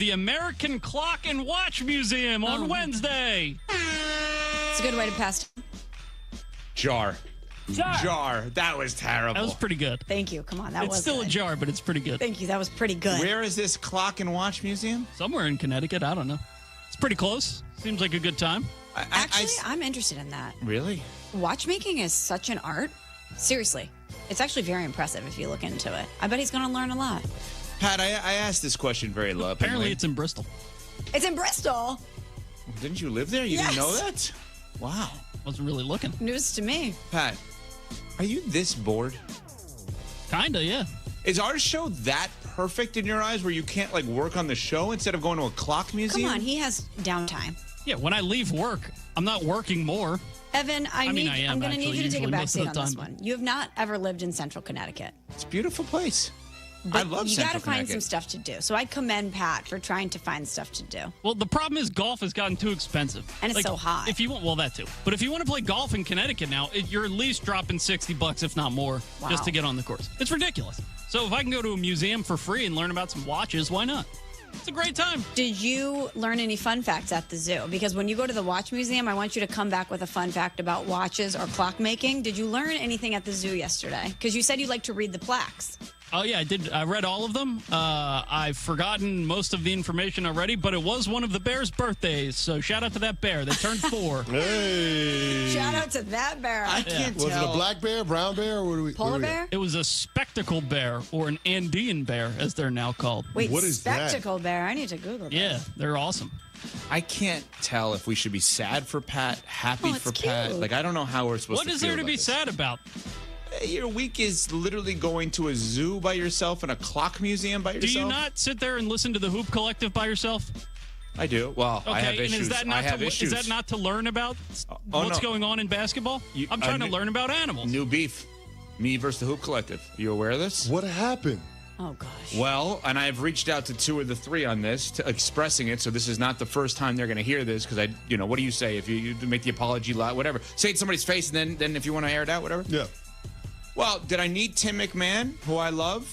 the American Clock and Watch Museum on Wednesday. It's a good way to pass time. Jar. That was terrible. That was pretty good. Thank you. Come on, that was It's still good. a jar, but it's pretty good. Thank you. That was pretty good. Where is this Clock and Watch Museum? Somewhere in Connecticut. I don't know. It's pretty close. Seems like a good time. Actually, I'm interested in that. Really? Watchmaking is such an art. Seriously. It's actually very impressive if you look into it. I bet he's going to learn a lot. Pat, I asked this question very low. Apparently, it's in Bristol. It's in Bristol. Didn't you live there? You didn't know that? Wow. Wasn't really looking. News to me. Pat, are you this bored? Kinda, yeah. Is our show that perfect in your eyes where you can't, like, work on the show instead of going to a clock museum? Come on, he has downtime. Yeah, when I leave work, I'm not working more. Evan, I'm going to need you to take a back seat on this time. one. You have not ever lived in Central Connecticut. It's a beautiful place. But I love you Central got to find Connecticut. some stuff to do. So I commend Pat for trying to find stuff to do. Well, the problem is golf has gotten too expensive. And it's so hot. If you want, well, that too. But if you want to play golf in Connecticut now, you're at least dropping $60, if not more, just to get on the course. It's ridiculous. So if I can go to a museum for free and learn about some watches, why not? It's a great time. Did you learn any fun facts at the zoo? Because when you go to the watch museum, I want you to come back with a fun fact about watches or clock making. Did you learn anything at the zoo yesterday? Because you said you like to read the plaques. Oh, yeah, I did. I read all of them. I've forgotten most of the information already, but it was one of the bears' birthdays. So shout out to that bear. They turned 4. Hey. Shout out to that bear. I can't tell. Was it a black bear, brown bear, or what do we? Polar bear? It was a spectacle bear, or an Andean bear, as they're now called. Wait, What is that? spectacle bear. I need to Google that. Yeah, they're awesome. I can't tell if we should be sad for Pat, happy Oh, it's for Pat. cute. Like, I don't know how we're supposed What to is feel there to about be this. sad about? Your week is literally going to a zoo by yourself and a clock museum by Do yourself. you not sit there and listen to the Hoop Collective by yourself? I do. Well, Okay, I have and issues. is that not I have to, issues. Is that not to learn about what's no. going on in basketball? I'm trying to learn about animals. New beef. Me versus the Hoop Collective. You aware of this? What happened? Oh, gosh. Well, and I've reached out to 2 of the 3 on this, expressing it. So this is not the first time they're going to hear this. Because what do you say if you make the apology loud, whatever? Say it to somebody's face, and then if you want to air it out, whatever. Yeah. Well, did I need Tim McMahon, who I love,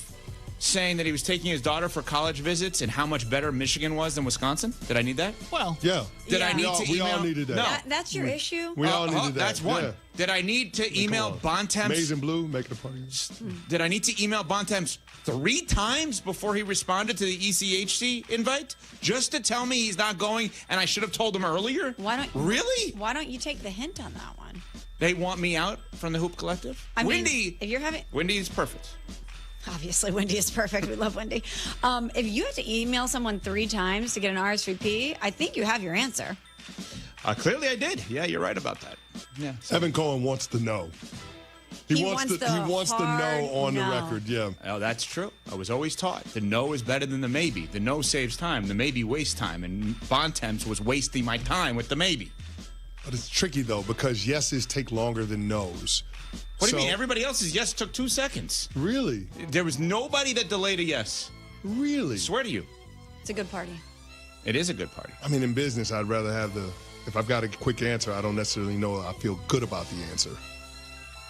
saying that he was taking his daughter for college visits and how much better Michigan was than Wisconsin? Did I need that? Well, Yeah. Did I need to we email? all needed that. No. That's your issue? We all needed that. That's one. Yeah. Did I need to email Bontemps? Maize and Blue, making a party. Did I need to email Bontemps 3 times before he responded to the ECHC invite? Just to tell me he's not going and I should have told him earlier? Really? Why don't you take the hint on that one? They want me out from the Hoop Collective? I mean, Wendy. if you're having... Wendy is perfect. Obviously, Wendy is perfect. We love Wendy. If you have to email someone 3 times to get an RSVP, I think you have your answer. Clearly I did. Yeah, you're right about that. Yeah. Evan Cohen wants to know. He wants to know on the record. Yeah. Oh, that's true. I was always taught the no is better than the maybe. The no saves time. The maybe wastes time. And Bontemps was wasting my time with the maybe. But it's tricky though because yeses take longer than nos. What do you mean? Everybody else's yes took 2 seconds. Really? There was nobody that delayed a yes. Really? Swear to you. It's a good party. It is a good party. I mean, in business, I'd rather have if I've got a quick answer, I don't necessarily know I feel good about the answer.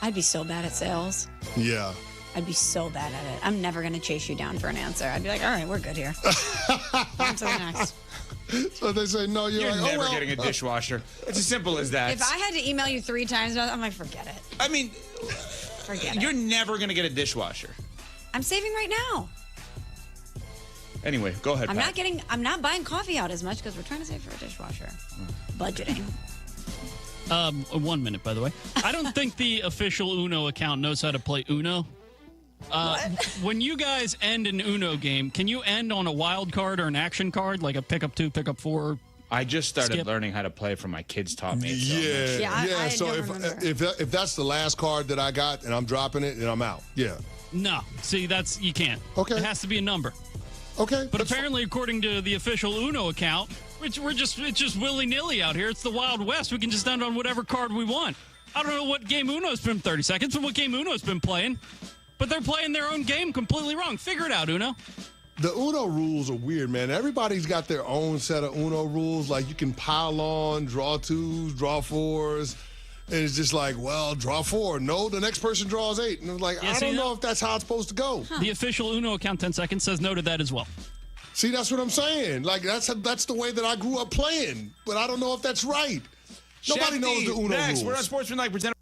I'd be so bad at sales. Yeah. I'd be so bad at it. I'm never going to chase you down for an answer. I'd be like, all right, we're good here. On to the next. So they say, no, You're like, never oh, well. getting a dishwasher. It's as simple as that. If I had to email you 3 times, I'm like, forget it. I mean, Forget it. you're never going to get a dishwasher. I'm saving right now. Anyway, go ahead, Pat. I'm not buying coffee out as much because we're trying to save for a dishwasher. Budgeting. 1 minute, by the way. I don't think the official Uno account knows how to play Uno. When you guys end an Uno game, can you end on a wild card or an action card, like a pickup 2, pickup 4? I just started Skip. learning how to play from my kids taught me. So Yeah. I So don't remember. if that's the last card that I got and I'm dropping it, then I'm out. Yeah. No. See, you can't. Okay. It has to be a number. Okay. But apparently, according to the official Uno account, it's just willy-nilly out here. It's the Wild West. We can just end on whatever card we want. I don't know what game Uno's been 30 seconds and what game Uno's been playing, but they're playing their own game completely wrong. Figure it out, Uno. The Uno rules are weird, man. Everybody's got their own set of Uno rules. Like you can pile on, draw 2s, draw 4s. And it's just like, well, draw 4. No, the next person draws 8. And I'm like, Yeah, I see don't that? know if that's how it's supposed to go. The official Uno account, 10 seconds, says no to that as well. See, that's what I'm saying. Like, that's the way that I grew up playing. But I don't know if that's right. Nobody knows the Uno next. rules. We're on Sportsmanlike presented.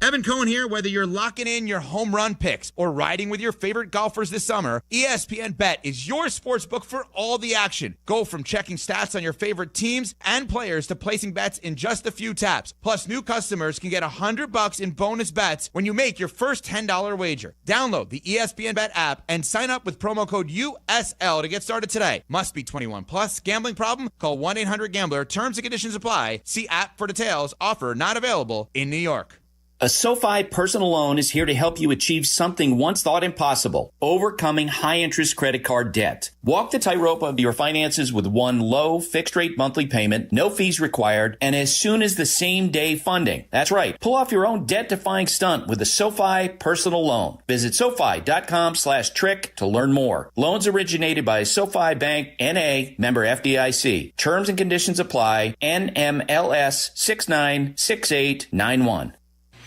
Evan Cohen here. Whether you're locking in your home run picks or riding with your favorite golfers this summer, ESPN Bet is your sports book for all the action. Go from checking stats on your favorite teams and players to placing bets in just a few taps. Plus, new customers can get $100 in bonus bets when you make your first $10 wager. Download the ESPN Bet app and sign up with promo code USL to get started today. Must be 21 plus. Gambling problem? Call 1-800-GAMBLER. Terms and conditions apply. See app for details. Offer not available in New York. A SoFi personal loan is here to help you achieve something once thought impossible, overcoming high-interest credit card debt. Walk the tightrope of your finances with one low, fixed-rate monthly payment, no fees required, and as soon as the same-day funding. That's right. Pull off your own debt-defying stunt with a SoFi personal loan. Visit SoFi.com/trick to learn more. Loans originated by SoFi Bank, N.A., member FDIC. Terms and conditions apply. NMLS 696891.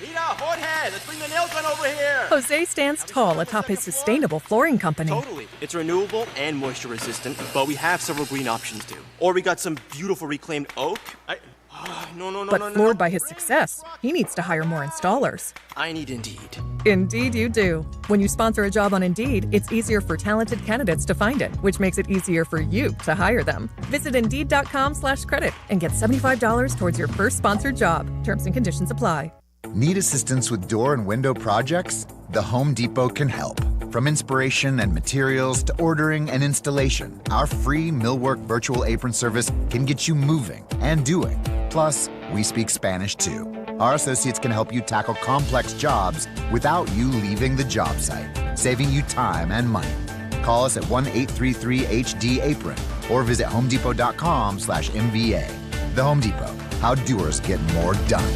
Rita, Jorge, let's bring the nail gun over here. Jose stands tall atop his sustainable flooring company. Totally. It's renewable and moisture resistant, but we have several green options too. Or we got some beautiful reclaimed oak. But floored by his success, he needs to hire more installers. I need Indeed. Indeed you do. When you sponsor a job on Indeed, it's easier for talented candidates to find it, which makes it easier for you to hire them. Visit Indeed.com/credit and get $75 towards your first sponsored job. Terms and conditions apply. Need assistance with door and window projects? The Home Depot can help. From inspiration and materials to ordering and installation, our free Millwork virtual apron service can get you moving and doing. Plus, we speak Spanish too. Our associates can help you tackle complex jobs without you leaving the job site, saving you time and money. Call us at 1-833-HD-APRON or visit homedepot.com/MVA. The Home Depot, how doers get more done.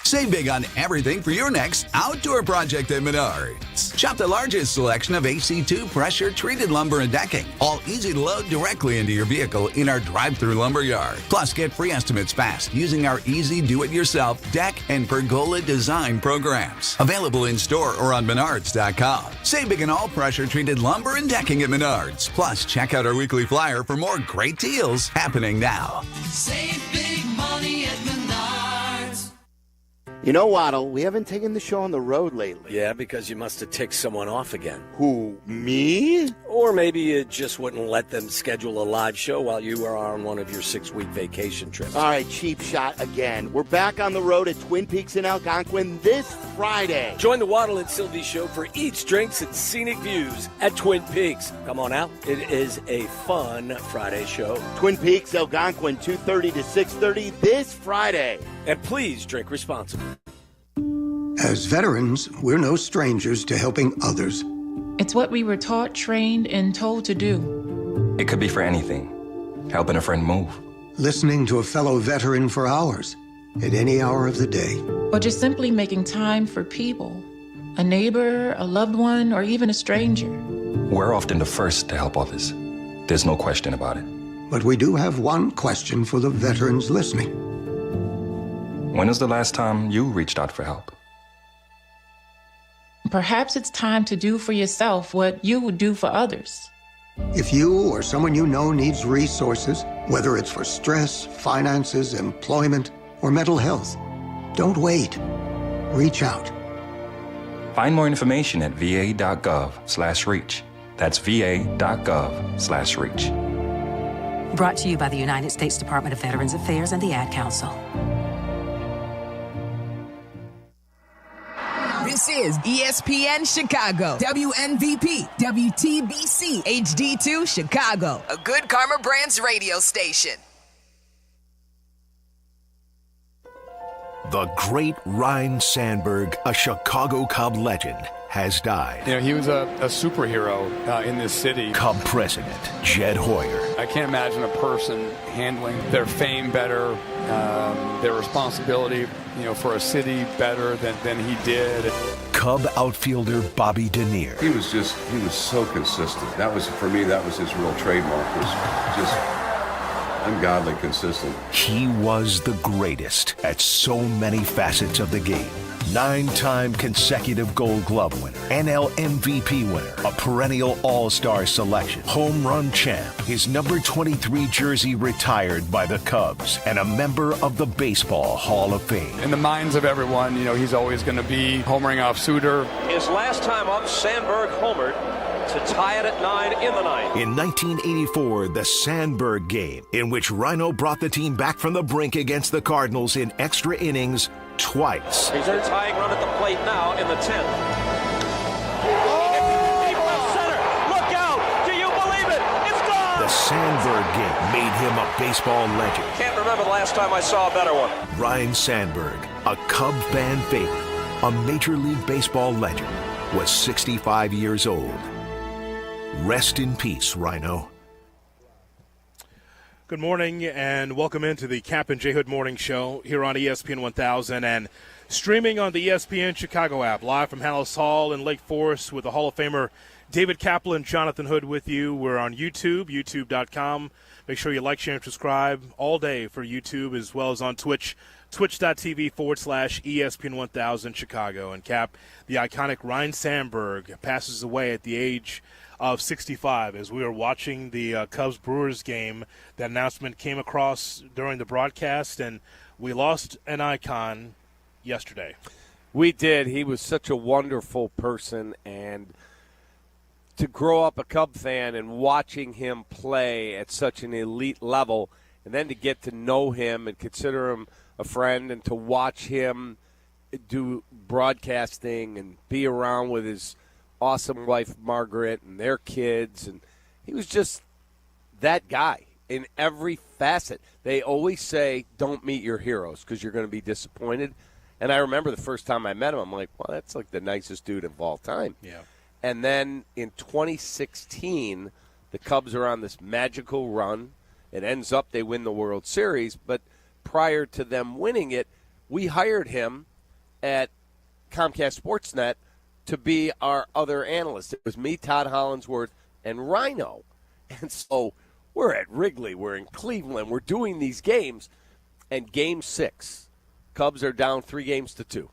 Save big on everything for your next outdoor project at Menards. Shop the largest selection of AC2 pressure-treated lumber and decking, all easy to load directly into your vehicle in our drive-through lumber yard. Plus, get free estimates fast using our easy do-it-yourself deck and pergola design programs. Available in-store or on Menards.com. Save big on all pressure-treated lumber and decking at Menards. Plus, check out our weekly flyer for more great deals happening now. Save big money at Menards. You know, Waddle, we haven't taken the show on the road lately. Yeah, because you must have ticked someone off again. Who, me? Or maybe you just wouldn't let them schedule a live show while you were on one of your 6-week vacation trips. All right, cheap shot again. We're back on the road at Twin Peaks in Algonquin this Friday. Join the Waddle and Silvy show for eats, drinks, and scenic views at Twin Peaks. Come on out. It is a fun Friday show. Twin Peaks, Algonquin, 2:30 to 6:30 this Friday. And please drink responsibly. As veterans, we're no strangers to helping others. It's what we were taught, trained, and told to do. It could be for anything. Helping a friend move. Listening to a fellow veteran for hours, at any hour of the day. Or just simply making time for people. A neighbor, a loved one, or even a stranger. We're often the first to help others. There's no question about it. But we do have one question for the veterans listening. When was the last time you reached out for help? Perhaps it's time to do for yourself what you would do for others. If you or someone you know needs resources, whether it's for stress, finances, employment, or mental health, don't wait. Reach out. Find more information at va.gov/reach. That's va.gov/reach. Brought to you by the United States Department of Veterans Affairs and the Ad Council. This is ESPN Chicago, WNVP, WTBC, HD2 Chicago, a Good Karma Brands radio station. The great Ryne Sandberg, a Chicago Cub legend, has died. You know, he was a superhero in this city. Cub president, Jed Hoyer. I can't imagine a person handling their fame better, their responsibility, for a city better than he did. Cub outfielder Bobby Denier. He was so consistent. That was, for me, that was his real trademark, was just ungodly consistent. He was the greatest at so many facets of the game. 9-time consecutive Gold Glove winner, NL MVP winner, a perennial All-Star selection, home run champ, his number 23 jersey retired by the Cubs, and a member of the Baseball Hall of Fame. In the minds of everyone, he's always going to be homering off Suter. His last time up, Sandberg homered to tie it at 9 in the ninth. In 1984, the Sandberg game, in which Ryne brought the team back from the brink against the Cardinals in extra innings twice. He's a tying run at the plate now in the 10th. Deep left center. Look out. Do you believe it? It's gone. The Sandberg game made him a baseball legend. Can't remember the last time I saw a better one. Ryne Sandberg, a Cub fan favorite, a Major League Baseball legend, was 65 years old. Rest in peace, Ryne. Good morning and welcome into the Cap and J Hood Morning Show here on ESPN 1000 and streaming on the ESPN Chicago app, live from Hallis Hall in Lake Forest with the Hall of Famer David Kaplan, Jonathan Hood with you. We're on YouTube, youtube.com. Make sure you like, share, and subscribe all day for YouTube as well as on Twitch, twitch.tv/ESPN 1000 Chicago. And Cap, the iconic Ryne Sandberg passes away at the age of 65 as we were watching the Cubs-Brewers game. That announcement came across during the broadcast, and we lost an icon yesterday. We did. He was such a wonderful person, and to grow up a Cub fan and watching him play at such an elite level, and then to get to know him and consider him a friend, and to watch him do broadcasting and be around with his awesome wife Margaret and their kids, and he was just that guy in every facet. They always say don't meet your heroes because you're going to be disappointed, and I remember the first time I met him, I'm like, well, that's like the nicest dude of all time. Yeah. And then in 2016 the Cubs are on this magical run. It ends up they win the World Series, but prior to them winning it, we hired him at Comcast Sportsnet to be our other analyst. It was me, Todd Hollinsworth, and Ryne. And so we're at Wrigley. We're in Cleveland. We're doing these games. And Game 6, Cubs are down 3-2.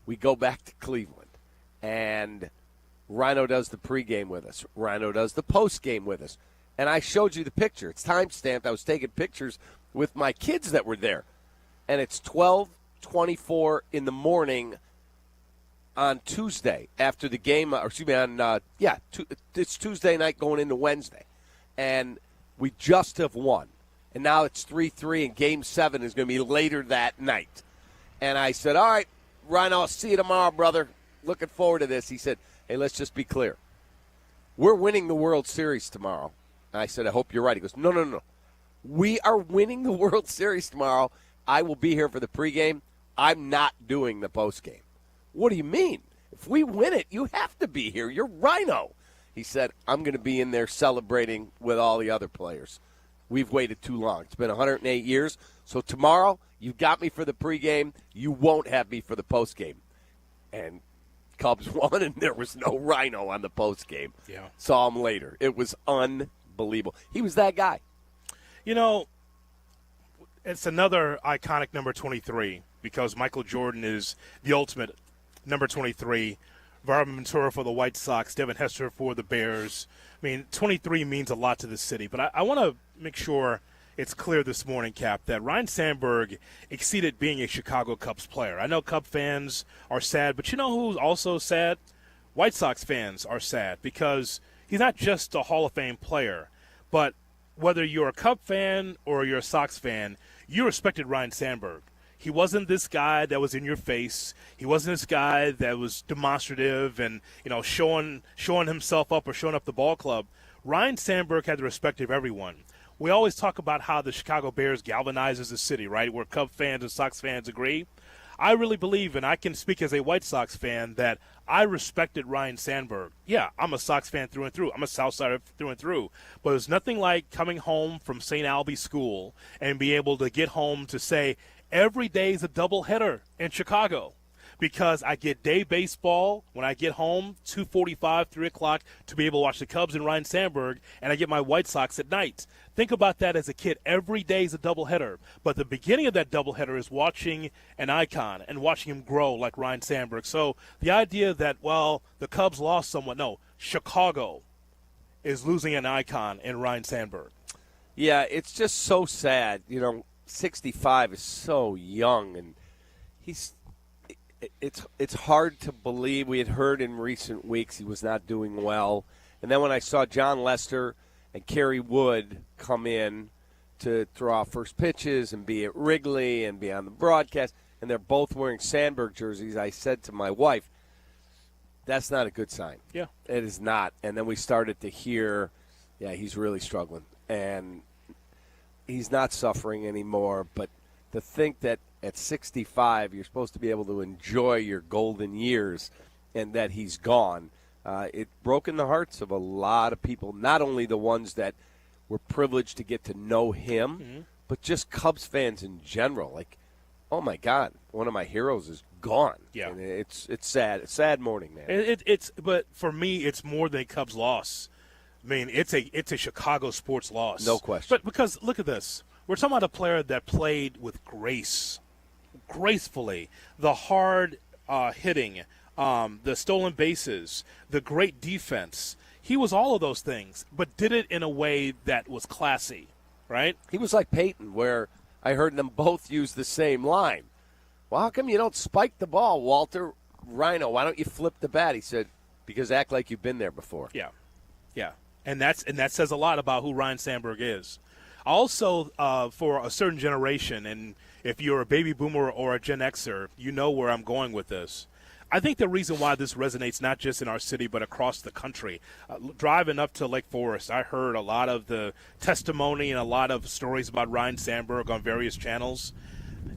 We go back to Cleveland. And Ryne does the pregame with us. Ryne does the postgame with us. And I showed you the picture. It's time-stamped. I was taking pictures with my kids that were there. And it's 12:24 in the morning on Tuesday after the game, it's Tuesday night going into Wednesday. And we just have won. And now it's 3-3, and Game 7 is going to be later that night. And I said, all right, Ryne, I'll see you tomorrow, brother. Looking forward to this. He said, hey, let's just be clear. We're winning the World Series tomorrow. And I said, I hope you're right. He goes, no. We are winning the World Series tomorrow. I will be here for the pregame. I'm not doing the postgame. What do you mean? If we win it, you have to be here. You're Ryne. He said, I'm going to be in there celebrating with all the other players. We've waited too long. It's been 108 years. So tomorrow, you've got me for the pregame. You won't have me for the postgame. And Cubs won, and there was no Ryne on the postgame. Yeah. Saw him later. It was unbelievable. He was that guy. It's another iconic number 23 because Michael Jordan is the ultimate number 23. Varman Ventura for the White Sox, Devin Hester for the Bears. I mean, 23 means a lot to the city. But I want to make sure it's clear this morning, Cap, that Ryne Sandberg exceeded being a Chicago Cubs player. I know Cub fans are sad, but you know who's also sad? White Sox fans are sad because he's not just a Hall of Fame player, but whether you're a Cub fan or you're a Sox fan, you respected Ryne Sandberg. He wasn't this guy that was in your face. He wasn't this guy that was demonstrative and, showing himself up or showing up the ball club. Ryne Sandberg had the respect of everyone. We always talk about how the Chicago Bears galvanizes the city, right, where Cub fans and Sox fans agree. I really believe, and I can speak as a White Sox fan, that I respected Ryne Sandberg. Yeah, I'm a Sox fan through and through. I'm a Southsider through and through. But there's nothing like coming home from St. Albee School and be able to get home to say, every day is a doubleheader in Chicago. because I get day baseball when I get home, 2:45, 3 o'clock, to be able to watch the Cubs and Ryne Sandberg, and I get my White Sox at night. Think about that as a kid. Every day is a doubleheader. But the beginning of that doubleheader is watching an icon and watching him grow like Ryne Sandberg. So the idea that, well, the Cubs lost someone, no, Chicago is losing an icon in Ryne Sandberg. Yeah, it's just so sad. 65 is so young, and it's hard to believe. We had heard in recent weeks he was not doing well. And then when I saw John Lester and Kerry Wood come in to throw out first pitches and be at Wrigley and be on the broadcast, and they're both wearing Sandberg jerseys, I said to my wife, that's not a good sign. Yeah. It is not. And then we started to hear, yeah, he's really struggling. And he's not suffering anymore. But to think that at 65 you're supposed to be able to enjoy your golden years and that he's gone, it broken the hearts of a lot of people, not only the ones that were privileged to get to know him, but just Cubs fans in general. Like, oh, my God, one of my heroes is gone. Yeah. And it's sad. It's a sad morning, man. But for me, it's more than a Cubs loss. I mean, it's a Chicago sports loss. No question. But because, look at this. We're talking about a player that played with grace, gracefully, the hard hitting, the stolen bases, the great defense. He was all of those things, but did it in a way that was classy, right? He was like Peyton, where I heard them both use the same line. Well, how come you don't spike the ball, Walter? Rhino, why don't you flip the bat? He said, because act like you've been there before. Yeah. And that says a lot about who Ryne Sandberg is. Also, for a certain generation, and if you're a baby boomer or a Gen Xer, you know where I'm going with this. I think the reason why this resonates not just in our city but across the country, driving up to Lake Forest, I heard a lot of the testimony and a lot of stories about Ryne Sandberg on various channels.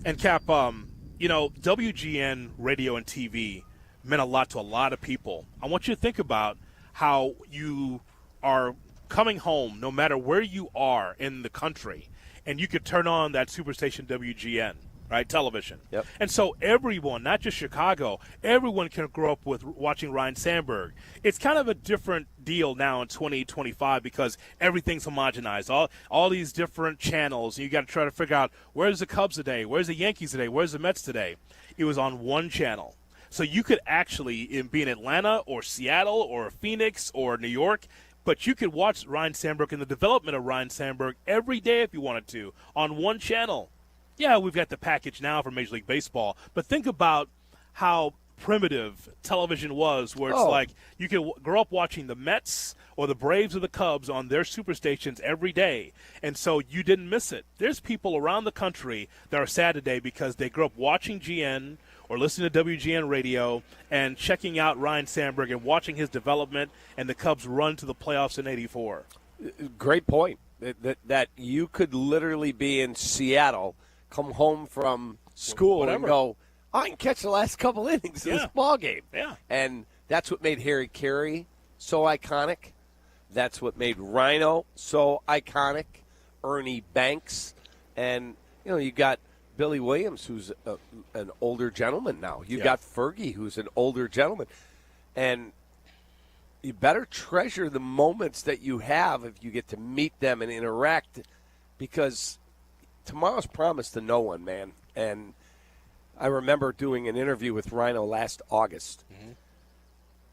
And Cap, WGN radio and TV meant a lot to a lot of people. I want you to think about how you are coming home, no matter where you are in the country, and you could turn on that superstation WGN, right, television. Yep. And so everyone, not just Chicago, everyone can grow up with watching Ryne Sandberg. It's kind of a different deal now in 2025 because everything's homogenized. All these different channels, and you got to try to figure out where's the Cubs today, where's the Yankees today, where's the Mets today. It was on one channel. So you could actually be in Atlanta or Seattle or Phoenix or New York, but you could watch Ryne Sandberg and the development of Ryne Sandberg every day if you wanted to on one channel. Yeah, we've got the package now for Major League Baseball, but think about how primitive television was, where it's like you could grow up watching the Mets or the Braves or the Cubs on their superstations every day, and so you didn't miss it. There's people around the country that are sad today because they grew up watching GN or listening to WGN radio and checking out Ryne Sandberg and watching his development and the Cubs run to the playoffs in '84. Great point. That you could literally be in Seattle, come home from school and go, I can catch the last couple innings of this ball game. Yeah. And that's what made Harry Carey so iconic. That's what made Rhino so iconic. Ernie Banks. And, you got Billy Williams, who's an older gentleman now. You got Fergie, who's an older gentleman. And you better treasure the moments that you have if you get to meet them and interact, because tomorrow's promised to no one, man. And I remember doing an interview with Rhino last August. Mm-hmm.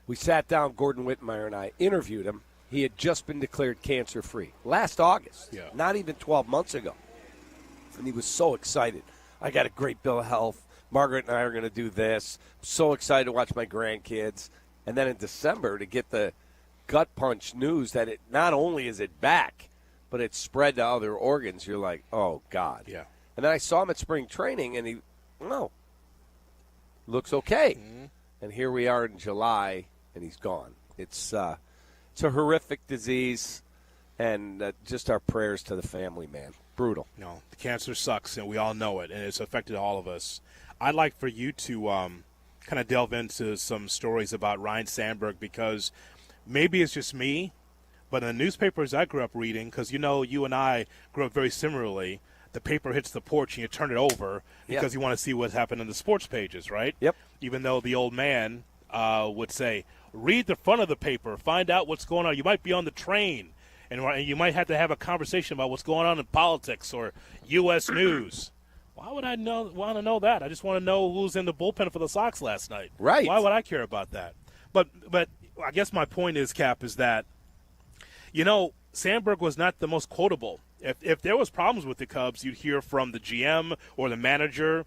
We sat down, Gordon Whitmire and I interviewed him. He had just been declared cancer-free last August, not even 12 months ago. And he was so excited. I got a great bill of health. Margaret and I are going to do this. I'm so excited to watch my grandkids. And then in December to get the gut punch news that it not only is it back, but it's spread to other organs. You're like, oh, God. Yeah. And then I saw him at spring training, and he, looks okay. Mm-hmm. And here we are in July, and he's gone. It's a horrific disease, and just our prayers to the family, man. Brutal. No, the cancer sucks, and we all know it, and it's affected all of us. I'd like for you to kind of delve into some stories about Ryne Sandberg, because maybe it's just me, but in the newspapers I grew up reading, because you and I grew up very similarly, the paper hits the porch and you turn it over because you want to see what's happened in the sports pages, right? Yep. Even though the old man would say, read the front of the paper, find out what's going on. You might be on the train, and you might have to have a conversation about what's going on in politics or U.S. news. Why would I want to know that? I just want to know who's in the bullpen for the Sox last night. Right. Why would I care about that? But I guess my point is, Cap, is that, Sandberg was not the most quotable. If there was problems with the Cubs, you'd hear from the GM or the manager.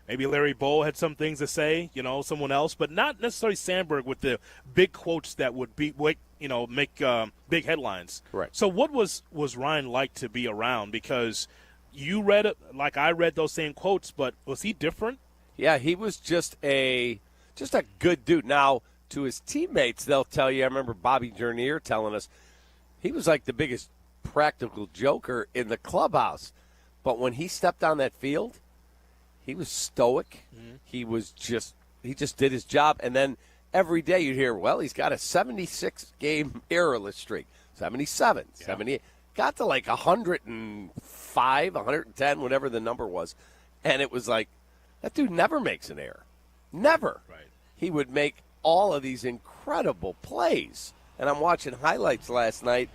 Maybe Larry Bow had some things to say, someone else, but not necessarily Sandberg with the big quotes that would make big headlines. Correct. So what was Ryne like to be around? Because you read it like I read those same quotes, but was he different? Yeah, he was just a good dude. Now, to his teammates, they'll tell you, I remember Bobby Dernier telling us, he was like the biggest practical joker in the clubhouse. But when he stepped on that field, he was stoic. Mm-hmm. He just did his job. And then every day you'd hear, well, he's got a 76-game errorless streak, 77, 78. Got to like 105, 110, whatever the number was. And it was like, that dude never makes an error. Never. Right. He would make all of these incredible plays. And I'm watching highlights last night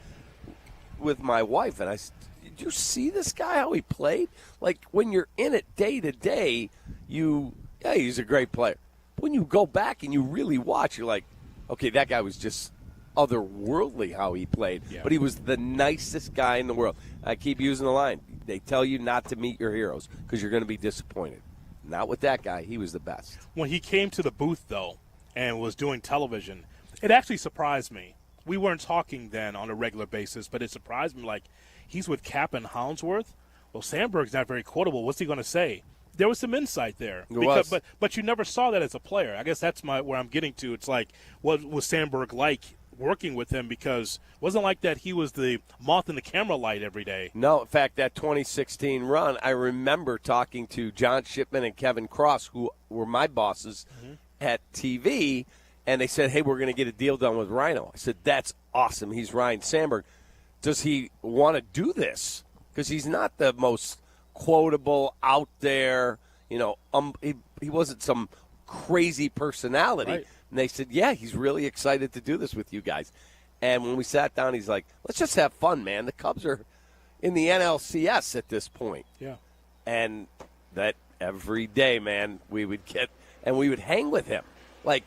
with my wife, and I said, did you see this guy, how he played? Like, when you're in it day to day, he's a great player. When you go back and you really watch, you're like, okay, that guy was just otherworldly how he played. Yeah. But he was the nicest guy in the world. I keep using the line. They tell you not to meet your heroes because you're going to be disappointed. Not with that guy. He was the best. When he came to the booth, though, and was doing television, it actually surprised me. We weren't talking then on a regular basis, but it surprised me. Like, he's with Cap and Hollingsworth. Well, Sandberg's not very quotable. What's he going to say? There was some insight there. But you never saw that as a player. I guess that's where I'm getting to. It's like, what was Sandberg like working with him? Because it wasn't like that he was the moth in the camera light every day. No, in fact, that 2016 run, I remember talking to John Shipman and Kevin Cross, who were my bosses at TV, and they said, hey, we're going to get a deal done with Rhino. I said, that's awesome. He's Ryne Sandberg. Does he want to do this? Because he's not the most quotable, out there, he wasn't some crazy personality. Right. And they said, yeah, he's really excited to do this with you guys. And when we sat down, he's like, let's just have fun, man. The Cubs are in the NLCS at this point. Yeah. And that every day, man, we would hang with him. Like,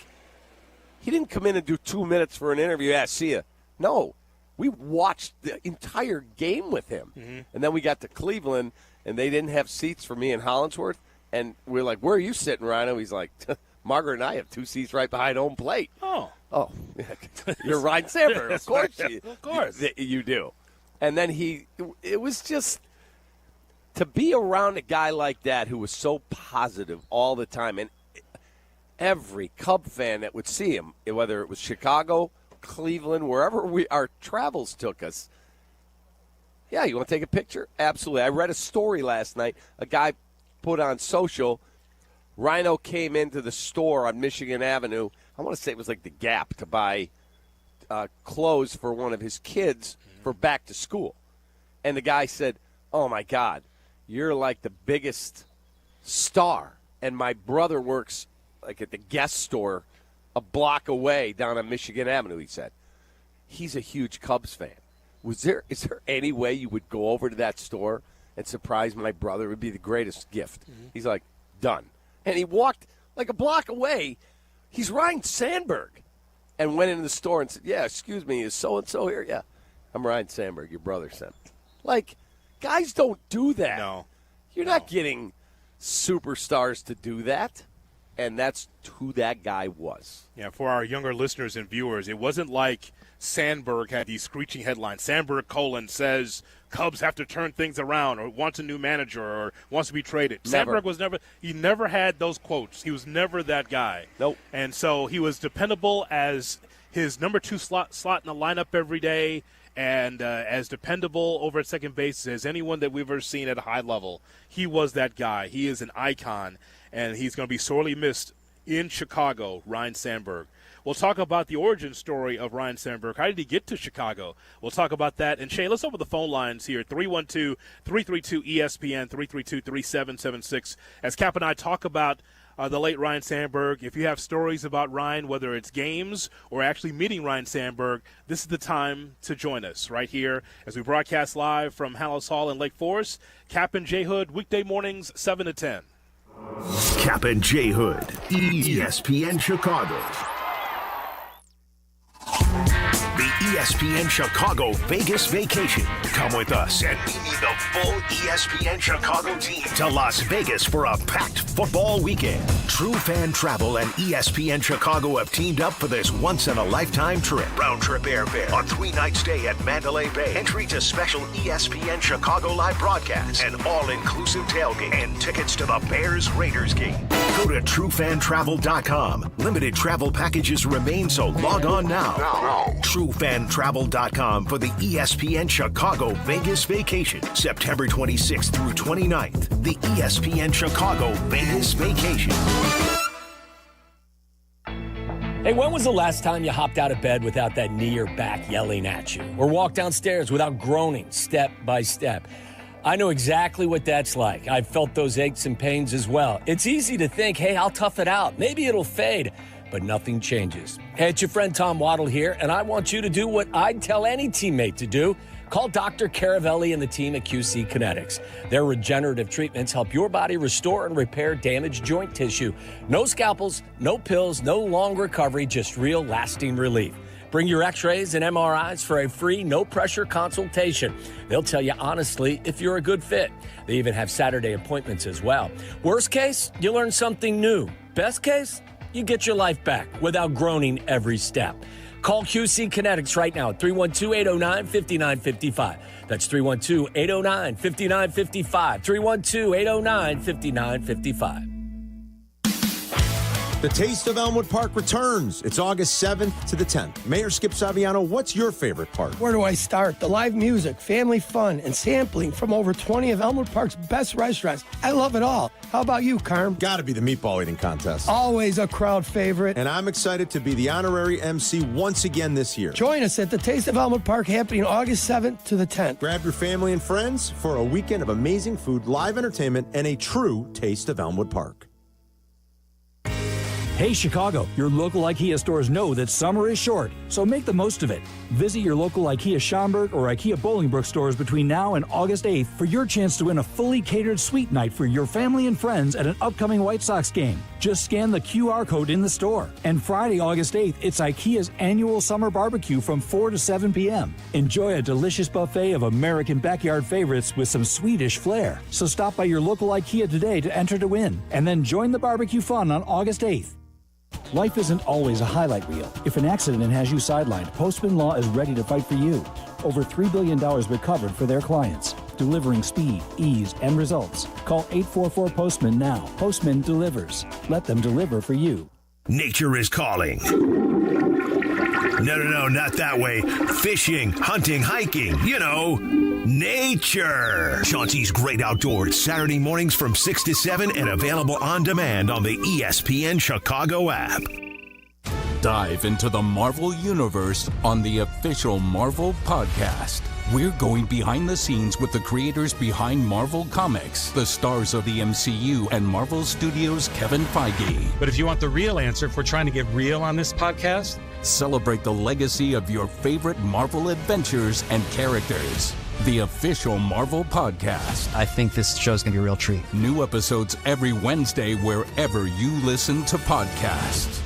he didn't come in and do 2 minutes for an interview. Yeah, see ya. No, we watched the entire game with him. Mm-hmm. And then we got to Cleveland, and they didn't have seats for me and Hollingsworth. And we're like, where are you sitting, Rhino? He's like, Margaret and I have 2 seats right behind home plate. Oh, you're Ryne Sandberg. Of course, of course you do. And then it was just to be around a guy like that who was so positive all the time. And every Cub fan that would see him, whether it was Chicago, Cleveland, wherever our travels took us, yeah, you want to take a picture? Absolutely. I read a story last night. A guy put on social, Rhino came into the store on Michigan Avenue, I want to say it was like the Gap, to buy clothes for one of his kids for back to school. And the guy said, oh, my God, you're like the biggest star. And my brother works like at the Guest store a block away down on Michigan Avenue, he said. He's a huge Cubs fan. Is there any way you would go over to that store and surprise my brother? It would be the greatest gift. Mm-hmm. He's like, done. And he walked like a block away. He's Ryne Sandberg. And went into the store and said, yeah, excuse me, is so-and-so here? Yeah, I'm Ryne Sandberg, your brother sent me. Like, guys don't do that. No. You're not getting superstars to do that. And that's who that guy was. Yeah, for our younger listeners and viewers, it wasn't like Sandberg had these screeching headlines. Sandberg, says Cubs have to turn things around or wants a new manager or wants to be traded. Never. Sandberg never had those quotes. He was never that guy. Nope. And so he was dependable as his number 2 slot in the lineup every day and as dependable over at second base as anyone that we've ever seen at a high level. He was that guy. He is an icon. And he's going to be sorely missed in Chicago, Ryne Sandberg. We'll talk about the origin story of Ryne Sandberg. How did he get to Chicago? We'll talk about that. And, Shane, let's open the phone lines here, 312-332-ESPN, 332-3776. As Cap and I talk about the late Ryne Sandberg, if you have stories about Ryne, whether it's games or actually meeting Ryne Sandberg, this is the time to join us right here as we broadcast live from Hallis Hall in Lake Forest. Cap and J. Hood, weekday mornings, 7 to 10. Cap and J. Hood, ESPN Chicago. The ESPN Chicago Vegas Vacation. Come with us and meet the full ESPN Chicago team to Las Vegas for a packed football weekend. True Fan Travel and ESPN Chicago have teamed up for this once-in-a-lifetime trip. Round-trip airfare, a 3-night stay at Mandalay Bay, entry to special ESPN Chicago live broadcasts, an all-inclusive tailgate, and tickets to the Bears-Raiders game. Go to TrueFanTravel.com. Limited travel packages remain, so log on now. TrueFanTravel.com for the ESPN Chicago Vegas Vacation, September 26th through 29th. The ESPN Chicago Vegas Vacation. Hey, when was the last time you hopped out of bed without that knee or back yelling at you? Or walked downstairs without groaning step by step? I know exactly what that's like. I've felt those aches and pains as well. It's easy to think, hey, I'll tough it out. Maybe it'll fade. But nothing changes. Hey, it's your friend Tom Waddle here, and I want you to do what I'd tell any teammate to do. Call Dr. Caravelli and the team at QC Kinetics. Their regenerative treatments help your body restore and repair damaged joint tissue. No scalpels, no pills, no long recovery, just real lasting relief. Bring your x-rays and MRIs for a free, no-pressure consultation. They'll tell you honestly if you're a good fit. They even have Saturday appointments as well. Worst case, you learn something new. Best case, you get your life back without groaning every step. Call QC Kinetics right now at 312-809-5955. That's 312-809-5955. 312-809-5955. The Taste of Elmwood Park returns. It's August 7th to the 10th. Mayor Skip Saviano, what's your favorite part? Where do I start? The live music, family fun, and sampling from over 20 of Elmwood Park's best restaurants. I love it all. How about you, Carm? Gotta be the meatball eating contest. Always a crowd favorite. And I'm excited to be the honorary MC once again this year. Join us at the Taste of Elmwood Park happening August 7th to the 10th. Grab your family and friends for a weekend of amazing food, live entertainment, and a true Taste of Elmwood Park. Hey Chicago, your local IKEA stores know that summer is short, so make the most of it. Visit your local IKEA Schaumburg or IKEA Bolingbrook stores between now and August 8th for your chance to win a fully catered suite night for your family and friends at an upcoming White Sox game. Just scan the QR code in the store. And Friday, August 8th, it's IKEA's annual summer barbecue from 4 to 7 p.m. Enjoy a delicious buffet of American backyard favorites with some Swedish flair. So stop by your local IKEA today to enter to win, and then join the barbecue fun on August 8th. Life isn't always a highlight reel. If an accident has you sidelined, Postman Law is ready to fight for you. Over $3 billion recovered for their clients, delivering speed, ease, and results. Call 844-POSTMAN now. Postman delivers. Let them deliver for you. Nature is calling. No, not that way. Fishing, hunting, hiking, nature. Chauncey's Great Outdoors, Saturday mornings from 6 to 7 and available on demand on the ESPN Chicago app. Dive into the Marvel Universe on the official Marvel Podcast. We're going behind the scenes with the creators behind Marvel Comics, the stars of the MCU, and Marvel Studios' Kevin Feige. But if you want the real answer, if we're trying to get real on this podcast, celebrate the legacy of your favorite Marvel adventures and characters. The official Marvel Podcast. I think this show's going to be a real treat. New episodes every Wednesday wherever you listen to podcasts.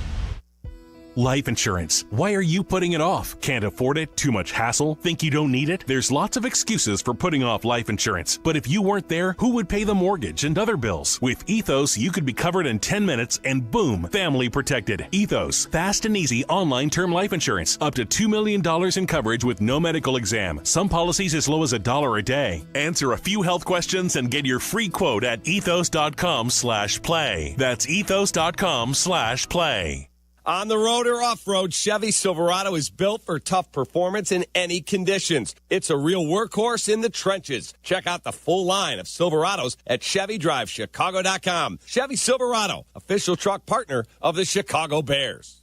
Life insurance. Why are you putting it off? Can't afford it? Too much hassle? Think you don't need it? There's lots of excuses for putting off life insurance. But if you weren't there, who would pay the mortgage and other bills? With Ethos, you could be covered in 10 minutes and boom, family protected. Ethos, fast and easy online term life insurance. Up to $2 million in coverage with no medical exam. Some policies as low as $1 a day. Answer a few health questions and get your free quote at ethos.com/play. That's ethos.com/play. On the road or off-road, Chevy Silverado is built for tough performance in any conditions. It's a real workhorse in the trenches. Check out the full line of Silverados at ChevyDriveChicago.com. Chevy Silverado, official truck partner of the Chicago Bears.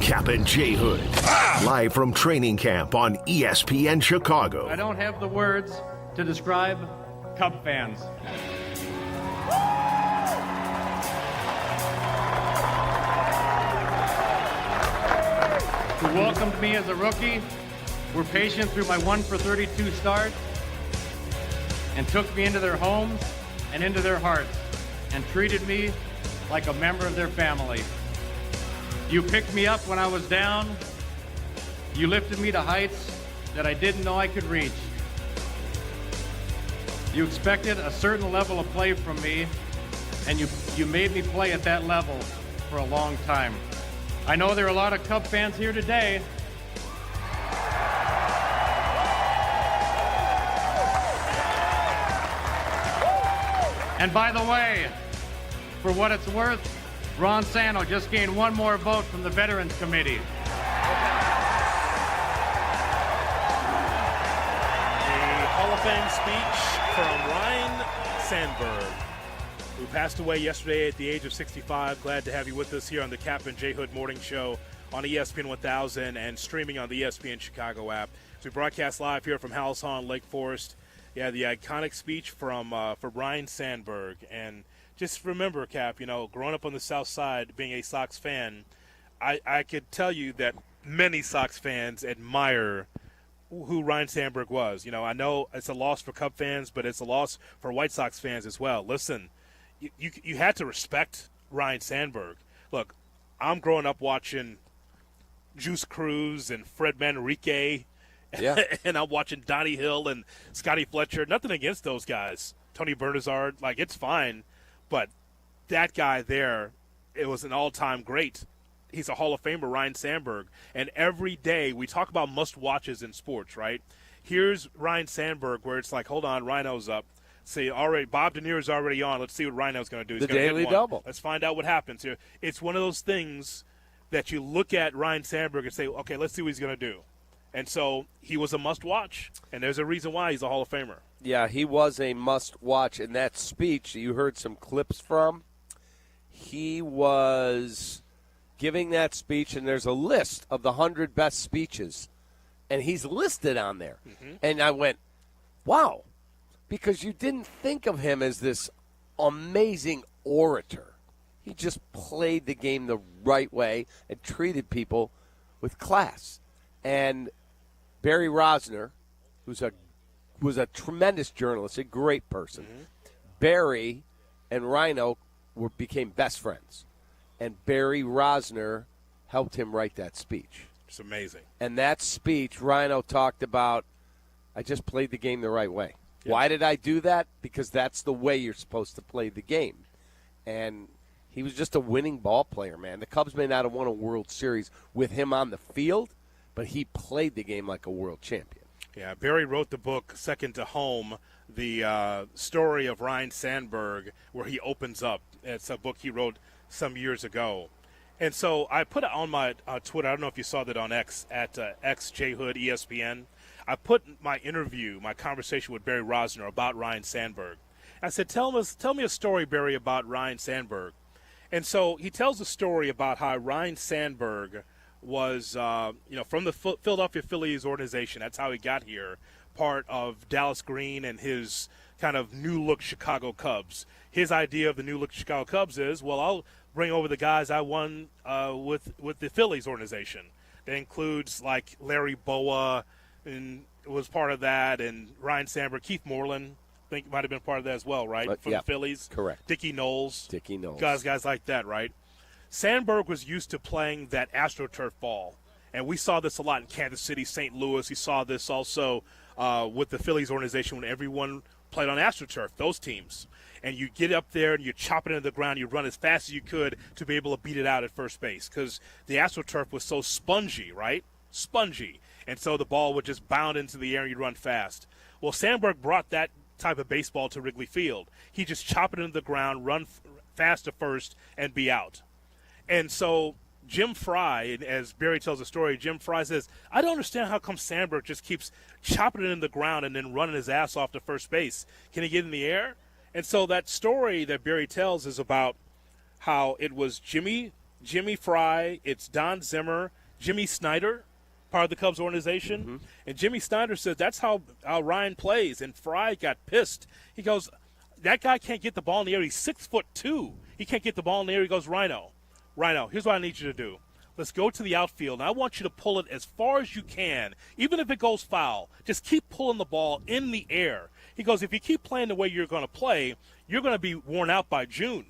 Cap and J Hood. Live from training camp on ESPN Chicago. I don't have the words to describe Cub fans. Who welcomed me as a rookie, were patient through my 1-for-32 start, and took me into their homes and into their hearts, and treated me like a member of their family. You picked me up when I was down. You lifted me to heights that I didn't know I could reach. You expected a certain level of play from me, and you made me play at that level for a long time. I know there are a lot of Cub fans here today. And by the way, for what it's worth, Ron Santo just gained one more vote from the Veterans Committee. A Hall of Fame speech from Ryne Sandberg, who passed away yesterday at the age of 65. Glad to have you with us here on the Cap and J Hood Morning Show on ESPN 1000 and streaming on the ESPN Chicago app. So we broadcast live here from Hallis Hall in Lake Forest. Yeah, the iconic speech from Ryne Sandberg. And just remember, Cap, you know, growing up on the South Side, being a Sox fan, I could tell you that many Sox fans admire who Ryne Sandberg was. You know, I know it's a loss for Cub fans, but it's a loss for White Sox fans as well. Listen, you had to respect Ryne Sandberg. Look, I'm growing up watching Juice Cruz and Fred Manrique. Yeah. And I'm watching Donnie Hill and Scotty Fletcher. Nothing against those guys. Tony Bernazard, like, it's fine. But that guy there, it was an all-time great. He's a Hall of Famer, Ryne Sandberg. And every day we talk about must-watches in sports, right? Here's Ryne Sandberg where it's like, hold on, Rhino's up. See, already Bob De Niro's already on. Let's see what Rhino's going to do. He's the gonna Daily hit one. Double. Let's find out what happens here. It's one of those things that you look at Ryne Sandberg and say, okay, let's see what he's going to do. And so he was a must-watch, and there's a reason why he's a Hall of Famer. Yeah, he was a must-watch. In that speech, you heard some clips from, he was giving that speech, and there's a list of the 100 best speeches, and he's listed on there. Mm-hmm. And I went, wow, because you didn't think of him as this amazing orator. He just played the game the right way and treated people with class. And Barry Rosner, was a tremendous journalist, a great person. Mm-hmm. Barry and Rhino became best friends. And Barry Rosner helped him write that speech. It's amazing. And that speech, Rhino talked about, I just played the game the right way. Yep. Why did I do that? Because that's the way you're supposed to play the game. And he was just a winning ball player, man. The Cubs may not have won a World Series with him on the field, but he played the game like a world champion. Yeah, Barry wrote the book Second to Home, the story of Ryne Sandberg, where he opens up. It's a book he wrote some years ago. And so I put it on my Twitter. I don't know if you saw that on X, at XJHood ESPN. I put my interview, my conversation with Barry Rosner about Ryne Sandberg. I said, tell me a story, Barry, about Ryne Sandberg. And so he tells a story about how Ryne Sandberg was, from the Philadelphia Phillies organization. That's how he got here, part of Dallas Green and his kind of new-look Chicago Cubs. His idea of the new-look Chicago Cubs is, well, I'll bring over the guys I won with the Phillies organization. That includes, like, Larry Boa, and was part of that, and Ryne Sandberg, Keith Moreland, I think might have been part of that as well, right, from the Phillies? Correct. Dickie Knowles. Guys like that, right? Sandberg was used to playing that AstroTurf ball, and we saw this a lot in Kansas City, St. Louis. We saw this also with the Phillies organization when everyone played on AstroTurf, those teams. And you get up there and you chop it into the ground, you run as fast as you could to be able to beat it out at first base because the AstroTurf was so spongy, right? Spongy. And so the ball would just bound into the air and you'd run fast. Well, Sandberg brought that type of baseball to Wrigley Field. He just chop it into the ground, run fast to first, and be out. And so Jim Fry, as Barry tells the story, Jim Fry says, I don't understand how come Sandberg just keeps chopping it in the ground and then running his ass off to first base. Can he get in the air? And so that story that Barry tells is about how it was Jimmy Jimmy Fry, it's Don Zimmer, Jimmy Snyder, part of the Cubs organization. Mm-hmm. And Jimmy Snyder said that's how Ryne plays. And Fry got pissed. He goes, that guy can't get the ball in the air. He's 6'2". He can't get the ball in the air. He goes, Rhino, here's what I need you to do. Let's go to the outfield, and I want you to pull it as far as you can. Even if it goes foul, just keep pulling the ball in the air. He goes, if you keep playing the way you're going to play, you're going to be worn out by June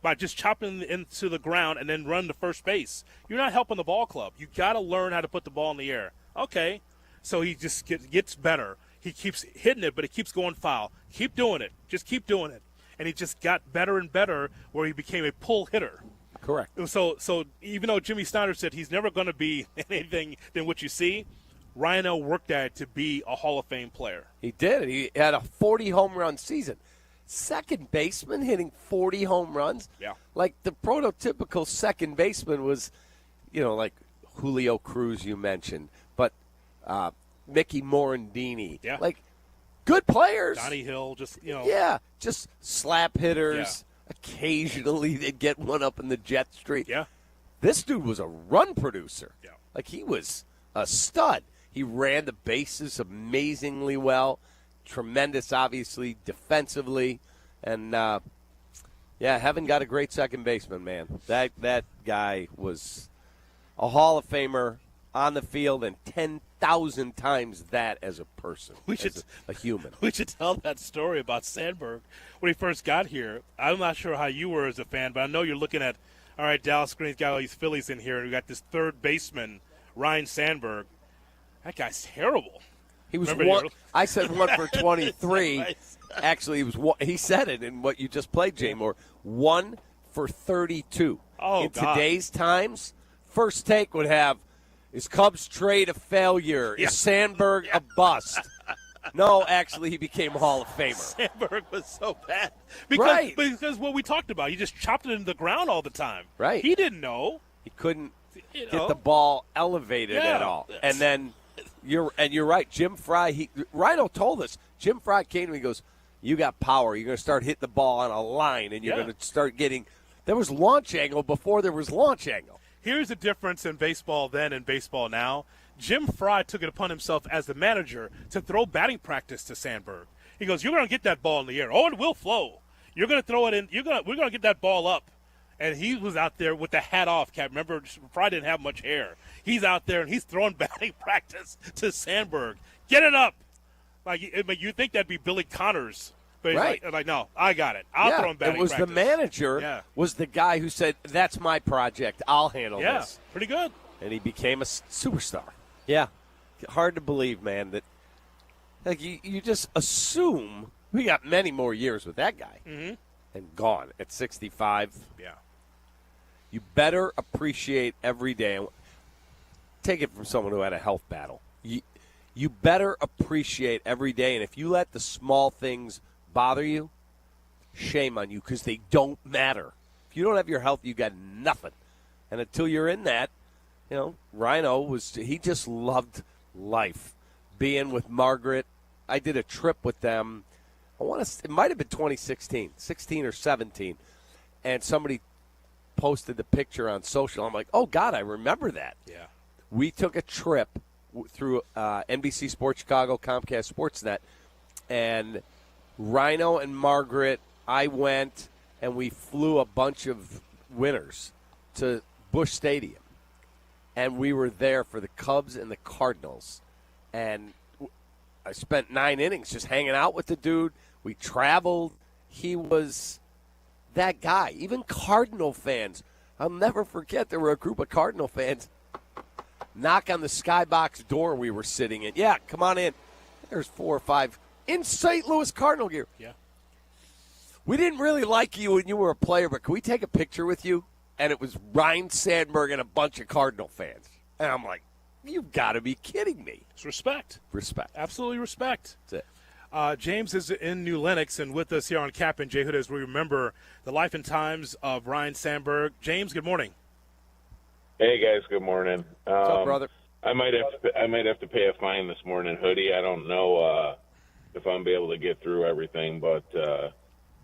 by just chopping into the ground and then run to first base. You're not helping the ball club. You got to learn how to put the ball in the air. Okay. So he just gets better. He keeps hitting it, but it keeps going foul. Keep doing it. Just keep doing it. And he just got better and better where he became a pull hitter. Correct. So even though Jimmy Snyder said he's never going to be anything than what you see, Rhino worked at it to be a Hall of Fame player. He did. He had a 40 home run season. Second baseman hitting 40 home runs. Yeah. Like the prototypical second baseman was, like Julio Cruz you mentioned, but Mickey Morandini. Yeah. Like good players. Donnie Hill, Yeah, just slap hitters. Yeah. Occasionally they'd get one up in the jet street. Yeah. This dude was a run producer. Yeah. Like he was a stud. He ran the bases amazingly well. Tremendous, obviously, defensively. And, haven't got a great second baseman, man. That guy was a Hall of Famer on the field and 10,000 times that as a person, a human. We should tell that story about Sandberg when he first got here. I'm not sure how you were as a fan, but I know you're looking at, all right, Dallas Green's got all these Phillies in here, and we got this third baseman, Ryne Sandberg. That guy's terrible. He was one. I said 1 for 23. Actually, he said it in what you just played, Jay Moore. 1 for 32. Oh, in God. Today's times, First Take would have, is Cubs trade a failure? Yeah. Is Sandberg a bust? No, actually, he became a Hall of Famer. Sandberg was so bad. Because what we talked about, he just chopped it into the ground all the time. Right. He didn't know. He couldn't get the ball elevated at all. And then you're right. Jim Fry, Rhino told us, Jim Fry came to me and goes, you got power. You're going to start hitting the ball on a line, and you're going to start getting – there was launch angle before there was launch angle. Here's the difference in baseball then and baseball now. Jim Fry took it upon himself as the manager to throw batting practice to Sandberg. He goes, you're going to get that ball in the air. Oh, it will flow. You're going to throw it in. We're going to get that ball up. And he was out there with the hat off, Cap. Remember, Fry didn't have much hair. He's out there, and he's throwing batting practice to Sandberg. Get it up. Like you think that'd be Billy Connors. But he's like, no, I got it. I'll throw him batting practice. It was the manager was the guy who said, that's my project. I'll handle this. Pretty good. And he became a superstar. Yeah. Hard to believe, man, that like you just assume we got many more years with that guy. Mm-hmm. And gone at 65. Yeah. You better appreciate every day. Take it from someone who had a health battle. You better appreciate every day, and if you let the small things bother you, shame on you, because they don't matter. If you don't have your health, you got nothing. And until you're in that, Rhino he just loved life. Being with Margaret. I did a trip with them. It might have been 2016, 16 or 17, and somebody posted the picture on social. I'm like, oh, God, I remember that. Yeah. We took a trip through NBC Sports Chicago, Comcast Sportsnet, and Rhino and Margaret, I went, and we flew a bunch of winners to Busch Stadium, and we were there for the Cubs and the Cardinals, and I spent 9 innings just hanging out with the dude. We traveled. He was that guy. Even Cardinal fans. I'll never forget there were a group of Cardinal fans knock on the skybox door we were sitting in. Yeah, come on in. There's 4 or 5 in St. Louis Cardinal gear. Yeah. We didn't really like you when you were a player, but can we take a picture with you? And it was Ryne Sandberg and a bunch of Cardinal fans. And I'm like, you've got to be kidding me. It's respect. Respect. Absolutely respect. That's it. James is in New Lenox and with us here on Cap and J Hood as we remember the life and times of Ryne Sandberg. James, good morning. Hey guys, good morning. What's up, brother? I might have to pay a fine this morning, Hoodie. I don't know if I'm be able to get through everything, but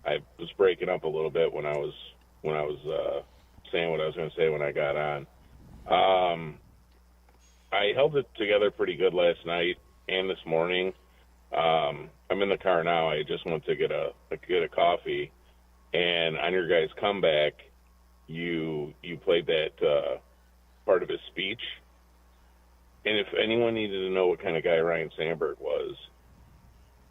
I was breaking up a little bit when I was saying what I was going to say when I got on. I held it together pretty good last night and this morning. I'm in the car now. I just went to get a coffee, and on your guys' comeback, you played that part of his speech. And if anyone needed to know what kind of guy Ryne Sandberg was,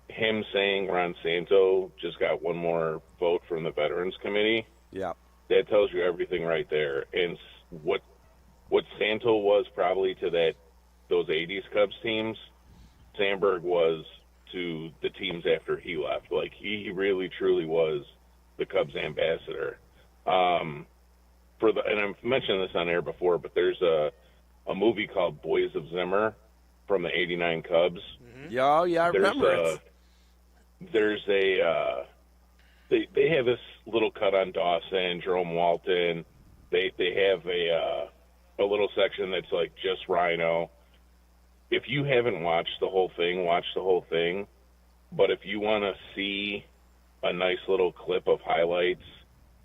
him saying Ron Santo just got one more vote from the Veterans Committee. Yeah, that tells you everything right there. And what Santo was probably to those 80s Cubs teams, Sandberg was to the teams after he left. Like, he really truly was the Cubs ambassador. And I've mentioned this on air before, but there's a movie called Boys of Zimmer from the 89 Cubs. Yeah, I remember it. There's they have this little cut on Dawson, Jerome Walton. They have a little section that's like just Rhino. If you haven't watched the whole thing, watch the whole thing. But if you want to see a nice little clip of highlights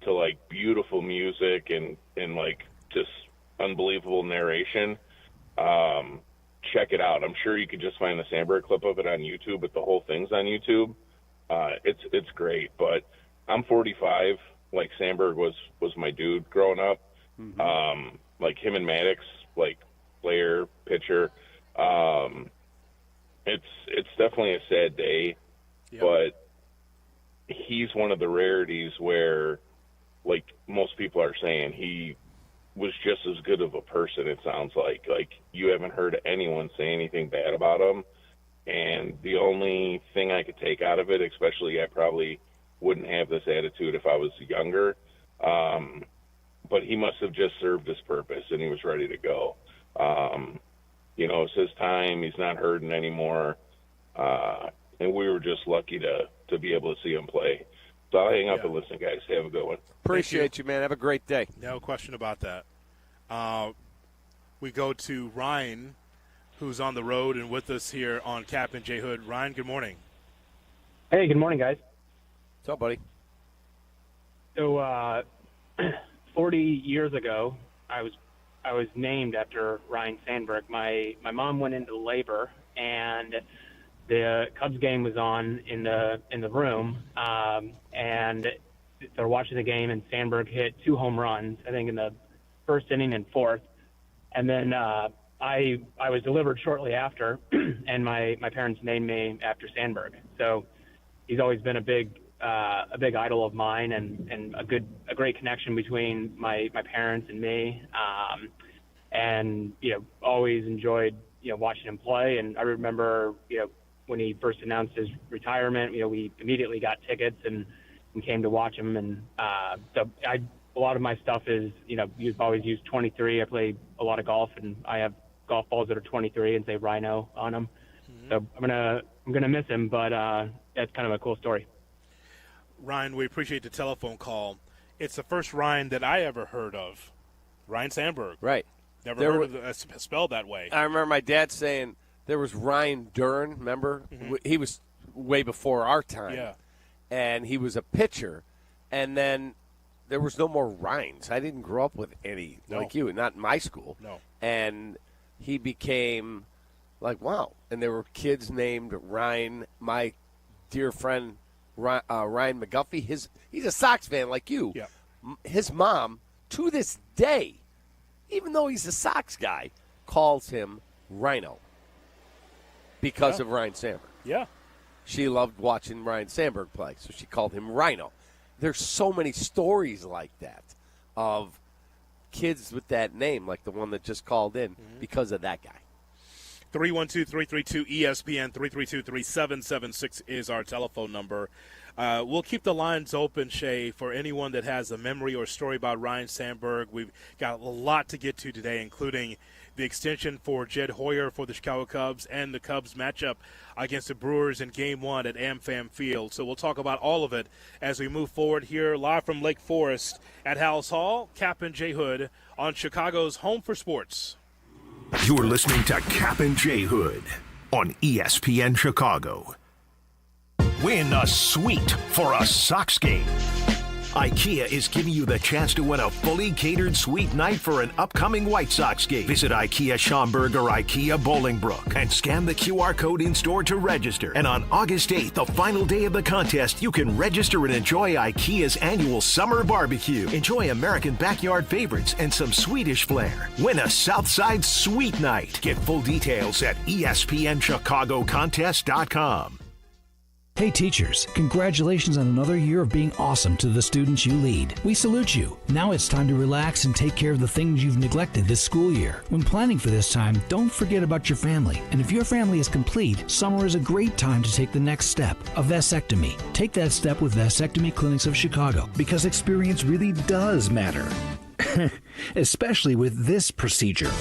to like beautiful music and like just unbelievable narration, check it out. I'm sure you could just find the Sandberg clip of it on YouTube, but the whole thing's on YouTube. It's great. But I'm 45. Like, Sandberg was my dude growing up. Mm-hmm. Like him and Maddox, like player, pitcher. It's definitely a sad day, but he's one of the rarities where, like most people are saying, he was just as good of a person, it sounds like. Like, you haven't heard anyone say anything bad about him. And the only thing I could take out of it, especially I probably wouldn't have this attitude if I was younger, but he must have just served his purpose and he was ready to go. It's his time. He's not hurting anymore. And we were just lucky to be able to see him play. So I'll hang up and listen, guys. Have a good one. Appreciate you, man. Have a great day. No question about that. We go to Ryne, who's on the road and with us here on Cap and J Hood. Ryne, good morning. Hey, good morning, guys. What's up, buddy? So, 40 years ago, I was named after Ryne Sandberg. My mom went into labor, and the Cubs game was on in the room, and they're watching the game, and Sandberg hit 2 home runs, I think in the first inning and fourth, and then I was delivered shortly after, and my parents named me after Sandberg. So he's always been a big idol of mine, and a great connection between my parents and me, and always enjoyed watching him play. And I remember when he first announced his retirement, we immediately got tickets and came to watch him. And so a lot of my stuff is you've always used 23. I play a lot of golf, and I have golf balls that are 23 and say Rhino on them. Mm-hmm. So I'm gonna miss him, but that's kind of a cool story. Ryne, we appreciate the telephone call. It's the first Ryne that I ever heard of. Ryne Sandberg. Right. Never heard of it spelled that way. I remember my dad saying there was Ryan Dern, remember? Mm-hmm. He was way before our time. Yeah. And he was a pitcher. And then there was no more Rynes. I didn't grow up with any like you, not in my school. No. And he became like, wow. And there were kids named Ryne. My dear friend Ryan McGuffey, he's a Sox fan like you. Yeah. His mom, to this day, even though he's a Sox guy, calls him Rhino because of Ryne Sandberg. Yeah. She loved watching Ryne Sandberg play, so she called him Rhino. There's so many stories like that of kids with that name, like the one that just called in, because of that guy. 312-332-ESPN, 332-3776 is our telephone number. We'll keep the lines open, Shay, for anyone that has a memory or story about Ryne Sandberg. We've got a lot to get to today, including the extension for Jed Hoyer for the Chicago Cubs and the Cubs matchup against the Brewers in Game 1 at AmFam Field. So we'll talk about all of it as we move forward here live from Lake Forest at Hal's Hall. Cap and J Hood on Chicago's Home for Sports. You're listening to Cap and J Hood on ESPN Chicago. Win a suite for a Sox game. IKEA is giving you the chance to win a fully catered suite night for an upcoming White Sox game. Visit IKEA Schaumburg or IKEA Bolingbrook and scan the QR code in store to register. And on August 8th, the final day of the contest, you can register and enjoy IKEA's annual summer barbecue. Enjoy American backyard favorites and some Swedish flair. Win a Southside Suite Night. Get full details at ESPNChicagoContest.com. Hey teachers, congratulations on another year of being awesome to the students you lead. We salute you. Now it's time to relax and take care of the things you've neglected this school year. When planning for this time, don't forget about your family. And if your family is complete, summer is a great time to take the next step, a vasectomy. Take that step with Vasectomy Clinics of Chicago, because experience really does matter. Especially with this procedure.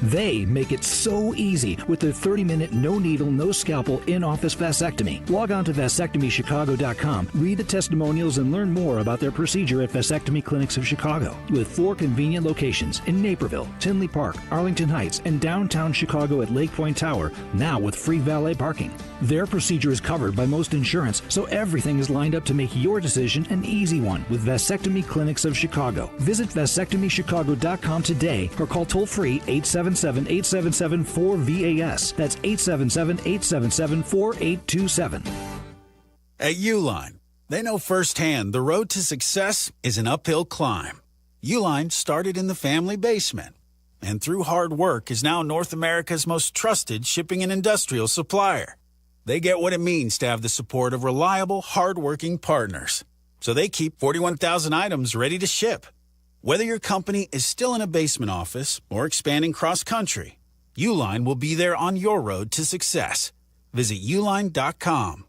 They make it so easy with their 30-minute, no-needle, no-scalpel, in-office vasectomy. Log on to vasectomychicago.com, read the testimonials, and learn more about their procedure at Vasectomy Clinics of Chicago. With 4 convenient locations in Naperville, Tinley Park, Arlington Heights, and downtown Chicago at Lake Point Tower, now with free valet parking. Their procedure is covered by most insurance, so everything is lined up to make your decision an easy one with Vasectomy Clinics of Chicago. Visit vasectomychicago.com today or call toll-free 877-877-4VAS. That's 877-877-4827. At Uline, they know firsthand the road to success is an uphill climb. Uline started in the family basement, and through hard work is now North America's most trusted shipping and industrial supplier. They get what it means to have the support of reliable, hard-working partners. So they keep 41,000 items ready to ship. Whether your company is still in a basement office or expanding cross-country, Uline will be there on your road to success. Visit uline.com.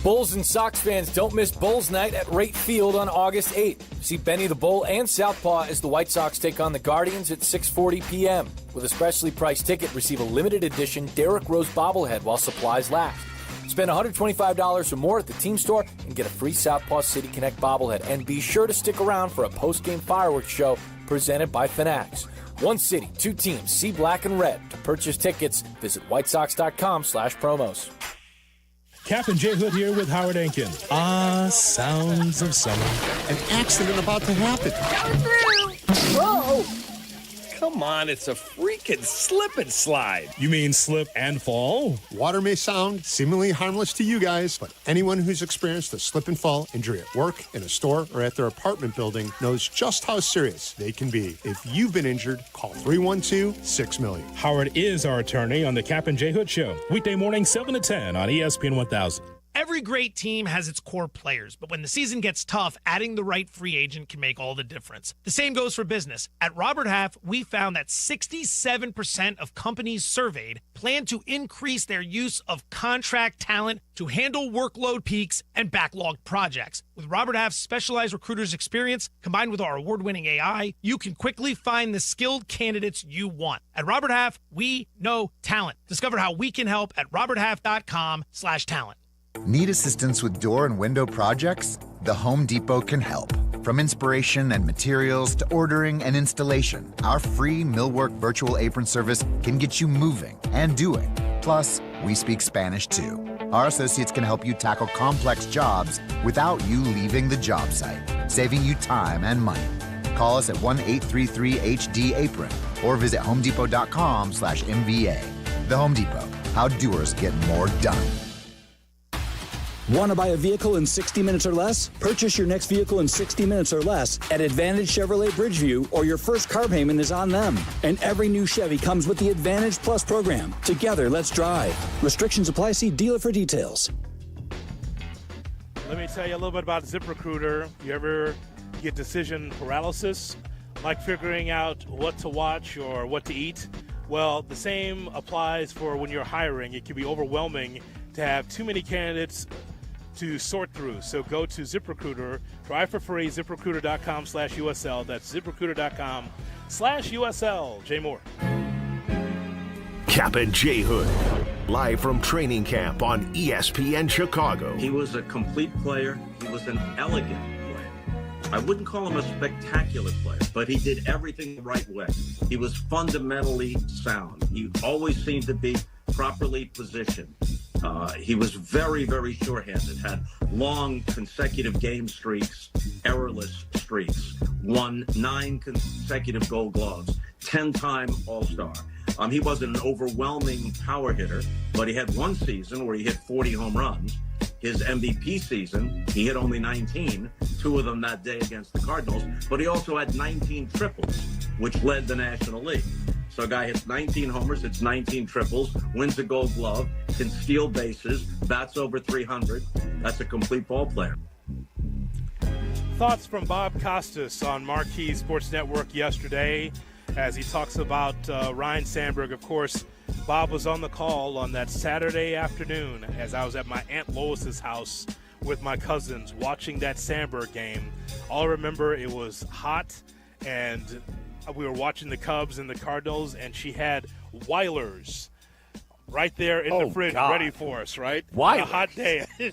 Bulls and Sox fans, don't miss Bulls Night at Rate Field on August 8th. See Benny the Bull and Southpaw as the White Sox take on the Guardians at 6:40 p.m. With a specially priced ticket, receive a limited edition Derrick Rose bobblehead while supplies last. Spend $125 or more at the team store and get a free Southpaw City Connect bobblehead. And be sure to stick around for a post-game fireworks show presented by Fanatics. One city, 2 teams, see black and red. To purchase tickets, visit whitesox.com/promos. Captain Jay Hood here with Howard Enkin. Ah, sounds of summer. An accident about to happen. Coming through! Whoa! Come on, it's a freaking slip and slide. You mean slip and fall? Water may sound seemingly harmless to you guys, but anyone who's experienced a slip and fall injury at work, in a store, or at their apartment building knows just how serious they can be. If you've been injured, call 312-6-million. Howard is our attorney on the Captain Jay Hood Show. Weekday morning, 7 to 10 on ESPN 1000. Every great team has its core players, but when the season gets tough, adding the right free agent can make all the difference. The same goes for business. At Robert Half, we found that 67% of companies surveyed plan to increase their use of contract talent to handle workload peaks and backlogged projects. With Robert Half's specialized recruiters' experience, combined with our award-winning AI, you can quickly find the skilled candidates you want. At Robert Half, we know talent. Discover how we can help at roberthalf.com/talent. Need assistance with door and window projects? The Home Depot can help. From inspiration and materials to ordering and installation, our free Millwork virtual apron service can get you moving and doing. Plus, we speak Spanish too. Our associates can help you tackle complex jobs without you leaving the job site, saving you time and money. Call us at 1-833-HD-APRON or visit homedepot.com/MVA. The Home Depot, how doers get more done. Want to buy a vehicle in 60 minutes or less? Purchase your next vehicle in 60 minutes or less at Advantage Chevrolet Bridgeview, or your first car payment is on them. And every new Chevy comes with the Advantage Plus program. Together, let's drive. Restrictions apply. See dealer for details. Let me tell you a little bit about ZipRecruiter. You ever get decision paralysis, like figuring out what to watch or what to eat? Well, the same applies for when you're hiring. It can be overwhelming to have too many candidates to sort through. So go to ZipRecruiter, try for free, ZipRecruiter.com/USL. That's ZipRecruiter.com/USL. Jay Moore. Captain Jay Hood, live from training camp on ESPN Chicago. He was a complete player. He was an elegant player. I wouldn't call him a spectacular player, but he did everything the right way. He was fundamentally sound. He always seemed to be properly positioned. He was very, very sure-handed, had long consecutive game streaks, errorless streaks, won 9 consecutive Gold Gloves, 10-time All-Star. He wasn't an overwhelming power hitter, but he had one season where he hit 40 home runs. His MVP season, he hit only 19, 2 of them that day against the Cardinals, but he also had 19 triples, which led the National League. So a guy hits 19 homers, hits 19 triples, wins a Gold Glove, can steal bases, bats over 300. That's a complete ball player. Thoughts from Bob Costas on Marquee Sports Network yesterday as he talks about Ryne Sandberg. Of course, Bob was on the call on that Saturday afternoon as I was at my Aunt Lois's house with my cousins watching that Sandberg game. All I remember, it was hot, and we were watching the Cubs and the Cardinals, and she had Weilers right there in the fridge ready for us, right? Weilers? A hot day. They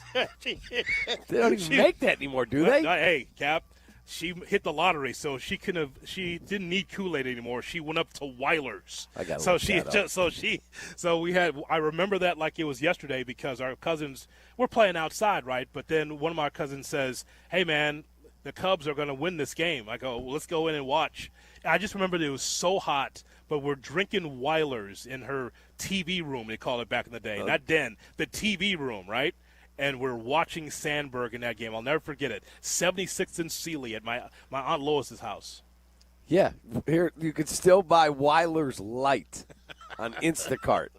don't even make that anymore, do they? Hey, Cap, she hit the lottery, so she didn't need Kool-Aid anymore. She went up to Weilers. I got I remember that like it was yesterday because our cousins were playing outside, right? But then one of my cousins says, "Hey, man, the Cubs are going to win this game." I go, well, let's go in and watch. I just remembered it was so hot, but we're drinking Weilers in her TV room, they call it back in the day. Not den, the TV room, right? And we're watching Sandberg in that game. I'll never forget it. 76th and Sealy at my Aunt Lois's house. Yeah, here you could still buy Weiler's Light on Instacart.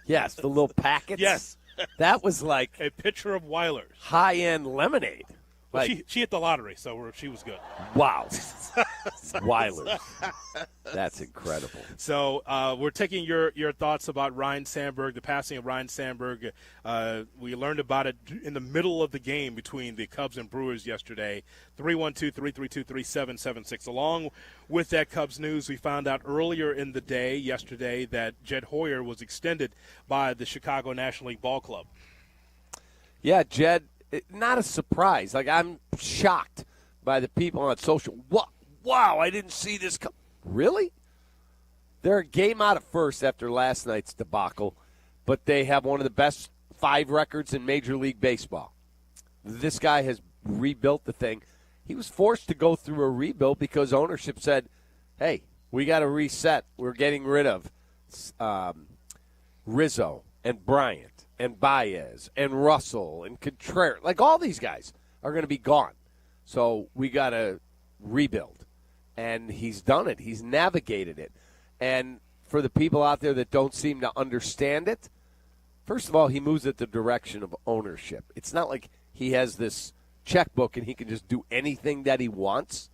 Yes, the little packets. Yes. That was like a picture of Weilers. High-end lemonade. Well, she hit the lottery, so she was good. Wow. Weilers. That's incredible. So we're taking your thoughts about Ryne Sandberg, the passing of Ryne Sandberg. We learned about it in the middle of the game between the Cubs and Brewers yesterday. 312-332-3776. Along with that Cubs news, we found out earlier in the day yesterday that Jed Hoyer was extended by the Chicago National League Ball Club. Yeah, Jed. Not a surprise. Like, I'm shocked by the people on social. Wow, I didn't see this come. Really? They're a game out of first after last night's debacle, but they have one of the best 5 records in Major League Baseball. This guy has rebuilt the thing. He was forced to go through a rebuild because ownership said, hey, we got to reset. We're getting rid of Rizzo and Bryant and Baez and Russell and Contreras. Like, all these guys are going to be gone. So we got to rebuild. And he's done it. He's navigated it. And for the people out there that don't seem to understand it, first of all, he moves at the direction of ownership. It's not like he has this checkbook and he can just do anything that he wants.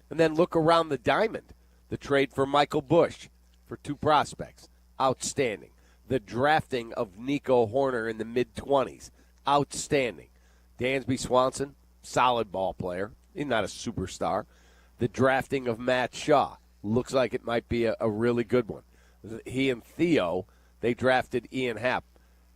And then look around the diamond. The trade for Michael Busch for 2 prospects. Outstanding. The drafting of Nico Horner in the mid-20s. Outstanding. Dansby Swanson, solid ball player. He's not a superstar. The drafting of Matt Shaw. Looks like it might be a really good one. He and Theo, they drafted Ian Happ.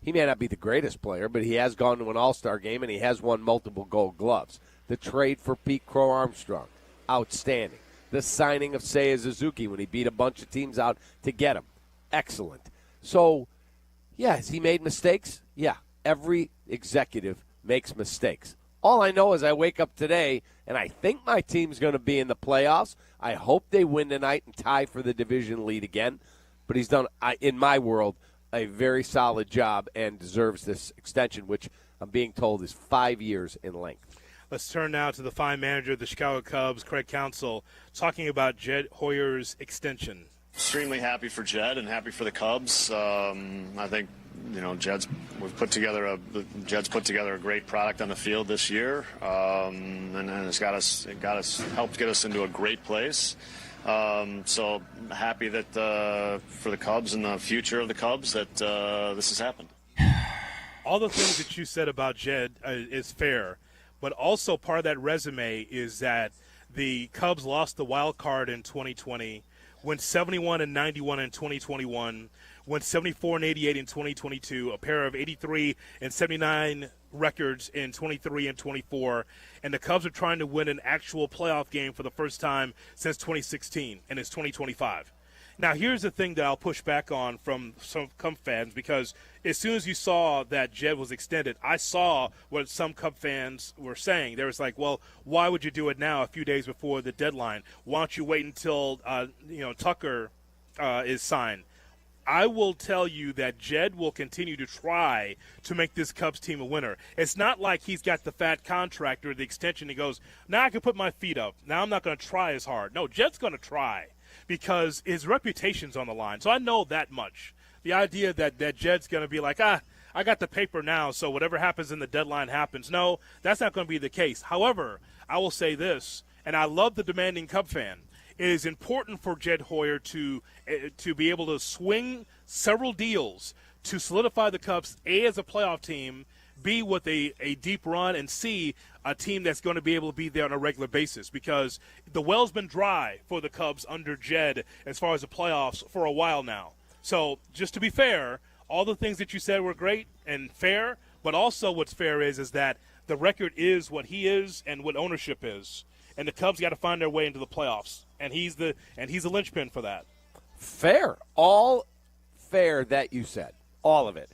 He may not be the greatest player, but he has gone to an all-star game, and he has won multiple Gold Gloves. The trade for Pete Crow Armstrong. Outstanding. The signing of Seiya Suzuki when he beat a bunch of teams out to get him. Excellent. So, yeah, has he made mistakes? Yeah, every executive makes mistakes. All I know is I wake up today, and I think my team's going to be in the playoffs. I hope they win tonight and tie for the division lead again. But he's done, in my world, a very solid job and deserves this extension, which I'm being told is 5 years in length. Let's turn now to the fine manager of the Chicago Cubs, Craig Counsell, talking about Jed Hoyer's extension. Extremely happy for Jed and happy for the Cubs. I think, Jed's put together a great product on the field this year, and it's helped get us into a great place. So happy that for the Cubs and the future of the Cubs that this has happened. All the things that you said about Jed is fair, but also part of that resume is that the Cubs lost the wild card in 2020. Went 71-91 in 2021, went 74-88 in 2022, a pair of 83 and 79 records in 23 and 24, and the Cubs are trying to win an actual playoff game for the first time since 2016, and it's 2025. Now, here's the thing that I'll push back on from some Cub fans, because as soon as you saw that Jed was extended, I saw what some Cub fans were saying. They was like, well, why would you do it now a few days before the deadline? Why don't you wait until Tucker is signed? I will tell you that Jed will continue to try to make this Cubs team a winner. It's not like he's got the fat contract or the extension. He goes, now I can put my feet up. Now I'm not going to try as hard. No, Jed's going to try, because his reputation's on the line. So I know that much. The idea that Jed's going to be like, I got the paper now, so whatever happens in the deadline happens. No, that's not going to be the case. However, I will say this, and I love the demanding Cub fan. It is important for Jed Hoyer to be able to swing several deals to solidify the Cubs, A, as a playoff team, B, with a deep run, and C, a team that's going to be able to be there on a regular basis, because the well's been dry for the Cubs under Jed as far as the playoffs for a while now. So just to be fair, all the things that you said were great and fair, but also what's fair is that the record is what he is and what ownership is, and the Cubs got to find their way into the playoffs, and he's the linchpin for that. Fair. All fair that you said. All of it.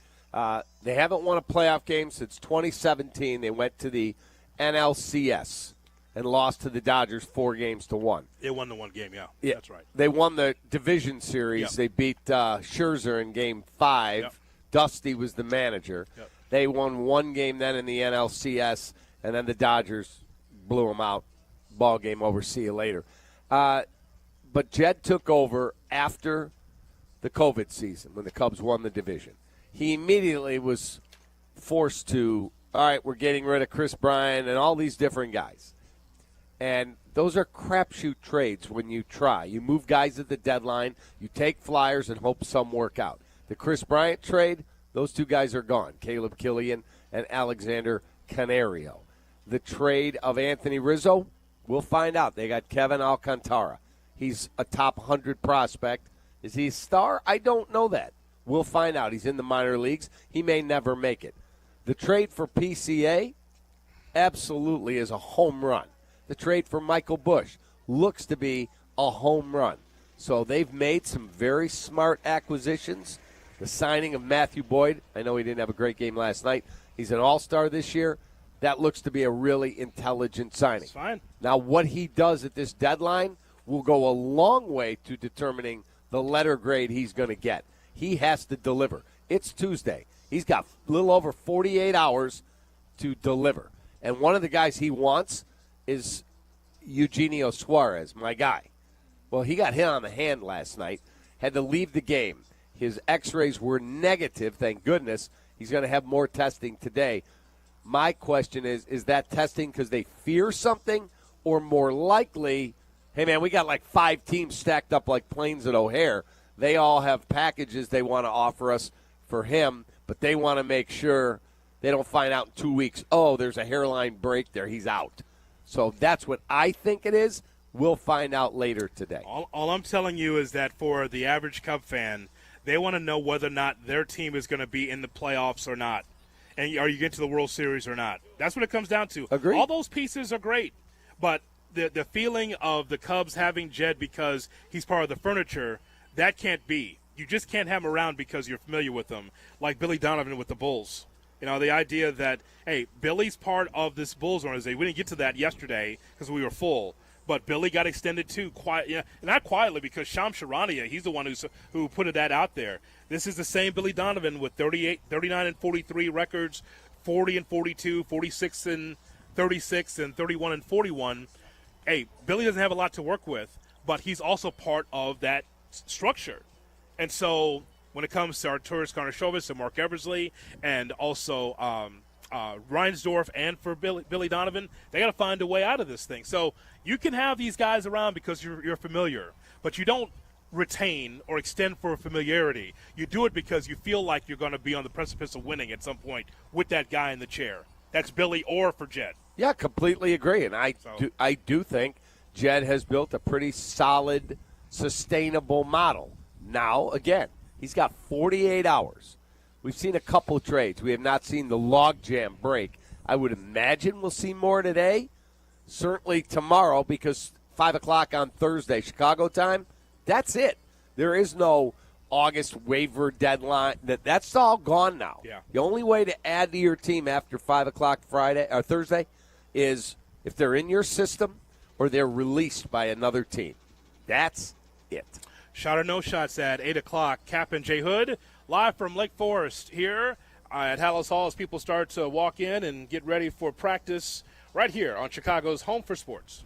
They haven't won a playoff game since 2017. They went to the NLCS and lost to the Dodgers 4-1. They won the one game, yeah. That's right. They won the division series. Yep. They beat Scherzer in Game 5. Yep. Dusty was the manager. Yep. They won one game then in the NLCS, and then the Dodgers blew them out. Ball game over. See you later. But Jed took over after the COVID season when the Cubs won the division. He immediately was forced to, all right, we're getting rid of Chris Bryant and all these different guys. And those are crapshoot trades when you try. You move guys at the deadline, you take flyers and hope some work out. The Chris Bryant trade, those two guys are gone, Caleb Killian and Alexander Canario. The trade of Anthony Rizzo, we'll find out. They got Kevin Alcantara. He's a top 100 prospect. Is he a star? I don't know that. We'll find out. He's in the minor leagues. He may never make it. The trade for PCA absolutely is a home run. The trade for Michael Busch looks to be a home run. So they've made some very smart acquisitions. The signing of Matthew Boyd, I know he didn't have a great game last night. He's an all-star this year. That looks to be a really intelligent signing. That's fine. Now, what he does at this deadline will go a long way to determining the letter grade he's going to get. He has to deliver. It's Tuesday. He's got a little over 48 hours to deliver. And one of the guys he wants is Eugenio Suarez, my guy. Well, he got hit on the hand last night, had to leave the game. His x-rays were negative, thank goodness. He's going to have more testing today. My question is that testing because they fear something, or more likely, hey, man, we got like 5 teams stacked up like planes at O'Hare. They all have packages they want to offer us for him, but they want to make sure they don't find out in 2 weeks, oh, there's a hairline break there, he's out. So that's what I think it is. We'll find out later today. All I'm telling you is that for the average Cub fan, they want to know whether or not their team is going to be in the playoffs or not. And are you getting to the World Series or not? That's what it comes down to. Agreed. All those pieces are great, but the feeling of the Cubs having Jed because he's part of the furniture, that can't be. You just can't have him around because you're familiar with him, like Billy Donovan with the Bulls. You know, the idea that, hey, Billy's part of this Bulls organization. We didn't get to that yesterday because we were full. But Billy got extended too, not quietly, because Shams Charania, he's the one who put that out there. This is the same Billy Donovan with 39 and 43 records, 40 and 42, 46 and 36, and 31 and 41. Hey, Billy doesn't have a lot to work with, but he's also part of that structure. And so when it comes to Arturas Karnisovas and Mark Eversley and also Reinsdorf and for Billy Donovan, they got to find a way out of this thing. So you can have these guys around because you're familiar, but you don't retain or extend for familiarity. You do it because you feel like you're going to be on the precipice of winning at some point with that guy in the chair. That's Billy or for Jed. Yeah, completely agree. And I do think Jed has built a pretty solid, sustainable model. Now, again, he's got 48 hours. We've seen a couple trades. We have not seen the logjam break. I would imagine we'll see more today. Certainly tomorrow, because 5 o'clock on Thursday, Chicago time, that's it. There is no August waiver deadline. That's all gone now. Yeah. The only way to add to your team after 5 o'clock Friday or Thursday is if they're in your system or they're released by another team. That's it. Shot or no shots at 8 o'clock. Cap and J. Hood live from Lake Forest here at Hallis Hall as people start to walk in and get ready for practice right here on Chicago's Home for Sports.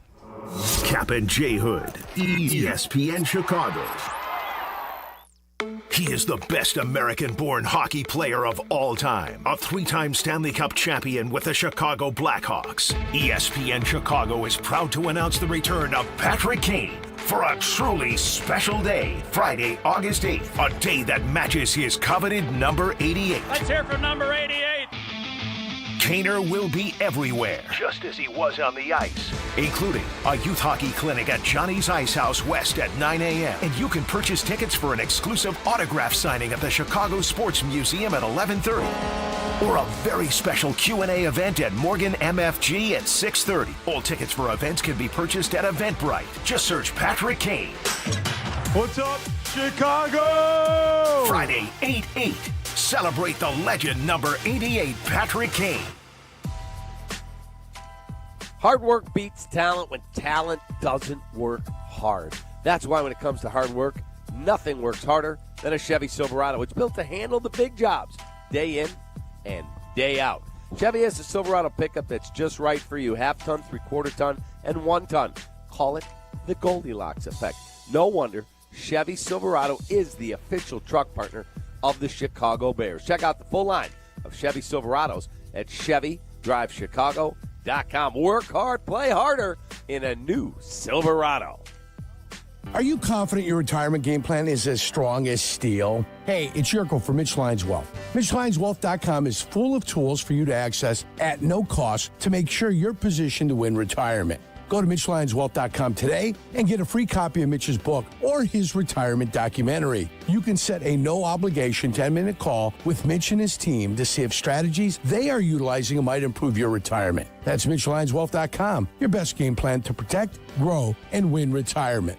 Cap and J. Hood, ESPN Chicago. He is the best American-born hockey player of all time. A 3-time Stanley Cup champion with the Chicago Blackhawks. ESPN Chicago is proud to announce the return of Patrick Kane for a truly special day. Friday, August 8th. A day that matches his coveted number 88. Let's hear from number 88. Kaner will be everywhere, just as he was on the ice, including a youth hockey clinic at Johnny's Ice House West at 9 a.m. And you can purchase tickets for an exclusive autograph signing at the Chicago Sports Museum at 11:30. Or a very special Q&A event at Morgan MFG at 6:30. All tickets for events can be purchased at Eventbrite. Just search Patrick Kane. What's up, Chicago? Friday, 8/8. Celebrate the legend number 88, Patrick Kane. Hard work beats talent when talent doesn't work hard. That's why when it comes to hard work, nothing works harder than a Chevy Silverado. It's built to handle the big jobs day in and day out. Chevy has a Silverado pickup that's just right for you. 1/2 ton, 3/4 ton, and 1 ton. Call it the Goldilocks effect. No wonder Chevy Silverado is the official truck partner of the Chicago Bears. Check out the full line of Chevy Silverados at ChevyDriveChicago.com. Work hard, play harder in a new Silverado. Are you confident your retirement game plan is as strong as steel? Hey, it's Jurko from Mitch Lyons Wealth. MitchLyonsWealth.com is full of tools for you to access at no cost to make sure you're positioned to win retirement. Go to MitchLyonsWealth.com today and get a free copy of Mitch's book or his retirement documentary. You can set a no-obligation 10-minute call with Mitch and his team to see if strategies they are utilizing might improve your retirement. That's MitchLyonsWealth.com, your best game plan to protect, grow, and win retirement.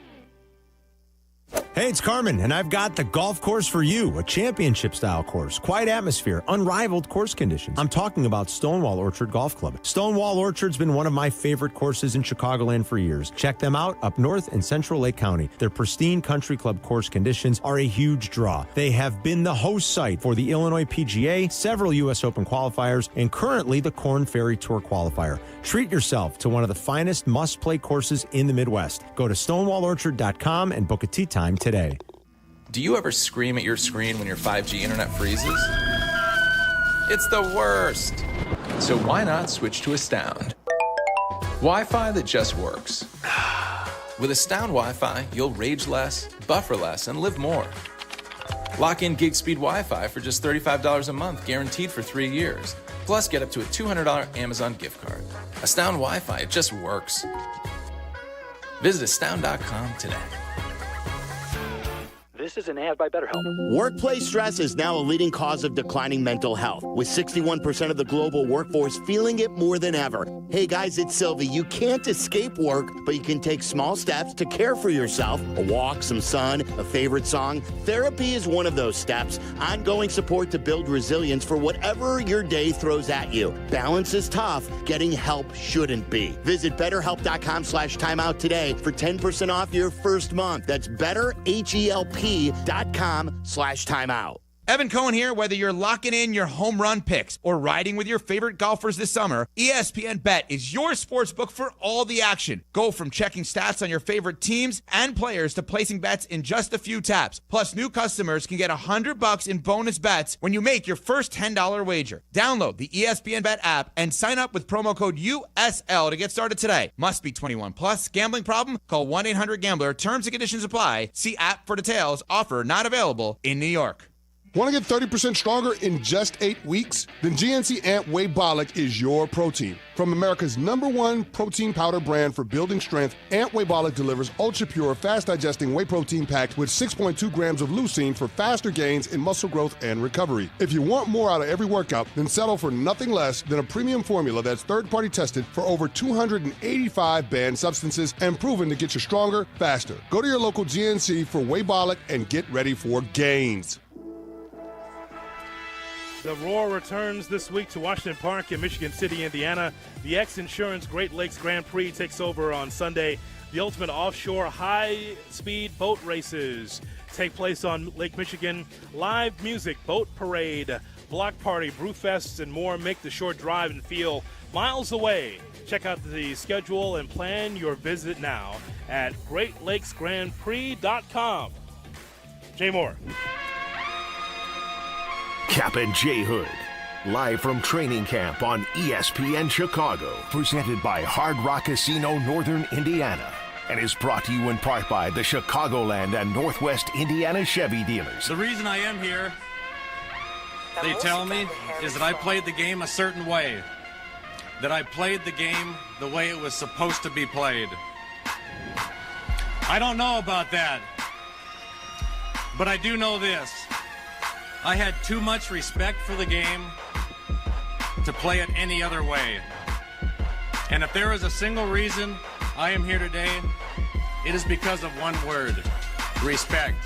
Hey, it's Carmen, and I've got the golf course for you, a championship-style course, quiet atmosphere, unrivaled course conditions. I'm talking about Stonewall Orchard Golf Club. Stonewall Orchard's been one of my favorite courses in Chicagoland for years. Check them out up north in Central Lake County. Their pristine country club course conditions are a huge draw. They have been the host site for the Illinois PGA, several U.S. Open qualifiers, and currently the Korn Ferry Tour qualifier. Treat yourself to one of the finest must-play courses in the Midwest. Go to stonewallorchard.com and book a tee time today. Do you ever scream at your screen when your 5G internet freezes? It's the worst. So why not switch to Astound? Wi-Fi that just works. With Astound Wi-Fi, you'll rage less, buffer less, and live more. Lock in gig speed Wi-Fi for just $35 a month, guaranteed for 3 years. Plus, get up to a $200 Amazon gift card. Astound Wi-Fi, it just works. Visit astound.com today. This is an ad by BetterHelp. Workplace stress is now a leading cause of declining mental health, with 61% of the global workforce feeling it more than ever. Hey guys, it's Silvy. You can't escape work, but you can take small steps to care for yourself. A walk, some sun, a favorite song. Therapy is one of those steps. Ongoing support to build resilience for whatever your day throws at you. Balance is tough. Getting help shouldn't be. Visit BetterHelp.com/timeout today for 10% off your first month. That's BetterHelp.com/timeout. Evan Cohen here. Whether you're locking in your home run picks or riding with your favorite golfers this summer, ESPN Bet is your sports book for all the action. Go from checking stats on your favorite teams and players to placing bets in just a few taps. Plus, new customers can get $100 in bonus bets when you make your first $10 wager. Download the ESPN Bet app and sign up with promo code USL to get started today. Must be 21 plus. Gambling problem? Call 1-800-GAMBLER. Terms and conditions apply. See app for details. Offer not available in New York. Want to get 30% stronger in just 8 weeks? Then GNC Ant Whey Bolic is your protein. From America's #1 protein powder brand for building strength, Ant Whey Bolic delivers ultra-pure, fast-digesting whey protein packed with 6.2 grams of leucine for faster gains in muscle growth and recovery. If you want more out of every workout, then settle for nothing less than a premium formula that's third-party tested for over 285 banned substances and proven to get you stronger, faster. Go to your local GNC for Whey Bolic and get ready for gains. The Roar returns this week to Washington Park in Michigan City, Indiana. The X Insurance Great Lakes Grand Prix takes over on Sunday. The ultimate offshore high-speed boat races take place on Lake Michigan. Live music, boat parade, block party, brewfests, and more make the short drive and feel miles away. Check out the schedule and plan your visit now at GreatLakesGrandPrix.com. Jay Moore. Cap and J Hood, live from training camp on ESPN Chicago, presented by Hard Rock Casino, Northern Indiana, and is brought to you in part by the Chicagoland and Northwest Indiana Chevy dealers. The reason I am here, they tell me, is that I played the game a certain way, that I played the game the way it was supposed to be played. I don't know about that, but I do know this. I had too much respect for the game to play it any other way. And if there is a single reason I am here today, it is because of one word: respect.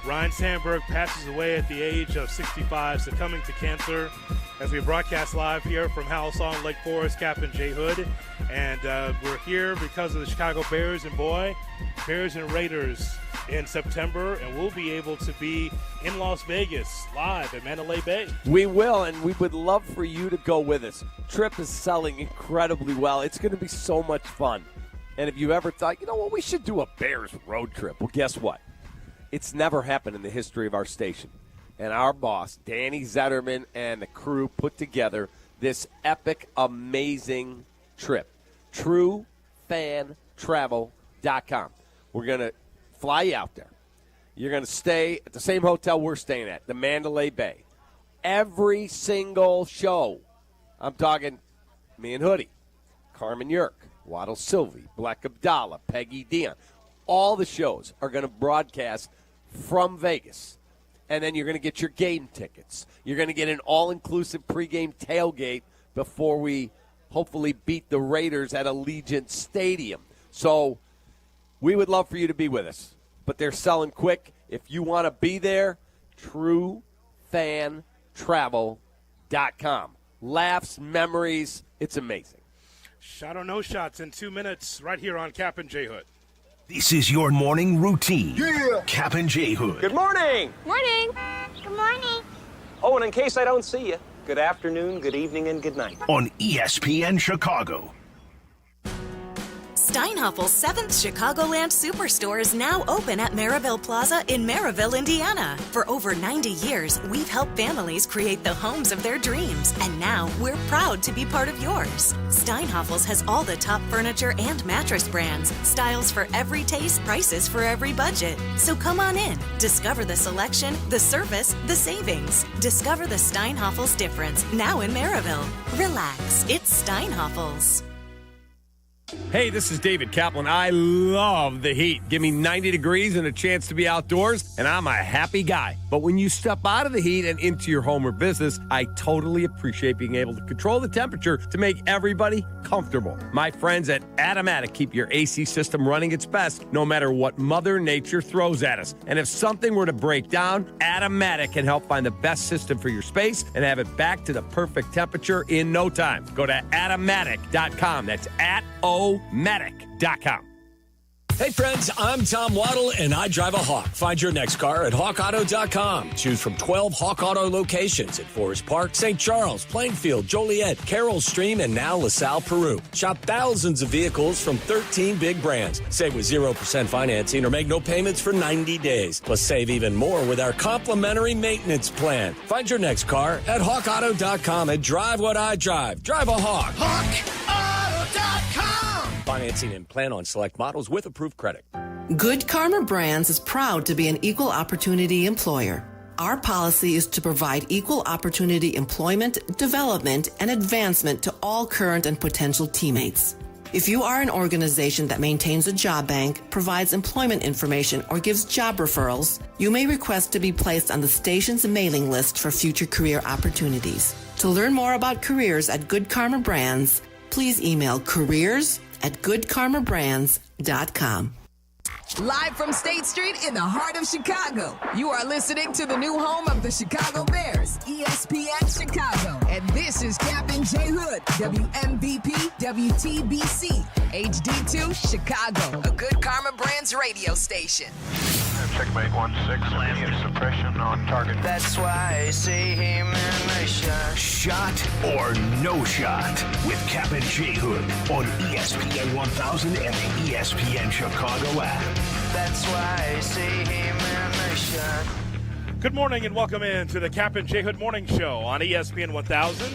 Ryne Sandberg passes away at the age of 65, succumbing to cancer. As we broadcast live here from Halisong, Lake Forest, Captain Jay Hood. And we're here because of the Chicago Bears, and boy, Bears and Raiders in September, and we'll be able to be in Las Vegas live at Mandalay Bay. We will, and we would love for you to go with us. Trip is selling incredibly well. It's going to be so much fun. And if you ever thought, you know what, we should do a Bears road trip. Well, guess what? It's never happened in the history of our station. And our boss, Danny Zetterman, and the crew put together this epic, amazing trip. TrueFanTravel.com. We're going to fly you out there. You're going to stay at the same hotel we're staying at, the Mandalay Bay. Every single show, I'm talking me and Hoodie, Carmen Jurko, Waddle, Silvy, Black Abdallah, Peggy Dion. All the shows are going to broadcast from Vegas. And then you're going to get your game tickets. You're going to get an all-inclusive pregame tailgate before we hopefully beat the Raiders at Allegiant Stadium. So we would love for you to be with us. But they're selling quick. If you want to be there, TrueFanTravel.com. Laughs, memories, it's amazing. Shot or no shots in 2 minutes right here on Cap and J Hood. This is your morning routine. Yeah. Cap and J Hood. Good morning. Morning. Good morning. Oh, and in case I don't see you, good afternoon, good evening, and good night. On ESPN Chicago. Steinhaffel's 7th Chicagoland Superstore is now open at Maryville Plaza in Maryville, Indiana. For over 90 years, we've helped families create the homes of their dreams, and now we're proud to be part of yours. Steinhaffel's has all the top furniture and mattress brands, styles for every taste, prices for every budget. So come on in, discover the selection, the service, the savings. Discover the Steinhaffel's difference now in Maryville. Relax, it's Steinhaffel's. Hey, this is David Kaplan. I love the heat. Give me 90 degrees and a chance to be outdoors, and I'm a happy guy. But when you step out of the heat and into your home or business, I totally appreciate being able to control the temperature to make everybody comfortable. My friends at Automatic keep your AC system running its best no matter what Mother Nature throws at us. And if something were to break down, Automatic can help find the best system for your space and have it back to the perfect temperature in no time. Go to Automatic.com. That's Automatic.com. Hey friends, I'm Tom Waddle and I drive a Hawk. Find your next car at hawkauto.com. Choose from 12 Hawk Auto locations at Forest Park, St. Charles, Plainfield, Joliet, Carroll Stream, and now LaSalle, Peru. Shop thousands of vehicles from 13 big brands. Save with 0% financing or make no payments for 90 days. Plus save even more with our complimentary maintenance plan. Find your next car at hawkauto.com and drive what I drive. Drive a Hawk. HawkAuto.com. Financing and plan on select models with approved credit. Good Karma Brands is proud to be an equal opportunity employer. Our policy is to provide equal opportunity employment, development, and advancement to all current and potential teammates. If you are an organization that maintains a job bank, provides employment information, or gives job referrals, you may request to be placed on the station's mailing list for future career opportunities. To learn more about careers at Good Karma Brands, please email careers@goodkarmabrands.com. Live from State Street in the heart of Chicago, you are listening to the new home of the Chicago Bears, ESPN Chicago. And this is Captain J. Hood, WMVP, WTBC, HD2, Chicago, a Good Karma Brands radio station. Checkmate 1-6, immediate suppression on target. That's why I see him in the shot. Shot or no shot with Cap and J. Hood on ESPN 1000 and the ESPN Chicago app. That's why I see him in the shot. Good morning and welcome in to the Cap and J. Hood Morning Show on ESPN 1000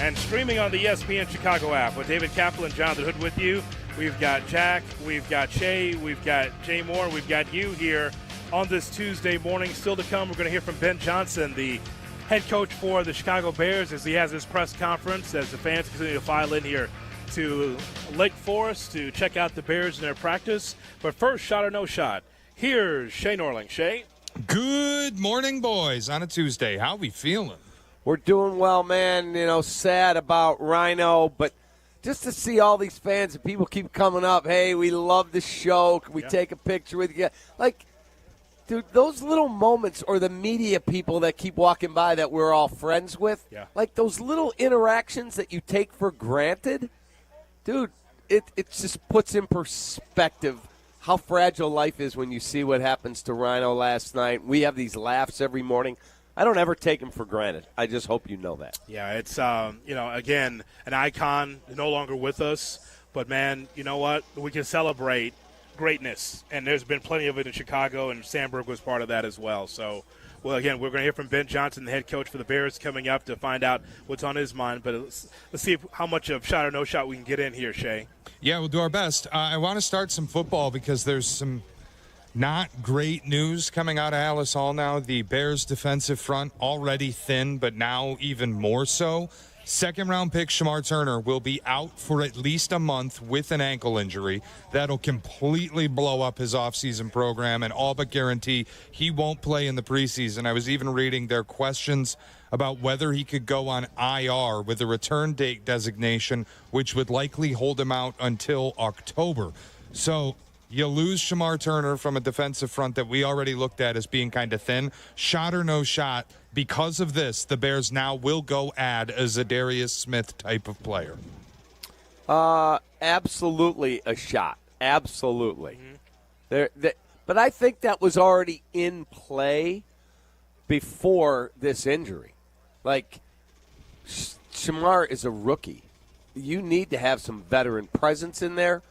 and streaming on the ESPN Chicago app with David Kaplan and Jonathan Hood with you. We've got Jack, we've got Shay, we've got Jay Moore, we've got you here on this Tuesday morning. Still to come, we're going to hear from Ben Johnson, the head coach for the Chicago Bears, as he has his press conference, as the fans continue to file in here to Lake Forest to check out the Bears in their practice. But first, shot or no shot, here's Shay Norling. Shay? Good morning, boys, on a Tuesday. How we feeling? We're doing well, man. You know, sad about Rhino, but just to see all these fans and people keep coming up, hey, we love the show. Can we take a picture with you? Like, dude, those little moments, or the media people that keep walking by that we're all friends with, like those little interactions that you take for granted, dude, it just puts in perspective how fragile life is when you see what happens to Rhino last night. We have these laughs every morning. I don't ever take him for granted. I just hope you know that. Yeah, it's, again, an icon, no longer with us. But, man, you know what? We can celebrate greatness. And there's been plenty of it in Chicago, and Sandberg was part of that as well. So, well, again, we're going to hear from Ben Johnson, the head coach for the Bears, coming up to find out what's on his mind. But let's see how much of shot or no shot we can get in here, Shay. Yeah, we'll do our best. I want to start some football because there's some not great news coming out of Alice Hall now. The Bears' defensive front already thin, but now even more so. Second-round pick Shamar Turner will be out for at least a month with an ankle injury. That'll completely blow up his offseason program and all but guarantee he won't play in the preseason. I was even reading their questions about whether he could go on IR with a return date designation, which would likely hold him out until October. So you lose Shamar Turner from a defensive front that we already looked at as being kind of thin. Shot or no shot, because of this, the Bears now will go add a Zadarius Smith type of player. Absolutely a shot. Absolutely. But I think that was already in play before this injury. Like, Shamar is a rookie. You need to have some veteran presence in there.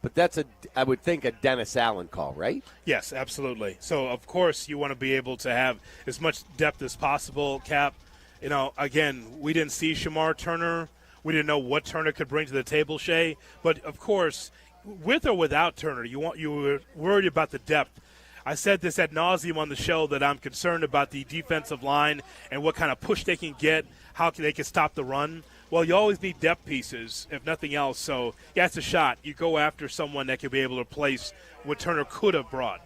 But that's, I would think, a Dennis Allen call, right? Yes, absolutely. So, of course, you want to be able to have as much depth as possible, Cap. You know, again, we didn't see Shamar Turner. We didn't know what Turner could bring to the table, Shay. But, of course, with or without Turner, you were worried about the depth. I said this ad nauseum on the show that I'm concerned about the defensive line and what kind of push they can get, how they can stop the run. Well, you always need depth pieces, if nothing else. So, yeah, it's a shot. You go after someone that could be able to replace what Turner could have brought.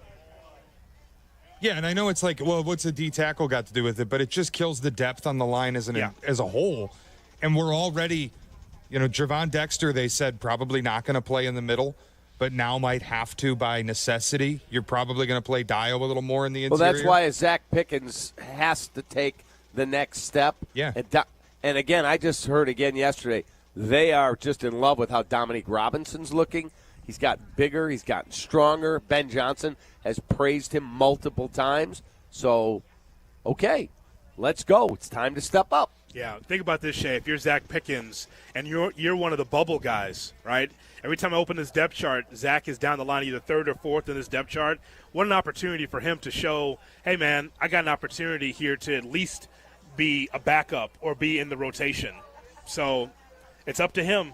Yeah, and I know it's like, well, what's a D tackle got to do with it? But it just kills the depth on the line as a whole. And we're already, Javon Dexter, they said, probably not going to play in the middle, but now might have to by necessity. You're probably going to play Dio a little more in the interior. Well, that's why Zach Pickens has to take the next step. Yeah. And again, I just heard again yesterday, they are just in love with how Dominique Robinson's looking. He's gotten bigger. He's gotten stronger. Ben Johnson has praised him multiple times. So, okay, let's go. It's time to step up. Yeah, think about this, Shay. If you're Zach Pickens and you're one of the bubble guys, right? Every time I open this depth chart, Zach is down the line either third or fourth in this depth chart. What an opportunity for him to show, hey, man, I got an opportunity here to at least be a backup or be in the rotation. So it's up to him.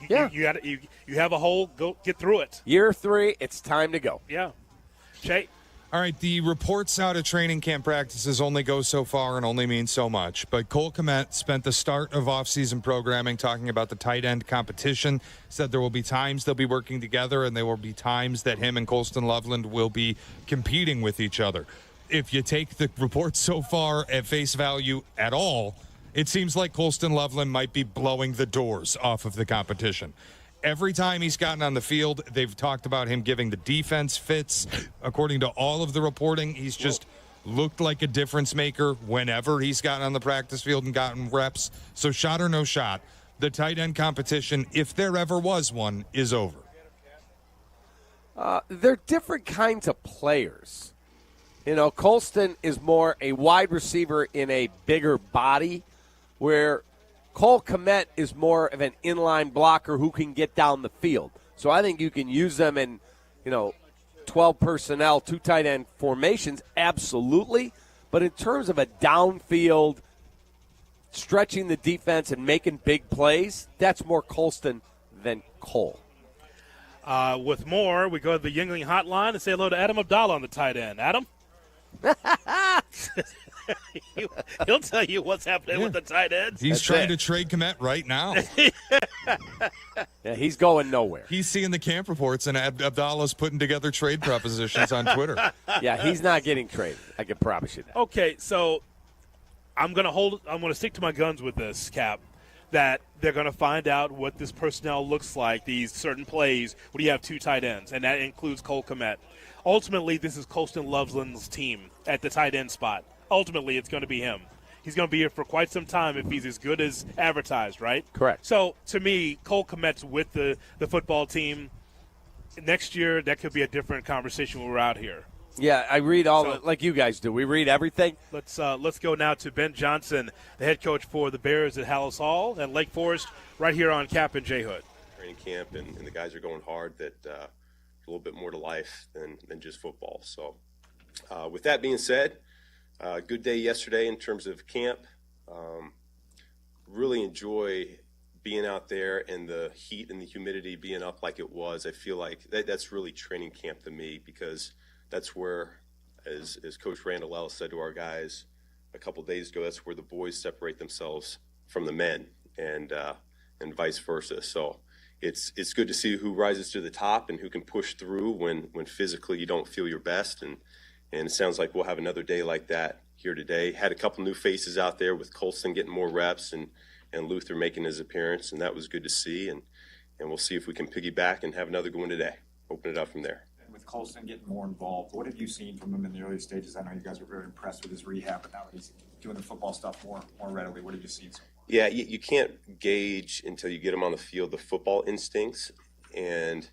You have a hole. Go get through it. Year 3, it's time to go. Yeah. Jay. All right, the reports out of training camp practices only go so far and only mean so much. But Cole Kmet spent the start of offseason programming talking about the tight end competition, said there will be times they'll be working together and there will be times that him and Colston Loveland will be competing with each other. If you take the reports so far at face value at all, it seems like Colston Loveland might be blowing the doors off of the competition. Every time he's gotten on the field, they've talked about him giving the defense fits. According to all of the reporting, he's just looked like a difference maker whenever he's gotten on the practice field and gotten reps. So shot or no shot, the tight end competition, if there ever was one, is over. They're different kinds of players. You know, Colston is more a wide receiver in a bigger body, where Cole Kmet is more of an inline blocker who can get down the field. So I think you can use them in, 12 personnel, 2 tight end formations, absolutely. But in terms of a downfield, stretching the defense and making big plays, that's more Colston than Cole. With more, we go to the Yuengling hotline and say hello to Adam Abdallah on the tight end. Adam? He'll tell you what's happening with the tight ends. He's trying to trade Kmet right now. Yeah, he's going nowhere. He's seeing the camp reports, and Abdallah's putting together trade propositions on Twitter. Yeah, he's not getting traded. I can promise you that. Okay, so I'm going to stick to my guns with this, Cap, that they're going to find out what this personnel looks like, these certain plays, when you have 2 tight ends, and that includes Cole Kmet. Ultimately, this is Colston Loveland's team at the tight end spot. Ultimately, it's going to be him. He's going to be here for quite some time if he's as good as advertised, right? Correct. So, to me, Cole Kmet's with the football team. Next year, that could be a different conversation when we're out here. Yeah, I read like you guys do. We read everything. Let's go now to Ben Johnson, the head coach for the Bears at Hallis Hall and Lake Forest, right here on Cap and J Hood. Training camp, and the guys are going hard. That a little bit more to life than just football. So, with that being said, good day yesterday in terms of camp. Really enjoy being out there and the heat and the humidity being up like it was. I feel like that's really training camp to me, because that's where, as Coach Randall Ellis said to our guys a couple days ago, that's where the boys separate themselves from the men, and vice versa. So it's good to see who rises to the top and who can push through when physically you don't feel your best. And it sounds like we'll have another day like that here today. Had a couple new faces out there with Colston getting more reps and Luther making his appearance, and that was good to see. And we'll see if we can piggyback and have another good one today. Open it up from there. With Colston getting more involved, what have you seen from him in the early stages? I know you guys were very impressed with his rehab, but now he's doing the football stuff more readily. What have you seen so far? Yeah, you can't gauge until you get him on the field the football instincts, and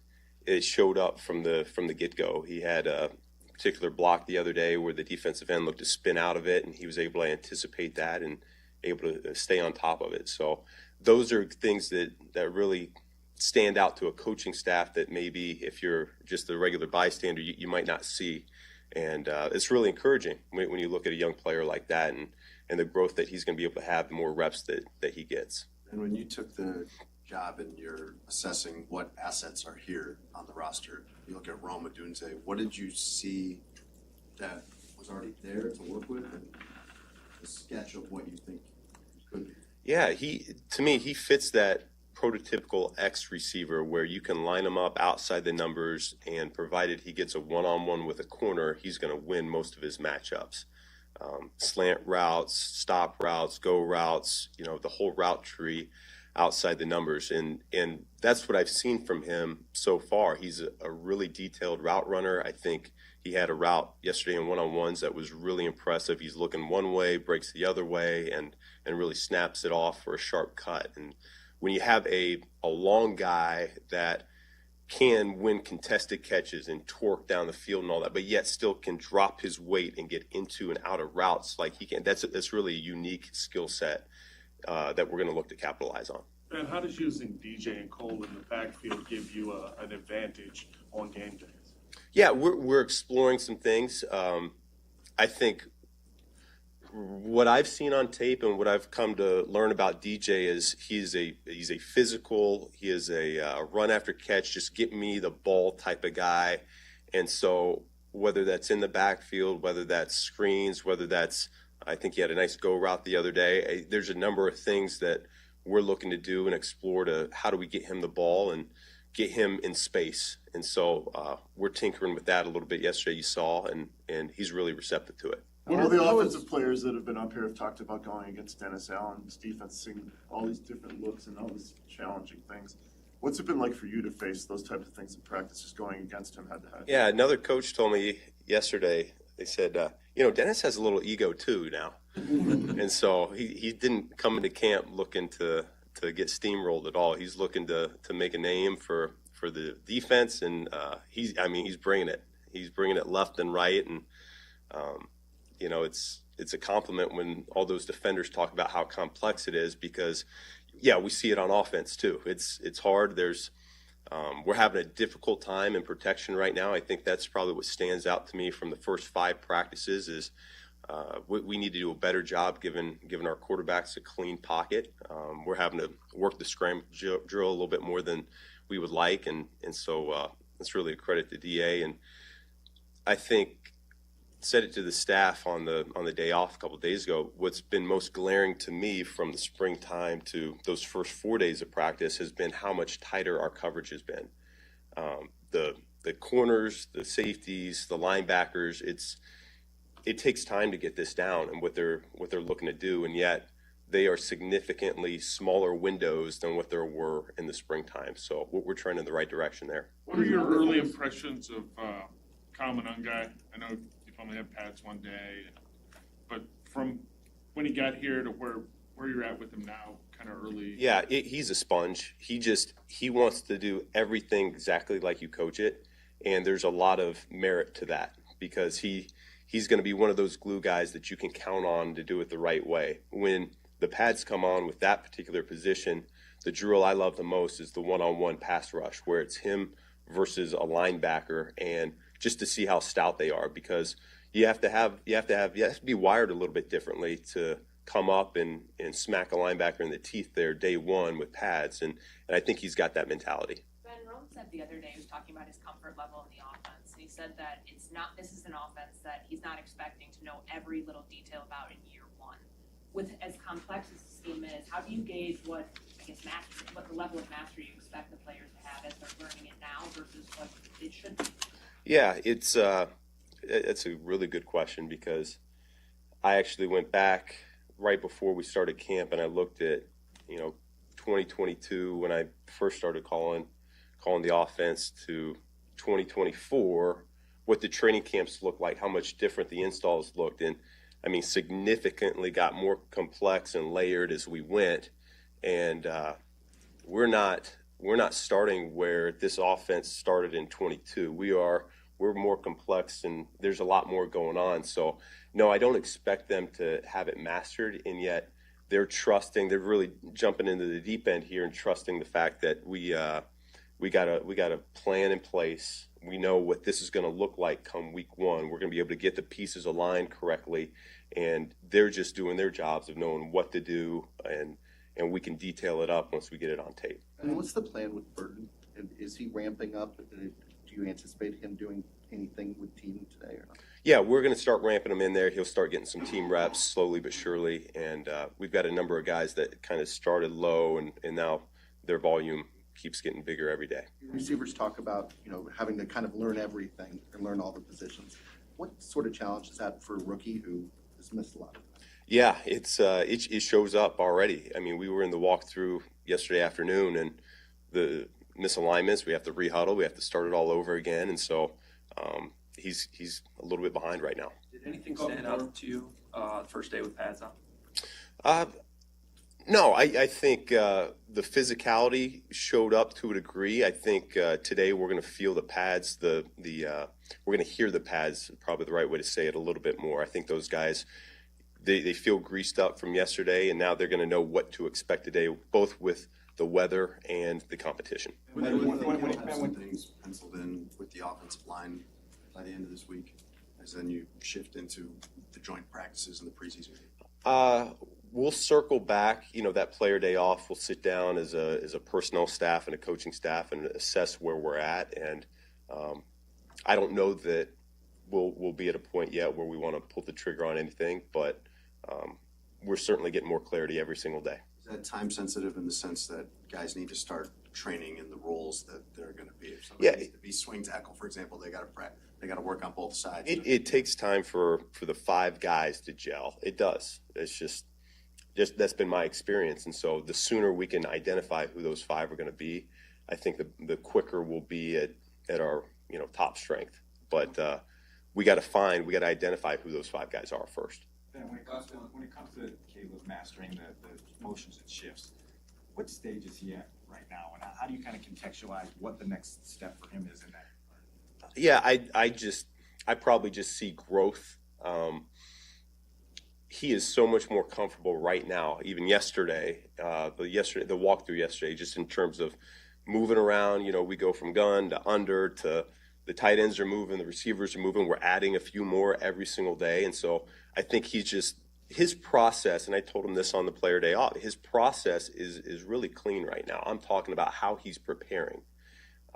it showed up from the get-go. He had a particular block the other day where the defensive end looked to spin out of it, and he was able to anticipate that and able to stay on top of it. So those are things that really stand out to a coaching staff that maybe if you're just a regular bystander, you might not see. And it's really encouraging when you look at a young player like that and the growth that he's going to be able to have, the more reps that he gets. And when you took the job and you're assessing what assets are here on the roster, you look at Rome Odunze, what did you see that was already there to work with, and a sketch of what you think could be? Yeah, to me, he fits that prototypical X receiver where you can line him up outside the numbers, and provided he gets a one-on-one with a corner, he's going to win most of his matchups. Slant routes, stop routes, go routes, the whole route tree outside the numbers. And that's what I've seen from him so far. He's a really detailed route runner. I think he had a route yesterday in one-on-ones that was really impressive. He's looking one way, breaks the other way, and really snaps it off for a sharp cut. And when you have a long guy that can win contested catches and torque down the field and all that, but yet still can drop his weight and get into and out of routes like he can, that's really a unique skill set that we're going to look to capitalize on. And how does using DJ and Cole in the backfield give you an advantage on game days? Yeah, we're exploring some things. I think What I've seen on tape and what I've come to learn about DJ is he's a physical, he is a run after catch, just get me the ball type of guy. And so whether that's in the backfield, whether that's screens, whether that's, I think he had a nice go route the other day. There's a number of things that we're looking to do and explore to how do we get him the ball and get him in space. And so we're tinkering with that a little bit yesterday, you saw, and he's really receptive to it. All the offensive players that have been up here have talked about going against Dennis Allen's defense, seeing all these different looks and all these challenging things. What's it been like for you to face those types of things in practice, just going against him head to head? Yeah, another coach told me yesterday, they said, Dennis has a little ego too now. And so he didn't come into camp looking to get steamrolled at all. He's looking to make a name for the defense, and he's bringing it. He's bringing it left and right, and it's a compliment when all those defenders talk about how complex it is, because we see it on offense too. It's hard. We're having a difficult time in protection right now. I think that's probably what stands out to me from the first 5 practices is we need to do a better job giving our quarterbacks a clean pocket. We're having to work the scramble drill a little bit more than we would like, and so that's really a credit to DA. And I think said it to the staff on the day off a couple of days ago. What's been most glaring to me from the springtime to those first 4 days of practice has been how much tighter our coverage has been. The corners, the safeties, the linebackers. It takes time to get this down and what they're looking to do, and yet they are significantly smaller windows than what there were in the springtime. So we're trending in the right direction there. What are your early impressions of Carmen Jurko? I know you've only had pads one day, but from when he got here to where you're at with him now, kind of early. Yeah, he's a sponge. He wants to do everything exactly like you coach it, and there's a lot of merit to that because he's going to be one of those glue guys that you can count on to do it the right way. When the pads come on with that particular position, the drill I love the most is the one-on-one pass rush, where it's him versus a linebacker, and just to see how stout they are, because you have to be wired a little bit differently to come up and smack a linebacker in the teeth there day one with pads, and I think he's got that mentality. Ben Rome said the other day, he was talking about his comfort level in the offense, and he said that this is an offense that he's not expecting to know every little detail about in year one. With as complex as the scheme is, how do you gauge what the level of mastery you expect the players to have as they're learning it now versus what it should be? Yeah, it's a really good question, because I actually went back right before we started camp and I looked at 2022 when I first started calling the offense to 2024, what the training camps looked like, how much different the installs looked, and significantly got more complex and layered as we went. And we're not starting where this offense started in 22. We're more complex, and there's a lot more going on. So no, I don't expect them to have it mastered, and yet they're really jumping into the deep end here and trusting the fact that we got a plan in place. We know what this is going to look like come week one. We're going to be able to get the pieces aligned correctly, and they're just doing their jobs of knowing what to do, and we can detail it up once we get it on tape. And what's the plan with Burton? Is he ramping up? Do you anticipate him doing anything with team today or not? Yeah, we're going to start ramping him in there. He'll start getting some team reps slowly but surely, and we've got a number of guys that kind of started low, and now their volume keeps getting bigger every day. Receivers talk about, having to kind of learn everything and learn all the positions. What sort of challenge is that for a rookie who has missed a lot of that? Yeah, it shows up already. We were in the walkthrough yesterday afternoon, and the misalignments, we have to rehuddle, we have to start it all over again, and so he's a little bit behind right now. Did anything stand out to you the first day with pads on? No, I think the physicality showed up to a degree. I think today we're going to feel the pads. We're going to hear the pads, probably the right way to say it, a little bit more. I think those guys, they feel greased up from yesterday, and now they're going to know what to expect today, both with the weather and the competition. When things penciled in with the offensive line by the end of this week, as then you shift into the joint practices and the preseason? We'll circle back, that player day off. We'll sit down as a personnel staff and a coaching staff and assess where we're at. And I don't know that we'll be at a point yet where we want to pull the trigger on anything, but we're certainly getting more clarity every single day. Is that time sensitive in the sense that guys need to start training in the roles that they're going to be? If somebody needs to be swing tackle, for example, they got to work on both sides. It takes time for the 5 guys to gel. It does. It's just that's been my experience. And so the sooner we can identify who those 5 are going to be, I think the quicker we'll be at our top strength. But we got to identify who those 5 guys are first. Then when it comes to Caleb mastering the motions and shifts, what stage is he at right now, and how do you kind of contextualize what the next step for him is in that? Yeah, I probably just see growth. He is so much more comfortable right now. Even yesterday, the walkthrough yesterday, just in terms of moving around. We go from gun to under to the tight ends are moving, the receivers are moving. We're adding a few more every single day, and so I think his process, and I told him this on the player day off, his process is really clean right now. I'm talking about how he's preparing.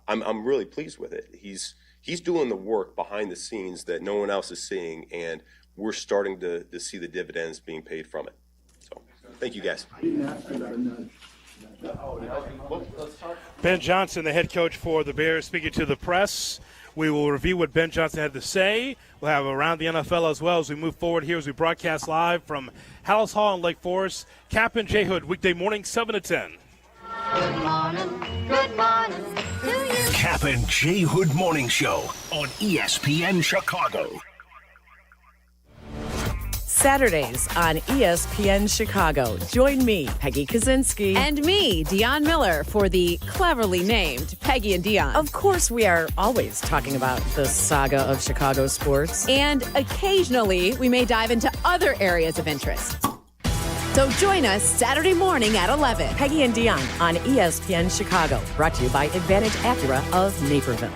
I'm really pleased with it. He's doing the work behind the scenes that no one else is seeing, and we're starting to see the dividends being paid from it. So thank you, guys. Ben Johnson, the head coach for the Bears, speaking to the press. We will review what Ben Johnson had to say. We'll have Around the NFL as well as we move forward here as we broadcast live from Hallis Hall in Lake Forest. Cap and J. Hood, weekday morning, 7 to 10. Good morning. Good morning. Cap and J. Hood Morning Show on ESPN Chicago. Saturdays on ESPN Chicago. Join me, Peggy Kaczynski. And me, Dion Miller, for the cleverly named Peggy and Dion. Of course, we are always talking about the saga of Chicago sports. And occasionally, we may dive into other areas of interest. So join us Saturday morning at 11. Peggy and Dion on ESPN Chicago. Brought to you by Advantage Acura of Naperville.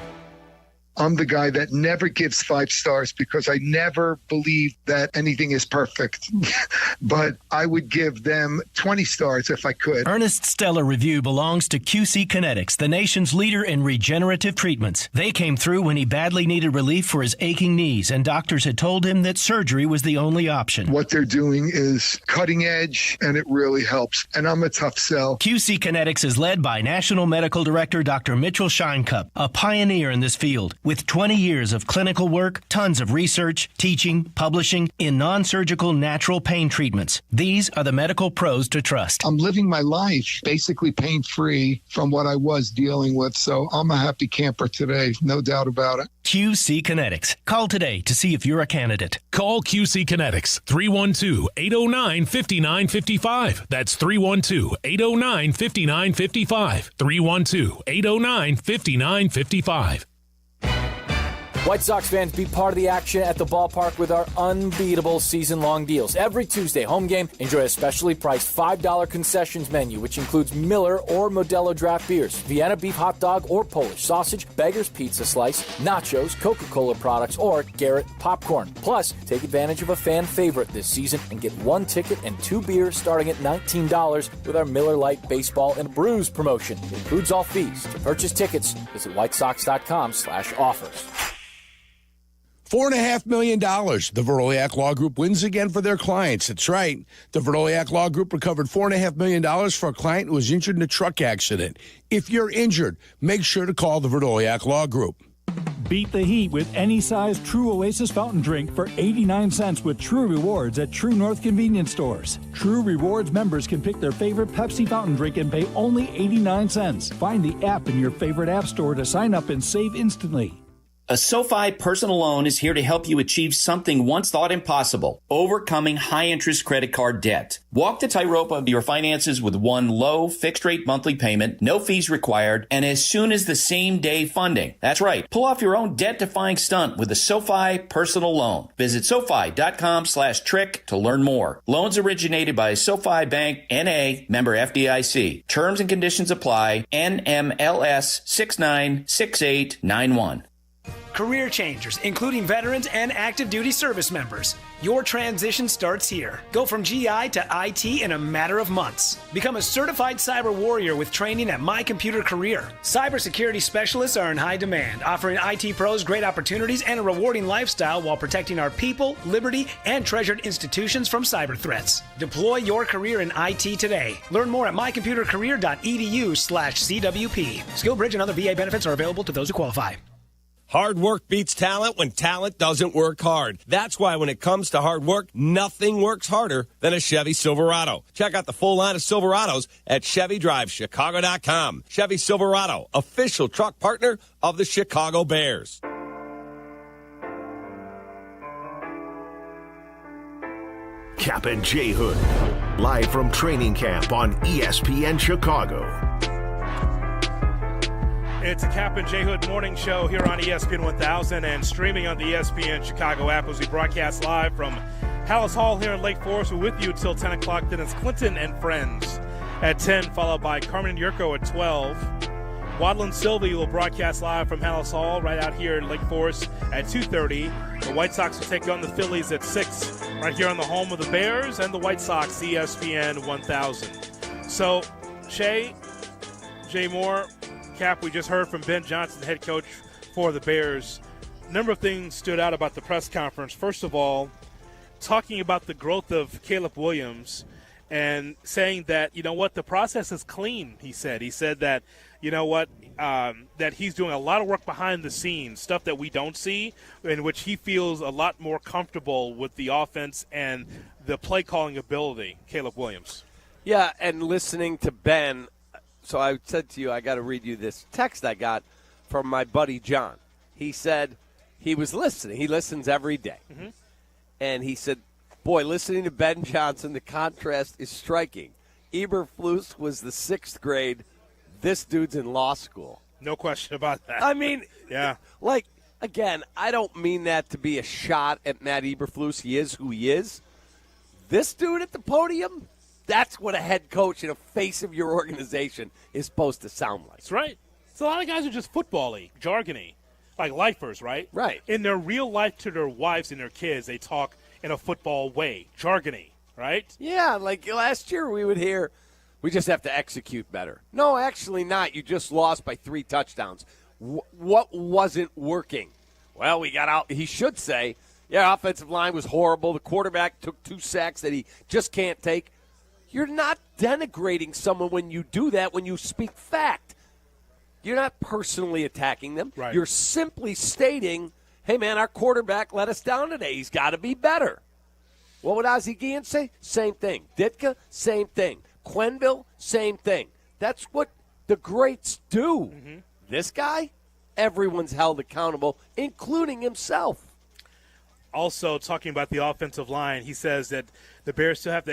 I'm the guy that never gives 5 stars because I never believe that anything is perfect. But I would give them 20 stars if I could. Ernest Stellar Review belongs to QC Kinetics, the nation's leader in regenerative treatments. They came through when he badly needed relief for his aching knees, and doctors had told him that surgery was the only option. What they're doing is cutting edge, and it really helps. And I'm a tough sell. QC Kinetics is led by National Medical Director Dr. Mitchell Scheinkup, a pioneer in this field. With 20 years of clinical work, tons of research, teaching, publishing in non-surgical natural pain treatments. These are the medical pros to trust. I'm living my life basically pain-free from what I was dealing with, so I'm a happy camper today, no doubt about it. QC Kinetics. Call today to see if you're a candidate. Call QC Kinetics, 312-809-5955. That's 312-809-5955. 312-809-5955. White Sox fans, be part of the action at the ballpark with our unbeatable season-long deals. Every Tuesday home game, enjoy a specially priced $5 concessions menu, which includes Miller or Modelo draft beers, Vienna beef hot dog or Polish sausage, Beggar's Pizza Slice, nachos, Coca-Cola products, or Garrett popcorn. Plus, take advantage of a fan favorite this season and get 1 ticket and 2 beers starting at $19 with our Miller Lite Baseball and Brews promotion. It includes all fees. To purchase tickets, visit whitesox.com/offers. $4.5 million. The Veroliak Law Group wins again for their clients. That's right. The Veroliak Law Group recovered $4.5 million for a client who was injured in a truck accident. If you're injured, make sure to call the Veroliak Law Group. Beat the heat with any size True Oasis fountain drink for 89 cents with True Rewards at True North Convenience Stores. True Rewards members can pick their favorite Pepsi fountain drink and pay only 89 cents. Find the app in your favorite app store to sign up and save instantly. A SoFi personal loan is here to help you achieve something once thought impossible, overcoming high-interest credit card debt. Walk the tightrope of your finances with one low, fixed-rate monthly payment, no fees required, and as soon as the same-day funding. That's right. Pull off your own debt-defying stunt with a SoFi personal loan. Visit SoFi.com/trick to learn more. Loans originated by SoFi Bank, N.A., member FDIC. Terms and conditions apply. NMLS 696891. career changers, including veterans and active duty service members. Your transition starts here. Go from GI to IT in a matter of months. Become a certified cyber warrior with training at My Computer Career. Cybersecurity specialists are in high demand, offering IT pros great opportunities and a rewarding lifestyle while protecting our people, liberty, and treasured institutions from cyber threats. Deploy your career in IT today. Learn more at mycomputercareer.edu/CWP. SkillBridge and other VA benefits are available to those who qualify. Hard work beats talent when talent doesn't work hard. That's why when it comes to hard work, nothing works harder than a Chevy Silverado. Check out the full line of Silverados at ChevyDriveChicago.com. Chevy Silverado, official truck partner of the Chicago Bears. Cap and J Hood, live from training camp on ESPN Chicago. It's a Cap and J Hood morning show here on ESPN 1000 and streaming on the ESPN Chicago app as we broadcast live from Hallis Hall here in Lake Forest. We're with you until 10 o'clock. Then it's Clinton and Friends at 10, followed by Carmen Jurko at 12. Waddle and Silvy will broadcast live from Hallis Hall right out here in Lake Forest at 2:30. The White Sox will take on the Phillies at 6 right here on the home of the Bears and the White Sox, ESPN 1000. So, Jay Moore, Cap, we just heard from Ben Johnson, head coach for the Bears. A number of things stood out about the press conference. First of all, talking about the growth of Caleb Williams and saying that, you know what, the process is clean, he said. He said that, you know what, that he's doing a lot of work behind the scenes, stuff that we don't see, in which he feels a lot more comfortable with the offense and the play-calling ability, Caleb Williams. Yeah, and listening to Ben, so I said to you, I got to read you this text I got from my buddy John. He said he was listening. He listens every day. Mm-hmm. And he said, boy, listening to Ben Johnson, the contrast is striking. Eberflus was the 6th grade. This dude's in law school. No question about that. I mean, yeah. Like, again, I don't mean that to be a shot at Matt Eberflus. He is who he is. This dude at the podium, that's what a head coach and a face of your organization is supposed to sound like. That's right. So a lot of guys are just football-y, jargony, like lifers, right? Right. In their real life to their wives and their kids, they talk in a football way, jargony, right? Yeah, like last year we would hear, we just have to execute better. No, actually not. You just lost by 3 touchdowns. What wasn't working? Well, we got out. He should say, yeah, offensive line was horrible. The quarterback took 2 sacks that he just can't take. You're not denigrating someone when you do that, when you speak fact. You're not personally attacking them. Right. You're simply stating, hey, man, our quarterback let us down today. He's got to be better. What would Ozzie Guillen say? Same thing. Ditka, same thing. Quenville, same thing. That's what the greats do. Mm-hmm. This guy, everyone's held accountable, including himself. Also, talking about the offensive line, he says that the Bears still have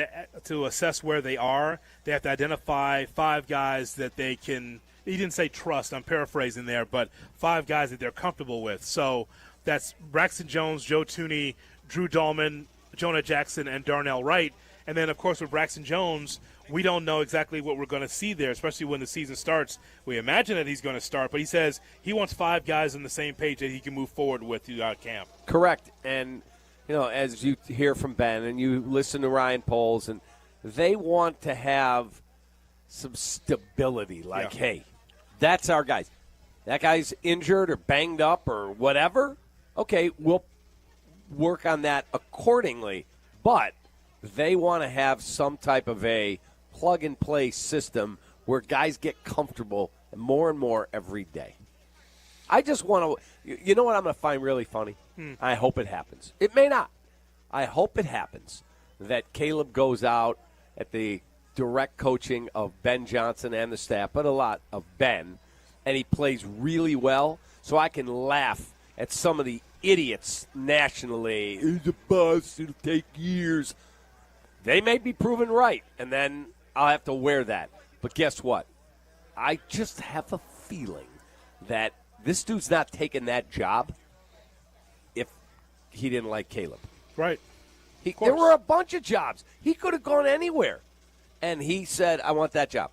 to assess where they are. They have to identify 5 guys that they can – he didn't say trust, I'm paraphrasing there, but 5 guys that they're comfortable with. So that's Braxton Jones, Joe Thuney, Drew Dahlman, Jonah Jackson, and Darnell Wright. And then, of course, with Braxton Jones, we don't know exactly what we're going to see there, especially when the season starts. We imagine that he's going to start, but he says he wants 5 guys on the same page that he can move forward with throughout camp. Correct. And, you know, as you hear from Ben and you listen to Ryan Poles, and they want to have some stability. Like, hey, that's our guys. That guy's injured or banged up or whatever. Okay, we'll work on that accordingly. But they want to have some type of a plug-and-play system where guys get comfortable more and more every day. I just want to – you know what I'm going to find really funny? I hope it happens. It may not. I hope it happens that Caleb goes out at the direct coaching of Ben Johnson and the staff, but a lot of Ben, and he plays really well so I can laugh at some of the idiots nationally. He's a bust. It'll take years. They may be proven right, and then I'll have to wear that. But guess what? I just have a feeling that this dude's not taking that job if he didn't like Caleb. Right. There were a bunch of jobs. He could have gone anywhere. And he said, I want that job.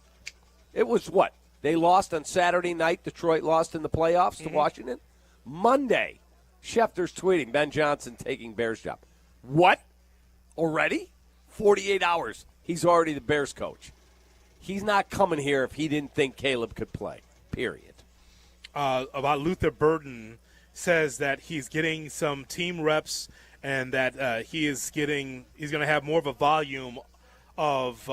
It was what? They lost on Saturday night. Detroit lost in the playoffs to Washington. Monday, Schefter's tweeting, Ben Johnson taking Bears job. What? Already? 48 hours. He's already the Bears coach. He's not coming here if he didn't think Caleb could play, period. About Luther Burden, says that he's getting some team reps and that he's going to have more of a volume of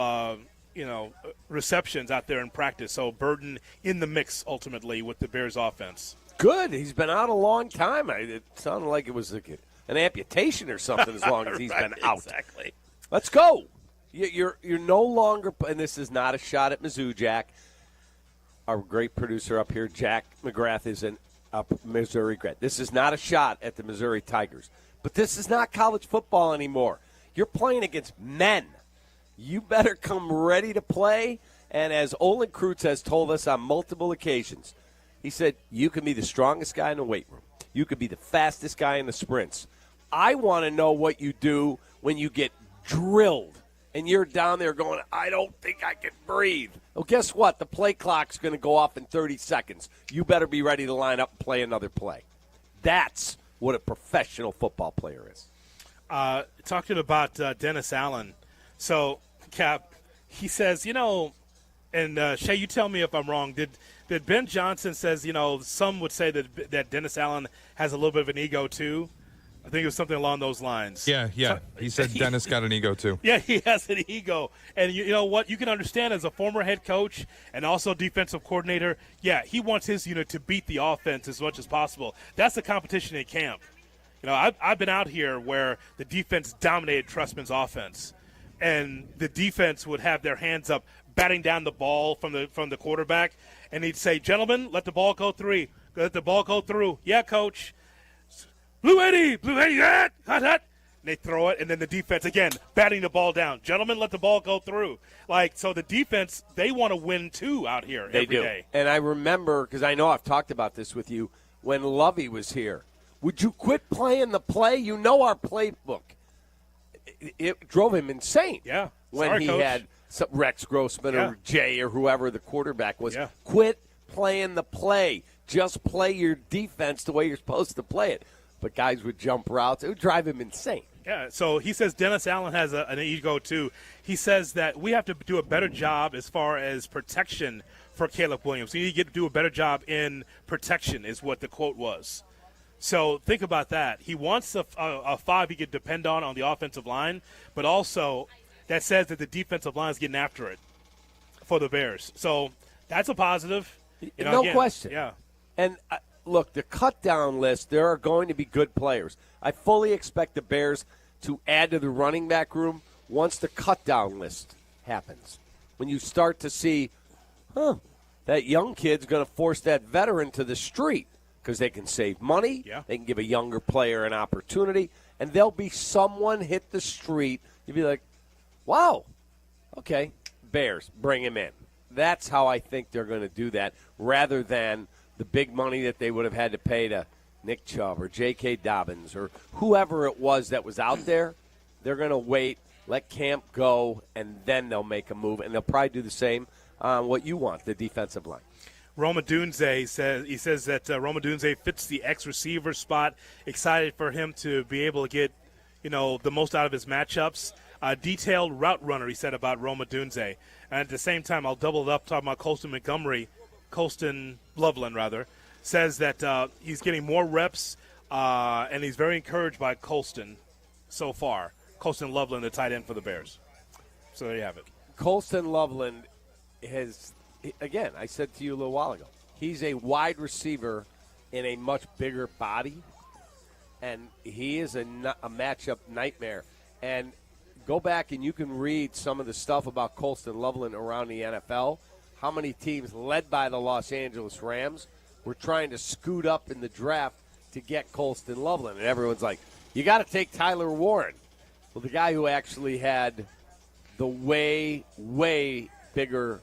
receptions out there in practice. So Burden in the mix ultimately with the Bears offense. Good. He's been out a long time. It sounded like it was an amputation or something as long as he's been out. Exactly. Let's go. You're no longer, and this is not a shot at Mizzou, Jack. Our great producer up here, Jack McGrath, is a Missouri grad. This is not a shot at the Missouri Tigers. But this is not college football anymore. You're playing against men. You better come ready to play. And as Olin Kreutz has told us on multiple occasions, he said, you can be the strongest guy in the weight room. You could be the fastest guy in the sprints. I want to know what you do when you get drilled and you're down there going, I don't think I can breathe. Well, guess what? The play clock's going to go off in 30 seconds. You better be ready to line up and play another play. That's what a professional football player is. Talking about Dennis Allen. So, Cap, he says, and Shay, you tell me if I'm wrong. Did Ben Johnson says, some would say that Dennis Allen has a little bit of an ego too? I think it was something along those lines. Yeah. He said Dennis got an ego too. Yeah, he has an ego. And you know what? You can understand as a former head coach and also defensive coordinator, yeah, he wants his unit to beat the offense as much as possible. That's the competition in camp. I've been out here where the defense dominated Trustman's offense. And the defense would have their hands up, batting down the ball from the quarterback, and he'd say, "Gentlemen, let the ball go through. Let the ball go through." "Yeah, coach." Blue 80, hot. And they throw it, and then the defense again batting the ball down. "Gentlemen, let the ball go through." So the defense, they want to win too out here every day. And I remember, because I know I've talked about this with you, when Lovey was here. Would you quit playing the play? You know our playbook. It drove him insane. Yeah. When he Coach. had Rex Grossman or Jay or whoever the quarterback was. Yeah. Quit playing the play. Just play your defense the way you're supposed to play it. But guys would jump routes. It would drive him insane. Yeah, so he says Dennis Allen has an ego too. He says that we have to do a better job as far as protection for Caleb Williams. We need to do a better job in protection is what the quote was. So think about that. He wants a five he could depend on the offensive line, but also that says that the defensive line is getting after it for the Bears. So that's a positive. No question. Yeah. And look, the cut-down list, there are going to be good players. I fully expect the Bears to add to the running back room once the cut-down list happens. When you start to see, that young kid's going to force that veteran to the street because they can save money, they can give a younger player an opportunity, and there'll be someone hit the street. You'll be like, wow, okay, Bears, bring him in. That's how I think they're going to do that, rather than the big money that they would have had to pay to Nick Chubb or J.K. Dobbins or whoever it was that was out there. They're going to wait, let camp go, and then they'll make a move. And they'll probably do the same on what you want, the defensive line. Roma Dunze says that Roma Dunze fits the X-receiver spot. Excited for him to be able to get, the most out of his matchups. Detailed route runner, he said about Roma Dunze. And at the same time, I'll double it up talking about Colston Loveland, says that he's getting more reps, and he's very encouraged by Colston so far. Colston Loveland, the tight end for the Bears. So there you have it. Colston Loveland has, again, I said to you a little while ago, he's a wide receiver in a much bigger body, and he is a matchup nightmare. And go back and you can read some of the stuff about Colston Loveland around the NFL. How many teams led by the Los Angeles Rams were trying to scoot up in the draft to get Colston Loveland? And everyone's like, you got to take Tyler Warren. Well, the guy who actually had the way, way bigger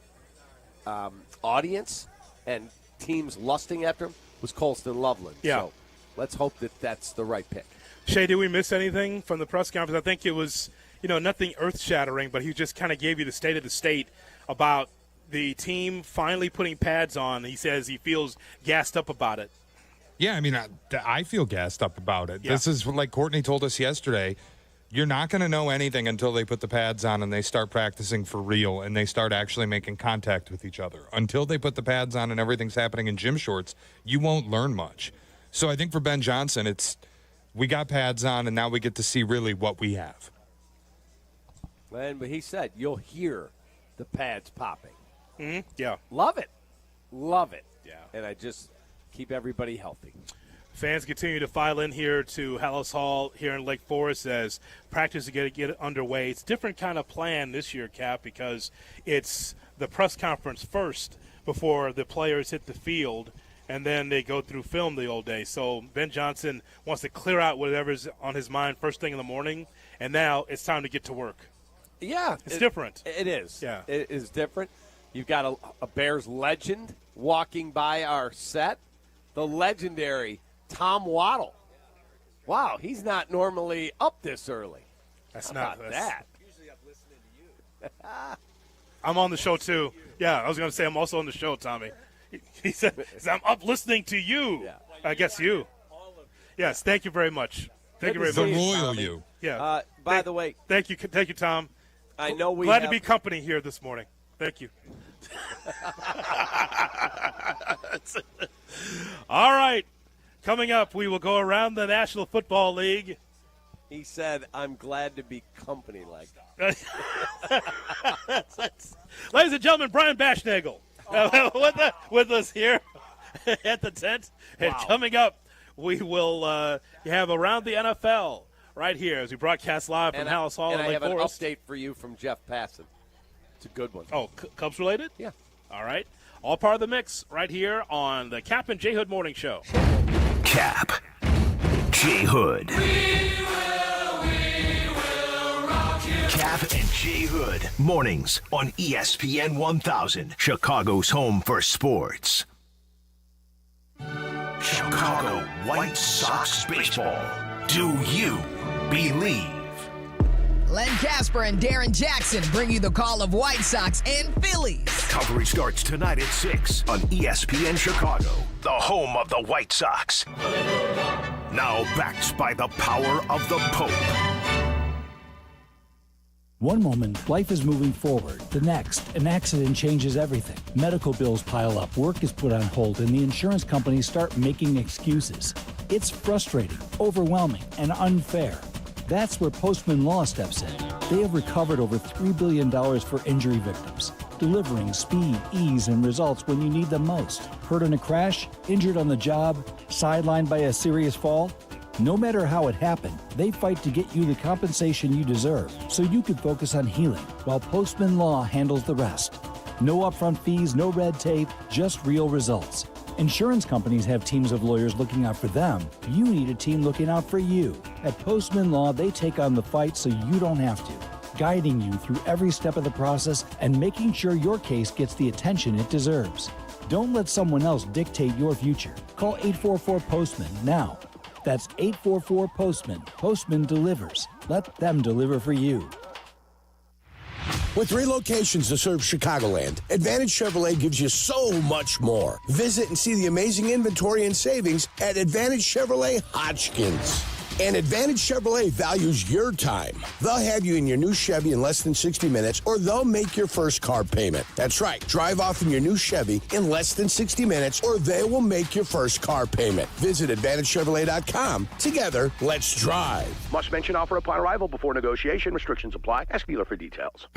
audience and teams lusting after him was Colston Loveland. Yeah. So let's hope that that's the right pick. Shay, did we miss anything from the press conference? I think it was, nothing earth-shattering, but he just kind of gave you the state of the state about the team finally putting pads on. He says he feels gassed up about it. Yeah, I mean, I feel gassed up about it. Yeah. This is like Courtney told us yesterday. You're not going to know anything until they put the pads on and they start practicing for real and they start actually making contact with each other. Until they put the pads on and everything's happening in gym shorts, you won't learn much. So I think for Ben Johnson, we got pads on and now we get to see really what we have. But he said you'll hear the pads popping. Mm-hmm. Yeah. Love it. Love it. Yeah. And I just keep everybody healthy. Fans continue to file in here to Hallis Hall here in Lake Forest as practice is going to get underway. It's a different kind of plan this year, Cap, because it's the press conference first before the players hit the field, and then they go through film the old day. So Ben Johnson wants to clear out whatever's on his mind first thing in the morning, and now it's time to get to work. Yeah. It's different. It is. Yeah. It is different. You've got a Bears legend walking by our set, the legendary Tom Waddle. Wow, he's not normally up this early. That's How about that. Usually I'm listening to you. I'm on the show, too. Yeah, I was going to say I'm also on the show, Tommy. He said, I'm up listening to you. Yeah. I guess you. Yes, thank you very much. Thank you very The much. royal you. Yeah. By the way. Thank you, Tom. I know we Glad have, to be company here this morning. Thank you. All right. Coming up, we will go around the National Football League. He said, I'm glad to be company like Ladies and gentlemen, Brian Bashnagel with us here at the tent. And coming up, we will have Around the NFL right here as we broadcast live from Hallis Hall in Lake Forest. And I have an update for you from Jeff Passan. It's a good one. Oh, Cubs related? Yeah. All right. All part of the mix right here on the Cap and J Hood Morning Show. Cap, J Hood. Cap and J Hood. Mornings on ESPN 1000, Chicago's home for sports. Chicago White Sox baseball. Do you believe? Len Casper and Darren Jackson bring you the call of White Sox and Phillies. Coverage starts tonight at 6 on ESPN Chicago, the home of the White Sox. Now backed by the power of the Pope. One moment, life is moving forward. The next, an accident changes everything. Medical bills pile up, work is put on hold, and the insurance companies start making excuses. It's frustrating, overwhelming, and unfair. That's where Postman Law steps in. They have recovered over $3 billion for injury victims, delivering speed, ease, and results when you need them most. Hurt in a crash, injured on the job, sidelined by a serious fall? No matter how it happened, they fight to get you the compensation you deserve so you can focus on healing, while Postman Law handles the rest. No upfront fees, no red tape, just real results. Insurance companies have teams of lawyers looking out for them. You need a team looking out for you. At Postman Law, they take on the fight so you don't have to, guiding you through every step of the process and making sure your case gets the attention it deserves. Don't let someone else dictate your future. Call 844-POSTMAN now. That's 844-POSTMAN. Postman delivers. Let them deliver for you. With 3 locations to serve Chicagoland, Advantage Chevrolet gives you so much more. Visit and see the amazing inventory and savings at Advantage Chevrolet Hodgkins. And Advantage Chevrolet values your time. They'll have you in your new Chevy in less than 60 minutes, or they'll make your first car payment. That's right. Drive off in your new Chevy in less than 60 minutes, or they will make your first car payment. Visit AdvantageChevrolet.com. Together, let's drive. Must mention offer upon arrival before negotiation. Restrictions apply. Ask dealer for details.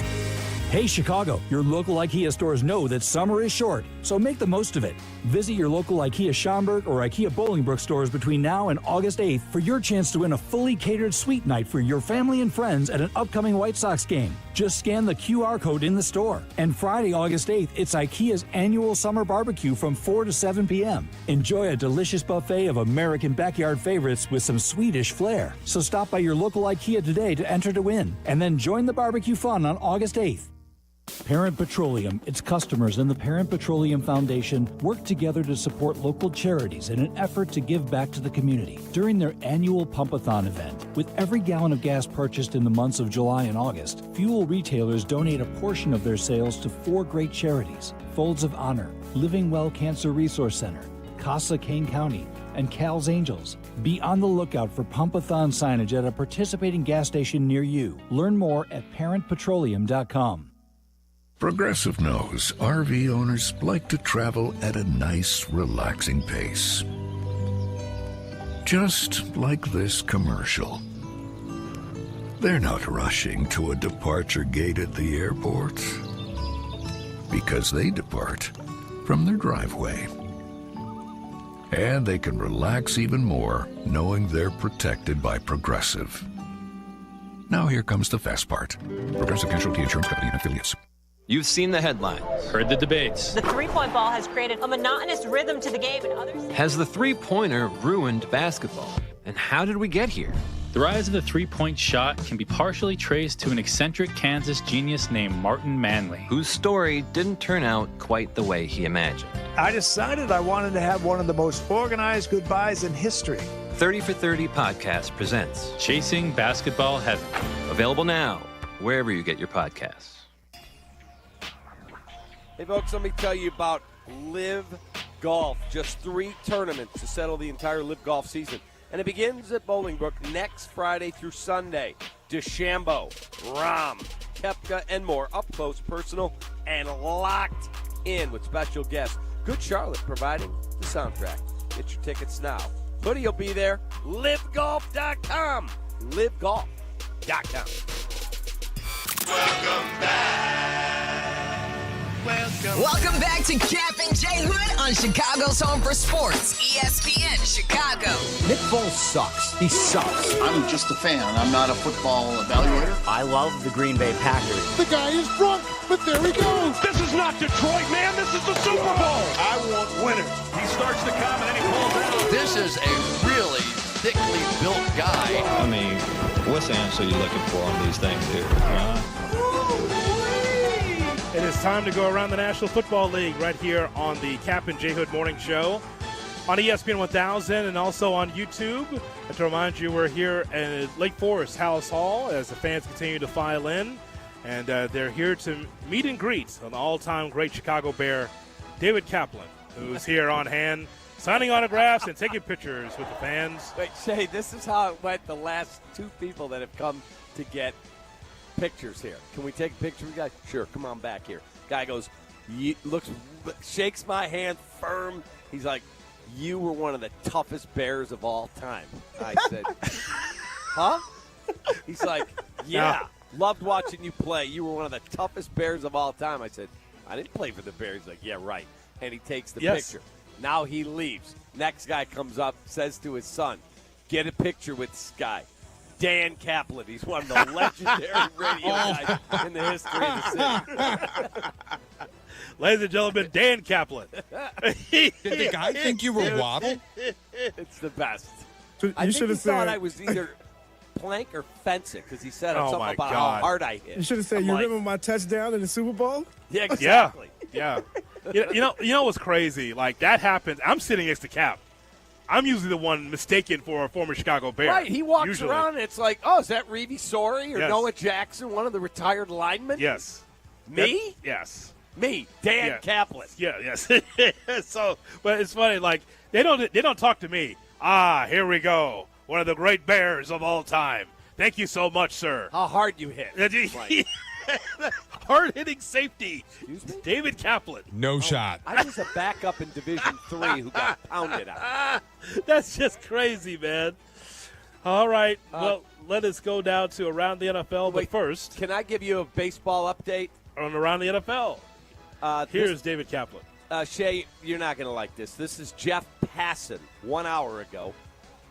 Hey Chicago, your local IKEA stores know that summer is short, so make the most of it. Visit your local IKEA Schaumburg or IKEA Bolingbrook stores between now and August 8th for your chance to win a fully catered suite night for your family and friends at an upcoming White Sox game. Just scan the QR code in the store. And Friday, August 8th, it's IKEA's annual summer barbecue from 4 to 7 p.m. Enjoy a delicious buffet of American backyard favorites with some Swedish flair. So stop by your local IKEA today to enter to win, and then join the barbecue fun on August 8th. Parent Petroleum, its customers, and the Parent Petroleum Foundation work together to support local charities in an effort to give back to the community during their annual Pumpathon event. With every gallon of gas purchased in the months of July and August, fuel retailers donate a portion of their sales to 4 great charities: Folds of Honor, Living Well Cancer Resource Center, Casa Kane County, and Cal's Angels. Be on the lookout for pump-a-thon signage at a participating gas station near you. Learn more at parentpetroleum.com. Progressive knows RV owners like to travel at a nice, relaxing pace. Just like this commercial. They're not rushing to a departure gate at the airport because they depart from their driveway. And they can relax even more knowing they're protected by Progressive. Now here comes the fast part. Progressive Casualty Insurance Company and Affiliates. You've seen the headlines, heard the debates. The three-point ball has created a monotonous rhythm to the game, and others... Has the three-pointer ruined basketball? And how did we get here? The rise of the three-point shot can be partially traced to an eccentric Kansas genius named Martin Manley, whose story didn't turn out quite the way he imagined. I decided I wanted to have one of the most organized goodbyes in history. 30 for 30 podcast presents Chasing Basketball Heaven. Available now, wherever you get your podcasts. Hey, folks, let me tell you about Live Golf. Just 3 tournaments to settle the entire Live Golf season. And it begins at Bolingbrook next Friday through Sunday. DeChambeau, Rahm, Koepka, and more. Up close, personal, and locked in with special guests. Good Charlotte providing the soundtrack. Get your tickets now. Hoodie will be there. LiveGolf.com. LiveGolf.com. Welcome back. Welcome back to Cap and J Hood on Chicago's Home for Sports, ESPN Chicago. Nick Foles sucks. He sucks. I'm just a fan. I'm not a football evaluator. I love the Green Bay Packers. The guy is drunk, but there he goes. This is not Detroit, man. This is the Super Bowl. I want winners. He starts to come and then he pulls out. This is a really thickly built guy. I mean, what's the answer you're looking for on these things here, right? It is time to go around the National Football League right here on the Cap and J Hood Morning Show on ESPN 1000 and also on YouTube. And to remind you, we're here at Lake Forest House Hall as the fans continue to file in. And they're here to meet and greet an all-time great Chicago Bear, David Kaplan, who's here on hand, signing autographs and taking pictures with the fans. Wait, Shay, this is how it went the last 2 people that have come to get pictures here. Can we take a picture with you guys? Sure, come on back here. Guy goes, shakes my hand firm. He's like, you were one of the toughest Bears of all time. I said, huh? He's like, yeah, loved watching you play. You were one of the toughest Bears of all time. I said, I didn't play for the Bears. He's like, yeah, right. And he takes the picture. Now he leaves. Next guy comes up, says to his son, get a picture with this guy. Dan Kaplan. He's one of the legendary radio guys in the history of the city. Ladies and gentlemen, Dan Kaplan. Did the guy think you were Waddle? It's the best. So I think he thought I was either plank or fence it because he said something about how hard I hit. You should have said, you remember my touchdown in the Super Bowl? Yeah, exactly. Yeah. You know what's crazy? Like, that happens. I'm sitting next to Cap. I'm usually the one mistaken for a former Chicago Bear. Right, he walks around and it's like, oh, is that Reevy Sorey or Noah Jackson, one of the retired linemen? Yes. Me? Yes. Me, Dan Kaplan. Yeah, yes. So, but it's funny, like, they don't talk to me. Here we go. One of the great Bears of all time. Thank you so much, sir. How hard you hit. Right. Hard-hitting safety, David Kaplan. No shot. I was a backup in Division III who got pounded out. That's just crazy, man. All right, well, let us go down to Around the NFL, but first. Can I give you a baseball update? On Around the NFL. Here's David Kaplan. Shay, you're not going to like this. This is Jeff Passan 1 hour ago.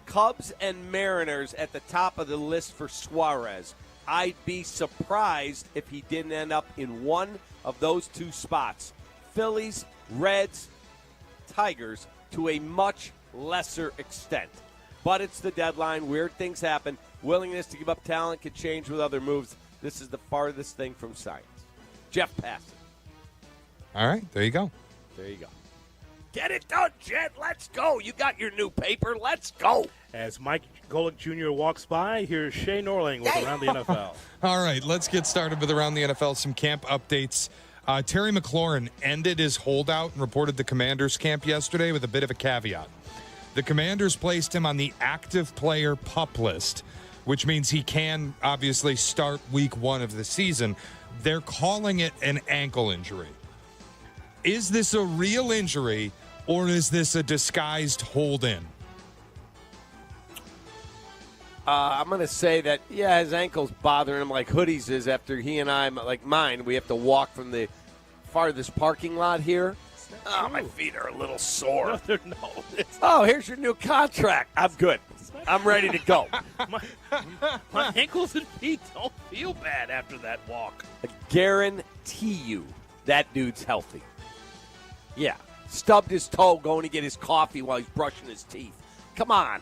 Cubs and Mariners at the top of the list for Suarez. I'd be surprised if he didn't end up in one of those 2 spots. Phillies, Reds, Tigers to a much lesser extent. But it's the deadline. Weird things happen. Willingness to give up talent could change with other moves. This is the farthest thing from science. Jeff Passan. All right, there you go. There you go. Get it done, Jed. Let's go. You got your new paper. Let's go. As Mike Golick Jr. walks by, here's Shay Norling with Around the NFL. All right, let's get started with Around the NFL. Some camp updates. Terry McLaurin ended his holdout and reported the Commanders camp yesterday with a bit of a caveat. The Commanders placed him on the active player PUP list, which means he can obviously start week 1 of the season. They're calling it an ankle injury. Is this a real injury, or is this a disguised hold-in? I'm going to say that, his ankle's bothering him like Hoodie's is after he and I, like mine, we have to walk from the farthest parking lot here. Oh, my feet are a little sore. No, they're no. Oh, here's your new contract. I'm good. I'm ready to go. My ankles and feet don't feel bad after that walk. I guarantee you that dude's healthy. Yeah. Stubbed his toe going to get his coffee while he's brushing his teeth. Come on.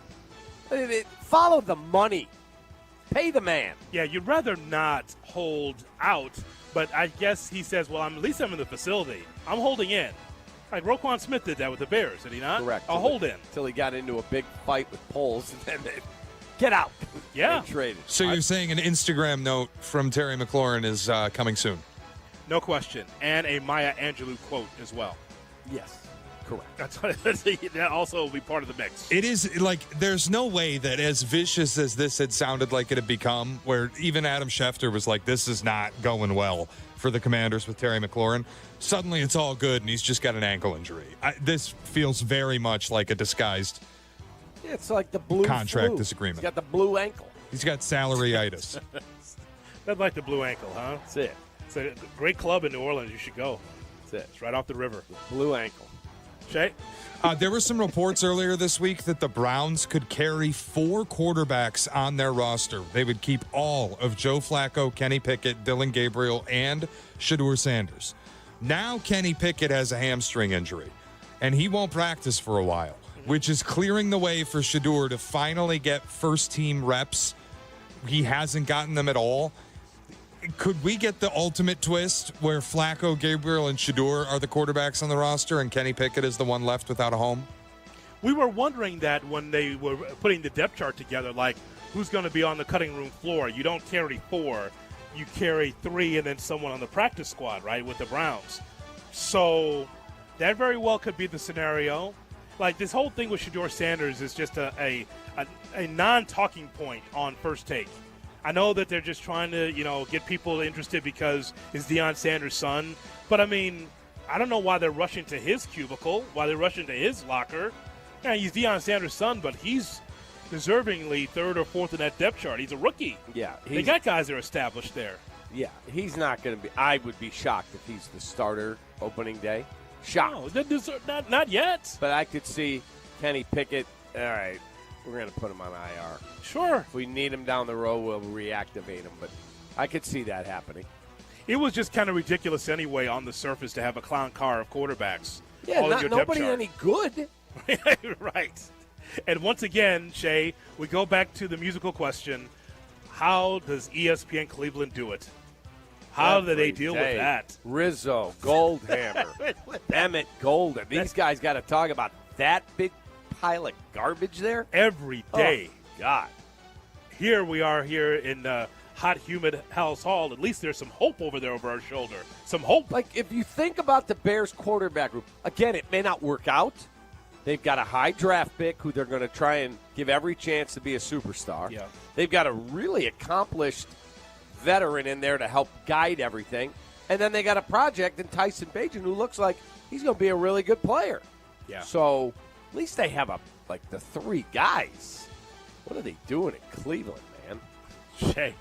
Follow the money. Pay the man. Yeah, you'd rather not hold out, but I guess he says, well, at least I'm in the facility. I'm holding in. Like Roquan Smith did that with the Bears, did he not? Correct. I'll hold in. Until he got into a big fight with poles, and then they get out. Yeah. Traded. So you're saying an Instagram note from Terry McLaurin is coming soon? No question. And a Maya Angelou quote as well. Yes. Correct. That also will be part of the mix. It is like there's no way that as vicious as this had sounded like it had become, where even Adam Schefter was like, this is not going well for the Commanders with Terry McLaurin. Suddenly it's all good, and he's just got an ankle injury. This feels very much like a disguised it's like the blue contract flu. disagreement. He's got the blue ankle. He's got salary-itis. That's like the blue ankle, huh? That's it. It's a great club in New Orleans. You should go. That's it. It's right off the river. Blue ankle. Shay? There were some reports earlier this week that the Browns could carry 4 quarterbacks on their roster. They would keep all of Joe Flacco, Kenny Pickett, Dylan Gabriel, and Shedeur Sanders. Now Kenny Pickett has a hamstring injury, and he won't practice for a while, which is clearing the way for Shedeur to finally get first-team reps. He hasn't gotten them at all. Could we get the ultimate twist where Flacco, Gabriel, and Shedeur are the quarterbacks on the roster and Kenny Pickett is the one left without a home? We were wondering that when they were putting the depth chart together, like who's going to be on the cutting room floor. You don't carry 4. You carry 3 and then someone on the practice squad, right, with the Browns. So that very well could be the scenario. Like this whole thing with Shedeur Sanders is just a non-talking point on First Take. I know that they're just trying to, get people interested because it's Deion Sanders' son. But, I mean, I don't know why they're rushing to his cubicle, why they're rushing to his locker. Yeah, he's Deion Sanders' son, but he's deservingly 3rd or 4th in that depth chart. He's a rookie. Yeah. They got guys that are established there. Yeah, he's not going to be – I would be shocked if he's the starter opening day. Shocked. No, not yet. But I could see Kenny Pickett, all right, we're going to put him on IR. Sure. If we need him down the road, we'll reactivate him. But I could see that happening. It was just kind of ridiculous anyway on the surface to have a clown car of quarterbacks. Yeah, nobody any good. Right. And once again, Shay, we go back to the musical question. How does ESPN Cleveland do it? How do they deal with that? Rizzo, Goldhammer, Emmett Golden. These guys got to talk about that big pile of garbage there every day. Oh, God. Here we are here in hot, humid House Hall. At least there's some hope over there over our shoulder. Some hope. Like, if you think about the Bears quarterback group, again, it may not work out. They've got a high draft pick who they're going to try and give every chance to be a superstar. Yeah. They've got a really accomplished veteran in there to help guide everything. And then they got a project in Tyson Bagent who looks like he's going to be a really good player. Yeah. So at least they have the 3 guys. What are they doing in Cleveland, man? Shay.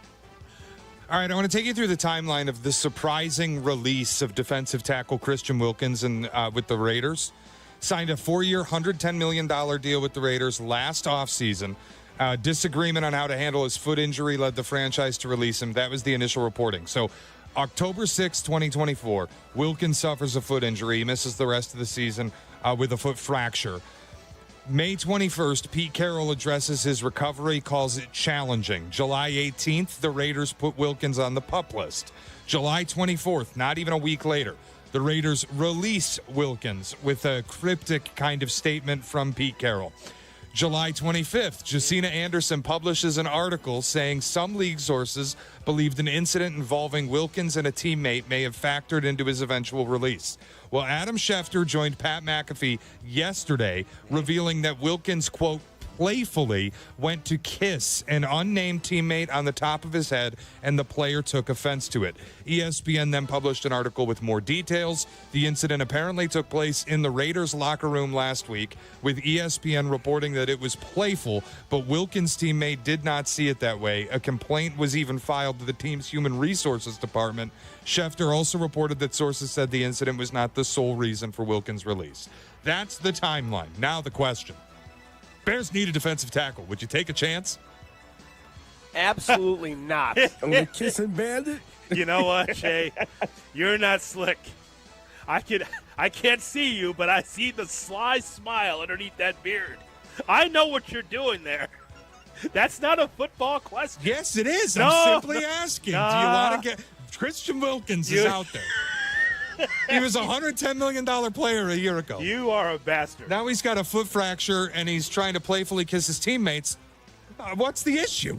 All right, I want to take you through the timeline of the surprising release of defensive tackle Christian Wilkins with the Raiders. Signed a 4-year, $110 million deal with the Raiders last offseason. Disagreement on how to handle his foot injury led the franchise to release him. That was the initial reporting. So October 6, 2024, Wilkins suffers a foot injury. He misses the rest of the season with a foot fracture. May 21st, Pete Carroll addresses his recovery, calls it challenging. July 18th, the Raiders put Wilkins on the PUP list. July 24th, not even a week later, the Raiders release Wilkins with a cryptic kind of statement from Pete Carroll. July 25th, Jacina Anderson publishes an article saying some league sources believed an incident involving Wilkins and a teammate may have factored into his eventual release. Well, Adam Schefter joined Pat McAfee yesterday, revealing that Wilkins, quote, playfully went to kiss an unnamed teammate on the top of his head, and the player took offense to it. ESPN then published an article with more details. The incident apparently took place in the Raiders locker room last week, with ESPN reporting that it was playful, but Wilkins' teammate did not see it that way. A complaint was even filed to the team's human resources department. Schefter also reported that sources said the incident was not the sole reason for Wilkins' release. That's the timeline. Now the question. Bears need a defensive tackle. Would you take a chance? Absolutely not. On the kissing bandit? You know what, Shay? You're not slick. I can't see you, but I see the sly smile underneath that beard. I know what you're doing there. That's not a football question. Yes, it is. No. I'm simply asking. Do you want to get Christian Wilkins is out there. He was a $110 million player a year ago. You are a bastard. Now he's got a foot fracture, and he's trying to playfully kiss his teammates. What's the issue?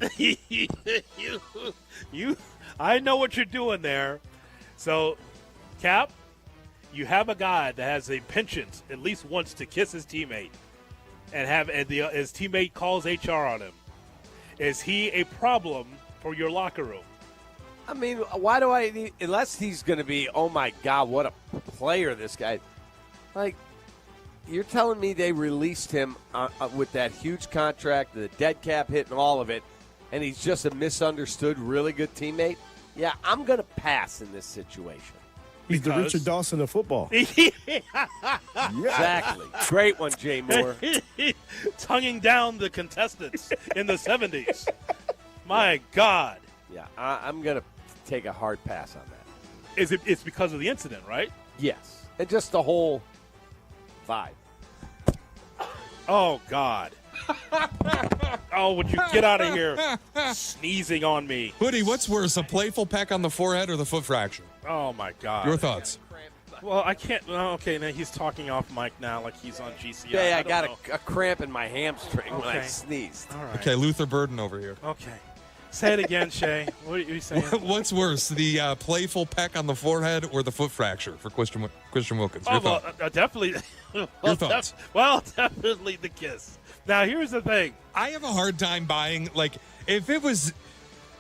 I know what you're doing there. So, Cap, you have a guy that has a penchant at least once to kiss his teammate, and his teammate calls HR on him. Is he a problem for your locker room? I mean, why do I need, unless he's going to be, oh my God, what a player this guy. Like, you're telling me they released him with that huge contract, the dead cap hit and all of it, and he's just a misunderstood, really good teammate? Yeah, I'm going to pass in this situation. He's the Richard Dawson of football. Exactly. Great one, Jay Moore. Tonguing down the contestants in the 70s. My God. Yeah, I'm going to take a hard pass on that. It's because of the incident, right? Yes. And just the whole vibe. Oh, God. Oh, would you get out of here sneezing on me? Hoodie, what's worse, a playful peck on the forehead or the foot fracture? Oh, my God. Your thoughts? Well, I can't. Oh, okay, now he's talking off mic now like he's on GCI. Yeah, I got a cramp in my hamstring when I sneezed. All right. Okay, Luther Burden over here. Okay. Say it again, Shay. What are you saying? What's worse, the playful peck on the forehead or the foot fracture for Christian Wilkins? Your well, thought? Definitely. Your thoughts? Definitely the kiss. Now, here's the thing. I have a hard time buying, like, if it was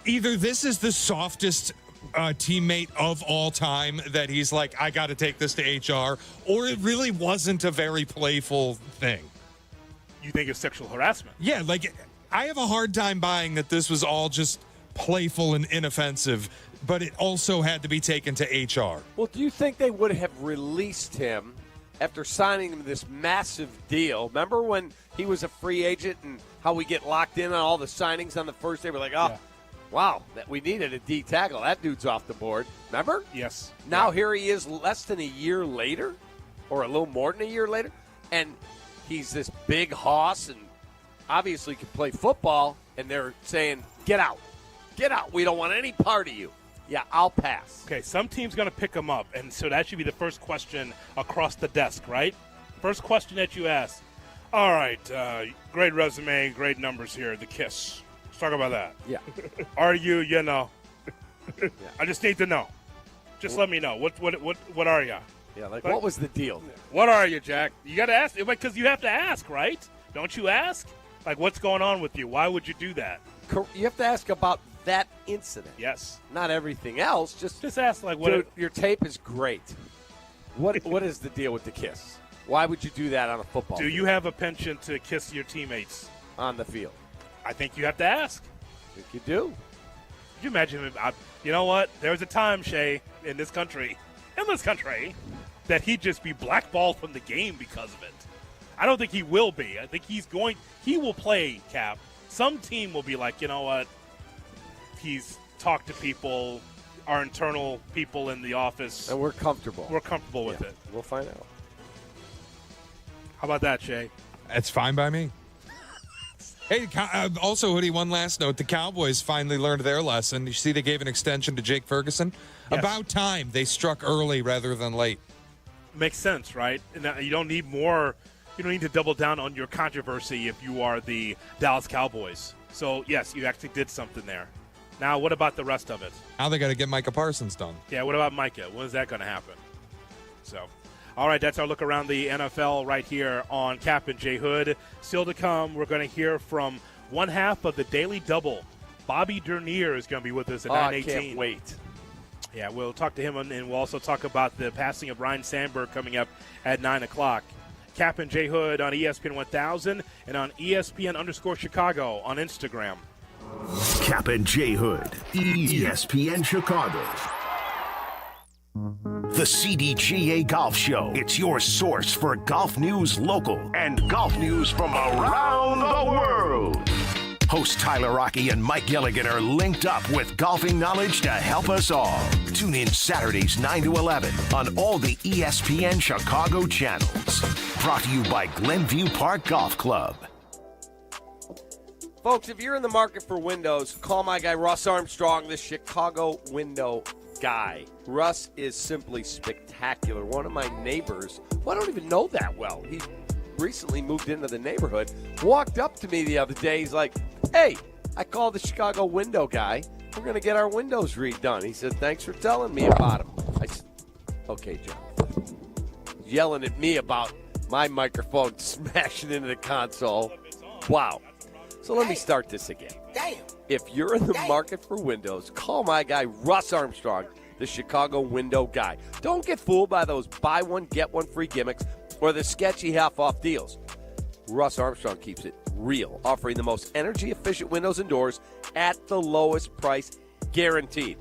either this is the softest teammate of all time that he's like, I got to take this to HR, or it really wasn't a very playful thing. You think it's sexual harassment? Yeah, like, I have a hard time buying that this was all just playful and inoffensive, but it also had to be taken to HR. Well, do you think they would have released him after signing him this massive deal? Remember when he was a free agent and how we get locked in on all the signings on the first day? We're like, wow, we needed a D tackle. That dude's off the board. Remember? Yes. Now here he is less than a year later, or a little more than a year later, and he's this big hoss and obviously can play football, and they're saying, get out. Get out. We don't want any part of you. Yeah, I'll pass. Okay, some team's going to pick him up, and so that should be the first question across the desk, right? First question that you ask. All right, great resume, great numbers here, the kiss. Let's talk about that. Yeah. Are you, I just need to know. Just let me know. What are you? Yeah, what was the deal? What are you, Jack? You got to ask, because you have to ask, right? Don't you ask? Like, what's going on with you? Why would you do that? You have to ask about that incident. Yes. Not everything else. Just ask, like, what? Dude, your tape is great. What is the deal with the kiss? Why would you do that on a football field? Do you have a penchant to kiss your teammates? On the field. I think you have to ask. I think you do. Could you imagine? You know what? There was a time, Shay, in this country, that he'd just be blackballed from the game because of it. I don't think he will be. I think he will play, Cap. Some team will be like, you know what? He's talked to people, our internal people in the office. And we're comfortable. We're comfortable with it. We'll find out. How about that, Shay? That's fine by me. Hey, also, Hoodie, one last note. The Cowboys finally learned their lesson. You see they gave an extension to Jake Ferguson? Yes. About time they struck early rather than late. Makes sense, right? And you don't need more. you don't need to double down on your controversy if you are the Dallas Cowboys. So, yes, you actually did something there. Now, what about the rest of it? Now they got to get Micah Parsons done. Yeah, what about Micah? When is that going to happen? So, all right, that's our look around the NFL right here on Cap and J Hood. Still to come, we're going to hear from one half of the Daily Double. Bobby Dernier is going to be with us at 9:18. I can't wait. Yeah, we'll talk to him, and we'll also talk about the passing of Ryne Sandberg coming up at 9 o'clock. Cap and J Hood on ESPN 1000 and on ESPN_Chicago on Instagram. Cap and J Hood, ESPN Chicago. The CDGA Golf Show. It's your source for golf news local and golf news from around the world. Host Tyler Rocky and Mike Gilligan are linked up with golfing knowledge to help us all. Tune in Saturdays 9 to 11 on all the ESPN Chicago channels. Brought to you by Glenview Park Golf Club. Folks, if you're in the market for windows, call my guy Russ Armstrong, the Chicago window guy. Russ is simply spectacular. One of my neighbors, who I don't even know that well, he recently moved into the neighborhood, walked up to me the other day. He's like, hey, I called the Chicago window guy. We're going to get our windows redone. He said, thanks for telling me about him. I said, okay, John. Yelling at me about my microphone smashing into the console. Wow. So let me start this again. Damn. If you're in the market for windows, call my guy Russ Armstrong, the Chicago window guy. Don't get fooled by those buy one, get one free gimmicks or the sketchy half-off deals. Russ Armstrong keeps it real, offering the most energy-efficient windows and doors at the lowest price guaranteed.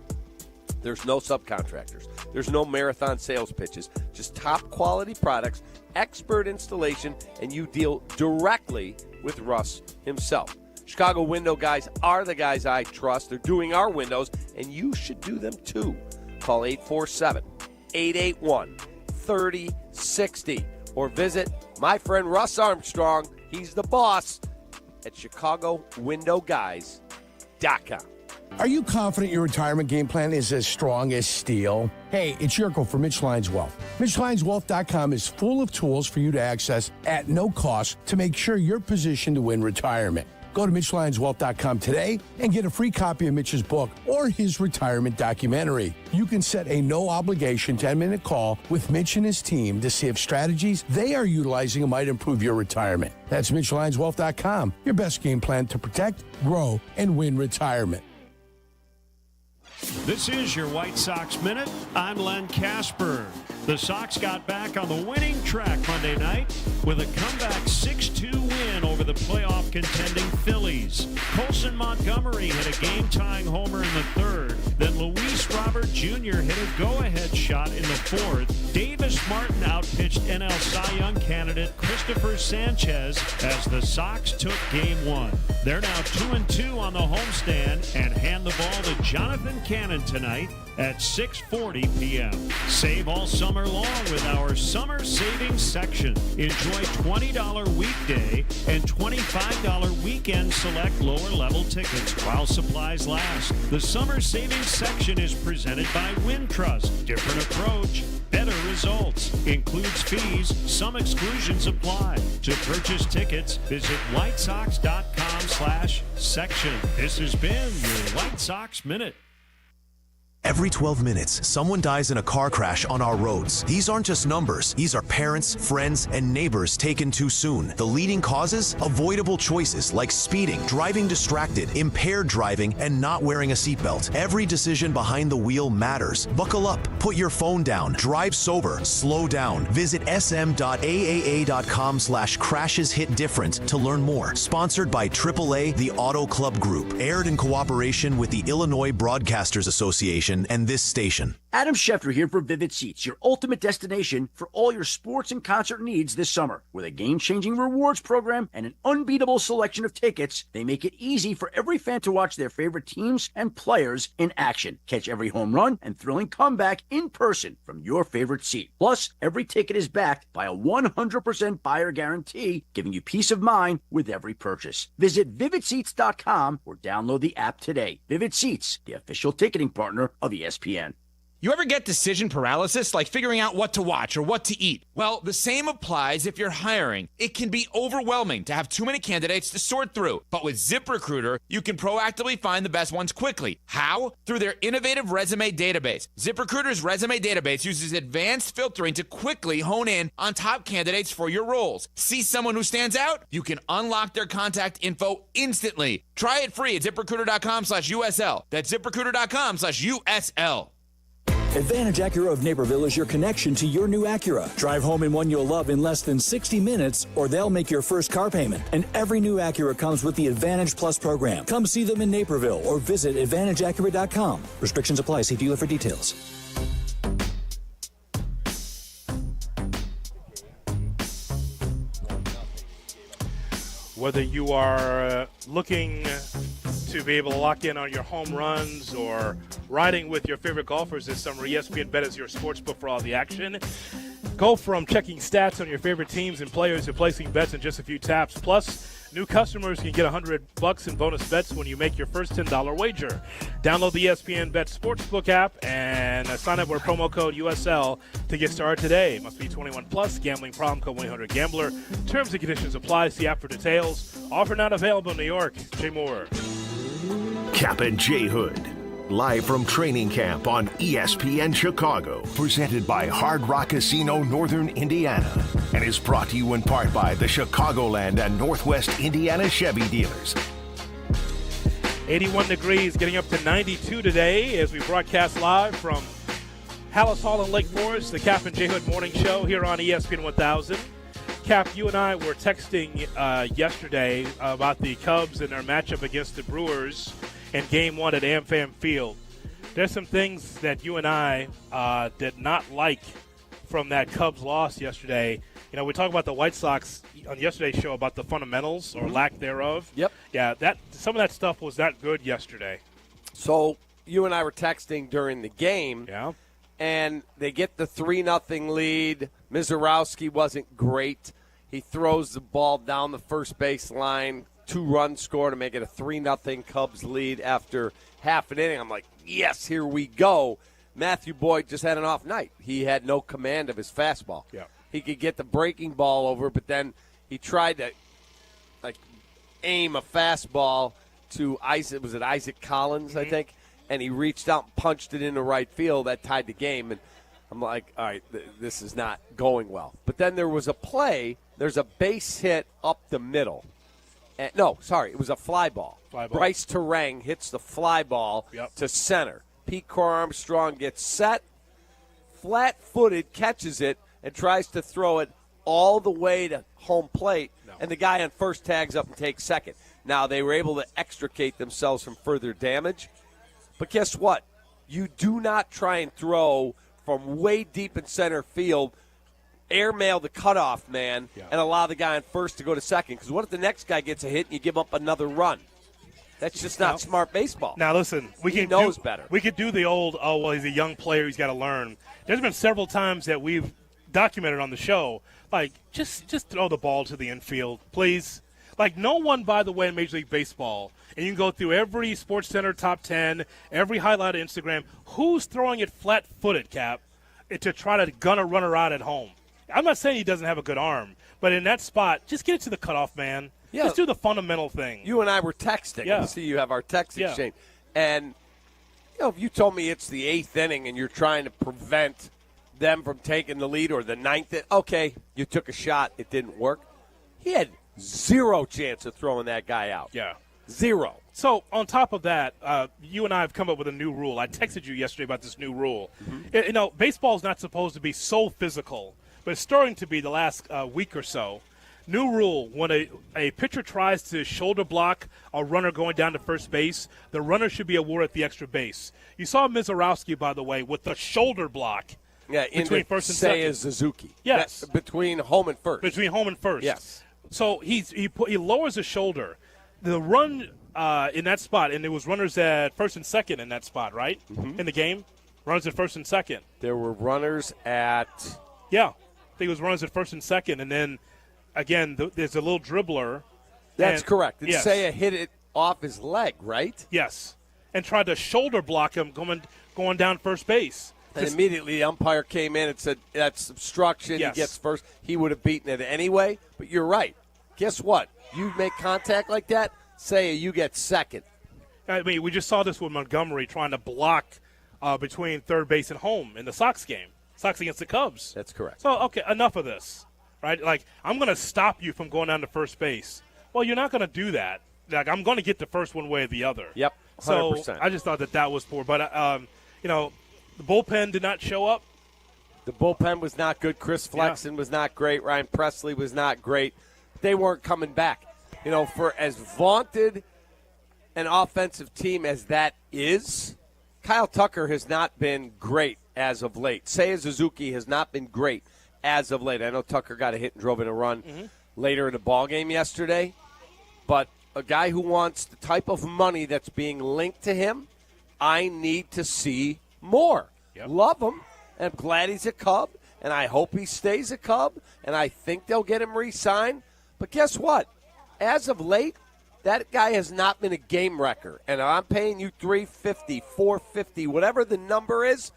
There's no subcontractors. There's no marathon sales pitches. Just top-quality products, expert installation, and you deal directly with Russ himself. Chicago window guys are the guys I trust. They're doing our windows, and you should do them too. Call 847-881-3060 or visit my friend Russ Armstrong. He's the boss at ChicagoWindowGuys.com. Are you confident your retirement game plan is as strong as steel? Hey, it's Jurko from Mitch Lyons Wealth. MitchLyonsWealth.com is full of tools for you to access at no cost to make sure you're positioned to win retirement. Go to MitchLyonsWealth.com today and get a free copy of Mitch's book or his retirement documentary. You can set a no-obligation 10-minute call with Mitch and his team to see if strategies they are utilizing might improve your retirement. That's MitchLyonsWealth.com, your best game plan to protect, grow, and win retirement. This is your White Sox Minute. I'm Len Casper. The Sox got back on the winning track Monday night with a comeback 6-2 win over the playoff contending Phillies. Colson Montgomery hit a game-tying homer in the third. Then Luis Robert Jr. hit a go-ahead shot in the fourth. Davis Martin outpitched NL Cy Young candidate Christopher Sanchez as the Sox took Game 1. They're now 2-2 on the homestand and hand the ball to Jonathan Cannon tonight at 6:40 p.m. Save all summer long with our summer savings section. Enjoy $20 weekday and $25 weekend select lower level tickets while supplies last. The summer savings section is presented by Wintrust. Different approach, better results. Includes fees. Some exclusions apply. To purchase tickets, visit whitesox.com/section. This has been your White Sox Minute. Every 12 minutes, someone dies in a car crash on our roads. These aren't just numbers. These are parents, friends, and neighbors taken too soon. The leading causes? Avoidable choices like speeding, driving distracted, impaired driving, and not wearing a seatbelt. Every decision behind the wheel matters. Buckle up, put your phone down, drive sober, slow down. Visit sm.aaa.com/crasheshitdifferent to learn more. Sponsored by AAA, the Auto Club Group. Aired in cooperation with the Illinois Broadcasters Association and this station. Adam Schefter here for Vivid Seats, your ultimate destination for all your sports and concert needs this summer. With a game-changing rewards program and an unbeatable selection of tickets, they make it easy for every fan to watch their favorite teams and players in action. Catch every home run and thrilling comeback in person from your favorite seat. Plus, every ticket is backed by a 100% buyer guarantee, giving you peace of mind with every purchase. Visit VividSeats.com or download the app today. Vivid Seats, the official ticketing partner of ESPN. You ever get decision paralysis, like figuring out what to watch or what to eat? Well, the same applies if you're hiring. It can be overwhelming to have too many candidates to sort through. But with ZipRecruiter, you can proactively find the best ones quickly. How? Through their innovative resume database. ZipRecruiter's resume database uses advanced filtering to quickly hone in on top candidates for your roles. See someone who stands out? You can unlock their contact info instantly. Try it free at ZipRecruiter.com/USL. That's ZipRecruiter.com/USL. Advantage Acura of Naperville is your connection to your new Acura. Drive home in one you'll love in less than 60 minutes, or they'll make your first car payment. And every new Acura comes with the Advantage Plus program. Come see them in Naperville or visit AdvantageAcura.com. Restrictions apply. See dealer for details. Whether you are looking to be able to lock in on your home runs or riding with your favorite golfers this summer, ESPN Bet is your sportsbook for all the action. Go from checking stats on your favorite teams and players to placing bets in just a few taps. Plus, new customers can get $100 in bonus bets when you make your first $10 wager. Download the ESPN Bet Sportsbook app and sign up with promo code USL to get started today. Must be 21 plus. Gambling problem, code 1-800-GAMBLER. Terms and conditions apply. See app for details. Offer not available in New York. Jay Moore. Cap and J Hood, live from training camp on ESPN Chicago, presented by Hard Rock Casino Northern Indiana, and is brought to you in part by the Chicagoland and Northwest Indiana Chevy dealers. 81 degrees, getting up to 92 today as we broadcast live from Hallis Hall in Lake Forest, the Cap and J Hood Morning Show here on ESPN 1000. Cap, you and I were texting yesterday about the Cubs and their matchup against the Brewers in Game 1 at AmFam Field. There's some things that you and I did not like from that Cubs loss yesterday. You know, we talked about the White Sox on yesterday's show about the fundamentals or lack thereof. Yep. Yeah, some of that stuff was not good yesterday. So you and I were texting during the game. Yeah. And they get the 3-0 lead. Mizorowski wasn't great. He throws the ball down the first base line, 2-run score to make it a 3-0 Cubs lead after half an inning. I'm like, yes, here we go. Matthew Boyd just had an off night. He had no command of his fastball. Yeah. He could get the breaking ball over, but then he tried to aim a fastball to Isaac Collins, I think, and he reached out and punched it into right field. That tied the game, and I'm like, all right, this is not going well. But then there was a play. There's a base hit up the middle. It was a fly ball. Bryce Terang hits the fly ball to center. Pete Core Armstrong gets set, flat-footed, catches it, and tries to throw it all the way to home plate, and the guy on first tags up and takes second. Now, they were able to extricate themselves from further damage, but guess what? You do not try and throw from way deep in center field, airmail the cutoff man, and allow the guy on first to go to second. Because what if the next guy gets a hit and you give up another run? That's just not smart baseball. Now, listen, he knows better. We could do the old, he's a young player, he's got to learn. There's been several times that we've documented on the show, just throw the ball to the infield, please. No one, by the way, in Major League Baseball, and you can go through every SportsCenter top 10, every highlight of Instagram, who's throwing it flat-footed, Cap, to try to gun a runner out at home? I'm not saying he doesn't have a good arm, but in that spot, just get it to the cutoff man. Yeah. Just do the fundamental thing. You and I were texting. Yeah. I see you have our text exchange. And, if you told me it's the 8th inning and you're trying to prevent them from taking the lead or the 9th, okay, you took a shot. It didn't work. He had zero chance of throwing that guy out. Yeah. Zero. So, on top of that, you and I have come up with a new rule. I texted you yesterday about this new rule. Baseball is not supposed to be so physical, but it's starting to be the last week or so. New rule, when a pitcher tries to shoulder block a runner going down to first base, the runner should be awarded the extra base. You saw Mizorowski, by the way, with the shoulder block between first and second. Suzuki. Yes. Between home and first. Between home and first. Yes. So he lowers his shoulder. The run in that spot, and there was runners at first and second in that spot, right? In the game? Runners at first and second. There were runners at... Yeah. I think it was runners at first and second, and then... Again, there's a little dribbler. That's correct. Did Seiya hit it off his leg, right? Yes. And tried to shoulder block him going down first base. And immediately the umpire came in and said, that's obstruction. Yes. He gets first. He would have beaten it anyway. But you're right. Guess what? You make contact like that, say you get second. I mean, we just saw this with Montgomery trying to block between third base and home in the Sox game. Sox against the Cubs. That's correct. So, okay, enough of this, right? Like, I'm going to stop you from going down to first base. Well, you're not going to do that. Like, I'm going to get the first one way or the other. Yep, 100%. So I just thought that was poor. But, the bullpen did not show up. The bullpen was not good. Chris Flexen was not great. Ryan Presley was not great. They weren't coming back. For as vaunted an offensive team as that is, Kyle Tucker has not been great as of late. Seiya Suzuki has not been great as of late. I know Tucker got a hit and drove in a run later in the ballgame yesterday, but a guy who wants the type of money that's being linked to him, I need to see more. Yep. Love him, and I'm glad he's a Cub, and I hope he stays a Cub, and I think they'll get him re-signed. But guess what? As of late, that guy has not been a game wrecker, and I'm paying you $350, $450, whatever the number is,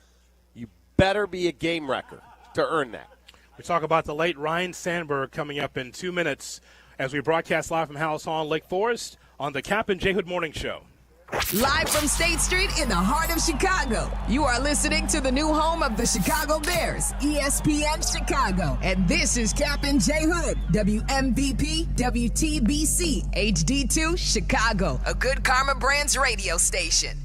you better be a game wrecker to earn that. We talk about the late Ryne Sandberg coming up in 2 minutes as we broadcast live from House on Lake Forest on the Cap and J. Hood Morning Show. Live from State Street in the heart of Chicago, you are listening to the new home of the Chicago Bears, ESPN Chicago. And this is Cap and J. Hood, WMVP, WTBC, HD2, Chicago, a good Karma Brands radio station.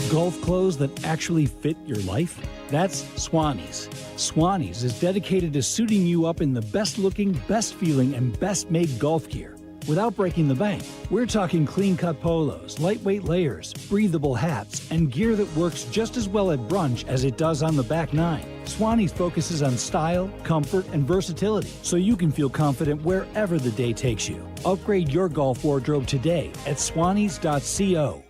Golf clothes that actually fit your life? That's Swannies. Swannies is dedicated to suiting you up in the best looking, best feeling, and best made golf gear without breaking the bank. We're talking clean-cut polos, lightweight layers, breathable hats, and gear that works just as well at brunch as it does on the back nine. Swannies focuses on style, comfort, and versatility, so you can feel confident wherever the day takes you. Upgrade your golf wardrobe today at swannies.co.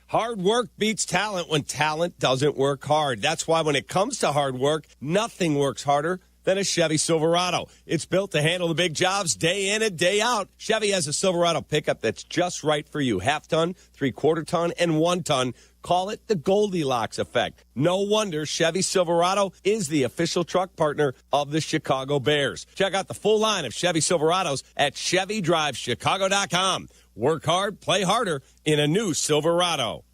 Hard work beats talent when talent doesn't work hard. That's why when it comes to hard work, nothing works harder than a Chevy Silverado. It's built to handle the big jobs day in and day out. Chevy has a Silverado pickup that's just right for you. Half-ton, three-quarter-ton, and 1-ton. Call it the Goldilocks effect. No wonder Chevy Silverado is the official truck partner of the Chicago Bears. Check out the full line of Chevy Silverados at ChevyDriveChicago.com. Work hard, play harder in a new Silverado.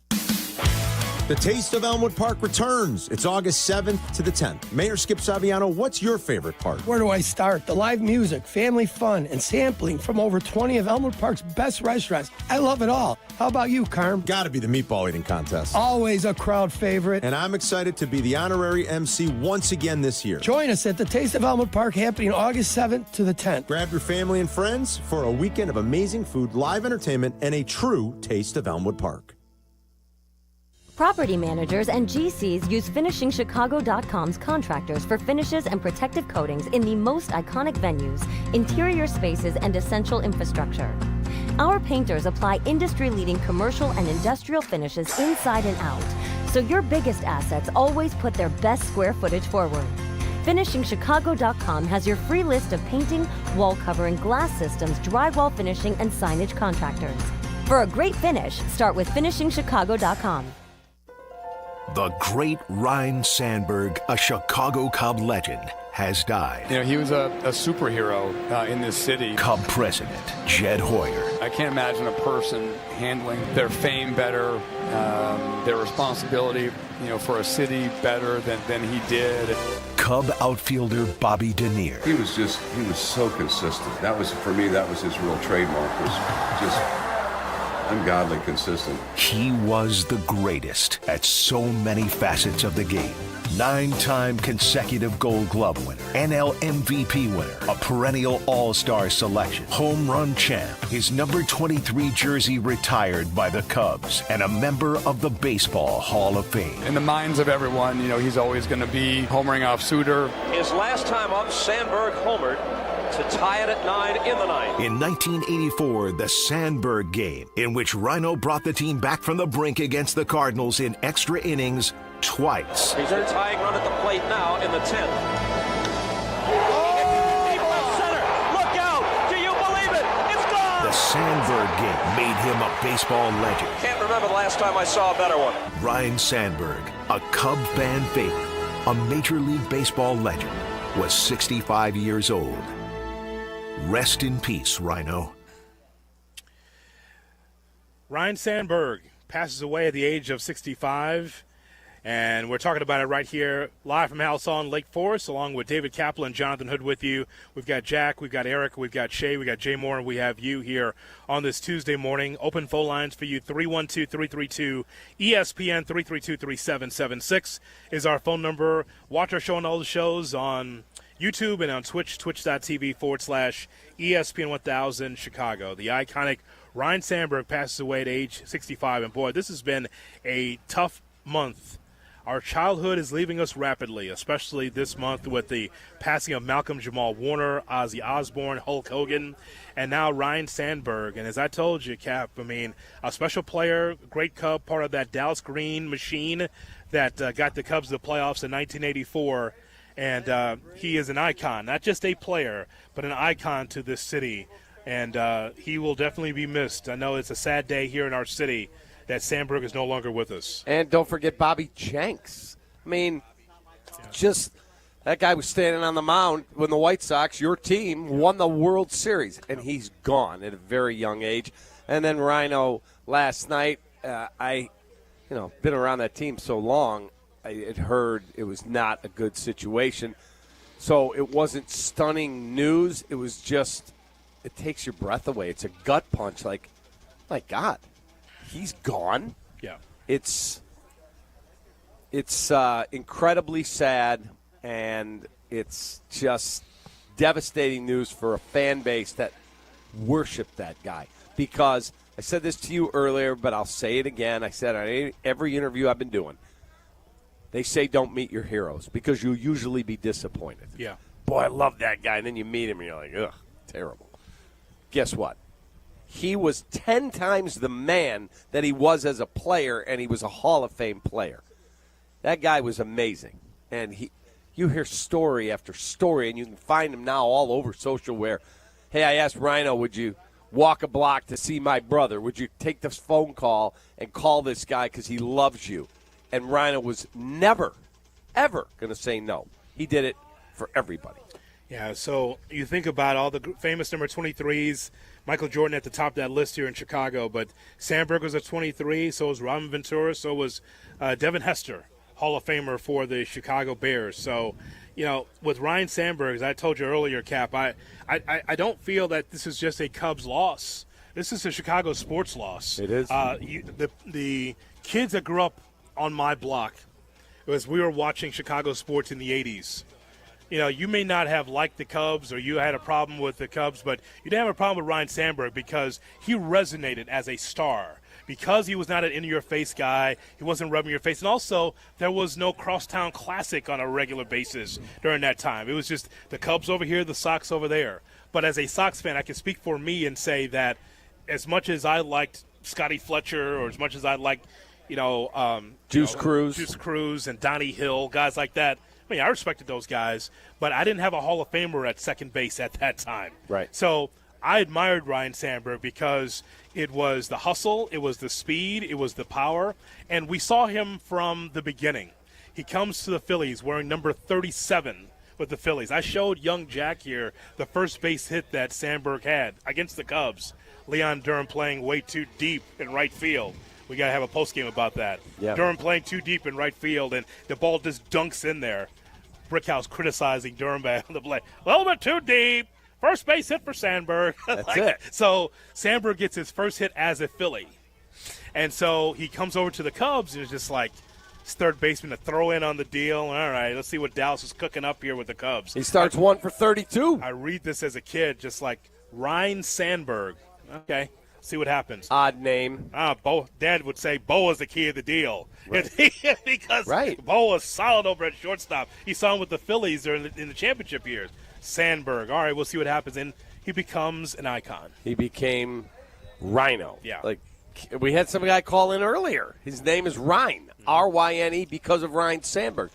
The Taste of Elmwood Park returns. It's August 7th to the 10th. Mayor Skip Saviano, what's your favorite part? Where do I start? The live music, family fun, and sampling from over 20 of Elmwood Park's best restaurants. I love it all. How about you, Carm? Gotta be the meatball eating contest. Always a crowd favorite. And I'm excited to be the honorary MC once again this year. Join us at the Taste of Elmwood Park happening August 7th to the 10th. Grab your family and friends for a weekend of amazing food, live entertainment, and a true Taste of Elmwood Park. Property managers and GCs use FinishingChicago.com's contractors for finishes and protective coatings in the most iconic venues, interior spaces, and essential infrastructure. Our painters apply industry-leading commercial and industrial finishes inside and out, so your biggest assets always put their best square footage forward. FinishingChicago.com has your free list of painting, wall covering, glass systems, drywall finishing, and signage contractors. For a great finish, start with FinishingChicago.com. The great Ryne Sandberg, a Chicago Cub legend, has died. You know, he was a superhero in this city. Cub president Jed Hoyer. I can't imagine a person handling their fame better, their responsibility, for a city better than he did. Cub outfielder Bobby Denier. He was so consistent. That was, for me, that was his real trademark, was just ungodly consistent. He was the greatest at so many facets of the game. 9-time consecutive Gold Glove winner, NL MVP winner, a perennial All-Star selection, home run champ, his number 23 jersey retired by the Cubs, and a member of the Baseball Hall of Fame. In the minds of everyone, he's always going to be homering off Suter. His last time up, Sandberg homered to tie it at 9 in the ninth. In 1984, the Sandberg game, in which Rhino brought the team back from the brink against the Cardinals in extra innings twice. He's a tying run at the plate now in the 10th. Oh! Deep left center. Look out! Do you believe it? It's gone! The Sandberg game made him a baseball legend. Can't remember the last time I saw a better one. Ryne Sandberg, a Cub fan favorite, a Major League Baseball legend, was 65 years old. Rest in peace, Rhino. Ryne Sandberg passes away at the age of 65. And we're talking about it right here, live from House on Lake Forest, along with David Kaplan and Jonathan Hood with you. We've got Jack, we've got Eric, we've got Shay, we've got Jay Moore, and we have you here on this Tuesday morning. Open phone lines for you, 312-332-ESPN, 332-3776 is our phone number. Watch our show and all the shows on YouTube and on Twitch, twitch.tv/ESPN 1000 Chicago. The iconic Ryne Sandberg passes away at age 65. And, boy, this has been a tough month. Our childhood is leaving us rapidly, especially this month with the passing of Malcolm Jamal Warner, Ozzy Osbourne, Hulk Hogan, and now Ryne Sandberg. And as I told you, Cap, I mean, a special player, great Cub, part of that Dallas Green machine that got the Cubs to the playoffs in 1984. And he is an icon, not just a player, but an icon to this city. And he will definitely be missed. I know it's a sad day here in our city that Sandberg is no longer with us. And don't forget Bobby Jenks. I mean, just that guy was standing on the mound when the White Sox, your team, won the World Series, and he's gone at a very young age. And then Rhino last night, been around that team so long, I had heard it was not a good situation. So it wasn't stunning news. It was just, it takes your breath away. It's a gut punch. Like, my God. He's gone. Yeah. It's incredibly sad, and it's just devastating news for a fan base that worshiped that guy. Because I said this to you earlier, but I'll say it again. I said on every interview I've been doing, they say don't meet your heroes because you'll usually be disappointed. Yeah. Boy, I love that guy. And then you meet him, and you're like, ugh, terrible. Guess what? He was 10 times the man that he was as a player, and he was a Hall of Fame player. That guy was amazing. And you hear story after story, and you can find him now all over social where, hey, I asked Rhino, would you walk a block to see my brother? Would you take this phone call and call this guy because he loves you? And Rhino was never, ever going to say no. He did it for everybody. Yeah, so you think about all the famous number 23s, Michael Jordan at the top of that list here in Chicago, but Sandberg was a 23, so was Robin Ventura, so was Devin Hester, Hall of Famer for the Chicago Bears. So, with Ryne Sandberg, as I told you earlier, Cap, I don't feel that this is just a Cubs loss. This is a Chicago sports loss. It is. The kids that grew up on my block, as we were watching Chicago sports in the 80s, you may not have liked the Cubs or you had a problem with the Cubs, but you didn't have a problem with Ryne Sandberg because he resonated as a star. Because he was not an in-your-face guy, he wasn't rubbing your face. And also, there was no crosstown classic on a regular basis during that time. It was just the Cubs over here, the Sox over there. But as a Sox fan, I can speak for me and say that as much as I liked Scotty Fletcher or as much as I liked, Juice Cruz and Donnie Hill, guys like that, I mean, I respected those guys, but I didn't have a Hall of Famer at second base at that time. Right. So I admired Ryne Sandberg because it was the hustle, it was the speed, it was the power, and we saw him from the beginning. He comes to the Phillies wearing number 37 with the Phillies. I showed young Jack here the first base hit that Sandberg had against the Cubs. Leon Durham playing way too deep in right field. We got to have a postgame about that. Yeah. Durham playing too deep in right field, and the ball just dunks in there. Brickhouse criticizing Durham on the play. A little bit too deep. First base hit for Sandberg. That's it. So Sandberg gets his first hit as a Philly. And so he comes over to the Cubs and is just like, his third baseman to throw in on the deal. All right, let's see what Dallas is cooking up here with the Cubs. He starts 1 for 32. I read this as a kid, just like Ryne Sandberg. Okay. See what happens. Odd name. Bo. Dad would say Bo was the key of the deal. Right. Because right. Bo was solid over at shortstop. He saw him with the Phillies in the championship years. Sandberg. All right, we'll see what happens. And he becomes an icon. He became Rhino. Yeah. Like we had some guy call in earlier. His name is Ryne. R-Y-N-E because of Ryne Sandberg.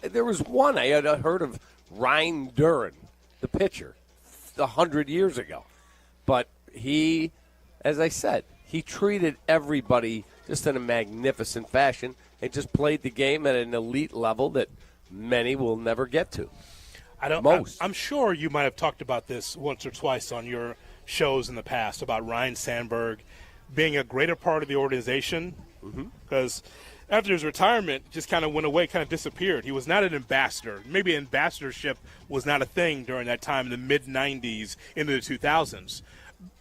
There was one I had heard of, Ryne Duran, the pitcher, 100 years ago. But he as I said, he treated everybody just in a magnificent fashion and just played the game at an elite level that many will never get to. I'm sure you might have talked about this once or twice on your shows in the past about Ryne Sandberg being a greater part of the organization, because after his retirement, just kind of went away, kind of disappeared. He was not an ambassador. Maybe ambassadorship was not a thing during that time in the mid-'90s into the 2000s.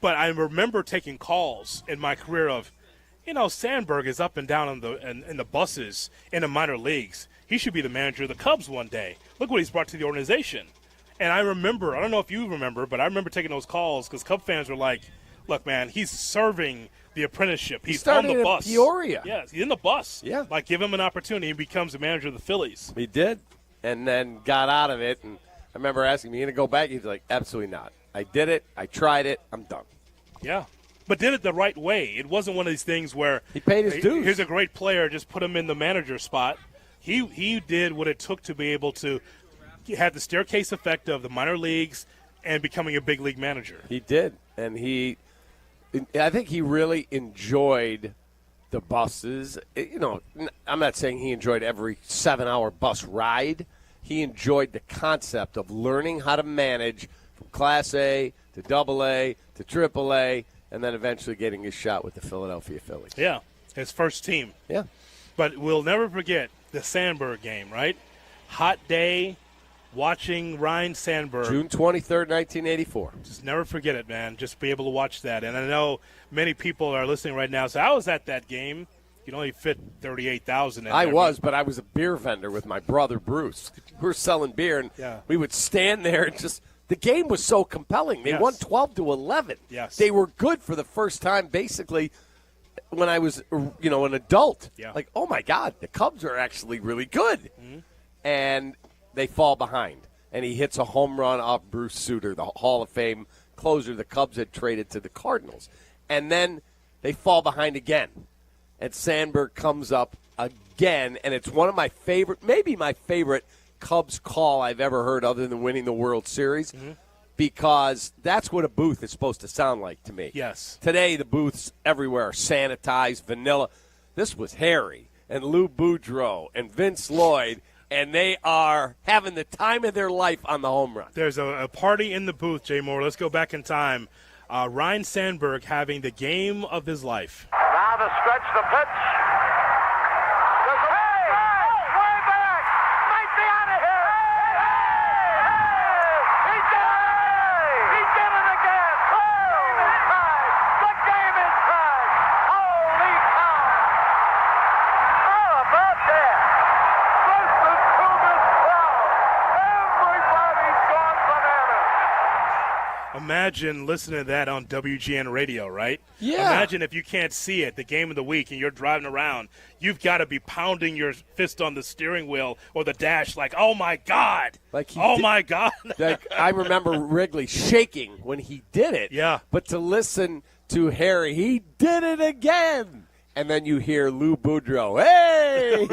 But I remember taking calls in my career of, Sandberg is up and down in the buses in the minor leagues. He should be the manager of the Cubs one day. Look what he's brought to the organization. And I remember, I don't know if you remember, but I remember taking those calls because Cub fans were like, look, man, he's serving the apprenticeship. He's on the bus. Peoria. Yes, he's in the bus. Yeah. Like, give him an opportunity. He becomes the manager of the Phillies. He did, and then got out of it. And I remember asking him, you going to go back? He's like, absolutely not. I did it. I tried it. I'm done. Yeah. But did it the right way. It wasn't one of these things where he paid his dues. Here's a great player, just put him in the manager spot. He did what it took to be able to have the staircase effect of the minor leagues and becoming a big league manager. He did, and I think he really enjoyed the buses. I'm not saying he enjoyed every 7-hour bus ride. He enjoyed the concept of learning how to manage from Class A to AA to AAA, and then eventually getting his shot with the Philadelphia Phillies. Yeah, his first team. Yeah. But we'll never forget the Sandberg game, right? Hot day, watching Ryne Sandberg. June 23rd, 1984. Just never forget it, man. Just be able to watch that. And I know many people are listening right now. So I was at that game. You can only fit 38,000 in there. I was, but I was a beer vendor with my brother Bruce. We were selling beer, and we would stand there and just – the game was so compelling. They won 12-11. Yes. They were good for the first time, basically, when I was, an adult. Yeah. Like, oh, my God, the Cubs are actually really good. Mm-hmm. And they fall behind. And he hits a home run off Bruce Sutter, the Hall of Fame closer the Cubs had traded to the Cardinals. And then they fall behind again. And Sandberg comes up again, and it's one of my favorite, maybe my favorite Cubs call I've ever heard other than winning the World Series, because that's what a booth is supposed to sound like to me. Yes. Today, the booths everywhere are sanitized, vanilla. This was Harry and Lou Boudreau and Vince Lloyd, and they are having the time of their life on the home run. There's a party in the booth, Jay Moore. Let's go back in time. Ryne Sandberg having the game of his life. Now to stretch the pitch. Imagine listening to that on WGN radio, right? Yeah. Imagine if you can't see it, the game of the week, and you're driving around. You've got to be pounding your fist on the steering wheel or the dash like, oh, my God. My God. Like, I remember Wrigley shaking when he did it. Yeah. But to listen to Harry, he did it again. And then you hear Lou Boudreau, hey!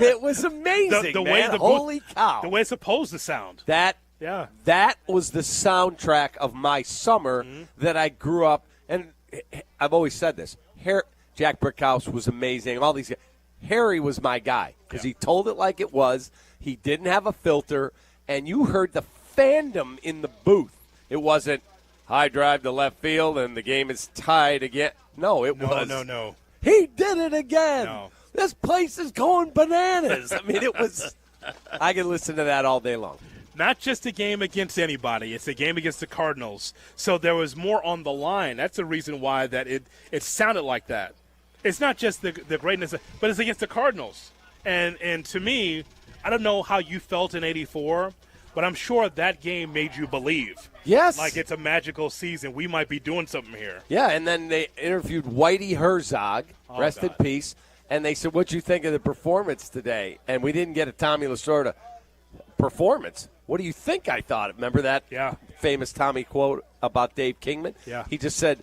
It was amazing, Holy cow. The way it's supposed to sound. That was the soundtrack of my summer that I grew up. And I've always said this. Jack Brickhouse was amazing. All these guys. Harry was my guy because he told it like it was. He didn't have a filter. And you heard the fandom in the booth. It wasn't high drive to left field and the game is tied again. No, it was. No. He did it again. No. This place is going bananas. I mean, it was – I could listen to that all day long. Not just a game against anybody. It's a game against the Cardinals. So there was more on the line. That's the reason why that it sounded like that. It's not just the greatness, but it's against the Cardinals. And to me, I don't know how you felt in '84, but I'm sure that game made you believe. Yes. Like it's a magical season. We might be doing something here. Yeah, and then they interviewed Whitey Herzog, rest in peace, and they said, what'd you think of the performance today? And we didn't get a Tommy Lasorda performance. What do you think I thought? Remember that famous Tommy quote about Dave Kingman? Yeah. He just said,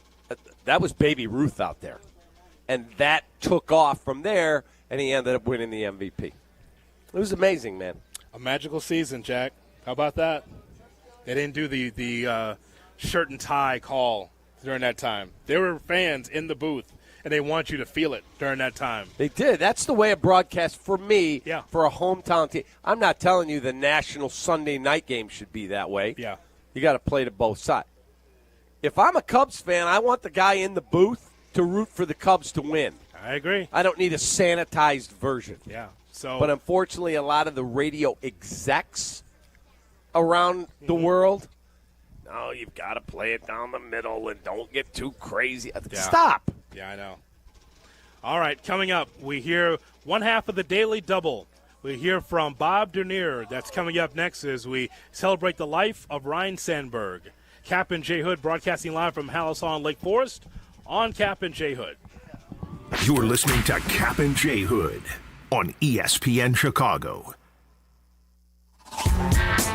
that was Baby Ruth out there. And that took off from there, and he ended up winning the MVP. It was amazing, man. A magical season, Jack. How about that? They didn't do the shirt and tie call. during that time. There were fans in the booth, and they want you to feel it during that time. They did. That's the way a broadcast for me, for a hometown team. I'm not telling you the national Sunday night game should be that way. Yeah. You got to play to both sides. If I'm a Cubs fan, I want the guy in the booth to root for the Cubs to win. I agree. I don't need a sanitized version. Yeah. So, but unfortunately, a lot of the radio execs around the world, no, you've got to play it down the middle and don't get too crazy. Yeah. Stop. Yeah, I know. All right, coming up, we hear one half of the Daily Double. We hear from Bob Dernier. That's coming up next as we celebrate the life of Ryne Sandberg. Cap and J. Hood broadcasting live from Halissaw Lake Forest on Cap and J. Hood. You're listening to Cap and J. Hood on ESPN Chicago.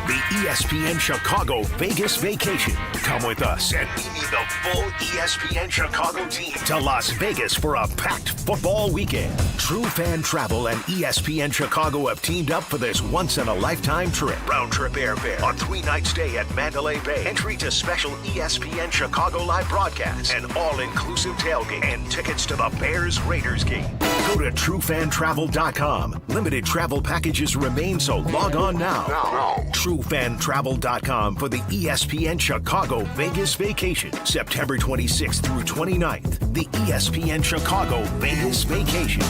The ESPN Chicago Vegas vacation. Come with us and meet the full ESPN Chicago team to Las Vegas for a packed football weekend. True Fan Travel and ESPN Chicago have teamed up for this once-in-a-lifetime trip. Round-trip airfare, a 3-night stay at Mandalay Bay, entry to special ESPN Chicago live broadcasts, an all-inclusive tailgate, and tickets to the Bears-Raiders game. Go to TrueFanTravel.com. Limited travel packages remain, so log on now. TrueFanTravel.com for the ESPN Chicago Vegas vacation, September 26th through 29th. The ESPN Chicago Vegas vacation.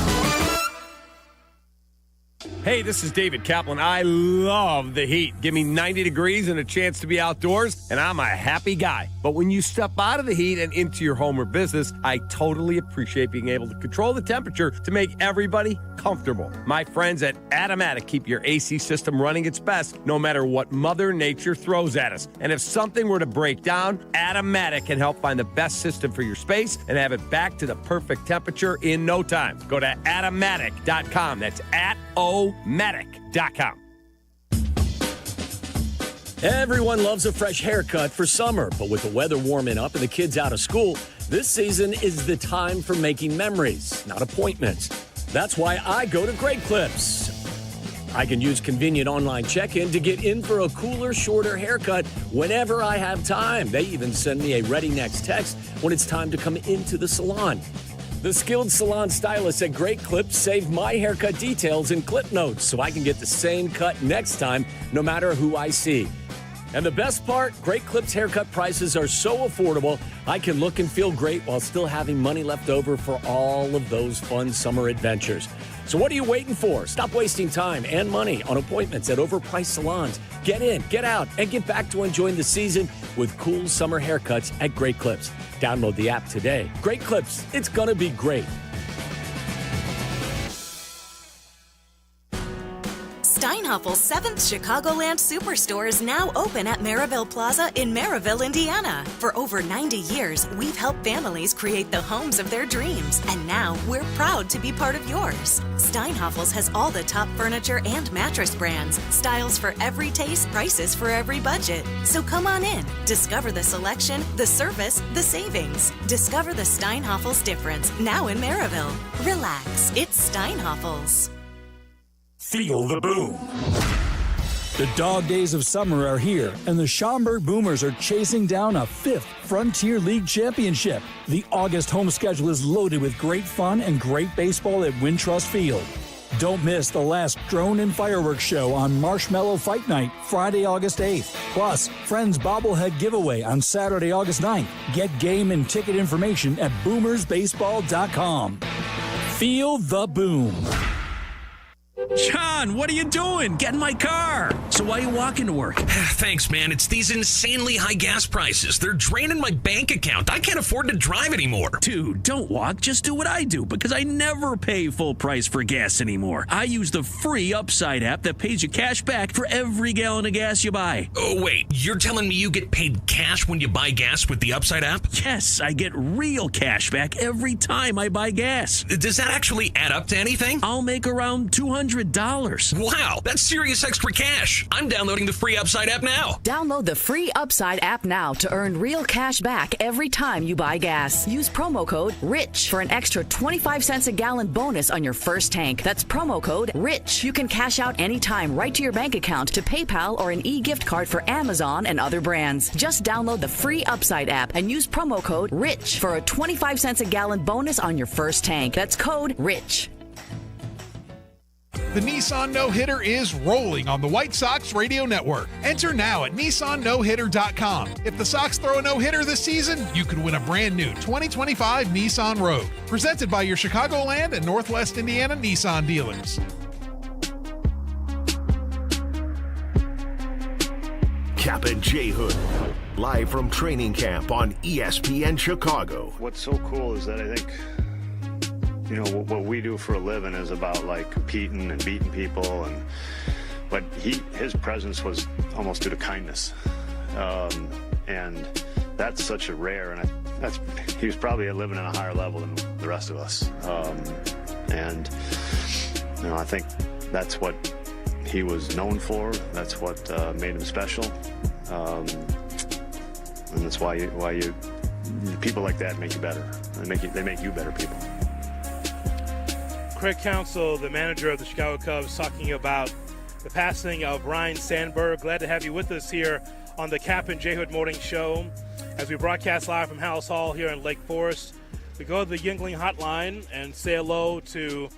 Hey, this is David Kaplan. I love the heat. Give me 90 degrees and a chance to be outdoors, and I'm a happy guy. But when you step out of the heat and into your home or business, I totally appreciate being able to control the temperature to make everybody comfortable. My friends at Automatic keep your AC system running its best no matter what Mother Nature throws at us. And if something were to break down, Automatic can help find the best system for your space and have it back to the perfect temperature in no time. Go to Automatic.com. That's Automatic.com. Everyone loves a fresh haircut for summer, but with the weather warming up and the kids out of school, this season is the time for making memories, not appointments. That's why I go to Great Clips. I can use convenient online check-in to get in for a cooler, shorter haircut whenever I have time. They even send me a ready next text when it's time to come into the salon. The skilled salon stylists at Great Clips save my haircut details in clip notes so I can get the same cut next time, no matter who I see. And the best part, Great Clips haircut prices are so affordable, I can look and feel great while still having money left over for all of those fun summer adventures. So what are you waiting for? Stop wasting time and money on appointments at overpriced salons. Get in, get out, and get back to enjoying the season with cool summer haircuts at Great Clips. Download the app today. Great Clips, it's gonna be great. Steinhaffel's 7th Chicagoland Superstore is now open at Maryville Plaza in Maryville, Indiana. For over 90 years, we've helped families create the homes of their dreams, and now we're proud to be part of yours. Steinhaffel's has all the top furniture and mattress brands, styles for every taste, prices for every budget. So come on in, discover the selection, the service, the savings. Discover the Steinhaffel's difference now in Maryville. Relax, it's Steinhaffel's. Feel the boom. The dog days of summer are here, and the Schaumburg Boomers are chasing down a 5th Frontier League championship. The August home schedule is loaded with great fun and great baseball at Wintrust Field. Don't miss the last drone and fireworks show on Marshmallow Fight Night, Friday, August 8th. Plus, Friends Bobblehead Giveaway on Saturday, August 9th. Get game and ticket information at boomersbaseball.com. Feel the boom. John, what are you doing? Get in my car. So why are you walking to work? Thanks, man. It's these insanely high gas prices. They're draining my bank account. I can't afford to drive anymore. Dude, don't walk. Just do what I do, because I never pay full price for gas anymore. I use the free Upside app that pays you cash back for every gallon of gas you buy. Oh, wait. You're telling me you get paid cash when you buy gas with the Upside app? Yes, I get real cash back every time I buy gas. Does that actually add up to anything? I'll make around $200 $100. Wow, that's serious extra cash. I'm downloading the free Upside app now. Download the free Upside app now to earn real cash back every time you buy gas. Use promo code RICH for an extra 25 cents a gallon bonus on your first tank. That's promo code RICH. You can cash out anytime right to your bank account, to PayPal, or an e-gift card for Amazon and other brands. Just download the free Upside app and use promo code RICH for a 25 cents a gallon bonus on your first tank. That's code RICH. The Nissan No-Hitter is rolling on the White Sox Radio Network. Enter now at NissanNoHitter.com. If the Sox throw a no-hitter this season, you could win a brand new 2025 Nissan Rogue. Presented by your Chicagoland and Northwest Indiana Nissan dealers. Cap and J Hood, live from training camp on ESPN Chicago. What's so cool is that I think, what we do for a living is about like competing and beating people, but his presence was almost due to kindness, and that's such a rare, and he was probably living at a higher level than the rest of us, and I think that's what he was known for. That's what made him special, and that's why people like that make you better. They make you better people. Craig Counsell, the manager of the Chicago Cubs, talking about the passing of Ryne Sandberg. Glad to have you with us here on the Cap and J Hood Morning Show. As we broadcast live from House Hall here in Lake Forest, we go to the Yuengling Hotline and say hello to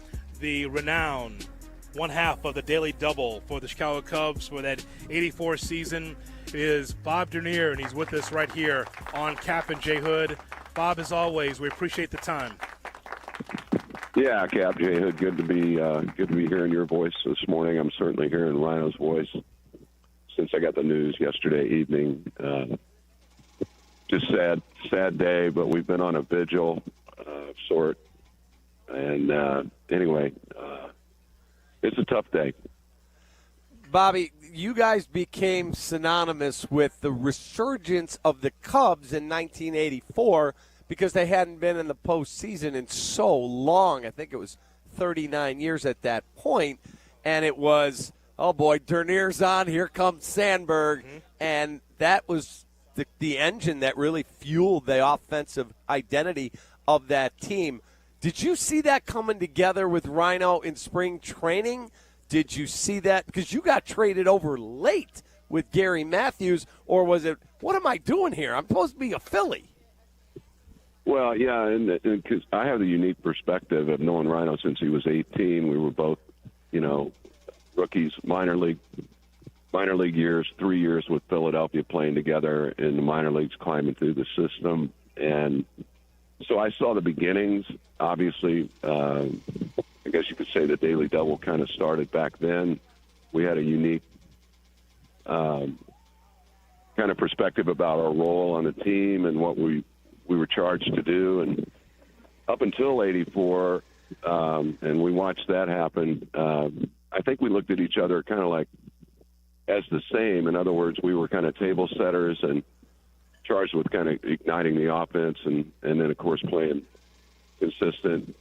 the renowned one half of the Daily Double for the Chicago Cubs for that 84 season. It is Bob Dernier, and he's with us right here on Cap and J Hood. Bob, as always, we appreciate the time. Yeah, Cap, J Hood, good to be hearing your voice this morning. I'm certainly hearing Rhino's voice since I got the news yesterday evening. Just sad day, but we've been on a vigil of sort. And anyway, it's a tough day. Bobby, you guys became synonymous with the resurgence of the Cubs in 1984 because they hadn't been in the postseason in so long. I think it was 39 years at that point. And it was, oh boy, Dernier's on, here comes Sandberg. Mm-hmm. And that was the engine that really fueled the offensive identity of that team. Did you see that coming together with Rhino in spring training? Did you see that? Because you got traded over late with Gary Matthews, or was it, what am I doing here? I'm supposed to be a Philly. Well, yeah, and because I have the unique perspective of knowing Rhino since he was 18. We were both, rookies, minor league years, 3 years with Philadelphia playing together in the minor leagues, climbing through the system. And so I saw the beginnings. Obviously, I guess you could say the Daily Double kind of started back then. We had a unique kind of perspective about our role on the team and what we were charged to do. And up until 84, and we watched that happen, I think we looked at each other kind of like as the same. In other words, we were kind of table setters and charged with kind of igniting the offense and then, of course, playing consistent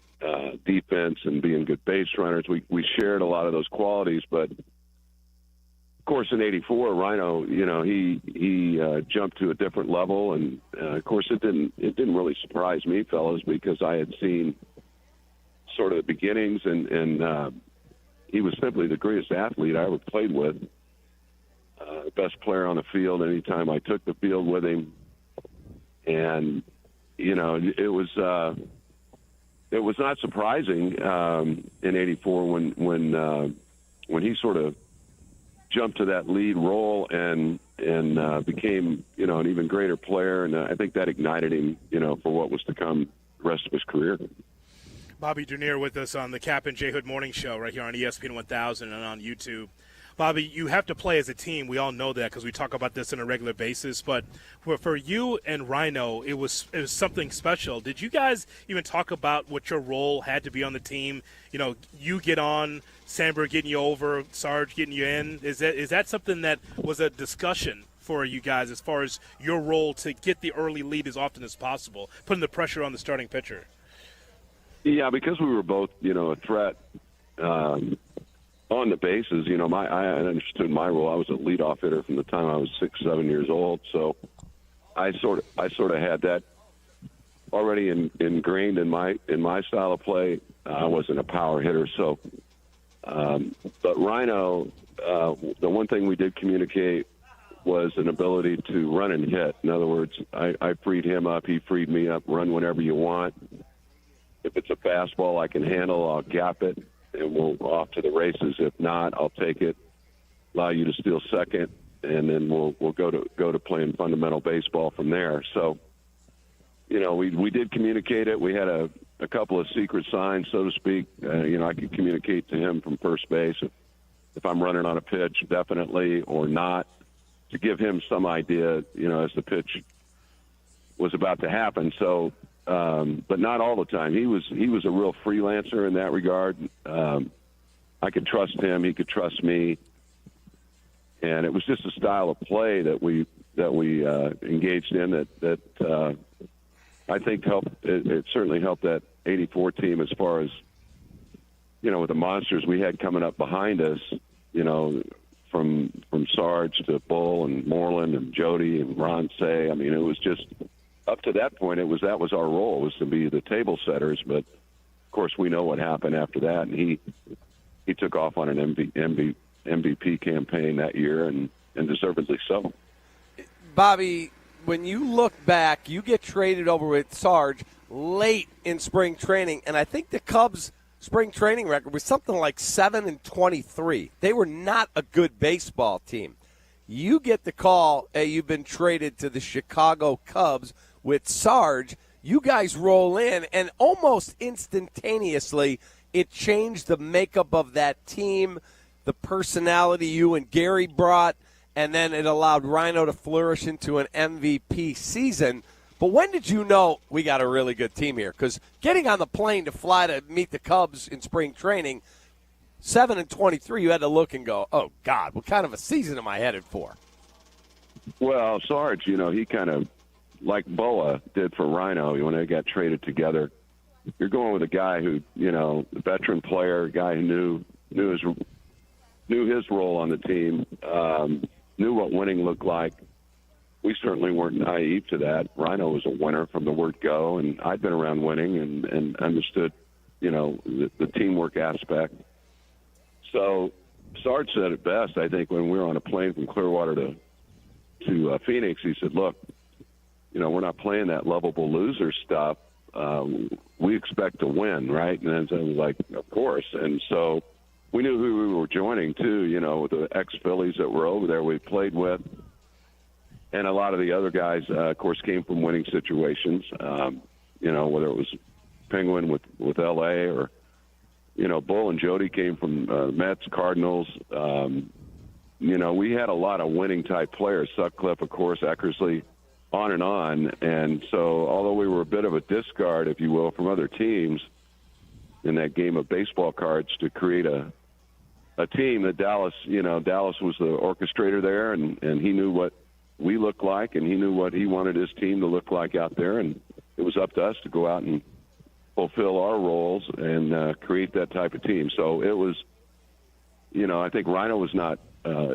defense and being good base runners. We shared a lot of those qualities, but of course in 84, Rhino, he jumped to a different level, and of course it didn't really surprise me, fellas, because I had seen sort of the beginnings, and he was simply the greatest athlete I ever played with, the best player on the field anytime I took the field with him, and it was not surprising in 84 when he sort of jumped to that lead role and became an even greater player, and I think that ignited him for what was to come the rest of his career. Bobby Dernier with us on the Cap and J Hood Morning Show right here on ESPN 1000 and on YouTube. Bobby, you have to play as a team. We all know that because we talk about this on a regular basis. But for you and Rhino, it was something special. Did you guys even talk about what your role had to be on the team? You get on, Sandberg getting you over, Sarge getting you in. Is that something that was a discussion for you guys as far as your role to get the early lead as often as possible, putting the pressure on the starting pitcher? Yeah, because we were both, a threat. on the bases, I understood my role. I was a leadoff hitter from the time I was 6, 7 years old. So I sort of had that already ingrained in my style of play. I wasn't a power hitter, so. But Ryno, the one thing we did communicate was an ability to run and hit. In other words, I freed him up. He freed me up. Run whenever you want. If it's a fastball I can handle, I'll gap it, and we'll off to the races. If not, I'll take it, allow you to steal second, and then we'll go to playing fundamental baseball from there. So, we did communicate it. We had a couple of secret signs, so to speak. I could communicate to him from first base if I'm running on a pitch, definitely, or not, to give him some idea, as the pitch was about to happen. So, but not all the time. He was a real freelancer in that regard. I could trust him. He could trust me. And it was just a style of play that we engaged in that I think helped. It certainly helped that 84 team as far as, with the monsters we had coming up behind us, from Sarge to Bull and Moreland and Jody and Ron Say. I mean, it was just up to that point. That was our role, was to be the table setters. But of course, we know what happened after that, and he took off on an MVP campaign that year, and deservedly so. Bobby, when you look back, you get traded over with Sarge late in spring training, and I think the Cubs' spring training record was something like 7-23. They were not a good baseball team. You get the call, hey, you've been traded to the Chicago Cubs with Sarge. You guys roll in, and almost instantaneously, it changed the makeup of that team, the personality you and Gary brought, and then it allowed Ryno to flourish into an MVP season. But when did you know we got a really good team here? Because getting on the plane to fly to meet the Cubs in spring training, 7-23, you had to look and go, oh, God, what kind of a season am I headed for? Well, Sarge, he kind of, like Boa did for Ryno when they got traded together, you're going with a guy who, a veteran player, a guy who knew his role on the team, knew what winning looked like. We certainly weren't naive to that. Ryno was a winner from the word go, and I'd been around winning and understood, the teamwork aspect. So Sarge said it best, I think, when we were on a plane from Clearwater to Phoenix. He said, look, we're not playing that lovable loser stuff. We expect to win, right? And then I was like, of course. And so we knew who we were joining, too, with the ex-Phillies that were over there we played with. And a lot of the other guys, of course, came from winning situations, whether it was Penguin with L.A. or, Bull and Jody came from Mets, Cardinals. We had a lot of winning-type players, Sutcliffe, of course, Eckersley, on and on. And so although we were a bit of a discard, if you will, from other teams in that game of baseball cards to create a team that Dallas was the orchestrator there, and he knew what we looked like, and he knew what he wanted his team to look like out there, and it was up to us to go out and fulfill our roles and create that type of team. So it was, I think Ryno was not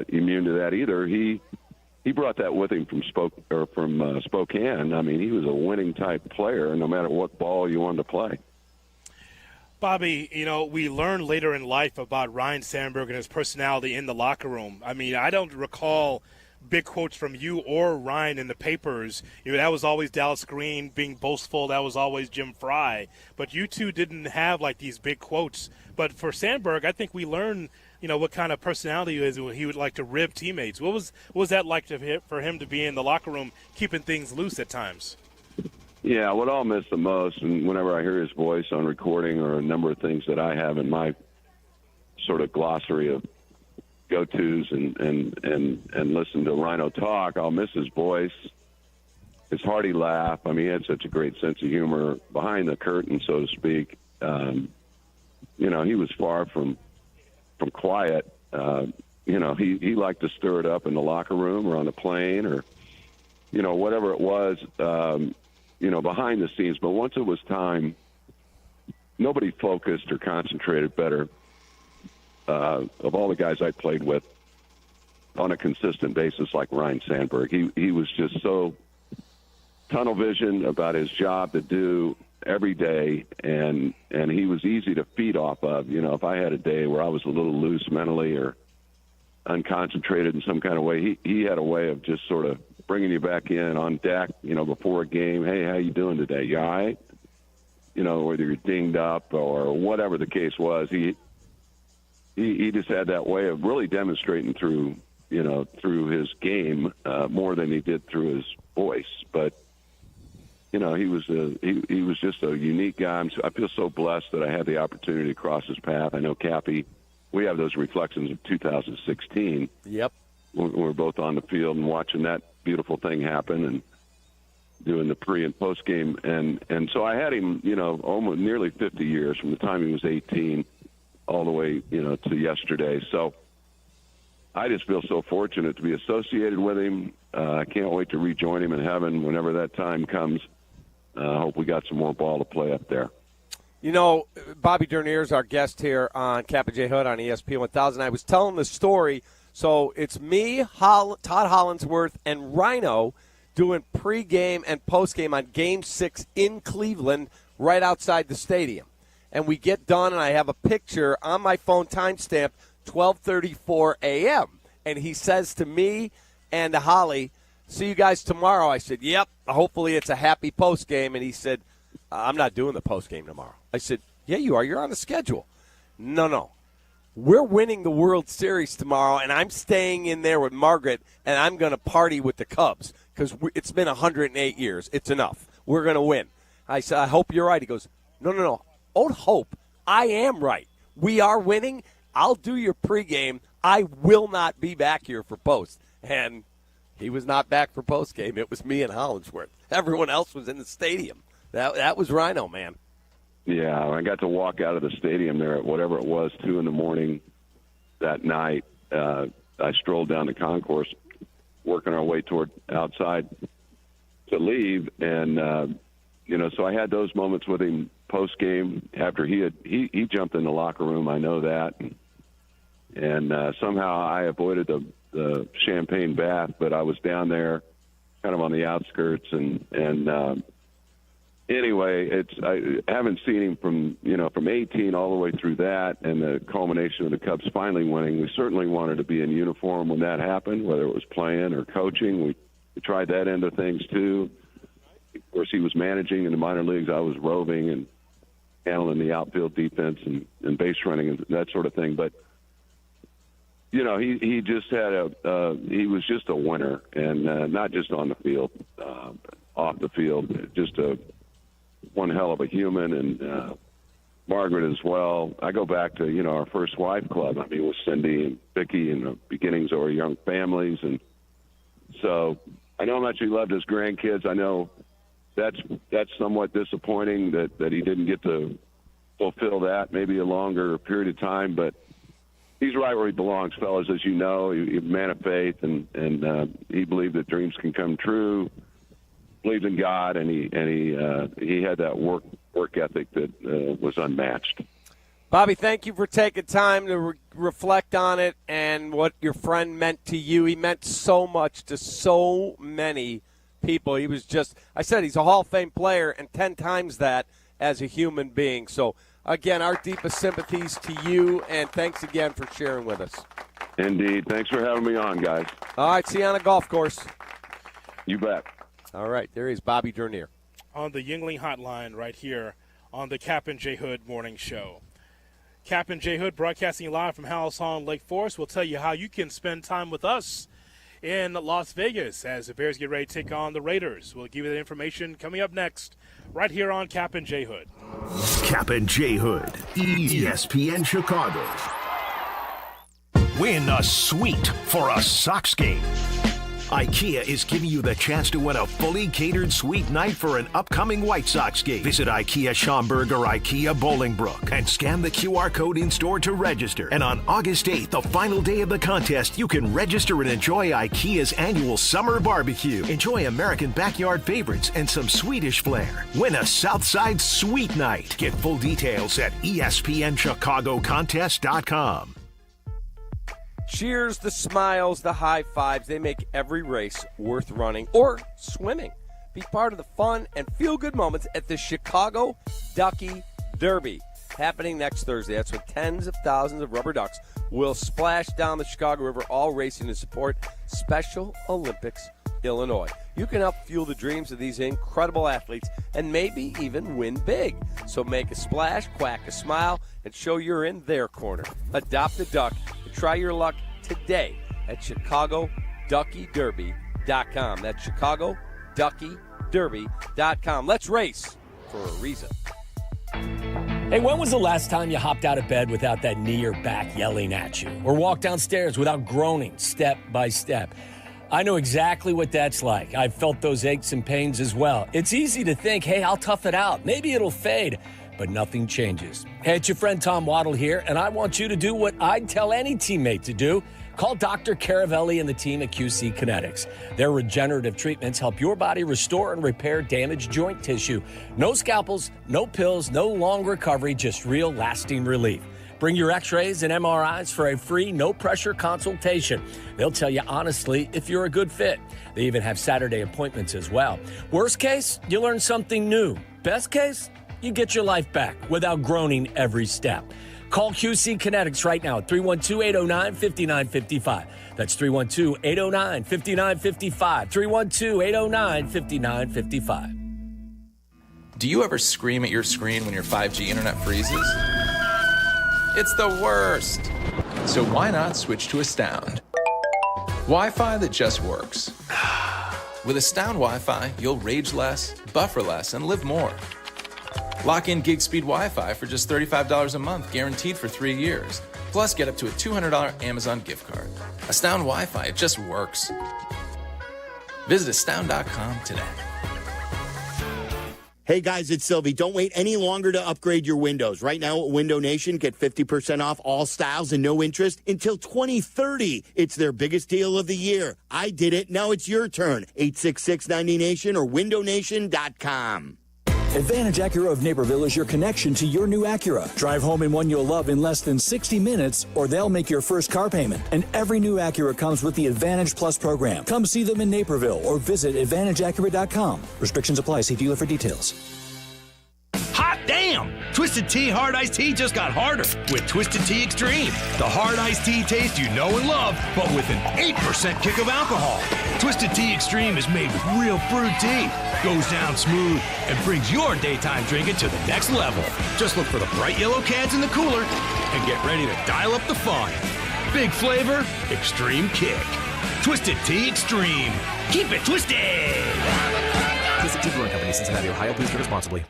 immune to that either. He brought that with him from Spokane. I mean, he was a winning type player, no matter what ball you wanted to play. Bobby, we learned later in life about Ryne Sandberg and his personality in the locker room. I mean, I don't recall big quotes from you or Ryne in the papers. That was always Dallas Green being boastful. That was always Jim Fry. But you two didn't have, these big quotes. But for Sandberg, I think we learned, what kind of personality he is. He would like to rib teammates. What was that like for him to be in the locker room, keeping things loose at times? Yeah, what I'll miss the most, and whenever I hear his voice on recording or a number of things that I have in my sort of glossary of go-tos and listen to Ryno talk, I'll miss his voice, his hearty laugh. I mean, he had such a great sense of humor behind the curtain, so to speak. He was far from quiet. He liked to stir it up in the locker room or on the plane or, whatever it was, behind the scenes. But once it was time, nobody focused or concentrated better of all the guys I played with on a consistent basis like Ryne Sandberg. He was just so tunnel vision about his job to do every day, and he was easy to feed off of. You know, if I had a day where I was a little loose mentally or unconcentrated in some kind of way, he had a way of just sort of bringing you back in on deck, you know, before a game. Hey, how you doing today? You all right? You know, whether you're dinged up or whatever the case was, he just had that way of really demonstrating through his game more than he did through his voice. But you know, he was just a unique guy. I feel so blessed that I had the opportunity to cross his path. I know Cappy, we have those reflections of 2016. Yep. We're both on the field and watching that beautiful thing happen and doing the pre and post game. And so I had him, you know, almost nearly 50 years from the time he was 18 all the way, you know, to yesterday. So I just feel so fortunate to be associated with him. I can't wait to rejoin him in heaven whenever that time comes. I hope we got some more ball to play up there. You know, Bobby Dernier is our guest here on Cap and J Hood on ESPN 1000. I was telling the story. So it's me, Todd Hollingsworth, and Rhino doing pregame and postgame on Game 6 in Cleveland right outside the stadium. And we get done, and I have a picture on my phone timestamp, 12:34 a.m. And he says to me and to Holly, see you guys tomorrow. I said, yep, hopefully it's a happy postgame. And he said, I'm not doing the postgame tomorrow. I said, yeah, you are. You're on the schedule. No. We're winning the World Series tomorrow, and I'm staying in there with Margaret, and I'm going to party with the Cubs because it's been 108 years. It's enough. We're going to win. I said, I hope you're right. He goes, no. Don't hope. I am right. We are winning. I'll do your pregame. I will not be back here for post. And he was not back for postgame. It was me and Hollingsworth. Everyone else was in the stadium. That was Rhino, man. Yeah, I got to walk out of the stadium there at whatever it was, 2 in that night. I strolled down the concourse, working our way toward outside to leave. And, you know, so I had those moments with him post-game after he jumped in the locker room. I know that. And somehow I avoided the champagne bath, but I was down there kind of on the outskirts. And anyway, I haven't seen him from 18 all the way through that and the culmination of the Cubs finally winning. We certainly wanted to be in uniform when that happened, whether it was playing or coaching. We tried that end of things too. Of course, he was managing in the minor leagues. I was roving and handling the outfield defense and base running and that sort of thing. But you know, he just had he was just a winner, and not just on the field, off the field, just one hell of a human, and Margaret as well. I go back to, you know, our first wife club. I mean, with Cindy and Vicki and the beginnings of our young families. And so I know how much he loved his grandkids. I know that's somewhat disappointing that he didn't get to fulfill that, maybe a longer period of time, but he's right where he belongs, fellas. As you know, he's a man of faith, and he believed that dreams can come true. Believed in God, and he had that work ethic that was unmatched. Bobby, thank you for taking time to reflect on it and what your friend meant to you. He meant so much to so many people. He was just, I said, he's a Hall of Fame player, and 10 times that as a human being. So, again, our deepest sympathies to you, and thanks again for sharing with us. Indeed. Thanks for having me on, guys. All right, see you on a golf course. You bet. All right, there is Bobby Dernier. On the Yuengling Hotline right here on the Cap and J Hood Morning Show. Cap and J Hood broadcasting live from Howells Hall in Lake Forest. We'll tell you how you can spend time with us in Las Vegas as the Bears get ready to take on the Raiders. We'll give you that information coming up next right here on Cap and J Hood. Cap and J Hood, ESPN Chicago. Win a suite for a Sox game. IKEA is giving you the chance to win a fully catered suite night for an upcoming White Sox game. Visit IKEA Schaumburg or IKEA Bolingbrook and scan the QR code in store to register. And on August 8th, the final day of the contest, you can register and enjoy IKEA's annual summer barbecue. Enjoy American backyard favorites and some Swedish flair. Win a Southside Suite Night. Get full details at ESPNChicagoContest.com. cheers, the smiles, the high fives, they make every race worth running or swimming. Be part of the fun and feel-good moments at the Chicago Ducky Derby, happening next Thursday. That's when tens of thousands of rubber ducks will splash down the Chicago River, all racing to support Special Olympics Illinois. You can help fuel the dreams of these incredible athletes and maybe even win big. So make a splash, quack a smile, and show you're in their corner. Adopt a duck and try your luck today at ChicagoDuckyDerby.com. That's ChicagoDuckyDerby.com. Let's race for a reason. Hey, when was the last time you hopped out of bed without that knee or back yelling at you? Or walked downstairs without groaning step by step? I know exactly what that's like. I've felt those aches and pains as well. It's easy to think, hey, I'll tough it out. Maybe it'll fade. But nothing changes. Hey, it's your friend Tom Waddle here, and I want you to do what I'd tell any teammate to do. Call Dr. Caravelli and the team at QC Kinetics. Their regenerative treatments help your body restore and repair damaged joint tissue. No scalpels, no pills, no long recovery, just real lasting relief. Bring your x-rays and MRIs for a free, no-pressure consultation. They'll tell you honestly if you're a good fit. They even have Saturday appointments as well. Worst case, you learn something new. Best case, you get your life back without groaning every step. Call QC Kinetics right now at 312-809-5955. That's 312-809-5955. 312-809-5955. Do you ever scream at your screen when your 5G internet freezes? It's the worst. So why not switch to Astound? Wi-Fi that just works. With Astound Wi-Fi, you'll rage less, buffer less, and live more. Lock in gig speed Wi-Fi for just $35 a month, guaranteed for 3 years. Plus, get up to a $200 Amazon gift card. Astound Wi-Fi, it just works. Visit astound.com today. Hey guys, it's Silvy. Don't wait any longer to upgrade your windows. Right now at Window Nation, get 50% off all styles and no interest until 2030. It's their biggest deal of the year. I did it. Now it's your turn. 866-90Nation or windownation.com. Advantage Acura of Naperville is your connection to your new Acura. Drive home in one you'll love in less than 60 minutes, or they'll make your first car payment. And every new Acura comes with the Advantage Plus program. Come see them in Naperville or visit AdvantageAcura.com. Restrictions apply. See dealer for details. Hot damn! Twisted Tea Hard Iced Tea just got harder with Twisted Tea Extreme. The hard iced tea taste you know and love, but with an 8% kick of alcohol. Twisted Tea Extreme is made with real brewed tea, goes down smooth, and brings your daytime drinking to the next level. Just look for the bright yellow cans in the cooler and get ready to dial up the fun. Big flavor, extreme kick. Twisted Tea Extreme. Keep it twisted! Twisted Tea Brewing Company, Cincinnati, Ohio. Please drink responsibly.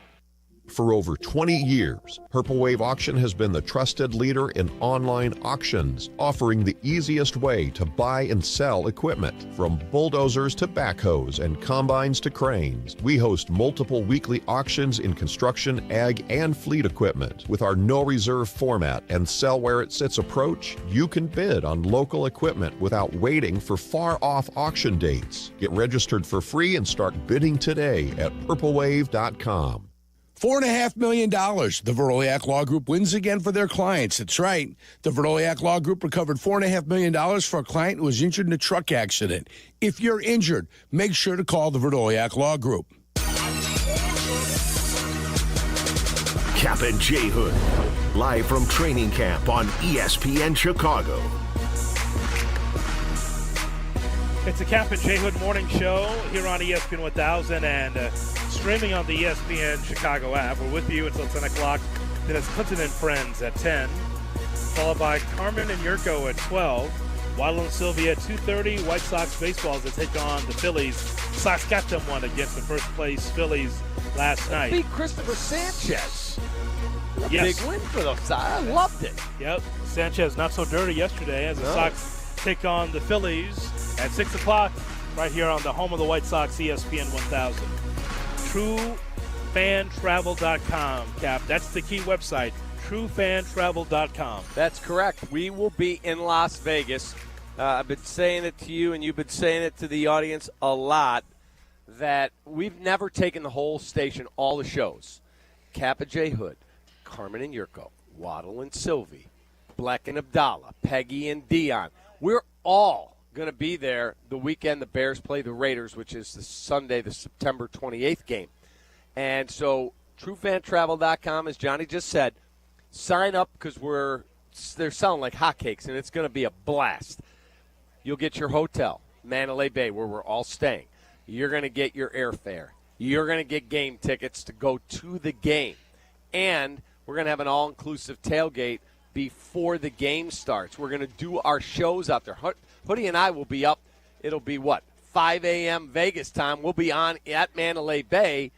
For over 20 years, Purple Wave Auction has been the trusted leader in online auctions, offering the easiest way to buy and sell equipment. From bulldozers to backhoes and combines to cranes, we host multiple weekly auctions in construction, ag, and fleet equipment. With our no reserve format and sell where it sits approach, you can bid on local equipment without waiting for far-off auction dates. Get registered for free and start bidding today at purplewave.com. $4.5 million. The Veroliak Law Group wins again for their clients. That's right. The Veroliak Law Group recovered $4.5 million for a client who was injured in a truck accident. If you're injured, make sure to call the Veroliak Law Group. Cap and J Hood, live from training camp on ESPN Chicago. It's a Cap and J Hood morning show here on ESPN 1000 and streaming on the ESPN Chicago app. We're with you until 10 o'clock. Then it's Clinton and Friends at 10, followed by Carmen and Jurko at 12. Waddle and Silvy at 2:30. White Sox baseball as they take on the Phillies. Sox got them one against the first place Phillies last night. Beat Christopher Sanchez. A Yes. big win for the Sox. I loved it. Yep. Sanchez not so dirty yesterday as the Sox take on the Phillies at 6 o'clock right here on the home of the White Sox, ESPN 1000. TrueFanTravel.com, Cap. That's the key website, TrueFanTravel.com. That's correct. We will be in Las Vegas. I've been saying it to you, and you've been saying it to the audience a lot, that we've never taken the whole station, all the shows. Kappa J. Hood, Carmen and Jurko, Waddle and Silvy, Black and Abdallah, Peggy and Dion. We're all going to be there the weekend the Bears play the Raiders, which is the Sunday, the September 28th game. And so TrueFanTravel.com, as Johnny just said, sign up because they're selling like hotcakes, and it's going to be a blast. You'll get your hotel, Mandalay Bay, where we're all staying. You're going to get your airfare. You're going to get game tickets to go to the game. And we're going to have an all-inclusive tailgate before the game starts. We're going to do our shows out there. Hoodie and I will be up. It'll be, 5 a.m. Vegas time. We'll be on at Mandalay Bay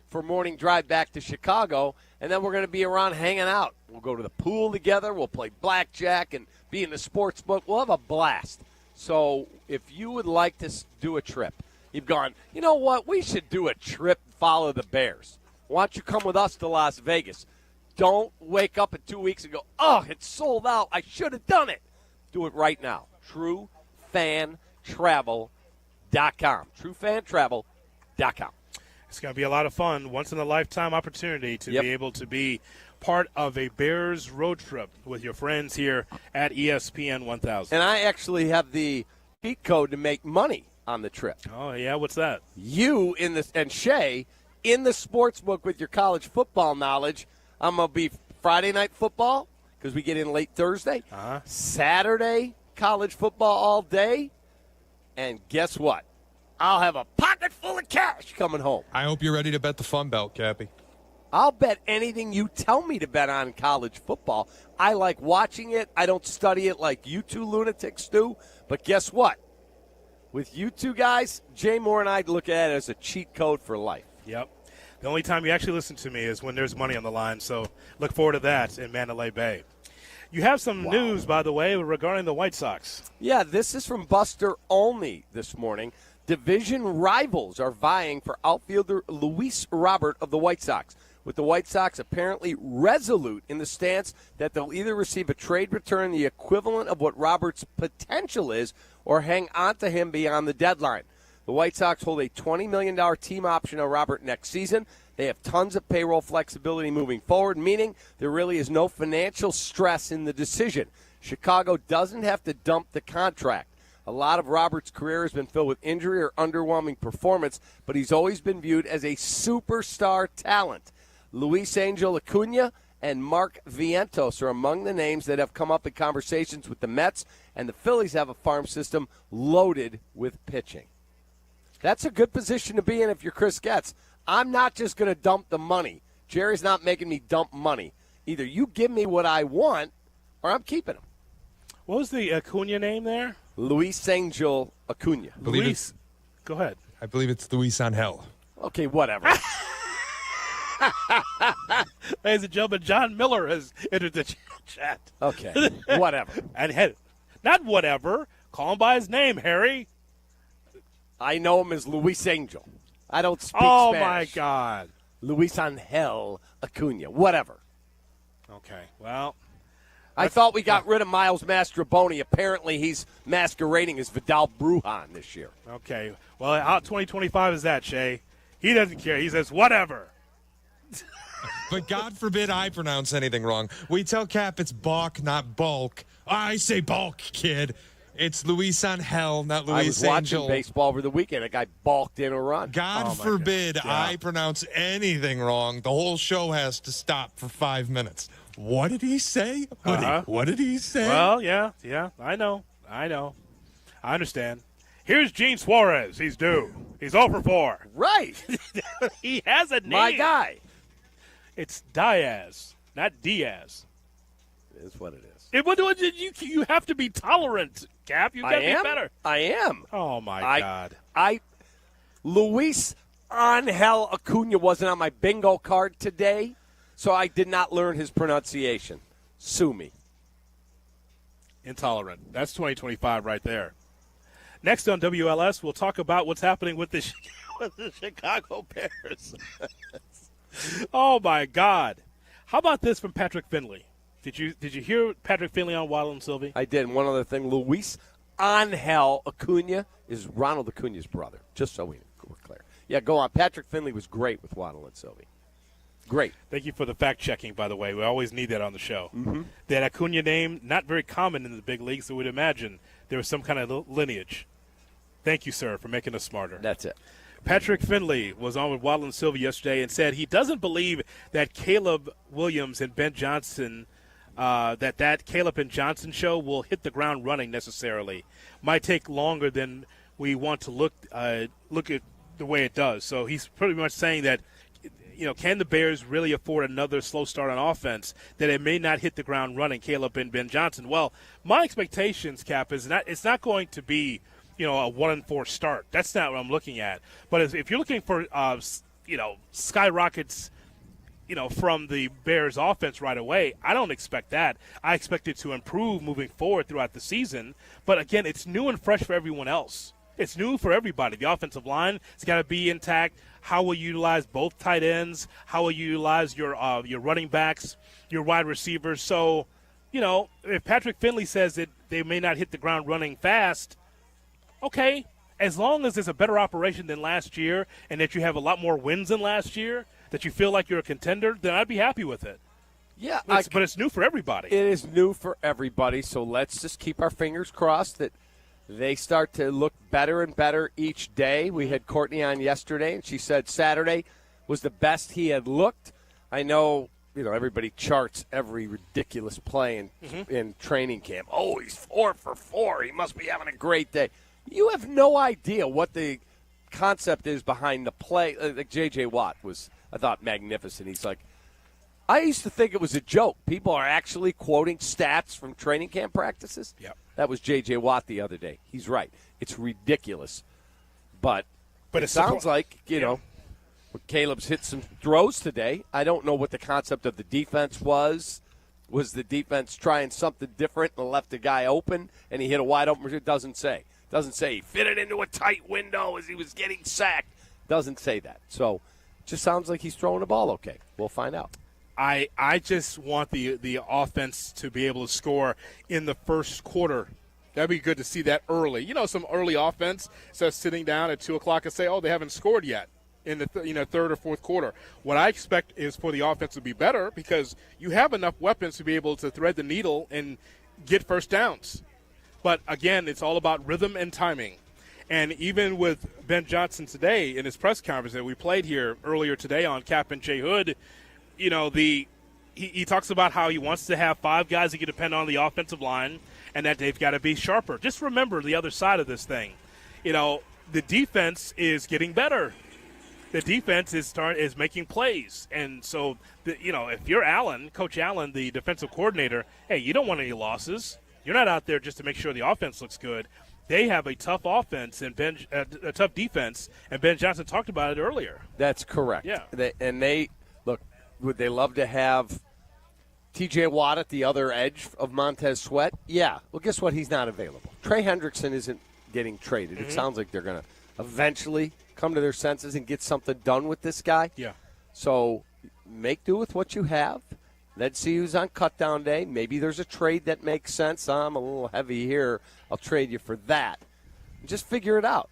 for morning drive back to Chicago, and then we're going to be around hanging out. We'll go to the pool together. We'll play blackjack and be in the sports book. We'll have a blast. So if you would like to do a trip, you've gone, you know what, we should do a trip and follow the Bears. Why don't you come with us to Las Vegas? Don't wake up in 2 weeks and go, oh, it's sold out. I should have done it. Do it right now. TrueFanTravel.com. TrueFanTravel.com. It's going to be a lot of fun. Once-in-a-lifetime opportunity to be able to be part of a Bears road trip with your friends here at ESPN 1000. And I actually have the cheat code to make money on the trip. Oh, yeah? What's that? You and Shay in the sports book with your college football knowledge. I'm going to be Friday night football because we get in late Thursday. Saturday, college football all day. And guess what? I'll have a pocket full of cash coming home. I hope you're ready to bet the fun belt, Cappy. I'll bet anything you tell me to bet on college football. I like watching it. I don't study it like you two lunatics do. But guess what? With you two guys, Jay Moore and I look at it as a cheat code for life. Yep. The only time you actually listen to me is when there's money on the line, so look forward to that in Mandalay Bay. You have some news, by the way, regarding the White Sox. Yeah, this is from Buster Olney this morning. Division rivals are vying for outfielder Luis Robert of the White Sox, with the White Sox apparently resolute in the stance that they'll either receive a trade return the equivalent of what Robert's potential is or hang on to him beyond the deadline. The White Sox hold a $20 million team option on Robert next season. They have tons of payroll flexibility moving forward, meaning there really is no financial stress in the decision. Chicago doesn't have to dump the contract. A lot of Robert's career has been filled with injury or underwhelming performance, but he's always been viewed as a superstar talent. Luis Angel Acuna and Mark Vientos are among the names that have come up in conversations with the Mets, and the Phillies have a farm system loaded with pitching. That's a good position to be in if you're Chris Getz. I'm not just going to dump the money. Jerry's not making me dump money. Either you give me what I want or I'm keeping him. What was the Acuna name there? Luis Angel Acuna. Luis. Go ahead. I believe it's Luis Angel. Okay, whatever. Ladies and gentlemen, John Miller has entered the chat. Okay, whatever. And not whatever. Call him by his name, Harry. I know him as Luis Angel. I don't speak Spanish. Spanish. My God. Luis Angel Acuna. Whatever. Okay, well. I thought we got rid of Miles Mastroboni. Apparently he's masquerading as Vidal Brujan this year. Okay. Well, how 2025 is that, Shay? He doesn't care. He says, whatever. But God forbid I pronounce anything wrong. We tell Cap it's Balk, not Bulk. I say Bulk, kid. It's Luis Angel, not Luis I was Angel. watching baseball over the weekend. A guy balked in a run. God forbid I pronounce anything wrong. The whole show has to stop for 5 minutes. What did he say? What did he say? Well, yeah, I know. I understand. Here's Gene Suarez. He's due. He's 0 for 4. Right. He has a name. My guy. It's Diaz, not Diaz. It is what it is. You have to be tolerant, Cap. You got to be better. I am. Oh, my God. Luis Angel Acuna wasn't on my bingo card today, so I did not learn his pronunciation. Sue me. Intolerant. That's 2025 right there. Next on WLS, we'll talk about what's happening with the Chicago Bears. Oh, my God. How about this from Patrick Finley? Did you hear Patrick Finley on Waddle and Silvy? I did. And one other thing, Luis Angel Acuna is Ronald Acuna's brother, just so we're clear. Yeah, go on. Patrick Finley was great with Waddle and Silvy. Great. Thank you for the fact-checking, by the way. We always need that on the show. Mm-hmm. That Acuna name, not very common in the big leagues, so we'd imagine there was some kind of lineage. Thank you, sir, for making us smarter. That's it. Patrick Finley was on with Waddle and Silvy yesterday and said he doesn't believe that Caleb Williams and Ben Johnson, that Caleb and Johnson show will hit the ground running necessarily. Might take longer than we want to look at the way it does. So he's pretty much saying that, can the Bears really afford another slow start on offense, that it may not hit the ground running, Caleb and Ben Johnson? Well, my expectations, Cap, is it's not going to be – a 1-4 start. That's not what I'm looking at. But if you're looking for, skyrockets, from the Bears offense right away, I don't expect that. I expect it to improve moving forward throughout the season. But again, it's new and fresh for everyone else. It's new for everybody. The offensive line has got to be intact. How will you utilize both tight ends? How will you utilize your running backs, your wide receivers? So, if Patrick Finley says that they may not hit the ground running fast, okay, as long as it's a better operation than last year and that you have a lot more wins than last year, that you feel like you're a contender, then I'd be happy with it. Yeah. But it's new for everybody. It is new for everybody, so let's just keep our fingers crossed that they start to look better and better each day. We had Courtney on yesterday, and she said Saturday was the best he had looked. I know, everybody charts every ridiculous play in training camp. Oh, he's 4 for 4. He must be having a great day. You have no idea what the concept is behind the play. Like J.J. Watt was, I thought, magnificent. He's like, I used to think it was a joke. People are actually quoting stats from training camp practices. Yep. That was J.J. Watt the other day. He's right. It's ridiculous. But it sounds like, Caleb's hit some throws today. I don't know what the concept of the defense was. Was the defense trying something different and left the guy open and he hit a wide open? It doesn't say. Doesn't say he fit it into a tight window as he was getting sacked. Doesn't say that. So it just sounds like he's throwing the ball okay. We'll find out. I just want the offense to be able to score in the first quarter. That'd be good to see that early. Some early offense instead of sitting down at 2 o'clock and say, oh, they haven't scored yet in the third or fourth quarter. What I expect is for the offense to be better because you have enough weapons to be able to thread the needle and get first downs. But, again, it's all about rhythm and timing. And even with Ben Johnson today in his press conference that we played here earlier today on Cap and J. Hood, he talks about how he wants to have 5 guys that can depend on the offensive line and that they've got to be sharper. Just remember the other side of this thing. The defense is getting better. The defense is making plays. And so, if you're Coach Allen, the defensive coordinator, hey, you don't want any losses. You're not out there just to make sure the offense looks good. They have a tough offense and a tough defense, and Ben Johnson talked about it earlier. That's correct. Yeah. Would they love to have T.J. Watt at the other edge of Montez Sweat? Yeah. Well, guess what? He's not available. Trey Hendrickson isn't getting traded. It sounds like they're going to eventually come to their senses and get something done with this guy. Yeah. So make do with what you have. Let's see who's on cutdown day. Maybe there's a trade that makes sense. I'm a little heavy here. I'll trade you for that. Just figure it out.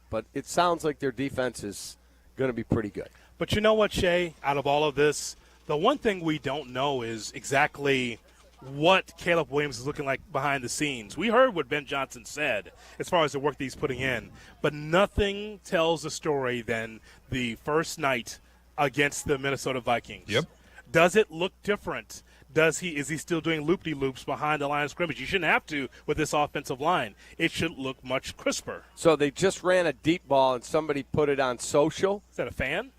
But it sounds like their defense is going to be pretty good. But you know what, Shay? Out of all of this, the one thing we don't know is exactly what Caleb Williams is looking like behind the scenes. We heard what Ben Johnson said as far as the work that he's putting in. But nothing tells the story than the first night against the Minnesota Vikings. Yep. Does it look different? Is he still doing loop-de-loops behind the line of scrimmage? You shouldn't have to with this offensive line. It should look much crisper. So they just ran a deep ball, and somebody put it on social. Is that a fan?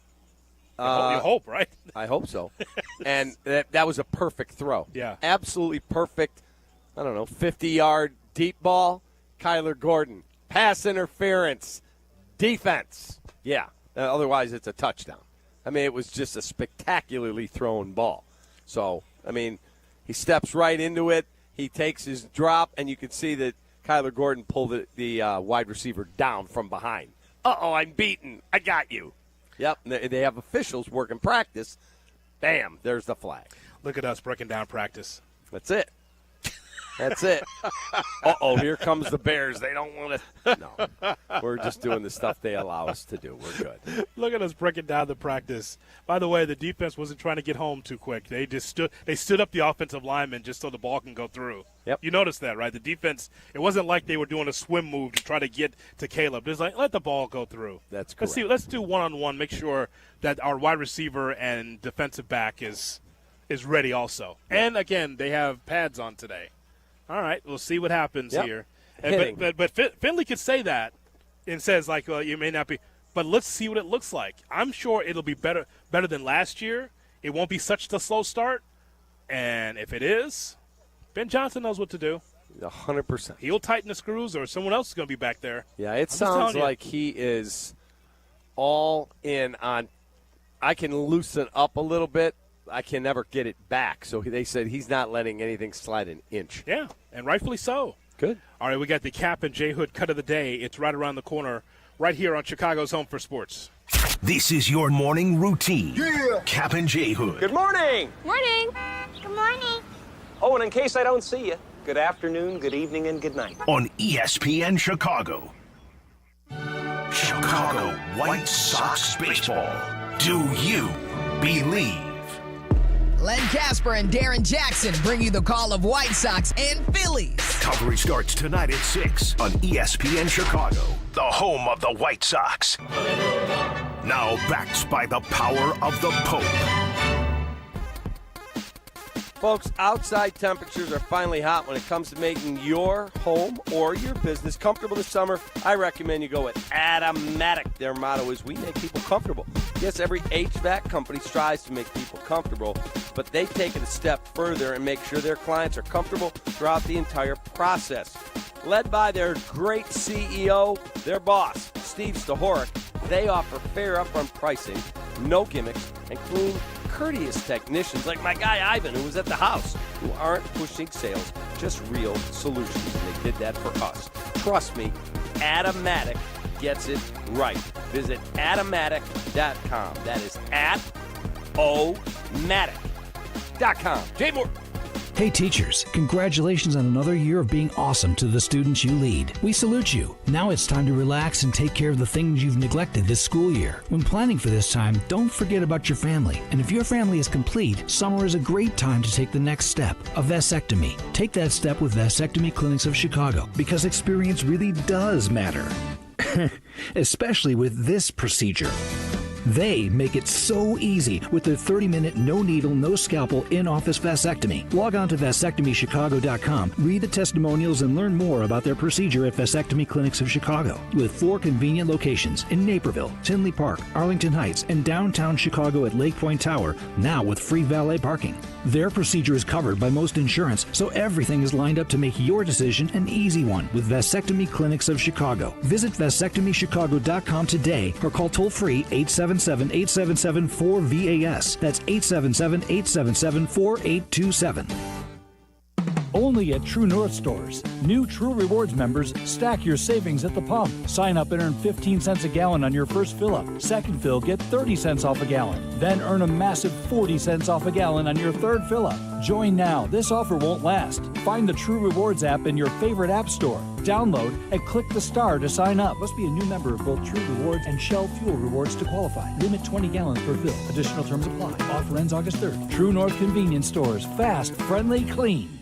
You hope, right? I hope so. And that was a perfect throw. Yeah. Absolutely perfect, 50-yard deep ball. Kyler Gordon, pass interference, defense. Yeah. Otherwise, it's a touchdown. It was just a spectacularly thrown ball. So, he steps right into it. He takes his drop, and you can see that Kyler Gordon pulled the wide receiver down from behind. Uh-oh, I'm beaten. I got you. Yep, they have officials working practice. Bam, there's the flag. Look at us breaking down practice. That's it. That's it. Uh-oh, here comes the Bears. They don't want to. No, we're just doing the stuff they allow us to do. We're good. Look at us breaking down the practice. By the way, the defense wasn't trying to get home too quick. They just stood up the offensive lineman just so the ball can go through. Yep. You noticed that, right? The defense, it wasn't like they were doing a swim move to try to get to Caleb. It's like, let the ball go through. That's correct. Let's do one-on-one, make sure that our wide receiver and defensive back is ready also. And, again, they have pads on today. All right, we'll see what happens here. But Finley could say that and says, like, well, you may not be. But let's see what it looks like. I'm sure it'll be better than last year. It won't be such a slow start. And if it is, Ben Johnson knows what to do. 100%. He'll tighten the screws or someone else is going to be back there. Yeah, it sounds like he is all in on I can loosen up a little bit. I can never get it back. So they said he's not letting anything slide an inch. Yeah, and rightfully so. Good. All right, we got the Cap and J Hood cut of the day. It's right around the corner, right here on Chicago's Home for Sports. This is your morning routine. Yeah. Cap and J Hood. Good morning. Morning. Good morning. Oh, and in case I don't see you, good afternoon, good evening, and good night. On ESPN Chicago. Chicago White Sox baseball. Do you believe? Len Casper and Darren Jackson bring you the call of White Sox and Phillies. Coverage starts tonight at 6 on ESPN Chicago, the home of the White Sox. Now backed by the power of the Pope. Folks, outside temperatures are finally hot when it comes to making your home or your business comfortable this summer. I recommend you go with Automatic. Their motto is we make people comfortable. Yes, every HVAC company strives to make people comfortable, but they take it a step further and make sure their clients are comfortable throughout the entire process. Led by their great CEO, their boss, Steve Stahorek, they offer fair upfront pricing, no gimmicks, and clean, courteous technicians like my guy Ivan, who was at the house, who aren't pushing sales, just real solutions. And they did that for us. Trust me, Automatic gets it right. Visit Automatic.com. That is Automatic.com. Jay Moore. Hey teachers, congratulations on another year of being awesome to the students you lead. We salute you. Now it's time to relax and take care of the things you've neglected this school year. When planning for this time, don't forget about your family. And if your family is complete, summer is a great time to take the next step, a vasectomy. Take that step with Vasectomy Clinics of Chicago, because experience really does matter. Especially with this procedure. They make it so easy with their 30-minute, no-needle, no-scalpel, in-office vasectomy. Log on to vasectomychicago.com, read the testimonials, and learn more about their procedure at Vasectomy Clinics of Chicago. With 4 convenient locations in Naperville, Tinley Park, Arlington Heights, and downtown Chicago at Lake Point Tower, now with free valet parking. Their procedure is covered by most insurance, so everything is lined up to make your decision an easy one with Vasectomy Clinics of Chicago. Visit vasectomychicago.com today or call toll-free 877-877-4VAS. That's 877-877-4827. Only at True North stores. New True Rewards members stack your savings at the pump. Sign up and earn 15 cents a gallon on your first fill-up. Second fill, get 30 cents off a gallon. Then earn a massive 40 cents off a gallon on your third fill-up. Join now. This offer won't last. Find the True Rewards app in your favorite app store. Download and click the star to sign up. Must be a new member of both True Rewards and Shell Fuel Rewards to qualify. Limit 20 gallons per fill. Additional terms apply. Offer ends August 3rd. True North Convenience Stores. Fast, friendly, clean.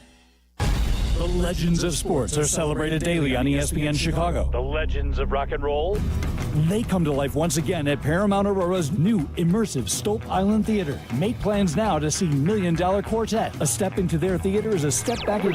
The legends of sports are celebrated daily on ESPN Chicago. The legends of rock and roll. They come to life once again at Paramount Aurora's new immersive Stope Island Theater. Make plans now to see $1 Million Quartet. A step into their theater is a step back in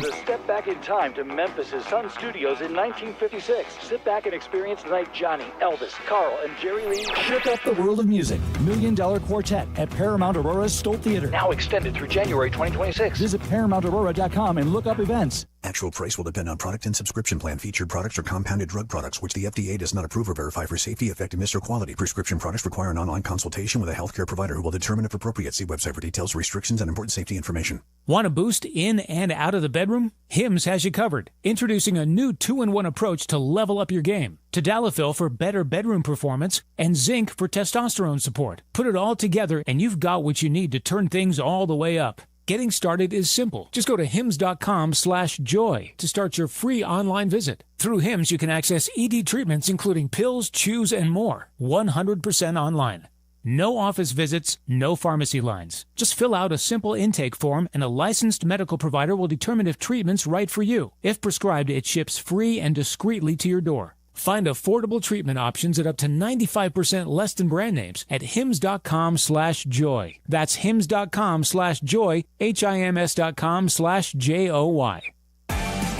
time to Memphis' Sun Studios in 1956. Sit back and experience the night Johnny, Elvis, Carl, and Jerry Lee shook up the world of music. $1 Million Quartet at Paramount Aurora's Stope Theater. Now extended through January 2026. Visit ParamountAurora.com and look up events. Actual price will depend on product and subscription plan. Featured products are compounded drug products, which the FDA does not approve or verify for safety, effectiveness, or quality. Prescription products require an online consultation with a healthcare provider who will determine if appropriate. See website for details, restrictions, and important safety information. Want a boost in and out of the bedroom? Hims has you covered. Introducing a new 2-in-1 approach to level up your game. Tadalafil for better bedroom performance and zinc for testosterone support. Put it all together and you've got what you need to turn things all the way up. Getting started is simple. Just go to hims.com/joy to start your free online visit. Through Hims, you can access ED treatments including pills, chews, and more. 100% online. No office visits, no pharmacy lines. Just fill out a simple intake form and a licensed medical provider will determine if treatment's right for you. If prescribed, it ships free and discreetly to your door. Find affordable treatment options at up to 95% less than brand names at hims.com/joy. That's hims.com/joy, HIMS.com/JOY.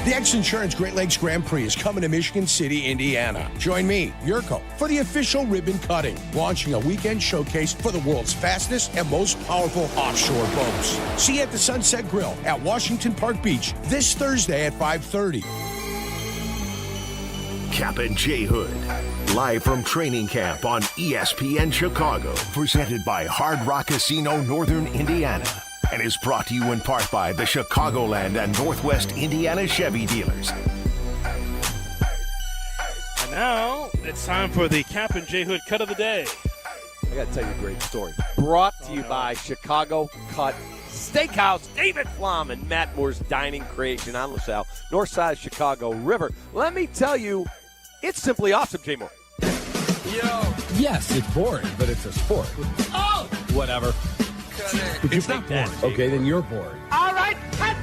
The X Insurance Great Lakes Grand Prix is coming to Michigan City, Indiana. Join me, Jurko, for the official ribbon cutting, launching a weekend showcase for the world's fastest and most powerful offshore boats. See you at the Sunset Grill at Washington Park Beach this Thursday at 5:30. Cap and J Hood, live from training camp on ESPN Chicago, presented by Hard Rock Casino, Northern Indiana, and is brought to you in part by the Chicagoland and Northwest Indiana Chevy dealers. And now it's time for the Cap and J Hood cut of the day. I got to tell you a great story. Brought to you by Chicago Cut Steakhouse, David Flom and Matt Moore's dining creation on LaSalle, north side of Chicago River. Let me tell you, it's simply awesome, J. Moore. Yes, it's boring, but it's a sport. Oh! Whatever. It's not boring. Okay, then you're boring. All right, cut!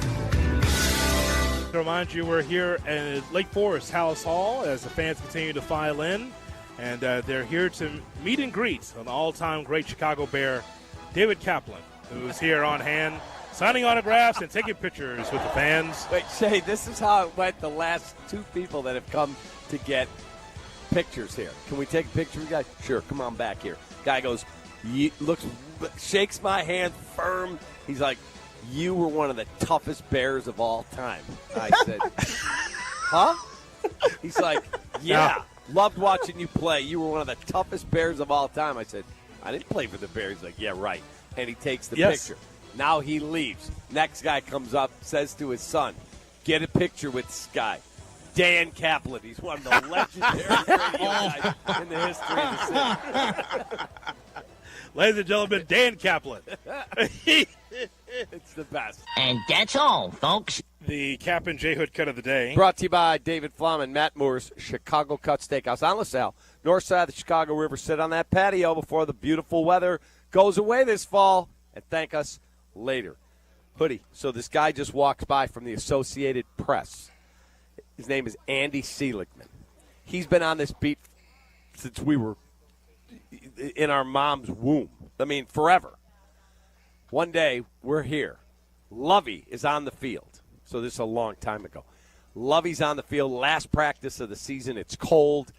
To remind you, we're here at Lake Forest House Hall as the fans continue to file in. And they're here to meet and greet an all-time great Chicago Bear, David Kaplan, who's here on hand, signing autographs and taking pictures with the fans. Wait, Shay, this is how it went the last two people that have come to get pictures here. Can we take a picture with you guys? Sure, come on back here. Guy goes, shakes my hand firm. He's like, you were one of the toughest Bears of all time. I said, huh? He's like, yeah, loved watching you play. You were one of the toughest Bears of all time. I said, I didn't play for the Bears. He's like, yeah, right. And he takes the picture. Now he leaves. Next guy comes up, says to his son, get a picture with this guy. Dan Kaplan. He's one of the legendary radio guys in the history of the city. Ladies and gentlemen, Dan Kaplan. It's the best. And that's all, folks. The Cap and J Hood cut of the day. Brought to you by David Flom and Matt Moore's Chicago Cut Steakhouse on LaSalle, north side of the Chicago River. Sit on that patio before the beautiful weather goes away this fall, and thank us later. Hoodie. So this guy just walks by from the Associated Press. His name is Andy Seligman. He's been on this beat since we were in our mom's womb. I mean, forever. One day, we're here. Lovey is on the field. So this is a long time ago. Lovey's on the field, last practice of the season. It's cold.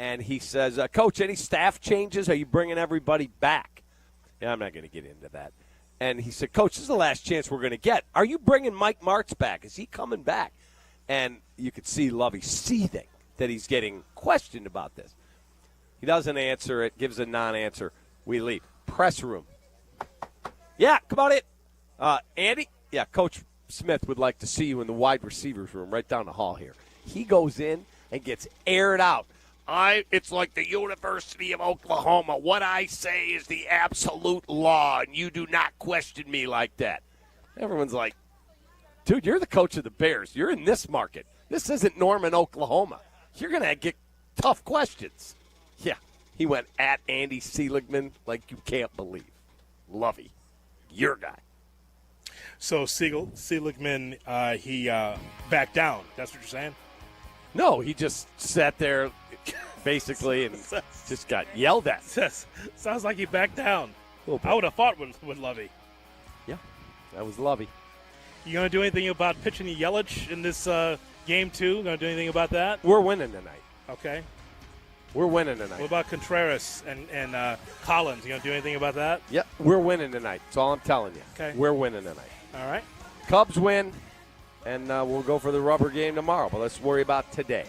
And he says, Coach, any staff changes? Are you bringing everybody back? Yeah, I'm not going to get into that. And he said, Coach, this is the last chance we're going to get. Are you bringing Mike Martz back? Is he coming back? And you could see Lovey seething that he's getting questioned about this. He doesn't answer it, gives a non-answer. We leave. Press room. Yeah, come on in. Andy? Yeah, Coach Smith would like to see you in the wide receivers room right down the hall here. He goes in and gets aired out. It's like the University of Oklahoma. What I say is the absolute law, and you do not question me like that. Everyone's like, dude, you're the coach of the Bears. You're in this market. This isn't Norman, Oklahoma. You're going to get tough questions. Yeah, he went at Andy Seligman like you can't believe. Lovey, your guy. So Seligman, he backed down. That's what you're saying? No, he just sat there basically and just got yelled at. Sounds like he backed down. I would have fought with Lovey. Yeah, that was Lovey. You going to do anything about pitching Yelich in this game, too? Going to do anything about that? We're winning tonight. Okay. We're winning tonight. What about Contreras and Collins? You going to do anything about that? Yeah, we're winning tonight. That's all I'm telling you. Okay. We're winning tonight. All right. Cubs win, and we'll go for the rubber game tomorrow. But let's worry about today.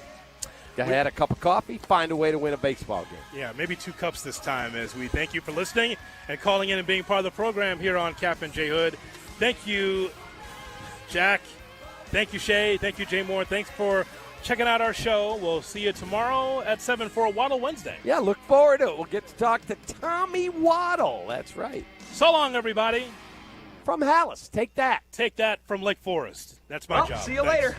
Had a cup of coffee, find a way to win a baseball game. Yeah, maybe 2 cups this time as we thank you for listening and calling in and being part of the program here on Cap and J Hood. Thank you, Jack. Thank you, Shay. Thank you, Jay Moore. Thanks for checking out our show. We'll see you tomorrow at 7 for a Waddle Wednesday. Yeah, look forward to it. We'll get to talk to Tommy Waddle. That's right. So long, everybody. from Hallis. Take that. Take that from Lake Forest. That's my job. See you Thanks. later.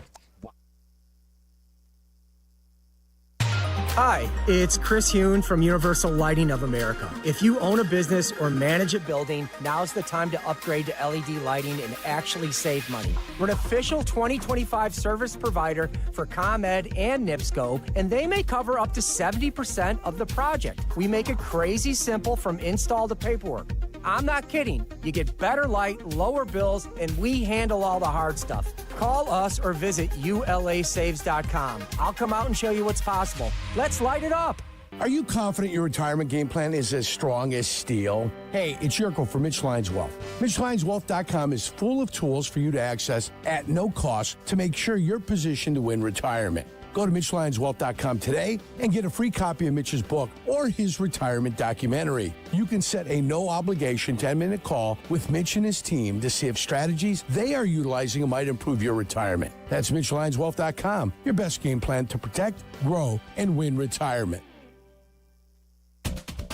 Hi, it's Chris Hune from Universal Lighting of America. If you own a business or manage a building, now's the time to upgrade to LED lighting and actually save money. We're an official 2025 service provider for ComEd and NIPSCO, and they may cover up to 70% of the project. We make it crazy simple from install to paperwork. I'm not kidding. You get better light, lower bills, and we handle all the hard stuff. Call us or visit ulasaves.com. I'll come out and show you what's possible. Let's light it up. Are you confident your retirement game plan is as strong as steel? Hey, it's Jurko from Mitch Lyons Wealth. MitchLyonsWealth.com is full of tools for you to access at no cost to make sure you're positioned to win retirement. Go to MitchLyonsWealth.com today and get a free copy of Mitch's book or his retirement documentary. You can set a no-obligation 10-minute call with Mitch and his team to see if strategies they are utilizing might improve your retirement. That's MitchLyonsWealth.com, your best game plan to protect, grow, and win retirement.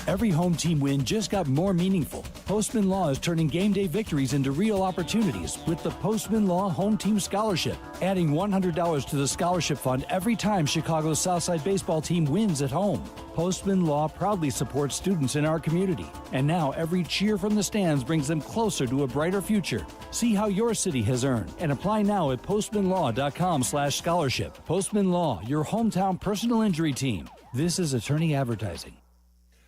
Every home team win just got more meaningful. Postman Law is turning game day victories into real opportunities with the Postman Law Home Team Scholarship, adding $100 to the scholarship fund every time Chicago's Southside baseball team wins at home. Postman Law proudly supports students in our community, and now every cheer from the stands brings them closer to a brighter future. See how your city has earned and apply now at postmanlaw.com/scholarship. Postman Law, your hometown personal injury team. This is attorney advertising.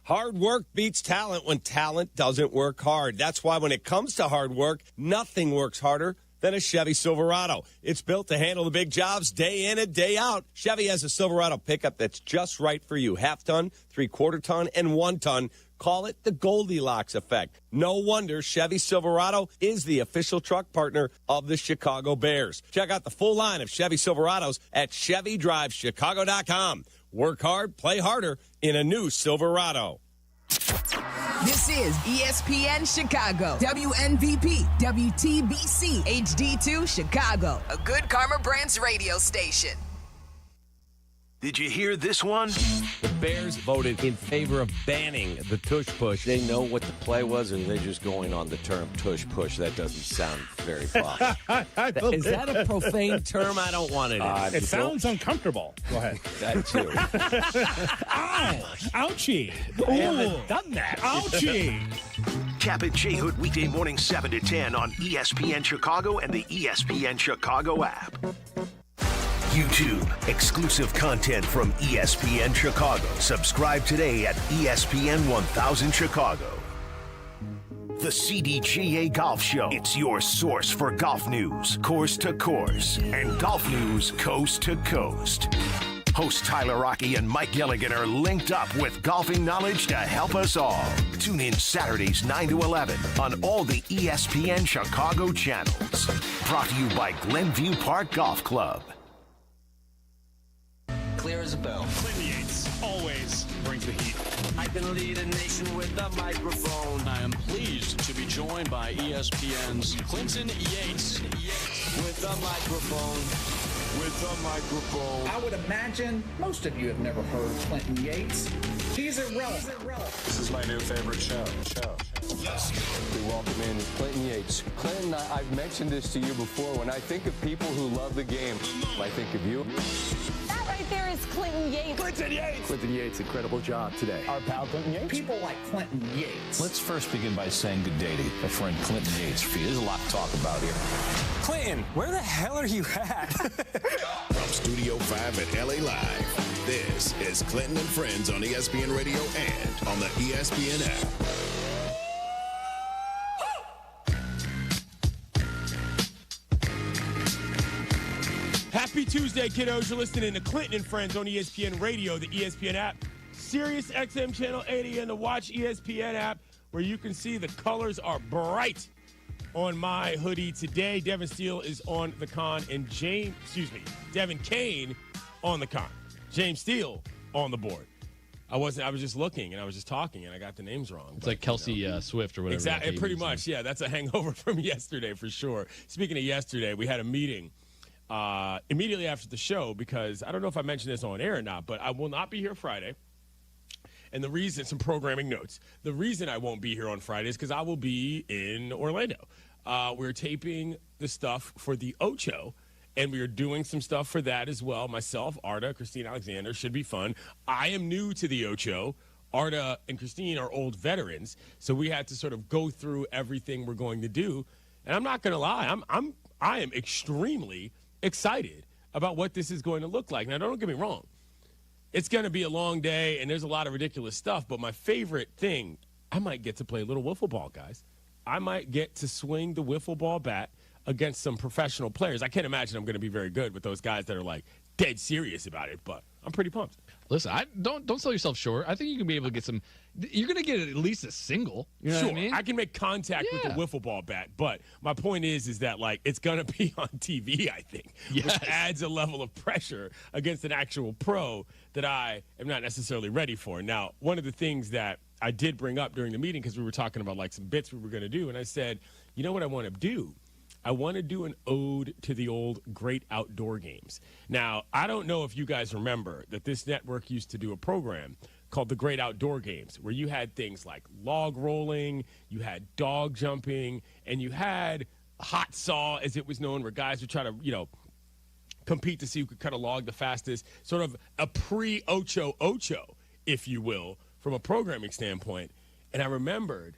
Hard work beats talent when talent doesn't work hard. That's why when it comes to hard work, nothing works harder than a Chevy Silverado. It's built to handle the big jobs day in and day out. Chevy has a Silverado pickup that's just right for you. Half-ton, three-quarter-ton, and 1-ton. Call it the Goldilocks effect. No wonder Chevy Silverado is the official truck partner of the Chicago Bears. Check out the full line of Chevy Silverados at ChevyDriveChicago.com. Work hard, play harder in a new Silverado. This is ESPN Chicago, WNVP, WTBC, HD2 Chicago, a Good Karma Brands radio station. Did you hear this one? The Bears voted in favor of banning the tush push. They know what the play was, or they're just going on the term tush push. That doesn't sound very posh. Is that a profane term? I don't want it. It sounds uncomfortable. Go ahead. That too. Ow! Ouchie! I haven't done that. Ouchie! Cap and J Hood weekday morning 7 to 10 on ESPN Chicago and the ESPN Chicago app. YouTube, exclusive content from ESPN Chicago. Subscribe today at ESPN 1000 Chicago. The CDGA Golf Show. It's your source for golf news, course to course, and golf news coast to coast. Host Tyler Rocky and Mike Gilligan are linked up with golfing knowledge to help us all. Tune in Saturdays 9 to 11 on all the ESPN Chicago channels. Brought to you by Glenview Park Golf Club. Clear as a bell. Clinton Yates always brings the heat. I can lead a nation with a microphone. I am pleased to be joined by ESPN's Clinton Yates. With a microphone. With a microphone. I would imagine most of you have never heard Clinton Yates. He's irrelevant. This is my new favorite show. We welcome in Clinton Yates. Clinton, I've mentioned this to you before. When I think of people who love the game, I think of you. That right there is Clinton Yates. Clinton Yates! Clinton Yates, incredible job today. Our pal Clinton Yates. People like Clinton Yates. Let's first begin by saying good day to my friend Clinton Yates for you. There's a lot to talk about here. Clinton, where the hell are you at? From Studio 5 at LA Live, this is Clinton and Friends on ESPN Radio and on the ESPN app. Happy Tuesday, kiddos. You're listening to Clinton and Friends on ESPN Radio, the ESPN app, Sirius XM Channel 80, and the Watch ESPN app, where you can see the colors are bright on my hoodie today. Devin Steele is on the con, and Devin Kane on the con. James Steele on the board. I was just looking, and I was just talking, and I got the names wrong. It's like Kelsey Swift or whatever. Exactly, pretty much, yeah. That's a hangover from yesterday for sure. Speaking of yesterday, we had a meeting immediately after the show because I don't know if I mentioned this on air or not, but I will not be here Friday. And the reason, some programming notes, the reason I won't be here on Friday is because I will be in Orlando. We're taping the stuff for the Ocho, and we are doing some stuff for that as well. Myself, Arda, Christine Alexander. Should be fun. I am new to the Ocho. Arda and Christine are old veterans, so we had to sort of go through everything we're going to do. And I'm not going to lie, I am extremely excited about what this is going to look like. Now, don't get me wrong. It's going to be a long day, and there's a lot of ridiculous stuff, but my favorite thing, I might get to play a little wiffle ball, guys. I might get to swing the wiffle ball bat against some professional players. I can't imagine I'm going to be very good with those guys that are, like, dead serious about it, but I'm pretty pumped. Listen, don't sell yourself short. I think you can be able to get some. You're going to get at least a single. You know sure, what I mean? I can make contact with the wiffle ball bat, but my point is that like it's going to be on TV. I think, which adds a level of pressure against an actual pro that I am not necessarily ready for. Now, one of the things that I did bring up during the meeting because we were talking about like some bits we were going to do, and I said, you know what I want to do. I want to do an ode to the old great outdoor games. Now, I don't know if you guys remember that this network used to do a program called the Great Outdoor Games, where you had things like log rolling, you had dog jumping, and you had hot saw, as it was known, where guys would try to, compete to see who could cut a log the fastest, sort of a pre-Ocho, if you will, from a programming standpoint. And I remembered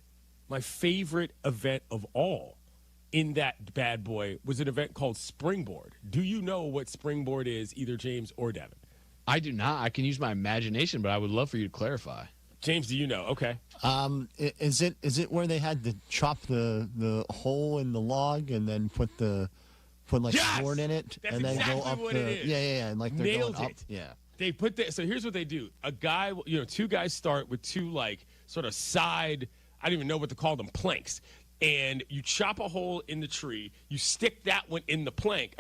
my favorite event of all in that bad boy was an event called Springboard. Do you know what Springboard is, either James or Devin? I do not. I can use my imagination, but I would love for you to clarify. James, do you know? Okay. Is it where they had to chop the hole in the log and then put like a board in it That's and then exactly go up what the it is. yeah and like they're Nailed going up. it. Yeah. They put that. So here's what they do. A guy, two guys start with two like sort of side. I don't even know what to call them, planks. And you chop a hole in the tree. You stick that one in the plank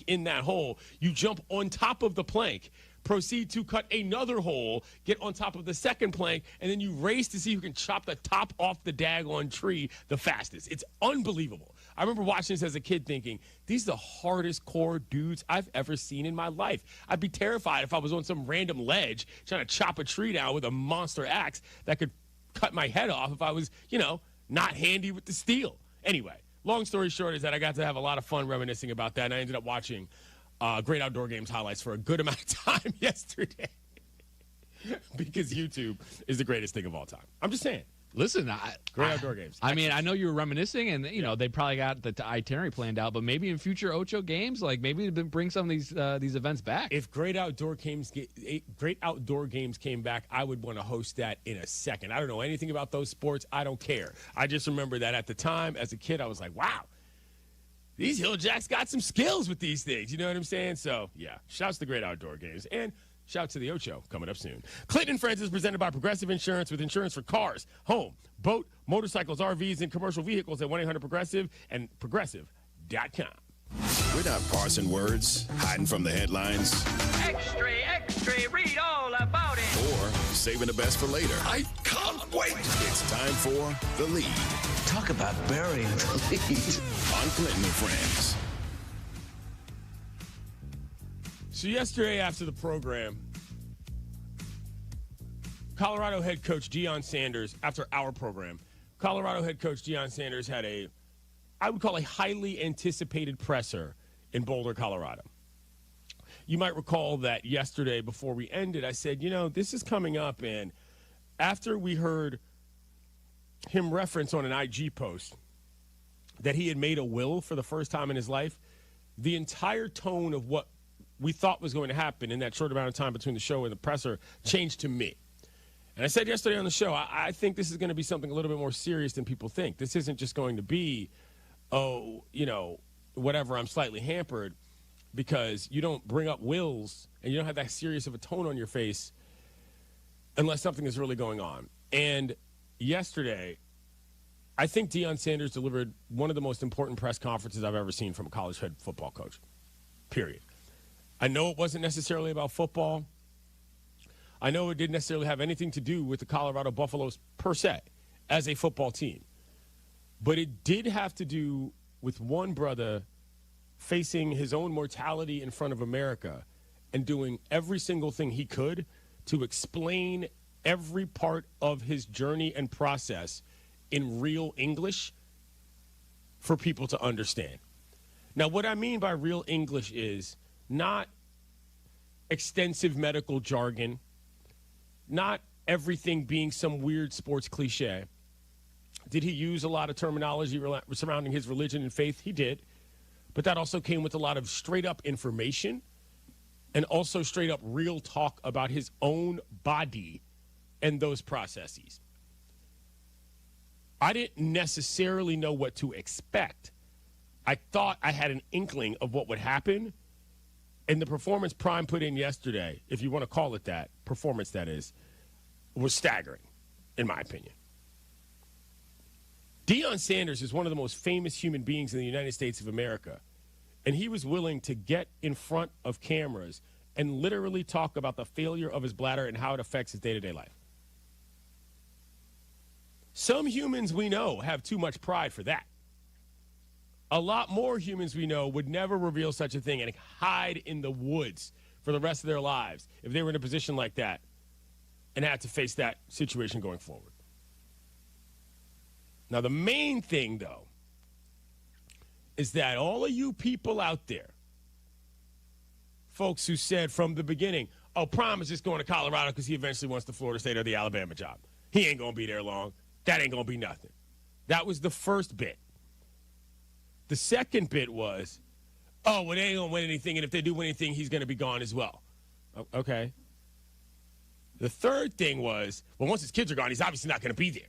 in that hole. You jump on top of the plank, proceed to cut another hole, get on top of the second plank, and then you race to see who can chop the top off the daggone tree the fastest. It's unbelievable. I remember watching this as a kid thinking, these are the hardest core dudes I've ever seen in my life. I'd be terrified if I was on some random ledge trying to chop a tree down with a monster axe that could cut my head off if I was, not handy with the steel. Anyway, long story short is that I got to have a lot of fun reminiscing about that, and I ended up watching Great Outdoor Games highlights for a good amount of time yesterday because YouTube is the greatest thing of all time. I'm just saying. Listen, Great Outdoor Games. I mean, I know you were reminiscing, and they probably got the itinerary planned out. But maybe in future Ocho games, like maybe bring some of these events back. If Great Outdoor Games came back, I would want to host that in a second. I don't know anything about those sports. I don't care. I just remember that at the time, as a kid, I was like, wow, these Hill Jacks got some skills with these things. You know what I'm saying? So yeah, shouts to Great Outdoor Games and. Shout to the Ocho coming up soon. Clinton & Friends is presented by Progressive Insurance with insurance for cars, home, boat, motorcycles, RVs, and commercial vehicles at 1-800-PROGRESSIVE and Progressive.com. We're not parsing words, hiding from the headlines, Extra, extra, read all about it. or saving the best for later. I can't wait. It's time for The Lead. Talk about burying the lead. On Clinton & Friends. So yesterday after the program, Colorado head coach Deion Sanders, after our program, Colorado head coach Deion Sanders had I would call a highly anticipated presser in Boulder, Colorado. You might recall that yesterday before we ended, I said, this is coming up, and after we heard him reference on an IG post that he had made a will for the first time in his life, the entire tone of what we thought was going to happen in that short amount of time between the show and the presser changed to me. And I said yesterday on the show, I think this is going to be something a little bit more serious than people think. This isn't just going to be, whatever, I'm slightly hampered, because you don't bring up wills and you don't have that serious of a tone on your face unless something is really going on. And yesterday, I think Deion Sanders delivered one of the most important press conferences I've ever seen from a college head football coach, period. I know it wasn't necessarily about football. I know it didn't necessarily have anything to do with the Colorado Buffaloes per se as a football team. But it did have to do with one brother facing his own mortality in front of America and doing every single thing he could to explain every part of his journey and process in real English for people to understand. Now, what I mean by real English is not extensive medical jargon, not everything being some weird sports cliche. Did he use a lot of terminology surrounding his religion and faith? He did. But that also came with a lot of straight-up information and also straight-up real talk about his own body and those processes. I didn't necessarily know what to expect. I thought I had an inkling of what would happen, and the performance Prime put in yesterday, if you want to call it that, performance that is, was staggering, in my opinion. Deion Sanders is one of the most famous human beings in the United States of America, and he was willing to get in front of cameras and literally talk about the failure of his bladder and how it affects his day-to-day life. Some humans we know have too much pride for that. A lot more humans we know would never reveal such a thing and hide in the woods for the rest of their lives if they were in a position like that and had to face that situation going forward. Now, the main thing, though, is that all of you people out there, folks who said from the beginning, oh, Prime is just going to Colorado because he eventually wants the Florida State or the Alabama job. He ain't going to be there long. That ain't going to be nothing. That was the first bit. The second bit was, oh, well, they ain't going to win anything, and if they do win anything, he's going to be gone as well. Okay. The third thing was, well, once his kids are gone, he's obviously not going to be there.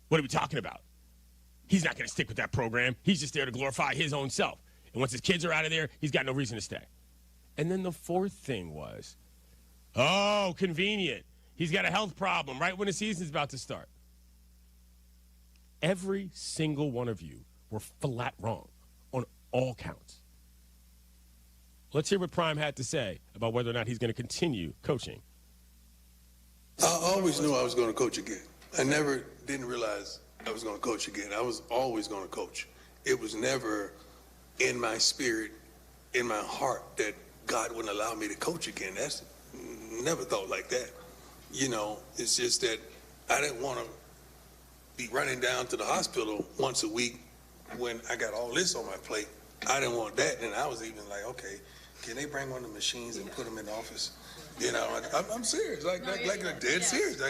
What are we talking about? He's not going to stick with that program. He's just there to glorify his own self. And once his kids are out of there, he's got no reason to stay. And then the fourth thing was, oh, convenient. He's got a health problem right when the season's about to start. Every single one of you were flat wrong on all counts. Let's hear what Prime had to say about whether or not he's going to continue coaching. I always knew I was going to coach again. I didn't realize I was going to coach again. I was always going to coach. It was never in my spirit, in my heart, that God wouldn't allow me to coach again. That's never thought like that. You know, it's just that I didn't want to be running down to the hospital once a week when I got all this on my plate. I didn't want that. And I was even like, okay, can they bring one of the machines and put them in the office? You know, I'm serious, like dead serious.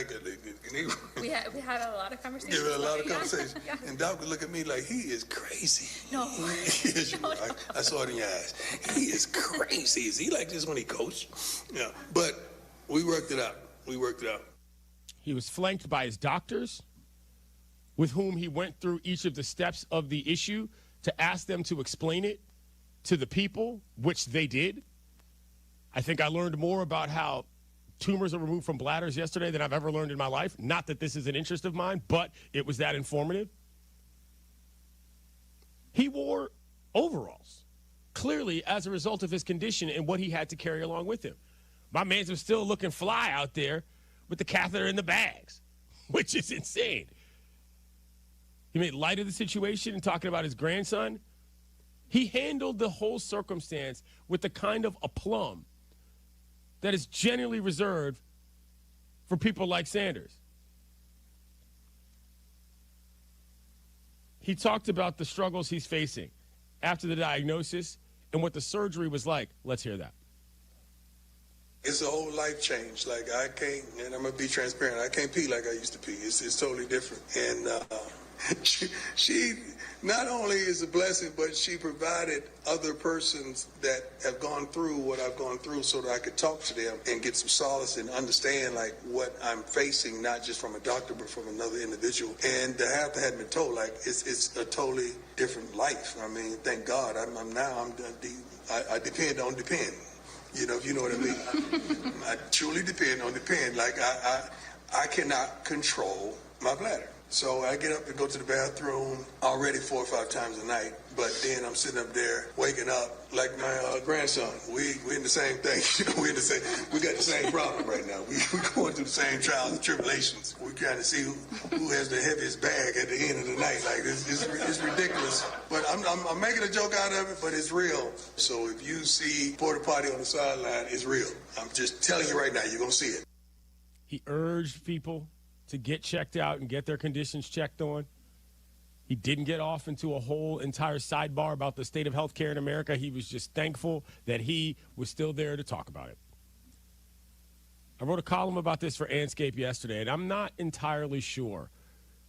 We had a lot of conversations. Yeah, a lot of conversations. Yeah. And Doc would look at me like, he is crazy. No. I saw it in your eyes. He is crazy. Is he like this when he coached? Yeah. But we worked it out. He was flanked by his doctors, with whom he went through each of the steps of the issue to ask them to explain it to the people, which they did. I think I learned more about how tumors are removed from bladders yesterday than I've ever learned in my life. Not that this is an interest of mine, but it was that informative. He wore overalls, clearly as a result of his condition and what he had to carry along with him. My man's was still looking fly out there with the catheter in the bags, which is insane. He made light of the situation and talking about his grandson. He handled the whole circumstance with the kind of aplomb that is generally reserved for people like Sanders. He talked about the struggles he's facing after the diagnosis and what the surgery was like. Let's hear that. It's a whole life change. Like, I can't, and I'm going to be transparent, I can't pee like I used to pee. It's totally different. And she not only is a blessing, but she provided other persons that have gone through what I've gone through so that I could talk to them and get some solace and understand, like, what I'm facing, not just from a doctor, but from another individual. And to have had been told, like, it's a totally different life. I mean, thank God. I depend on depend. You know, if you know what I mean. I truly depend on depend. Like, I cannot control my bladder. So I get up and go to the bathroom already 4 or 5 times a night. But then I'm sitting up there waking up like my grandson. We in the same thing. You know, we got the same problem right now. We're going through the same trials and tribulations. We're trying to see who has the heaviest bag at the end of the night. Like, it's ridiculous. But I'm making a joke out of it, but it's real. So if you see porta potty on the sideline, it's real. I'm just telling you right now, you're going to see it. He urged people to get checked out and get their conditions checked on. He didn't get off into a whole entire sidebar about the state of healthcare in America. He was just thankful that he was still there to talk about it. I wrote a column about this for Anscape yesterday, and I'm not entirely sure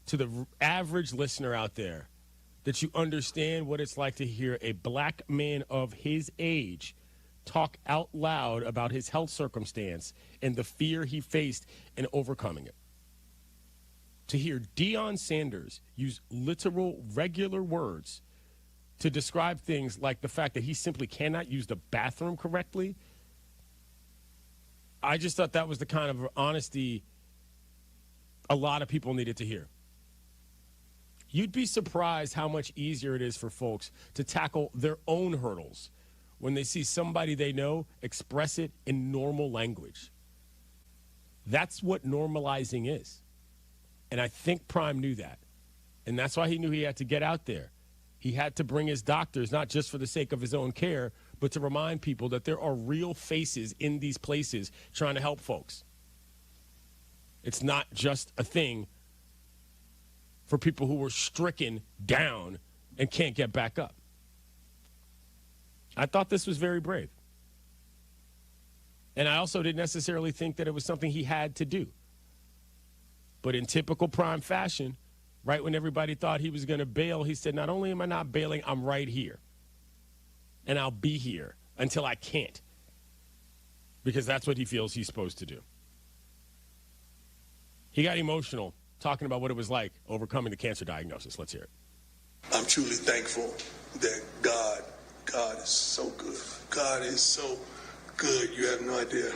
to the average listener out there that you understand what it's like to hear a black man of his age talk out loud about his health circumstance and the fear he faced in overcoming it. To hear Deion Sanders use literal, regular words to describe things like the fact that he simply cannot use the bathroom correctly, I just thought that was the kind of honesty a lot of people needed to hear. You'd be surprised how much easier it is for folks to tackle their own hurdles when they see somebody they know express it in normal language. That's what normalizing is. And I think Prime knew that. And that's why he knew he had to get out there. He had to bring his doctors, not just for the sake of his own care, but to remind people that there are real faces in these places trying to help folks. It's not just a thing for people who were stricken down and can't get back up. I thought this was very brave. And I also didn't necessarily think that it was something he had to do. But in typical Prime fashion, right when everybody thought he was going to bail, he said, not only am I not bailing, I'm right here. And I'll be here until I can't. Because that's what he feels he's supposed to do. He got emotional talking about what it was like overcoming the cancer diagnosis. Let's hear it. I'm truly thankful that God is so good. God is so good. You have no idea.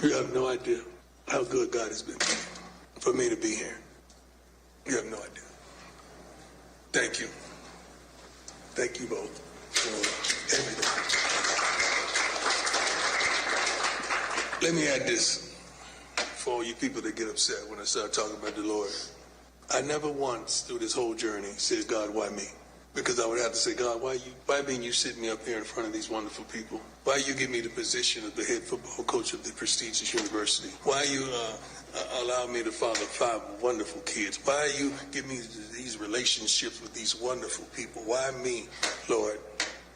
You have no idea how good God has been for me to be here. You have no idea. Thank you. Thank you both for everything. Let me add this for all you people that get upset when I start talking about the Lord. I never once through this whole journey said, God, why me? Because I would have to say, God, why being you sit me up here in front of these wonderful people? Why you give me the position of the head football coach of the prestigious university? Why you allow me to father 5 wonderful kids? Why you give me these relationships with these wonderful people? Why me, Lord,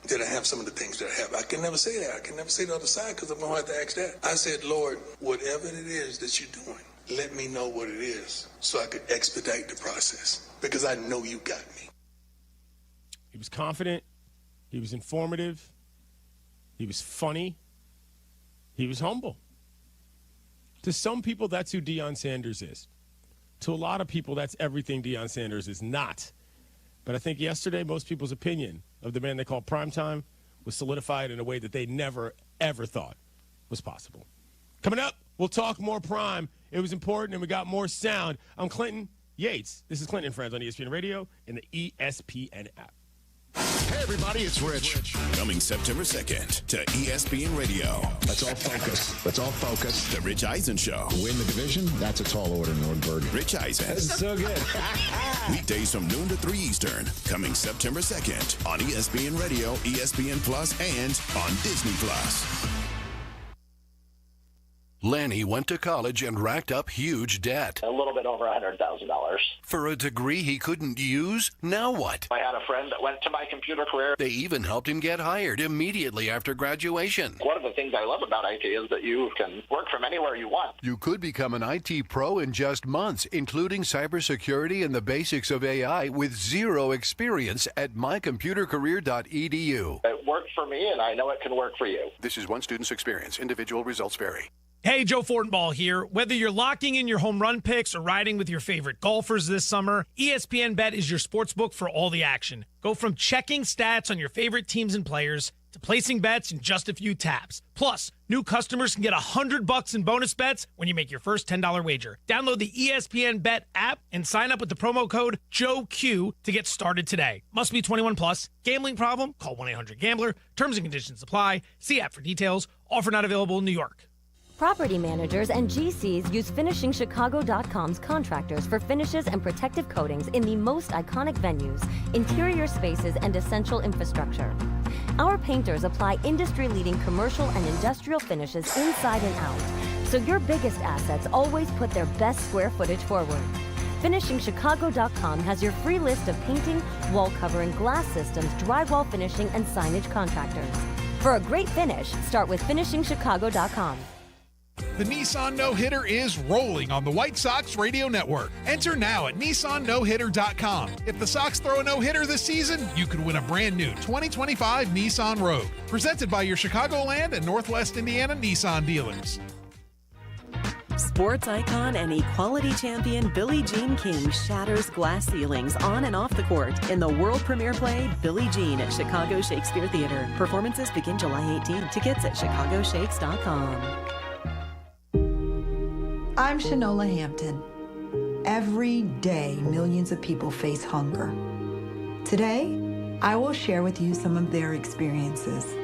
did I have some of the things that I have? I can never say that. I can never say the other side because I'm going to have to ask that. I said, Lord, whatever it is that you're doing, let me know what it is so I could expedite the process because I know you got me. He was confident. He was informative. He was funny. He was humble. To some people, that's who Deion Sanders is. To a lot of people, that's everything Deion Sanders is not. But I think yesterday, most people's opinion of the man they call Primetime was solidified in a way that they never, ever thought was possible. Coming up, we'll talk more Prime. It was important, and we got more sound. I'm Clinton Yates. This is Clinton and Friends on ESPN Radio and the ESPN app. Hey, everybody, it's Rich. Coming September 2nd to ESPN Radio. Let's all focus. Let's all focus. The Rich Eisen Show. Win the division? That's a tall order, Nordberg. Rich Eisen. That's so good. Weekdays from noon to 3 Eastern. Coming September 2nd on ESPN Radio, ESPN Plus, and on Disney Plus. Lanny went to college and racked up huge debt. A little bit over $100,000. For a degree he couldn't use? Now what? I had a friend that went to my computer career. They even helped him get hired immediately after graduation. One of the things I love about IT is that you can work from anywhere you want. You could become an IT pro in just months, including cybersecurity and the basics of AI with zero experience at mycomputercareer.edu. It worked for me, and I know it can work for you. This is one student's experience. Individual results vary. Hey, Joe Fortenbaugh here. Whether you're locking in your home run picks or riding with your favorite golfers this summer, ESPN Bet is your sportsbook for all the action. Go from checking stats on your favorite teams and players to placing bets in just a few taps. Plus, new customers can get $100 in bonus bets when you make your first $10 wager. Download the ESPN Bet app and sign up with the promo code JOEQ to get started today. Must be 21 plus. Gambling problem? Call 1-800-GAMBLER. Terms and conditions apply. See app for details. Offer not available in New York. Property managers and GCs use FinishingChicago.com's contractors for finishes and protective coatings in the most iconic venues, interior spaces, and essential infrastructure. Our painters apply industry-leading commercial and industrial finishes inside and out, so your biggest assets always put their best square footage forward. FinishingChicago.com has your free list of painting, wall covering, glass systems, drywall finishing, and signage contractors. For a great finish, start with FinishingChicago.com. The Nissan No-Hitter is rolling on the White Sox Radio Network. Enter now at NissanNoHitter.com. If the Sox throw a no-hitter this season, you could win a brand new 2025 Nissan Rogue. Presented by your Chicagoland and Northwest Indiana Nissan dealers. Sports icon and equality champion Billie Jean King shatters glass ceilings on and off the court in the world premiere play Billie Jean at Chicago Shakespeare Theater. Performances begin July 18. Tickets at chicagoshakes.com. I'm Shanola Hampton. Every day, millions of people face hunger. Today, I will share with you some of their experiences.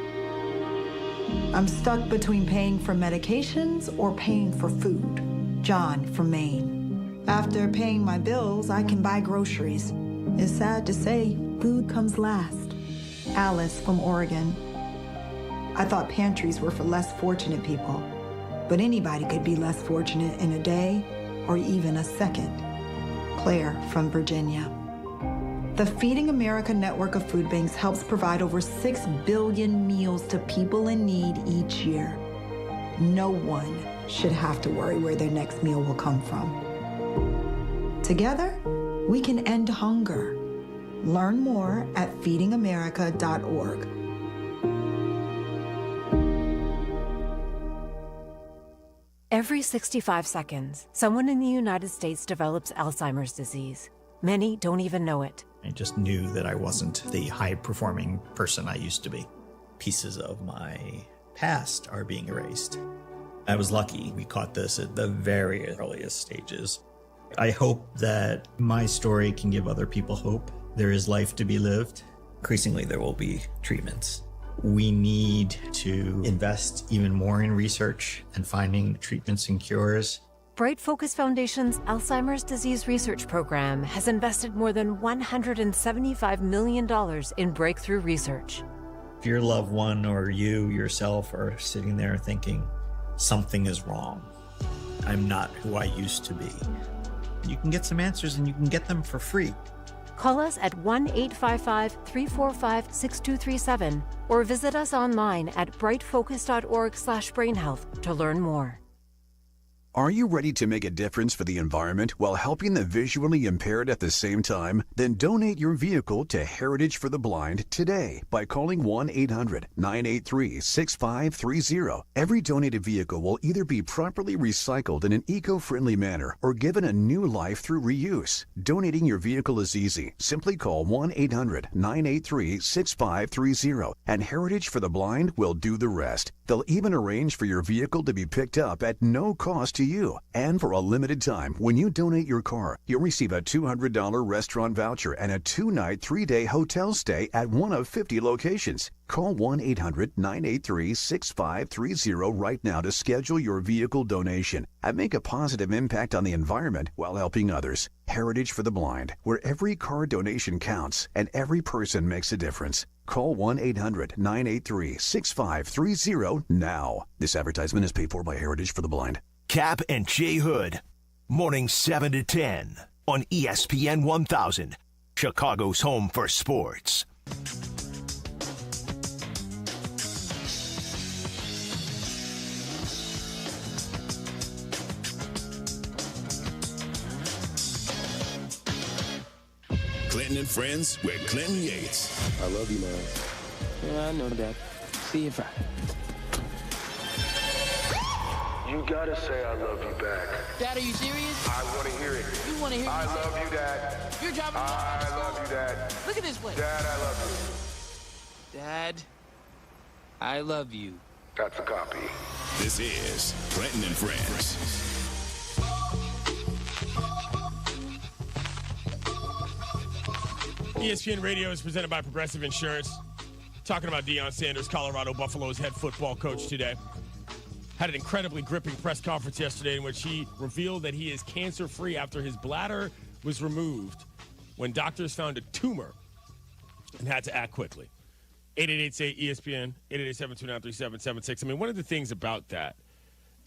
I'm stuck between paying for medications or paying for food. John from Maine. After paying my bills, I can buy groceries. It's sad to say, food comes last. Alice from Oregon. I thought pantries were for less fortunate people, but anybody could be less fortunate in a day or even a second. Claire from Virginia. The Feeding America network of food banks helps provide over 6 billion meals to people in need each year. No one should have to worry where their next meal will come from. Together, we can end hunger. Learn more at feedingamerica.org. Every 65 seconds, someone in the United States develops Alzheimer's disease. Many don't even know it. I just knew that I wasn't the high-performing person I used to be. Pieces of my past are being erased. I was lucky we caught this at the very earliest stages. I hope that my story can give other people hope. There is life to be lived. Increasingly, there will be treatments. We need to invest even more in research and finding treatments and cures. Bright Focus Foundation's Alzheimer's Disease Research Program has invested more than $175 million in breakthrough research. If your loved one or you yourself are sitting there thinking, something is wrong, I'm not who I used to be, you can get some answers and you can get them for free. Call us at 1-855-345-6237 or visit us online at brightfocus.org/brainhealth to learn more. Are you ready to make a difference for the environment while helping the visually impaired at the same time? Then donate your vehicle to Heritage for the Blind today by calling 1-800-983-6530. Every donated vehicle will either be properly recycled in an eco-friendly manner or given a new life through reuse. Donating your vehicle is easy. Simply call 1-800-983-6530 and Heritage for the Blind will do the rest. They'll even arrange for your vehicle to be picked up at no cost to you. And for a limited time, when you donate your car, you'll receive a $200 restaurant voucher and a 2-night, 3-day hotel stay at one of 50 locations. Call 1-800-983-6530 right now to schedule your vehicle donation and make a positive impact on the environment while helping others. Heritage for the Blind, where every car donation counts and every person makes a difference. Call 1-800-983-6530 now. This advertisement is paid for by Heritage for the Blind. Cap and Jay Hood, mornings 7 to 10 on ESPN 1000, Chicago's home for sports. Clinton and Friends with Clinton Yates. I love you, man. Yeah, I know that. See you Friday. You gotta say I love you back. Dad, are you serious? I wanna hear it. You wanna hear it? I love you, Dad. You're driving me. I love you, Dad. Look at this place. Dad, I love you. Dad, I love you. That's a copy. This is Clinton and Friends. ESPN Radio is presented by Progressive Insurance. Talking about Deion Sanders, Colorado Buffalo's head football coach today. Had an incredibly gripping press conference yesterday in which he revealed that he is cancer-free after his bladder was removed when doctors found a tumor and had to act quickly. 888-ESPN, 888-729-3776. I mean, one of the things about that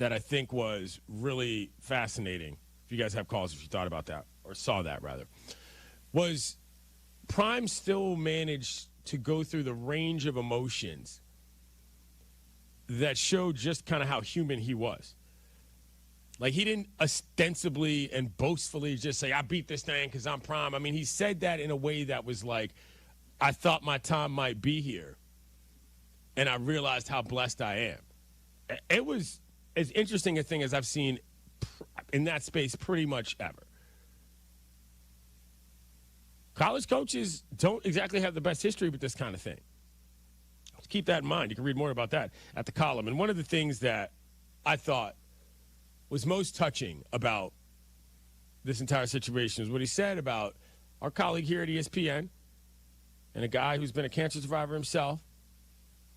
I think was really fascinating, if you guys have calls, if you thought about that, or saw that rather, was Prime still managed to go through the range of emotions that showed just kind of how human he was. Like, he didn't ostensibly and boastfully just say, I beat this thing because I'm Prime. I mean, he said that in a way that was like, I thought my time might be here, and I realized how blessed I am. It was as interesting a thing as I've seen in that space pretty much ever. College coaches don't exactly have the best history with this kind of thing. Let's keep that in mind. You can read more about that at the column. And one of the things that I thought was most touching about this entire situation is what he said about our colleague here at ESPN and a guy who's been a cancer survivor himself.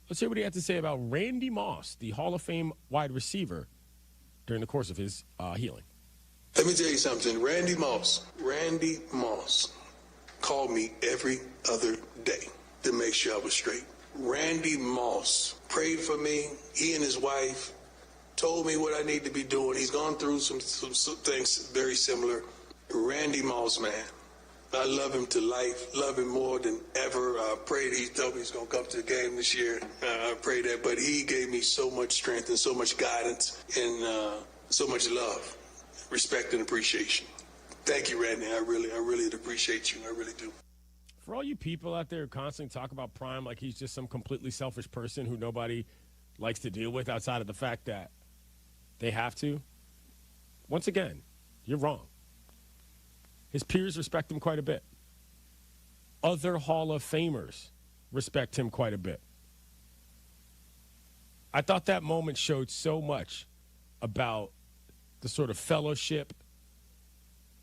Let's hear what he had to say about Randy Moss, the Hall of Fame wide receiver, during the course of his healing. Let me tell you something. Randy Moss called me every other day to make sure I was straight. Randy Moss prayed for me. He and his wife told me what I need to be doing. He's gone through some things very similar. Randy Moss, man. I love him to life, love him more than ever. I prayed, he told me he's going to come to the game this year. I prayed that, but he gave me so much strength and so much guidance and so much love, respect, and appreciation. Thank you, Randy. I really appreciate you. I really do. For all you people out there who constantly talk about Prime like he's just some completely selfish person who nobody likes to deal with outside of the fact that they have to, once again, you're wrong. His peers respect him quite a bit. Other Hall of Famers respect him quite a bit. I thought that moment showed so much about the sort of fellowship,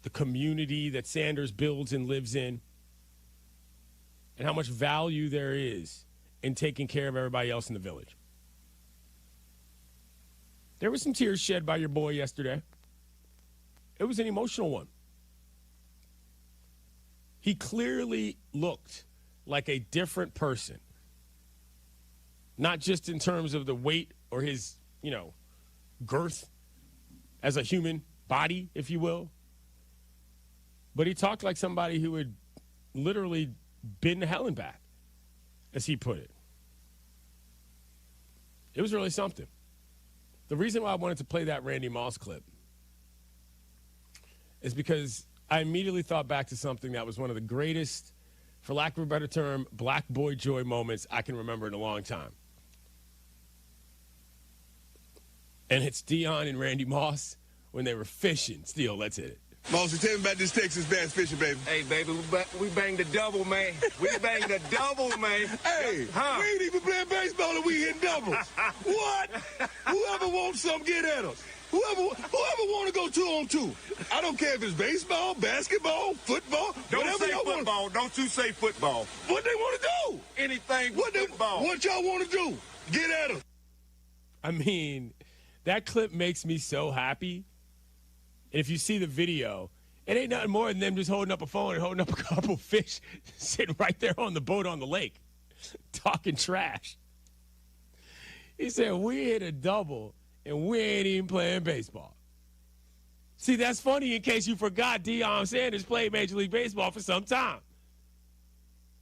the community that Sanders builds and lives in, and how much value there is in taking care of everybody else in the village. There were some tears shed by your boy yesterday. It was an emotional one. He clearly looked like a different person, not just in terms of the weight or his, girth as a human body, if you will, but he talked like somebody who had literally been to hell and back, as he put it. It was really something. The reason why I wanted to play that Randy Moss clip is because I immediately thought back to something that was one of the greatest, for lack of a better term, black boy joy moments I can remember in a long time. And it's Deion and Randy Moss when they were fishing. Steele, let's hit it. Mossy, tell me about this Texas bass fishing, baby. Hey, baby, we banged the double, man. We banged the double, man. Hey, we ain't even playing baseball and we hitting doubles. What? Whoever wants some, get at us. Whoever want to go 2-on-2. I don't care if it's baseball, basketball, football, Don't say football. Don't you say football. What they want to do? Anything football. What y'all want to do? Get at us. I mean, that clip makes me so happy. And if you see the video, it ain't nothing more than them just holding up a phone and holding up a couple fish sitting right there on the boat on the lake, talking trash. He said, we hit a double, and we ain't even playing baseball. See, that's funny in case you forgot Deion Sanders played Major League Baseball for some time.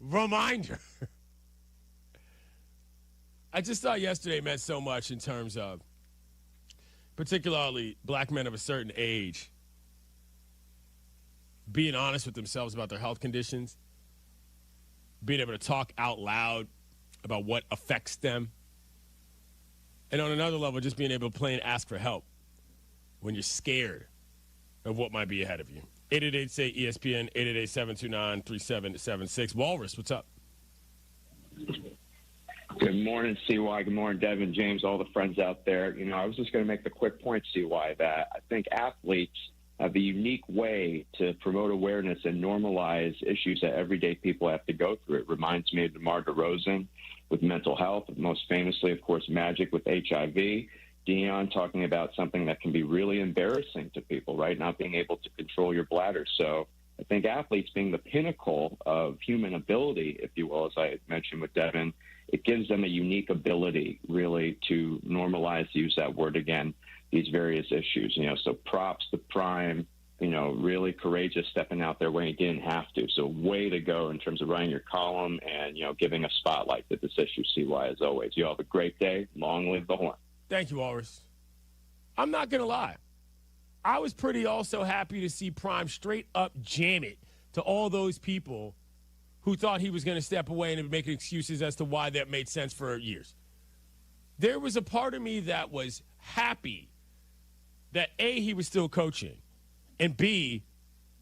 Reminder. I just thought yesterday meant so much in terms of particularly black men of a certain age being honest with themselves about their health conditions, being able to talk out loud about what affects them, and on another level, just being able to plain ask for help when you're scared of what might be ahead of you. 888-SAY-ESPN, 888-729-3776. Walrus, what's up? Good morning, CY. Good morning, Devin, James, all the friends out there. I was just going to make the quick point, CY, that I think athletes have a unique way to promote awareness and normalize issues that everyday people have to go through. It reminds me of DeMar DeRozan with mental health, most famously, of course, Magic with HIV. Deion talking about something that can be really embarrassing to people, right? Not being able to control your bladder. So I think athletes being the pinnacle of human ability, if you will, as I mentioned with Devin, it gives them a unique ability really to normalize, to use that word again, these various issues. So props to Prime really courageous stepping out there when he didn't have to. So way to go in terms of writing your column and, giving a spotlight to this issue, CY, as always. You have a great day. Long live the Horn. Thank you, Walrus. I'm not going to lie. I was pretty also happy to see Prime straight up jam it to all those people who thought he was going to step away and make excuses as to why that made sense for years. There was a part of me that was happy that, A, he was still coaching, and B,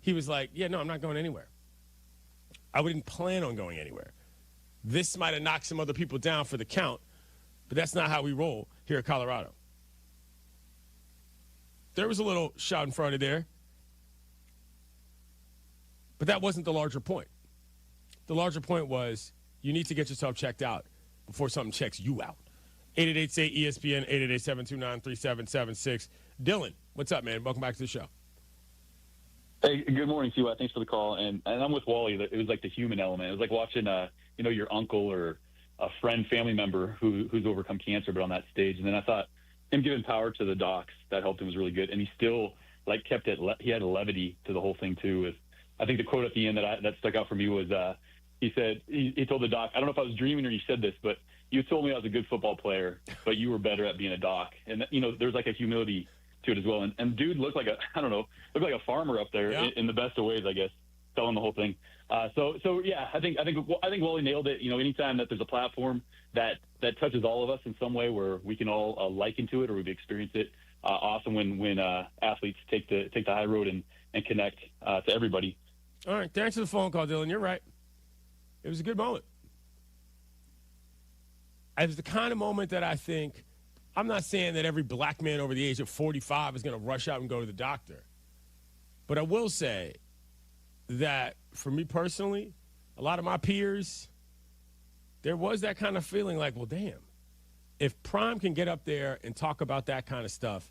he was like, yeah, no, I'm not going anywhere. I wouldn't plan on going anywhere. This might have knocked some other people down for the count, but that's not how we roll here at Colorado. There was a little shout in front of there, but that wasn't the larger point. The larger point was you need to get yourself checked out before something checks you out. 888-ESPN, 888-729-3776. Dylan, what's up, man? Welcome back to the show. Hey, good morning, CY. Thanks for the call. And I'm with Wally. It was like the human element. It was like watching, your uncle or a friend, family member who's overcome cancer, but on that stage. And then I thought him giving power to the docs, that helped him, was really good. And he still kept it. He had a levity to the whole thing too. I think the quote at the end that stuck out for me was he said he told the doc, I don't know if I was dreaming or you said this, but you told me I was a good football player, but you were better at being a doc. And there's like a humility to it as well. And dude looked like a farmer up there in the best of ways, I guess, telling the whole thing. So yeah, I think Wally nailed it. Anytime that there's a platform that touches all of us in some way where we can all liken to it or we've experienced it, awesome when athletes take the high road and connect to everybody. All right, thanks for the phone call, Dylan. You're right. It was a good moment. It was the kind of moment that I think, I'm not saying that every black man over the age of 45 is going to rush out and go to the doctor. But I will say that for me personally, a lot of my peers, there was that kind of feeling like, well, damn, if Prime can get up there and talk about that kind of stuff,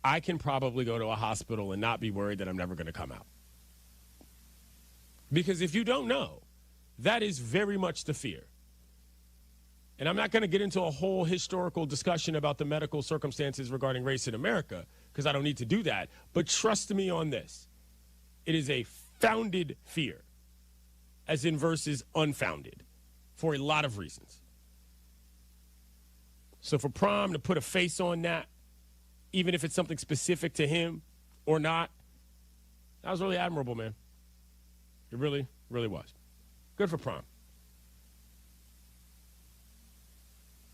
I can probably go to a hospital and not be worried that I'm never going to come out. Because if you don't know, that is very much the fear. And I'm not going to get into a whole historical discussion about the medical circumstances regarding race in America, because I don't need to do that. But trust me on this. It is a founded fear, as in versus unfounded, for a lot of reasons. So for Prime to put a face on that, even if it's something specific to him or not, that was really admirable, man. It really, really was. Good for Prime.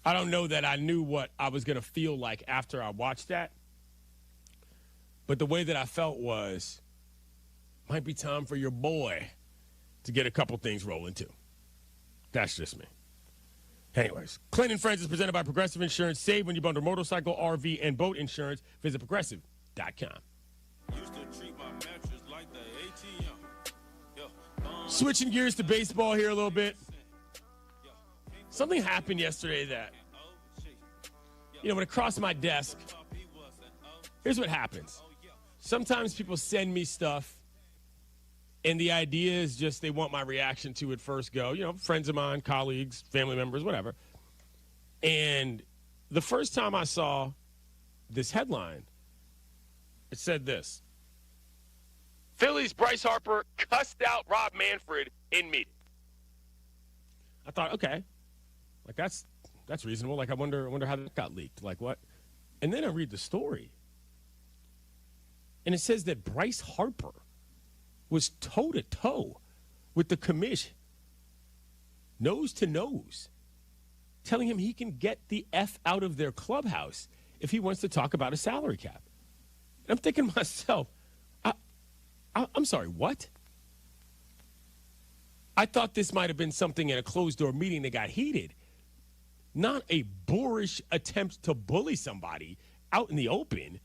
I don't know that I knew what I was going to feel like after I watched that. But the way that I felt was, might be time for your boy to get a couple things rolling too. That's just me. Anyways, Clinton Friends is presented by Progressive Insurance. Save when you bundle motorcycle, RV, and boat insurance. Visit Progressive.com. Switching gears to baseball here a little bit. Something happened yesterday that, when it crossed my desk, here's what happens. Sometimes people send me stuff, and the idea is just they want my reaction to it first go. Friends of mine, colleagues, family members, whatever. And the first time I saw this headline, it said this. Phillies Bryce Harper cussed out Rob Manfred in meeting. I thought, okay. Like, that's reasonable. Like, I wonder how that got leaked. Like, what? And then I read the story. And it says that Bryce Harper was toe-to-toe with the commission, nose to nose, telling him he can get the F out of their clubhouse if he wants to talk about a salary cap. And I'm thinking to myself, I'm sorry, what? I thought this might have been something in a closed-door meeting that got heated, not a boorish attempt to bully somebody out in the open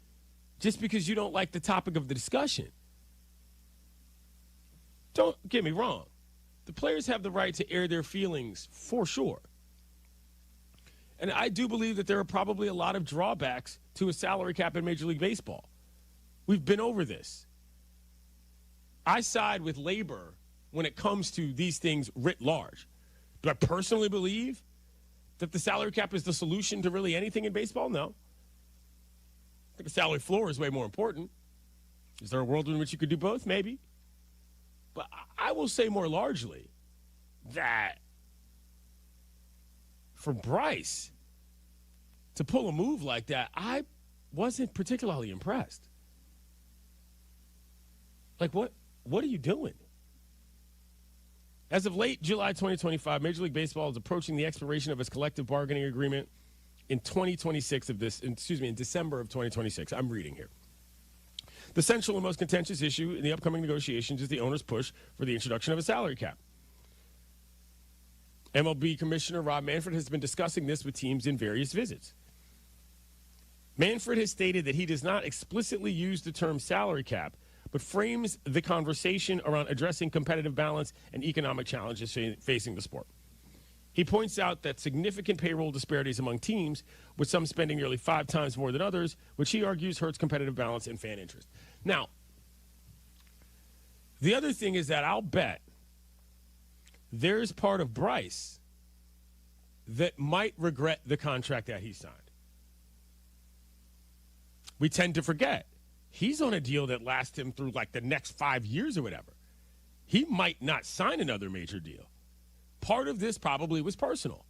just because you don't like the topic of the discussion. Don't get me wrong. The players have the right to air their feelings for sure. And I do believe that there are probably a lot of drawbacks to a salary cap in Major League Baseball. We've been over this. I side with labor when it comes to these things writ large. Do I personally believe that the salary cap is the solution to really anything in baseball? No. I think the salary floor is way more important. Is there a world in which you could do both? Maybe. But I will say more largely that for Bryce to pull a move like that, I wasn't particularly impressed. Like, what are you doing? As of late July 2025, Major League Baseball is approaching the expiration of its collective bargaining agreement in December of 2026. I'm reading here. The central and most contentious issue in the upcoming negotiations is the owner's push for the introduction of a salary cap. MLB Commissioner Rob Manfred has been discussing this with teams in various visits. Manfred has stated that he does not explicitly use the term salary cap, but frames the conversation around addressing competitive balance and economic challenges facing the sport. He points out that significant payroll disparities among teams, with some spending nearly 5 times more than others, which he argues hurts competitive balance and fan interest. Now, the other thing is that I'll bet there's part of Bryce that might regret the contract that he signed. We tend to forget he's on a deal that lasts him through like the next 5 years or whatever. He might not sign another major deal. Part of this probably was personal.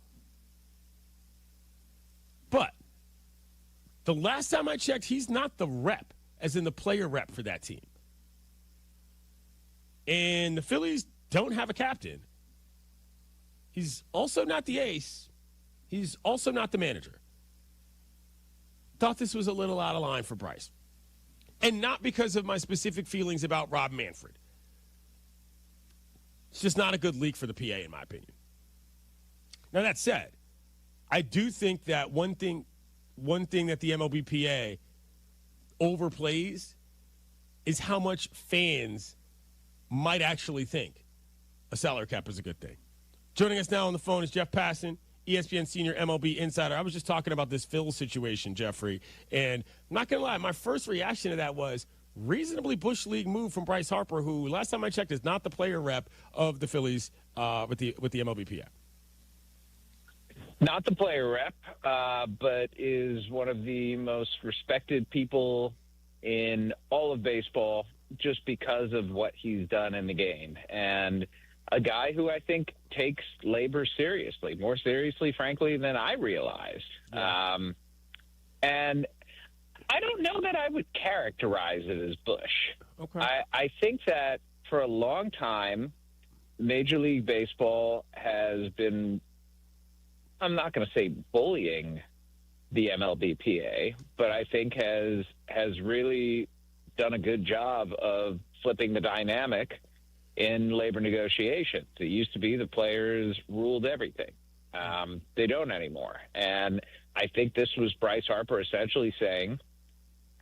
But the last time I checked, he's not the rep, as in the player rep for that team. And the Phillies don't have a captain. He's also not the ace. He's also not the manager. Thought this was a little out of line for Bryce. And not because of my specific feelings about Rob Manfred. It's just not a good leak for the PA, in my opinion. Now, that said, I do think that one thing that the MLBPA overplays is how much fans might actually think a salary cap is a good thing. Joining us now on the phone is Jeff Passan, ESPN senior MLB insider. I was just talking about this Phil situation, Jeffrey, and I'm not going to lie, my first reaction to that was reasonably Bush League move from Bryce Harper, who last time I checked is not the player rep of the Phillies with the MLBPA. Not the player rep, but is one of the most respected people in all of baseball just because of what he's done in the game. And a guy who I think takes labor seriously, more seriously, frankly, than I realized. Yeah. And I don't know that I would characterize it as Bush. Okay. I think that for a long time, Major League Baseball has been, I'm not going to say bullying the MLBPA, but I think has really done a good job of flipping the dynamic in labor negotiations. It used to be the players ruled everything. They don't anymore. And I think this was Bryce Harper essentially saying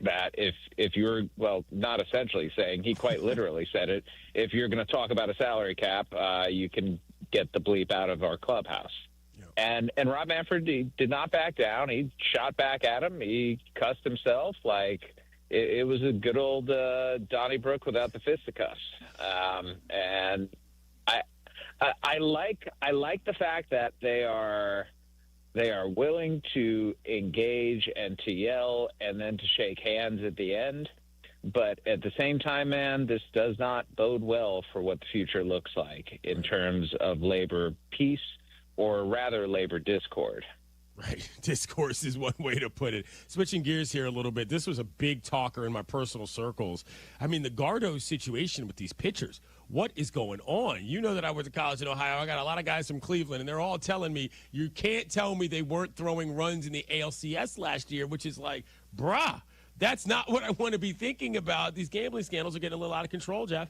that if you're, well, not essentially saying, he quite literally said it, if you're going to talk about a salary cap, you can get the bleep out of our clubhouse. And Rob Manfred, he did not back down. He shot back at him. He cussed himself like it was a good old Donnybrook without the fisticuffs. And I like the fact that they are willing to engage and to yell and then to shake hands at the end. But at the same time, man, this does not bode well for what the future looks like in terms of labor peace, or rather labor discord. Right. Discourse is one way to put it. Switching gears here a little bit, this was a big talker in my personal circles. I mean, the Gardo situation with these pitchers, what is going on? You know that I went to college in Ohio. I got a lot of guys from Cleveland, and they're all telling me, you can't tell me they weren't throwing runs in the ALCS last year, which is like, brah, that's not what I want to be thinking about. These gambling scandals are getting a little out of control, Jeff.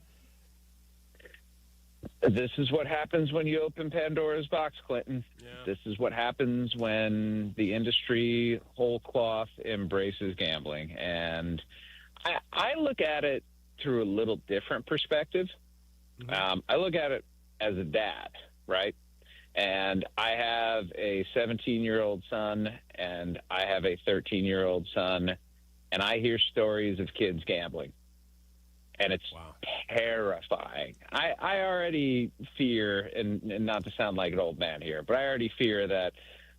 This is what happens when you open Pandora's box, Clinton. Yeah. This is what happens when the industry whole cloth embraces gambling. And I look at it through a little different perspective. Mm-hmm. I look at it as a dad, right? And I have a 17-year-old son, and I have a 13-year-old son, and I hear stories of kids gambling. And it's terrifying. I already fear, and not to sound like an old man here, but I already fear that,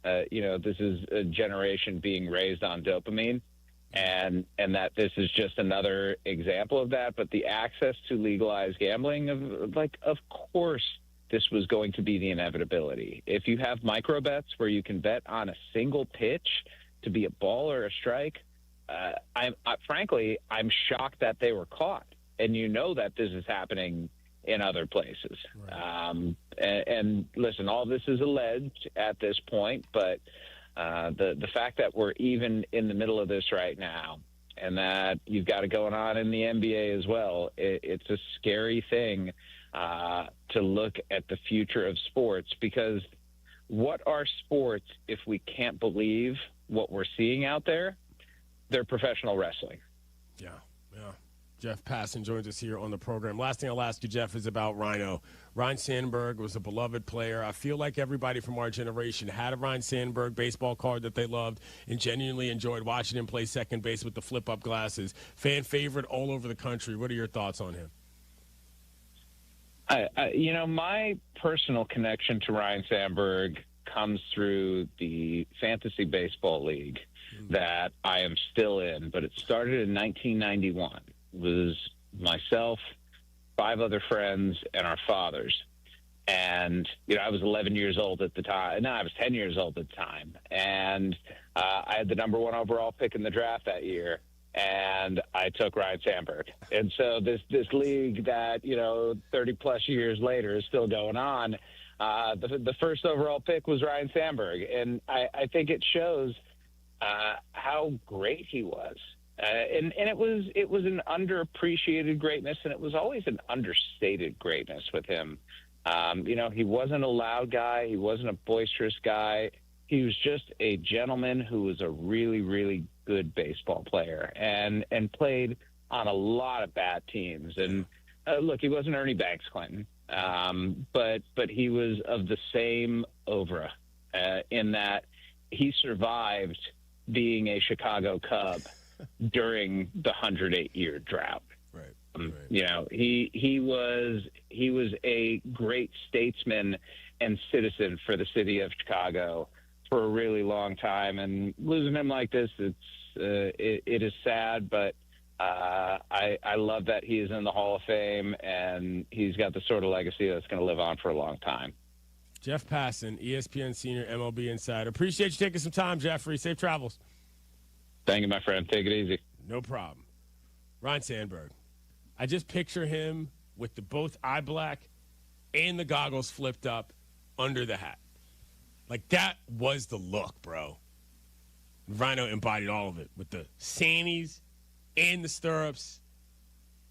this is a generation being raised on dopamine. and that this is just another example of that. But the access to legalized gambling, of course, this was going to be the inevitability. If you have micro bets where you can bet on a single pitch to be a ball or a strike, frankly, I'm shocked that they were caught. And you know that this is happening in other places. Right. And listen, all this is alleged at this point, but the fact that we're even in the middle of this right now, and that you've got it going on in the NBA as well, it's a scary thing to look at the future of sports, because what are sports if we can't believe what we're seeing out there? They're professional wrestling. Yeah. Jeff Passan joins us here on the program. Last thing I'll ask you, Jeff, is about Ryne. Ryne Sandberg was a beloved player. I feel like everybody from our generation had a Ryne Sandberg baseball card that they loved and genuinely enjoyed watching him play second base with the flip-up glasses. Fan favorite all over the country. What are your thoughts on him? My personal connection to Ryne Sandberg comes through the Fantasy Baseball League that I am still in, but it started in 1991. It was myself, 5 other friends, and our fathers. And, I was 11 years old at the time. No, I was 10 years old at the time. And I had the number 1 overall pick in the draft that year. And I took Ryne Sandberg. And so this league that, 30-plus years later is still going on, the first overall pick was Ryne Sandberg. And I think it shows how great he was. And it was an underappreciated greatness, and it was always an understated greatness with him. He wasn't a loud guy. He wasn't a boisterous guy. He was just a gentleman who was a really, really good baseball player and played on a lot of bad teams. And look, he wasn't Ernie Banks Clinton, but he was of the same oeuvre in that he survived being a Chicago Cub during the 108-year drought. Right. He was a great statesman and citizen for the city of Chicago for a really long time, and losing him like this, it is sad, but I love that he is in the Hall of Fame, and he's got the sort of legacy that's going to live on for a long time. Jeff Passan, ESPN Senior MLB Insider. Appreciate you taking some time, Jeffrey. Safe travels. Thank you, my friend. Take it easy. No problem. Ryne Sandberg. I just picture him with both eye black and the goggles flipped up under the hat. Like, that was the look, bro. Rhino embodied all of it with the sannies and the stirrups.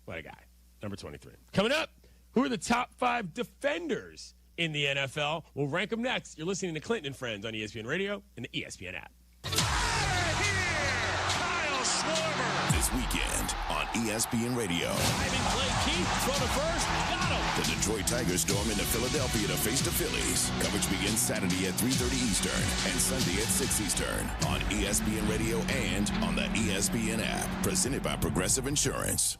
What a guy. Number 23. Coming up, who are the top 5 defenders in the NFL? We'll rank them next. You're listening to Clinton and Friends on ESPN Radio and the ESPN app. This weekend on ESPN Radio. Play Keith, throw to first, got him. The Detroit Tigers storm into Philadelphia to face the Phillies. Coverage begins Saturday at 3:30 Eastern and Sunday at 6 Eastern on ESPN Radio and on the ESPN app. Presented by Progressive Insurance.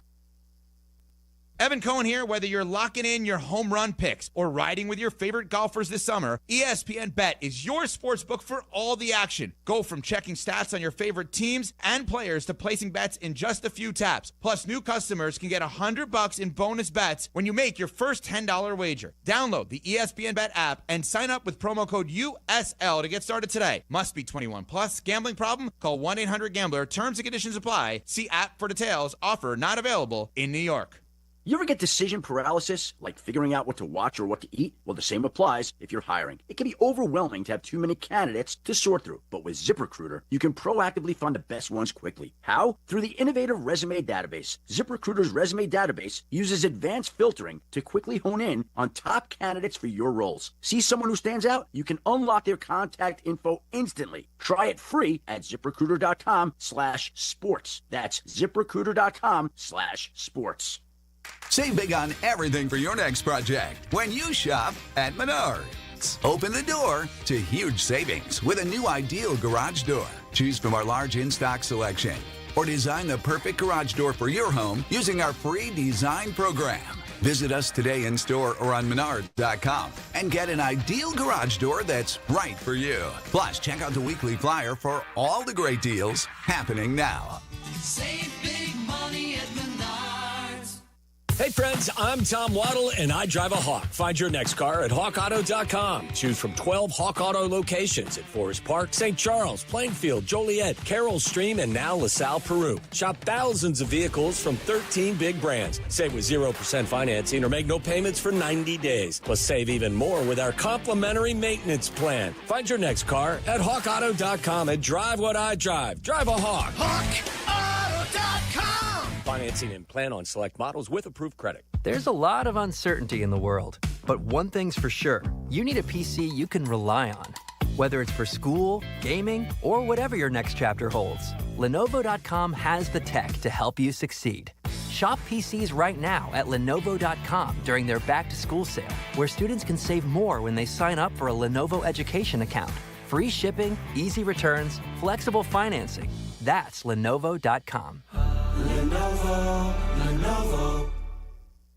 Evan Cohen here. Whether you're locking in your home run picks or riding with your favorite golfers this summer, ESPN Bet is your sports book for all the action. Go from checking stats on your favorite teams and players to placing bets in just a few taps. Plus, new customers can get $100 in bonus bets when you make your first $10 wager. Download the ESPN Bet app and sign up with promo code USL to get started today. Must be 21 plus. Gambling problem? Call 1-800-GAMBLER. Terms and conditions apply. See app for details. Offer not available in New York. You ever get decision paralysis, like figuring out what to watch or what to eat? Well, the same applies if you're hiring. It can be overwhelming to have too many candidates to sort through. But with ZipRecruiter, you can proactively find the best ones quickly. How? Through the innovative resume database. ZipRecruiter's resume database uses advanced filtering to quickly hone in on top candidates for your roles. See someone who stands out? You can unlock their contact info instantly. Try it free at ZipRecruiter.com/sports. That's ZipRecruiter.com/sports. Save big on everything for your next project when you shop at Menards. Open the door to huge savings with a new Ideal garage door. Choose from our large in-stock selection or design the perfect garage door for your home using our free design program. Visit us today in store or on Menards.com and get an Ideal garage door that's right for you. Plus, check out the weekly flyer for all the great deals happening now. Save big money at Menards. Hey friends, I'm Tom Waddle and I drive a Hawk. Find your next car at hawkauto.com. Choose from 12 Hawk Auto locations at Forest Park, St. Charles, Plainfield, Joliet, Carroll Stream, and now LaSalle, Peru. Shop thousands of vehicles from 13 big brands. Save with 0% financing or make no payments for 90 days. Plus save even more with our complimentary maintenance plan. Find your next car at hawkauto.com and drive what I drive. Drive a Hawk. HawkAuto.com. Financing and plan on select models with approved credit. There's a lot of uncertainty in the world, but one thing's for sure. You need a PC you can rely on. Whether it's for school, gaming, or whatever your next chapter holds, Lenovo.com has the tech to help you succeed. Shop PCs right now at Lenovo.com during their back-to-school sale, where students can save more when they sign up for a Lenovo education account. Free shipping, easy returns, flexible financing. That's Lenovo.com. Lenovo.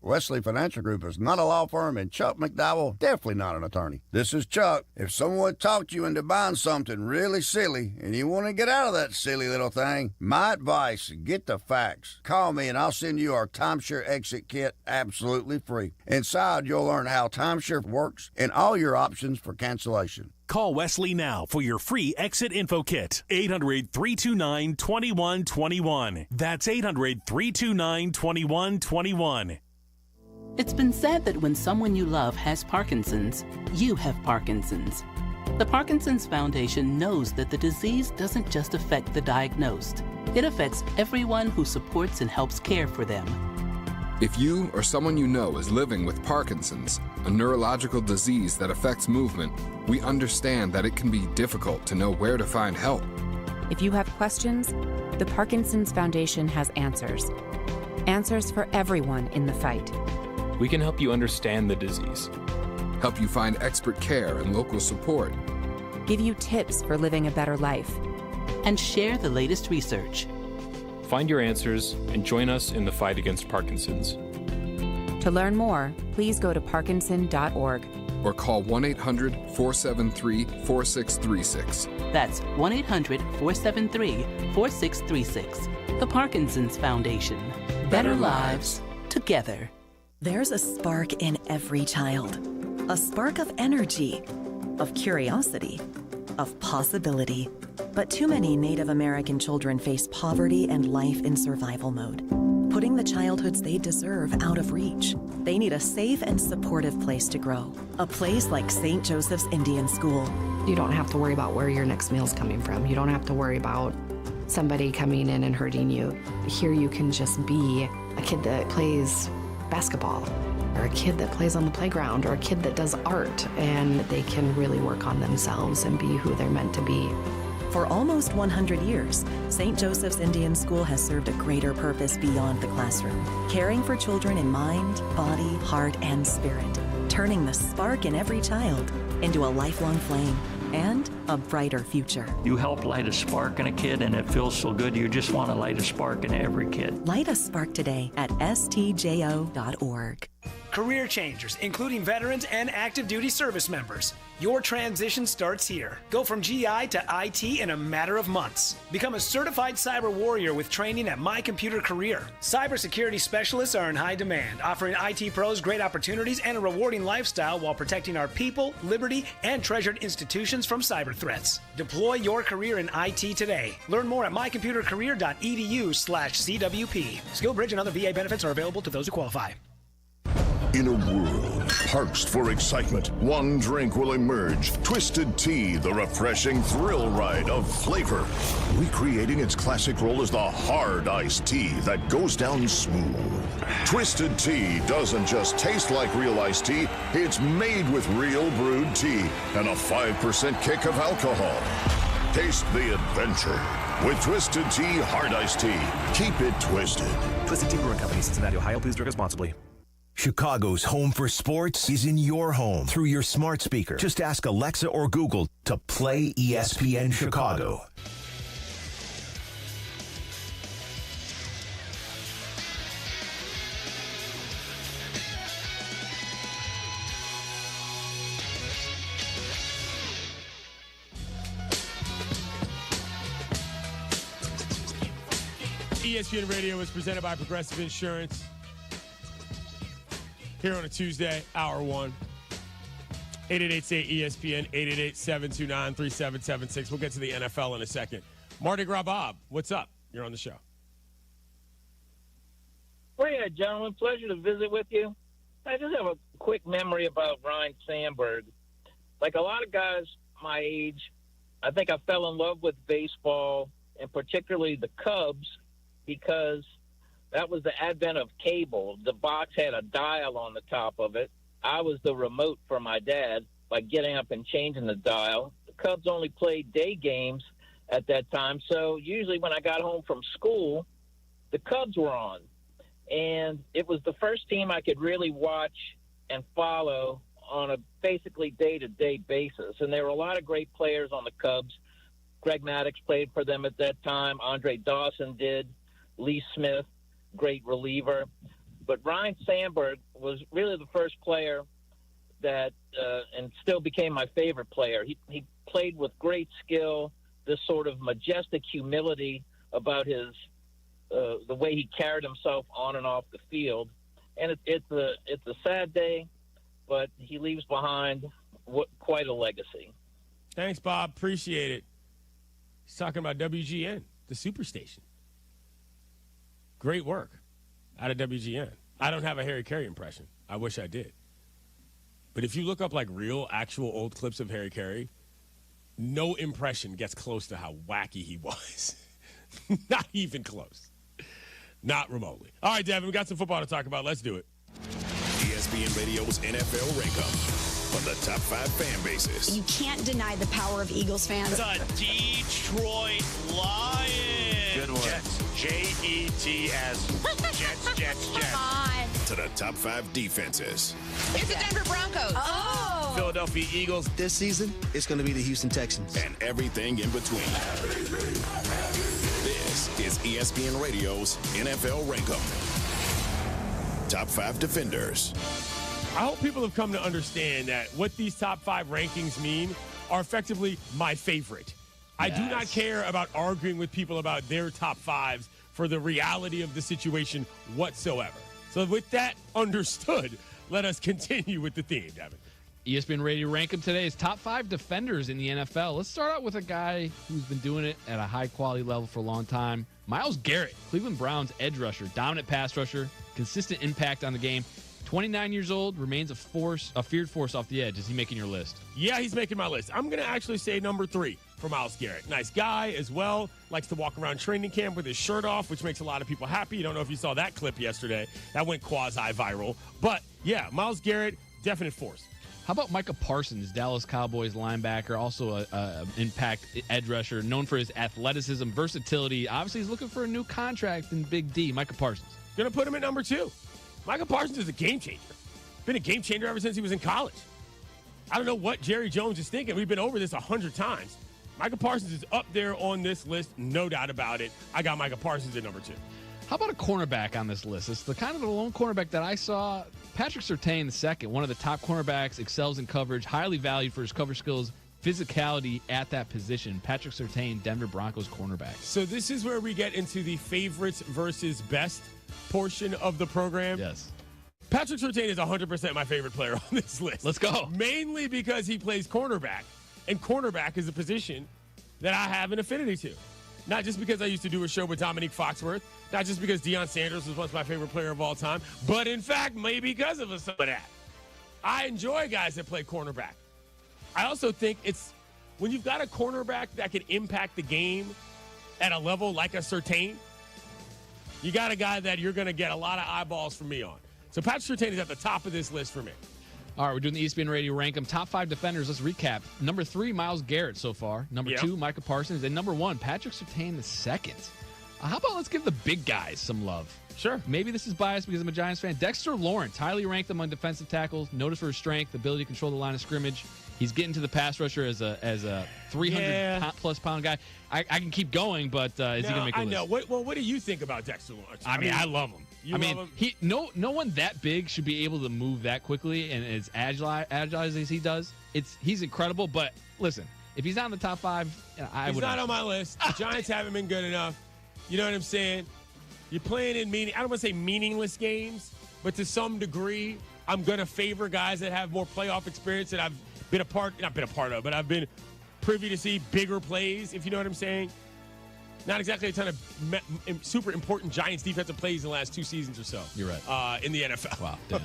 Wesley Financial Group is not a law firm, and Chuck McDowell definitely not an attorney. This is Chuck. If someone talked you into buying something really silly and you want to get out of that silly little thing, my advice, get the facts. Call me and I'll send you our timeshare exit kit absolutely free. Inside, you'll learn how timeshare works and all your options for cancellation. Call Wesley now for your free exit info kit. 800-329-2121. That's 800-329-2121. It's been said that when someone you love has Parkinson's, you have Parkinson's. The Parkinson's Foundation knows that the disease doesn't just affect the diagnosed. It affects everyone who supports and helps care for them. If you or someone you know is living with Parkinson's, a neurological disease that affects movement, we understand that it can be difficult to know where to find help. If you have questions, the Parkinson's Foundation has answers. Answers for everyone in the fight. We can help you understand the disease, help you find expert care and local support, give you tips for living a better life, and share the latest research. Find your answers and join us in the fight against Parkinson's. To learn more, please go to parkinson.org or call 1-800-473-4636. That's 1-800-473-4636. The Parkinson's Foundation. Better lives together. There's a spark in every child. A spark of energy, of curiosity, of possibility. But too many Native American children face poverty and life in survival mode, putting the childhoods they deserve out of reach. They need a safe and supportive place to grow. A place like St. Joseph's Indian School. You don't have to worry about where your next meal's coming from. You don't have to worry about somebody coming in and hurting you. Here you can just be a kid that plays basketball, or a kid that plays on the playground, or a kid that does art, and they can really work on themselves and be who they're meant to be. For almost 100 years, St. Joseph's Indian School has served a greater purpose beyond the classroom, caring for children in mind, body, heart, and spirit, turning the spark in every child into a lifelong flame and a brighter future. You help light a spark in a kid, and it feels so good. You just want to light a spark in every kid. Light a spark today at stjo.org. Career changers, including veterans and active duty service members. Your transition starts here. Go from GI to IT in a matter of months. Become a certified cyber warrior with training at My Computer Career. Cybersecurity specialists are in high demand, offering IT pros great opportunities and a rewarding lifestyle while protecting our people, liberty, and treasured institutions from cyber threats. Deploy your career in IT today. Learn more at mycomputercareer.edu/CWP. SkillBridge and other VA benefits are available to those who qualify. In a world parched for excitement, one drink will emerge. Twisted Tea, the refreshing thrill ride of flavor. Recreating its classic role as the hard iced tea that goes down smooth. Twisted Tea doesn't just taste like real iced tea, it's made with real brewed tea and a 5% kick of alcohol. Taste the adventure with Twisted Tea Hard Iced Tea. Keep it twisted. Twisted Tea Brewing Company, Cincinnati, Ohio. Please drink responsibly. Chicago's home for sports is in your home through your smart speaker. Just ask Alexa or Google to play ESPN Chicago. ESPN Radio is presented by Progressive Insurance. Here on a Tuesday, hour one. 888-ESPN, 888-729-3776. We'll get to the NFL in a second. Mardi Gras Bob, what's up? You're on the show. Well, yeah, gentlemen, pleasure to visit with you. I just have a quick memory about Ryne Sandberg. Like a lot of guys my age, I think I fell in love with baseball, and particularly the Cubs, because that was the advent of cable. The box had a dial on the top of it. I was the remote for my dad by getting up and changing the dial. The Cubs only played day games at that time, so usually when I got home from school, the Cubs were on. And it was the first team I could really watch and follow on a basically day-to-day basis. And there were a lot of great players on the Cubs. Greg Maddux played for them at that time. Andre Dawson did. Lee Smith, great reliever. But Ryne Sandberg was really the first player that, and still became my favorite player. He played with great skill, this sort of majestic humility about his the way he carried himself on and off the field. And it's a sad day, but he leaves behind quite a legacy. Thanks, Bob. Appreciate it. He's talking about WGN, the Superstation. Great work out of WGN. I don't have a Harry Carey impression. I wish I did. But if you look up like real, actual old clips of Harry Carey, no impression gets close to how wacky he was. Not even close. Not remotely. All right, Devin, we got some football to talk about. Let's do it. ESPN Radio's NFL Rank-Up from the top 5 fan bases. You can't deny the power of Eagles fans. The Detroit Lions. Good one. Jets. Jets. Jets. Come on. To the top 5 defenses. It's the Denver Broncos. Oh. Philadelphia Eagles. This season, it's going to be the Houston Texans. And everything in between. This is ESPN Radio's NFL Rank-Up. Top 5 defenders. I hope people have come to understand that what these top 5 rankings mean are effectively my favorite. I do not care about arguing with people about their top 5s for the reality of the situation whatsoever. So with that understood, let us continue with the theme, Devin. ESPN Radio Rank-Em today is top 5 defenders in the NFL. Let's start out with a guy who's been doing it at a high-quality level for a long time. Myles Garrett, Cleveland Browns edge rusher, dominant pass rusher, consistent impact on the game. 29 years old, remains a feared force off the edge. Is he making your list? Yeah, he's making my list. I'm going to actually say number 3 for Myles Garrett. Nice guy as well. Likes to walk around training camp with his shirt off, which makes a lot of people happy. You don't know if you saw that clip yesterday. That went quasi-viral. But, yeah, Myles Garrett, definite force. How about Micah Parsons, Dallas Cowboys linebacker, also a impact edge rusher, known for his athleticism, versatility. Obviously, he's looking for a new contract in Big D. Micah Parsons. Going to put him at number 2. Micah Parsons is a game changer. Been a game changer ever since he was in college. I don't know what Jerry Jones is thinking. We've been over this 100 times. Micah Parsons is up there on this list, no doubt about it. I got Micah Parsons at number 2. How about a cornerback on this list? It's the kind of the lone cornerback that I saw. Patrick Surtain II, one of the top cornerbacks, excels in coverage, highly valued for his cover skills, physicality at that position. Patrick Surtain, Denver Broncos cornerback. So this is where we get into the favorites versus best portion of the program. Yes. Patrick Surtain is 100% my favorite player on this list. Let's go. Mainly because he plays cornerback. And cornerback is a position that I have an affinity to. Not just because I used to do a show with Dominique Foxworth, not just because Deion Sanders was once my favorite player of all time, but in fact, maybe because of some of that. I enjoy guys that play cornerback. I also think it's when you've got a cornerback that can impact the game at a level like a Surtain, you got a guy that you're going to get a lot of eyeballs from me on. So Patrick Surtain is at the top of this list for me. All right, we're doing the ESPN Radio Rank-Em. Top 5 defenders. Let's recap. Number 3, Myles Garrett so far. Number 2, Micah Parsons. And number 1, Patrick Surtain II. How about let's give the big guys some love? Sure. Maybe this is biased because I'm a Giants fan. Dexter Lawrence, highly ranked among defensive tackles. Noticed for his strength, ability to control the line of scrimmage. He's getting to the pass rusher as a 300-plus pound guy. I can keep going, but is he going to make a list? I know. What do you think about Dexter Lawrence? I mean, I love him. Love him? No one that big should be able to move that quickly and as agile as he does. He's incredible. But listen, if he's not in the top 5, I would. He's not on my list. The Giants haven't been good enough. You know what I'm saying? you're playing in I don't want to say meaningless games, but to some degree, I'm going to favor guys that have more playoff experience that I've been but I've been privy to see bigger plays, if you know what I'm saying. Not exactly a ton of super important Giants defensive plays in the last 2 seasons or so. You're right. In the NFL. Wow, damn.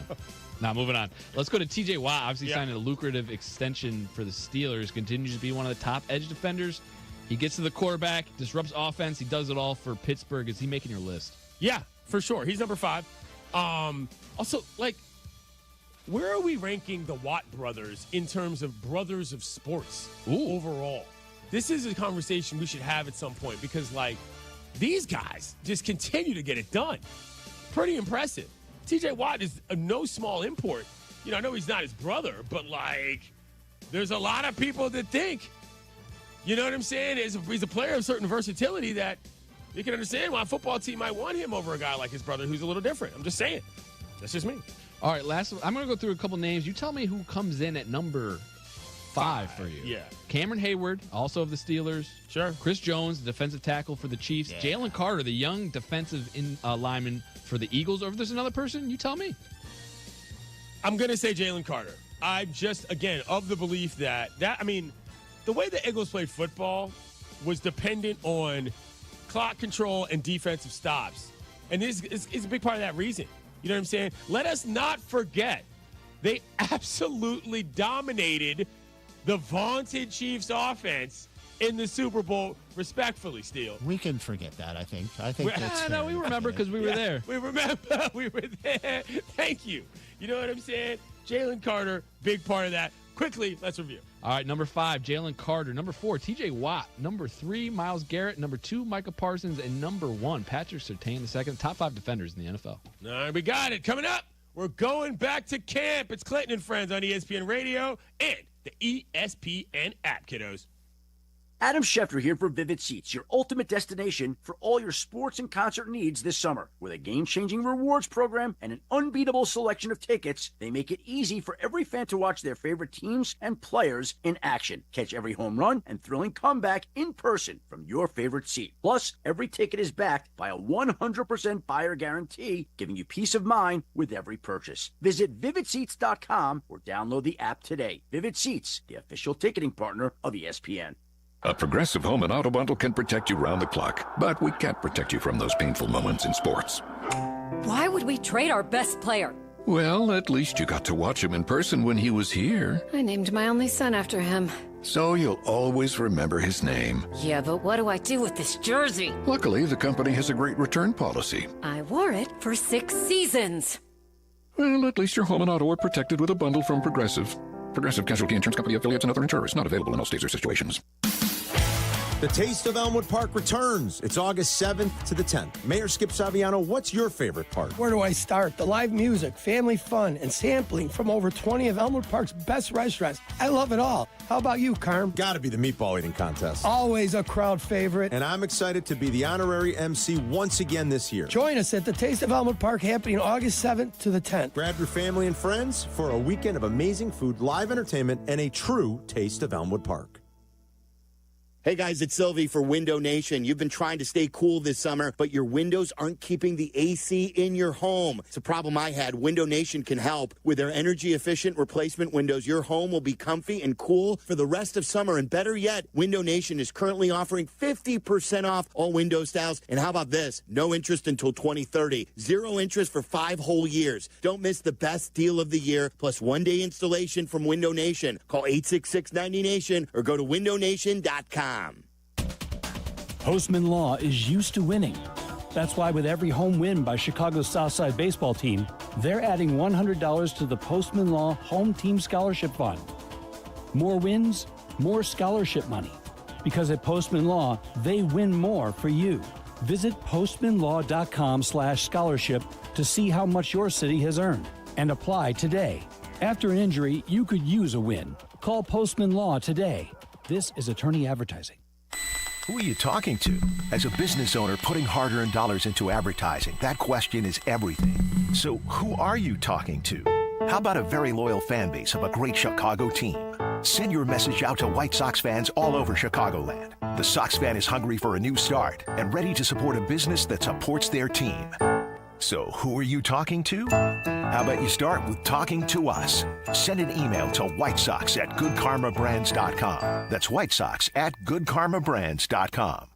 Now, moving on. Let's go to TJ Watt. Obviously signed a lucrative extension for the Steelers. Continues to be one of the top edge defenders. He gets to the quarterback, disrupts offense. He does it all for Pittsburgh. Is he making your list? Yeah, for sure. He's number 5. Also, where are we ranking the Watt brothers in terms of brothers of sports overall? This is a conversation we should have at some point because, these guys just continue to get it done. Pretty impressive. TJ Watt is no small import. I know he's not his brother, but, there's a lot of people that think, you know what I'm saying? He's a player of certain versatility that you can understand why a football team might want him over a guy like his brother who's a little different. I'm just saying. That's just me. All right, I'm going to go through a couple names. You tell me who comes in at number 5 for you. Yeah. Cameron Hayward, also of the Steelers. Sure. Chris Jones, the defensive tackle for the Chiefs. Yeah. Jalen Carter, the young defensive lineman for the Eagles. Or if there's another person, you tell me. I'm going to say Jalen Carter. I'm just, again, of the belief that the way the Eagles played football was dependent on clock control and defensive stops. And this is a big part of that reason. You know what I'm saying? Let us not forget, they absolutely dominated the vaunted Chiefs offense in the Super Bowl, respectfully, Steele. We can forget that, I think. That's fair. No, we remember because we were there. We remember. We were there. Thank you. You know what I'm saying? Jalen Carter, big part of that. Quickly, let's review. All right, number 5, Jalen Carter. Number 4, TJ Watt. Number 3, Myles Garrett. Number 2, Micah Parsons. And number 1, Patrick Surtain II. Top 5 defenders in the NFL. All right, we got it. Coming up, we're going back to camp. It's Clayton and Friends on ESPN Radio and the ESPN app, kiddos. Adam Schefter here for Vivid Seats, your ultimate destination for all your sports and concert needs this summer. With a game-changing rewards program and an unbeatable selection of tickets, they make it easy for every fan to watch their favorite teams and players in action. Catch every home run and thrilling comeback in person from your favorite seat. Plus, every ticket is backed by a 100% buyer guarantee, giving you peace of mind with every purchase. Visit VividSeats.com or download the app today. Vivid Seats, the official ticketing partner of ESPN. A Progressive Home and Auto Bundle can protect you round the clock, but we can't protect you from those painful moments in sports. Why would we trade our best player? Well, at least you got to watch him in person when he was here. I named my only son after him. So you'll always remember his name. Yeah, but what do I do with this jersey? Luckily, the company has a great return policy. I wore it for 6 seasons. Well, at least your home and auto are protected with a bundle from Progressive. Progressive Casualty Insurance Company affiliates and other insurers. Not available in all states or situations. The Taste of Elmwood Park returns. It's August 7th to the 10th. Mayor Skip Saviano, what's your favorite part? Where do I start? The live music, family fun, and sampling from over 20 of Elmwood Park's best restaurants. I love it all. How about you, Carm? Gotta be the meatball eating contest. Always a crowd favorite. And I'm excited to be the honorary MC once again this year. Join us at the Taste of Elmwood Park happening August 7th to the 10th. Grab your family and friends for a weekend of amazing food, live entertainment, and a true Taste of Elmwood Park. Hey guys, it's Silvy for Window Nation. You've been trying to stay cool this summer, but your windows aren't keeping the AC in your home. It's a problem I had. Window Nation can help. With their energy-efficient replacement windows, your home will be comfy and cool for the rest of summer. And better yet, Window Nation is currently offering 50% off all window styles. And how about this? No interest until 2030. 0 interest for 5 whole years. Don't miss the best deal of the year, plus 1-day installation from Window Nation. Call 866-90NATION or go to windownation.com. Postman Law is used to winning. That's why with every home win by Chicago's Southside baseball team, they're adding $100 to the Postman Law Home Team Scholarship Fund. More wins, more scholarship money. Because at Postman Law, they win more for you. Visit postmanlaw.com/scholarship to see how much your city has earned and apply today. After an injury, you could use a win. Call Postman Law today. This is attorney advertising. Who are you talking to? As a business owner putting hard-earned dollars into advertising, that question is everything. So who are you talking to? How about a very loyal fan base of a great Chicago team? Send your message out to White Sox fans all over Chicagoland. The Sox fan is hungry for a new start and ready to support a business that supports their team. So who are you talking to? How about you start with talking to us? Send an email to whitesox@goodkarmabrands.com. That's whitesox@goodkarmabrands.com.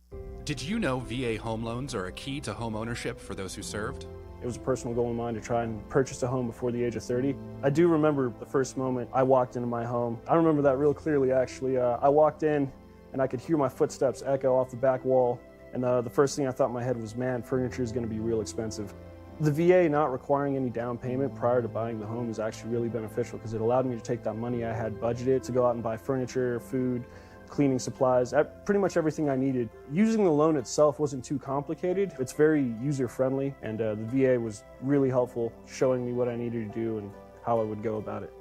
Did you know VA home loans are a key to home ownership for those who served? It was a personal goal of mine to try and purchase a home before the age of 30. I do remember the first moment I walked into my home. I remember that real clearly, actually. I walked in and I could hear my footsteps echo off the back wall. And the first thing I thought in my head was, man, furniture is going to be real expensive. The VA not requiring any down payment prior to buying the home is actually really beneficial because it allowed me to take that money I had budgeted to go out and buy furniture, food, cleaning supplies, pretty much everything I needed. Using the loan itself wasn't too complicated. It's very user-friendly, and the VA was really helpful, showing me what I needed to do and how I would go about it.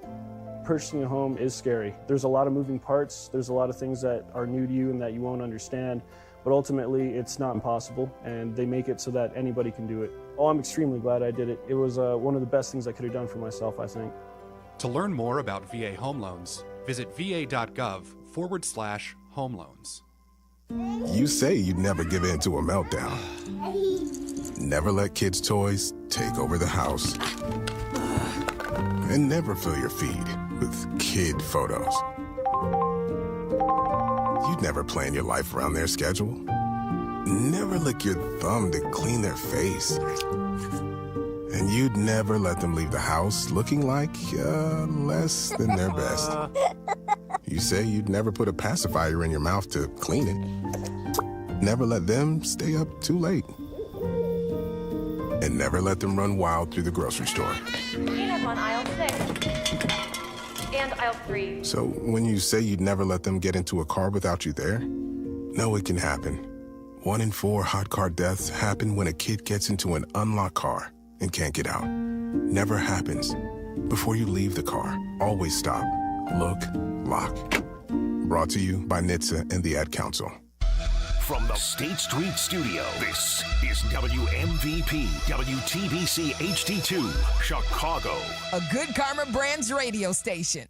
Purchasing a home is scary. There's a lot of moving parts. There's a lot of things that are new to you and that you won't understand, but ultimately it's not impossible, and they make it so that anybody can do it. Oh, I'm extremely glad I did it. It was one of the best things I could have done for myself, I think. To learn more about VA home loans, visit va.gov/home loans. You say you'd never give in to a meltdown. Never let kids' toys take over the house. And never fill your feed with kid photos. You'd never plan your life around their schedule. Never lick your thumb to clean their face. And you'd never let them leave the house looking like less than their best. You say you'd never put a pacifier in your mouth to clean it. Never let them stay up too late. And never let them run wild through the grocery store. Peanut on aisle 6 and aisle 3. So when you say you'd never let them get into a car without you there, no, it can happen. 1 in 4 hot car deaths happen when a kid gets into an unlocked car and can't get out. Never happens. Before you leave the car, always stop, look, lock. Brought to you by NHTSA and the Ad Council. From the State Street Studio, this is WMVP WTBC HD2, Chicago. A Good Karma Brands radio station.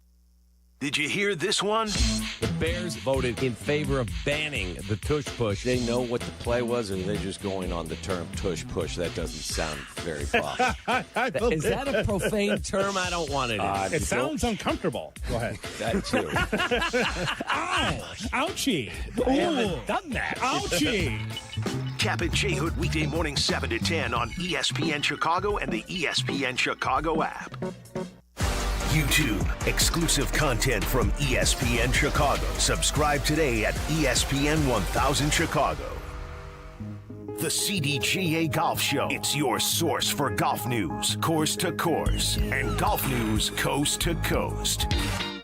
Did you hear this one? The Bears voted in favor of banning the tush push. They know what the play was, or are they just going on the term tush push? That doesn't sound very posh. Is that a profane term? I don't want it. It sounds uncomfortable. Go ahead. That too. Ow! Ouchie! I haven't done that. Ouchie! Cap and J Hood weekday morning 7 to 10 on ESPN Chicago and the ESPN Chicago app. YouTube, exclusive content from ESPN Chicago. Subscribe today at ESPN 1000 Chicago. The CDGA Golf Show. It's your source for golf news, course to course, and golf news coast to coast.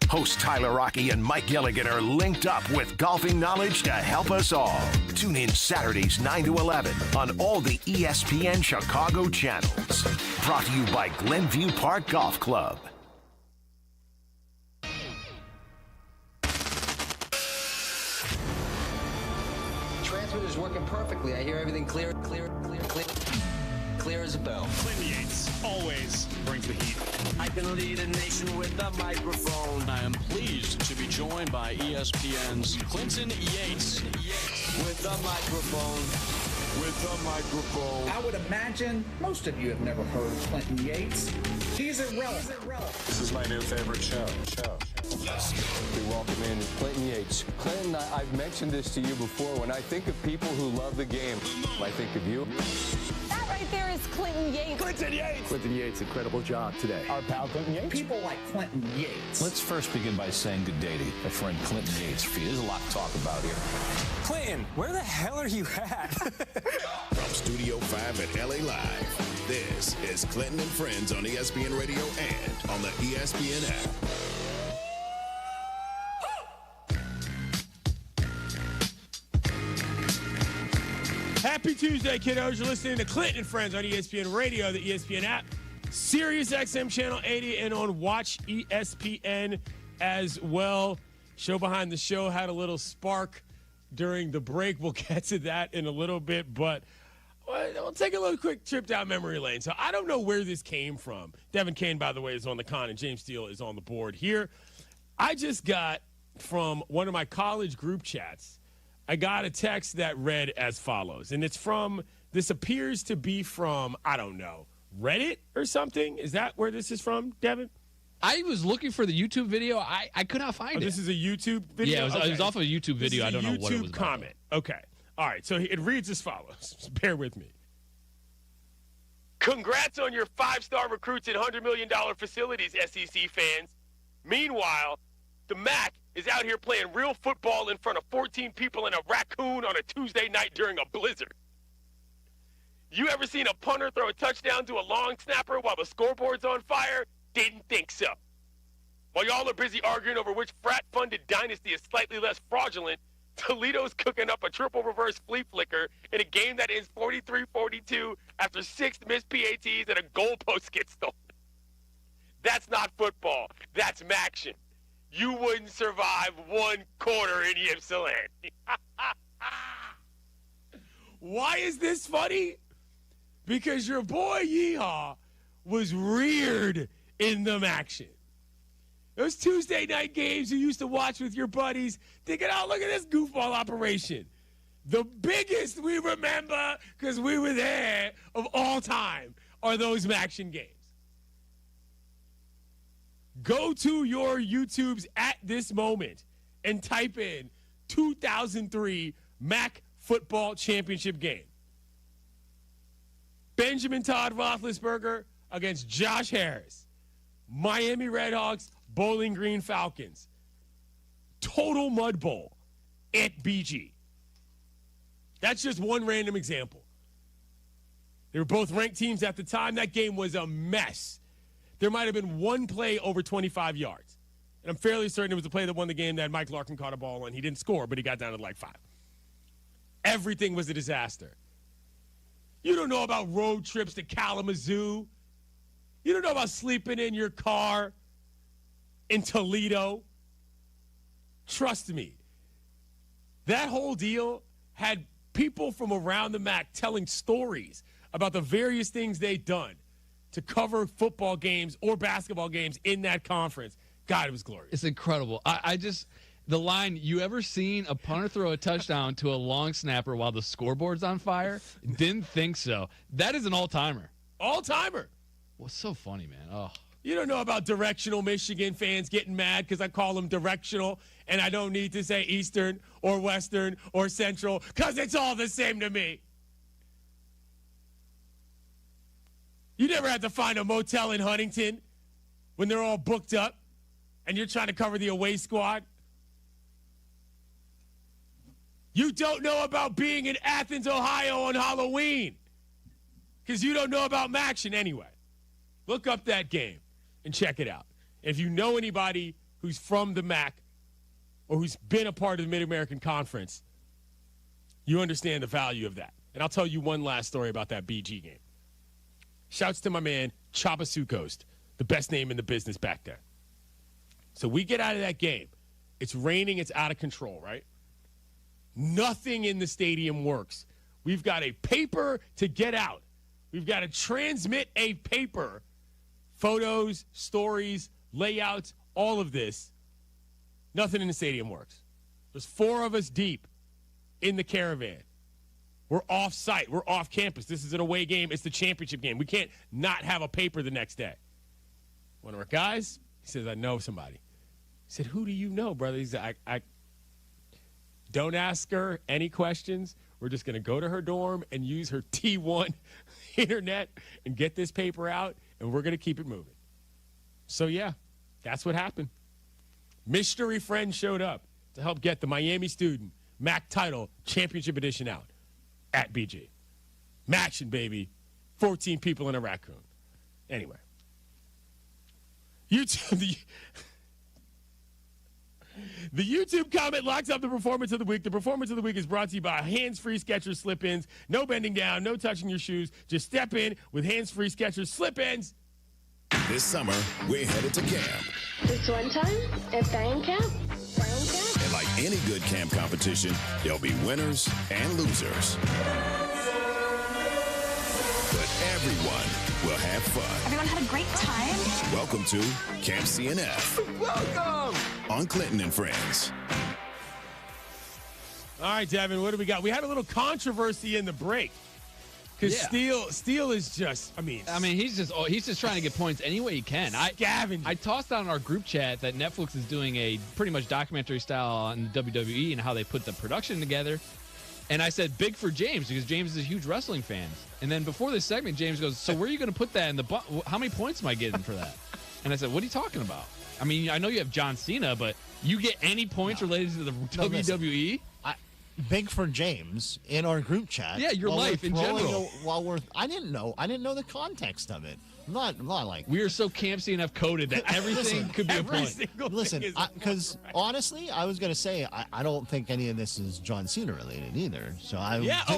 Hosts Tyler Rocky and Mike Gilligan are linked up with golfing knowledge to help us all. Tune in Saturdays 9 to 11 on all the ESPN Chicago channels. Brought to you by Glenview Park Golf Club. Is working perfectly. I hear everything clear as a bell. Clinton Yates always brings the heat. I can lead a nation with a microphone. I am pleased to be joined by ESPN's Clinton Yates. With the microphone. I would imagine most of you have never heard of Clinton Yates. He's irrelevant. This is my new favorite show. We welcome in Clinton Yates. Clinton, I've mentioned this to you before. When I think of people who love the game, I think of you. That right there is Clinton Yates. Clinton Yates! Clinton Yates, incredible job today. Our pal Clinton Yates. People like Clinton Yates. Let's first begin by saying good day to my friend Clinton Yates. There's a lot to talk about here. Clinton, where the hell are you at? From Studio 5 at LA Live, this is Clinton and Friends on ESPN Radio and on the ESPN app. Happy Tuesday, kiddos. You're listening to Clinton and Friends on ESPN Radio, the ESPN app, Sirius XM Channel 80, and on Watch ESPN as well. Show Behind the Show had a little spark during the break. We'll get to that in a little bit, but we'll take a little quick trip down memory lane. So I don't know where this came from. Devin Kane, by the way, is on the con, and James Steele is on the board here. I just got from one of my college group chats I got a text that read as follows, and this appears to be from, I don't know, Reddit or something? Is that where this is from, Devin? I was looking for the YouTube video. I could not find it. This is a YouTube video? Yeah, it was off of a YouTube video. I don't know what it was about. YouTube comment. Okay. All right, so it reads as follows. Just bear with me. Congrats on your 5-star recruits and $100 million facilities, SEC fans. Meanwhile, the MAC is out here playing real football in front of 14 people and a raccoon on a Tuesday night during a blizzard. You ever seen a punter throw a touchdown to a long snapper while the scoreboard's on fire? Didn't think so. While y'all are busy arguing over which frat-funded dynasty is slightly less fraudulent, Toledo's cooking up a triple reverse flea flicker in a game that ends 43-42 after 6 missed PATs and a goalpost gets stolen. That's not football. That's Maction. You wouldn't survive 1 quarter in Ypsilanti. Why is this funny? Because your boy Yeehaw was reared in the Maction. Those Tuesday night games you used to watch with your buddies, thinking, oh, look at this goofball operation. The biggest we remember, because we were there, of all time, are those Maction games. Go to your YouTubes at this moment and type in 2003 MAC football championship game. Benjamin Todd Roethlisberger against Josh Harris. Miami Redhawks, Bowling Green Falcons. Total Mud Bowl at BG. That's just one random example. They were both ranked teams at the time. That game was a mess. There might have been one play over 25 yards. And I'm fairly certain it was the play that won the game that Mike Larkin caught a ball and he didn't score, but he got down to like 5. Everything was a disaster. You don't know about road trips to Kalamazoo. You don't know about sleeping in your car in Toledo. Trust me. That whole deal had people from around the MAC telling stories about the various things they'd done to cover football games or basketball games in that conference. God, it was glorious. It's incredible. The line, you ever seen a punter throw a touchdown to a long snapper while the scoreboard's on fire? Didn't think so. That is an all-timer. All-timer. Well, it's so funny, man. Oh. You don't know about directional Michigan fans getting mad because I call them directional and I don't need to say Eastern or Western or Central because it's all the same to me. You never had to find a motel in Huntington when they're all booked up and you're trying to cover the away squad. You don't know about being in Athens, Ohio on Halloween because you don't know about Maction anyway. Look up that game and check it out. If you know anybody who's from the MAC or who's been a part of the Mid-American Conference, you understand the value of that. And I'll tell you one last story about that BG game. Shouts to my man, Chaba Sukost, the best name in the business back there. So we get out of that game. It's raining. It's out of control, right? Nothing in the stadium works. We've got a paper to get out. We've got to transmit a paper. Photos, stories, layouts, all of this. Nothing in the stadium works. There's 4 of us deep in the caravan. We're off-site. We're off campus. This is an away game. It's the championship game. We can't not have a paper the next day. One of our guys, he says, I know somebody. He said, who do you know, brother? He said, I don't ask her any questions. We're just going to go to her dorm and use her T1 internet and get this paper out, and we're going to keep it moving. So, yeah, that's what happened. Mystery friend showed up to help get the Miami student MAC title championship edition out at BG. Maction, baby. 14 people in a raccoon. Anyway. The YouTube comment locks up the performance of the week. The performance of the week is brought to you by hands-free Skechers slip-ins. No bending down, no touching your shoes. Just step in with hands-free Skechers slip-ins. This summer, we're headed to camp. This one time at Bang Camp. And like any good camp competition, there'll be winners and losers. But everyone will have fun. Everyone had a great time. Welcome to Camp CNF. Welcome! On Clinton and Friends. All right, Devin, what do we got? We had a little controversy in the break. Because Steele is just, I mean, he's just trying to get points any way he can. I tossed out in our group chat that Netflix is doing a pretty much documentary style on WWE and how they put the production together. And I said, big for James, because James is a huge wrestling fan. And then before this segment, James goes, so where are you going to put that in the how many points am I getting for that? And I said, what are you talking about? I mean, I know you have John Cena, but you get any points related to the WWE? Big for James in our group chat. Yeah, your life in general. I didn't know the context of it. I'm not like we are so Camp CNF coded that everything could be a point. Listen, because honestly, I was gonna say I don't think any of this is John Cena related either. So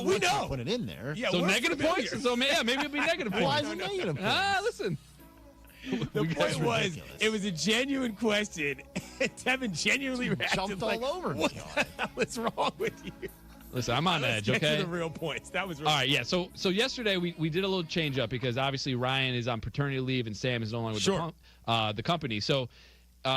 we know. Put it in there. Yeah, so negative points. So maybe it'll be negative points. Why is it negative points? Listen. The point was, it was a genuine question. Devin genuinely jumped all over me. What the hell is wrong with you? Listen, I'm on edge, Let's okay? get to the real points. That was real. All right, yeah. So yesterday we did a little change up because obviously Ryan is on paternity leave and Sam is no longer with the company. So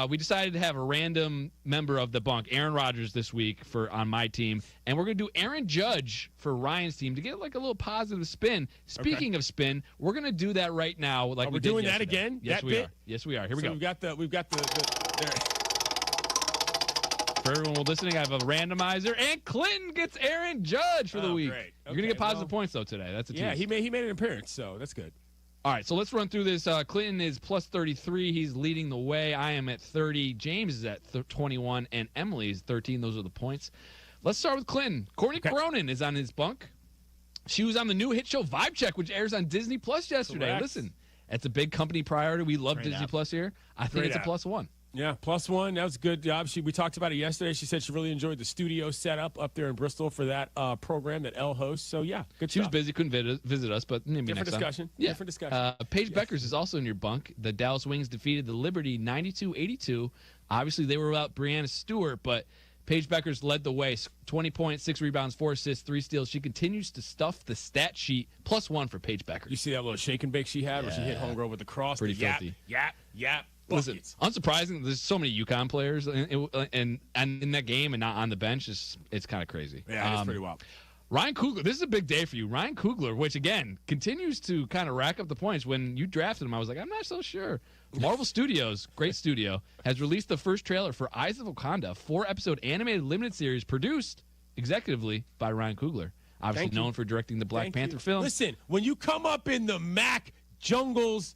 we decided to have a random member of the bunk, Aaron Rodgers, this week on my team, and we're going to do Aaron Judge for Ryan's team to get like a little positive spin. Speaking of spin, we're going to do that right now. Like we're doing that again. Yes, we are. Yes, we are. Here we go. We've got the there. For everyone listening, I have a randomizer, and Clinton gets Aaron Judge for the week. Great. You're going to get positive points though today. That's a tease. Yeah, he made an appearance, so that's good. All right, so let's run through this. Clinton is plus 33. He's leading the way. I am at 30. James is at 21, and Emily is 13. Those are the points. Let's start with Clinton. Courtney Cronin is on his bunk. She was on the new hit show Vibe Check, which airs on Disney Plus yesterday. Correct. Listen, it's a big company priority. We love Disney app. Plus here. I think it's a +1. Yeah, +1. That was a good job. We talked about it yesterday. She said she really enjoyed the studio setup up there in Bristol for that program that Elle hosts. So, yeah, good She job. was busy, couldn't visit us, but maybe Different next discussion. time. Yeah. Different discussion. Paige Beckers is also in your bunk. The Dallas Wings defeated the Liberty 92-82. Obviously, they were without Brianna Stewart, but Paige Beckers led the way. 20 points, 6 rebounds, 4 assists, 3 steals. She continues to stuff the stat sheet. +1 for Paige Beckers. You see that little shake and bake she had where she hit homegirl with the cross? Pretty the filthy. Yap. Listen, unsurprising, there's so many UConn players and in that game and not on the bench. It's kind of crazy. Yeah, it's pretty wild. Ryan Coogler, this is a big day for you. Ryan Coogler, which, again, continues to kind of rack up the points. When you drafted him, I was like, I'm not so sure. Marvel Studios, great studio, has released the first trailer for Eyes of Wakanda, 4-episode animated limited series produced executively by Ryan Coogler, obviously known for directing the Black Panther film. Listen, when you come up in the MAC jungles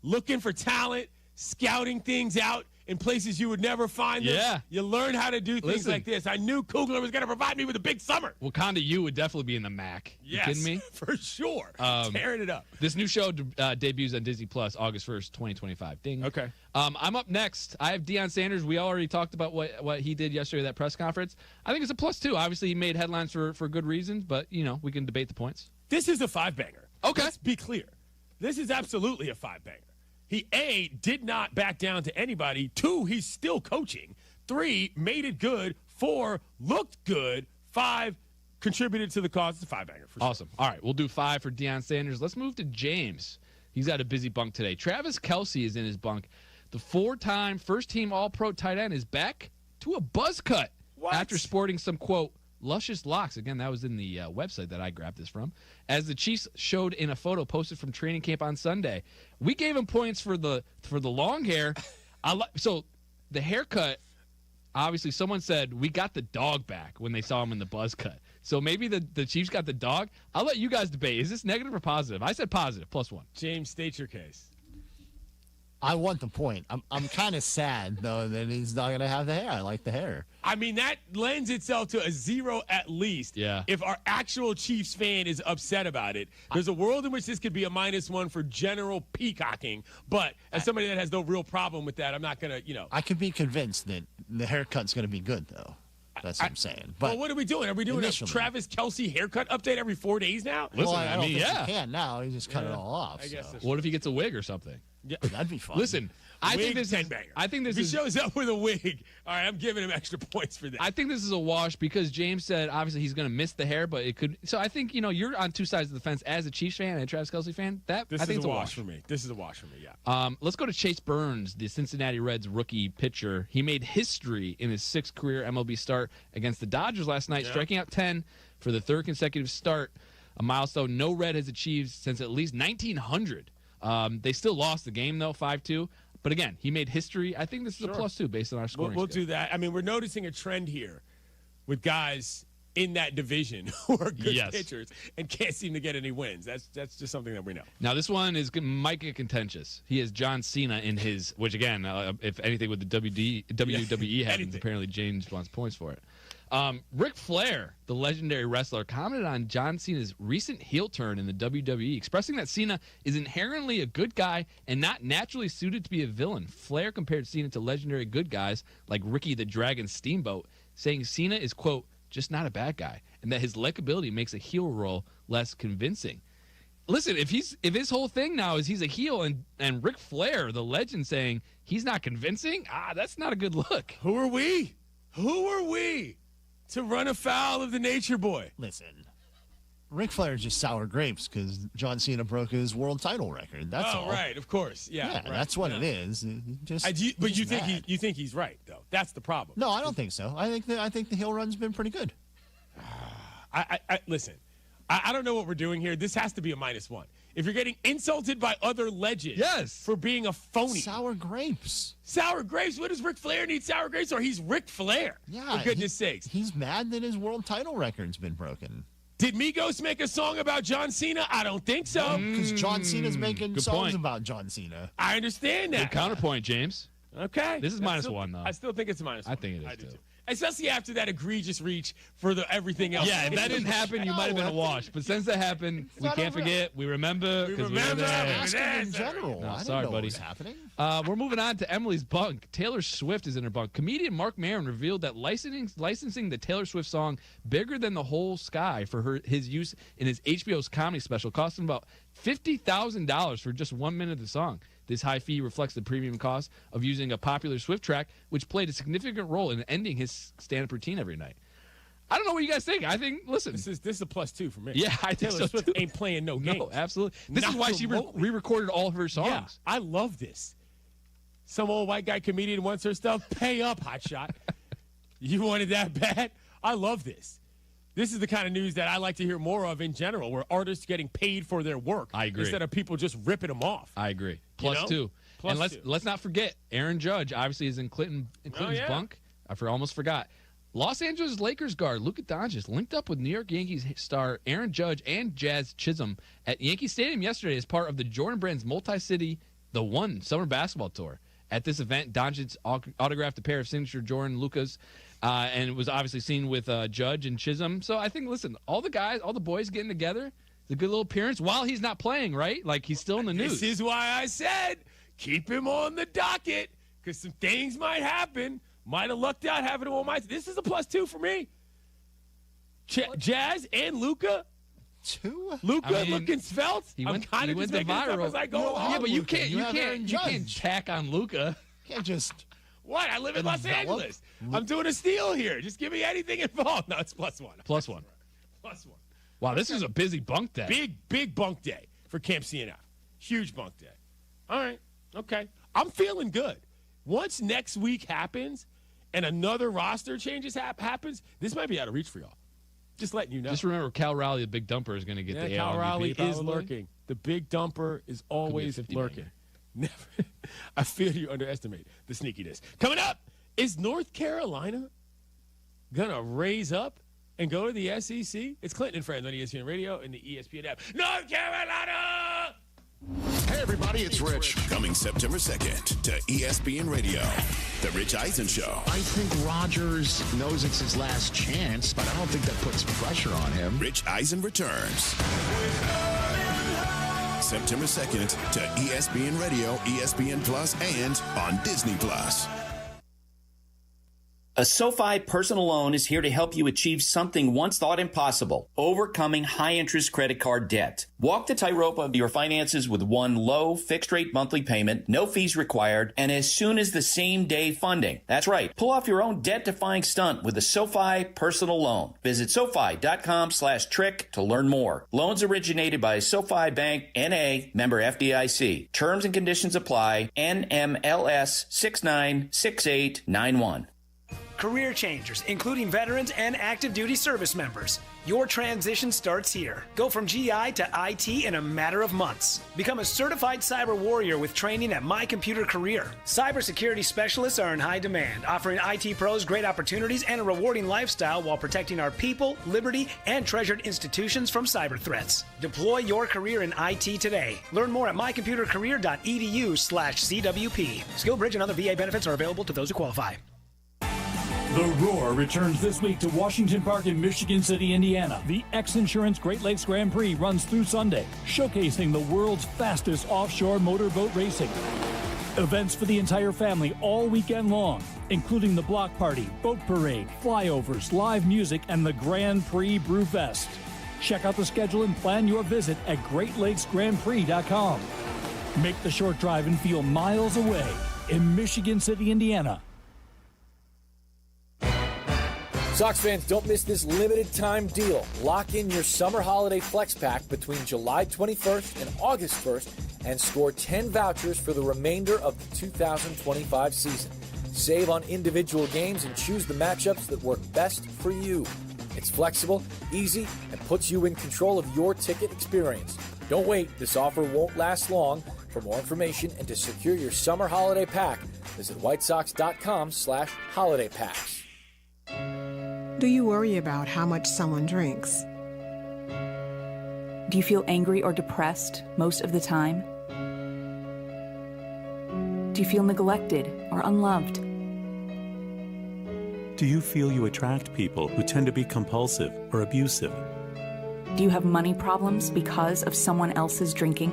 looking for talent, scouting things out in places you would never find them, you learn how to do things like this. I knew Coogler was going to provide me with a big summer. Wakanda U would definitely be in the MAC. Yes, you kidding me? For sure. Tearing it up. This new show debuts on Disney Plus August 1st, 2025. Ding. Okay. I'm up next. I have Deion Sanders. We already talked about what he did yesterday at that press conference. I think it's a +2. Obviously, he made headlines for good reasons, but, we can debate the points. This is a 5-banger. Okay. Let's be clear. This is absolutely a 5-banger. He, A, did not back down to anybody. 2, he's still coaching. 3, made it good. 4, looked good. 5, contributed to the cause. It's a 5-banger for sure. Awesome. All right, we'll do 5 for Deion Sanders. Let's move to James. He's got a busy bunk today. Travis Kelce is in his bunk. The 4-time first-team All-Pro tight end is back to a buzz cut after sporting some, quote, luscious locks. Again, that was in the website that I grabbed this from. As the Chiefs showed in a photo posted from training camp on Sunday, we gave him points for the long hair. So the haircut, obviously, someone said we got the dog back when they saw him in the buzz cut. So maybe the Chiefs got the dog. I'll let you guys debate. Is this negative or positive? I said positive, +1. James, state your case. I want the point. I'm kind of sad, though, that he's not going to have the hair. I like the hair. I mean, that lends itself to a 0 at least. Yeah. If our actual Chiefs fan is upset about it. There's a world in which this could be a -1 for general peacocking. But as somebody that has no real problem with that, I'm not going to, I could be convinced that the haircut's going to be good, though. That's what I'm saying. But well, what are we doing? Are we doing initially, a Travis Kelce haircut update every 4 days now? Listen, I don't think he can now. He just cut it all off. I guess What if he gets a wig or something? Yeah. That'd be fun. Listen, I think this is. If he shows up with a wig, all right, I'm giving him extra points for that. I think this is a wash because James said obviously he's going to miss the hair, but it could. So I think you're on two sides of the fence as a Chiefs fan and a Travis Kelce fan. I think it's a wash for me. This is a wash for me. Yeah. Let's go to Chase Burns, the Cincinnati Reds rookie pitcher. He made history in his 6th career MLB start against the Dodgers last night, striking out 10 for the 3rd consecutive start, a milestone no Red has achieved since at least 1900. They still lost the game though, 5-2. But again, he made history. I think this is a +2 based on our scoring. We'll do that. I mean, we're noticing a trend here with guys in that division who are good pitchers and can't seem to get any wins. That's just something that we know. Now, this one might get contentious. He has John Cena in his, which again, if anything with the WWE happens, apparently James wants points for it. Ric Flair, the legendary wrestler, commented on John Cena's recent heel turn in the WWE, expressing that Cena is inherently a good guy and not naturally suited to be a villain. Flair compared Cena to legendary good guys like Ricky the Dragon Steamboat, saying Cena is, quote, just not a bad guy, and that his likability makes a heel role less convincing. Listen, if his whole thing now is he's a heel and Ric Flair, the legend, saying he's not convincing, that's not a good look. Who are we? To run afoul of the Nature Boy. Listen, Ric Flair is just sour grapes because John Cena broke his world title record. That's all. Right, of course. Yeah, right, that's what it is. But you think he's right though? That's the problem. No, I don't think so. I think the heel run's been pretty good. Listen, I don't know what we're doing here. This has to be a -1. If you're getting insulted by other legends for being a phony. Sour grapes. Sour grapes? What does Ric Flair need sour grapes for? He's Ric Flair. Yeah. For goodness sakes. He's mad that his world title record's been broken. Did Migos make a song about John Cena? I don't think so. Because John Cena's making songs about John Cena. I understand that. Good counterpoint, James. Okay. This is -1, though. I still think it's a -1. I think it is, too. Especially after that egregious reach for everything else. Yeah, if that didn't happen, you might have been a wash. But since that happened, we can't forget. We remember. We remember. In general. No, I sorry, didn't know buddy. what was happening. We're moving on to Emily's bunk. Taylor Swift is in her bunk. Comedian Mark Maron revealed that licensing the Taylor Swift song "Bigger Than the Whole Sky" for his use in his HBO's comedy special cost him about $50,000 for just 1 minute of the song. This high fee reflects the premium cost of using a popular Swift track, which played a significant role in ending his stand-up routine every night. I don't know what you guys think. I think, listen. This is a +2 for me. Yeah, I think Taylor so Swift too. ain't playing no games. No, absolutely. This Not is why she re-recorded all of her songs. Yeah, I love this. Some old white guy comedian wants her stuff. Pay up, hotshot. You wanted that bad? I love this. This is the kind of news that I like to hear more of in general, where artists getting paid for their work. I agree. Instead of people just ripping them off. I agree. +2. And let's not forget, Aaron Judge obviously is in Clinton's bunk. I almost forgot. Los Angeles Lakers guard Luka Doncic linked up with New York Yankees star Aaron Judge and Jazz Chisholm at Yankee Stadium yesterday as part of the Jordan Brand's multi-city The One Summer Basketball Tour. At this event, Doncic autographed a pair of signature Jordan Lucas, and was obviously seen with Judge and Chisholm. So I think, listen, all the boys getting together, it's a good little appearance while he's not playing, right? Like, he's still in the news. This is why I said keep him on the docket, because some things might happen. Might have lucked out having him on my. This is a +2 for me. Jazz and Luka. Luka looking svelte. I'm kind of just making this up as I go along. Yeah, but you can't tack on Luka. You can't just. What? I live in Los Angeles. I'm doing a steal here. Just give me anything involved. No, it's +1. +1. +1. Wow, this is a busy bunk day. Big bunk day for Camp CNF. Huge bunk day. All right. Okay. I'm feeling good. Once next week happens and another roster changes happens, this might be out of reach for y'all. Just letting you know. Just remember, Cal Raleigh, the big dumper, is going to get the Cal AL Raleigh MVP is lurking. The big dumper is always lurking. Never. I feel you underestimate the sneakiness. Coming up, is North Carolina going to raise up and go to the SEC? It's Clinton and Friends on ESPN Radio and the ESPN app. North Carolina! Hey, everybody, it's Rich. Coming September 2nd to ESPN Radio, The Rich Eisen Show. I think Rodgers knows it's his last chance, but I don't think that puts pressure on him. Rich Eisen returns. September 2nd to ESPN Radio, ESPN Plus, and on Disney Plus. A SoFi personal loan is here to help you achieve something once thought impossible, overcoming high-interest credit card debt. Walk the tightrope of your finances with one low, fixed-rate monthly payment, no fees required, and as soon as the same-day funding. That's right. Pull off your own debt-defying stunt with a SoFi personal loan. Visit SoFi.com/trick to learn more. Loans originated by SoFi Bank, N.A., member FDIC. Terms and conditions apply. NMLS 696891. Career changers, including veterans and active duty service members. Your transition starts here. Go from GI to IT in a matter of months. Become a certified cyber warrior with training at My Computer Career. Cybersecurity specialists are in high demand, offering IT pros great opportunities and a rewarding lifestyle while protecting our people, liberty, and treasured institutions from cyber threats. Deploy your career in IT today. Learn more at mycomputercareer.edu/CWP. SkillBridge and other VA benefits are available to those who qualify. The Roar returns this week to Washington Park in Michigan City, Indiana. The X-Insurance Great Lakes Grand Prix runs through Sunday, showcasing the world's fastest offshore motorboat racing. Events for the entire family all weekend long, including the block party, boat parade, flyovers, live music, and the Grand Prix Brew Fest. Check out the schedule and plan your visit at GreatLakesGrandPrix.com. Make the short drive and feel miles away in Michigan City, Indiana. Sox fans, don't miss this limited time deal. Lock in your summer holiday flex pack between July 21st and August 1st and score 10 vouchers for the remainder of the 2025 season. Save on individual games and choose the matchups that work best for you. It's flexible, easy, and puts you in control of your ticket experience. Don't wait, this offer won't last long. For more information and to secure your summer holiday pack, visit whitesox.com/holiday packs. Do you worry about how much someone drinks? Do you feel angry or depressed most of the time? Do you feel neglected or unloved? Do you feel you attract people who tend to be compulsive or abusive? Do you have money problems because of someone else's drinking?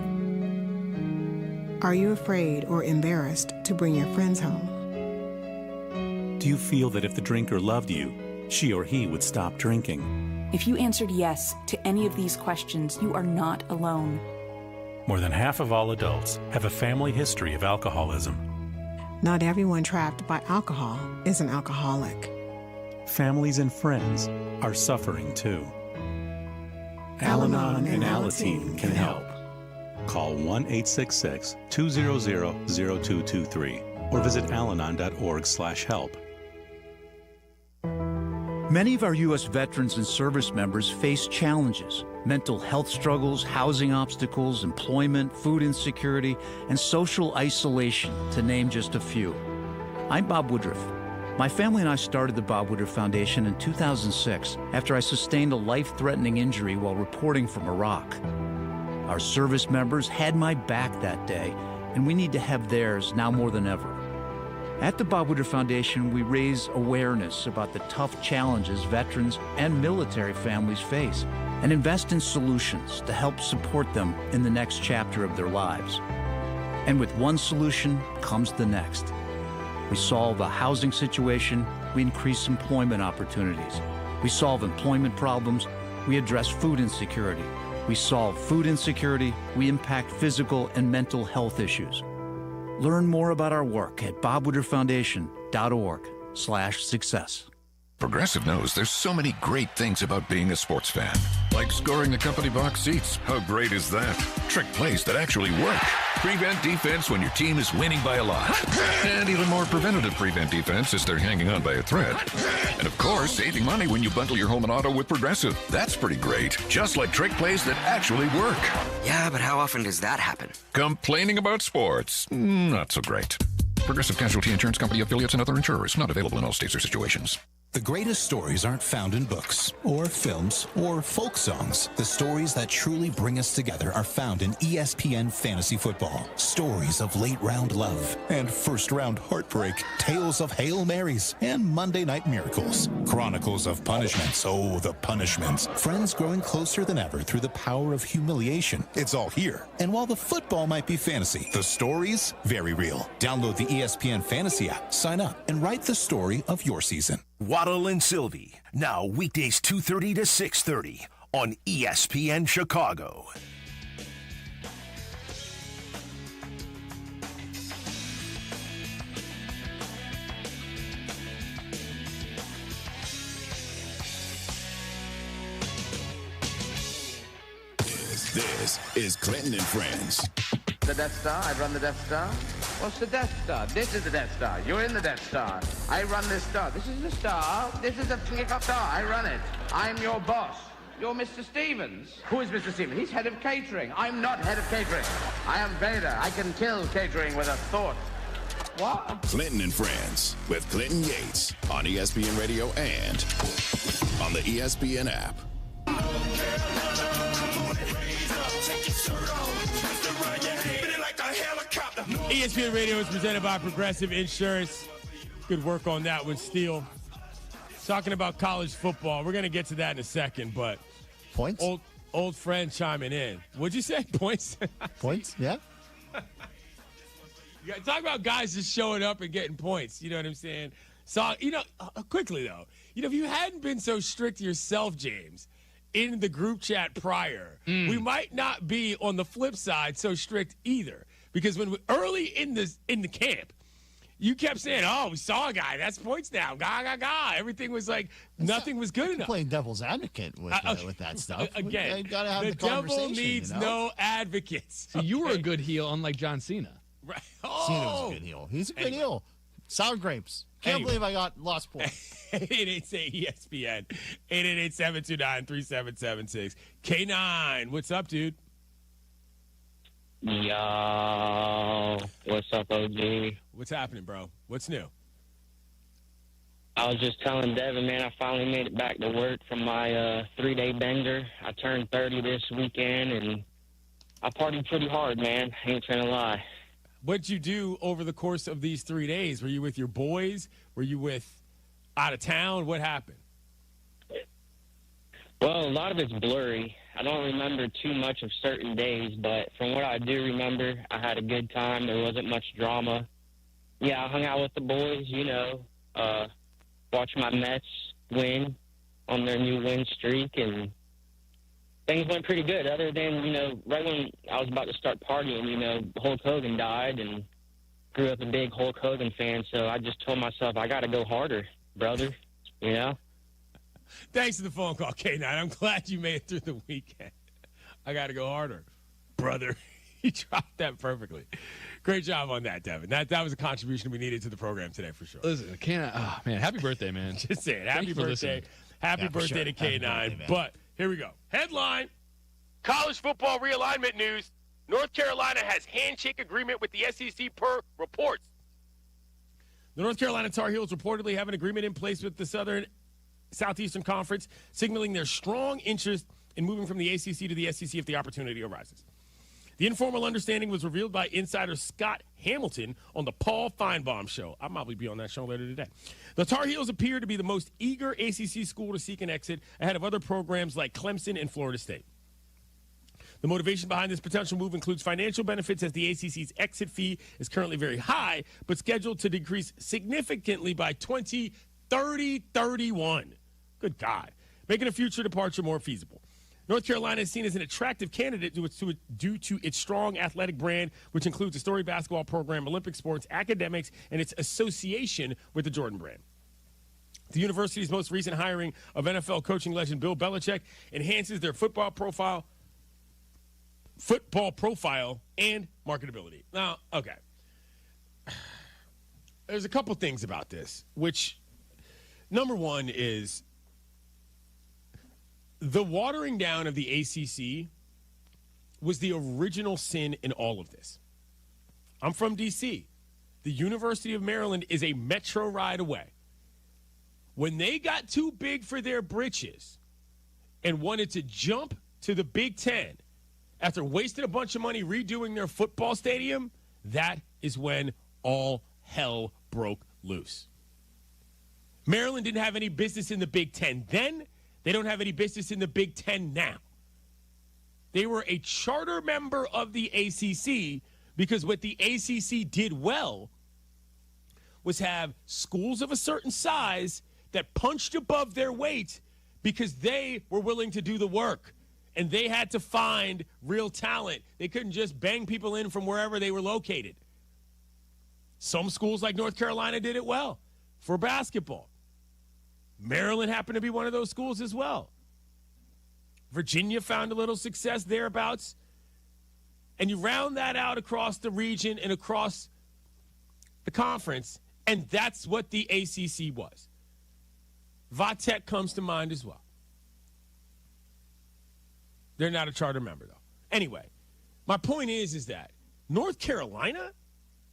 Are you afraid or embarrassed to bring your friends home? Do you feel that if the drinker loved you, she or he would stop drinking? If you answered yes to any of these questions, you are not alone. More than half of all adults have a family history of alcoholism. Not everyone trapped by alcohol is an alcoholic. Families and friends are suffering too. Al-Anon and Alateen can help. Call 1-866-200-0223 or visit alanon.org/help. Many of our U.S. veterans and service members face challenges: mental health struggles, housing obstacles, employment, food insecurity, and social isolation, to name just a few. I'm Bob Woodruff. My family and I started the Bob Woodruff Foundation in 2006 after I sustained a life-threatening injury while reporting from Iraq. Our service members had my back that day, and we need to have theirs now more than ever. At the Bob Woodruff Foundation, we raise awareness about the tough challenges veterans and military families face and invest in solutions to help support them in the next chapter of their lives. And with one solution comes the next. We solve a housing situation, we increase employment opportunities. We solve employment problems, we address food insecurity. We solve food insecurity, we impact physical and mental health issues. Learn more about our work at bobwoodrufffoundation.org/success. Progressive knows there's so many great things about being a sports fan. Like scoring the company box seats. How great is that? Trick plays that actually work. Prevent defense when your team is winning by a lot. And even more preventative prevent defense as they're hanging on by a thread. And of course, saving money when you bundle your home and auto with Progressive. That's pretty great. Just like trick plays that actually work. Yeah, but how often does that happen? Complaining about sports? Not so great. Progressive Casualty Insurance Company affiliates and other insurers. Not available in all states or situations. The greatest stories aren't found in books or films or folk songs. The stories that truly bring us together are found in ESPN Fantasy Football. Stories of late-round love and first-round heartbreak. Tales of Hail Marys and Monday Night Miracles. Chronicles of punishments. Oh, the punishments. Friends growing closer than ever through the power of humiliation. It's all here. And while the football might be fantasy, the stories, very real. Download the ESPN Fantasy app, sign up, and write the story of your season. Waddle and Silvy, now weekdays 2:30 to 6:30 on ESPN Chicago. This is Clinton and Friends. The Death Star, I run the Death Star. What's the Death Star? This is the Death Star. You're in the Death Star. I run this star. This is the star. This is the star. I run it. I'm your boss. You're Mr. Stevens. Who is Mr. Stevens? He's head of catering. I'm not head of catering. I am Vader. I can kill catering with a thought. What? Clinton and Friends with Clinton Yates on ESPN Radio and on the ESPN app. ESPN Radio is presented by Progressive Insurance. Good work on that one, Steele. Talking about college football. We're going to get to that in a second, but points. Old friend chiming in. What'd you say? Points? Points, yeah. You talk about guys just showing up and getting points. You know what I'm saying? So, quickly, though, if you hadn't been so strict yourself, James, in the group chat prior, we might not be on the flip side so strict either. Because early in the camp, you kept saying, "Oh, we saw a guy. That's points now. Everything was like nothing was good enough." Playing devil's advant with that stuff. Again, you gotta have the the devil needs no advocates. So you were a good heel, unlike John Cena. Right. Cena was a good heel. He's a good heel. Sour grapes. Can't believe I got lost points. 888 ESPN 888-729-3776. K9, what's up, dude? Yo, what's up, OG? What's happening, bro? What's new? I was just telling Devin, man, I finally made it back to work from my 3-day bender. I turned 30 this weekend, and I partied pretty hard, man. Ain't gonna lie. What'd you do over the course of these 3 days? Were you with your boys? Were you with out of town? What happened? Well, a lot of it's blurry. I don't remember too much of certain days, but from what I do remember, I had a good time. There wasn't much drama. Yeah, I hung out with the boys, watched my Mets win on their new win streak, and things went pretty good, other than, right when I was about to start partying, Hulk Hogan died, and grew up a big Hulk Hogan fan, so I just told myself, I got to go harder, brother, Thanks for the phone call, K9. I'm glad you made it through the weekend. I got to go harder, brother. You dropped that perfectly. Great job on that, Devin. That was a contribution we needed to the program today for sure. Listen, man, happy birthday, man. Just saying, happy birthday. Happy birthday to K9. Birthday, but here we go. Headline, college football realignment news. North Carolina has handshake agreement with the SEC per reports. The North Carolina Tar Heels reportedly have an agreement in place with the Southeastern Conference, signaling their strong interest in moving from the ACC to the SEC if the opportunity arises. The informal understanding was revealed by insider Scott Hamilton on the Paul Feinbaum Show. I'll probably be on that show later today. The Tar Heels appear to be the most eager ACC school to seek an exit ahead of other programs like Clemson and Florida State. The motivation behind this potential move includes financial benefits, as the ACC's exit fee is currently very high, but scheduled to decrease significantly by 2030-31. Good God. Making a future departure more feasible. North Carolina is seen as an attractive candidate due to its strong athletic brand, which includes a storied basketball program, Olympic sports, academics, and its association with the Jordan brand. The university's most recent hiring of NFL coaching legend Bill Belichick enhances their football profile and marketability. Now, okay. There's a couple things about this, which number one is the watering down of the ACC was the original sin in all of this. I'm from D.C. The University of Maryland is a metro ride away. when they got too big for their britches and wanted to jump to the Big Ten after wasting a bunch of money redoing their football stadium, that is when all hell broke loose. Maryland didn't have any business in the Big Ten then. They don't have any business in the Big Ten now. They were a charter member of the ACC because what the ACC did well was have schools of a certain size that punched above their weight because they were willing to do the work. And they had to find real talent. They couldn't just bang people in from wherever they were located. Some schools like North Carolina did it well for basketball. Maryland happened to be one of those schools as well. Virginia found a little success thereabouts. And you round that out across the region and across the conference, and that's what the ACC was. Vatech comes to mind as well. They're not a charter member, though. Anyway, my point is that North Carolina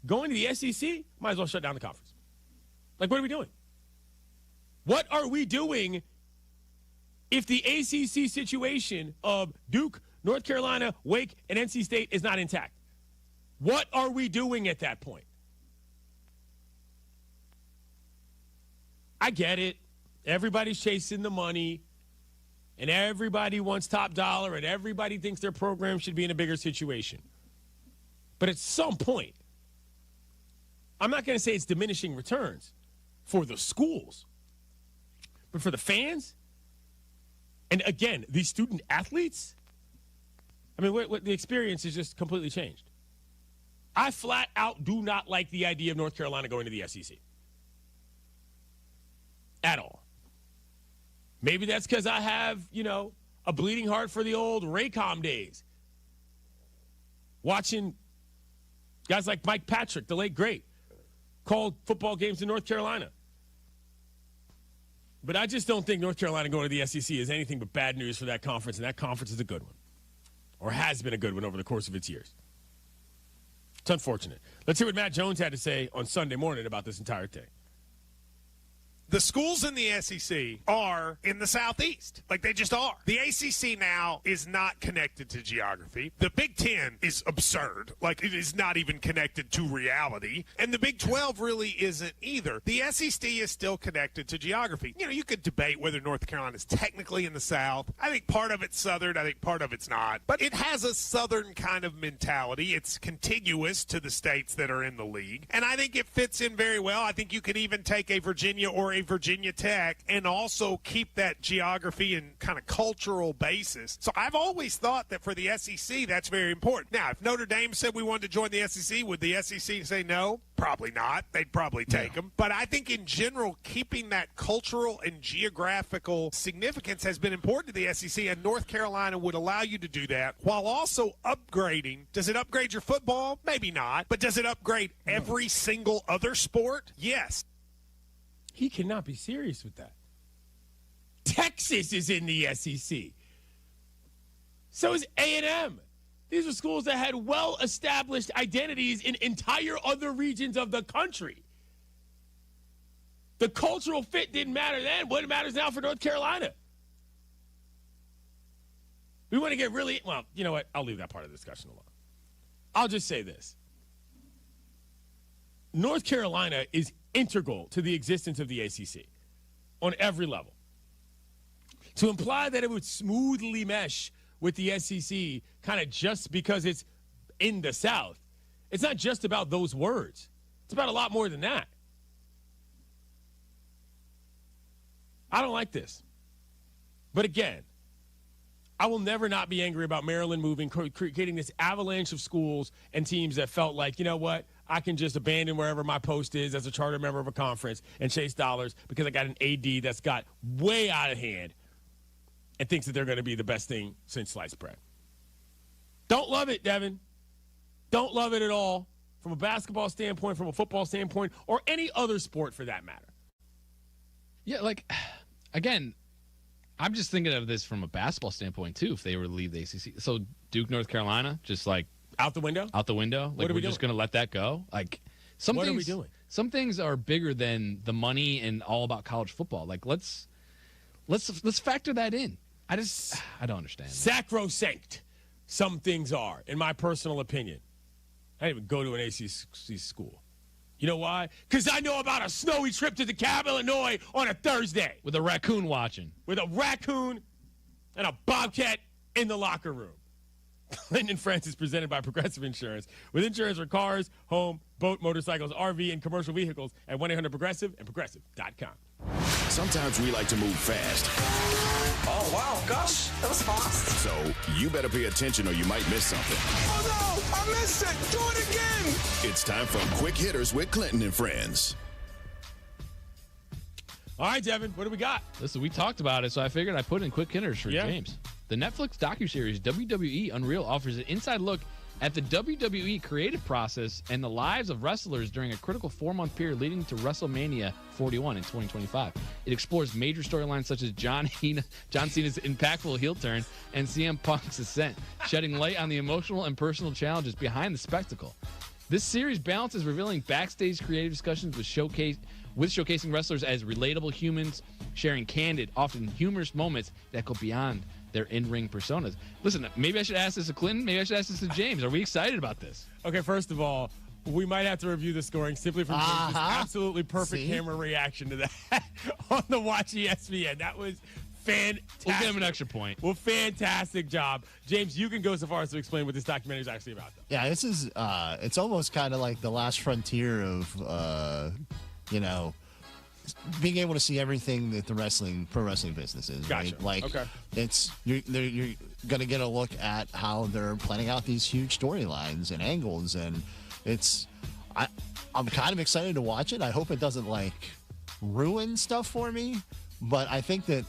going to the SEC might as well shut down the conference. Like, what are we doing? What are we doing if the ACC situation of Duke, North Carolina, Wake, and NC State is not intact? What are we doing at that point? I get it. Everybody's chasing the money, and everybody wants top dollar, and everybody thinks their program should be in a bigger situation. But at some point, I'm not going to say it's diminishing returns for the schools, but for the fans, and again, these student athletes, I mean, what the experience has just completely changed. I flat out do not like the idea of North Carolina going to the SEC. At all. Maybe that's because I have, a bleeding heart for the old Raycom days. Watching guys like Mike Patrick, the late great, called football games in North Carolina. But I just don't think North Carolina going to the SEC is anything but bad news for that conference, and that conference is a good one. Or has been a good one over the course of its years. It's unfortunate. Let's hear what Matt Jones had to say on Sunday morning about this entire thing. The schools in the SEC are in the Southeast. Like, they just are. The ACC now is not connected to geography. The Big Ten is absurd. Like, it is not even connected to reality. And the Big 12 really isn't either. The SEC is still connected to geography. You could debate whether North Carolina is technically in the South. I think part of it's Southern. I think part of it's not. But it has a Southern kind of mentality. It's contiguous to the states that are in the league. And I think it fits in very well. I think you could even take a Virginia or a Virginia Tech and also keep that geography and kind of cultural basis. So I've always thought that for the SEC, that's very important. Now, if Notre Dame said we wanted to join the SEC, would the SEC say no? Probably not. They'd probably take them. But I think in general, keeping that cultural and geographical significance has been important to the SEC, and North Carolina would allow you to do that while also upgrading. Does it upgrade your football? Maybe not. But does it upgrade every single other sport? Yes. He cannot be serious with that. Texas is in the SEC. So is A&M. These are schools that had well-established identities in entire other regions of the country. The cultural fit didn't matter then. What matters now for North Carolina? We want to get really, well, you know what? I'll leave that part of the discussion alone. I'll just say this. North Carolina is integral to the existence of the ACC on every level. To imply that it would smoothly mesh with the SEC kind of just because it's in the South, it's not just about those words. It's about a lot more than that. I don't like this. But again, I will never not be angry about Maryland moving, creating this avalanche of schools and teams that felt like, you know what, I can just abandon wherever my post is as a charter member of a conference and chase dollars because I got an AD that's got way out of hand and thinks that they're going to be the best thing since sliced bread. Don't love it, Devin. Don't love it at all from a basketball standpoint, from a football standpoint, or any other sport for that matter. Yeah, like, again, I'm just thinking of this from a basketball standpoint, too, if they were to leave the ACC. So Duke, North Carolina, just like, out the window? Out the window? Like, we're just going to let that go? Like, what are we doing? some things are bigger than the money and all about college football. Like let's factor that in. I don't understand. Sacrosanct. Some things are, in my personal opinion. I didn't even go to an ACC school. You know why? Because I know about a snowy trip to DeKalb, Illinois on a Thursday. With a raccoon watching. With a raccoon and a bobcat in the locker room. Clinton & Friends is presented by Progressive Insurance. With insurance for cars, home, boat, motorcycles, RV, and commercial vehicles at 1-800-PROGRESSIVE and Progressive.com. Sometimes we like to move fast. Oh, wow, gosh, that was fast. So you better pay attention or you might miss something. Oh, no, I missed it. Do it again. It's time for Quick Hitters with Clinton & Friends. All right, Devin, what do we got? Listen, we talked about it, so I figured I'd put in quick hitters for James. The Netflix docuseries WWE Unreal offers an inside look at the WWE creative process and the lives of wrestlers during a critical 4-month period leading to WrestleMania 41 in 2025. It explores major storylines such as John Cena's impactful heel turn and CM Punk's ascent, shedding light on the emotional and personal challenges behind the spectacle. This series balances revealing backstage creative discussions with showcasing wrestlers as relatable humans, sharing candid, often humorous moments that go beyond their in-ring personas. Listen, maybe I should ask this to Clinton. Maybe I should ask this to James. Are we excited about this? Okay, first of all, we might have to review the scoring simply from James' absolutely perfect camera reaction to that on the Watch ESPN. That was fantastic. We'll give him an extra point. Well, fantastic job. James, you can go so far as to explain what this documentary is actually about, though. Yeah, this is, it's almost kind of like the last frontier of, being able to see everything that the pro wrestling business is. Gotcha. Right? Like, it's you're going to get a look at how they're planning out these huge storylines and angles, and I'm kind of excited to watch it. I hope it doesn't ruin stuff for me, but I think that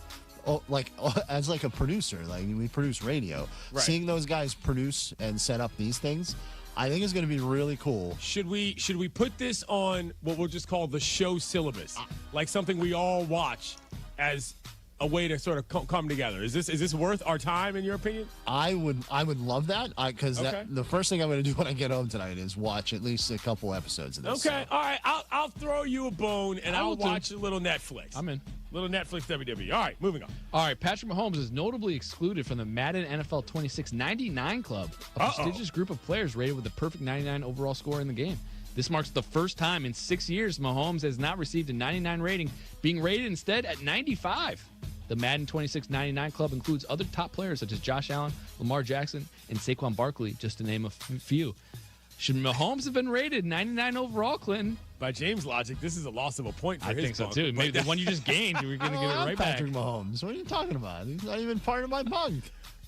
as a producer, we produce radio, seeing those guys produce and set up these things, I think it's going to be really cool. Should we put this on what we'll just call the show syllabus, like something we all watch as a way to sort of come together? Is this worth our time, in your opinion? I would love that, because the first thing I'm going to do when I get home tonight is watch at least a couple episodes of this. Okay, all right. I'll throw you a bone, and I'll watch a little Netflix. I'm in. Little Netflix WWE. All right, moving on. All right, Patrick Mahomes is notably excluded from the Madden NFL 26 99 Club, a prestigious group of players rated with the perfect 99 overall score in the game. This marks the first time in 6 years Mahomes has not received a 99 rating, being rated instead at 95. The Madden 26 99 Club includes other top players such as Josh Allen, Lamar Jackson, and Saquon Barkley, just to name a few. Should Mahomes have been rated 99 overall, Clinton? By James' logic, this is a loss of a point for his I think so, too. Maybe the one you just gained, you were going to give it right back. Patrick Mahomes. What are you talking about? He's not even part of my bunk.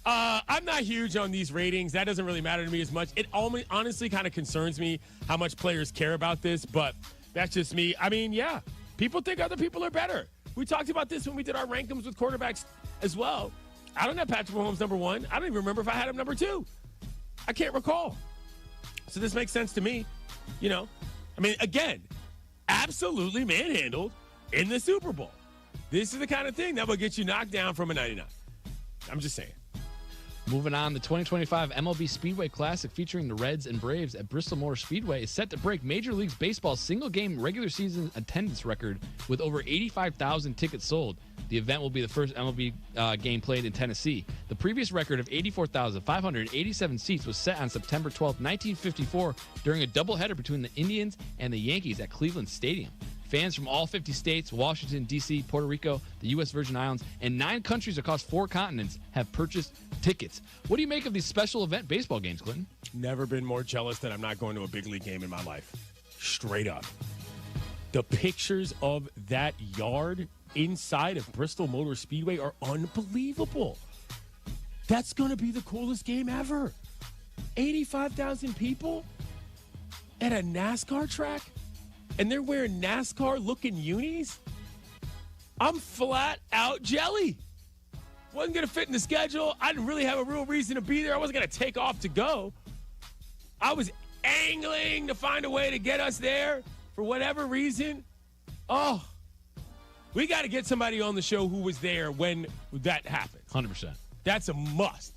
I'm not huge on these ratings. That doesn't really matter to me as much. It honestly kind of concerns me how much players care about this, but that's just me. I mean, yeah, people think other people are better. We talked about this when we did our rankings with quarterbacks as well. I don't have Patrick Mahomes number 1. I don't even remember if I had him number 2. I can't recall. So this makes sense to me. I mean, again, absolutely manhandled in the Super Bowl. This is the kind of thing that will get you knocked down from a 99. I'm just saying. Moving on, the 2025 MLB Speedway Classic featuring the Reds and Braves at Bristol Motor Speedway is set to break Major League Baseball's single-game regular season attendance record with over 85,000 tickets sold. The event will be the first MLB game played in Tennessee. The previous record of 84,587 seats was set on September 12, 1954, during a doubleheader between the Indians and the Yankees at Cleveland Stadium. Fans from all 50 states, Washington, D.C., Puerto Rico, the U.S. Virgin Islands, and 9 countries across 4 continents have purchased tickets. What do you make of these special event baseball games, Clinton? Never been more jealous that I'm not going to a big league game in my life. Straight up. The pictures of that yard inside of Bristol Motor Speedway are unbelievable. That's going to be the coolest game ever. 85,000 people at a NASCAR track? And they're wearing NASCAR-looking unis? I'm flat out jelly. Wasn't going to fit in the schedule. I didn't really have a real reason to be there. I wasn't going to take off to go. I was angling to find a way to get us there for whatever reason. Oh, we got to get somebody on the show who was there when that happened. 100%. That's a must.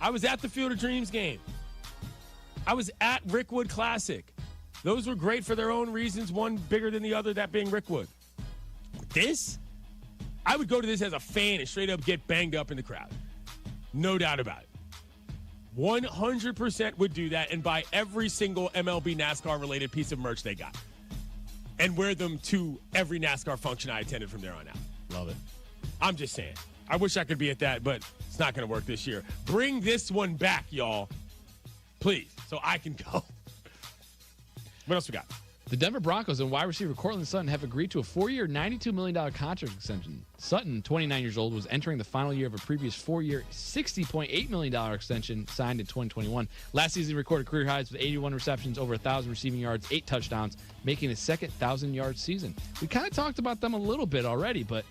I was at the Field of Dreams game. I was at Rickwood Classic. Those were great for their own reasons, one bigger than the other, that being Rickwood. This, I would go to this as a fan and straight up get banged up in the crowd. No doubt about it. 100% would do that and buy every single MLB NASCAR-related piece of merch they got and wear them to every NASCAR function I attended from there on out. Love it. I'm just saying. I wish I could be at that, but it's not going to work this year. Bring this one back, y'all. Please, so I can go. What else we got? The Denver Broncos and wide receiver Courtland Sutton have agreed to a 4-year, $92 million contract extension. Sutton, 29 years old, was entering the final year of a previous 4-year, $60.8 million extension signed in 2021. Last season, he recorded career highs with 81 receptions, over 1,000 receiving yards, 8 touchdowns, making his second 1,000-yard season. We kind of talked about them a little bit already, but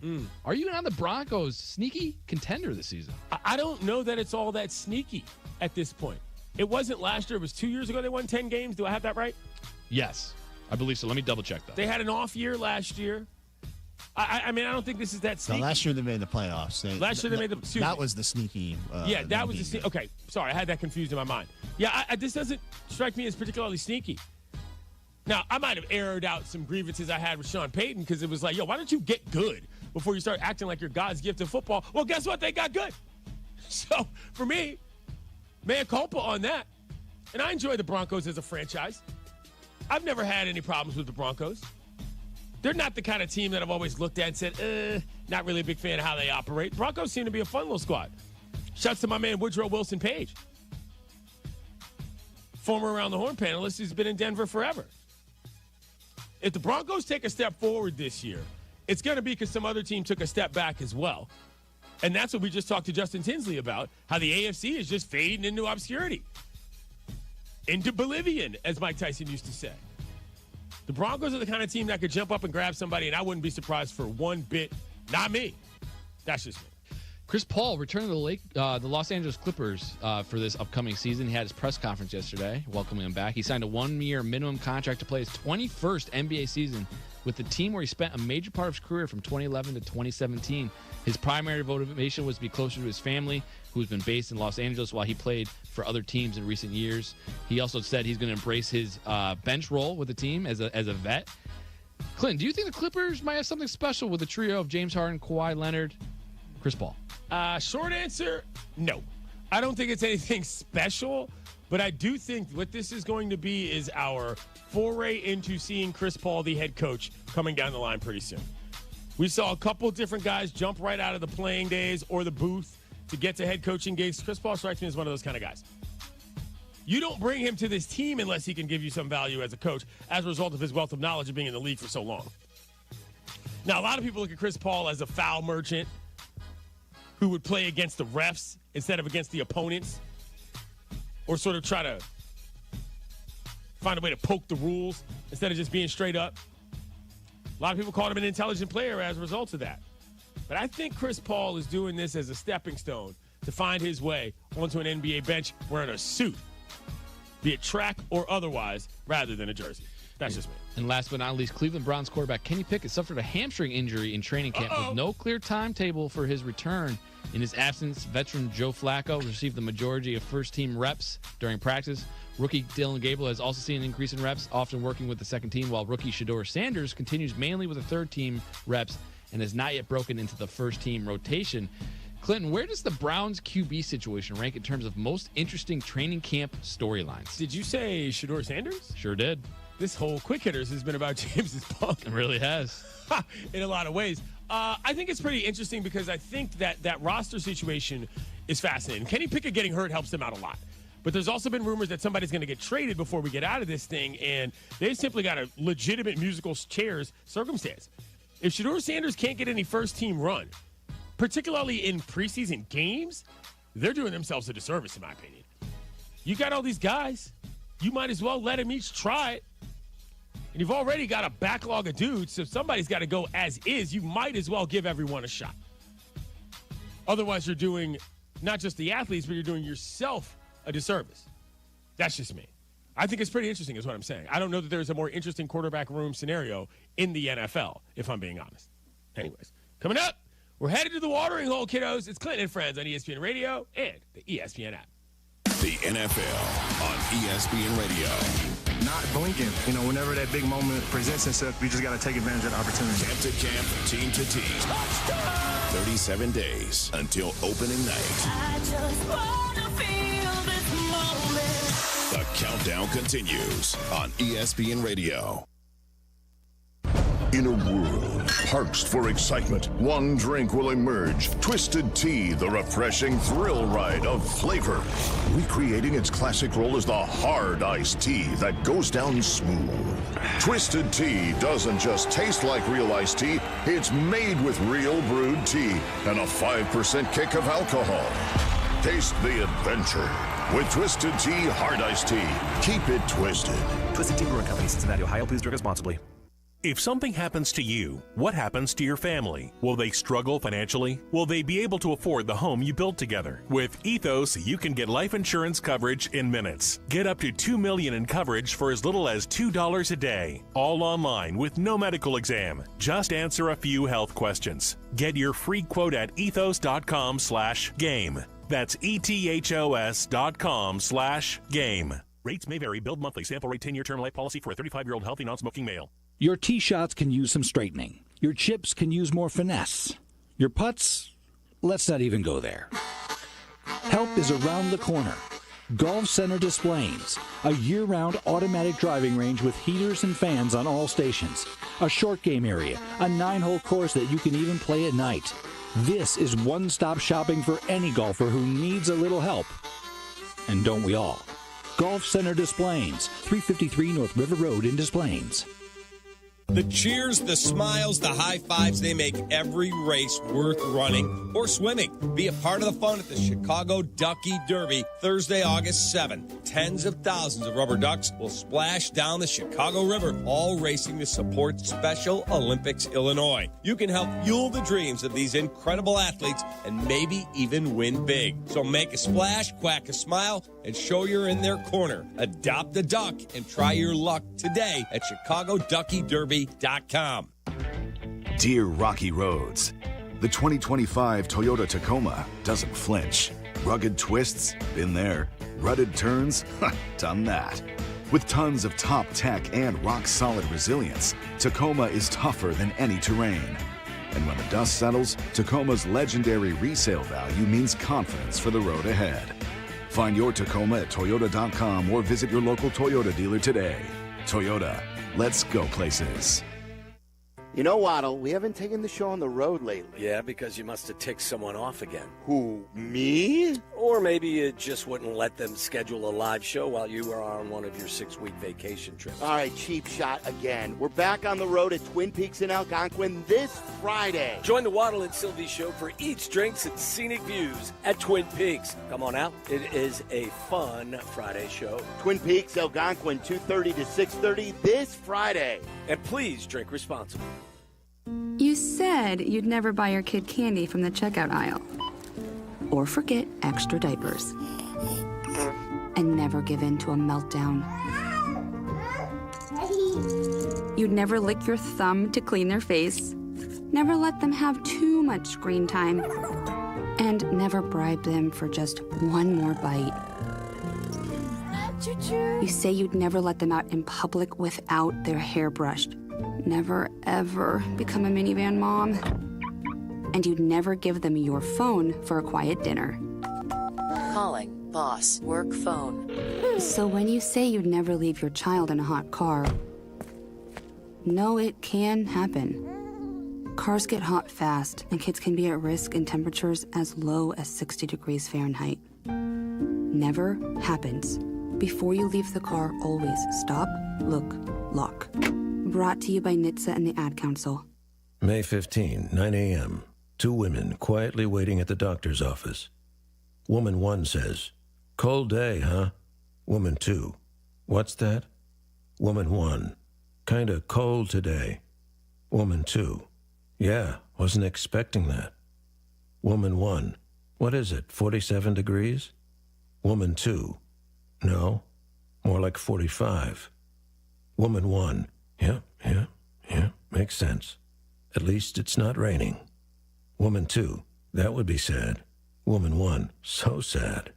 are you on the Broncos' sneaky contender this season? I don't know that it's all that sneaky at this point. It wasn't last year. It was 2 years ago they won 10 games. Do I have that right? Yes. I believe so. Let me double check that. They had an off year last year. I mean, I don't think this is that sneaky. No, last year they made the playoffs. Last year they made the. That was the sneaky. Yeah, that was the sneaky. Okay, sorry, I had that confused in my mind. Yeah, this doesn't strike me as particularly sneaky. Now, I might have aired out some grievances I had with Sean Payton because it was like, yo, why don't you get good before you start acting like you're God's gift to football? Well, guess what? They got good. So for me, mea culpa on that. And I enjoy the Broncos as a franchise. I've never had any problems with the Broncos. They're not the kind of team that I've always looked at and said, not really a big fan of how they operate. Broncos seem to be a fun little squad. Shouts to my man Woodrow Wilson Page, former Around the Horn panelist who's been in Denver forever. If the Broncos take a step forward this year, it's going to be because some other team took a step back as well. And that's what we just talked to Justin Tinsley about, how the AFC is just fading into obscurity. Into Bolivian, as Mike Tyson used to say. The Broncos are the kind of team that could jump up and grab somebody, and I wouldn't be surprised for one bit. Not me. That's just me. Chris Paul returned to the Los Angeles Clippers for this upcoming season. He had his press conference yesterday, welcoming him back. He signed a 1-year minimum contract to play his 21st NBA season with the team where he spent a major part of his career from 2011 to 2017. His primary motivation was to be closer to his family, who's been based in Los Angeles while he played for other teams in recent years. He also said he's going to embrace his bench role with the team as a vet. Clinton, do you think the Clippers might have something special with the trio of James Harden, Kawhi Leonard, Chris Paul? Short answer, no. I don't think it's anything special, but I do think what this is going to be is our foray into seeing Chris Paul, the head coach, coming down the line pretty soon. We saw a couple different guys jump right out of the playing days or the booth to get to head coaching gigs. Chris Paul strikes me as one of those kind of guys. You don't bring him to this team unless he can give you some value as a coach as a result of his wealth of knowledge of being in the league for so long. Now, a lot of people look at Chris Paul as a foul merchant who would play against the refs instead of against the opponents, or sort of try to find a way to poke the rules instead of just being straight up. A lot of people called him an intelligent player as a result of that. But I think Chris Paul is doing this as a stepping stone to find his way onto an NBA bench wearing a suit, be it track or otherwise, rather than a jersey. That's just me. And last but not least, Cleveland Browns quarterback Kenny Pickett suffered a hamstring injury in training camp with no clear timetable for his return. In his absence, veteran Joe Flacco received the majority of first-team reps during practice. Rookie Dylan Gable has also seen an increase in reps, often working with the second team, while rookie Shedeur Sanders continues mainly with the third-team reps and has not yet broken into the first-team rotation. Clinton, where does the Browns QB situation rank in terms of most interesting training camp storylines? Did you say Shedeur Sanders? Sure did. This whole Quick Hitters has been about James's punk. It really has. In a lot of ways. I think it's pretty interesting because I think that roster situation is fascinating. Kenny Pickett getting hurt helps them out a lot. But there's also been rumors that somebody's going to get traded before we get out of this thing, and they've simply got a legitimate musical chairs circumstance. If Shedeur Sanders can't get any first-team run, particularly in preseason games, they're doing themselves a disservice, in my opinion. You got all these guys. You might as well let them each try it. And you've already got a backlog of dudes, so if somebody's got to go as is, you might as well give everyone a shot. Otherwise, you're doing not just the athletes, but you're doing yourself a disservice. That's just me. I think it's pretty interesting is what I'm saying. I don't know that there's a more interesting quarterback room scenario in the NFL, if I'm being honest. Anyways, coming up, we're headed to the watering hole, kiddos. It's Clinton and Friends on ESPN Radio and the ESPN app. The NFL on ESPN Radio. not blinking. You know, whenever that big moment presents itself, we just got to take advantage of the opportunity. Camp to camp, team to team. Touchdown! 37 days until opening night. I just wanna feel this moment. The countdown continues on ESPN Radio. In a world parched for excitement, one drink will emerge. Twisted Tea, the refreshing thrill ride of flavor. Recreating its classic role as the hard iced tea that goes down smooth. Twisted Tea doesn't just taste like real iced tea, it's made with real brewed tea and a 5% kick of alcohol. Taste the adventure with Twisted Tea Hard Iced Tea. Keep it twisted. Twisted Tea Brewing Company, Cincinnati, Ohio. Please drink responsibly. If something happens to you, what happens to your family? Will they struggle financially? Will they be able to afford the home you built together? With Ethos, you can get life insurance coverage in minutes. Get up to $2 million in coverage for as little as $2 a day. All online with no medical exam. Just answer a few health questions. Get your free quote at ethos.com/game. That's ethos.com/game. Rates may vary. Billed monthly. Sample rate 10-year term life policy for a 35-year-old healthy non-smoking male. Your tee shots can use some straightening. Your chips can use more finesse. Your putts, let's not even go there. Help is around the corner. Golf Center Displays, a year-round automatic driving range with heaters and fans on all stations. A short game area, a 9-hole course that you can even play at night. This is one-stop shopping for any golfer who needs a little help. And don't we all? Golf Center Displays, 353 North River Road in Des Plaines. The cheers, the smiles, the high fives, they make every race worth running or swimming. Be a part of the fun at the Chicago Ducky Derby, Thursday, August 7th. Tens of thousands of rubber ducks will splash down the Chicago River, all racing to support Special Olympics Illinois. You can help fuel the dreams of these incredible athletes and maybe even win big. So make a splash, quack a smile, and show you're in their corner. Adopt a duck and try your luck today at ChicagoDuckyDerby.com. Dear Rocky Roads, the 2025 Toyota Tacoma doesn't flinch. Rugged twists? Been there. Rutted turns? Done that. With tons of top tech and rock-solid resilience, Tacoma is tougher than any terrain. And when the dust settles, Tacoma's legendary resale value means confidence for the road ahead. Find your Tacoma at Toyota.com or visit your local Toyota dealer today. Toyota, let's go places. You know, Waddle, we haven't taken the show on the road lately. Yeah, because you must have ticked someone off again. Who, me? Or maybe you just wouldn't let them schedule a live show while you were on one of your 6-week vacation trips. All right, cheap shot again. We're back on the road at Twin Peaks in Algonquin this Friday. Join the Waddle and Silvy show for eats, drinks, and scenic views at Twin Peaks. Come on out. It is a fun Friday show. Twin Peaks, Algonquin, 2:30 to 6:30 this Friday. And please drink responsibly. You said you'd never buy your kid candy from the checkout aisle. Or forget extra diapers. And never give in to a meltdown. You'd never lick your thumb to clean their face. Never let them have too much screen time. And never bribe them for just one more bite. You say you'd never let them out in public without their hair brushed. Never, ever become a minivan mom. And you'd never give them your phone for a quiet dinner. Calling boss work phone. So when you say you'd never leave your child in a hot car, no, it can happen. Cars get hot fast, and kids can be at risk in temperatures as low as 60 degrees Fahrenheit. Never happens. Before you leave the car, always stop, look, lock. Brought to you by NHTSA and the Ad Council. May 15, 9 a.m. 2 women quietly waiting at the doctor's office. Woman 1 says, "Cold day, huh?" Woman 2, "What's that?" Woman 1, "Kinda cold today." Woman 2, "Yeah, wasn't expecting that." Woman 1, "What is it, 47 degrees?" Woman 2, "No, more like 45. Woman 1, Yeah, makes sense. At least it's not raining." Woman 2, "That would be sad." Woman 1, "So sad."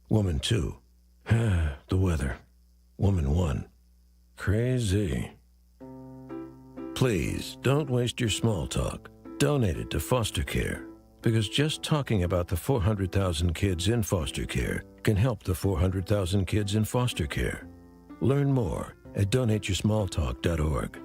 Woman 2, "The weather." Woman 1, Crazy. Please don't waste your small talk. Donate it to foster care, because just talking about the 400,000 kids in foster care can help the 400,000 kids in foster care. Learn more at donateyoursmalltalk.org.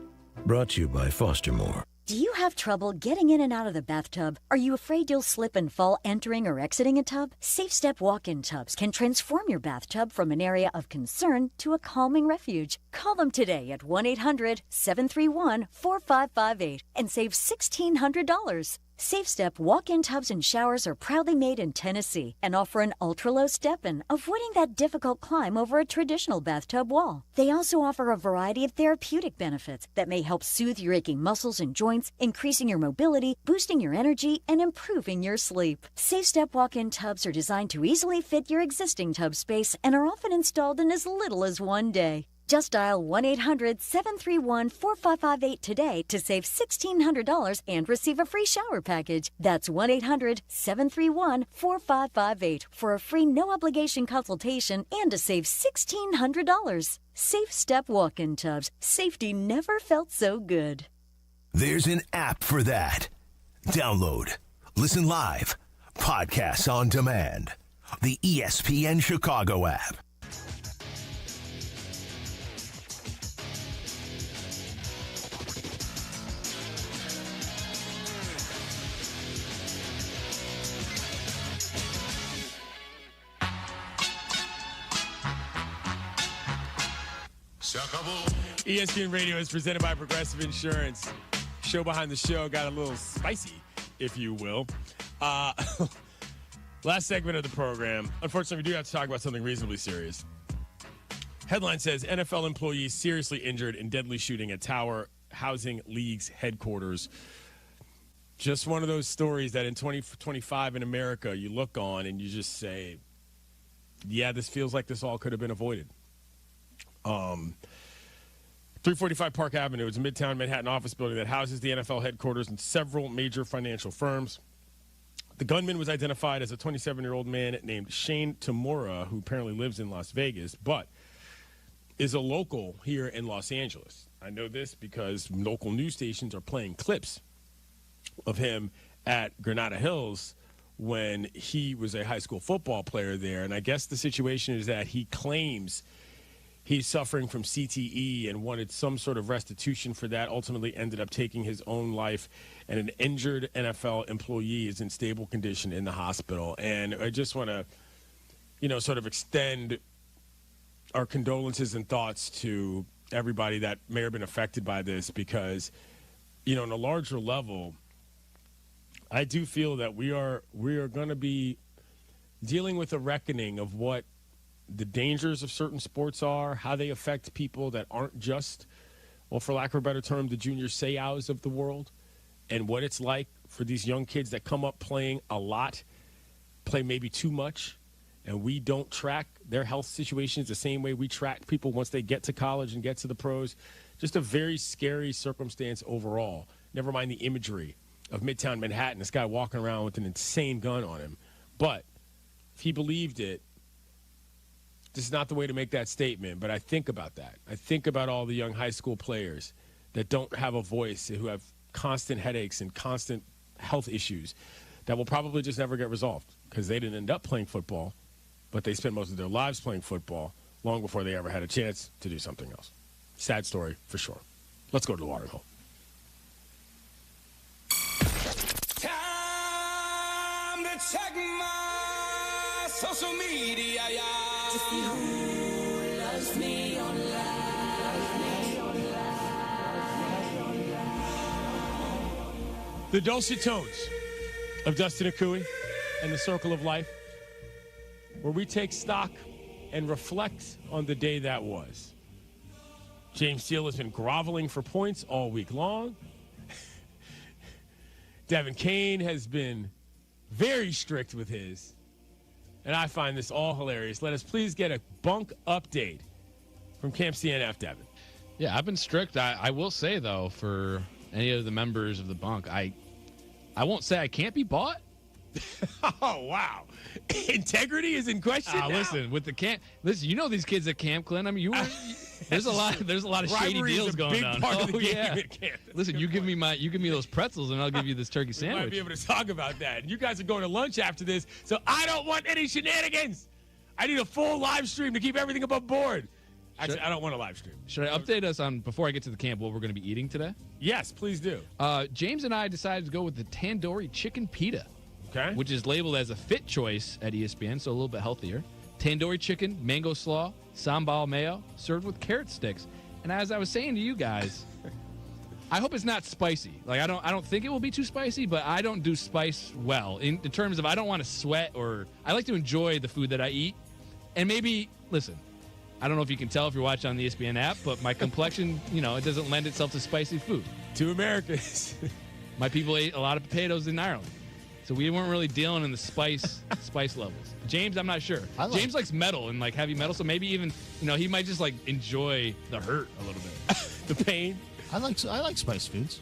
Brought to you by Foster More. Do you have trouble getting in and out of the bathtub? Are you afraid you'll slip and fall entering or exiting a tub? Safe Step walk-in tubs can transform your bathtub from an area of concern to a calming refuge. Call them today at 1-800-731-4558 and save $1,600. Safe Step walk-in tubs and showers are proudly made in Tennessee and offer an ultra-low step-in, avoiding that difficult climb over a traditional bathtub wall. They also offer a variety of therapeutic benefits that may help soothe your aching muscles and joints, increasing your mobility, boosting your energy, and improving your sleep. Safe Step walk-in tubs are designed to easily fit your existing tub space and are often installed in as little as one day. Just dial 1-800-731-4558 today to save $1,600 and receive a free shower package. That's 1-800-731-4558 for a free no-obligation consultation and to save $1,600. Safe Step walk-in tubs. Safety never felt so good. There's an app for that. Download, listen live, podcasts on demand. The ESPN Chicago app. ESPN Radio is presented by Progressive Insurance. Show behind the show got a little spicy, if you will. Last segment of the program. Unfortunately, we do have to talk about something reasonably serious. Headline says, NFL employees seriously injured in deadly shooting at Tower Housing League's headquarters. Just one of those stories that in 2025 in America, you look on and you just say, yeah, this feels like this all could have been avoided. 345 Park Avenue is a Midtown Manhattan office building that houses the NFL headquarters and several major financial firms. The gunman was identified as a 27-year-old man named Shane Tamura, who apparently lives in Las Vegas, but is a local here in Los Angeles. I know this because local news stations are playing clips of him at Granada Hills when he was a high school football player there. And I guess the situation is that he claims he's suffering from CTE and wanted some sort of restitution for that, ultimately ended up taking his own life, and an injured NFL employee is in stable condition in the hospital. And I just want to, sort of extend our condolences and thoughts to everybody that may have been affected by this because, on a larger level, I do feel that we are going to be dealing with a reckoning of what the dangers of certain sports are, how they affect people that aren't just, well, for lack of a better term, the junior Seaus of the world, and what it's like for these young kids that come up playing a lot, play maybe too much, and we don't track their health situations the same way we track people once they get to college and get to the pros. Just a very scary circumstance overall. Never mind the imagery of Midtown Manhattan, this guy walking around with an insane gun on him. But if he believed it, this is not the way to make that statement, but I think about that. I think about all the young high school players that don't have a voice, who have constant headaches and constant health issues that will probably just never get resolved because they didn't end up playing football, but they spent most of their lives playing football long before they ever had a chance to do something else. Sad story for sure. Let's go to the watering hole. Time to check my social media, to see who loves me online. The dulcet tones of Dustin Akui and the Circle of Life, where we take stock and reflect on the day that was. James Steele has been groveling for points all week long. Devin Kane has been very strict with his. And I find this all hilarious. Let us please get a bunk update from Camp CNF, Devin. Yeah, I've been strict. I will say, though, for any of the members of the bunk, I won't say I can't be bought, Oh, wow. Integrity is in question now. Listen, with the camp. Listen, you know these kids at camp, Clint. I mean, you were. There's a lot of shady Rivalry is deals a going big on. part of the game yeah. at camp. Listen, you give me those pretzels, and I'll give you this turkey We sandwich. might be able to talk about that. You guys are going to lunch after this, so I don't want any shenanigans. I need a full live stream to keep everything above board. Actually, I don't want a live stream. Should I update us on, before I get to the camp, what we're going to be eating today? Yes, please do. James and I decided to go with the tandoori chicken pita. Okay. Which is labeled as a fit choice at ESPN, so a little bit healthier. Tandoori chicken, mango slaw, sambal mayo, served with carrot sticks. And as I was saying to you guys, I hope it's not spicy. Like I don't think it will be too spicy, but I don't do spice well in terms of I don't want to sweat, or I like to enjoy the food that I eat. And maybe, listen, I don't know if you can tell if you're watching on the ESPN app, but my complexion, it doesn't lend itself to spicy food. To Americans. My people ate a lot of potatoes in Ireland. So we weren't really dealing in the spice levels. James, I'm not sure. James likes metal and heavy metal, so maybe even he might just enjoy the hurt a little bit, the pain. I like spice foods.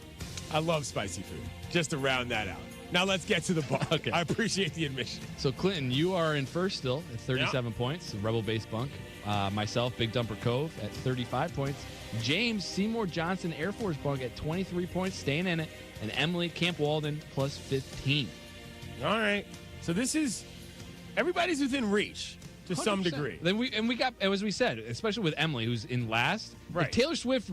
I love spicy food. Just to round that out. Now let's get to the bar. Okay. I appreciate the admission. So Clinton, you are in first still at 37 points, Rebel Base Bunk. Myself, Big Dumper Cove at 35 points. James, Seymour Johnson Air Force Bunk at 23 points, staying in it, and Emily Camp Walden plus 15. All right. So this is everybody's within reach to 100%. Some degree. Then we got, as we said, especially with Emily, who's in last. Right. If Taylor Swift,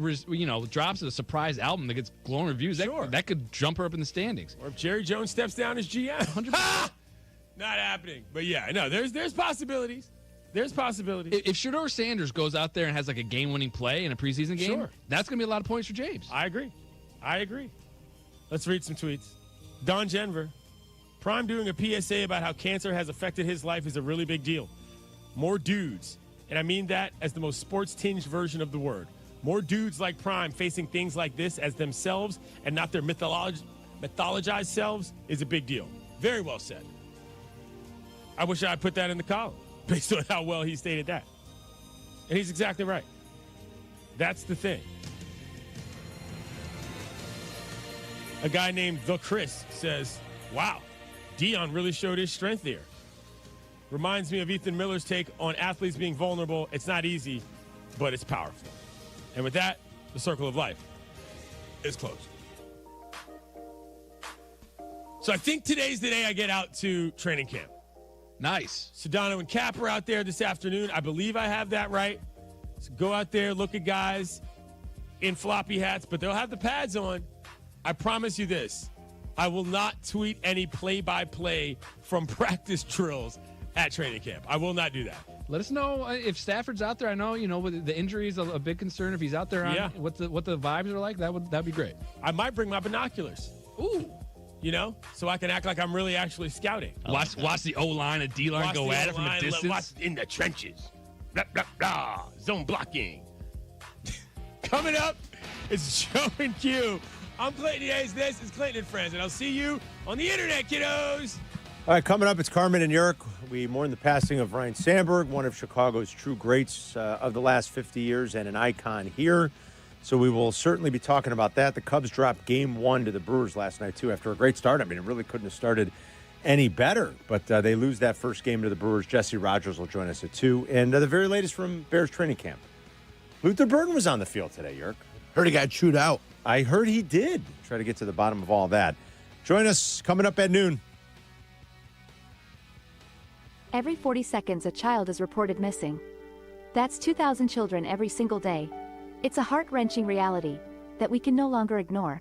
drops a surprise album that gets glowing reviews, that could jump her up in the standings. Or if Jerry Jones steps down as GM. 100%. Not happening. But yeah, no, there's possibilities. There's possibilities. If Shedeur Sanders goes out there and has a game-winning play in a preseason game, that's going to be a lot of points for James. I agree. Let's read some tweets. Don Denver. Prime doing a PSA about how cancer has affected his life is a really big deal. More dudes, and I mean that as the most sports-tinged version of the word. More dudes like Prime facing things like this as themselves and not their mythologized selves is a big deal. Very well said. I wish I had put that in the column based on how well he stated that. And he's exactly right. That's the thing. A guy named The Chris says, wow, Dion really showed his strength there. Reminds me of Ethan Miller's take on athletes being vulnerable. It's not easy, but it's powerful. And with that, the circle of life is closed. So I think today's the day I get out to training camp. Nice. Sedano and Cap are out there this afternoon. I believe I have that right. So go out there, look at guys in floppy hats, but they'll have the pads on. I promise you this. I will not tweet any play-by-play from practice drills at training camp. I will not do that. Let us know if Stafford's out there. I know, with the injury is a big concern. If he's out there, what the vibes are like, that'd be great. I might bring my binoculars. Ooh. So I can act like I'm really actually scouting. Watch the O-line and D-line go at it from a distance. Watch in the trenches. Blah, blah, blah. Zone blocking. Coming up, it's Joe and Q. I'm Clayton Hayes. This is Clayton and Friends, and I'll see you on the internet, kiddos. All right, coming up, it's Carmen and Jurko. We mourn the passing of Ryne Sandberg, one of Chicago's true greats of the last 50 years and an icon here. So we will certainly be talking about that. The Cubs dropped Game 1 to the Brewers last night, too, after a great start. I mean, it really couldn't have started any better. But they lose that first game to the Brewers. Jesse Rogers will join us at 2. And the very latest from Bears training camp. Luther Burden was on the field today, Jurko. Heard he got chewed out. I heard he did. Try to get to the bottom of all that. Join us coming up at noon. Every 40 seconds, a child is reported missing. That's 2,000 children every single day. It's a heart-wrenching reality that we can no longer ignore.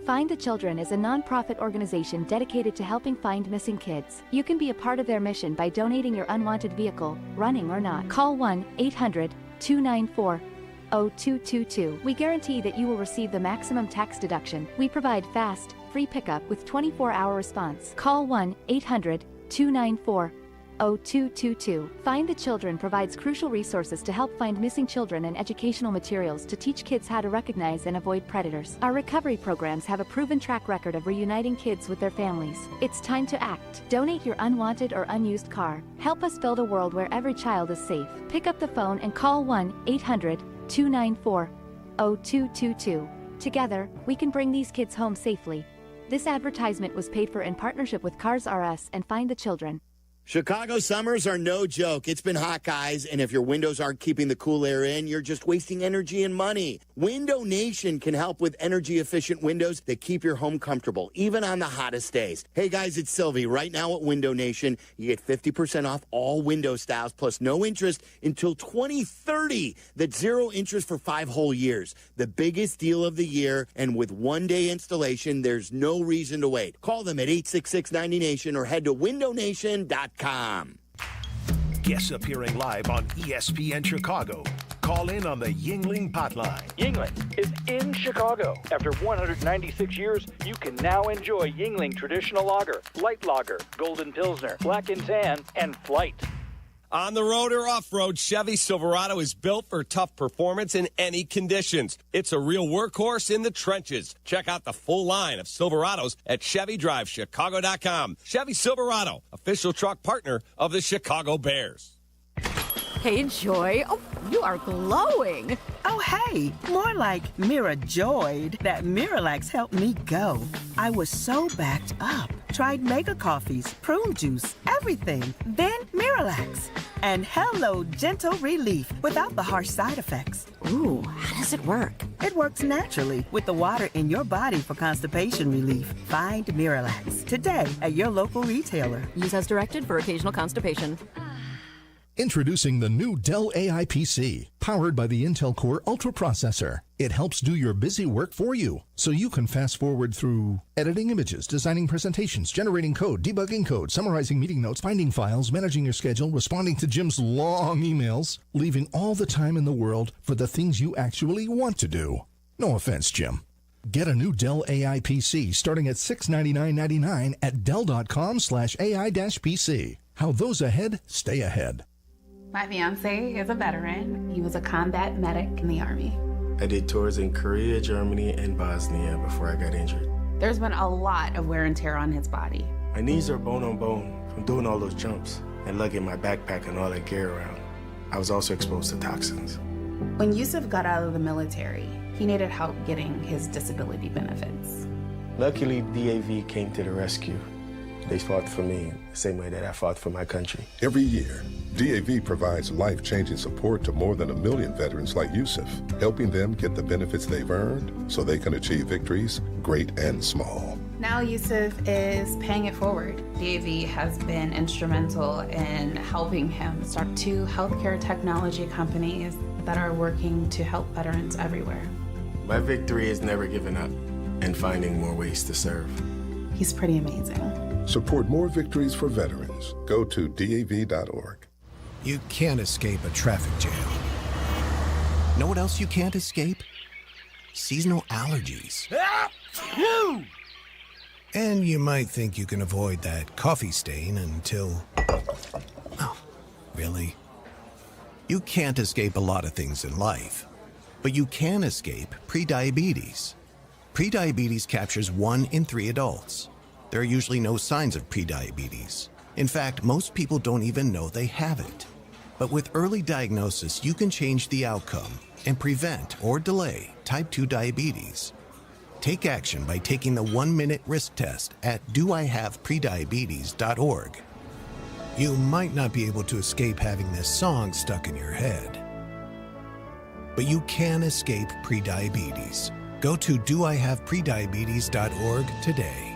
Find the Children is a non-profit organization dedicated to helping find missing kids. You can be a part of their mission by donating your unwanted vehicle, running or not. Call 1-800-294-0222. We guarantee that you will receive the maximum tax deduction. We provide fast, free pickup with 24-hour response. Call 1-800-294-0222. Find the Children provides crucial resources to help find missing children and educational materials to teach kids how to recognize and avoid predators. Our recovery programs have a proven track record of reuniting kids with their families. It's time to act. Donate your unwanted or unused car. Help us build a world where every child is safe. Pick up the phone and call 1-800-294-0222. Together, we can bring these kids home safely. This advertisement was paid for in partnership with Cars R Us and Find the Children. Chicago summers are no joke. It's been hot, guys, and if your windows aren't keeping the cool air in, you're just wasting energy and money. Window Nation can help with energy-efficient windows that keep your home comfortable, even on the hottest days. Hey, guys, it's Silvy. Right now at Window Nation, you get 50% off all window styles, plus no interest until 2030. That's zero interest for 5 whole years. The biggest deal of the year, and with one-day installation, there's no reason to wait. Call them at 866-90Nation or head to windownation.com. Guests appearing live on ESPN Chicago. Call in on the Yuengling hotline. Yuengling is in Chicago. After 196 years, you can now enjoy Yuengling Traditional Lager, Light Lager, Golden Pilsner, Black and Tan, and Flight. On the road or off-road, Chevy Silverado is built for tough performance in any conditions. It's a real workhorse in the trenches. Check out the full line of Silverados at ChevyDriveChicago.com. Chevy Silverado, official truck partner of the Chicago Bears. Hey, Joy. Oh, you are glowing. Oh, hey, more like Mirajoyed. That Miralax helped me go. I was so backed up. Tried mega coffees, prune juice, everything. Then Miralax. And hello, gentle relief without the harsh side effects. Ooh, how does it work? It works naturally with the water in your body for constipation relief. Find Miralax today at your local retailer. Use as directed for occasional constipation. Introducing the new Dell AI PC, powered by the Intel Core Ultra processor. It helps do your busy work for you, so you can fast forward through editing images, designing presentations, generating code, debugging code, summarizing meeting notes, finding files, managing your schedule, responding to Jim's long emails, leaving all the time in the world for the things you actually want to do. No offense, Jim. Get a new Dell AI PC starting at $699.99 at Dell.com/AI-PC. How those ahead stay ahead. My fiance is a veteran. He was a combat medic in the Army. I did tours in Korea, Germany, and Bosnia before I got injured. There's been a lot of wear and tear on his body. My knees are bone on bone from doing all those jumps and lugging my backpack and all that gear around. I was also exposed to toxins. When Yusuf got out of the military, he needed help getting his disability benefits. Luckily, DAV came to the rescue. They fought for me the same way that I fought for my country. Every year, DAV provides life-changing support to more than 1 million veterans like Yusuf, helping them get the benefits they've earned so they can achieve victories, great and small. Now Yusuf is paying it forward. DAV has been instrumental in helping him start 2 healthcare technology companies that are working to help veterans everywhere. My victory is never giving up and finding more ways to serve. He's pretty amazing. Support more victories for veterans. Go to DAV.org. You can't escape a traffic jam. Know what else you can't escape? Seasonal allergies. And you might think you can avoid that coffee stain until... Oh, really? You can't escape a lot of things in life, but you can escape prediabetes. Prediabetes captures 1 in 3 adults. There are usually no signs of prediabetes. In fact, most people don't even know they have it. But with early diagnosis, you can change the outcome and prevent or delay type 2 diabetes. Take action by taking the 1-minute risk test at doihaveprediabetes.org. You might not be able to escape having this song stuck in your head, but you can escape prediabetes. Go to doihaveprediabetes.org today.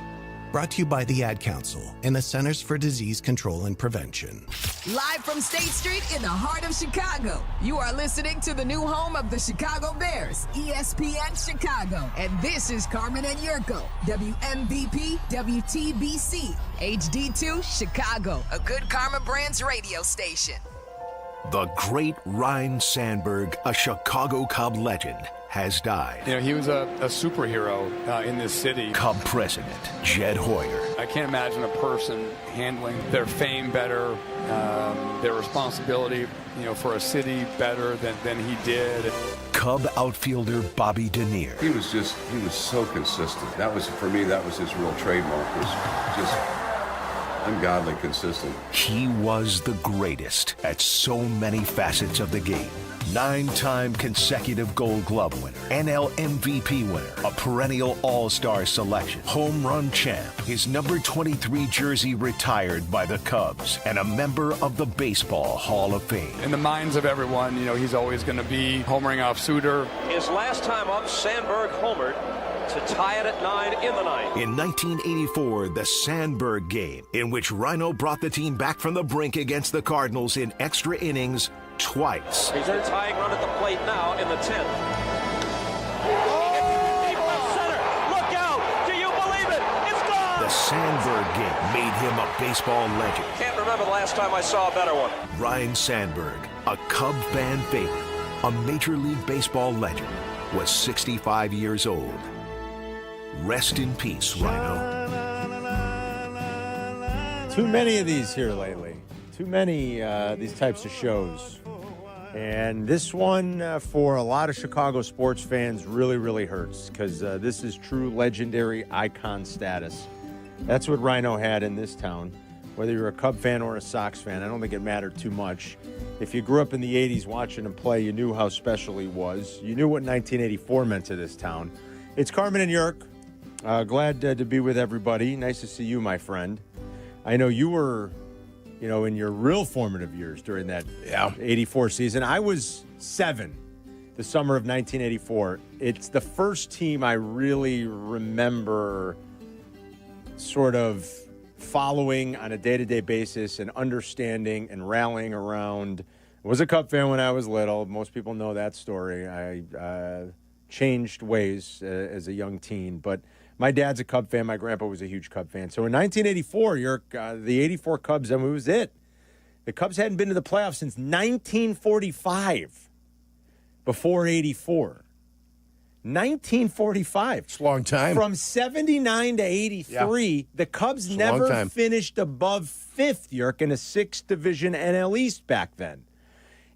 Brought to you by the Ad Council and the Centers for Disease Control and Prevention. Live from State Street in the heart of Chicago, you are listening to the new home of the Chicago Bears, ESPN Chicago. And this is Carmen and Jurko, WMVP, WTBC, HD2, Chicago, a good Karma Brands radio station. The great Ryne Sandberg, a Chicago Cub legend, has died. You know, he was a superhero in this city. Cub president Jed Hoyer. I can't imagine a person handling their fame better, their responsibility, for a city better than he did. Cub outfielder Bobby Denier. He was so consistent. For me, that was his real trademark, was just ungodly consistent. He was the greatest at so many facets of the game. 9-time consecutive Gold Glove winner, NL MVP winner, a perennial All-Star selection, home run champ, his number 23 jersey retired by the Cubs, and a member of the Baseball Hall of Fame. In the minds of everyone, he's always going to be homering off Suter. His last time up, Sandberg homered to tie it at 9 in the ninth. In 1984, the Sandberg game, in which Ryne brought the team back from the brink against the Cardinals in extra innings twice. He's a tying run at the plate now in the 10th. Deep left center. Look out! Do you believe it? It's gone! The Sandberg game made him a baseball legend. Can't remember the last time I saw a better one. Ryne Sandberg, a Cub fan favorite, a Major League Baseball legend, was 65 years old. Rest in peace, Ryne. Too many of these here lately. Too many these types of shows. And this one, for a lot of Chicago sports fans, really, really hurts because this is true legendary icon status. That's what Ryne had in this town. Whether you're a Cub fan or a Sox fan, I don't think it mattered too much. If you grew up in the 80s watching him play, you knew how special he was. You knew what 1984 meant to this town. It's Carmen and Jurk. Glad to be with everybody. Nice to see you, my friend. I know you were, in your real formative years during that 84 season. I was 7, the summer of 1984. It's the first team I really remember sort of following on a day-to-day basis and understanding and rallying around. I was a Cub fan when I was little. Most people know that story. I changed ways as a young teen, but my dad's a Cub fan. My grandpa was a huge Cub fan. So in 1984, the 84 Cubs, it was it. The Cubs hadn't been to the playoffs since 1945, before 84. 1945. It's a long time. From 79 to 83, the Cubs never finished above 5th, Jurk, in a 6th division NL East back then,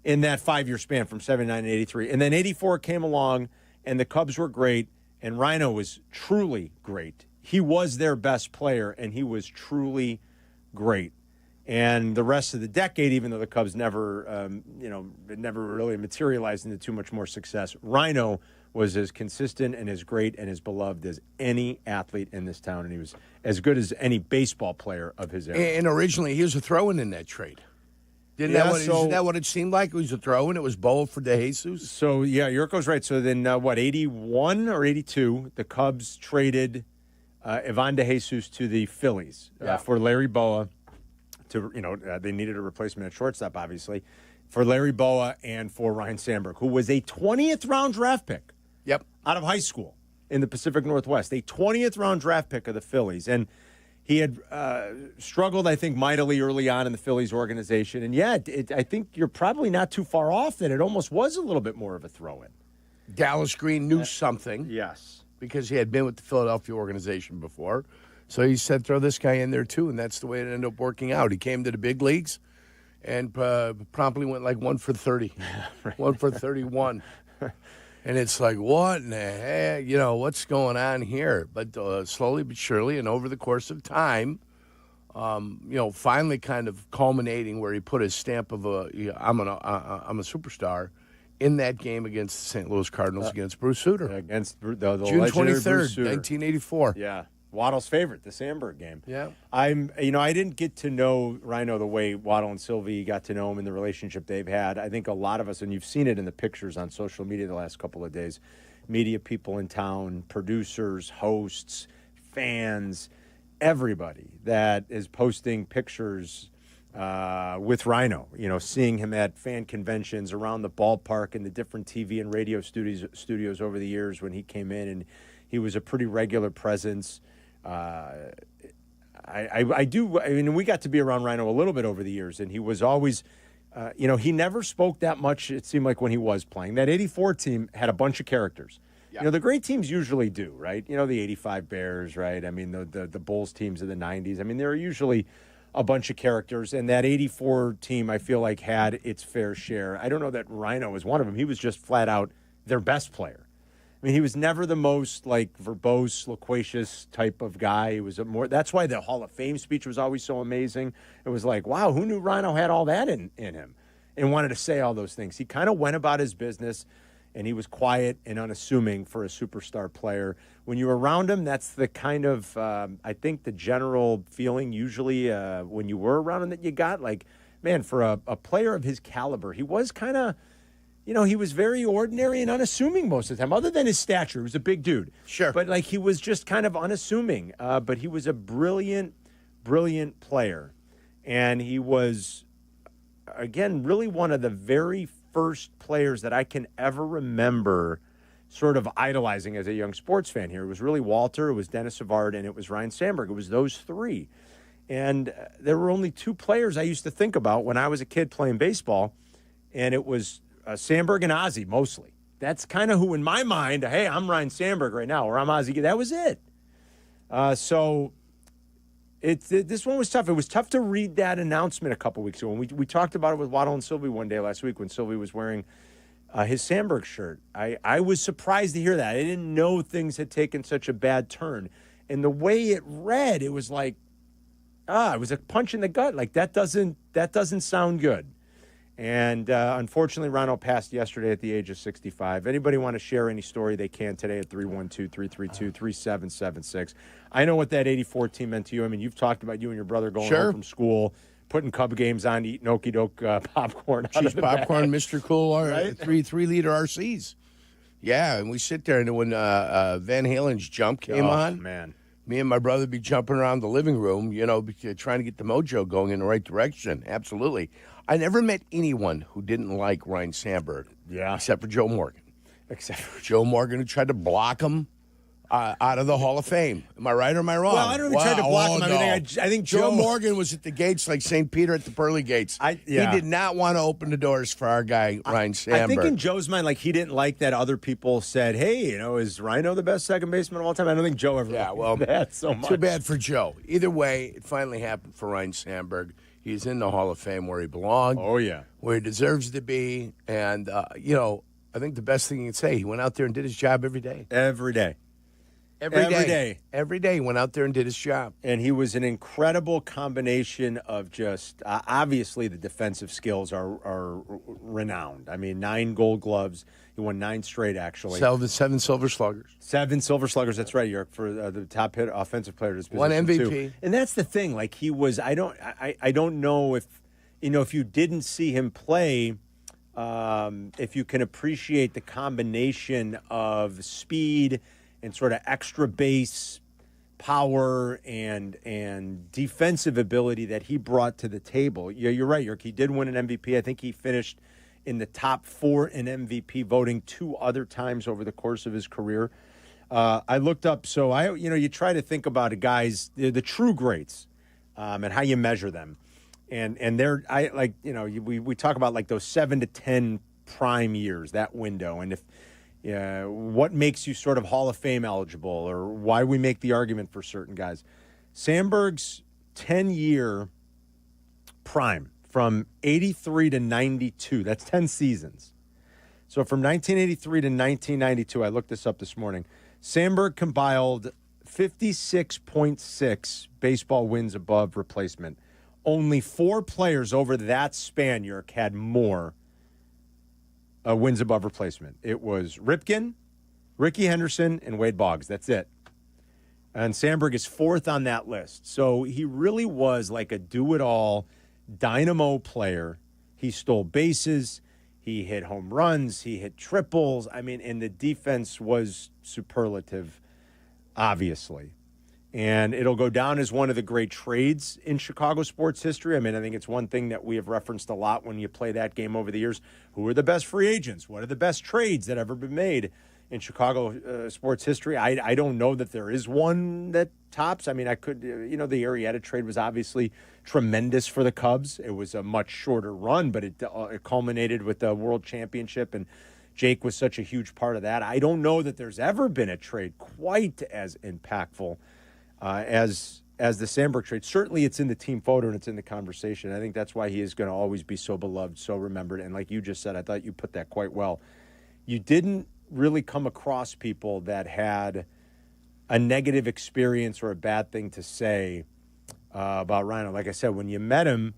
in that 5-year span from 79 to 83. And then 84 came along, and the Cubs were great. And Ryne was truly great. He was their best player, and he was truly great. And the rest of the decade, even though the Cubs never, it never really materialized into too much more success, Ryne was as consistent and as great and as beloved as any athlete in this town, and he was as good as any baseball player of his era. And originally, he was a throw-in in that trade. Isn't that what it seemed like? It was a throw-in. It was Bo for De Jesus. So, yeah, Jurko's right. So then, 81 or 82, the Cubs traded Ivan De Jesus to the Phillies for Larry Boa. They needed a replacement at shortstop, obviously, for Larry Boa and for Ryne Sandberg, who was a 20th round draft pick. Yep. Out of high school in the Pacific Northwest, a 20th round draft pick of the Phillies. And he had struggled, I think, mightily early on in the Phillies organization. And, I think you're probably not too far off that it almost was a little bit more of a throw-in. Dallas Green knew something. Yes. Because he had been with the Philadelphia organization before. So he said, throw this guy in there, too, and that's the way it ended up working out. He came to the big leagues and promptly went like 1 for 30, 1 for 31. And it's like, what in the heck? What's going on here? But slowly but surely, and over the course of time, finally kind of culminating where he put his stamp of I'm a superstar in that game against the St. Louis Cardinals against Bruce Sutter. Against the June 23rd, 1984. Yeah. Waddle's favorite, the Sandberg game. Yeah. I didn't get to know Ryne the way Waddle and Silvy got to know him in the relationship they've had. I think a lot of us, and you've seen it in the pictures on social media the last couple of days, media people in town, producers, hosts, fans, everybody that is posting pictures with Ryne, seeing him at fan conventions around the ballpark and the different TV and radio studios over the years when he came in, and he was a pretty regular presence. We got to be around Ryne a little bit over the years, and he was always, he never spoke that much, it seemed like, when he was playing. That 84 team had a bunch of characters. Yeah. The great teams usually do, right? The 85 Bears, right? I mean, the Bulls teams of the 90s. I mean, there are usually a bunch of characters, and that 84 team, I feel like, had its fair share. I don't know that Ryne was one of them. He was just flat out their best player. I mean, he was never the most, verbose, loquacious type of guy. He was that's why the Hall of Fame speech was always so amazing. It was like, wow, who knew Ryne had all that in him? and wanted to say all those things. He kind of went about his business, and he was quiet and unassuming for a superstar player. When you're around him, that's the kind of, I think, the general feeling usually when you were around him that you got. Like, man, for a player of his caliber, he was kind of, he was very ordinary and unassuming most of the time, other than his stature. He was a big dude. Sure. But, like, he was just kind of unassuming. But he was a brilliant, brilliant player. And he was, again, really one of the very first players that I can ever remember sort of idolizing as a young sports fan here. It was really Walter, it was Dennis Savard, and it was Ryne Sandberg. It was those three. And there were only two players I used to think about when I was a kid playing baseball, and it was Sandberg and Ozzie mostly. That's kind of who, in my mind, hey, I'm Ryne Sandberg right now, or I'm Ozzie. That was it. This one was tough. It was tough to read that announcement a couple weeks ago. And we talked about it with Waddle and Silvy one day last week when Silvy was wearing his Sandberg shirt. I was surprised to hear that. I didn't know things had taken such a bad turn. And the way it read, it was like, it was a punch in the gut. Like, that doesn't sound good. And unfortunately, Ronald passed yesterday at the age of 65. Anybody want to share any story they can today at 312-332-3776. I know what that 84 team meant to you. I mean, you've talked about you and your brother going home from school, putting Cub games on, eating Okie Doke popcorn. Cheese popcorn, Mr. Cool, right? 3-liter RCs. Yeah, and we sit there, and when Van Halen's Jump came on, man, me and my brother be jumping around the living room, trying to get the mojo going in the right direction. Absolutely. I never met anyone who didn't like Ryne Sandberg. Yeah. Except for Joe Morgan. Joe Morgan, who tried to block him out of the Hall of Fame. Am I right or am I wrong? Well, I don't even try to block him. I think Joe Morgan was at the gates like St. Peter at the pearly gates. He did not want to open the doors for our guy, Ryne Sandberg. I think in Joe's mind, like, he didn't like that other people said, hey, is Rhino the best second baseman of all time? I don't think Joe ever liked that so much. Too bad for Joe. Either way, it finally happened for Ryne Sandberg. He's in the Hall of Fame where he belonged. Oh, yeah. Where he deserves to be. And, I think the best thing you can say, he went out there and did his job every day. Every day. Every day he went out there and did his job. And he was an incredible combination of just, obviously the defensive skills are renowned. I mean, 9 Gold Gloves. He won 9 straight, actually. 7 Silver Sluggers. 7 Silver Sluggers, that's right, York, for the top hit offensive player of his position. 1 MVP. Too. And that's the thing. Like, he was, I don't know if you didn't see him play, if you can appreciate the combination of speed and sort of extra base power and defensive ability that he brought to the table. Yeah, you're right, York. He did win an MVP. I think he finished in the top 4 in MVP voting 2 other times over the course of his career. I looked up, so you try to think about the true greats, and how you measure them. And we talk about like those 7 to 10 prime years, that window. And what makes you sort of Hall of Fame eligible, or why we make the argument for certain guys. Sandberg's 10-year prime from 83 to 92, that's 10 seasons. So from 1983 to 1992, I looked this up this morning, Sandberg compiled 56.6 baseball wins above replacement. Only 4 players over that span, Yerk, had more wins above replacement. It was Ripken, Ricky Henderson, and Wade Boggs. That's it. And Sandberg is 4th on that list. So he really was like a do-it-all dynamo player. He stole bases. He hit home runs. He hit triples. I mean, and the defense was superlative, obviously. And it'll go down as one of the great trades in Chicago sports history. I mean, I think it's one thing that we have referenced a lot when you play that game over the years. Who are the best free agents? What are the best trades that have ever been made in Chicago sports history? I don't know that there is one that tops. I mean, the Arrieta trade was obviously tremendous for the Cubs. It was a much shorter run, but it culminated with the World Championship, and Jake was such a huge part of that. I don't know that there's ever been a trade quite as impactful as the Sandberg trade. Certainly it's in the team photo and it's in the conversation. I think that's why he is going to always be so beloved, so remembered. And like you just said, I thought you put that quite well. You didn't really come across people that had a negative experience or a bad thing to say about Rhino. Like I said, when you met him,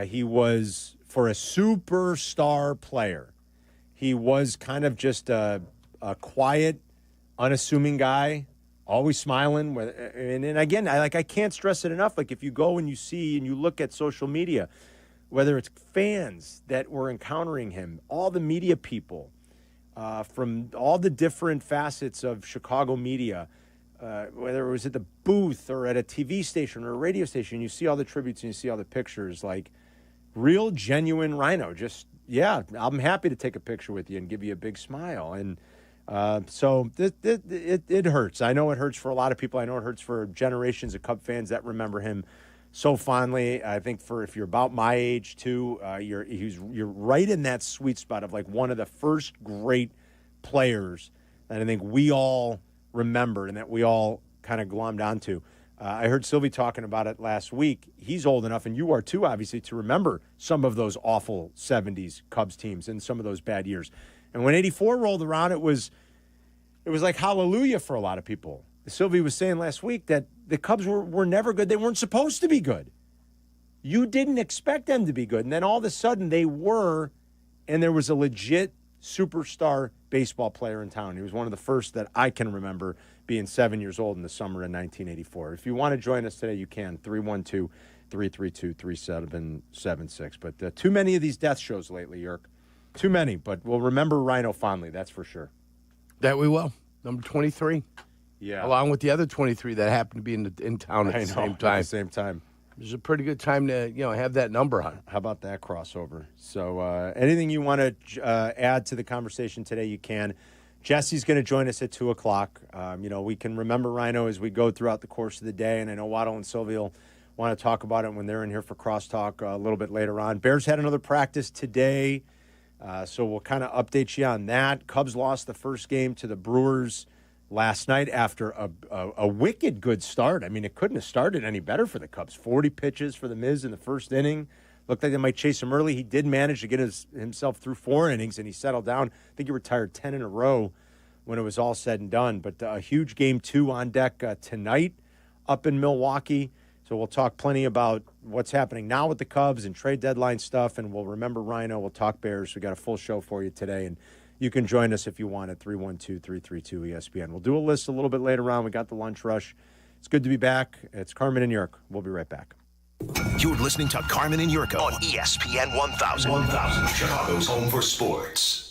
he was for a superstar player, he was kind of just a quiet, unassuming guy, always smiling. And again, I can't stress it enough. Like, if you go and you see and you look at social media, whether it's fans that were encountering him, all the media people from all the different facets of Chicago media, whether it was at the booth or at a TV station or a radio station, you see all the tributes and you see all the pictures, like real, genuine Rhino. Just, yeah, I'm happy to take a picture with you and give you a big smile. And so it hurts. I know it hurts for a lot of people. I know it hurts for generations of Cub fans that remember him so fondly. I think if you're about my age too, you're right in that sweet spot of like one of the first great players that I think we all remembered and that we all kind of glommed onto. I heard Silvy talking about it last week. He's old enough, and you are too, obviously, to remember some of those awful 70s Cubs teams and some of those bad years. And when 84 rolled around, it was like hallelujah for a lot of people. Silvy was saying last week that the Cubs were never good. They weren't supposed to be good. You didn't expect them to be good. And then all of a sudden they were, and there was a legit superstar baseball player in town. He was one of the first that I can remember being 7 years old in the summer of 1984. If you want to join us today, you can. 312-332-3776. But too many of these death shows lately, Yerk. Too many, but we'll remember Rhino fondly, that's for sure. That we will. Number 23. Yeah. Along with the other 23 that happened to be in town at the same time. At the same time. It was a pretty good time to have that number on. How about that crossover? So anything you want to add to the conversation today, you can. Jesse's going to join us at 2 o'clock. We can remember Rhino as we go throughout the course of the day, and I know Waddle and Silvy will want to talk about it when they're in here for crosstalk a little bit later on. Bears had another practice today, so we'll kind of update you on that. Cubs lost the first game to the Brewers last night after a wicked good start. I mean, it couldn't have started any better for the Cubs. 40 pitches for the Miz in the first inning. Looked like they might chase him early. He did manage to get himself through 4 innings, and he settled down. I think he retired 10 in a row when it was all said and done. But a huge Game 2 on deck tonight up in Milwaukee. So we'll talk plenty about what's happening now with the Cubs and trade deadline stuff, and we'll remember Rhino. We'll talk Bears. We got a full show for you today, and you can join us if you want at 312-332-ESPN. We'll do a list a little bit later on. We got the lunch rush. It's good to be back. It's Carmen and Jurko. We'll be right back. You're listening to Carmen and Jurko on ESPN 1000. 1000, Chicago's home for sports.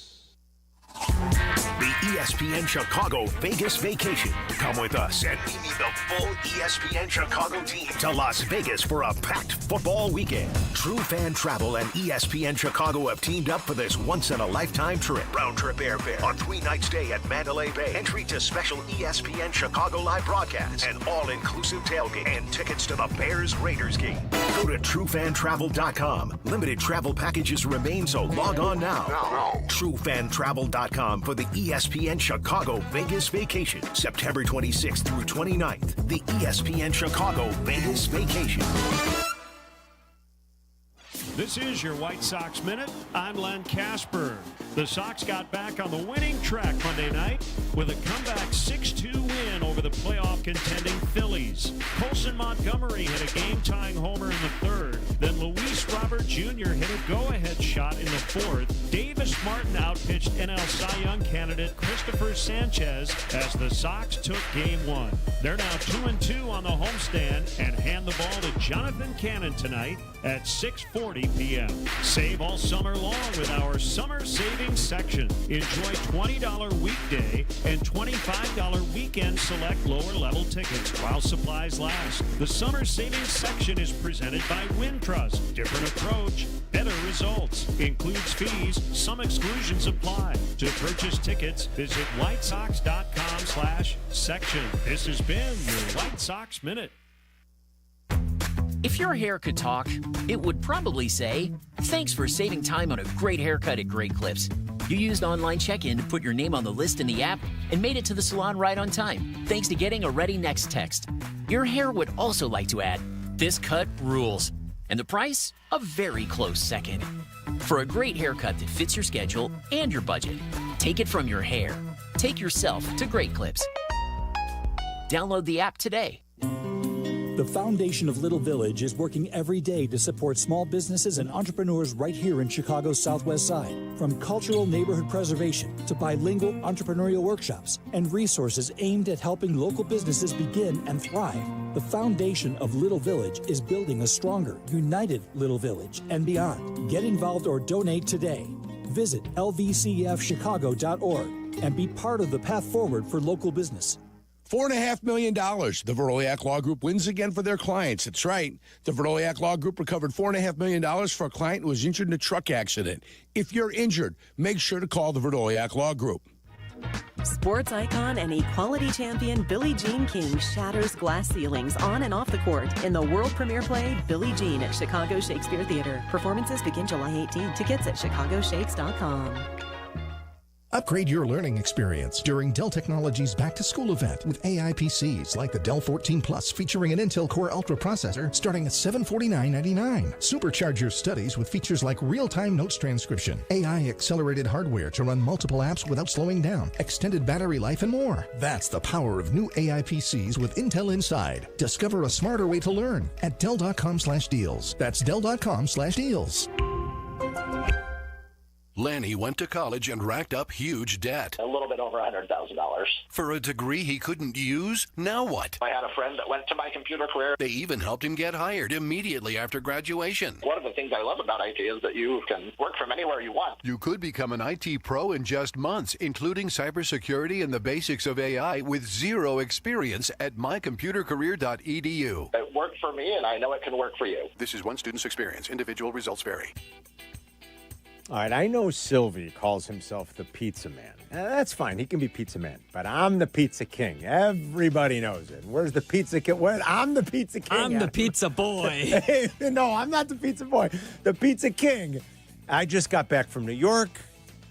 The ESPN Chicago Vegas Vacation. Come with us and we need the full ESPN Chicago team to Las Vegas for a packed football weekend. True Fan Travel and ESPN Chicago have teamed up for this once-in-a-lifetime trip. Round-trip airfare, a 3-night stay at Mandalay Bay, entry to special ESPN Chicago live broadcasts, an all-inclusive tailgate, and tickets to the Bears-Raiders game. Go to TrueFanTravel.com. Limited travel packages remain, so log on now. TrueFanTravel.com for the ESPN Chicago Vegas Vacation, September 26th through 29th. The ESPN Chicago Vegas Vacation. This is your White Sox Minute. I'm Len Casper. The Sox got back on the winning track Monday night with a comeback 6-2 win over the playoff contending Phillies. Colson Montgomery hit a game-tying homer in the third. Then Luis Robert Jr. hit a go-ahead shot in the fourth. Davis Martin outpitched NL Cy Young candidate Christopher Sanchez as the Sox took Game 1. They're now 2-2 on the homestand and hand the ball to Jonathan Cannon tonight at 6:40 p.m. Save all summer long with our summer savings section. Enjoy $20 weekday and $25 weekend select lower level tickets while supplies last. The summer savings section is presented by Wintrust. Different approach, better results. Includes fees. Some exclusions apply. To purchase tickets, visit whitesox.com/section. This has been your White Sox Minute. If your hair could talk, it would probably say, "Thanks for saving time on a great haircut at Great Clips. You used online check-in to put your name on the list in the app and made it to the salon right on time, thanks to getting a Ready Next text." Your hair would also like to add, "This cut rules." And the price? A very close second. For a great haircut that fits your schedule and your budget, take it from your hair. Take yourself to Great Clips. Download the app today. The foundation of Little Village is working every day to support small businesses and entrepreneurs right here in Chicago's Southwest Side. From cultural neighborhood preservation to bilingual entrepreneurial workshops and resources aimed at helping local businesses begin and thrive. The foundation of Little Village is building a stronger, united Little Village and beyond. Get involved or donate today. Visit lvcfchicago.org and be part of the path forward for local business. $4.5 million. The Verdoliak Law Group wins again for their clients. That's right. The Verdoliak Law Group recovered $4.5 million for a client who was injured in a truck accident. If you're injured, make sure to call the Verdoliak Law Group. Sports icon and equality champion Billie Jean King shatters glass ceilings on and off the court in the world premiere play Billie Jean at Chicago Shakespeare Theater. Performances begin July 18. Tickets at chicagoshakes.com. Upgrade your learning experience during Dell Technologies Back to School event with AI PCs like the Dell 14 Plus featuring an Intel Core Ultra processor starting at $749.99. Supercharge your studies with features like real-time notes transcription, AI accelerated hardware to run multiple apps without slowing down, extended battery life, and more. That's the power of new AI PCs with Intel inside. Discover a smarter way to learn at Dell.com/deals. That's Dell.com/deals. Lanny went to college and racked up huge debt. A little bit over $100,000. For a degree he couldn't use? Now what? I had a friend that went to my computer career. They even helped him get hired immediately after graduation. One of the things I love about IT is that you can work from anywhere you want. You could become an IT pro in just months, including cybersecurity and the basics of AI with zero experience at mycomputercareer.edu. It worked for me, and I know it can work for you. This is one student's experience. Individual results vary. All right, I know Silvy calls himself the pizza man. That's fine. He can be pizza man. But I'm the pizza king. Everybody knows it. Where's the pizza king? I'm the pizza king. I'm the pizza boy. No, I'm not the pizza boy. The pizza king. I just got back from New York,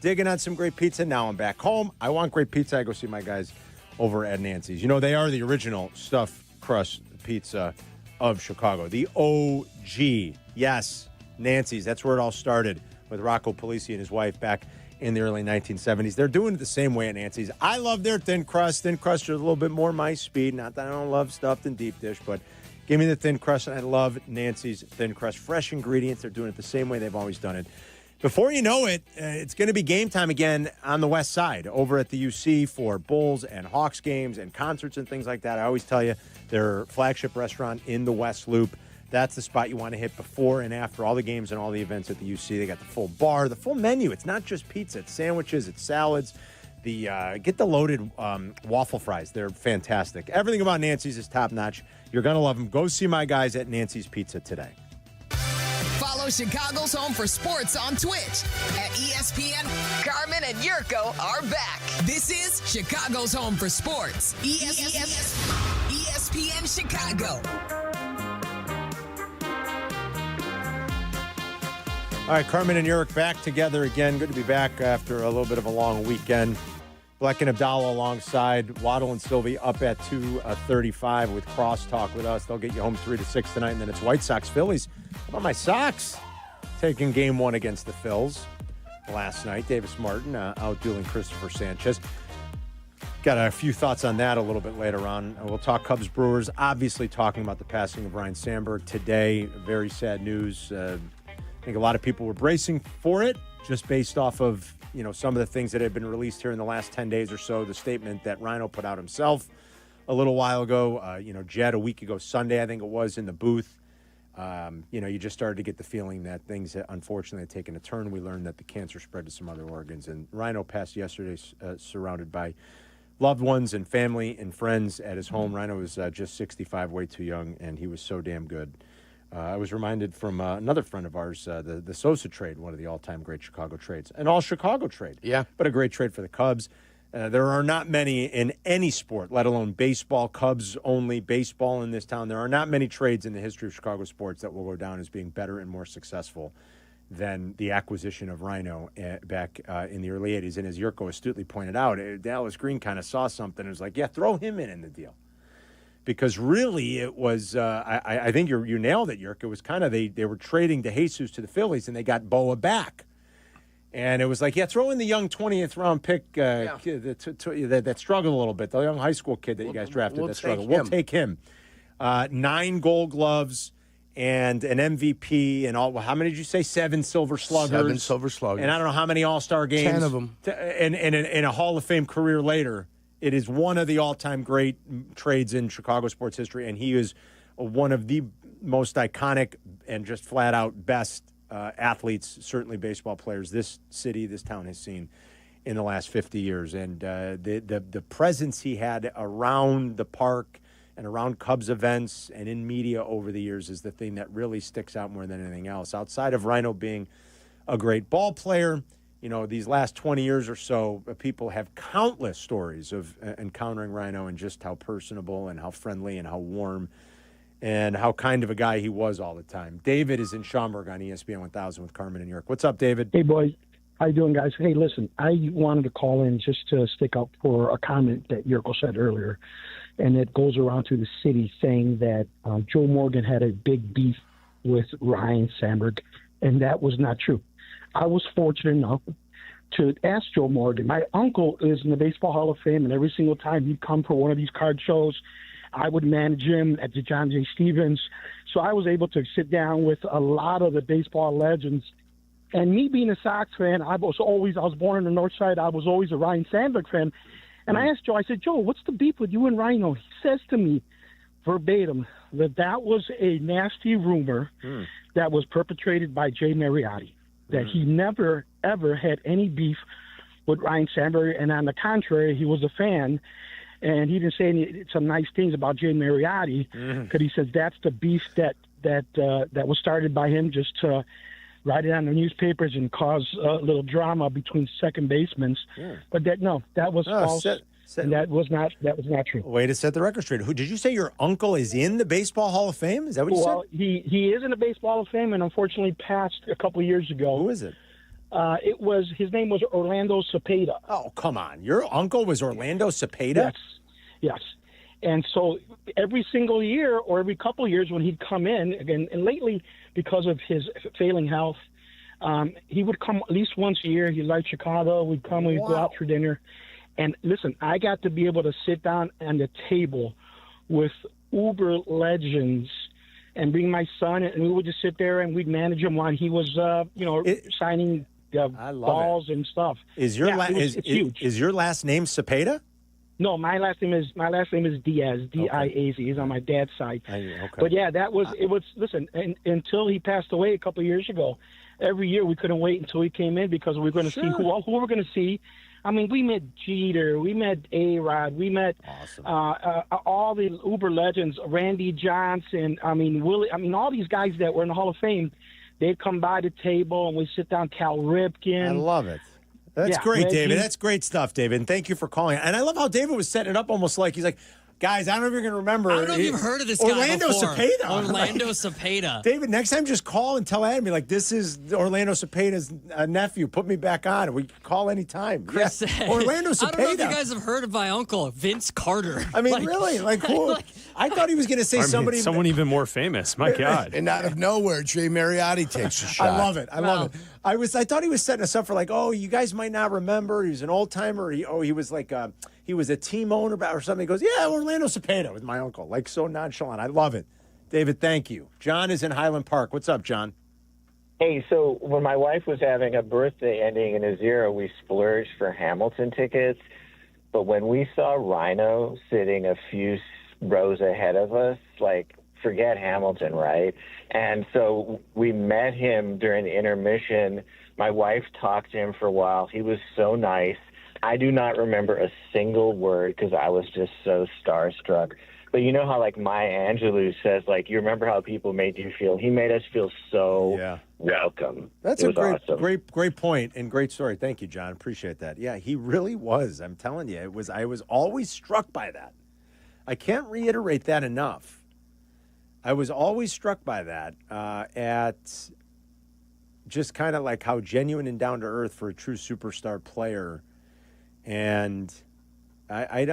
digging on some great pizza. Now I'm back home. I want great pizza. I go see my guys over at Nancy's. You know, they are the original stuffed crust pizza of Chicago. The OG. Yes, Nancy's. That's where it all started, with Rocco Polisi and his wife back in the early 1970s. They're doing it the same way at Nancy's. I love their thin crust. Thin crust are a little bit more my speed. Not that I don't love stuffed and deep dish, but give me the thin crust, and I love Nancy's thin crust. Fresh ingredients. They're doing it the same way they've always done it. Before you know it, it's going to be game time again on the West Side, over at the UC for Bulls and Hawks games and concerts and things like that. I always tell you, their flagship restaurant in the West Loop. That's the spot you want to hit before and after all the games and all the events at the UC. They got the full bar, the full menu. It's not just pizza. It's sandwiches. It's salads. Get the loaded waffle fries. They're fantastic. Everything about Nancy's is top-notch. You're going to love them. Go see my guys at Nancy's Pizza today. Follow Chicago's Home for Sports on Twitch at ESPN. Carmen and Jurko are back. This is Chicago's Home for Sports. ESPN Chicago. All right, Carmen and Jurko back together again. Good to be back after a little bit of a long weekend. Black and Abdallah alongside Waddle and Silvy up at 2:35 with crosstalk with us. They'll get you home 3 to 6 tonight, and then it's White Sox Phillies. How about my Sox? Taking game one against the Phils last night. Davis Martin outdueling Christopher Sanchez. Got a few thoughts on that a little bit later on. We'll talk Cubs Brewers. Obviously talking about the passing of Ryne Sandberg today. Very sad news. I think a lot of people were bracing for it just based off of, some of the things that have been released here in the last 10 days or so. The statement that Ryno put out himself a little while ago, Jed a week ago Sunday, I think it was, in the booth. You just started to get the feeling that things unfortunately had taken a turn. We learned that the cancer spread to some other organs. And Ryno passed yesterday surrounded by loved ones and family and friends at his home. Ryno was just 65, way too young, and he was so damn good. I was reminded from another friend of ours, the Sosa trade, one of the all-time great Chicago trades. An all-Chicago trade. Yeah. But a great trade for the Cubs. There are not many in any sport, let alone baseball, Cubs only, baseball in this town. There are not many trades in the history of Chicago sports that will go down as being better and more successful than the acquisition of Ryno back in the early 80s. And as Jurko astutely pointed out, Dallas Green kind of saw something and was like, yeah, throw him in the deal. Because really it was, I think you nailed it, Jurko. It was kind of, they were trading DeJesus to the Phillies, and they got Boa back. And it was like, yeah, throw in the young 20th round pick kid that struggled a little bit, the young high school kid that you guys drafted that struggled. We'll take him. 9 Gold Gloves, and an MVP, and all. How many did you say? 7 Silver Sluggers. 7 Silver Sluggers. And I don't know how many All-Star games. 10 of them. And a Hall of Fame career later. It is one of the all-time great trades in Chicago sports history, and he is one of the most iconic and just flat-out best athletes, certainly baseball players, this city, this town has seen in the last 50 years. And the presence he had around the park and around Cubs events and in media over the years is the thing that really sticks out more than anything else. Outside of Ryno being a great ball player, these last 20 years or so, people have countless stories of encountering Ryno and just how personable and how friendly and how warm and how kind of a guy he was all the time. David is in Schaumburg on ESPN 1000 with Carmen and York. What's up, David? Hey, boys. How you doing, guys? Hey, listen, I wanted to call in just to stick up for a comment that Jurko said earlier, and it goes around to the city saying that Joe Morgan had a big beef with Ryne Sandberg, and that was not true. I was fortunate enough to ask Joe Morgan. My uncle is in the Baseball Hall of Fame, and every single time he'd come for one of these card shows, I would manage him at the John J. Stevens. So I was able to sit down with a lot of the baseball legends. And me being a Sox fan, I was born in the North Side. I was always a Ryne Sandberg fan. And I asked Joe, I said, Joe, what's the beef with you and Ryno? He says to me verbatim that was a nasty rumor that was perpetrated by Jay Mariotti, that he never, ever had any beef with Ryne Sandberg. And on the contrary, he was a fan. And he didn't say some nice things about Jay Mariotti because he says that's the beef that was started by him just to write it on the newspapers and cause a little drama between second basemen. But that was false. And that was not true. Way to set the record straight. Who did you say your uncle is in the Baseball Hall of Fame? Is that what you said? Well, he is in the Baseball Hall of Fame, and unfortunately passed a couple of years ago. Who is it? His name was Orlando Cepeda. Oh, come on. Your uncle was Orlando Cepeda? Yes. And so every single year or every couple of years when he'd come in, again, and lately because of his failing health, he would come at least once a year. He liked Chicago. We'd come, we'd go out for dinner. And listen, I got to be able to sit down at the table with uber legends and bring my son, and we would just sit there and we'd manage him while he was, signing balls and stuff. Is your huge. Is your last name Cepeda? No, my last name is Diaz, D-I-A-Z. He's on my dad's side. But yeah, it was. Listen, until he passed away a couple of years ago, every year we couldn't wait until he came in because we were going to see who we're going to see. I mean, we met Jeter, we met A-Rod, we met all the uber legends, Randy Johnson. I mean, Willie. I mean, all these guys that were in the Hall of Fame. They'd come by the table and we sit down. Cal Ripken. I love it. That's great, David. That's great stuff, David. And thank you for calling. And I love how David was setting it up almost like he's like, guys, I don't know if you're going to remember. I don't know if you've heard of this guy before. Orlando Cepeda. David, next time just call and tell Adam, like, this is Orlando Cepeda's nephew. Put me back on. We can call anytime. Chris said, Orlando Cepeda. I don't know if you guys have heard of my uncle, Vince Carter. I mean, really? Like, who? I thought he was going to say someone even more famous. My God. And out of nowhere, Jay Mariotti takes a shot. I love it. I love it. I thought he was setting us up for like, oh, you guys might not remember. He was an old timer. He was like he was a team owner or something. He goes, yeah, Orlando Cepeda with my uncle. Like so nonchalant. I love it. David, thank you. John is in Highland Park. What's up, John? Hey, so when my wife was having a birthday ending in a 0, we splurged for Hamilton tickets. But when we saw Ryno sitting a few rows ahead of us, like, forget Hamilton, right? And so we met him during the intermission. My wife talked to him for a while. He was so nice. I do not remember a single word because I was just so starstruck. But you know how, like, Maya Angelou says, like, you remember how people made you feel? He made us feel so welcome. That's a great point and great story. Thank you, John. Appreciate that. Yeah, he really was. I'm telling you, I was always struck by that. I can't reiterate that enough. I was always struck by that at just kind of like how genuine and down to earth for a true superstar player. And I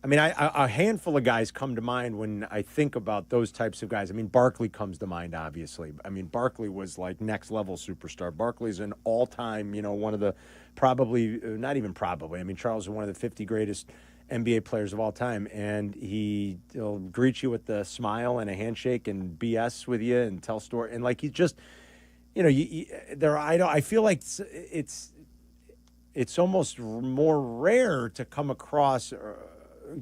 mean, a handful of guys come to mind when I think about those types of guys. I mean, Barkley comes to mind, obviously. I mean, Barkley was like next level superstar. Barkley's an all time, one of the not even probably. I mean, Charles is one of the 50 greatest NBA players of all time, and he'll greet you with a smile and a handshake and BS with you and tell story, and like he just, I feel like it's almost more rare to come across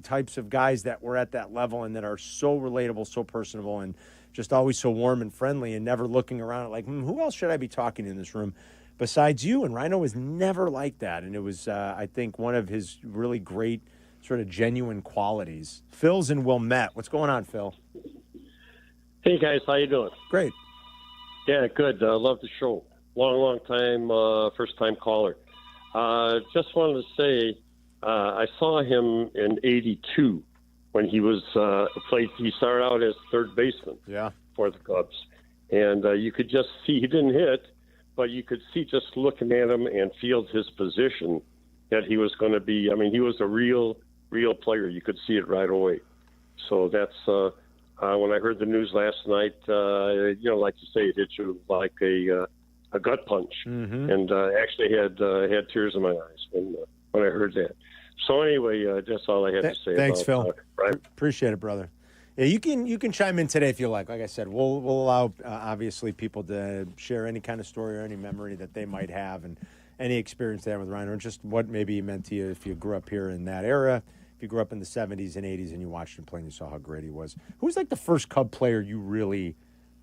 types of guys that were at that level and that are so relatable, so personable, and just always so warm and friendly, and never looking around like, who else should I be talking to in this room besides you? And Ryno was never like that, and it was, I think, one of his really great sort of genuine qualities. Phil's in Wilmette. What's going on, Phil? Hey, guys. How you doing? Great. Yeah, good. Love the show. Long time, first-time caller. Just wanted to say I saw him in '82 when he was he started out as third baseman for the Cubs. And you could just see, he didn't hit, but you could see just looking at him and feel his position that he was going to be, he was a real player. You could see it right away. So that's, when I heard the news last night, like you say, it hit you like a gut punch. Mm-hmm. And actually had tears in my eyes when I heard that. So anyway, that's all I had to say. Thanks, about, Phil. Right? Appreciate it, brother. Yeah, you can chime in today if you like. Like I said, we'll allow obviously people to share any kind of story or any memory that they might have and any experience they have with Ryne, or just what maybe he meant to you if you grew up here in that era. If you grew up in the 70s and 80s and you watched him play and you saw how great he was. Who was like the first Cub player you really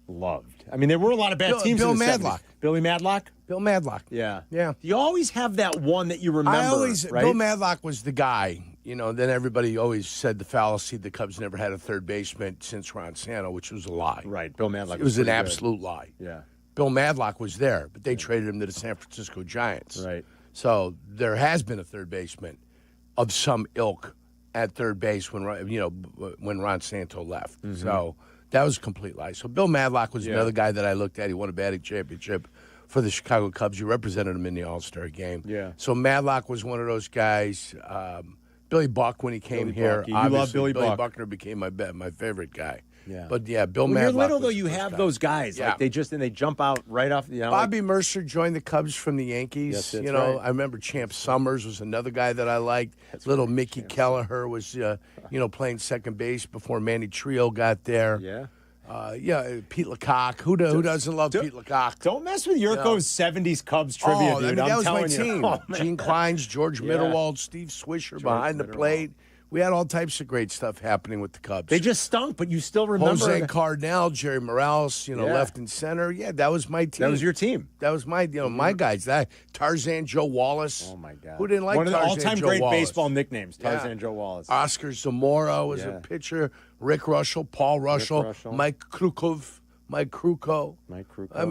loved? There were a lot of bad teams. Bill in the Madlock. 70s. Billy Madlock? Bill Madlock. Yeah. Yeah. You always have that one that you remember, right? Bill Madlock was the guy. Then everybody always said the fallacy the Cubs never had a third baseman since Ron Santo, which was a lie. Right. Bill Madlock It was an pretty absolute good. lie. Yeah. Bill Madlock was there, but they traded him to the San Francisco Giants. Right. So there has been a third baseman of some ilk at third base when Ron Santo left. Mm-hmm. So that was a complete lie. So Bill Madlock was another guy that I looked at. He won a batting championship for the Chicago Cubs. You represented him in the All-Star game. Yeah. So Madlock was one of those guys. Billy Buck, when he came here, Buck. You love Billy Buck. Buckner became my favorite guy. Yeah. But yeah, Bill Madlock. When you're little, though, was you the first have guy. those guys. Yeah. Like they jump out right off. Bobby Mercer joined the Cubs from the Yankees. Yes, that's right. I remember Champ Summers was another guy that I liked. Little Mickey Kelleher was, playing second base before Manny Trio got there. Yeah. Pete LeCoq. Who doesn't love Pete LeCoq? Don't mess with Yurko's 70s Cubs trivia, dude. that was my telling you. team. Oh, man. Gene Kleins, George Mittelwald, Steve Swisher behind the plate. We had all types of great stuff happening with the Cubs. They just stunk, but you still remember. Jose Cardinal, Jerry Morales, left and center. Yeah, that was my team. That was your team. That was my, my guys. That Tarzan Joe Wallace. Oh my God, who didn't like one of the Tarzan all-time Joe great Wallace? baseball nicknames? Tarzan Joe Wallace. Oscar Zamora was a pitcher. Rick Russell, Paul Russell, Mike Krukov. Mike Kruko.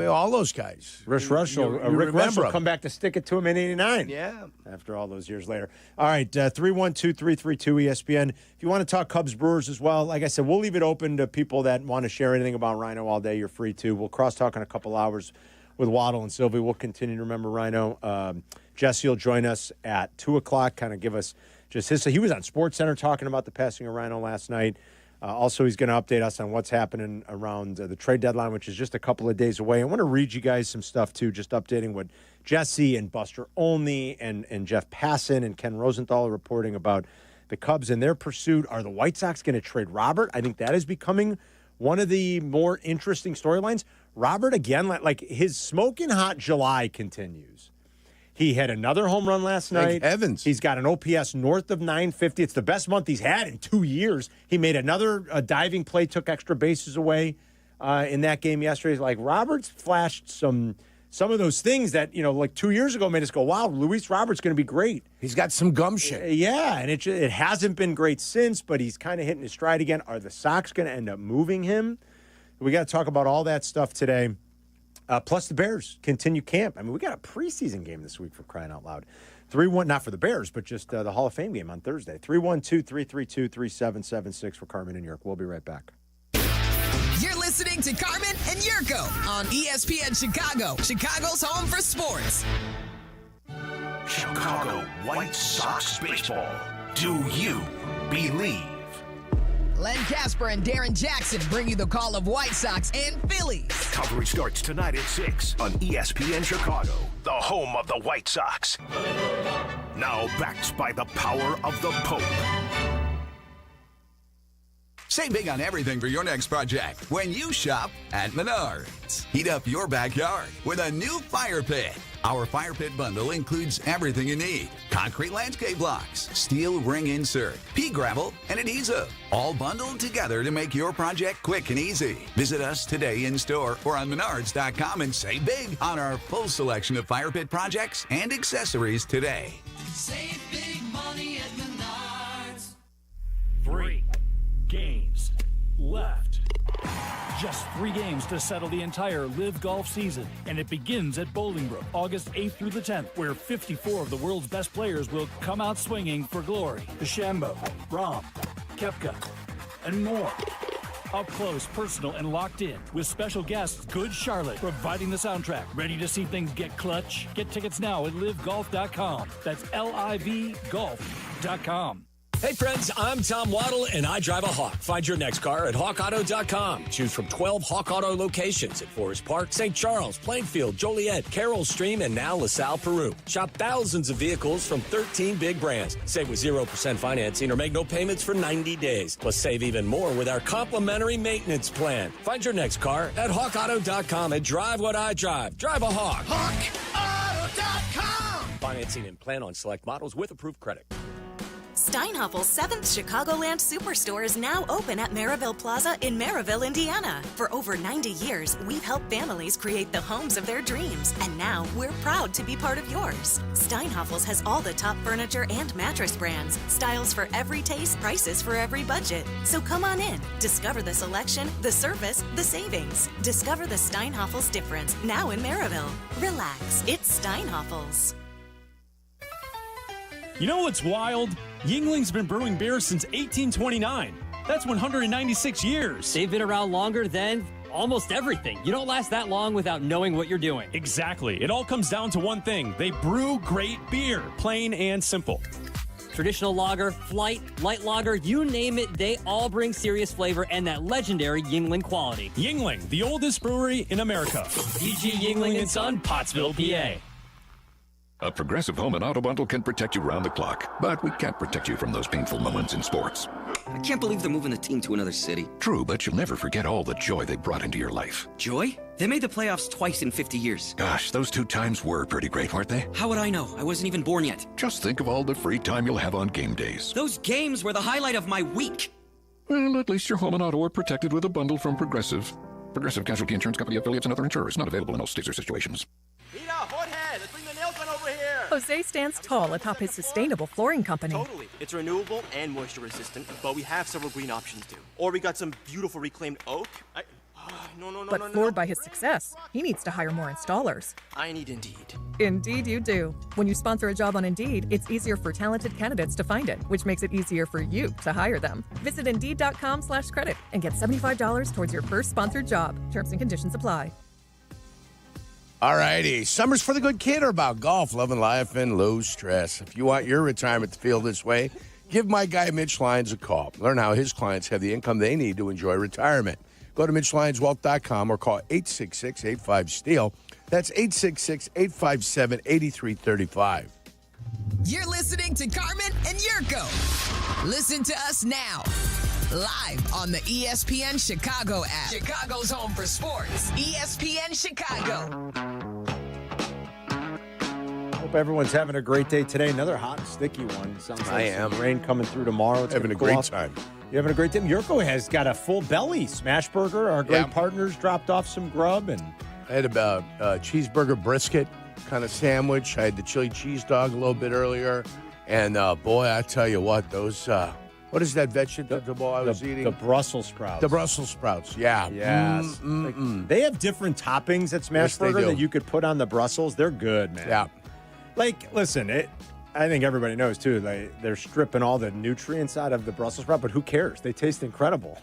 All those guys. Rick Russell. Rick Russell come back to stick it to him in '89. Yeah. After all those years later. All right, 312-332-ESPN. If you want to talk Cubs Brewers as well, like I said, we'll leave it open to people that want to share anything about Ryno all day. You're free to. We'll cross-talk in a couple hours with Waddle and Silvy. We'll continue to remember Ryno. Jesse will join us at 2 o'clock, kind of give us just his. So he was on SportsCenter talking about the passing of Ryno last night. Also, he's going to update us on what's happening around the trade deadline, which is just a couple of days away. I want to read you guys some stuff, too, just updating what Jesse and Buster Olney and Jeff Passan and Ken Rosenthal are reporting about the Cubs and their pursuit. Are the White Sox going to trade Robert? I think that is becoming one of the more interesting storylines. Robert, again, like his smoking hot July continues. He had another home run last night. Thank heavens. He's got an OPS north of 950. It's the best month he's had in 2 years. He made another diving play, took extra bases away in that game yesterday. Like, Roberts flashed some of those things that, like 2 years ago made us go, wow, Luis Roberts going to be great. He's got some gumption. Yeah, and it hasn't been great since, but he's kind of hitting his stride again. Are the Sox going to end up moving him? We got to talk about all that stuff today. Plus, the Bears continue camp. We got a preseason game this week, for crying out loud. 3-1, not for the Bears, but just the Hall of Fame game on Thursday. 312-332-3776 for Carmen and Jurko. We'll be right back. You're listening to Carmen and Jurko on ESPN Chicago, Chicago's home for sports. Chicago White Sox baseball. Do you believe? Len Casper and Darren Jackson bring you the call of White Sox and Phillies. Coverage starts tonight at 6 on ESPN Chicago, the home of the White Sox. Now backed by the power of the Pope. Save big on everything for your next project when you shop at Menards. Heat up your backyard with a new fire pit. Our fire pit bundle includes everything you need. Concrete landscape blocks, steel ring insert, pea gravel, and adhesive. All bundled together to make your project quick and easy. Visit us today in store or on Menards.com and save big on our full selection of fire pit projects and accessories today. Save big money at Menards. 3 games left. Just 3 games to settle the entire LIV Golf season, and it begins at Bolingbrook August 8th through the 10th, where 54 of the world's best players will come out swinging for glory. DeChambeau, Rahm, Koepka, and more. Up close, personal, and locked in, with special guests Good Charlotte providing the soundtrack. Ready to see things get clutch? Get tickets now at livegolf.com. That's LIV golf.com. Hey friends, I'm Tom Waddle and I drive a Hawk. Find your next car at hawkauto.com. Choose from 12 Hawk Auto locations at Forest Park, St. Charles, Plainfield, Joliet, Carroll Stream, and now LaSalle, Peru. Shop thousands of vehicles from 13 big brands. Save with 0% financing or make no payments for 90 days. Plus save even more with our complimentary maintenance plan. Find your next car at hawkauto.com and drive what I drive. Drive a Hawk. HawkAuto.com. Financing and plan on select models with approved credit. Steinhaffel's 7th Chicagoland Superstore is now open at Maryville Plaza in Maryville, Indiana. For over 90 years, we've helped families create the homes of their dreams, and now we're proud to be part of yours. Steinhaffel's has all the top furniture and mattress brands, styles for every taste, prices for every budget. So come on in, discover the selection, the service, the savings. Discover the Steinhaffel's difference now in Maryville. Relax, it's Steinhaffel's. You know what's wild? Yingling's been brewing beer since 1829. That's 196 years. They've been around longer than almost everything. You don't last that long without knowing what you're doing. Exactly. It all comes down to one thing. They brew great beer, plain and simple. Traditional lager, flight, light lager, you name it, they all bring serious flavor and that legendary Yingling quality. Yingling, the oldest brewery in America. DG Yingling & Son, Pottsville, PA. A Progressive Home and Auto Bundle can protect you round the clock, but we can't protect you from those painful moments in sports. I can't believe they're moving the team to another city. True, but you'll never forget all the joy they brought into your life. Joy? They made the playoffs twice in 50 years. Gosh, those 2 times were pretty great, weren't they? How would I know? I wasn't even born yet. Just think of all the free time you'll have on game days. Those games were the highlight of my week. Well, at least your home and auto are protected with a bundle from Progressive. Progressive Casualty Insurance Company affiliates and other insurers. Not available in all states or situations. Rita, hothead, let's bring the nail gun over here. Jose stands tall atop his sustainable flooring company. Totally. It's renewable and moisture resistant, but we have several green options too. Or we got some beautiful reclaimed oak. But floored by his success, he needs to hire more installers. I need Indeed. Indeed you do. When you sponsor a job on Indeed, it's easier for talented candidates to find it, which makes it easier for you to hire them. Visit Indeed.com/credit and get $75 towards your first sponsored job. Terms and conditions apply. All righty. Summers for the good kid are about golf, love, and life, and low stress. If you want your retirement to feel this way, give my guy Mitch Lyons a call. Learn how his clients have the income they need to enjoy retirement. Go to MitchLyonsWealth.com or call 866-85-STEEL. That's 866-857-8335. You're listening to Carmen and Jurko. Listen to us now, live on the ESPN Chicago app. Chicago's home for sports. ESPN Chicago. Hope everyone's having a great day today. Another hot and sticky one. Sounds like some rain coming through tomorrow. It's having a great time. You having a great time? Jurko has got a full belly. Smashburger, our great partners, dropped off some grub. And I had about cheeseburger brisket kind of sandwich. I had the chili cheese dog a little bit earlier. And, boy, I tell you what, those what is that vegetable I was eating? The Brussels sprouts. The Brussels sprouts, yeah. Yes. They have different toppings at Smashburger that you could put on the Brussels. They're good, man. Yeah. Like, listen, I think everybody knows, too, they're stripping all the nutrients out of the Brussels sprout, but who cares? They taste incredible.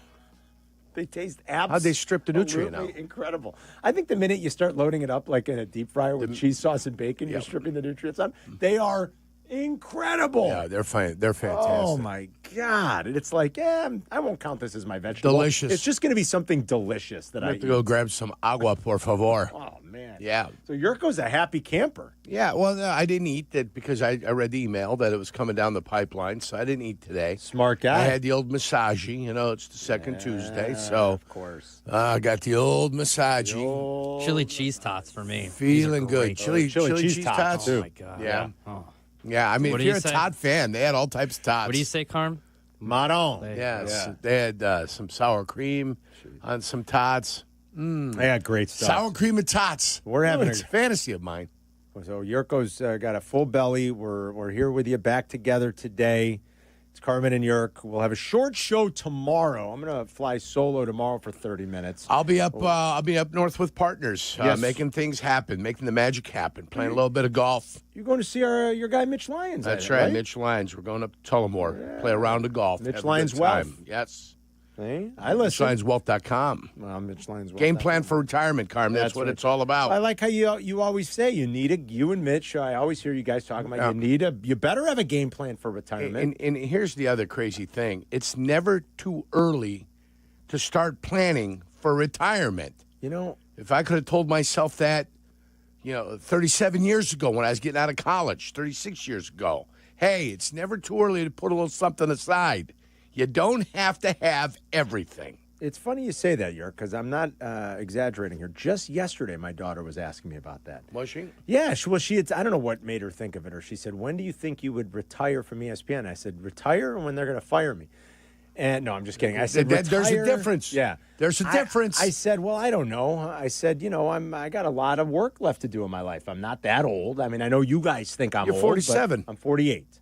They taste absolutely How'd they strip the nutrient out? Incredible. I think the minute you start loading it up like in a deep fryer with cheese sauce and bacon, you're stripping the nutrients out. They are incredible. Yeah, they're fine. They're fantastic. Oh, my God. And it's like, I won't count this as my vegetable. Delicious. It's just going to be something delicious that I have to go grab some agua, por favor. Oh, man. man. Yeah. So Yurko's a happy camper. Yeah, well, no, I didn't eat that because I read the email that it was coming down the pipeline, so I didn't eat today. Smart guy. I had the old massagey. It's the second Tuesday, so of course. I got the old massagey. Chili cheese tots for me. Feeling good. Chili cheese tots. Oh, my God. Yeah. Oh. Yeah, I mean, What if do you're you a say? Todd fan, they had all types of tots. What do you say, Carm? Maron. Yes. They had some sour cream on some tots. They got great stuff. Sour cream and tots. We're having It's a fantasy of mine. So Yurko's got a full belly. We're here with you back together today. It's Carmen and Yurk. We'll have a short show tomorrow. I'm going to fly solo tomorrow for 30 minutes. I'll be up north with partners, Yes. making things happen, making the magic happen, playing a little bit of golf. You're going to see your guy Mitch Lyons. That's right, Mitch Lyons. We're going up to Tullamore, play a round of golf. Mitch have a Lyons good Wealth. time. Yes. See? I listen. MitchLyonsWealth.com. Well, Mitch Lyons Wealth. Game plan for retirement, Carmen. That's what right. it's all about. I like how you always say you and Mitch. I always hear you guys talking about you better have a game plan for retirement. And here's the other crazy thing. It's never too early to start planning for retirement. If I could have told myself that, 37 years ago when I was getting out of college, 36 years ago, hey, it's never too early to put a little something aside. You don't have to have everything. It's funny you say that, Yurk, because I'm not exaggerating here. Just yesterday, my daughter was asking me about that. Was she? Yeah. I don't know what made her think of it. Or she said, when do you think you would retire from ESPN? I said, retire when they're going to fire me. And no, I'm just kidding. I said, there's a difference. Yeah. There's a difference. I said, well, I don't know. I said, I got a lot of work left to do in my life. I'm not that old. I mean, I know you guys think I'm You're old. 47. I'm 48.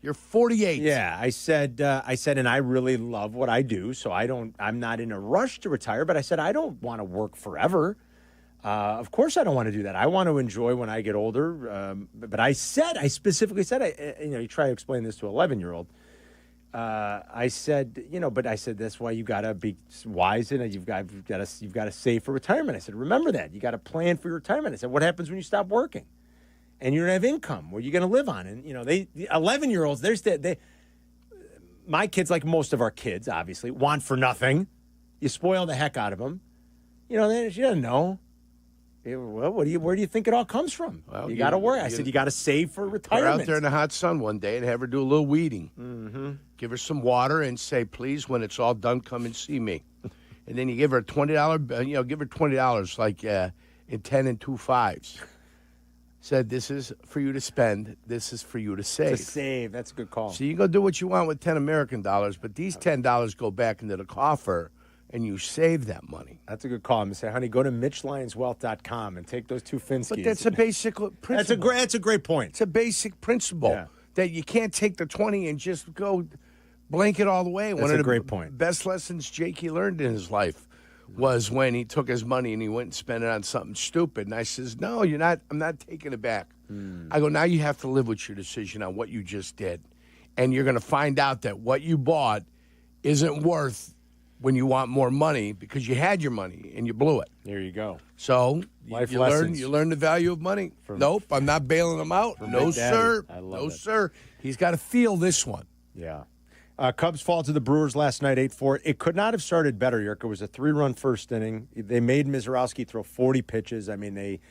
You're 48. Yeah, I said, and I really love what I do, so I'm not in a rush to retire. But I said, I don't want to work forever. Of course, I don't want to do that. I want to enjoy when I get older. But I specifically said, you try to explain this to an 11-year-old. I said, that's why you got to be wise and you've got to save for retirement. I said, remember that you got to plan for your retirement. I said, what happens when you stop working? And you don't have income. What are you going to live on? And, the 11-year-olds, my kids, like most of our kids, obviously, want for nothing. You spoil the heck out of them. She doesn't know. Well, where do you think it all comes from? Well, you got to work. I said, you got to save for retirement. Put her out there in the hot sun one day and have her do a little weeding. Mm-hmm. Give her some water and say, please, when it's all done, come and see me. And then you give her $20, give her $20 like in 10 and 2 5s. Said, this is for you to spend. This is for you to save. To save. That's a good call. So you go do what you want with 10 American dollars, but these $10 go back into the coffer, and you save that money. That's a good call. I'm going to say, honey, go to MitchLyonsWealth.com and take those 2 Finskys. But that's a basic principle. That's a great point. It's a basic principle that you can't take the 20 and just go blanket all the way. That's a great point. Best lessons Jakey learned in his life was when he took his money and he went and spent it on something stupid. And I says, no, you're not. I'm not taking it back. I go, now you have to live with your decision on what you just did. And you're going to find out that what you bought isn't worth when you want more money because you had your money and you blew it. There you go. So Life you lessons. learn the value of money. Nope, I'm not bailing him out. No, sir. I love No, it. sir. He's got to feel this one. Yeah. Cubs fall to the Brewers last night, 8-4. It could not have started better, Yurko. It was a 3-run first inning. They made Mizorowski throw 40 pitches. I mean, he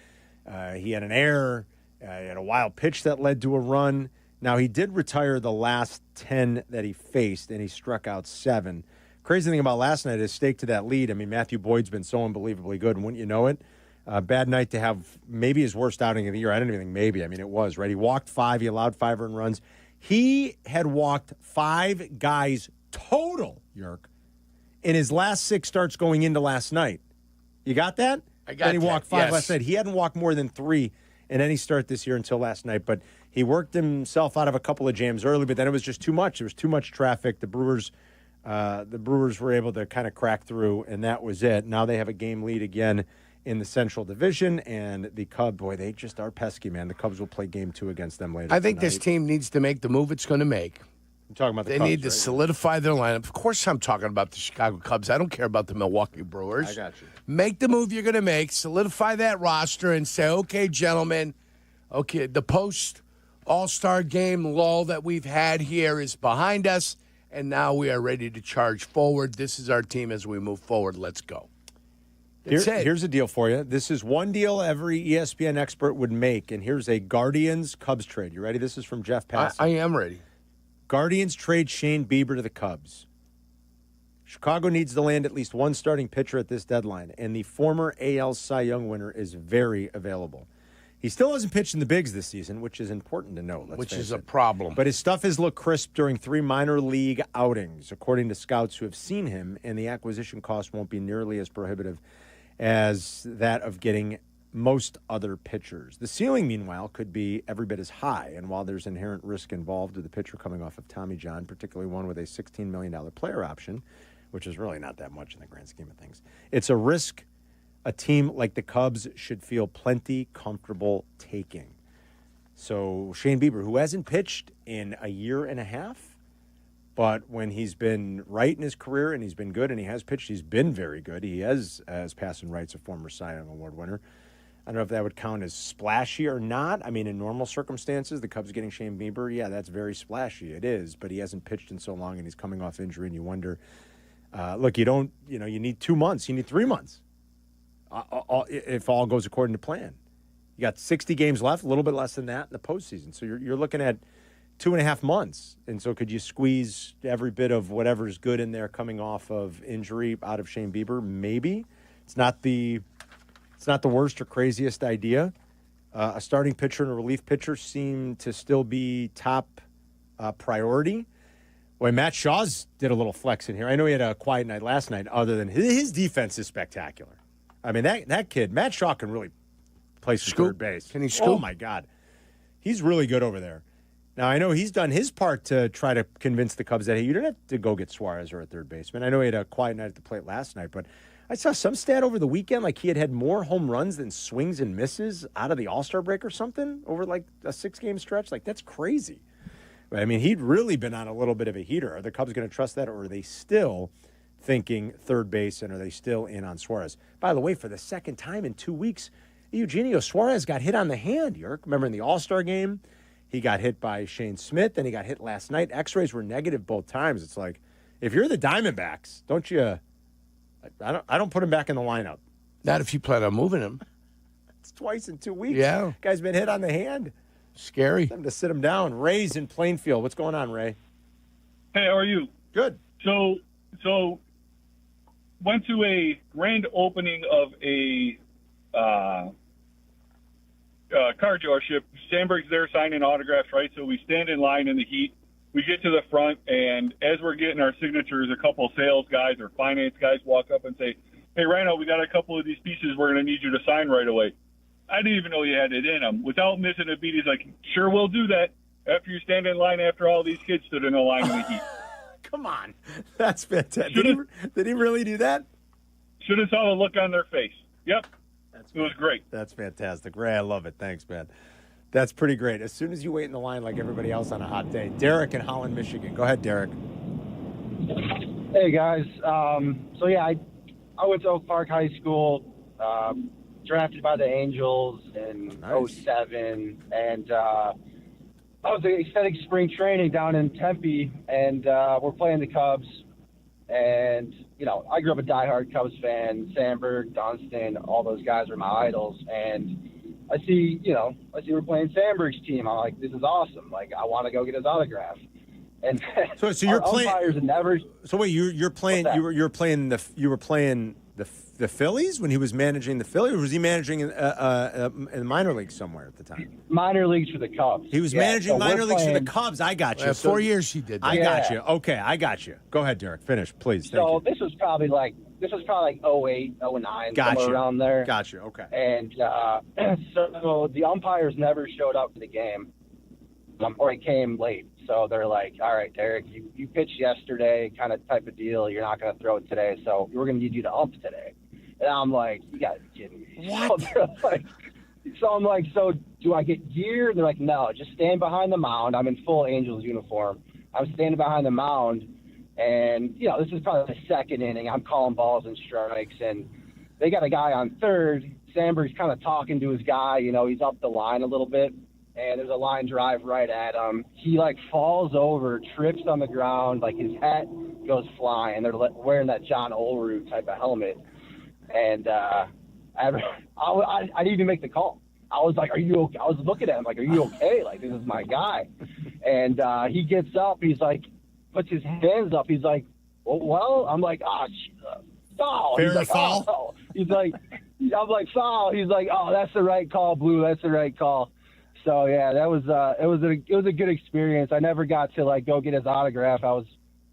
had an error. He had a wild pitch that led to a run. Now, he did retire the last 10 that he faced, and he struck out 7. Crazy thing about last night is stake to that lead. I mean, Matthew Boyd's been so unbelievably good, and wouldn't you know it? Bad night to have maybe his worst outing of the year. I don't even think maybe. I mean, it was, right? He walked 5. He allowed 5 earned runs. He had walked 5 guys total, Yerk, in his last 6 starts going into last night. You got that? I got that. And he walked 5 yes. last night. He hadn't walked more than 3 in any start this year until last night. But he worked himself out of a couple of jams early, but then it was just too much. There was too much traffic. The Brewers were able to kind of crack through, and that was it. Now they have a game lead again in the Central Division, and the Cubs, boy, they just are pesky, man. The Cubs will play game 2 against them later I think tonight. this team needs to make the move it's going to make. I'm talking about the They Cubs, need to right? solidify their lineup. Of course I'm talking about the Chicago Cubs. I don't care about the Milwaukee Brewers. I got you. Make the move you're going to make, solidify that roster, and say, okay, gentlemen, okay, the post-All-Star game lull that we've had here is behind us, and now we are ready to charge forward. This is our team as we move forward. Let's go. Here's a deal for you. This is one deal every ESPN expert would make, and here's a Guardians-Cubs trade. You ready? This is from Jeff Passy. I am ready. Guardians trade Shane Bieber to the Cubs. Chicago needs to land at least one starting pitcher at this deadline, and the former AL Cy Young winner is very available. He still hasn't pitched in the bigs this season, which is important to note. Which is a problem. But his stuff has looked crisp during 3 minor league outings, according to scouts who have seen him, and the acquisition cost won't be nearly as prohibitive as that of getting most other pitchers. The ceiling, meanwhile, could be every bit as high, and while there's inherent risk involved with the pitcher coming off of Tommy John, particularly one with a $16 million player option, which is really not that much in the grand scheme of things, it's a risk a team like the Cubs should feel plenty comfortable taking. So Shane Bieber, who hasn't pitched in a year and a half, but when he's been right in his career and he's been good and he has pitched, he's been very good. He has passing rights, a former Cy Young Award winner. I don't know if that would count as splashy or not. I mean, in normal circumstances, the Cubs getting Shane Bieber, yeah, that's very splashy. It is, but he hasn't pitched in so long and he's coming off injury, and you wonder, look, you need 2 months, you need 3 months. If all goes according to plan. You got 60 games left, a little bit less than that in the postseason. So you're looking at 2.5 months. And so could you squeeze every bit of whatever's good in there coming off of injury out of Shane Bieber? Maybe. It's not the worst or craziest idea. A starting pitcher and a relief pitcher seem to still be top priority. Boy, Matt Shaw's did a little flex in here. I know he had a quiet night last night, other than his defense is spectacular. I mean, that kid, Matt Shaw, can really play some third base. Can he scoop? Oh, my God. He's really good over there. Now, I know he's done his part to try to convince the Cubs that, hey, you don't have to go get Suarez or a third baseman. I know he had a quiet night at the plate last night, but I saw some stat over the weekend, like he had more home runs than swings and misses out of the All-Star break or something over like a 6-game stretch. Like, that's crazy. But, I mean, he'd really been on a little bit of a heater. Are the Cubs going to trust that, or are they still thinking third base, and are they still in on Suarez? By the way, for the second time in 2 weeks, Eugenio Suarez got hit on the hand, Yerk. Remember in the All-Star game, he got hit by Shane Smith, and he got hit last night. X-rays were negative both times. It's like, if you're the Diamondbacks, don't you I don't put him back in the lineup. Not if you plan on moving him. It's twice in 2 weeks. Yeah. Guy's been hit on the hand. Scary. Time to sit him down. Ray's in Plainfield. What's going on, Ray? Hey, how are you? Good. So went to a grand opening of a car dealership. Sandberg's there signing autographs, right? So we stand in line in the heat. We get to the front, and as we're getting our signatures, a couple of sales guys or finance guys walk up and say, "Hey, Ryno, we got a couple of these pieces we're going to need you to sign right away." I didn't even know you had it in them. Without missing a beat, he's like, "Sure, we'll do that." After you stand in line, after all these kids stood in a line in the heat. Come on. That's fantastic. Did he really do that? Should have saw the look on their face. Yep. It was great. That's fantastic. Ray, I love it. Thanks, man. That's pretty great. As soon as you wait in the line like everybody else on a hot day. Derek in Holland, Michigan. Go ahead, Derek. Hey, guys. I went to Oak Park High School, drafted by the Angels in 07, and I was extending spring training down in Tempe, and we're playing the Cubs. And, I grew up a diehard Cubs fan. Sandberg, Dunston, all those guys are my idols. And I see we're playing Sandberg's team. I'm like, this is awesome. Like, I want to go get his autograph. And so you're playing. Umpires never. So wait, you're playing. You were playing the Phillies when he was managing the Phillies, or was he managing in the minor leagues somewhere at the time? Minor leagues for the Cubs. He was managing minor leagues for the Cubs. I got you. 4 years he did that. I got you. Okay, I got you. Go ahead, Derek. Finish, please. Thank you. This was probably like 08, 09, somewhere around there. Got you. Okay. And so the umpires never showed up for the game, or he came late. So they're like, "All right, Derek, you pitched yesterday, kind of type of deal. You're not going to throw it today, so we're going to need you to ump today." And I'm like, "You got to be kidding me!" What? So I'm like, "So do I get gear?" And they're like, "No, just stand behind the mound." I'm in full Angels uniform. I'm standing behind the mound, and this is probably the second inning. I'm calling balls and strikes, and they got a guy on third. Sandberg's kind of talking to his guy. He's up the line a little bit. And there's a line drive right at him. He, falls over, trips on the ground, his hat goes flying. They're wearing that John Olerud type of helmet. And I didn't even make the call. I was like, "Are you okay?" I was looking at him like, "Are you okay? Like, this is my guy." And he gets up. He's like, puts his hands up. He's like, "Well," I'm like, foul." Fair He's like, foul? "Oh." He's like, I'm like, "Foul." He's like, "Oh, that's the right call, Blue. That's the right call." So yeah, that was it was a good experience. I never got to like go get his autograph. I was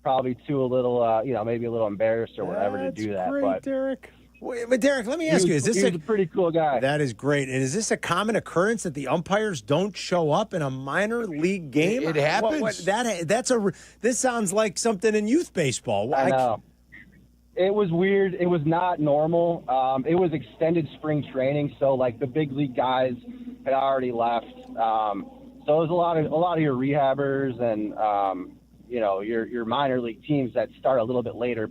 probably too a little maybe a little embarrassed or whatever to do that. Great, But Derek. Wait, but Derek, let me ask you: Is this he was a pretty cool guy? That is great. And is this a common occurrence that the umpires don't show up in a minor league game? It happens. This sounds like something in youth baseball. I know. It was weird. It was not normal. It was extended spring training, so like the big league guys had already left. So it was a lot of your rehabbers and your minor league teams that start a little bit later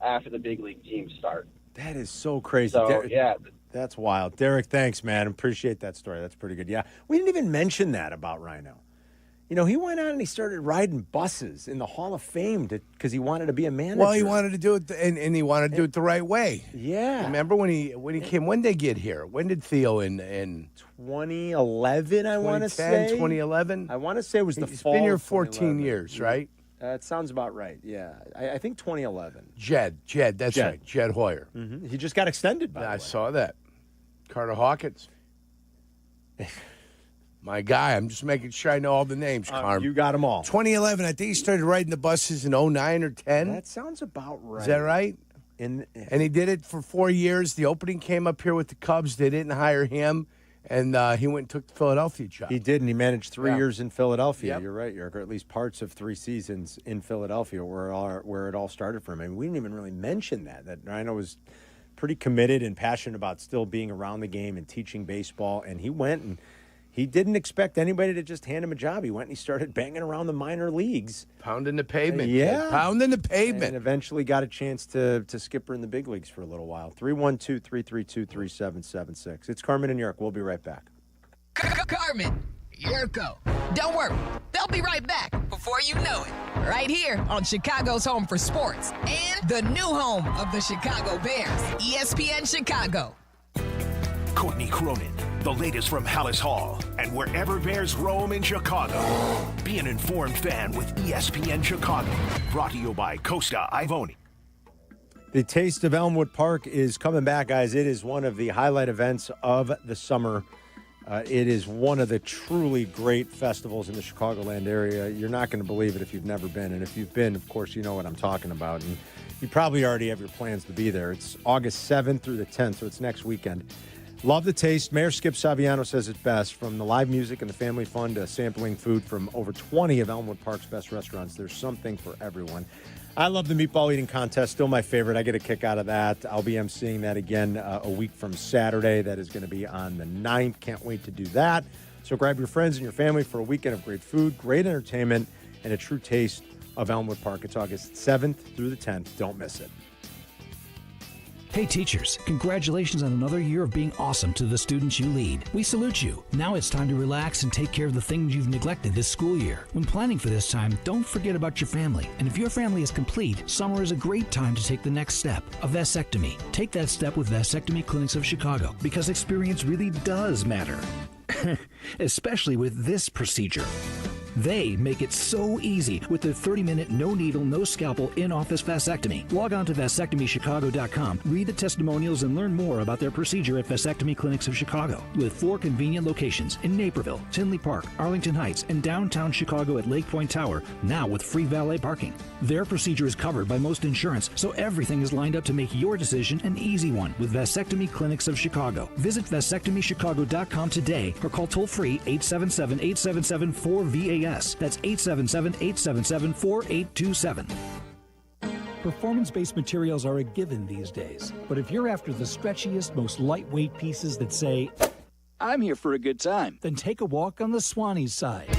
after the big league teams start. That is so crazy. So, Derek, yeah. That's wild. Derek, thanks, man. Appreciate that story. That's pretty good. Yeah, we didn't even mention that about Rhino. He went out and he started riding buses in the Hall of Fame because he wanted to be a manager. Well, he wanted to do it, and he wanted to do it the right way. Yeah. Remember when he came? When did they get here? When did Theo in 2011? I want to say 2011. I want to say it was the He's fall. been here of 14 years, right? It sounds about right. Yeah, I think 2011. Jed, that's right. Jed Hoyer. Mm-hmm. He just got extended. By the way. I saw that. Carter Hawkins. My guy. I'm just making sure I know all the names, Carm. You got them all. 2011. I think he started riding the buses in 09 or 10. That sounds about right. Is that right? And he did it for 4 years. The opening came up here with the Cubs. They didn't hire him. And he went and took the Philadelphia job. He did, and he managed 3 years in Philadelphia. Yep. You're right, Jurko, or at least parts of 3 seasons in Philadelphia where it all started for him. I mean, we didn't even really mention that Rhino was pretty committed and passionate about still being around the game and teaching baseball. And he went and he didn't expect anybody to just hand him a job. He went and he started banging around the minor leagues. Pounding the pavement. Yeah. Kid. Pounding the pavement. And eventually got a chance to skipper in the big leagues for a little while. 312-332-3776. It's Carmen and Jurko. We'll be right back. Carmen, Jurko. Don't worry, they'll be right back before you know it. Right here on Chicago's Home for Sports and the new home of the Chicago Bears, ESPN Chicago. Courtney Cronin, the latest from Hallis Hall, and wherever Bears roam in Chicago. Be an informed fan with ESPN Chicago. Brought to you by Costa Ivoni. The Taste of Elmwood Park is coming back, guys. It is one of the highlight events of the summer. It is one of the truly great festivals in the Chicagoland area. You're not going to believe it if you've never been. And if you've been, of course, you know what I'm talking about. And you probably already have your plans to be there. It's August 7th through the 10th, so it's next weekend. Love the taste. Mayor Skip Saviano says it best. From the live music and the family fun to sampling food from over 20 of Elmwood Park's best restaurants, there's something for everyone. I love the meatball eating contest. Still my favorite. I get a kick out of that. I'll be emceeing that again a week from Saturday. That is going to be on the 9th. Can't wait to do that. So grab your friends and your family for a weekend of great food, great entertainment, and a true taste of Elmwood Park. It's August 7th through the 10th. Don't miss it. Hey teachers, congratulations on another year of being awesome to the students you lead. We salute you. Now it's time to relax and take care of the things you've neglected this school year. When planning for this time, don't forget about your family. And if your family is complete, summer is a great time to take the next step, a vasectomy. Take that step with Vasectomy Clinics of Chicago, because experience really does matter. Especially with this procedure. They make it so easy with their 30-minute, no-needle, no-scalpel, in-office vasectomy. Log on to vasectomychicago.com, read the testimonials, and learn more about their procedure at Vasectomy Clinics of Chicago, with 4 convenient locations in Naperville, Tinley Park, Arlington Heights, and downtown Chicago at Lake Point Tower, now with free valet parking. Their procedure is covered by most insurance, so everything is lined up to make your decision an easy one with Vasectomy Clinics of Chicago. Visit vasectomychicago.com today or call toll-free 877-877-4VAS. That's 877-877-4827. Performance-based materials are a given these days. But if you're after the stretchiest, most lightweight pieces that say, "I'm here for a good time," then take a walk on the Swannies side.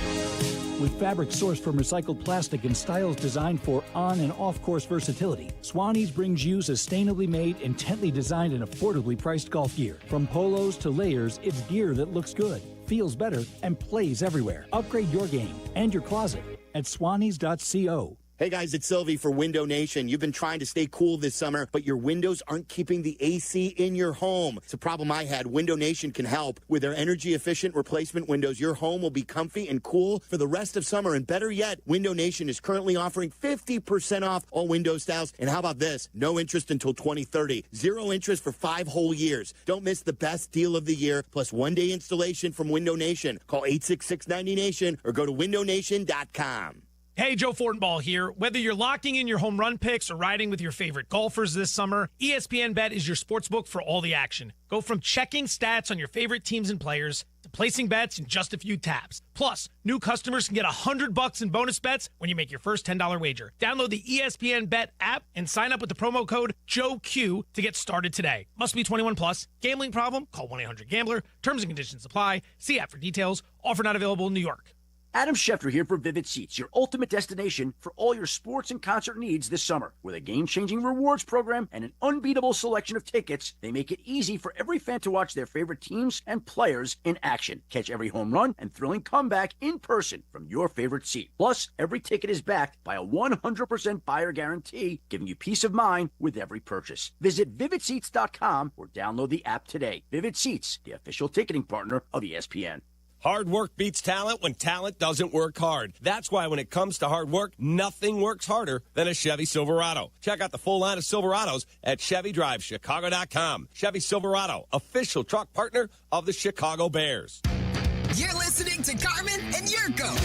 With fabric sourced from recycled plastic and styles designed for on- and off-course versatility, Swannies brings you sustainably made, intently designed, and affordably priced golf gear. From polos to layers, it's gear that looks good, feels better, and plays everywhere. Upgrade your game and your closet at swannies.co. Hey guys, it's Silvy for Window Nation. You've been trying to stay cool this summer, but your windows aren't keeping the AC in your home. It's a problem I had. Window Nation can help. With their energy-efficient replacement windows, your home will be comfy and cool for the rest of summer. And better yet, Window Nation is currently offering 50% off all window styles. And how about this? No interest until 2030. 0 interest for 5 whole years. Don't miss the best deal of the year, plus 1-day installation from Window Nation. Call 866-90Nation or go to windownation.com. Hey, Joe Fortenbaugh here. Whether you're locking in your home run picks or riding with your favorite golfers this summer, ESPN Bet is your sportsbook for all the action. Go from checking stats on your favorite teams and players to placing bets in just a few taps. Plus, new customers can get $100 in bonus bets when you make your first $10 wager. Download the ESPN Bet app and sign up with the promo code JOEQ to get started today. Must be 21 plus. Gambling problem? Call 1-800-GAMBLER. Terms and conditions apply. See app for details. Offer not available in New York. Adam Schefter here for Vivid Seats, your ultimate destination for all your sports and concert needs this summer. With a game-changing rewards program and an unbeatable selection of tickets, they make it easy for every fan to watch their favorite teams and players in action. Catch every home run and thrilling comeback in person from your favorite seat. Plus, every ticket is backed by a 100% buyer guarantee, giving you peace of mind with every purchase. Visit VividSeats.com or download the app today. Vivid Seats, the official ticketing partner of ESPN. Hard work beats talent when talent doesn't work hard. That's why when it comes to hard work, nothing works harder than a Chevy Silverado. Check out the full line of Silverados at ChevyDriveChicago.com. Chevy Silverado, official truck partner of the Chicago Bears. You're listening to Carmen and Jurko.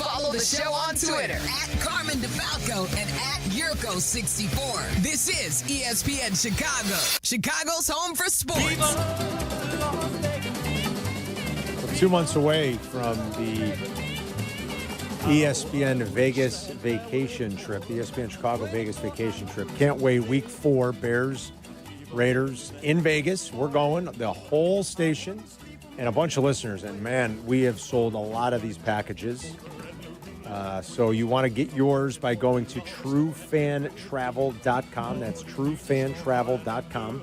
Follow the show on Twitter at Carmen DeFalco and at Jurko64. This is ESPN Chicago, Chicago's home for sports. 2 months away from the ESPN Vegas vacation trip, the ESPN Chicago Vegas vacation trip. Can't wait. Week 4, Bears, Raiders in Vegas. We're going, the whole station and a bunch of listeners. And, man, we have sold a lot of these packages. So you want to get yours by going to truefantravel.com. That's truefantravel.com.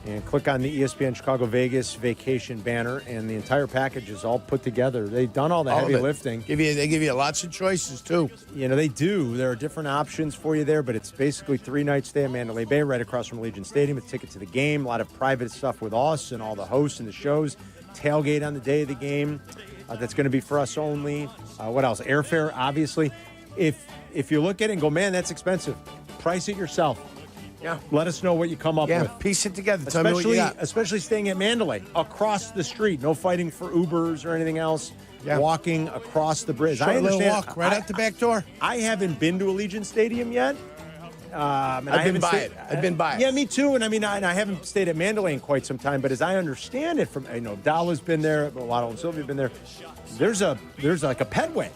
And click on the ESPN Chicago Vegas vacation banner, and the entire package is all put together. They've done all the heavy lifting. They give you lots of choices, too. You know, they do. There are different options for you there, but it's basically 3-night stay at Mandalay Bay, right across from Allegiant Stadium, with ticket to the game, a lot of private stuff with us and all the hosts and the shows, tailgate on the day of the game. That's going to be for us only. What else? Airfare, obviously. If you look at it and go, man, that's expensive, price it yourself. Yeah. Let us know what you come up with. Piece it together. Tell me what you got. Especially staying at Mandalay, across the street. No fighting for Ubers or anything else. Yeah. Walking across the bridge. Short little walk right out the back door. I haven't been to Allegiant Stadium yet. I've been by it. Yeah, me too. And I haven't stayed at Mandalay in quite some time. But as I understand it, from Dala's been there, Waddle and Silvy have been there. There's like a pedway.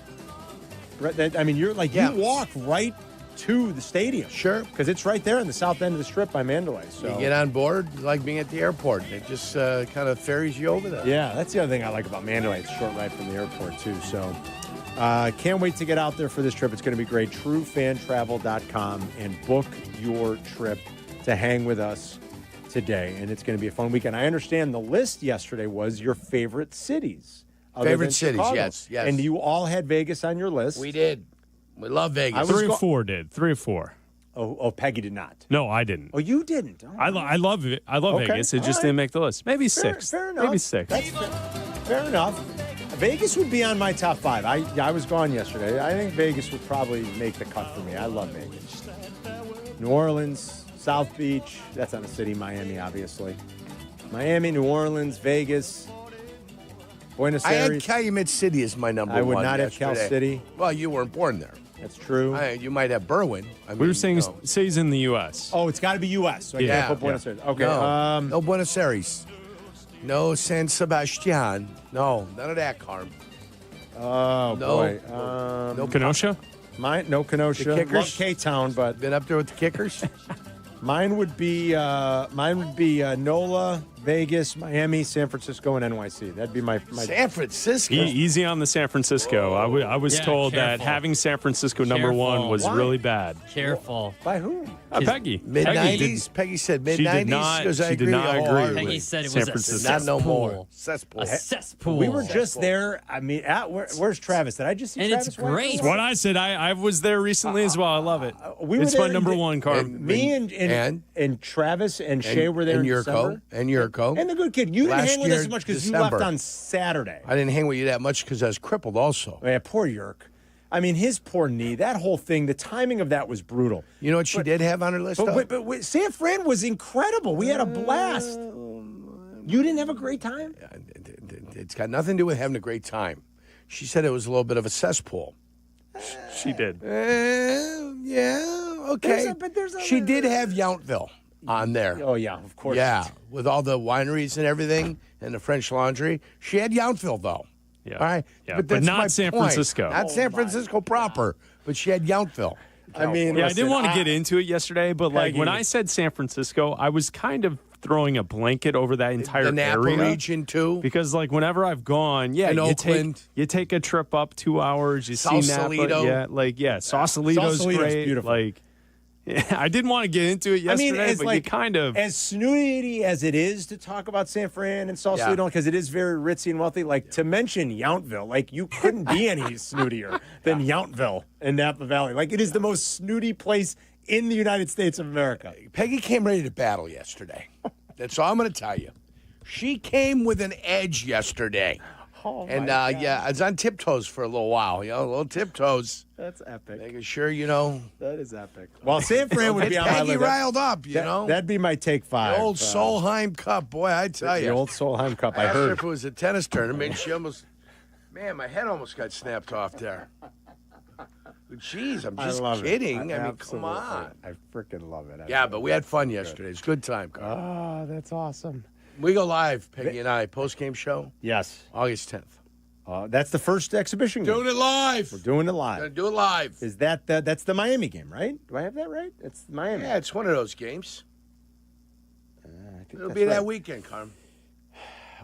Right? I mean, you walk right to the stadium. Sure. Because it's right there in the south end of the strip by Mandalay. So you get on board, like being at the airport. It just kind of ferries you over there. Yeah, that's the other thing I like about Mandalay. It's a short ride from the airport, too. So can't wait to get out there for this trip. It's going to be great. TrueFanTravel.com and book your trip to hang with us today. And it's going to be a fun weekend. I understand the list yesterday was your favorite cities. Favorite cities, yes. And you all had Vegas on your list. We did. We love Vegas. 3 or 4 did. 3 or 4. Oh, Peggy did not. No, I didn't. Oh, you didn't. Oh, I love it. I love Vegas. It just didn't make the list. Maybe 6. Fair enough. Maybe 6. That's fair enough. Vegas would be on my top 5. I was gone yesterday. I think Vegas would probably make the cut for me. I love Vegas. New Orleans, South Beach. That's not a city. Miami, obviously. Miami, New Orleans, Vegas. Buenos Aires. I had Calumet City as my number 1 I would not yesterday. have Cal City. Well, you weren't born there. That's true. You might have Berwyn. We were saying cities in the U.S. Oh, it's got to be U.S. So I can't put Buenos Aires. Okay. No Buenos Aires. No San Sebastian. No, none of that, Carm. Oh, boy. No Kenosha? No Kenosha. The Kickers? Love K-Town, but... Been up there with the Kickers? Mine would be NOLA, Vegas, Miami, San Francisco, and NYC. That'd be my San Francisco. Easy on the San Francisco. I was told that having San Francisco number one was really bad. Careful. By whom? Peggy. Mid-90s? Peggy said mid-90s? She did not agree. Peggy said it San was Francisco. a Not no more. cesspool. Cesspool. A cesspool. We were just there. I mean, where's Travis? Did I just see And Travis? it's great. That's what I said. I was there recently as well. I love it. It's there my number one car. Me and Travis and Shay were there and in Yurko. December. And Yurko. And the good kid. You didn't Last hang with year, us as much because you December. left on Saturday. I didn't hang with you that much because I was crippled also. Yeah, poor Yerk. I mean, his poor knee, that whole thing, the timing of that was brutal. You know what she did have on her list, though? But San Fran was incredible. We had a blast. You didn't have a great time? It's got nothing to do with having a great time. She said it was a little bit of a cesspool. She did. Yeah, okay. She did have Yountville on there. Oh, yeah, of course. Yeah, with all the wineries and everything and the French Laundry. She had Yountville, though. Yeah. All right? Yeah, but but that's not my San point. Francisco. Not San Francisco proper, but she had Yountville. I mean, I didn't want to get into it yesterday, but like Peggy. when I said San Francisco, I was kind of throwing a blanket over that entire The Napa area. region, too. Because like whenever I've gone, In you Oakland. take a trip up 2 hours, you see Napa, Sausalito. Sausalito's great. Beautiful. Like, I didn't want to get into it yesterday, but you kind of as snooty as it is to talk about San Fran and Sausalito because it is very ritzy and wealthy. Like to mention Yountville, like you couldn't be any snootier than Yountville in Napa Valley. Like it is the most snooty place in the United States of America. Peggy came ready to battle yesterday. That's all I'm going to tell you. She came with an edge yesterday. Oh, and, yeah, I was on tiptoes for a little while, a little tiptoes. That's epic. Making sure, That is epic. Well, San Fran would be on my Peggy list. riled up, you know. That'd be my take 5. The old Solheim Cup. Boy, I tell you. The old Solheim Cup, I I asked her heard. if it was a tennis tournament. She almost, man, my head almost got snapped off there. Jeez, I'm just kidding. I mean, come on. I freaking love it. Yeah, but we had fun yesterday. It's a good time, Carl. Oh, that's awesome. We go live, Peggy and I, post-game show. Yes. August 10th. That's the first exhibition game. Doing it live. We're doing it live. Gonna do it live. Is that's the Miami game, right? Do I have that right? It's Miami. Yeah, it's one of those games. I think It'll that's be that right. weekend, Carm.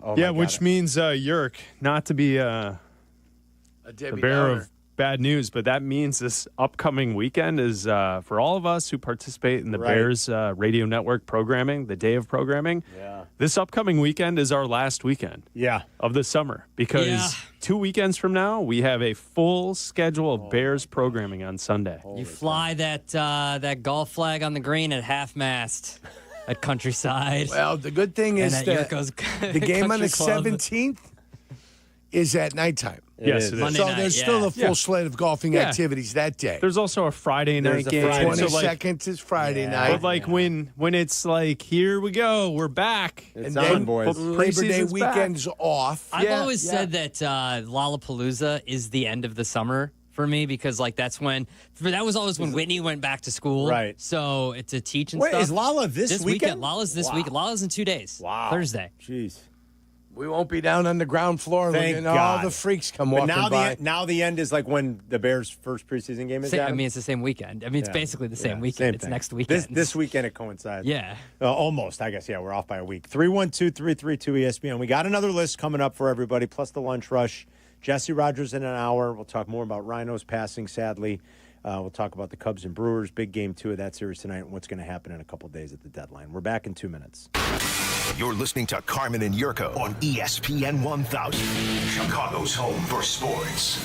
Oh, yeah, my God. which means Yerk, not to be A the Debbie bearer Downer. of bad news, but that means this upcoming weekend is for all of us who participate in the Right. Bears radio network programming, the day of programming. Yeah. This upcoming weekend is our last weekend of the summer because 2 weekends from now, we have a full schedule of Bears programming on Sunday. You fly that golf flag on the green at half-mast at Countryside. Well, the good thing And is at that Yurko's the game on the Country Club. 17th is at nighttime. Yes, it is. Monday So night, there's still a full Yeah. slate of golfing Yeah. activities that day. There's also a Friday night There's a game. Friday. So, like, 22nd is Friday night. but like when it's like, here we go, we're back. It's and on, then boys. Labor Day Preseason's back. weekend's off. I've Yeah, always yeah. said that Lollapalooza is the end of the summer for me because like that was always when Whitney went back to school. Right. So to teach and Wait, stuff. is Lala this weekend? Lala's this Wow. week. Lala's in 2 days. Wow. Thursday. Jeez. We won't be down on the ground floor Thank looking at all God. the freaks come But walking now by. now the end is like when the Bears' first preseason game is. I Adam? mean, it's the same weekend. I mean, it's Yeah. basically the same Yeah, weekend. same It's thing. next weekend. This weekend it coincides. Yeah. Almost, I guess. Yeah, we're off by a week. 312-332 ESPN. We got another list coming up for everybody, plus the lunch rush. Jesse Rogers in an hour. We'll talk more about Rhino's passing, sadly. We'll talk about the Cubs and Brewers, big game 2 of that series tonight, and what's going to happen in a couple days at the deadline. We're back in 2 minutes. You're listening to Carmen and Yurko on ESPN 1000, Chicago's home for sports.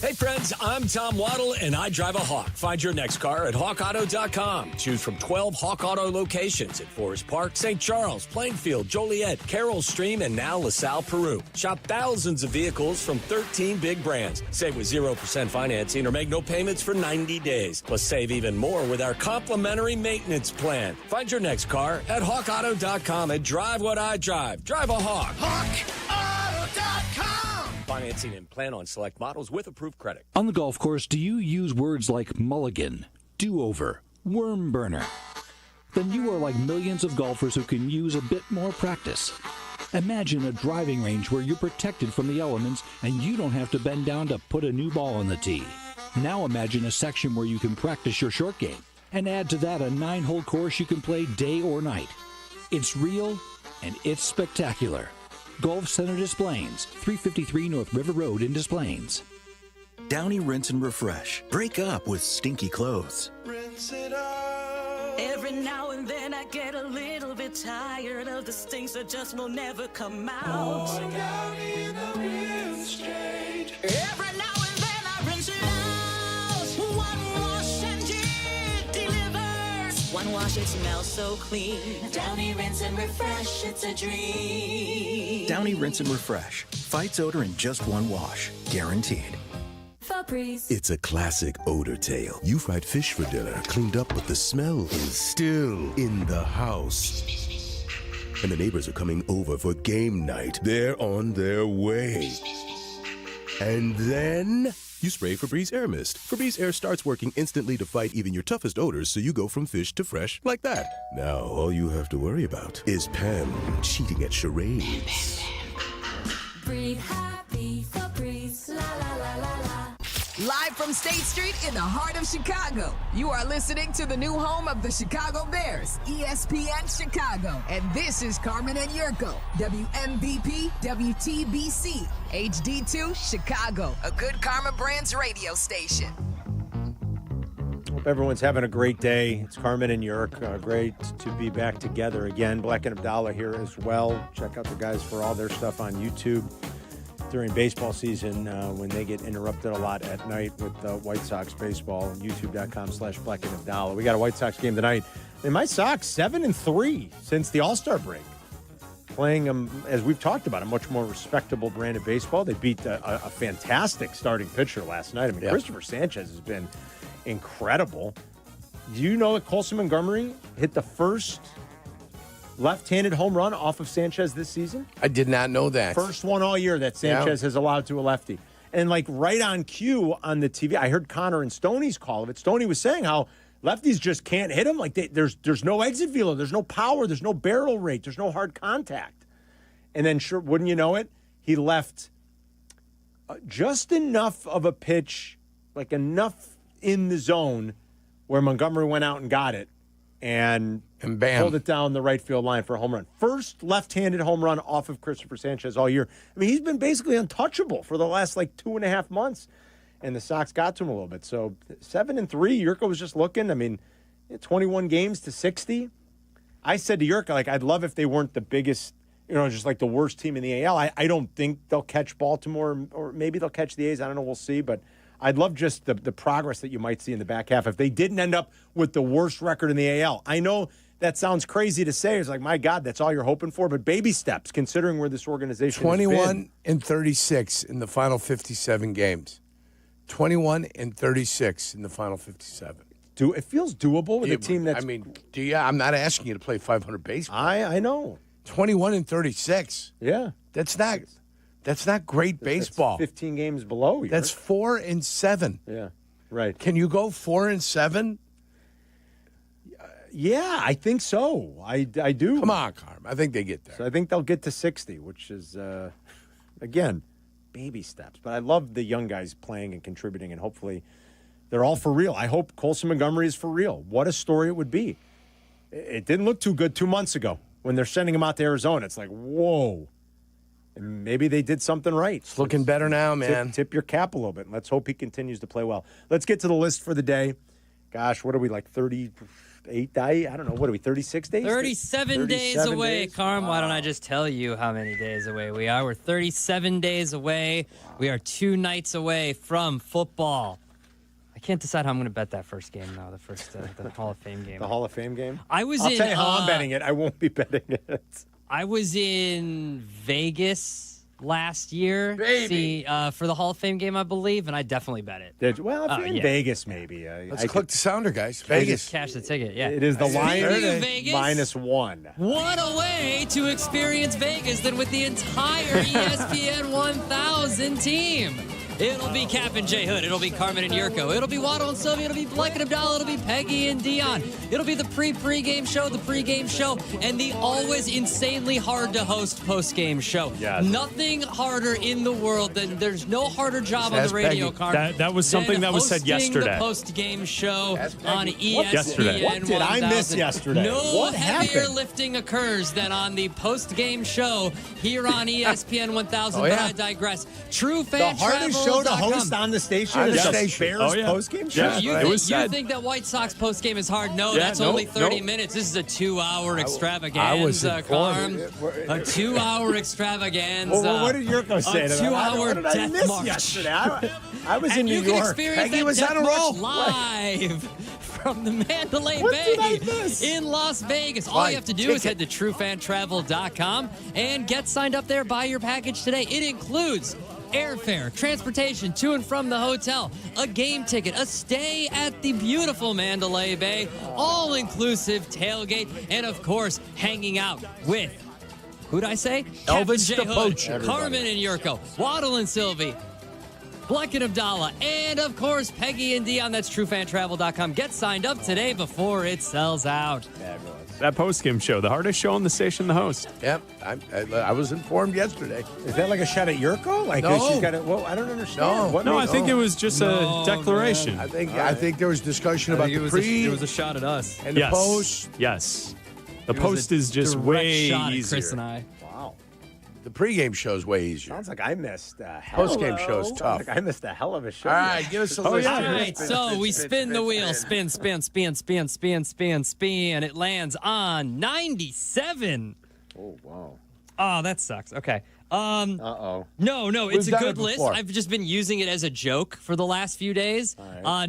Hey friends, I'm Tom Waddle and I drive a Hawk. Find your next car at hawkauto.com. Choose from 12 Hawk Auto locations at Forest Park, St. Charles, Plainfield, Joliet, Carroll Stream, and now LaSalle, Peru. Shop thousands of vehicles from 13 big brands. Save with 0% financing or make no payments for 90 days. Plus save even more with our complimentary maintenance plan. Find your next car at hawkauto.com and drive what I drive. Drive a Hawk. hawkauto.com. Financing and plan on select models with approved credit. On the golf course, do you use words like mulligan, do-over, worm burner? Then you are like millions of golfers who can use a bit more practice. Imagine a driving range where you're protected from the elements and you don't have to bend down to put a new ball on the tee. Now imagine a section where you can practice your short game and add to that a 9-hole course you can play day or night. It's real and it's spectacular. Gulf Center Des Plaines, 353 North River Road in Des Plaines. Downy Rinse and Refresh. Break up with stinky clothes. Rinse it out. Every now and then I get a little bit tired of the stinks that just will never come out. Oh, Downy in the rinse change. Every now and then I rinse it out. One wash and it delivers. One wash, it smells so clean. Downy Rinse and Refresh, it's a dream. Downy Rinse and Refresh. Fights odor in just one wash. Guaranteed. Febreze. It's a classic odor tale. You fried fish for dinner, cleaned up, but the smell is still in the house. And the neighbors are coming over for game night. They're on their way. And then you spray Febreze Air Mist. Febreze Air starts working instantly to fight even your toughest odors, so you go from fish to fresh like that. Now all you have to worry about is Pam cheating at charades. Breathe happy, Febreze, la la la la la. Live from State Street in the heart of Chicago, you are listening to the new home of the Chicago Bears, ESPN Chicago. And this is Carmen and Jurko, WMVP, WTBC, HD2, Chicago, a good Karma Brands radio station. Hope everyone's having a great day. It's Carmen and Jurko. Great to be back together again. Black and Abdallah here as well. Check out the guys for all their stuff on YouTube during baseball season when they get interrupted a lot at night with White Sox baseball. YouTube.com/Black and Abdallah. We got a White Sox game tonight. And my Sox 7-3 since the All-Star break. Playing as we've talked about, a much more respectable brand of baseball. They beat a fantastic starting pitcher last night. I mean, Christopher Sanchez has been incredible. Do you know that Colson Montgomery hit the first left-handed home run off of Sanchez this season? I did not know that. First one all year that Sanchez has allowed to a lefty. And like right on cue on the TV, I heard Connor and Stoney's call of it. Stoney was saying how lefties just can't hit him. Like there's no exit velo, there's no power, there's no barrel rate, there's no hard contact. And then, sure, wouldn't you know it, he left just enough of a pitch, like enough in the zone where Montgomery went out and got it. And bam, pulled it down the right field line for a home run. First left-handed home run off of Christopher Sanchez all year. I mean, he's been basically untouchable for the last 2.5 months, and the Sox got to him a little bit. So 7-3. Jurko was just looking. I mean, 21 games to 60. I said to Jurko, I'd love if they weren't the biggest, just like the worst team in the AL. I don't think they'll catch Baltimore, or maybe they'll catch the A's. I don't know. We'll see, but I'd love just the progress that you might see in the back half if they didn't end up with the worst record in the AL. I know that sounds crazy to say. It's like, my God, that's all you're hoping for. But baby steps, considering where this organization 21 and 36 in the final 57 games. 21 and 36 in the final 57. It feels doable with a team that's... I'm not asking you to play 500 baseball. I know. 21 and 36. Yeah. That's not great baseball. That's 15 games below. That's 4-7. Yeah, right. Can you go 4-7? Yeah, I think so. I do. Come on, Carm. I think they get there. So I think they'll get to 60, which is, again, baby steps. But I love the young guys playing and contributing, and hopefully they're all for real. I hope Colson Montgomery is for real. What a story it would be. It didn't look too good 2 months ago when they're sending him out to Arizona. It's like, whoa. And maybe they did something right. It's looking better now, man. Tip your cap a little bit. Let's hope he continues to play well. Let's get to the list for the day. Gosh, what are we, 38 days? I don't know. What are we, 36 days? 37 days away, Carm. Wow. Why don't I just tell you how many days away we are? We're 37 days away. We are 2 nights away from football. I can't decide how I'm going to bet that first game now, the Hall of Fame game. The Hall of Fame game? I'll tell you how I'm betting it. I won't be betting it. I was in Vegas last year for the Hall of Fame game, I believe, and I definitely bet it. If you're in Vegas, maybe. Let's click the sounder, guys. Vegas. Cash the ticket, yeah. It is the line Vegas, -1. What a way to experience Vegas than with the entire ESPN 1000 team. It'll be Cap and J Hood. It'll be Carmen and Yurko. It'll be Waddle and Silvy. It'll be Blake and Abdallah. It'll be Peggy and Dion. It'll be the pre-game show, the pre-game show, and the always insanely hard to host post-game show. Yes. Nothing harder in the world than there's no harder job on the radio, Carmen. That was something that was said yesterday. The post-game show on ESPN. Yesterday. What did I miss yesterday? No What heavier happened? lifting occurs than on the post-game show here on ESPN 1000. But I digress. The hardest show to host on the station is the Bears post-game show. You think that White Sox post-game is hard? No, that's only 30 minutes. This is a 2-hour extravaganza, Carm. A 2-hour extravaganza. Well, what did Yurko say? A 2-hour What did I death miss march. yesterday? I was in New York. York. Experience Peggy was death on a march roll. live from the Mandalay What Bay did I miss? in Las Vegas. All you have to do is head to truefantravel.com and get signed up there. Buy your package today. It includes airfare, transportation to and from the hotel, a game ticket, a stay at the beautiful Mandalay Bay, all-inclusive tailgate, and, of course, hanging out with, who'd I say? Elvis Captain J. the Hood, Poacher. Carmen and Yurko, Waddle and Silvy, Blake and Abdallah, and, of course, Peggy and Dion. That's truefantravel.com. Get signed up today before it sells out. That post-game show, the hardest show on the station to host. Yep, I was informed yesterday. Is that like a shot at Yurko? Like, No. she's got well, I don't understand. No, I think it was just a declaration. I think there was discussion about the it was a shot at us. and the post. Yes. The It was post a is just direct way shot at easier. Chris and I. Wow. The pregame show's way easier. Sounds like I missed a hell Postgame show's tough. Sounds like I missed a hell of a show. All right, give us a list. All right, so we spin the wheel. Spin, spin, spin, spin, spin, spin, spin. It lands on 97. Oh, wow. Oh, that sucks. Okay. Uh-oh. No, We've it's a done good it list. before. I've just been using it as a joke for the last few days.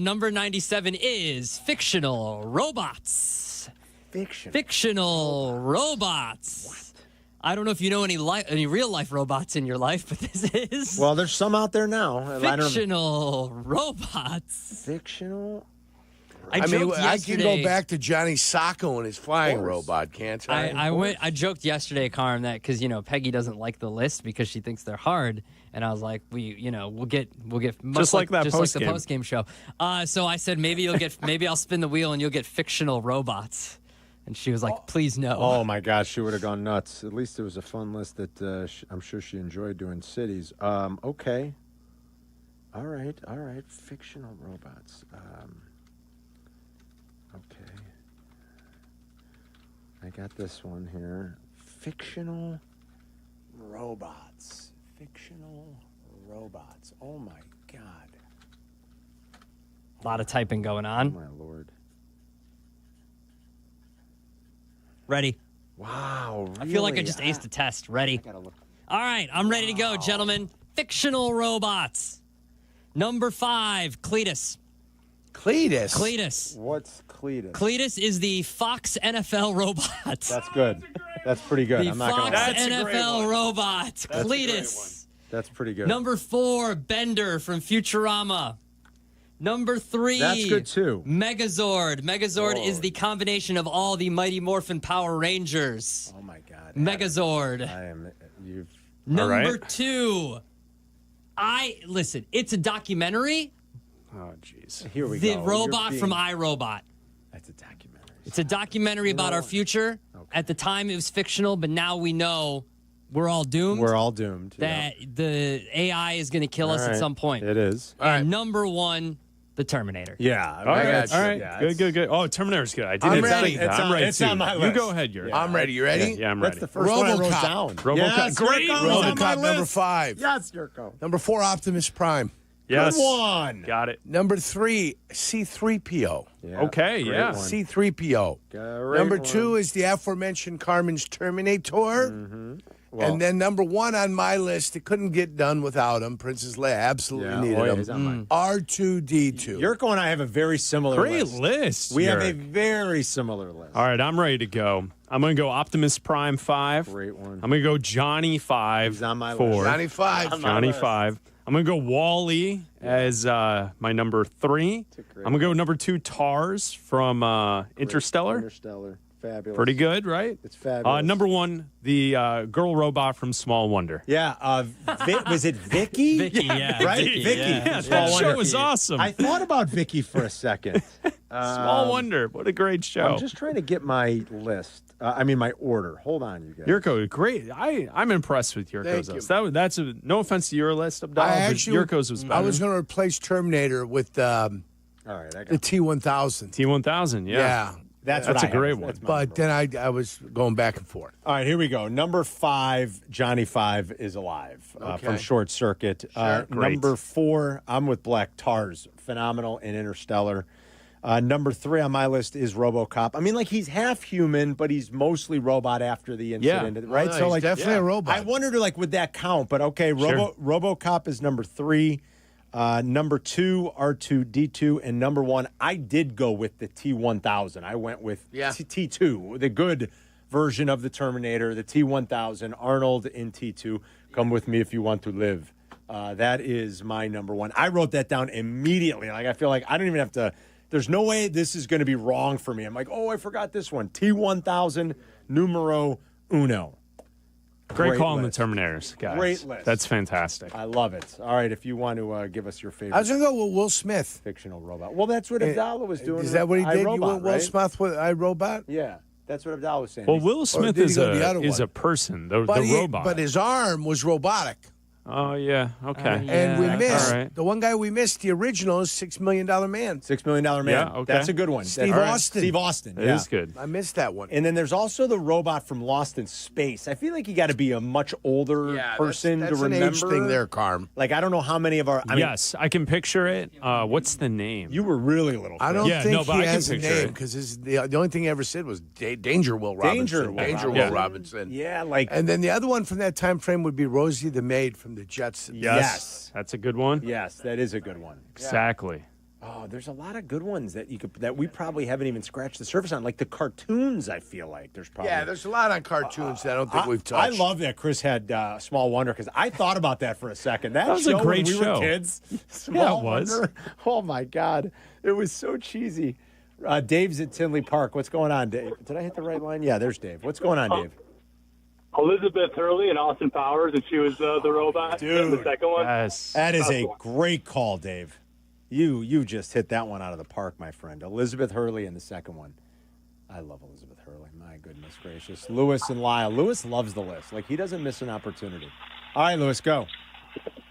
Number 97 is fictional robots. Fictional robots. What? I don't know if you know any real life robots in your life, but this is Well, there's some out there now. fictional robots. Fictional? I mean, joked I can go yesterday- back to Johnny Sacco and his flying robot, can't I? I joked yesterday, Carm, that because Peggy doesn't like the list because she thinks they're hard, and I was like, we'll get much Just like that the post-game. post-game show. So I said maybe I'll spin the wheel and you'll get fictional robots, and she was like, please no. Oh, my gosh, she would have gone nuts. At least it was a fun list that I'm sure she enjoyed doing cities. Okay. All right. Fictional robots. Okay. I got this one here. Fictional robots. Oh, my God. A lot of typing going on. Oh, my Lord. Ready? Wow. I feel like I really? just aced the test. Ready? I gotta look. All right, I'm ready to go, gentlemen. Fictional robots. Number 5, Cletus. Cletus? What's Cletus? Cletus is the Fox NFL robot. That's good. That's pretty good. The I'm not Fox gonna lie. NFL robot. That's a great Cletus. That's pretty good. Number 4, Bender from Futurama. Number 3, That's good too. Megazord. Megazord is the combination of all the Mighty Morphin Power Rangers. Oh my God. Megazord. You've Number 2. Listen, it's a documentary. Oh, jeez. Here we The go. robot from iRobot. That's a documentary. It's a documentary about our future. Okay. At the time, it was fictional, but now we know we're all doomed. We're all doomed. That the AI is going to kill us at some point. It is. And number 1, the Terminator. Yeah. All right. Yeah, Good. Oh, Terminator's good. I didn't I'm expect ready. that. I'm ready It's too. on my You list. go ahead, Yuri. I'm ready. You ready? Yeah, I'm ready. That's the first one I wrote RoboCop. down. RoboCop. Yes, Great. Yurko's on my RoboCop number list. 5. Yes, Yurko. Number 4, Optimus Prime. Yes. Good one. Got it. Number 3, C-3PO. Yeah, Okay, great yeah. one. C-3PO. Great Number one. 2 is the aforementioned Carmen's Terminator. Mm-hmm. Well, And then number 1 on my list, it couldn't get done without him. Princess Leia absolutely needed him. he's on mine. R2-D2. Yurko and I have a very similar Great list. list. We have a Yuri. very similar list. All right, I'm ready to go. I'm going to go Optimus Prime 5. Great one. I'm going to go Johnny 5. He's on my 4. list. Johnny 5. Johnny 5. I'm going to go Wall-E as my number 3. I'm going to go number 2, Tars from Interstellar. Interstellar. fabulous. Pretty good, right? It's fabulous. Number one, the girl robot from Small Wonder. Yeah. Was it Vicky? Vicky, yeah. Right? Vicky, Vicky. yeah. That show was awesome. I thought about Vicky for a second. Small Wonder. What a great show. I'm just trying to get my list. My order. Hold on, you guys. Yurko, great. I'm impressed with Yurko's list. That's no offense to your list, Abdallah, but Yurko's was better. I was going to replace Terminator with all right, the T-1000. T-1000, yeah. That's a great one. But then I was going back and forth. All right, here we go. Number 5, Johnny 5 is alive from Short Circuit. Great. Number 4, I'm with Black Tars. Phenomenal in Interstellar. Number 3 on my list is RoboCop. I mean, he's half human, but he's mostly robot after the incident, right? So he's definitely a robot. I wondered, would that count? But okay, Sure. RoboCop is number 3. Number 2, R2-D2, and number 1, I did go with the T-1000. I went with T2, the good version of the Terminator, the T-1000, Arnold in T2. Come with me if you want to live. That is my number 1. I wrote that down immediately. I feel like I don't even have to. There's no way this is going to be wrong for me. I'm like, I forgot this one. T-1000, numero uno. Great call on the Terminators, guys. Great list. That's fantastic. I love it. All right, if you want to give us your favorite. I was going to go with Will Smith. Fictional robot. Well, that's what Abdallah was doing. Is that what he did? iRobot, You went Will right? Smith with iRobot? Yeah, that's what Abdallah was saying. Well, Will Smith did he is go the other a one? person, the But robot. But his arm was robotic. Oh, yeah. Okay. And we missed. All right. The one guy we missed, the original, is $6 Million Man. $6 Million Man. Yeah, okay. That's a good one. Steve All right. Austin. Steve Austin. It is good. I missed that one. And then there's also the robot from Lost in Space. I feel like you got to be a much older person that's to an remember. age thing there, Carm. I don't know how many of our. Yes, I can picture it. What's the name? You were really little. I don't think but he I can has a picture name it. because the only thing he ever said was Danger Will Robinson. Danger Will Robinson. Yeah, And then the other one from that time frame would be Rosie the Maid from the Jetsons. Yes. That's a good one. Yes, that is a good one. Exactly. Oh, there's a lot of good ones that we probably haven't even scratched the surface on. Like the cartoons, I feel like there's probably. Yeah, there's a lot on cartoons that I don't think we've touched. I love that Chris had Small Wonder because I thought about that for a second. That was a show great when we show. were kids. Small it was. Wonder. Oh my God, it was so cheesy. Dave's at Tinley Park. What's going on, Dave? Did I hit the right line? Yeah, there's Dave. What's going on, Dave? Elizabeth Hurley and Austin Powers, and she was the robot. Dude, the second one. Yes. That is a great call, Dave. You just hit that one out of the park, my friend. Elizabeth Hurley in the second one. I love Elizabeth Hurley. My goodness gracious. Lewis and Lyle. Lewis loves the list. He doesn't miss an opportunity. All right, Lewis, go.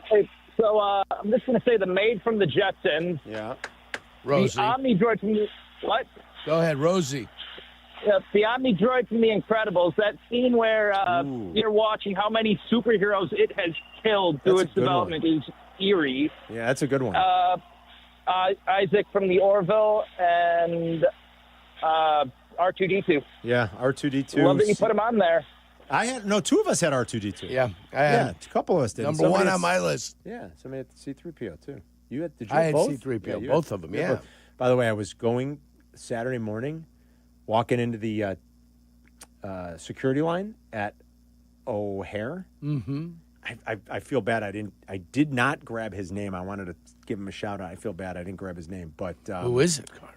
Hey, so I'm just going to say the maid from the Jetsons. Yeah. Rosie. The Omni droid from the... What? Go ahead, Rosie. The Omni droid from The Incredibles. That scene where you're watching how many superheroes it has killed through That's a its good development is eerie. Yeah, that's a good one. Isaac from the Orville and R2-D2. Yeah, R2-D2. Love that you put him on there. Two of us had R2-D2. Yeah, I had. A couple of us did. Number one on my list. Yeah, somebody had C-3PO too. Did you I have had both? C-3PO, you both had- of them, you had yeah. both. By the way, I was going Saturday morning, walking into the security line at O'Hare. Mm-hmm. I feel bad. I did not grab his name. I wanted to give him a shout out. I feel bad. I didn't grab his name. But Who is it, Carm?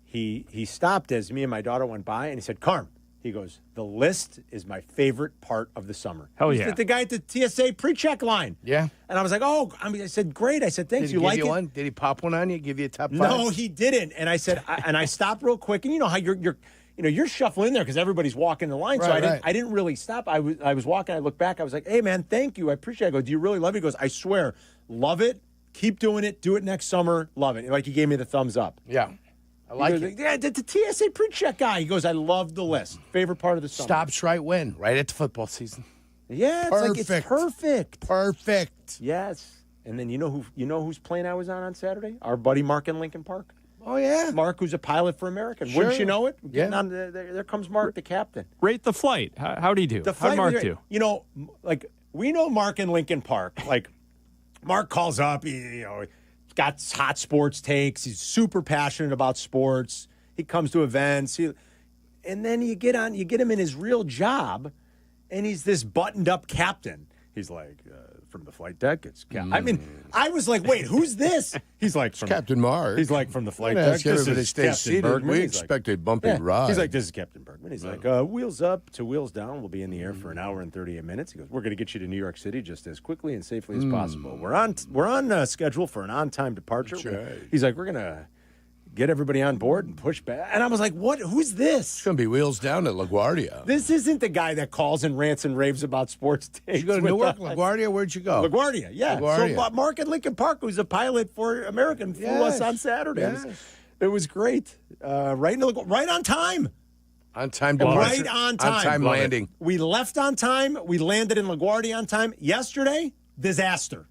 He stopped as me and my daughter went by, and he said, "Carm." He goes, "The list is my favorite part of the summer." Hell He's yeah. the guy at the TSA pre-check line. Yeah. And I was like, I said, great. I said, thanks. Did You he give like you it? one? Did he pop one on you? Give you a top 5? No, he didn't. And I said, I stopped real quick. And you know how you're shuffling in there because everybody's walking the line. So Right, I didn't really stop. I was walking. I looked back. I was like, hey man, thank you. I appreciate it. I go, do you really love it? He goes, I swear, love it. Keep doing it. Do it next summer. Love it. He gave me the thumbs up. Yeah. I like He goes, it. Yeah, the TSA pre-check guy. He goes, I love the list. Favorite part of the summer. Stops right when? Right at the football season. Yeah, it's perfect. Perfect. Yes. And then you know whose plane I was on Saturday? Our buddy Mark in Lincoln Park. Oh yeah, Mark, who's a pilot for American. Sure. Wouldn't you know it? Yeah. There comes Mark, the captain. Rate the flight. How'd he do? How'd Mark do? We know Mark in Lincoln Park. Mark calls up. He got hot sports takes. He's super passionate about sports. He comes to events. And then you get him in his real job, and he's this buttoned up captain. He's like, from the flight deck. I mean, I was like, wait, who's this? He's like, from Captain Mark. He's like, from the flight Ask deck. This everybody is stay Captain seated. Bergman. We He's expect like, a bumpy ride. He's like, this is Captain Bergman. He's like, wheels up to wheels down. We'll be in the air for an hour and 38 minutes. He goes, we're going to get you to New York City just as quickly and safely as possible. We're on schedule for an on-time departure. Right. He's like, we're going to get everybody on board and push back. And I was like, what? Who's this? It's going to be wheels down at LaGuardia. This isn't the guy that calls and rants and raves about sports takes. Did you go to Newark, LaGuardia? Where'd you go? LaGuardia, yeah. LaGuardia. So Mark at Lincoln Park, who's a pilot for American, flew us on Saturday. It was great. Right on time. On time departure. Right on time. On time landing. We left on time. We landed in LaGuardia on time. Yesterday, disaster.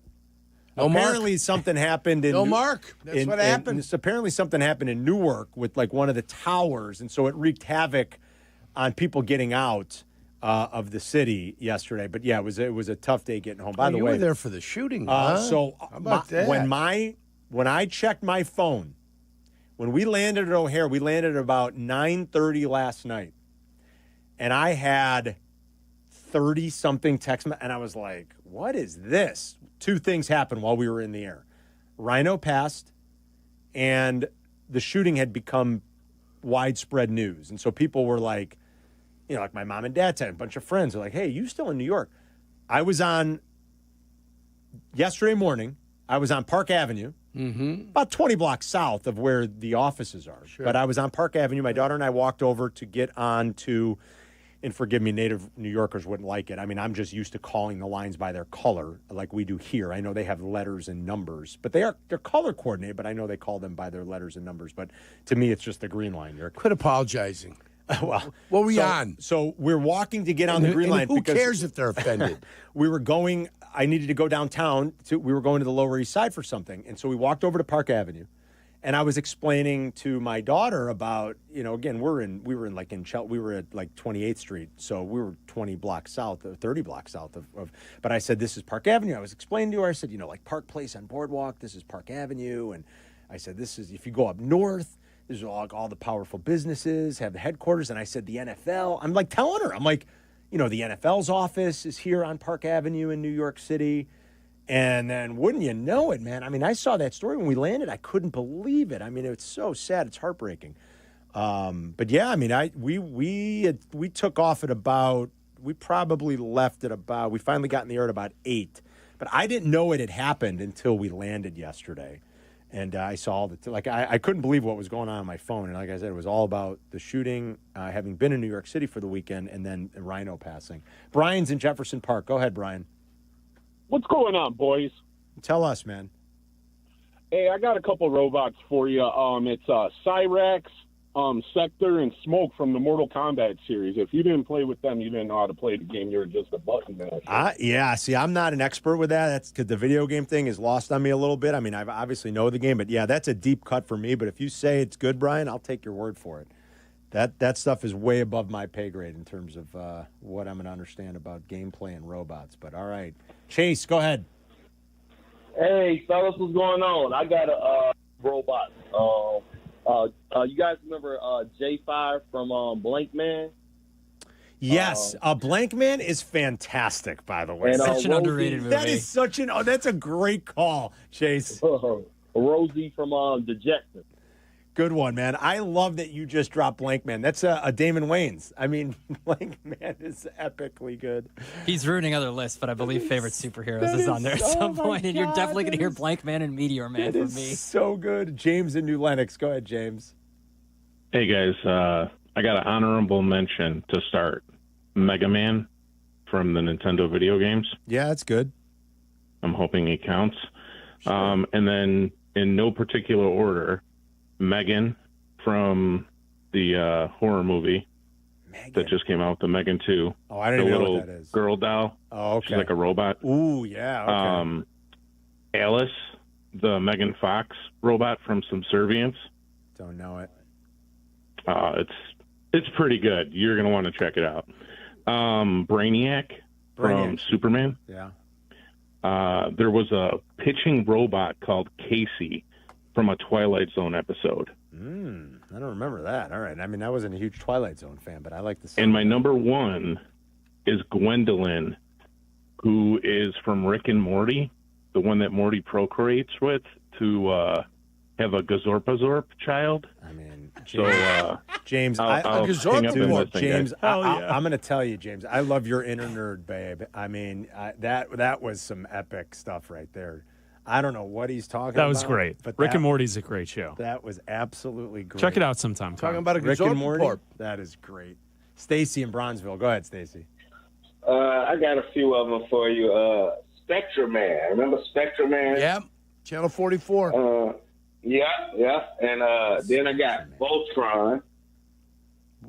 Apparently something happened in That's what happened. Apparently something happened in Newark with like one of the towers, and so it wreaked havoc on people getting out of the city yesterday. But yeah, it was a tough day getting home. By the way, you were there for the shooting. How about that? When I checked my phone, when we landed at O'Hare, we landed at about 9:30 last night, and I had 30-something text, and I was like, "What is this?" Two things happened while we were in the air. Rhino passed, and the shooting had become widespread news. And so people were like, like my mom and dad had a bunch of friends are like, hey, you still in New York? Yesterday morning, I was on Park Avenue, about 20 blocks south of where the offices are. Sure. But I was on Park Avenue. My daughter and I walked over to get on to, and forgive me, native New Yorkers wouldn't like it. I mean, I'm just used to calling the lines by their color like we do here. I know they have letters and numbers, but they're color coordinated, but I know they call them by their letters and numbers. But to me, it's just the green line. Quit apologizing. Well, what were we on? So we're walking to get on the green line. Who cares if they're offended? I needed to go downtown. We were going to the Lower East Side for something. And so we walked over to Park Avenue. And I was explaining to my daughter about, again, we were at like 28th Street. So we were 20 blocks south, 30 blocks south of, but I said, this is Park Avenue. I was explaining to her, I said, like Park Place on Boardwalk, this is Park Avenue. And I said, this is, if you go up north, there's all the powerful businesses have the headquarters. And I said, the NFL, I'm like telling her, I'm like, the NFL's office is here on Park Avenue in New York City. And then wouldn't you know it, man? I mean, I saw that story when we landed. I couldn't believe it. I mean, it's so sad. It's heartbreaking. But yeah, I mean, we took off at about, we probably left at about, we finally got in the air at about 8. But I didn't know it had happened until we landed yesterday. And I saw I couldn't believe what was going on my phone. And like I said, it was all about the shooting, having been in New York City for the weekend, and then Rhino passing. Brian's in Jefferson Park. Go ahead, Brian. What's going on, boys? Tell us, man. Hey, I got a couple robots for you. It's Cyrax, Sector, and Smoke from the Mortal Kombat series. If you didn't play with them, you didn't know how to play the game. You're just a button masher. Yeah, see, I'm not an expert with that. That's because the video game thing is lost on me a little bit. I mean, I obviously know the game, but yeah, that's a deep cut for me. But if you say it's good, Brian, I'll take your word for it. That stuff is way above my pay grade in terms of what I'm going to understand about gameplay and robots. But all right. Chase, go ahead. Hey, fellas, what's going on? I got a robot. You guys remember J5 from Blank Man? Yes, Blank Man is fantastic, by the way. And, such an underrated movie. That is that's a great call, Chase. Rosie from Dejected. Good one, man. I love that you just dropped Blank Man. That's a Damon Wayans. I mean, Blank Man is epically good. He's ruining other lists, but I believe favorite superheroes is on there at some point, and you're definitely going to hear Blank Man and Meteor Man from me. So good. James in New Lenox. Go ahead, James. Hey, guys. I got an honorable mention to start. Mega Man from the Nintendo video games. Yeah, that's good. I'm hoping it counts. Sure. And then in no particular order, Megan from the horror movie that just came out, the Megan 2. Oh, I didn't know what that is. Girl doll. Oh, okay. She's like a robot. Ooh, yeah. Okay. Alice, the Megan Fox robot from Subservience. Don't know it. It's pretty good. You're going to want to check it out. Brainiac from Superman. Yeah. There was a pitching robot called Casey from a Twilight Zone episode. I don't remember that. All right. I mean, I wasn't a huge Twilight Zone fan, but I like the song. And my number one is Gwendolyn who is from Rick and Morty, the one that Morty procreates with, to have a Gazorpazorp child. I mean, James, I'm I'll hang up and listen, James, guys. I'm going to tell you, James, I love your inner nerd, babe. I mean, that was some epic stuff right there. I don't know what he's talking about. That was great. But Rick and Morty's a great show. That was absolutely great. Check it out sometime. Talking Carl. about a Rick and Morty. That is great. Stacy in Bronzeville. Go ahead, Stacy. I got a few of them for you. Spectrum Man. Remember Spectrum Man? Yep. Channel 44. Yeah. And then I got Voltron.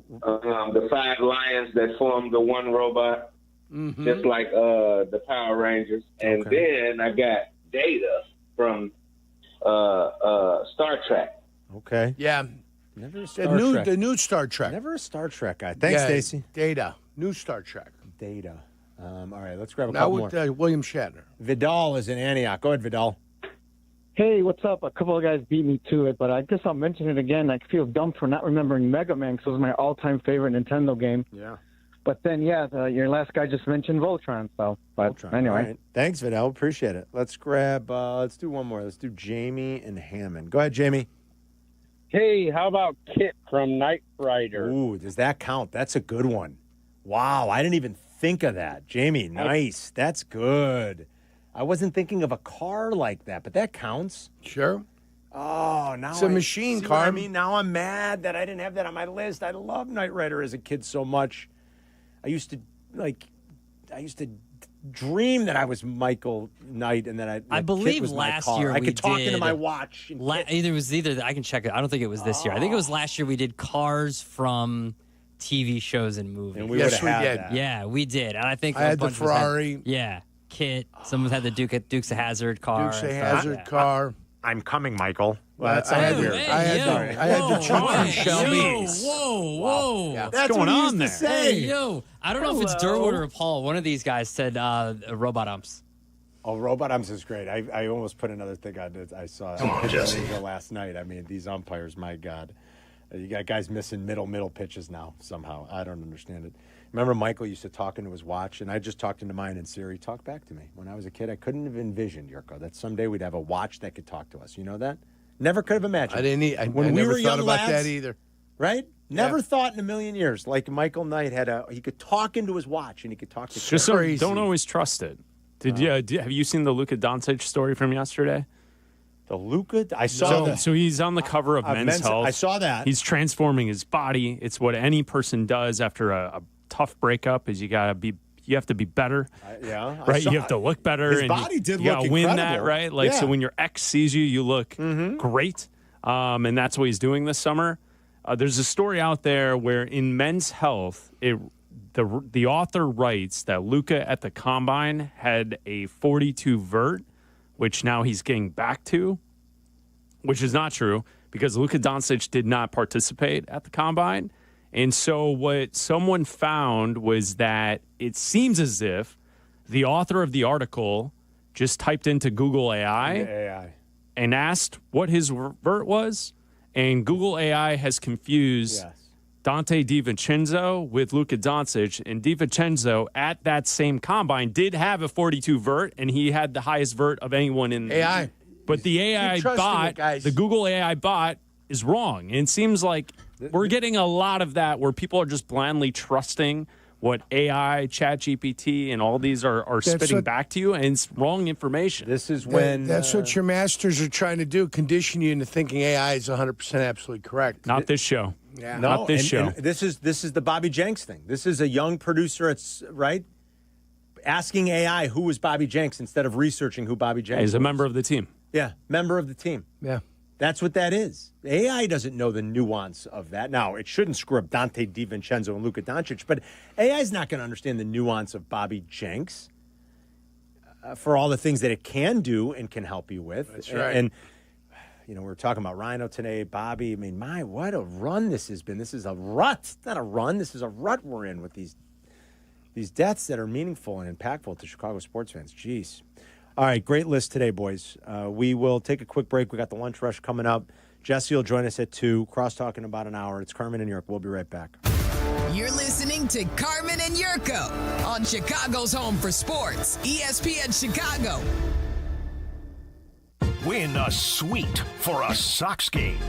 The 5 lions that formed the one robot, just like the Power Rangers. And then I got Data from Star Trek. Okay. Yeah. Never a The Star new, Trek. the new Star Trek. Never a Star Trek guy. Thanks, Stacy. Data. New Star Trek. Data. All right, let's grab a Now couple with more. William Shatner. Vidal is in Antioch. Go ahead, Vidal. Hey, what's up? A couple of guys beat me to it, but I guess I'll mention it again. I feel dumb for not remembering Mega Man because it was my all-time favorite Nintendo game. Yeah. But then, your last guy just mentioned Voltron. So, but Voltron. anyway. All right. Thanks, Vidal. Appreciate it. Let's grab, let's do one more. Let's do Jamie and Hammond. Go ahead, Jamie. Hey, how about Kit from Knight Rider? Ooh, does that count? That's a good one. Wow, I didn't even think of that. Jamie, nice. That's good. I wasn't thinking of a car like that, but that counts. Sure. Oh, now It's a machine, see what I Carm. mean, now I'm mad that I didn't have that on my list. I loved Knight Rider as a kid so much. I used to dream that I was Michael Knight, and then I Kit believe was my last car. year I we could talk into did- my watch. And either I can check it. I don't think it was this year. I think it was last year we did cars from TV shows and movies. And we Yes, would've we had did. that. Yeah, we did. And I think I a had the bunch of us had- Ferrari. yeah, Kit. Someone had the Dukes of Hazzard car. Dukes of and stuff. Hazzard Yeah. car. I'm coming, Michael. Well, that I sounds had weird. I had the truck from Shelby's. Whoa. That's That's what going he on used there. to say. Hey, yo. I don't know if it's Durwood or Paul. One of these guys said robot umps. Oh, Robot Umps is great. I almost put another thing on it. I saw it last night. I mean, these umpires, my God. You got guys missing middle pitches now somehow. I don't understand it. Remember Michael used to talk into his watch, and I just talked into mine, and Siri talked back to me. When I was a kid, I couldn't have envisioned, Yurko, that someday we'd have a watch that could talk to us. You know that? Never could have imagined. I didn't. I When we never were thought young about lads, that either. Right? Never thought in a million years. Like Michael Knight he could talk into his watch, and he could talk to Just don't always trust it. Have you seen the Luka Doncic story from yesterday? The Luka? I saw that. So he's on the cover of Men's Health. I saw that. He's transforming his body. It's what any person does after a tough breakup. Is you have to be better. Yeah. Right. You have to look better. His and body did you look gotta win that, incredible. right? Like Yeah. so, when your ex sees you, you look great. And that's what he's doing this summer. There's a story out there where in Men's Health, the author writes that Luka at the combine had a 42 vert, which now he's getting back to, which is not true because Luka Doncic did not participate at the combine. And so what someone found was that it seems as if the author of the article just typed into Google AI and asked what his vert was, and Google AI has confused Dante DiVincenzo with Luka Doncic, and DiVincenzo at that same combine did have a 42 vert, and he had the highest vert of anyone in AI. But the AI Keep trusting bot, it, guys. the Google AI bot, is wrong. And it seems like we're getting a lot of that where people are just blindly trusting what AI, ChatGPT, and all these are spitting what- back to you, and it's wrong information. This is when That's what your masters are trying to do, condition you into thinking AI is 100% absolutely correct. Not this show. Yeah. Not this show. And this is the Bobby Jenks thing. This is a young producer. It's right asking AI who was Bobby Jenks instead of researching who Bobby Jenks. He's a was. member of the team. Yeah, member of the team. Yeah. That's what that is. AI doesn't know the nuance of that. Now, it shouldn't screw up Dante DiVincenzo and Luka Doncic, but AI is not going to understand the nuance of Bobby Jenks for all the things that it can do and can help you with. That's right. And you know, we were talking about Rhino today, Bobby. I mean, what a run this has been. This is a rut. It's not a run. This is a rut we're in with these deaths that are meaningful and impactful to Chicago sports fans. Jeez. All right, great list today, boys. We will take a quick break. We got the lunch rush coming up. Jesse will join us at 2. Crosstalk in about an hour. It's Carmen and York. We'll be right back. You're listening listening to Carmen and Yurko on Chicago's home for sports, ESPN Chicago. Win a suite for a Sox game.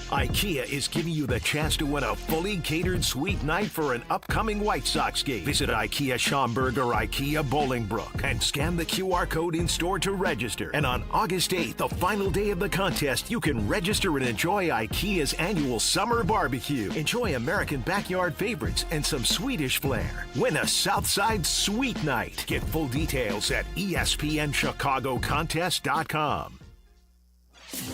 IKEA is giving you the chance to win a fully catered suite night for an upcoming White Sox game. Visit IKEA Schaumburg or IKEA Bolingbrook and scan the QR code in store to register. And on August 8th, the final day of the contest, you can register and enjoy IKEA's annual summer barbecue. Enjoy American backyard favorites and some Swedish flair. Win a Southside Suite Night. Get full details at ESPNChicagoContest.com.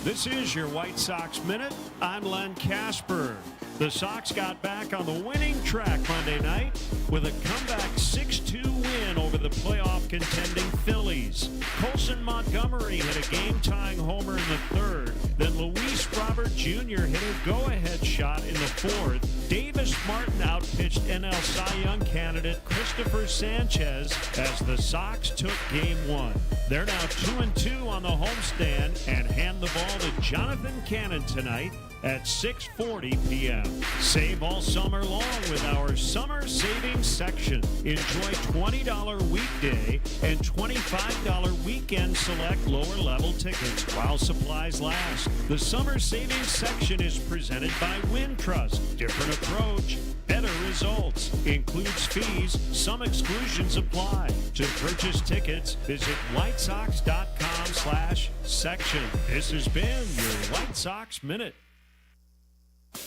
This is your White Sox Minute. I'm Len Casper. The Sox got back on the winning track Monday night with a comeback 6-2 win over the playoff contending Phillies. Colson Montgomery hit a game-tying homer in the third. Then Luis Robert Jr. hit a go-ahead shot in the fourth. Davis Martin outpitched NL Cy Young candidate Christopher Sanchez as the Sox took Game 1. They're now 2-2 on the homestand and hand the ball to Jonathan Cannon tonight at 6:40 p.m. Save all summer long with our summer savings section. Enjoy $20 weekday and $25 weekend select lower level tickets while supplies last. The summer savings section is presented by Wintrust. Different approach, better results. Includes fees. Some exclusions apply. To purchase tickets, visit whitesox.com/section. This has been your White Sox Minute.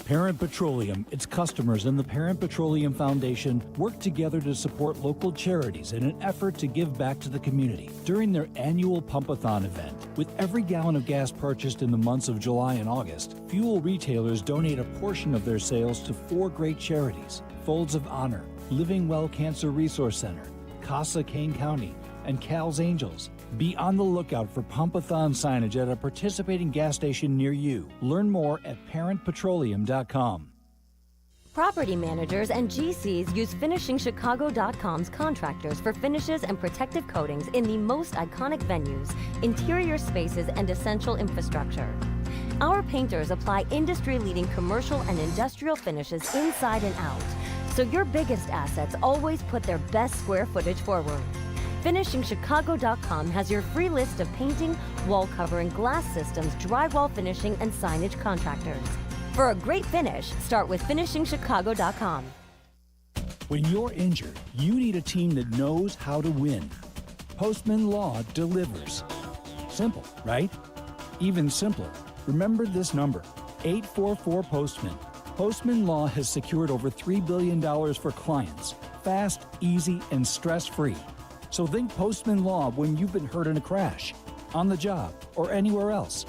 Parent Petroleum, its customers, and the Parent Petroleum Foundation work together to support local charities in an effort to give back to the community. During their annual Pump-a-thon event, with every gallon of gas purchased in the months of July and August, fuel retailers donate a portion of their sales to 4 great charities: Folds of Honor, Living Well Cancer Resource Center, Casa Kane County, and Cal's Angels. Be on the lookout for Pump-a-thon signage at a participating gas station near you. Learn more at parentpetroleum.com. Property managers and GCs use FinishingChicago.com's contractors for finishes and protective coatings in the most iconic venues, interior spaces, and essential infrastructure. Our painters apply industry-leading commercial and industrial finishes inside and out, so your biggest assets always put their best square footage forward. FinishingChicago.com has your free list of painting, wall covering, glass systems, drywall finishing, and signage contractors. For a great finish, start with FinishingChicago.com. When you're injured, you need a team that knows how to win. Postman Law delivers. Simple, right? Even simpler. Remember this number, 844-POSTMAN. Postman Law has secured over $3 billion for clients. Fast, easy, and stress-free. So think Postman Law when you've been hurt in a crash, on the job, or anywhere else.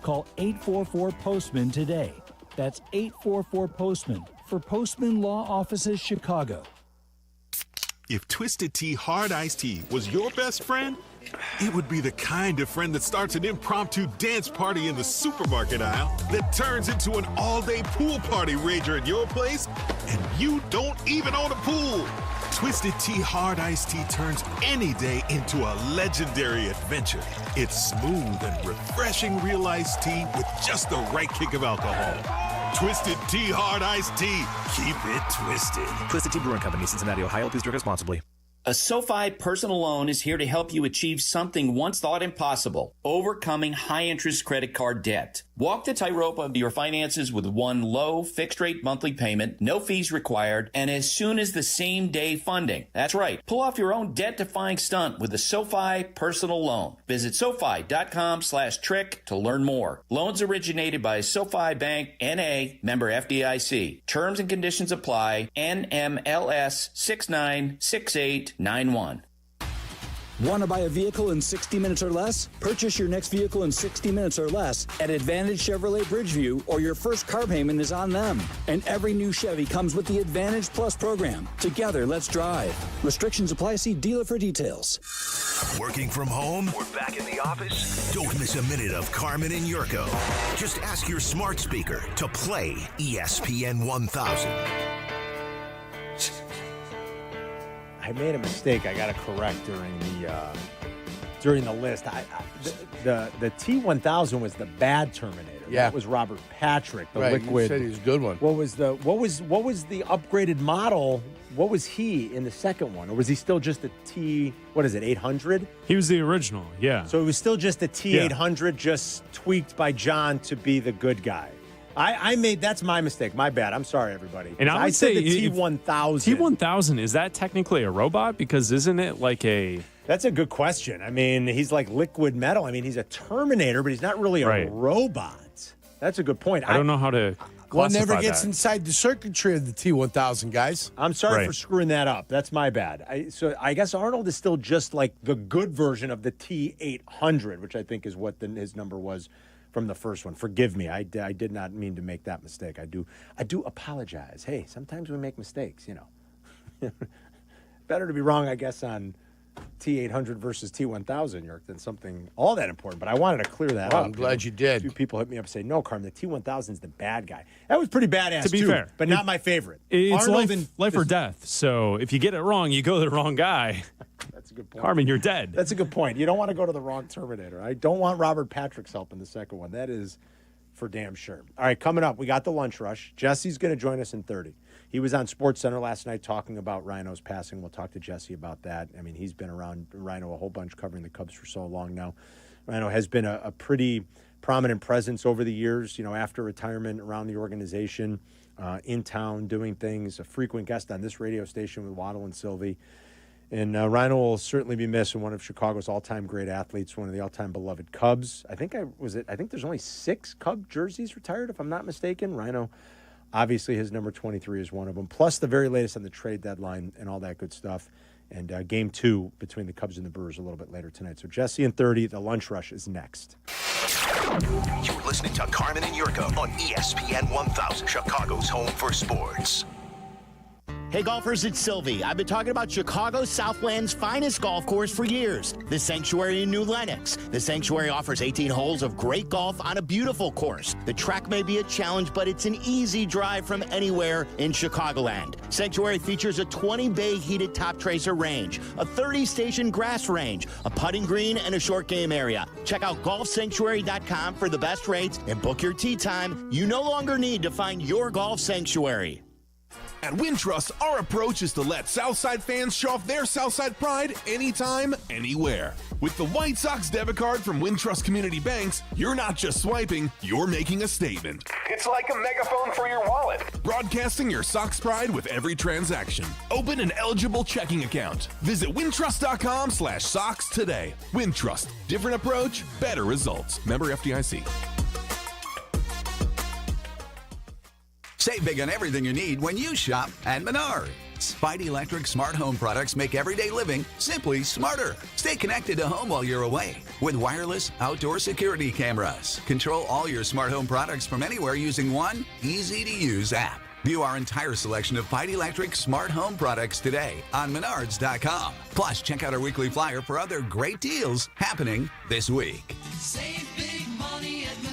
Call 844-POSTMAN today. That's 844-POSTMAN for Postman Law Offices Chicago. If Twisted Tea Hard Iced Tea was your best friend, it would be the kind of friend that starts an impromptu dance party in the supermarket aisle that turns into an all-day pool party rager at your place, and you don't even own a pool. Twisted Tea Hard Iced Tea turns any day into a legendary adventure. It's smooth and refreshing real iced tea with just the right kick of alcohol. Twisted Tea Hard Iced Tea. Keep it twisted. Twisted Tea Brewing Company, Cincinnati, Ohio. Please drink responsibly. A SoFi personal loan is here to help you achieve something once thought impossible: overcoming high-interest credit card debt. Walk the tightrope of your finances with one low, fixed-rate monthly payment, no fees required, and as soon as the same-day funding. That's right. Pull off your own debt-defying stunt with a SoFi personal loan. Visit SoFi.com/trick to learn more. Loans originated by SoFi Bank, N.A., member FDIC. Terms and conditions apply. NMLS 696891. Want to buy a vehicle in 60 minutes or less? Purchase your next vehicle in 60 minutes or less at Advantage Chevrolet Bridgeview, or your first car payment is on them. And every new Chevy comes with the Advantage Plus program. Together, let's drive. Restrictions apply. See dealer for details. Working from home? We're back in the office? Don't miss a minute of Carmen and Yurko. Just ask your smart speaker to play ESPN 1000. I made a mistake. I got to correct during the list. The T1000 was the bad Terminator. Yeah. That was Robert Patrick, the Right, liquid. you said he was a good one. What was the upgraded model? What was he in the second one? Or was he still just a T, 800? He was the original, yeah. So it was still just a T800, just tweaked by John to be the good guy. That's my mistake. My bad. I'm sorry, everybody. And I would said say the T1000. T1000, is that technically a robot? Because isn't it like a... That's a good question. I mean, he's like liquid metal. I mean, he's a Terminator, but he's not really a robot. That's a good point. I don't know how to Well, it classify never gets that. inside the circuitry of the T1000, guys. I'm sorry for screwing that up. That's my bad. So I guess Arnold is still just like the good version of the T800, which I think is what his number was from the first one. Forgive me. I did not mean to make that mistake. I do apologize. Hey, sometimes we make mistakes, you know. Better to be wrong, I guess, on T800 versus T1000, York, than something all that important. But I wanted to clear that up. I'm glad you did. A few people hit me up and say, no, Carmen, the T1000 is the bad guy. That was pretty badass, To be too, fair, but not my favorite. It's Arnold life or death. So if you get it wrong, you go to the wrong guy. That's a good point. Carmen, you're dead. That's a good point. You don't want to go to the wrong Terminator. I don't want Robert Patrick's help in the second one. That is for damn sure. All right, coming up, we got the lunch rush. Jesse's going to join us in 30. He was on SportsCenter last night talking about Rhino's passing. We'll talk to Jesse about that. I mean, he's been around Rhino a whole bunch, covering the Cubs for so long now. Rhino has been a pretty prominent presence over the years, you know, after retirement around the organization, in town, doing things, a frequent guest on this radio station with Waddle and Silvy. And Rhino will certainly be missed, and one of Chicago's all-time great athletes, one of the all-time beloved Cubs. I think there's only 6 Cub jerseys retired, if I'm not mistaken. Rhino, obviously, his number 23 is one of them, plus the very latest on the trade deadline and all that good stuff. And Game 2 between the Cubs and the Brewers a little bit later tonight. So Jesse and 30, the lunch rush is next. You're listening to Carmen and Yurko on ESPN 1000, Chicago's home for sports. Hey golfers, it's Silvy. I've been talking about Chicago Southland's finest golf course for years, the Sanctuary in New Lenox. The Sanctuary offers 18 holes of great golf on a beautiful course. The track may be a challenge, but it's an easy drive from anywhere in Chicagoland. Sanctuary features a 20-bay heated top tracer range, a 30-station grass range, a putting green, and a short game area. Check out golfsanctuary.com for the best rates and book your tee time. You no longer need to find your golf sanctuary. At Wintrust, our approach is to let Southside fans show off their Southside pride anytime, anywhere. With the White Sox debit card from Wintrust Community Banks, you're not just swiping, you're making a statement. It's like a megaphone for your wallet. Broadcasting your Sox pride with every transaction. Open an eligible checking account. Visit wintrust.com/Sox today. Wintrust. Different approach, better results. Member FDIC. Save big on everything you need when you shop at Menards. Spidey Electric smart home products make everyday living simply smarter. Stay connected to home while you're away with wireless outdoor security cameras. Control all your smart home products from anywhere using one easy-to-use app. View our entire selection of Spidey Electric smart home products today on Menards.com. Plus, check out our weekly flyer for other great deals happening this week. Save big money at Menards.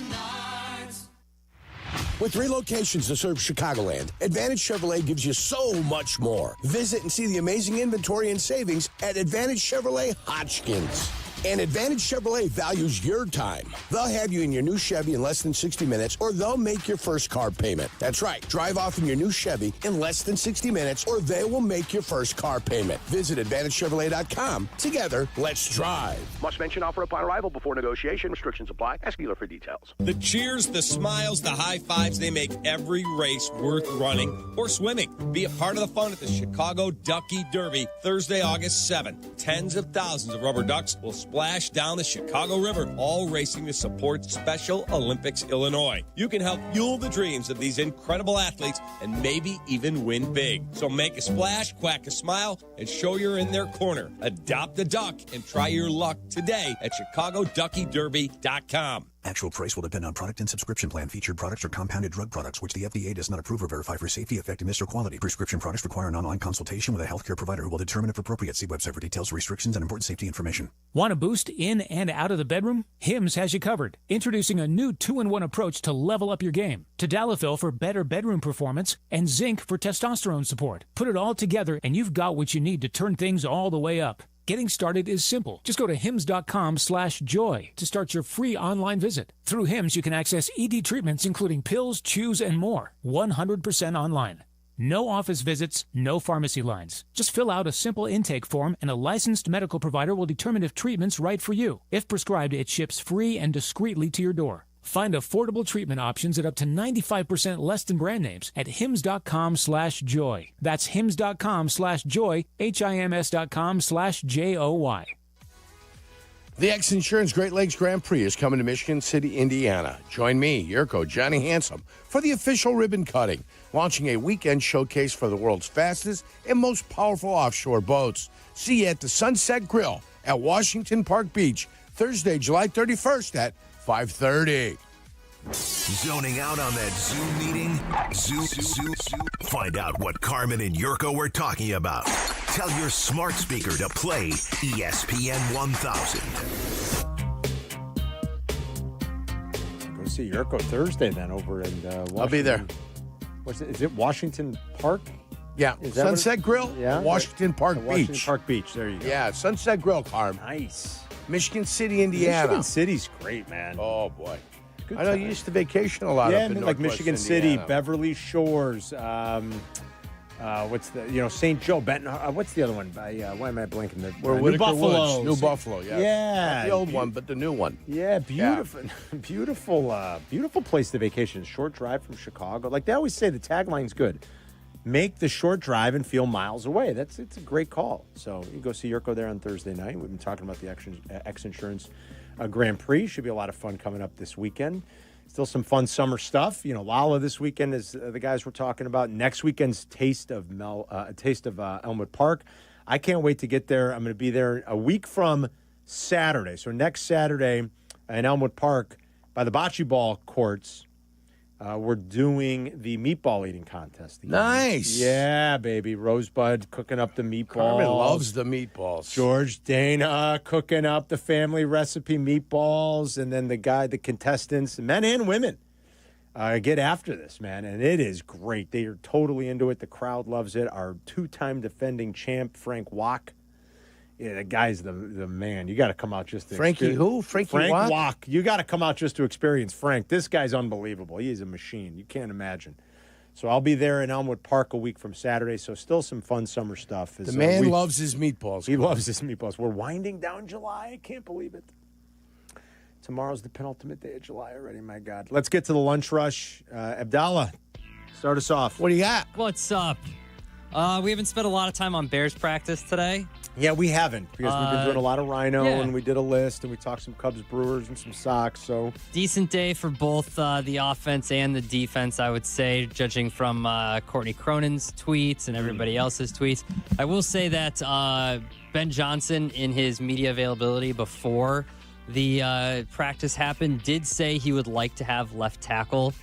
With 3 locations to serve Chicagoland, Advantage Chevrolet gives you so much more. Visit and see the amazing inventory and savings at Advantage Chevrolet Hotchkiss. And Advantage Chevrolet values your time. They'll have you in your new Chevy in less than 60 minutes, or they'll make your first car payment. That's right. Drive off in your new Chevy in less than 60 minutes, or they will make your first car payment. Visit AdvantageChevrolet.com. Together, let's drive. Must mention offer upon arrival before negotiation. Restrictions apply. Ask dealer for details. The cheers, the smiles, the high fives, they make every race worth running or swimming. Be a part of the fun at the Chicago Ducky Derby, Thursday, August 7th. Tens of thousands of rubber ducks will splash down the Chicago River, all racing to support Special Olympics Illinois. You can help fuel the dreams of these incredible athletes and maybe even win big. So make a splash, quack a smile, and show you're in their corner. Adopt a duck and try your luck today at ChicagoDuckyDerby.com. Actual price will depend on product and subscription plan. Featured products are compounded drug products, which the FDA does not approve or verify for safety, effectiveness, or quality. Prescription products require an online consultation with a healthcare provider who will determine if appropriate. See website for details, restrictions, and important safety information. Want a boost in and out of the bedroom? Hims has you covered. Introducing a new 2-in-1 approach to level up your game. Tadalafil for better bedroom performance and zinc for testosterone support. Put it all together and you've got what you need to turn things all the way up. Getting started is simple. Just go to hims.com/joy to start your free online visit. Through Hims, you can access ED treatments including pills, chews, and more. 100% online. No office visits, no pharmacy lines. Just fill out a simple intake form and a licensed medical provider will determine if treatment's right for you. If prescribed, it ships free and discreetly to your door. Find affordable treatment options at up to 95% less than brand names at hims.com/joy. That's hims.com/joy, hims.com/joy. The X Insurance Great Lakes Grand Prix is coming to Michigan City, Indiana. Join me, Yurko, Johnny Handsome, for the official ribbon cutting, launching a weekend showcase for the world's fastest and most powerful offshore boats. See you at the Sunset Grill at Washington Park Beach, Thursday, July 31st at 5:30. Zoning out on that Zoom meeting? Zoom. Find out what Carmen and Jurko were talking about. Tell your smart speaker to play ESPN 1000. Go see Jurko Thursday then over in Washington. I'll be there. Is it Washington Park? Yeah, Sunset Grill, Washington Park Beach. Washington Park Beach, there you go. Yeah, Sunset Grill, Carm. Nice. Michigan City, Indiana. Michigan City's great, man. Oh, boy. Good I know time. you used to vacation a lot Yeah, up in like Northwest Michigan City, Indiana. Beverly Shores, what's the, St. Joe, Benton, what's the other one? Why am I blanking? Where New Whitaker Buffalo. Woods. New Buffalo, yeah. Yeah. Not the old one, but the new one. Yeah, beautiful, beautiful place to vacation. Short drive from Chicago. Like they always say, the tagline's good. Make the short drive and feel miles away. It's a great call. So you go see Jurko there on Thursday night. We've been talking about the X Insurance Grand Prix. Should be a lot of fun coming up this weekend. Still some fun summer stuff. Lala this weekend is the guys we're talking about. Next weekend's Taste of Elmwood Park. I can't wait to get there. I'm going to be there a week from Saturday. So next Saturday in Elmwood Park by the bocce ball courts, we're doing the meatball eating contest. Nice. Yeah, baby. Rosebud cooking up the meatballs. Carmen loves the meatballs. George Dana cooking up the family recipe meatballs. And then the contestants, men and women, get after this, man. And it is great. They are totally into it. The crowd loves it. Our two-time defending champ, Frank Wach. Yeah, the guy's the man. You got to come out just to Frankie who? Frank Wach. You got to come out just to experience Frank. This guy's unbelievable. He is a machine. You can't imagine. So I'll be there in Elmwood Park a week from Saturday. So still some fun summer stuff. The man loves his meatballs. He loves his meatballs. We're winding down July. I can't believe it. Tomorrow's the penultimate day of July already. My God. Let's get to the lunch rush. Abdallah, start us off. What do you got? What's up? We haven't spent a lot of time on Bears practice today. Yeah, we haven't because we've been doing a lot of Rhino and we did a list and we talked some Cubs Brewers and some Sox. So decent day for both the offense and the defense, I would say, judging from Courtney Cronin's tweets and everybody else's tweets. I will say that Ben Johnson, in his media availability before the practice happened, did say he would like to have left tackle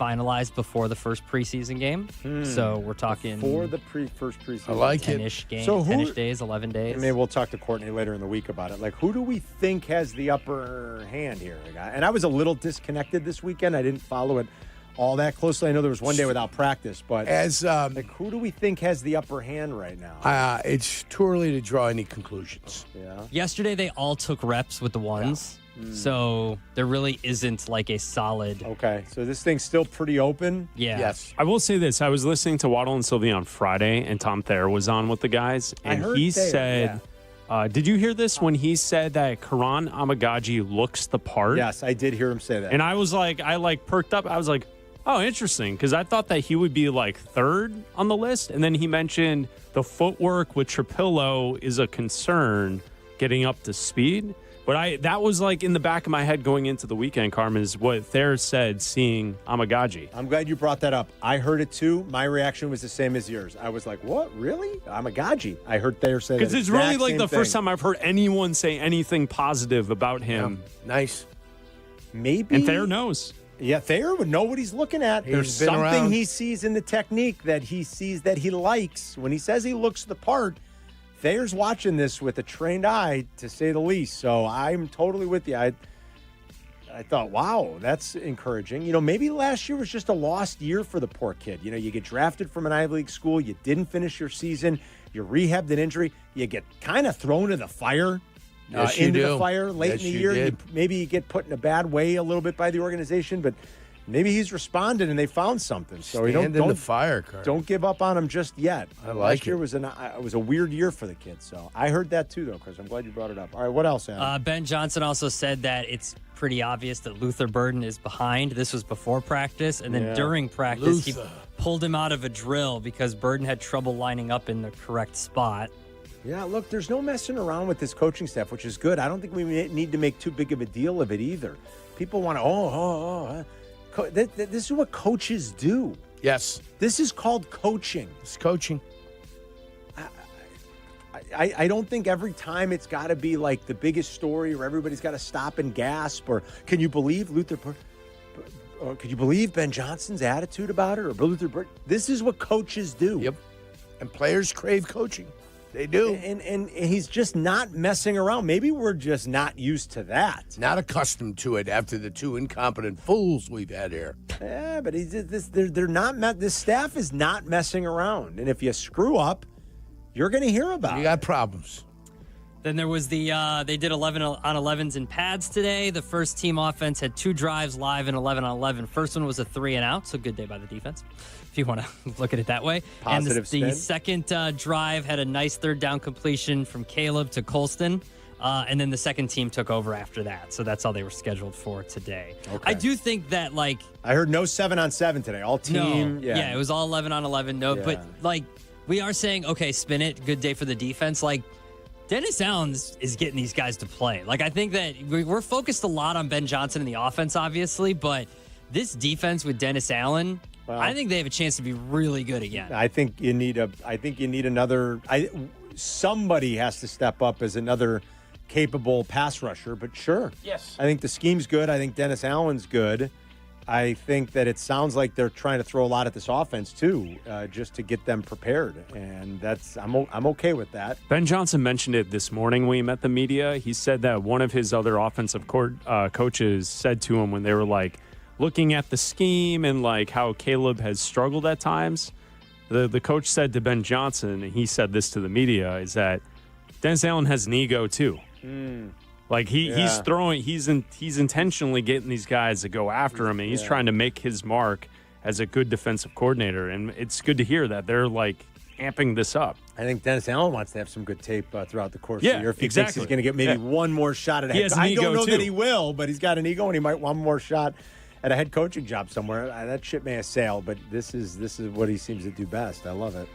finalized before the first preseason game. So we're talking for the first preseason. I like 10-ish game, So 10-ish days, 11 days. And maybe we'll talk to Courtney later in the week about it. Like, who do we think has the upper hand here? And I was a little disconnected this weekend. I didn't follow it all that closely. I know there was one day without practice, but who do we think has the upper hand right now? It's too early to draw any conclusions. Yeah. Yesterday, they all took reps with the ones. So there really isn't like a solid. Okay, so this thing's still pretty open. Yeah. Yes. I will say this. I was listening to Waddle and Silvy on Friday, and Tom Thayer was on with the guys. And he said, did you hear this when he said that Karan Amagaji looks the part? Yes, I did hear him say that. And I was like, perked up. I was like, oh, interesting. Because I thought that he would be like third on the list. And then he mentioned the footwork with Trapillo is a concern getting up to speed. But that was like in the back of my head going into the weekend, Carmen, is what Thayer said seeing Amagaji. I'm glad you brought that up. I heard it too. My reaction was the same as yours. I was like, what? Really? Amagaji? I heard Thayer say that. Because it's really like the first time I've heard anyone say anything positive about him. Yeah. Nice. Maybe. And Thayer knows. Yeah, Thayer would know what he's looking at. There's something he sees in the technique that he sees that he likes. When he says he looks the part, Thayer's watching this with a trained eye, to say the least. So I'm totally with you. I thought, wow, that's encouraging. Maybe last year was just a lost year for the poor kid. You get drafted from an Ivy League school. You didn't finish your season. You rehabbed an injury. You get kind of thrown to the fire. Yes, you into do. the fire late Yes, in the you year. did. Maybe you get put in a bad way a little bit by the organization, but maybe he's responded and they found something. So Stand in the fire, Carmen. don't give up on him just yet. I like Last year it. was a weird year for the kids. So I heard that too, though, Chris. I'm glad you brought it up. All right, what else, Adam? Ben Johnson also said that it's pretty obvious that Luther Burden is behind. This was before practice, and then Yeah. during practice, he Luther. pulled him out of a drill because Burden had trouble lining up in the correct spot. Yeah, look, there's no messing around with this coaching staff, which is good. I don't think we need to make too big of a deal of it either. People want to, this is what coaches do. Yes. This is called coaching. It's coaching. I don't think every time it's got to be like the biggest story or everybody's got to stop and gasp or can you believe or could you believe Ben Johnson's attitude about it or Luther Burden? This is what coaches do. Yep. And players crave coaching. They do. And he's just not messing around. Maybe we're just not used to that. Not accustomed to it after the two incompetent fools we've had here. Yeah, but they're not. This staff is not messing around. And if you screw up, you're going to hear about it. You got problems. Then there was they did 11 on 11s in pads today. The first team offense had 2 drives live in 11 on 11. First one was a 3 and out, so good day by the defense, if you want to look at it that way. Positive and the second drive had a nice third down completion from Caleb to Colston. And then the second team took over after that. So that's all they were scheduled for today. Okay. I do think that, like... I heard no 7-on-7 today. All team. No, yeah, it was all 11 on 11. No, but, like, we are saying, okay, spin it. Good day for the defense. Like, Dennis Allen is getting these guys to play. Like, I think that we're focused a lot on Ben Johnson and the offense, obviously, but this defense with Dennis Allen, I think they have a chance to be really good again. I think you need another. Somebody has to step up as another capable pass rusher. But sure, yes, I think the scheme's good. I think Dennis Allen's good. I think that it sounds like they're trying to throw a lot at this offense too, just to get them prepared, and I'm okay with that. Ben Johnson mentioned it this morning when he met the media. He said that one of his other offensive coaches said to him when they were like looking at the scheme and like how Caleb has struggled at times. The coach said to Ben Johnson, and he said this to the media, is that Dennis Allen has an ego too. Like he's throwing, he's intentionally getting these guys to go after him, and he's trying to make his mark as a good defensive coordinator. And it's good to hear that they're like amping this up. I think Dennis Allen wants to have some good tape throughout the course of the year. If he thinks he's going to get maybe one more shot at a head coach. I don't know that he will, but he's got an ego, and he might want one more shot at a head coaching job somewhere. That ship may have sailed, but this is what he seems to do best. I love it.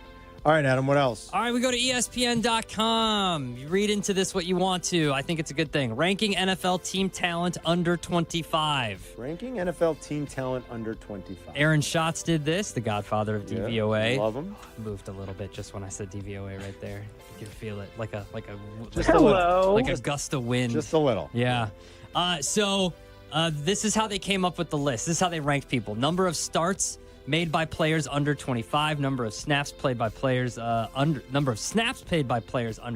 All right, Adam, what else? All right, we go to ESPN.com. You read into this what you want to. I think it's a good thing. Ranking NFL team talent under 25. Ranking NFL team talent under 25. Aaron Schatz did this, the godfather of DVOA. Love him. Moved a little bit just when I said DVOA right there. You can feel it like a gust of wind. Just a little. Yeah. So this is how they came up with the list. This is how they ranked people. Number of starts made by players under 25, number of snaps played by players under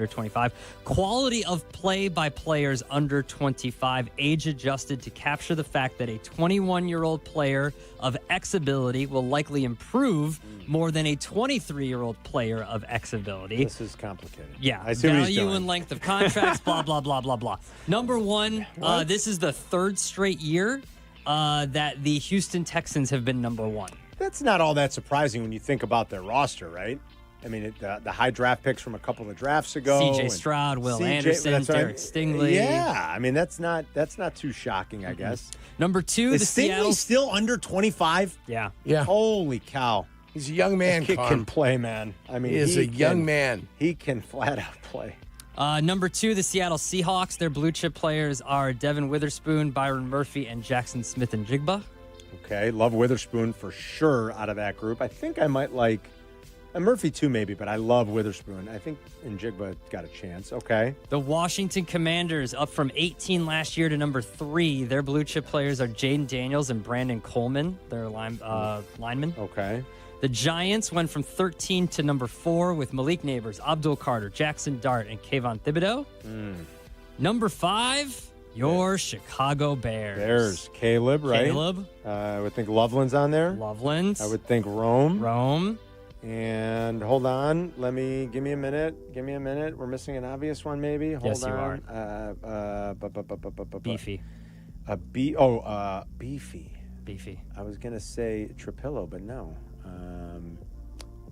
25, quality of play by players under 25, age adjusted to capture the fact that a 21-year-old player of X ability will likely improve more than a 23-year-old player of X ability. This is complicated. Yeah, I see what he's value doing. and length of contracts, blah, blah, blah, blah, blah. Number one, this is the third straight year that the Houston Texans have been number one. That's not all that surprising when you think about their roster, right? I mean, the high draft picks from a couple of drafts ago. C.J. Stroud, Will Anderson, Derek Stingley. Yeah, I mean, that's not too shocking, I guess. Number two, is the Stingley Seattle... still under 25? Yeah. Holy cow. He's a young man, He can play, man. I mean, he is a young man. He can flat out play. Number two, the Seattle Seahawks. Their blue chip players are Devin Witherspoon, Byron Murphy, and Jackson Smith and Jigba. Okay, love Witherspoon for sure out of that group. I think I might like Murphy too, maybe, but I love Witherspoon. I think Njigba got a chance. Okay. The Washington Commanders, up from 18 last year to number 3. Their blue chip players are Jaden Daniels and Brandon Coleman. They're linemen. Okay. The Giants went from 13 to number 4 with Malik Neighbors, Abdul Carter, Jackson Dart, and Kayvon Thibodeau. Number 5. Your Chicago Bears. Caleb, right? Caleb. I would think Loveland's on there. Loveland. I would think Rome. And hold on. Give me a minute. We're missing an obvious one, maybe. Hold Yes, on. you are. Beefy. Beefy. Beefy. I was gonna say Trapillo, but no.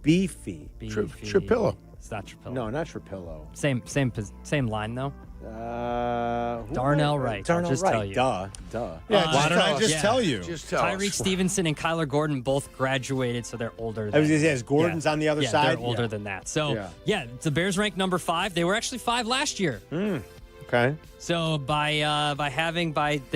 Beefy. Trapillo. It's not Trapillo. No, not Trapillo. Same line though. Who Darnell am I- Wright. Darnell I'll just Wright. tell you. Duh. Yeah, Why don't I just tell you? Just tell us. Tyreek Stevenson and Kyler Gordon both graduated, so they're older. I was gonna say, is Gordon's on the other side? They're older Yeah. than that. So Yeah. the Bears ranked number 5. They were actually 5 last year. Okay. So they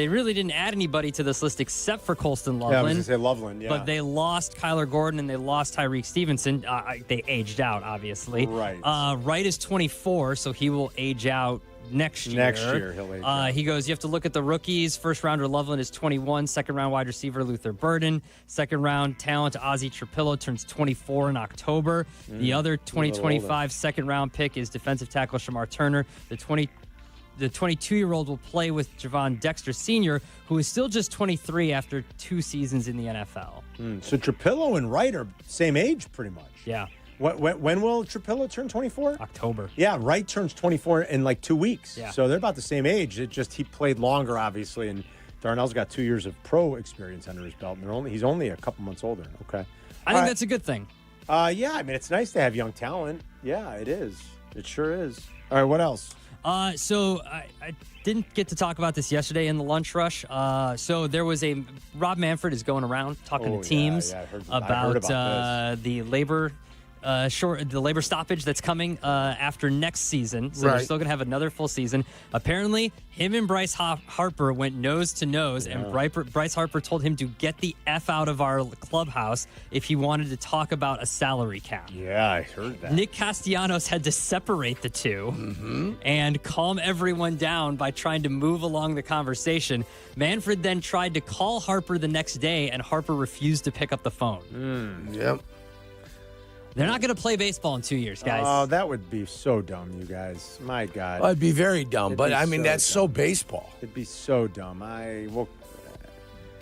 really didn't add anybody to this list except for Colston Yeah, I was Loveland. gonna say Loveland. Yeah. But they lost Kyler Gordon and they lost Tyreek Stevenson. They aged out, obviously. Right. Wright is 24, so he will age out next year. Next year, he'll age out. He goes, you have to look at the rookies. First rounder Loveland is 21. Second round wide receiver Luther Burden. Second round talent Ozzie Trapillo turns 24 in October. The other 2025 second round pick is defensive tackle Shamar Turner. The 22-year-old will play with Javon Dexter Sr., who is still just 23 after 2 seasons in the NFL. So Trapillo and Wright are same age, pretty much. Yeah. When will Trapillo turn 24? October. Yeah, Wright turns 24 in like 2 weeks. Yeah. So they're about the same age. It just he played longer, obviously, and Darnell's got 2 years of pro experience under his belt. And he's only a couple months older. Okay. I think that's a good thing. Yeah, I mean, it's nice to have young talent. Yeah, it is. It sure is. All right, what else? So I didn't get to talk about this yesterday in the lunch rush. So there was Rob Manfred is going around talking to teams I heard about the labor stoppage that's coming after next season. So they're still going to have another full season. Apparently, him and Bryce Harper went nose to nose, and Bryce Harper told him to get the F out of our clubhouse if he wanted to talk about a salary cap. Yeah, I heard that. Nick Castellanos had to separate the two and calm everyone down by trying to move along the conversation. Manfred then tried to call Harper the next day, and Harper refused to pick up the phone. Yep. They're not going to play baseball in 2 years, guys. Oh, that would be so dumb, you guys. My God. It'd be very dumb, It'd but be I mean, so that's so baseball. It'd be so dumb.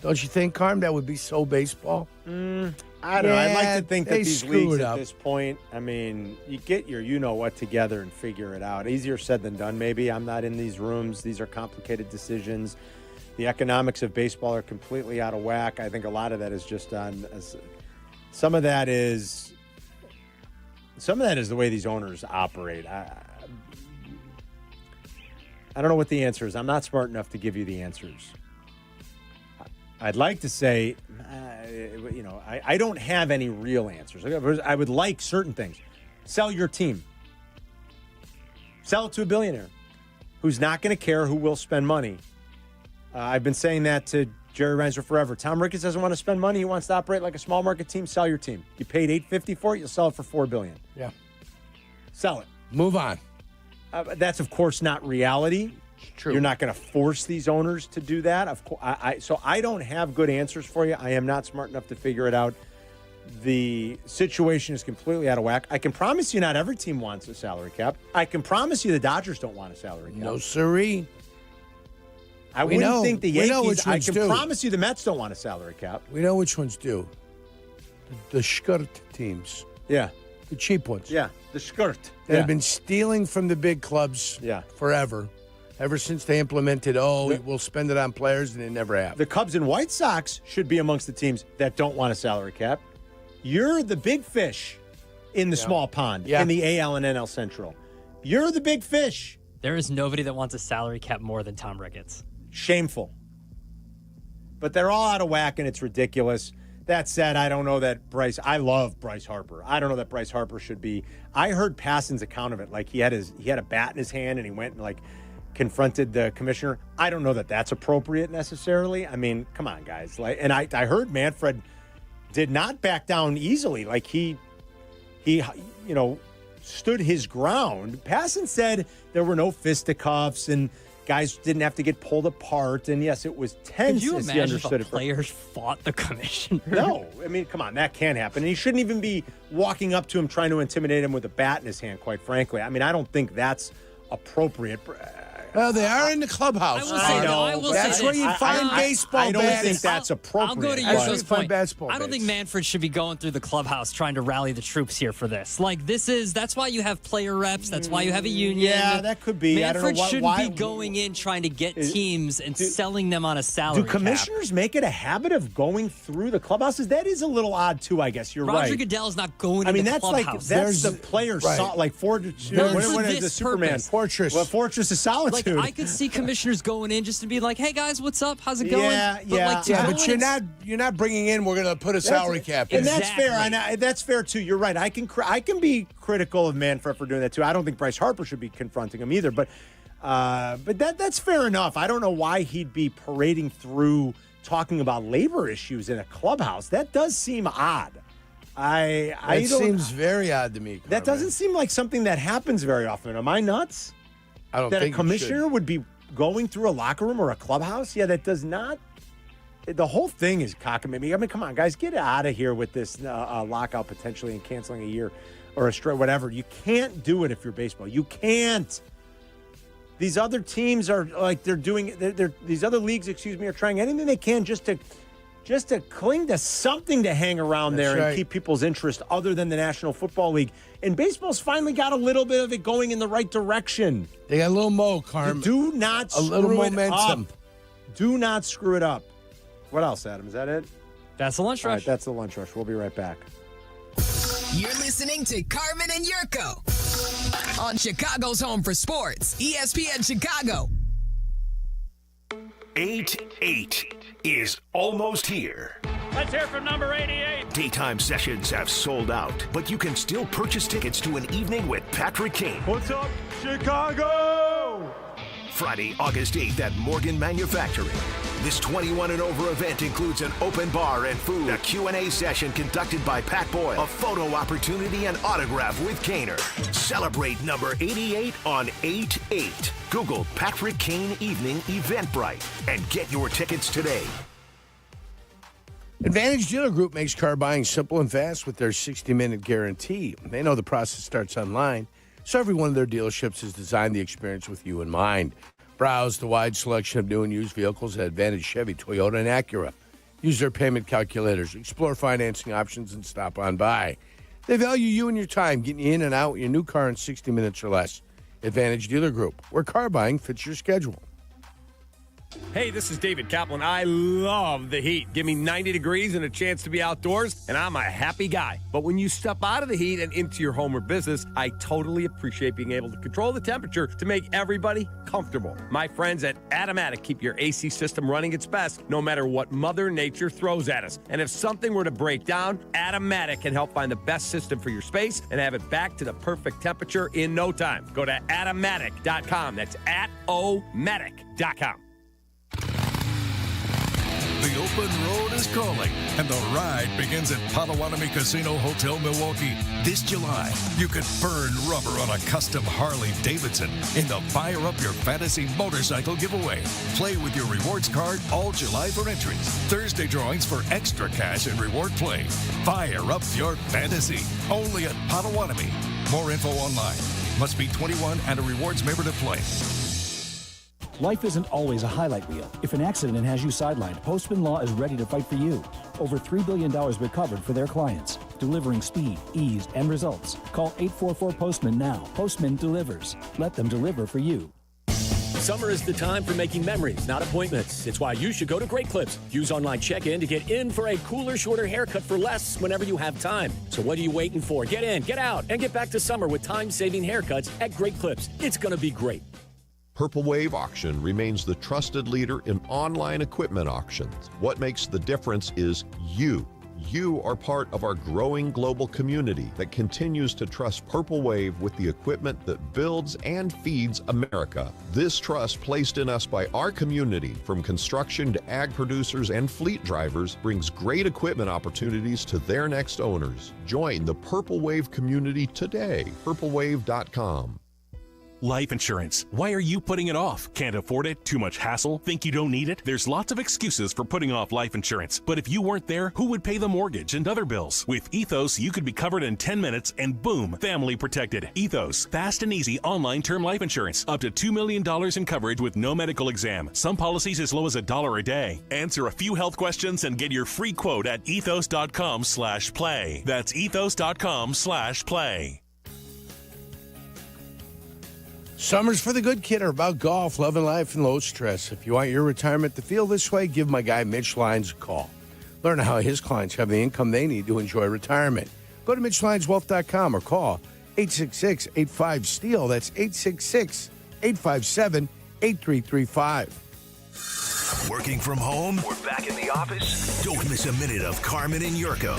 Don't you think, Carm, that would be so baseball? I don't know. I'd like to think that these leagues at this point, I mean, you get your you-know-what together and figure it out. Easier said than done, maybe. I'm not in these rooms. These are complicated decisions. The economics of baseball are completely out of whack. I think a lot of that is just on some of that is the way these owners operate. I don't know what the answer is. I'm not smart enough to give you the answers. I'd like to say, I don't have any real answers. I would like certain things. Sell your team. Sell it to a billionaire who's not going to care, who will spend money. I've been saying that to Jerry Reinsdorf forever. Tom Ricketts doesn't want to spend money. He wants to operate like a small market team. Sell your team. You paid $850 for it. You'll sell it for $4 billion. Yeah. Sell it. Move on. That's, of course, not reality. It's true. You're not going to force these owners to do that. Of course, so I don't have good answers for you. I am not smart enough to figure it out. The situation is completely out of whack. I can promise you not every team wants a salary cap. I can promise you the Dodgers don't want a salary cap. No, sirree. I wouldn't think the Yankees. I can do. promise you the Mets don't want a salary cap. We know which ones do. The skirt teams. Yeah. The cheap ones. Yeah. The skirt. That have been stealing from the big clubs forever. Ever since they implemented, we'll spend it on players, and they never have. The Cubs and White Sox should be amongst the teams that don't want a salary cap. You're the big fish in the small pond in the AL and NL Central. You're the big fish. There is nobody that wants a salary cap more than Tom Ricketts. Shameful. But they're all out of whack, and it's ridiculous. That said, I don't know that I love Bryce Harper. I don't know that Bryce Harper should be. I heard Passan's account of it. Like he had a bat in his hand, and he went and confronted the commissioner. I don't know that that's appropriate necessarily. I mean, come on, guys. And I heard Manfred did not back down easily. Like he stood his ground. Passan said there were no fisticuffs and guys didn't have to get pulled apart. And yes, it was tense. Could you as he imagine understood if it. players fought the commissioner? No, I mean, come on, that can't happen. And he shouldn't even be walking up to him trying to intimidate him with a bat in his hand. Quite frankly, I mean, I don't think that's appropriate. Well, they are in the clubhouse. I will say, I know, I will that's say where this. you find baseball I don't bats. think that's appropriate. I'll go to That's where Yurko's you find point. basketball I don't think bats. Manfred should be going through the clubhouse trying to rally the troops here for this. Like, that's why you have player reps. That's why you have a union. Yeah, that could be. I don't know Manfred shouldn't why, be going in trying to get teams and selling them on a salary Do commissioners make it a habit of going through the clubhouses? That is a little odd, too, I guess. You're right. Roger Goodell's not going to the that's clubhouse. that's the player, like what is the Superman? Fortress. Well, Fortress of Solitude. Like, I could see commissioners going in just to be like, "Hey guys, what's up? How's it going?" But you're not bringing in. We're going to put a salary cap in. And that's fair. And that's fair too. You're right. I can be critical of Manfred for doing that too. I don't think Bryce Harper should be confronting him either. But that's fair enough. I don't know why he'd be parading through talking about labor issues in a clubhouse. That does seem odd. It seems very odd to me. Carmen. That doesn't seem like something that happens very often. Am I nuts? I don't that think a commissioner would be going through a locker room or a clubhouse. Yeah, that does not. The whole thing is cockamamie. I mean, come on, guys, get out of here with this lockout potentially and canceling a year or a straight whatever. You can't do it if you're baseball. You can't. These other teams are like these other leagues, are trying anything they can just to cling to something to hang around there and keep people's interest other than the National Football League. And baseball's finally got a little bit of it going in the right direction. They got a little mo, Carm. Do not screw it up. Do not screw it up. What else, Adam? Is that it? That's the lunch rush. All right, that's the lunch rush. We'll be right back. You're listening to Carmen and Yurko on Chicago's Home for Sports, ESPN Chicago. 8-8 is almost here. Let's hear from number 88. Daytime sessions have sold out, but you can still purchase tickets to an evening with Patrick Kane. What's up, Chicago? Friday, August 8th at Morgan Manufacturing. This 21 and over event includes an open bar and food, a Q&A session conducted by Pat Boyle, a photo opportunity and autograph with Kaner. Celebrate number 88 on 8-8. Google Patrick Kane Evening Eventbrite and get your tickets today. Advantage Dealer Group makes car buying simple and fast with their 60-minute guarantee. They know the process starts online, so every one of their dealerships has designed the experience with you in mind. Browse the wide selection of new and used vehicles at Advantage Chevy, Toyota, and Acura. Use their payment calculators, explore financing options, and stop on by. They value you and your time, getting you in and out with your new car in 60 minutes or less. Advantage Dealer Group, where car buying fits your schedule. Hey, this is David Kaplan. I love the heat. Give me 90 degrees and a chance to be outdoors, and I'm a happy guy. But when you step out of the heat and into your home or business, I totally appreciate being able to control the temperature to make everybody comfortable. My friends at Automatic keep your AC system running its best, no matter what Mother Nature throws at us. And if something were to break down, Automatic can help find the best system for your space and have it back to the perfect temperature in no time. Go to Automatic.com. That's Atomatic.com. The open road is calling, and the ride begins at Potawatomi Casino Hotel, Milwaukee. This July, you could burn rubber on a custom Harley-Davidson in the Fire Up Your Fantasy motorcycle giveaway. Play with your rewards card all July for entries. Thursday drawings for extra cash and reward play. Fire Up Your Fantasy, only at Potawatomi. More info online. Must be 21 and a rewards member to play. Life isn't always a highlight reel. If an accident has you sidelined, Postman Law is ready to fight for you. Over $3 billion recovered for their clients, delivering speed, ease, and results. Call 844-POSTMAN now. Postman delivers. Let them deliver for you. Summer is the time for making memories, not appointments. It's why you should go to Great Clips. Use online check-in to get in for a cooler, shorter haircut for less whenever you have time. So what are you waiting for? Get in, get out, and get back to summer with time-saving haircuts at Great Clips. It's going to be great. Purple Wave Auction remains the trusted leader in online equipment auctions. What makes the difference is you. You are part of our growing global community that continues to trust Purple Wave with the equipment that builds and feeds America. This trust placed in us by our community, from construction to ag producers and fleet drivers, brings great equipment opportunities to their next owners. Join the Purple Wave community today. PurpleWave.com. Life insurance. Why are you putting it off? Can't afford it? Too much hassle? Think you don't need it? There's lots of excuses for putting off life insurance. But if you weren't there, who would pay the mortgage and other bills? With Ethos, you could be covered in 10 minutes and boom, family protected. Ethos, fast and easy online term life insurance. Up to $2 million in coverage with no medical exam. Some policies as low as $1 a day. Answer a few health questions and get your free quote at ethos.com/play. That's ethos.com/play. Summers for the good kid are about golf, love, and life, and low stress. If you want your retirement to feel this way, give my guy Mitch Lyons a call. Learn how his clients have the income they need to enjoy retirement. Go to MitchLyonsWealth.com or call 866-85-STEEL. That's 866-857-8335. Working from home? We're back in the office? Don't miss a minute of Carmen and Jurko.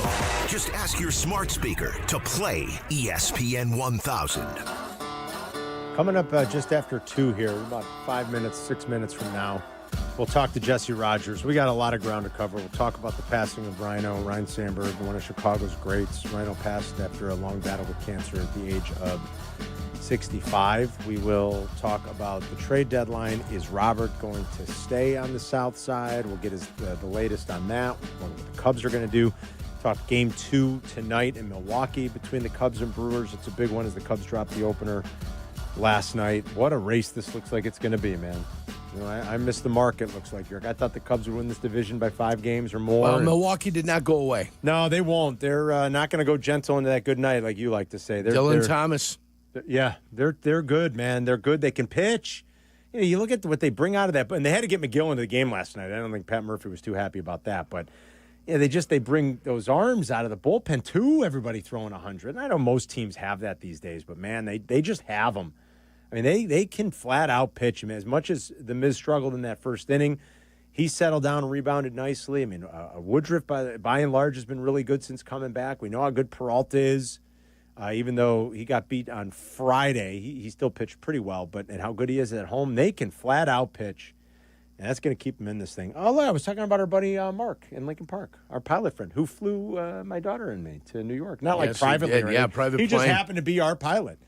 Just ask your smart speaker to play ESPN 1000. Coming up just after 2 here, about 6 minutes from now, we'll talk to Jesse Rogers. We got a lot of ground to cover. We'll talk about the passing of Ryne Sandberg, one of Chicago's greats. Ryne passed after a long battle with cancer at the age of 65. We will talk about the trade deadline. Is Robert going to stay on the south side? We'll get the latest on that, what the Cubs are going to do. Talk game 2 tonight in Milwaukee between the Cubs and Brewers. It's a big one as the Cubs drop the opener last night. What a race this looks like it's going to be, man. You know, I missed the mark, it looks like, Jurk. I thought the Cubs would win this division by 5 games or more. Well, Milwaukee did not go away. No, they won't. They're not going to go gentle into that good night, like you like to say. Dylan Thomas. Yeah, they're good, man. They're good. They can pitch. You know, you look at what they bring out of that, and they had to get McGill into the game last night. I don't think Pat Murphy was too happy about that, but yeah, they bring those arms out of the bullpen too. Everybody throwing 100. And I know most teams have that these days, but man, they just have them. I mean, they can flat out pitch him. As much as the Miz struggled in that first inning, he settled down and rebounded nicely. I mean, Woodruff by and large has been really good since coming back. We know how good Peralta is. Even though he got beat on Friday, he still pitched pretty well. And how good he is at home, they can flat out pitch. And that's going to keep him in this thing. Oh, look, I was talking about our buddy Mark in Lincoln Park, our pilot friend, who flew my daughter and me to New York. Not like privately. Yeah, private plane. He just happened to be our pilot.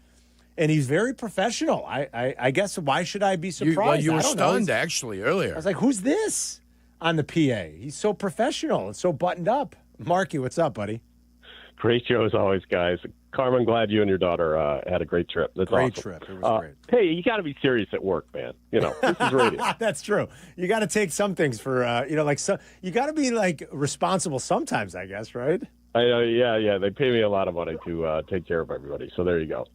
And he's very professional. I guess, why should I be surprised? You were stunned, actually, earlier. I was like, who's this on the PA? He's so professional and so buttoned up. Marky, what's up, buddy? Great show as always, guys. Carmen, glad you and your daughter had a great trip. That's great awesome. Trip. It was great. Hey, you got to be serious at work, man. You know, this is radio. That's true. You got to take some things for, you got to be like responsible sometimes, I guess, right? Yeah. They pay me a lot of money to take care of everybody. So there you go.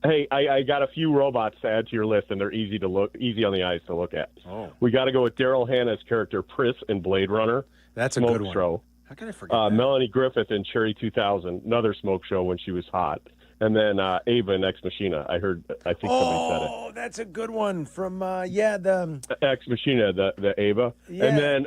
Hey, I got a few robots to add to your list, and they're easy on the eyes to look at. Oh. We got to go with Daryl Hannah's character Pris in Blade Runner. That's a Smoke good one. Show. How can I forget that? Melanie Griffith in Cherry 2000, another smoke show when she was hot. And then Ava in Ex Machina. I think somebody said it. Oh, that's a good one from, the... Ex Machina, the Ava. Yeah. And then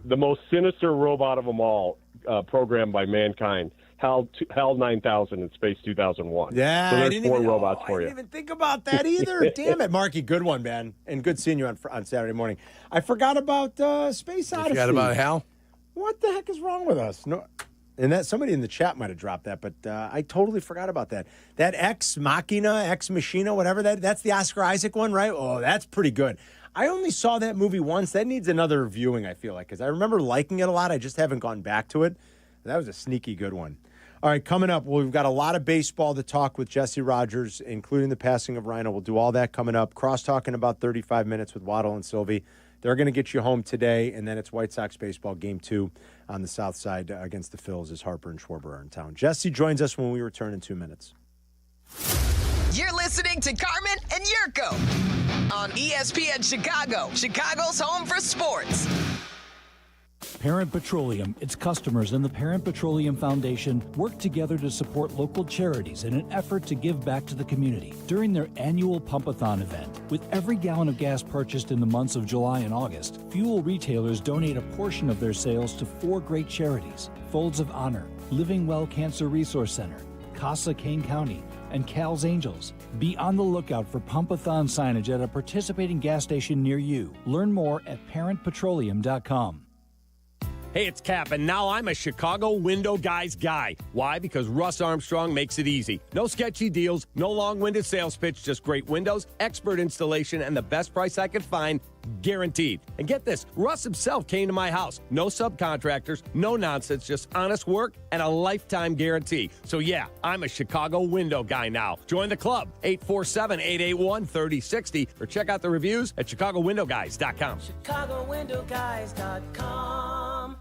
the most sinister robot of them all, programmed by mankind, HAL 9000 in Space 2001. Yeah, so there's 4 robots for you. I didn't even think about that either. Damn it, Marky. Good one, man. And good seeing you on Saturday morning. I forgot about Space Odyssey. You forgot about Hal? What the heck is wrong with us? No, and that somebody in the chat might have dropped that, but I totally forgot about that. That Ex Machina, whatever that's the Oscar Isaac one, right? Oh, that's pretty good. I only saw that movie once. That needs another viewing, I feel like, because I remember liking it a lot. I just haven't gone back to it. That was a sneaky good one. All right, coming up, we've got a lot of baseball to talk with Jesse Rogers, including the passing of Ryne. We'll do all that coming up. Cross-talk in about 35 minutes with Waddle and Silvy. They're going to get you home today, and then it's White Sox baseball game 2 on the south side against the Phils as Harper and Schwarber are in town. Jesse joins us when we return in 2 minutes. You're listening to Carmen and Jurko on ESPN Chicago, Chicago's home for sports. Parent Petroleum, its customers, and the Parent Petroleum Foundation work together to support local charities in an effort to give back to the community during their annual Pump-a-thon event. With every gallon of gas purchased in the months of July and August, fuel retailers donate a portion of their sales to 4 great charities: Folds of Honor, Living Well Cancer Resource Center, Casa Kane County, and Cal's Angels. Be on the lookout for Pump-a-thon signage at a participating gas station near you. Learn more at parentpetroleum.com. Hey, it's Cap, and now I'm a Chicago Window Guys guy. Why? Because Russ Armstrong makes it easy. No sketchy deals, no long-winded sales pitch, just great windows, expert installation, and the best price I could find, guaranteed. And get this, Russ himself came to my house. No subcontractors, no nonsense, just honest work and a lifetime guarantee. So yeah, I'm a Chicago Window Guy now. Join the club, 847-881-3060, or check out the reviews at ChicagoWindowGuys.com. ChicagoWindowGuys.com.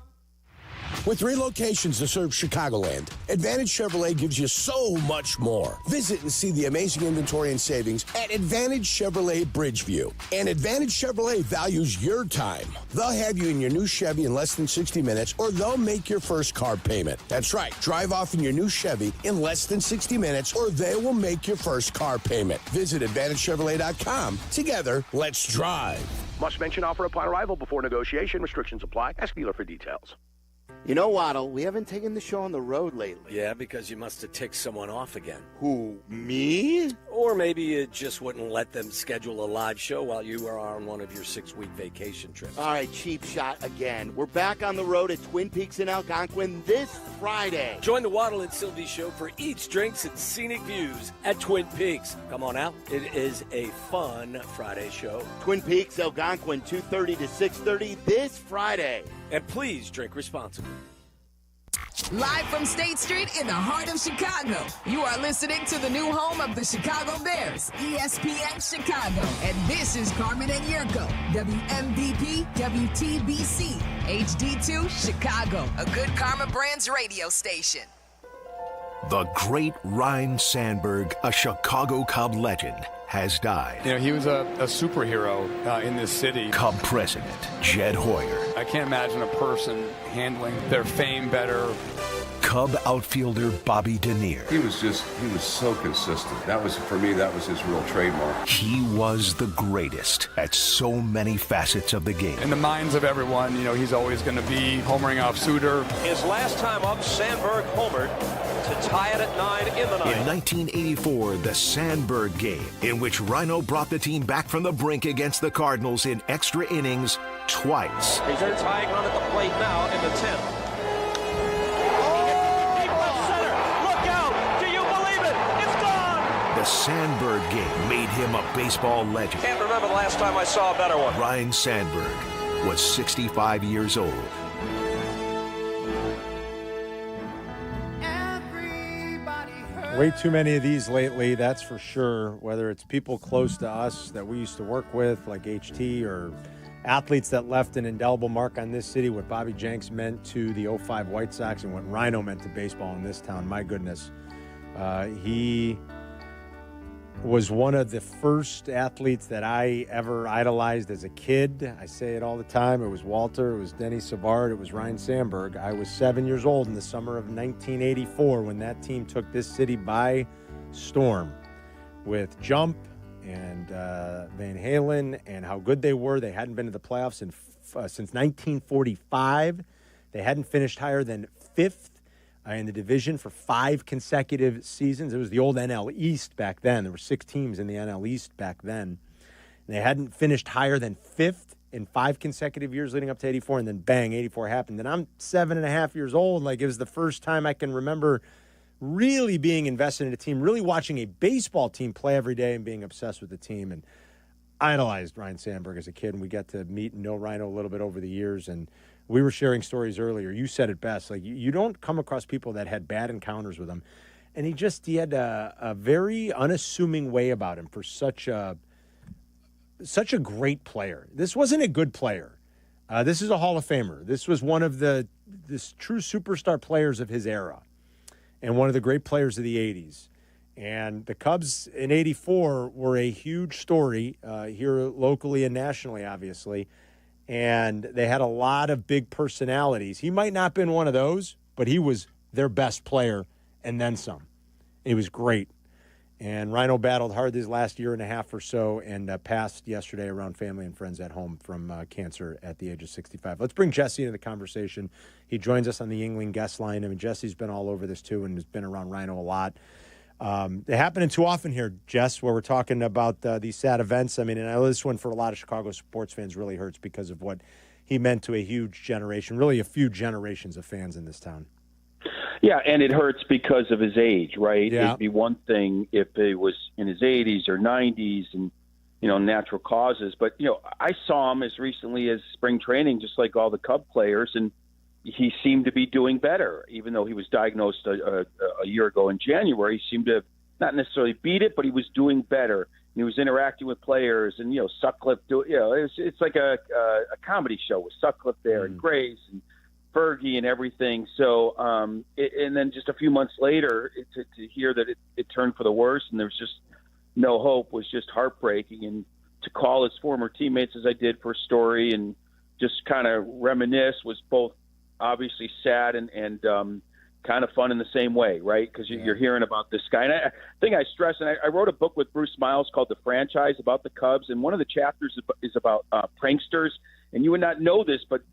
With 3 locations to serve Chicagoland, Advantage Chevrolet gives you so much more. Visit and see the amazing inventory and savings at Advantage Chevrolet Bridgeview. And Advantage Chevrolet values your time. They'll have you in your new Chevy in less than 60 minutes, or they'll make your first car payment. That's right. Drive off in your new Chevy in less than 60 minutes, or they will make your first car payment. Visit AdvantageChevrolet.com. Together, let's drive. Must mention offer upon arrival before negotiation. Restrictions apply. Ask dealer for details. You know, Waddle, we haven't taken the show on the road lately. Yeah, because you must have ticked someone off again. Who, me? Or maybe you just wouldn't let them schedule a live show while you were on one of your 6-week vacation trips. All right, cheap shot again. We're back on the road at Twin Peaks in Algonquin this Friday. Join the Waddle and Silvy show for eats, drinks, and scenic views at Twin Peaks. Come on out. It is a fun Friday show. Twin Peaks, Algonquin, 2:30 to 6:30 this Friday. And please drink responsibly. Live from State Street in the heart of Chicago, you are listening to the new home of the Chicago Bears, ESPN Chicago. And this is Carmen and Jurko, WMVP, WTBC, HD2, Chicago, a good Karma Brands radio station. The great Ryne Sandberg, a Chicago Cub legend, has died. You know, he was a superhero in this city. Cub president Jed Hoyer. I can't imagine a person handling their fame better. Cub outfielder Bobby Denier. He was so consistent. For me, that was his real trademark. He was the greatest at so many facets of the game. In the minds of everyone, you know, he's always going to be homering off Suter. His last time up, Sandberg homered to tie it at 9 in the ninth. In 1984, the Sandberg game, in which Rhino brought the team back from the brink against the Cardinals in extra innings twice. He's tying on at the plate now in the 10th. The Sandberg game made him a baseball legend. Can't remember the last time I saw a better one. Ryne Sandberg was 65 years old. Way too many of these lately, that's for sure. Whether it's people close to us that we used to work with, like HT, or athletes that left an indelible mark on this city, what Bobby Jenks meant to the 05 White Sox and what Rhino meant to baseball in this town. My goodness. He was one of the first athletes that I ever idolized as a kid. I say it all the time. It was Walter, it was Denny Savard, it was Ryne Sandberg. I was 7 years old in the summer of 1984 when that team took this city by storm with Jump and Van Halen and how good they were. They hadn't been to the playoffs since 1945. They hadn't finished higher than 5th in the division for 5 consecutive seasons. It was the old NL East back then. There were 6 teams in the NL East back then. And they hadn't finished higher than 5th in 5 consecutive years leading up to 84, and then bang, 84 happened. And I'm 7.5 years old. Like, it was the first time I can remember really being invested in a team, really watching a baseball team play every day and being obsessed with the team. And idolized Ryne Sandberg as a kid, and we got to meet and know Rhino a little bit over the years. And we were sharing stories earlier. You said it best. Like, you don't come across people that had bad encounters with him. And he had a very unassuming way about him for such a great player. This wasn't a good player. This is a Hall of Famer. This was one of this true superstar players of his era and one of the great players of the 80s. And the Cubs in 84 were a huge story here locally and nationally, obviously. And they had a lot of big personalities. He might not have been one of those, but he was their best player and then some. He was great. And Rhino battled hard this last year and a half or so and passed yesterday around family and friends at home from cancer at the age of 65. Let's bring Jesse into the conversation. He joins us on the Yingling guest line. I mean, Jesse's been all over this too and has been around Rhino a lot. They happen too often here, Jess, where we're talking about these sad events. I mean, and I know this one for a lot of Chicago sports fans really hurts because of what he meant to a huge generation, really a few generations of fans in this town. Yeah, and it hurts because of his age, right? Yeah. It'd be one thing if it was in his 80s or 90s and, natural causes. But, I saw him as recently as spring training, just like all the Cub players, and he seemed to be doing better. Even though he was diagnosed a year ago in January, he seemed to not necessarily beat it, but he was doing better. And he was interacting with players, and, Sutcliffe, it's like a comedy show with Sutcliffe there and Grace and Fergie and everything. So, and then just a few months later, to hear that it turned for the worse and there's just no hope was just heartbreaking. And to call his former teammates as I did for a story and just kind of reminisce was both obviously sad and kind of fun in the same way, right? Because you're hearing about this guy. And I think I stress, and I wrote a book with Bruce Miles called The Franchise about the Cubs, and one of the chapters is about pranksters. And you would not know this, but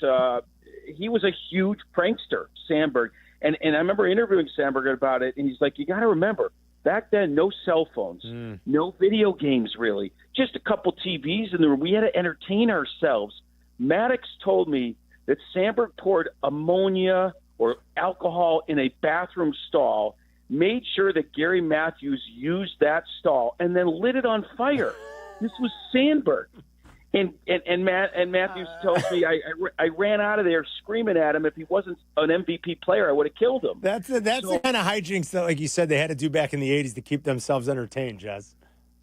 he was a huge prankster, Sandberg. And I remember interviewing Sandberg about it, and he's like, you got to remember, back then, no cell phones, no video games really, just a couple TVs in the room. We had to entertain ourselves. Maddox told me that Sandberg poured ammonia or alcohol in a bathroom stall, made sure that Gary Matthews used that stall, and then lit it on fire. This was Sandberg. And Matthews tells me I ran out of there screaming at him. If he wasn't an MVP player, I would have killed him. That's the kind of hijinks that, like you said, they had to do back in the 80s to keep themselves entertained, Jess.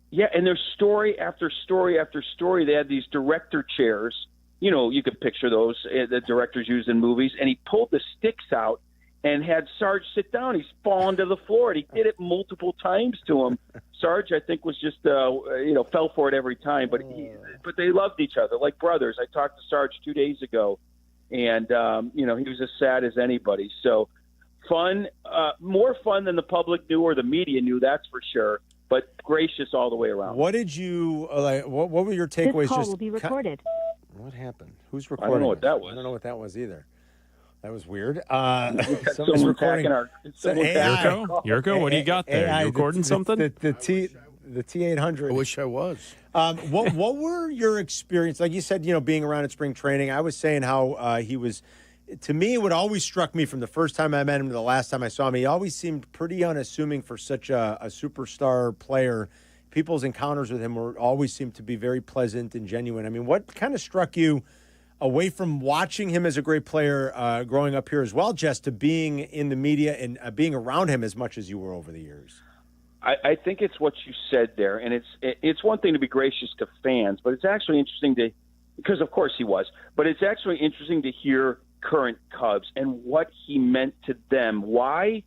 Yeah, and there's story after story after story. They had these director chairs. You could picture those the directors use in movies. And he pulled the sticks out and had Sarge sit down. He's fallen to the floor, and he did it multiple times to him. Sarge, I think, was just fell for it every time. But they loved each other like brothers. I talked to Sarge 2 days ago, and he was as sad as anybody. So fun, more fun than the public knew or the media knew, that's for sure. But gracious all the way around. What did you What were your takeaways? This call will be recorded. What happened? Who's recording? I don't know what that was. I don't know what that was either. That was weird. Someone's recording. Yurko, what do you got there? You recording something? The T800. I wish I was. What were your experience? Like you said, being around at spring training. I was saying how he was. To me, what always struck me from the first time I met him to the last time I saw him, he always seemed pretty unassuming for such a superstar player. People's encounters with him always seemed to be very pleasant and genuine. I mean, what kind of struck you away from watching him as a great player growing up here as well, Jess, to being in the media and being around him as much as you were over the years? I think it's what you said there, and it's one thing to be gracious to fans, but it's actually interesting because of course he was, but it's actually interesting to hear current Cubs and what he meant to them. Why?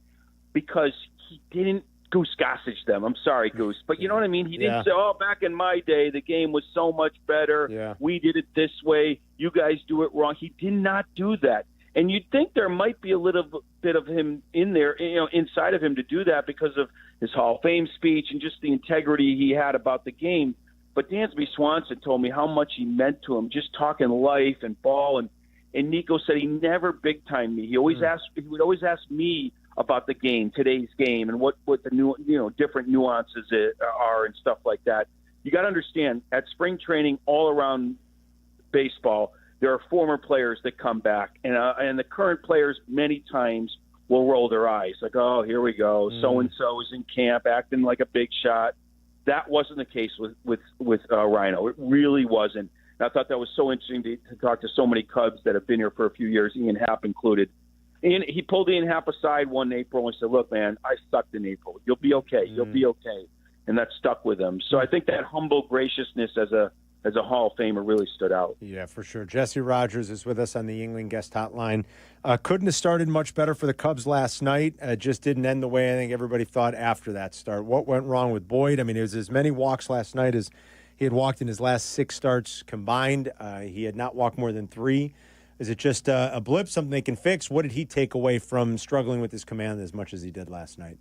Because he didn't Goose Gossage them. I'm sorry, Goose, but you know what I mean? He didn't say, back in my day, the game was so much better. Yeah. We did it this way. You guys do it wrong. He did not do that. And you'd think there might be a little bit of him in there, inside of him to do that because of his Hall of Fame speech and just the integrity he had about the game. But Dansby Swanson told me how much he meant to him, just talking life and ball. And Nico said he never big-timed me. He would always ask me about the game, today's game, and what the new, different nuances are and stuff like that. You got to understand, at spring training all around baseball, there are former players that come back, and the current players many times will roll their eyes, like, oh, here we go, so-and-so is in camp acting like a big shot. That wasn't the case with Rhino. It really wasn't. And I thought that was so interesting to talk to so many Cubs that have been here for a few years, Ian Happ included. And he pulled Ian Happ aside one April and said, look, man, I sucked in April. You'll be okay. You'll be okay. And that stuck with him. So I think that humble graciousness as a Hall of Famer really stood out. Yeah, for sure. Jesse Rogers is with us on the Yingling guest hotline. Couldn't have started much better for the Cubs last night. Just didn't end the way I think everybody thought after that start. What went wrong with Boyd? I mean, it was as many walks last night as he had walked in his last 6 starts combined. He had not walked more than 3. Is it just a blip, something they can fix? What did he take away from struggling with his command as much as he did last night?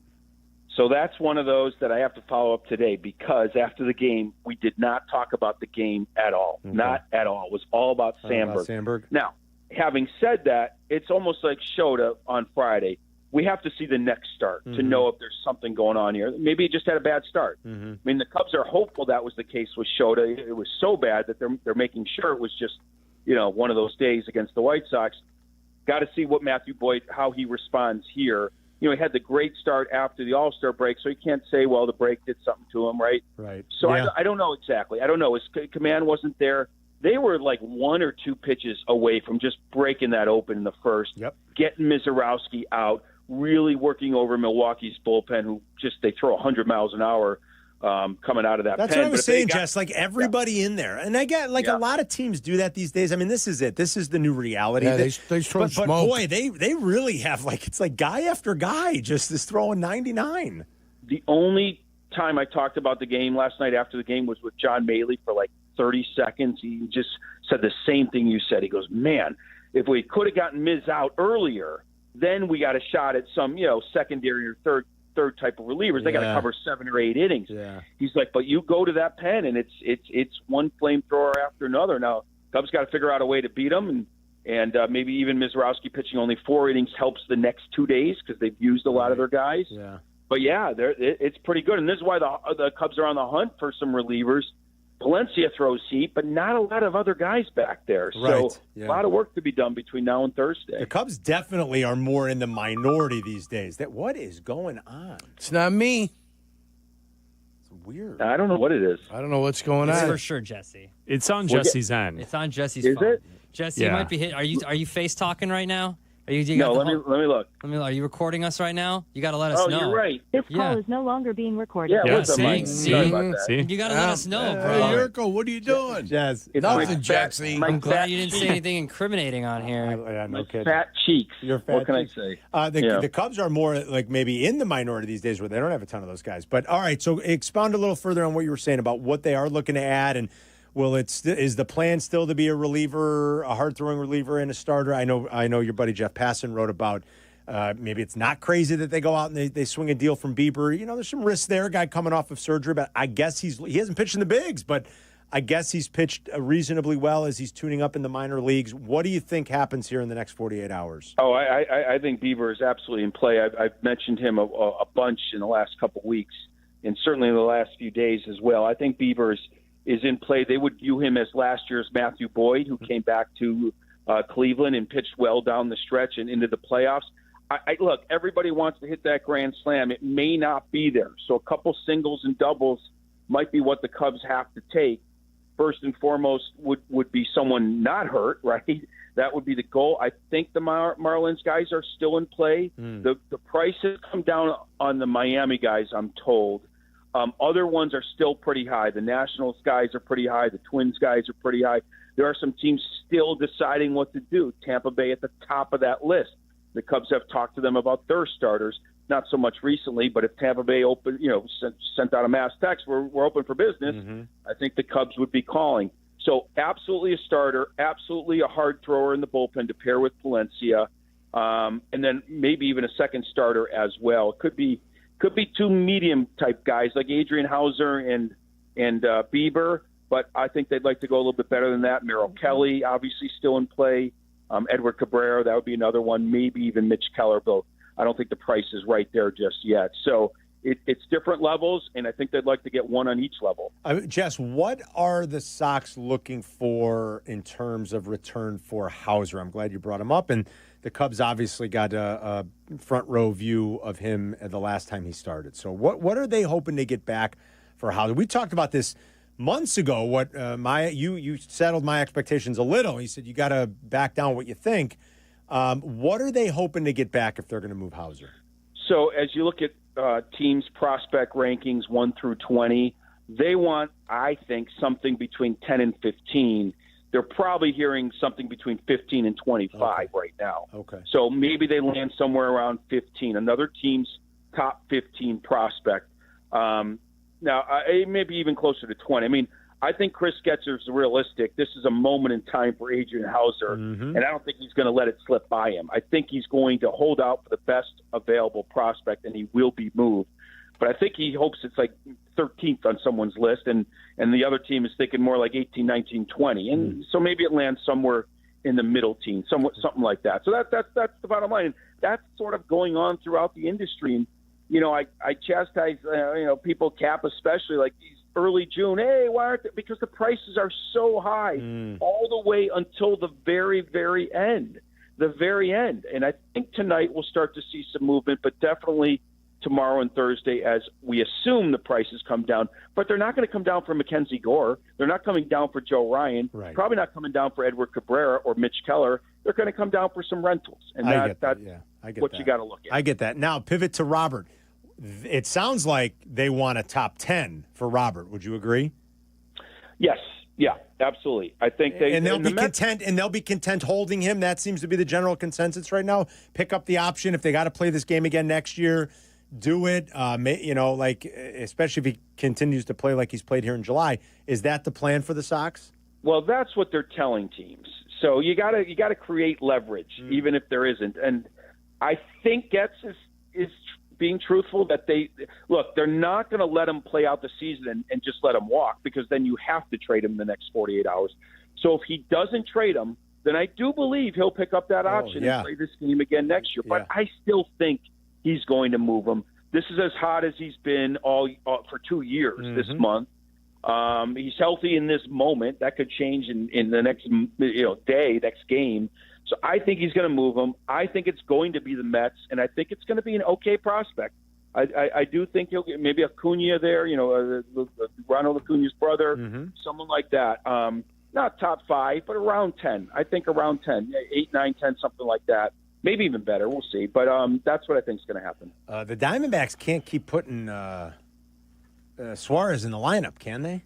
So that's one of those that I have to follow up today because after the game, we did not talk about the game at all. Okay. Not at all. It was all about Sandberg. Now, having said that, it's almost like Shota on Friday. We have to see the next start to know if there's something going on here. Maybe he just had a bad start. I mean, the Cubs are hopeful that was the case with Shota. It was so bad that they're making sure it was just one of those days against the White Sox. Got to see what Matthew Boyd, how he responds here. He had the great start after the All-Star break, so you can't say, well, the break did something to him, right? Right. So Yeah. I don't know exactly. I don't know. His command wasn't there. They were like 1 or 2 pitches away from just breaking that open in the first, getting Mizorowski out, really working over Milwaukee's bullpen, who they throw 100 miles an hour coming out of that That's pen. what I was saying, Jess. Like everybody in there, and I get a lot of teams do that these days. I mean, this is it. This is the new reality. Yeah, they throw but smoke. boy, they really have it's like guy after guy just is throwing 99. The only time I talked about the game last night after the game was with John Maley for like 30 seconds. He just said the same thing you said. He goes, man, if we could have gotten Miz out earlier, then we got a shot at some, secondary or third type of relievers. They got to cover 7 or 8 innings. Yeah. He's like, but you go to that pen and it's one flamethrower after another. Now, Cubs got to figure out a way to beat them, and maybe even Mizorowski pitching only 4 innings helps the next 2 days because they've used a lot of their guys. Yeah. But yeah, it's pretty good, and this is why the Cubs are on the hunt for some relievers. Valencia throws heat, but not a lot of other guys back there. So a lot of work to be done between now and Thursday. The Cubs definitely are more in the minority these days. What is going on? It's not me. It's weird. I don't know what it is. I don't know what's going It's on. for sure, Jesse. It's on Jesse's end. It's on Jesse's Is phone. it? Jesse, you might be hit. Are you face talking right now? Are you No, let me look. Are you recording us right now? You got to let us know. You're right. This call is no longer being recorded. Yeah, what's up, Mike? Sorry about that. You got to let us know, bro. Hey, Yurko, what are you doing? Jazz. Nothing, Jesse. I'm glad you didn't say anything incriminating on here. Yeah, no kidding. Fat cheeks. Your fat What can cheeks. I say? The Cubs are more like maybe in the minority these days where they don't have a ton of those guys. But all right, so expound a little further on what you were saying about what they are looking to add, and is the plan still to be a reliever, a hard-throwing reliever and a starter? I know your buddy Jeff Passan wrote about maybe it's not crazy that they go out and they swing a deal from Bieber. There's some risks there, a guy coming off of surgery, but I guess he hasn't pitched in the bigs, but I guess he's pitched reasonably well as he's tuning up in the minor leagues. What do you think happens here in the next 48 hours? Oh, I think Bieber is absolutely in play. I've mentioned him a bunch in the last couple weeks, and certainly in the last few days as well. I think Bieber is in play. They would view him as last year's Matthew Boyd, who came back to Cleveland and pitched well down the stretch and into the playoffs. Look, everybody wants to hit that grand slam. It may not be there. So a couple singles and doubles might be what the Cubs have to take. First and foremost would be someone not hurt, right? That would be the goal. I think the Marlins guys are still in play. The prices come down on the Miami guys, I'm told. Other ones are still pretty high. The Nationals guys are pretty high. The Twins guys are pretty high. There are some teams still deciding what to do. Tampa Bay at the top of that list. The Cubs have talked to them about their starters, not so much recently, but if Tampa Bay sent out a mass text, we're open for business, I think the Cubs would be calling. So absolutely a starter, absolutely a hard thrower in the bullpen to pair with Valencia, and then maybe even a second starter as well. It could be 2 medium-type guys like Adrian Hauser and Bieber, but I think they'd like to go a little bit better than that. Merrill Kelly, obviously, still in play. Edward Cabrera, that would be another one. Maybe even Mitch Keller, though I don't think the price is right there just yet. So it's different levels, and I think they'd like to get one on each level. Jess, what are the Sox looking for in terms of return for Hauser? I'm glad you brought him up, and the Cubs obviously got a front row view of him the last time he started. So what are they hoping to get back for Hauser? We talked about this months ago. You settled my expectations a little. You said you got to back down what you think. What are they hoping to get back if they're going to move Hauser? So as you look at teams' prospect rankings 1 through 20, they want, I think, something between 10 and 15. They're probably hearing something between 15 and 25 right now. Okay. So maybe they land somewhere around 15. Another team's top 15 prospect. Now, maybe even closer to 20. I mean, I think Chris Getzer's realistic. This is a moment in time for Adrian Hauser, and I don't think he's going to let it slip by him. I think he's going to hold out for the best available prospect, and he will be moved. But I think he hopes it's like 13th on someone's list, and the other team is thinking more like 18, 19, 20. And so maybe it lands somewhere in the middle team, something like that. So that's the bottom line. And that's sort of going on throughout the industry. And I chastise, people, Cap especially, like early June, hey, why aren't they? Because the prices are so high all the way until the very, very end. The very end. And I think tonight we'll start to see some movement, but definitely tomorrow and Thursday as we assume the prices come down. But they're not going to come down for Mackenzie Gore. They're not coming down for Joe Ryan. Right. Probably not coming down for Edward Cabrera or Mitch Keller. They're going to come down for some rentals. And that's what you got to look at. I get that. Now, pivot to Robert. It sounds like they want a top 10 for Robert. Would you agree? Yes. Yeah, absolutely. I think they'll be content, and they'll be content holding him. That seems to be the general consensus right now. Pick up the option if they got to play this game again next year. Do it. Especially if he continues to play like he's played here in July. Is that the plan for the Sox? Well, that's what they're telling teams. So you got to create leverage, even if there isn't. And I think Getz is being truthful that they're not going to let him play out the season and just let him walk, because then you have to trade him the next 48 hours. So if he doesn't trade him, then I do believe he'll pick up that option and play this game again next year. But I still think he's going to move him. This is as hot as he's been all for 2 years this month. He's healthy in this moment. That could change in the next day, next game. So I think he's going to move him. I think it's going to be the Mets, and I think it's going to be an okay prospect. I do think he'll get maybe Acuna there, Ronald Acuna's brother, someone like that. Not top 5, but around 10. I think around 10, 8, 9, 10, something like that. Maybe even better. We'll see. But that's what I think is going to happen. The Diamondbacks can't keep putting Suarez in the lineup, can they?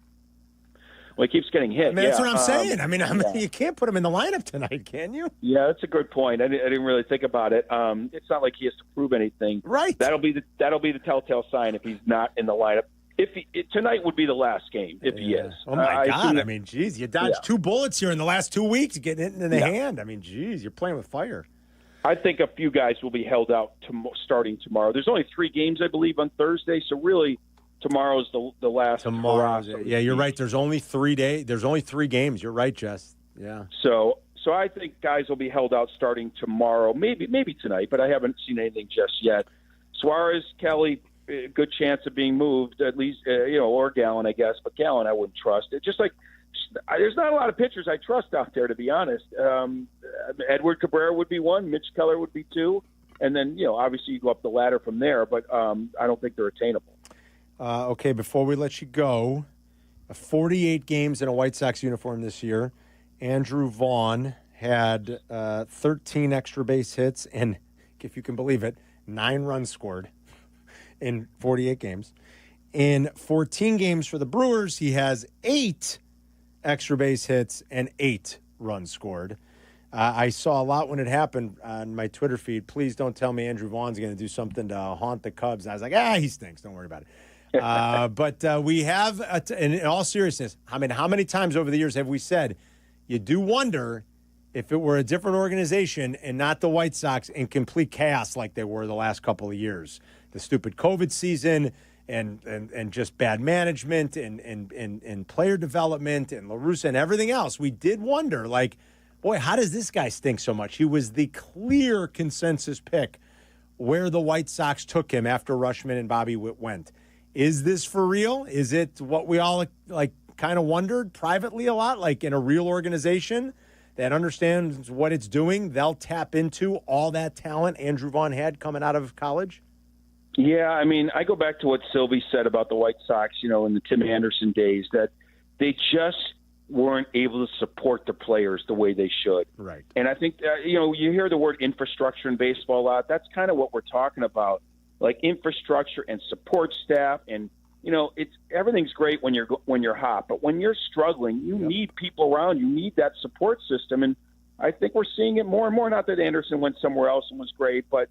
Well, he keeps getting hit. That's what I'm saying. You can't put him in the lineup tonight, can you? Yeah, that's a good point. I didn't really think about it. It's not like he has to prove anything. Right. That'll be the telltale sign if he's not in the lineup. Tonight would be the last game if he is. Oh my God! You dodged 2 bullets here in the last 2 weeks, getting it in the hand. You're playing with fire. I think a few guys will be held out starting tomorrow. There's only 3 games, I believe, on Thursday, so really tomorrow's the last. Yeah, you're right. There's only 3 days. There's only 3 games. You're right, Jess. Yeah. So I think guys will be held out starting tomorrow, maybe tonight, but I haven't seen anything just yet. Suarez, Kelly, good chance of being moved, at least, or Gallen, I guess. But Gallen, I wouldn't trust. It's just like there's not a lot of pitchers I trust out there, to be honest. Edward Cabrera would be 1. Mitch Keller would be 2. And then, obviously you go up the ladder from there, but I don't think they're attainable. Okay, before we let you go, 48 games in a White Sox uniform this year. Andrew Vaughn had 13 extra base hits and, if you can believe it, 9 runs scored in 48 games. In 14 games for the Brewers, he has 8 extra base hits and 8 runs scored. I saw a lot when it happened on my Twitter feed. Please don't tell me Andrew Vaughn's going to do something to haunt the Cubs. And I was like, he stinks. Don't worry about it. But we have, in all seriousness, how many times over the years have we said, you do wonder if it were a different organization and not the White Sox in complete chaos like they were the last couple of years. The stupid COVID season and just bad management and player development and La Russa and everything else. We did wonder, boy, how does this guy stink so much? He was the clear consensus pick where the White Sox took him after Rushman and Bobby Witt went. Is this for real? Is it what we all kind of wondered privately a lot, like in a real organization that understands what it's doing? They'll tap into all that talent Andrew Vaughn had coming out of college? Yeah, I go back to what Silvy said about the White Sox, in the Tim Anderson days, that they just weren't able to support the players the way they should. Right. And I think, you hear the word infrastructure in baseball a lot. That's kind of what we're talking about, like infrastructure and support staff. And, everything's great when you're hot, but when you're struggling, you need people around. You need that support system. And I think we're seeing it more and more. Not that Anderson went somewhere else and was great, but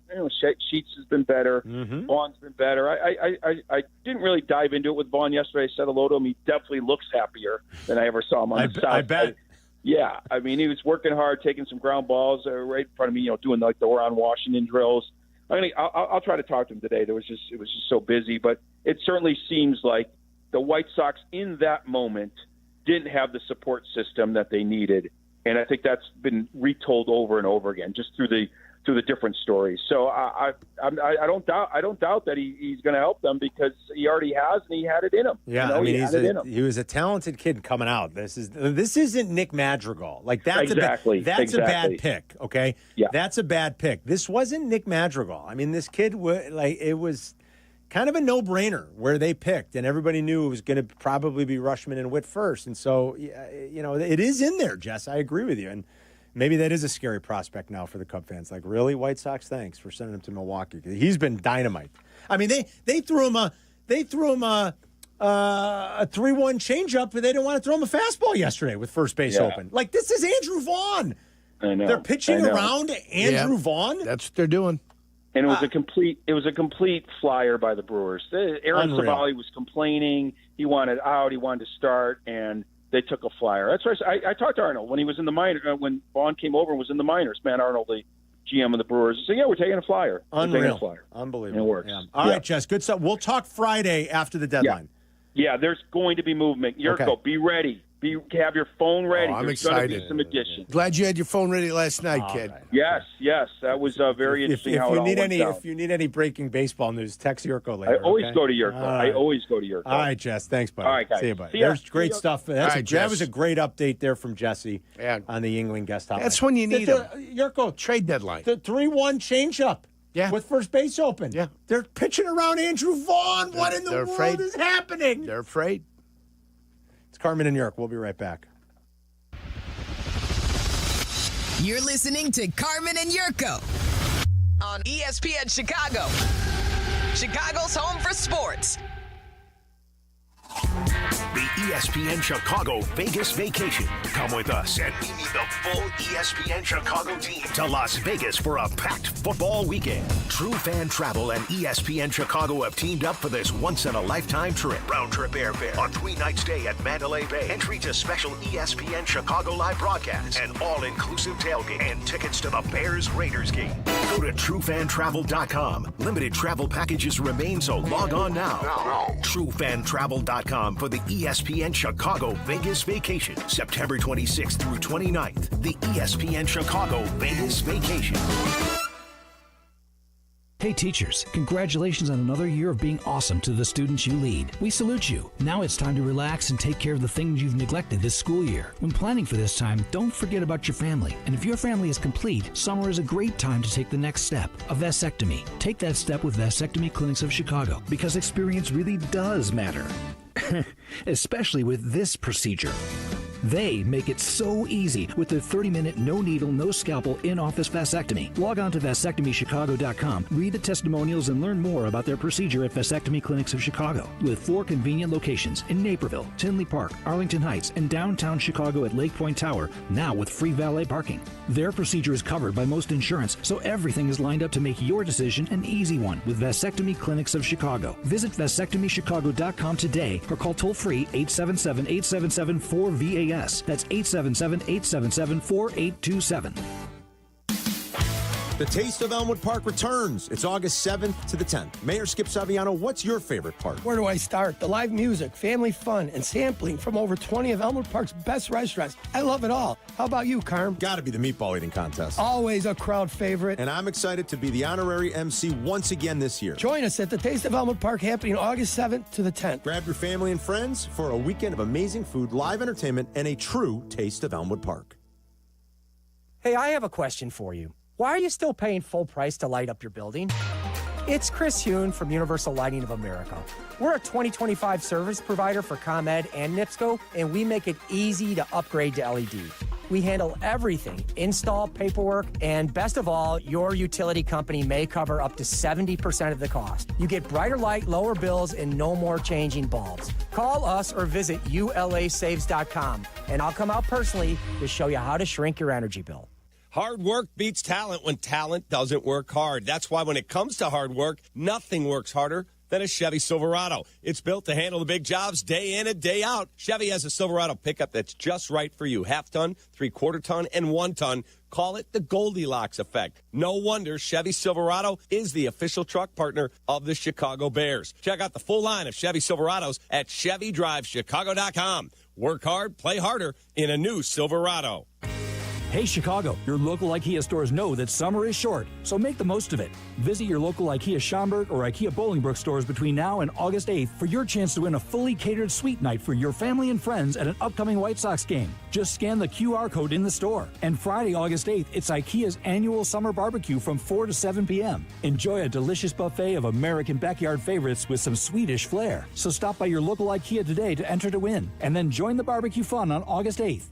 Sheets has been better. Vaughn's been better. I didn't really dive into it with Vaughn yesterday. I said hello to him. He definitely looks happier than I ever saw him on the south. I bet. Yeah, he was working hard, taking some ground balls right in front of me. Doing the we're on Washington drills. I'll try to talk to him today. It was just so busy, but it certainly seems like the White Sox in that moment didn't have the support system that they needed. And I think that's been retold over and over again, just through the through the different stories. So I don't doubt that he's going to help them because he already has and he had it in him. Yeah, I mean, he was a talented kid coming out. This isn't Nick Madrigal. Like that's exactly. That's a bad pick. Okay, yeah, that's a bad pick. This wasn't Nick Madrigal. I mean, this kid it was kind of a no-brainer where they picked, and everybody knew it was going to probably be Rushman and Witt first. And so, you know, it is in there, Jess. I agree with you. And maybe that is a scary prospect now for the Cub fans. Like, really, White Sox? Thanks for sending him to Milwaukee. He's been dynamite. I mean, they threw him a 3-1 changeup, but they didn't want to throw him a fastball yesterday with first base open. Like, this is Andrew Vaughn. I know. They're pitching around Andrew Vaughn. That's what they're doing. And it was a complete flyer by the Brewers. Aaron Savali was complaining. He wanted out. He wanted to start, and they took a flyer. That's right. I talked to Arnold when he was in the minor. When Vaughn came over and was in the minors. Man, Arnold, the GM of the Brewers, said, "Yeah, we're taking a flyer. Unreal. We're taking a flyer. Unbelievable. And it works. Yeah. All right, Jess. Good stuff. We'll talk Friday after the deadline. Yeah, there's going to be movement. Yurko, be ready. Have your phone ready. I'm There's excited. Going to be some additions. Glad you had your phone ready last night, kid. Right. Yes, that was very interesting. If you need any breaking baseball news, text Yurko later. I always go to Yurko. All right, Jess. Thanks, buddy. All right, guys. See you, buddy. See ya. There's great stuff. That was a great update there from Jesse on the Yingling guest hotline. That's when you need him. Yurko, trade deadline. The 3-1 changeup. Yeah. With first base open. Yeah. They're pitching around Andrew Vaughn. What in the world is happening? They're afraid. It's Carmen and York. We'll be right back. You're listening to Carmen and Yurko on ESPN Chicago, Chicago's home for sports. The ESPN Chicago Vegas Vacation. Come with us and we meet the full ESPN Chicago team to Las Vegas for a packed football weekend. True Fan Travel and ESPN Chicago have teamed up for this once-in-a-lifetime trip. Round-trip airfare, a 3-night stay at Mandalay Bay, entry to special ESPN Chicago live broadcasts, an all-inclusive tailgate, and tickets to the Bears-Raiders game. Go to TrueFanTravel.com. Limited travel packages remain, so log on now. TrueFanTravel.com for the ESPN Chicago Vegas Vacation, September 26th through 29th. The ESPN Chicago Vegas Vacation. Hey teachers, congratulations on another year of being awesome to the students you lead. We salute you. Now it's time to relax and take care of the things you've neglected this school year. When planning for this time, don't forget about your family. And if your family is complete, summer is a great time to take the next step, a vasectomy. Take that step with Vasectomy Clinics of Chicago, because experience really does matter. Especially with this procedure. They make it so easy with their 30-minute, no-needle, no-scalpel, in-office vasectomy. Log on to vasectomychicago.com, read the testimonials, and learn more about their procedure at Vasectomy Clinics of Chicago, with 4 convenient locations in Naperville, Tinley Park, Arlington Heights, and downtown Chicago at Lake Point Tower, now with free valet parking. Their procedure is covered by most insurance, so everything is lined up to make your decision an easy one with Vasectomy Clinics of Chicago. Visit vasectomychicago.com today or call toll-free 877-877-4VAS. That's 877-877-4827. The Taste of Elmwood Park returns. It's August 7th to the 10th. Mayor Skip Saviano, what's your favorite part? Where do I start? The live music, family fun, and sampling from over 20 of Elmwood Park's best restaurants. I love it all. How about you, Carm? Gotta be the meatball eating contest. Always a crowd favorite. And I'm excited to be the honorary MC once again this year. Join us at the Taste of Elmwood Park happening August 7th to the 10th. Grab your family and friends for a weekend of amazing food, live entertainment, and a true Taste of Elmwood Park. Hey, I have a question for you. Why are you still paying full price to light up your building? It's Chris Hune from Universal Lighting of America. We're a 2025 service provider for ComEd and NIPSCO, and we make it easy to upgrade to LED. We handle everything, install, paperwork, and best of all, your utility company may cover up to 70% of the cost. You get brighter light, lower bills, and no more changing bulbs. Call us or visit ulasaves.com, and I'll come out personally to show you how to shrink your energy bill. Hard work beats talent when talent doesn't work hard. That's why when it comes to hard work, nothing works harder than a Chevy Silverado. It's built to handle the big jobs day in and day out. Chevy has a Silverado pickup that's just right for you. 1/2 ton, 3/4 ton, and 1 ton. Call it the Goldilocks effect. No wonder Chevy Silverado is the official truck partner of the Chicago Bears. Check out the full line of Chevy Silverados at ChevyDriveChicago.com. Work hard, play harder in a new Silverado. Hey Chicago, your local IKEA stores know that summer is short, so make the most of it. Visit your local IKEA Schaumburg or IKEA Bolingbrook stores between now and August 8th for your chance to win a fully catered suite night for your family and friends at an upcoming White Sox game. Just scan the QR code in the store. And Friday, August 8th, it's IKEA's annual summer barbecue from 4 to 7 p.m. Enjoy a delicious buffet of American backyard favorites with some Swedish flair. So stop by your local IKEA today to enter to win, and then join the barbecue fun on August 8th.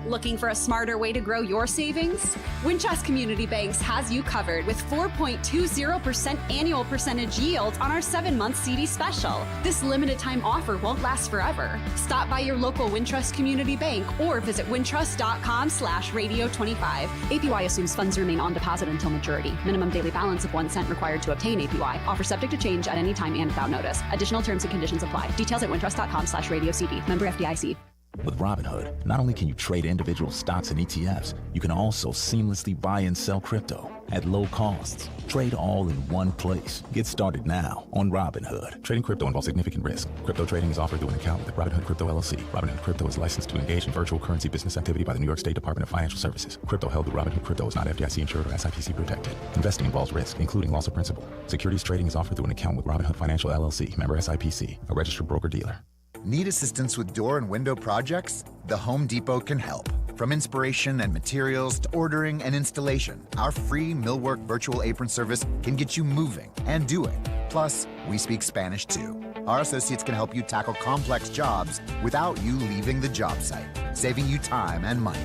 Looking for a smarter way to grow your savings? Wintrust Community Banks has you covered with 4.20% annual percentage yield on our 7-month CD special. This limited time offer won't last forever. Stop by your local Wintrust Community Bank or visit wintrust.com/radio25. APY assumes funds remain on deposit until maturity. Minimum daily balance of 1 cent required to obtain APY. Offer subject to change at any time and without notice. Additional terms and conditions apply. Details at wintrust.com/radiocd. Member FDIC. With Robinhood, not only can you trade individual stocks and ETFs, you can also seamlessly buy and sell crypto at low costs. Trade all in one place. Get started now on Robinhood. Trading crypto involves significant risk. Crypto trading is offered through an account with Robinhood Crypto LLC. Robinhood Crypto is licensed to engage in virtual currency business activity by the New York State Department of Financial Services. Crypto held through Robinhood Crypto is not FDIC insured or SIPC protected. Investing involves risk, including loss of principal. Securities trading is offered through an account with Robinhood Financial LLC, member SIPC, a registered broker-dealer. Need assistance with door and window projects? The Home Depot can help. From inspiration and materials to ordering and installation, our free millwork virtual apron service can get you moving and doing. Plus, we speak Spanish too. Our associates can help you tackle complex jobs without you leaving the job site, saving you time and money.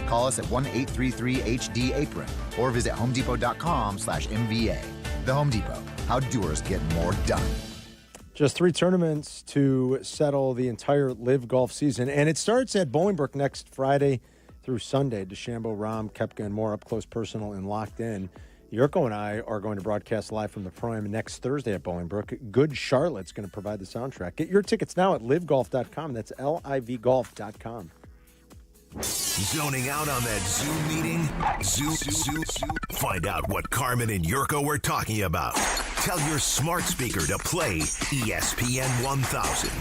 Call us at 1-833-HD-APRON or visit homedepot.com/MVA. The Home Depot, how doers get more done. Just 3 tournaments to settle the entire Live Golf season. And it starts at Bolingbrook next Friday through Sunday. DeChambeau, Rahm, Koepka, and more up close, personal, and locked in. Yurko and I are going to broadcast live from the Prime next Thursday at Bolingbrook. Good Charlotte's going to provide the soundtrack. Get your tickets now at livegolf.com. That's livgolf.com. Zoning out on that Zoom meeting? Zoom. Find out what Carmen and Jurko were talking about. Tell your smart speaker to play ESPN 1000.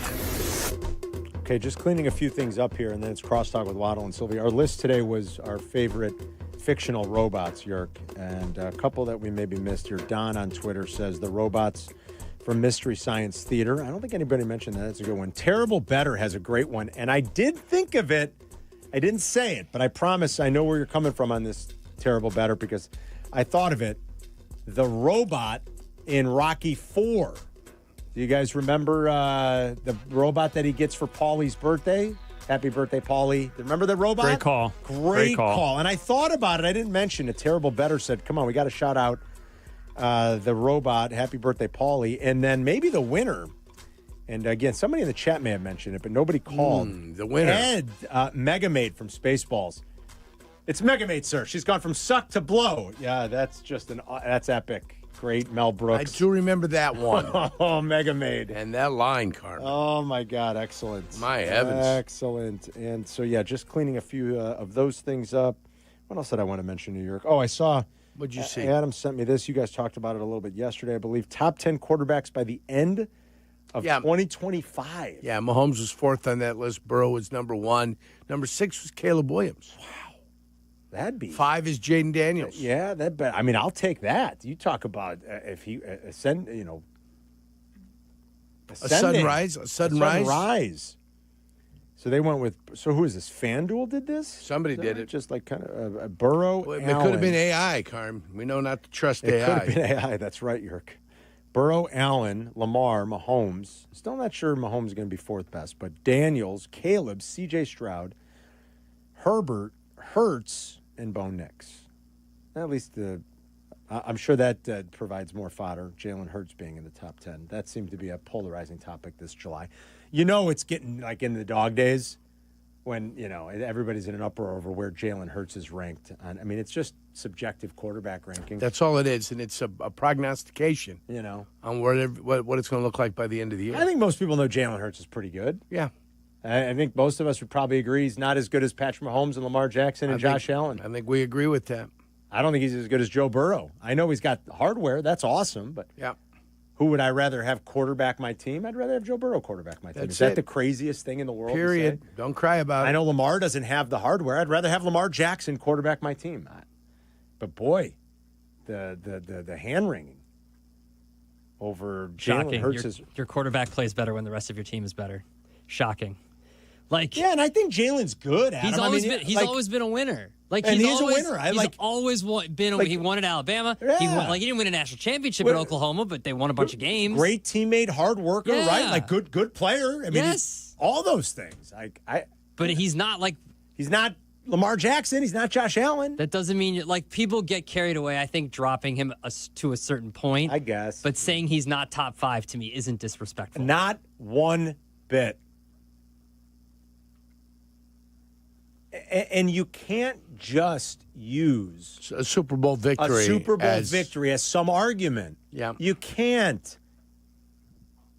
Okay, just cleaning a few things up here, and then it's crosstalk with Waddle and Silvy. Our list today was our favorite fictional robots, Jurk, and a couple that we maybe missed here. Don on Twitter says the robots from Mystery Science Theater. I don't think anybody mentioned that. That's a good one. Terrible Better has a great one, and I did think of it. I didn't say it, but I promise I know where you're coming from on this Terrible Better because I thought of it. The robot in Rocky IV. Do you guys remember the robot that he gets for Paulie's birthday? Happy birthday, Paulie. Remember the robot? Great call. Great call. And I thought about it. I didn't mention it. Terrible Better said, come on, we got to shout out the robot. Happy birthday, Paulie. And then maybe the winner. And again, somebody in the chat may have mentioned it, but nobody called. The winner. Ed, Megamate from Spaceballs. It's Megamate, sir. She's gone from suck to blow. Yeah, that's just that's epic. Great Mel Brooks. I do remember that one. Oh, Megamate. And that line, Carmen. Oh, my God. Excellent. My heavens. Excellent. And so, yeah, just cleaning a few of those things up. What else did I want to mention, New York? Oh, I saw. What'd you see? Adam sent me this. You guys talked about it a little bit yesterday, I believe. Top 10 quarterbacks by the end of 2025. Yeah, Mahomes was 4th on that list. Burrow was number 1. Number 6 was Caleb Williams. Wow. That'd be 5 is Jaden Daniels. Yeah, I mean, I'll take that. You talk about if he a sudden rise. So they went with. So who is this? FanDuel did this. Somebody did it. Just like kind of Burrow. Well, it could have been AI, Carm. We know not to trust AI. It could have been AI. That's right, Yerk. Burrow, Allen, Lamar, Mahomes. Still not sure Mahomes is going to be 4th best, but Daniels, Caleb, C.J. Stroud, Herbert, Hurts, and Bo Nix. At least I'm sure that provides more fodder, Jalen Hurts being in the top 10. That seemed to be a polarizing topic this July. You know it's getting like into the dog days when, everybody's in an uproar over where Jalen Hurts is ranked. I mean, it's just subjective quarterback ranking. That's all it is, and it's a prognostication, on what it's going to look like by the end of the year. I think most people know Jalen Hurts is pretty good. Yeah. I think most of us would probably agree he's not as good as Patrick Mahomes and Lamar Jackson and Josh Allen. I think we agree with that. I don't think he's as good as Joe Burrow. I know he's got hardware. That's awesome. But Who would I rather have quarterback my team? I'd rather have Joe Burrow quarterback my team. That's Is that it. the craziest thing in the world? Period. To say? Don't cry about it. I know Lamar doesn't have the hardware. I'd rather have Lamar Jackson quarterback my team. But the hand wringing over Jalen Shocking. Hurts Your quarterback plays better when the rest of your team is better. Shocking. And I think Jalen's good. He's always been a winner. He's a winner. He won at Alabama. Yeah. He didn't win a national championship at Oklahoma, but they won a bunch of games. Great teammate, hard worker, Yeah. right? Good player. I mean, yes, all those things. But he's not he's not Lamar Jackson. He's not Josh Allen. That doesn't mean people get carried away. I think dropping him to a certain point, I guess. But saying he's not top 5 to me isn't disrespectful. Not one bit. And you can't just use a Super Bowl victory as some argument. Yeah. You can't.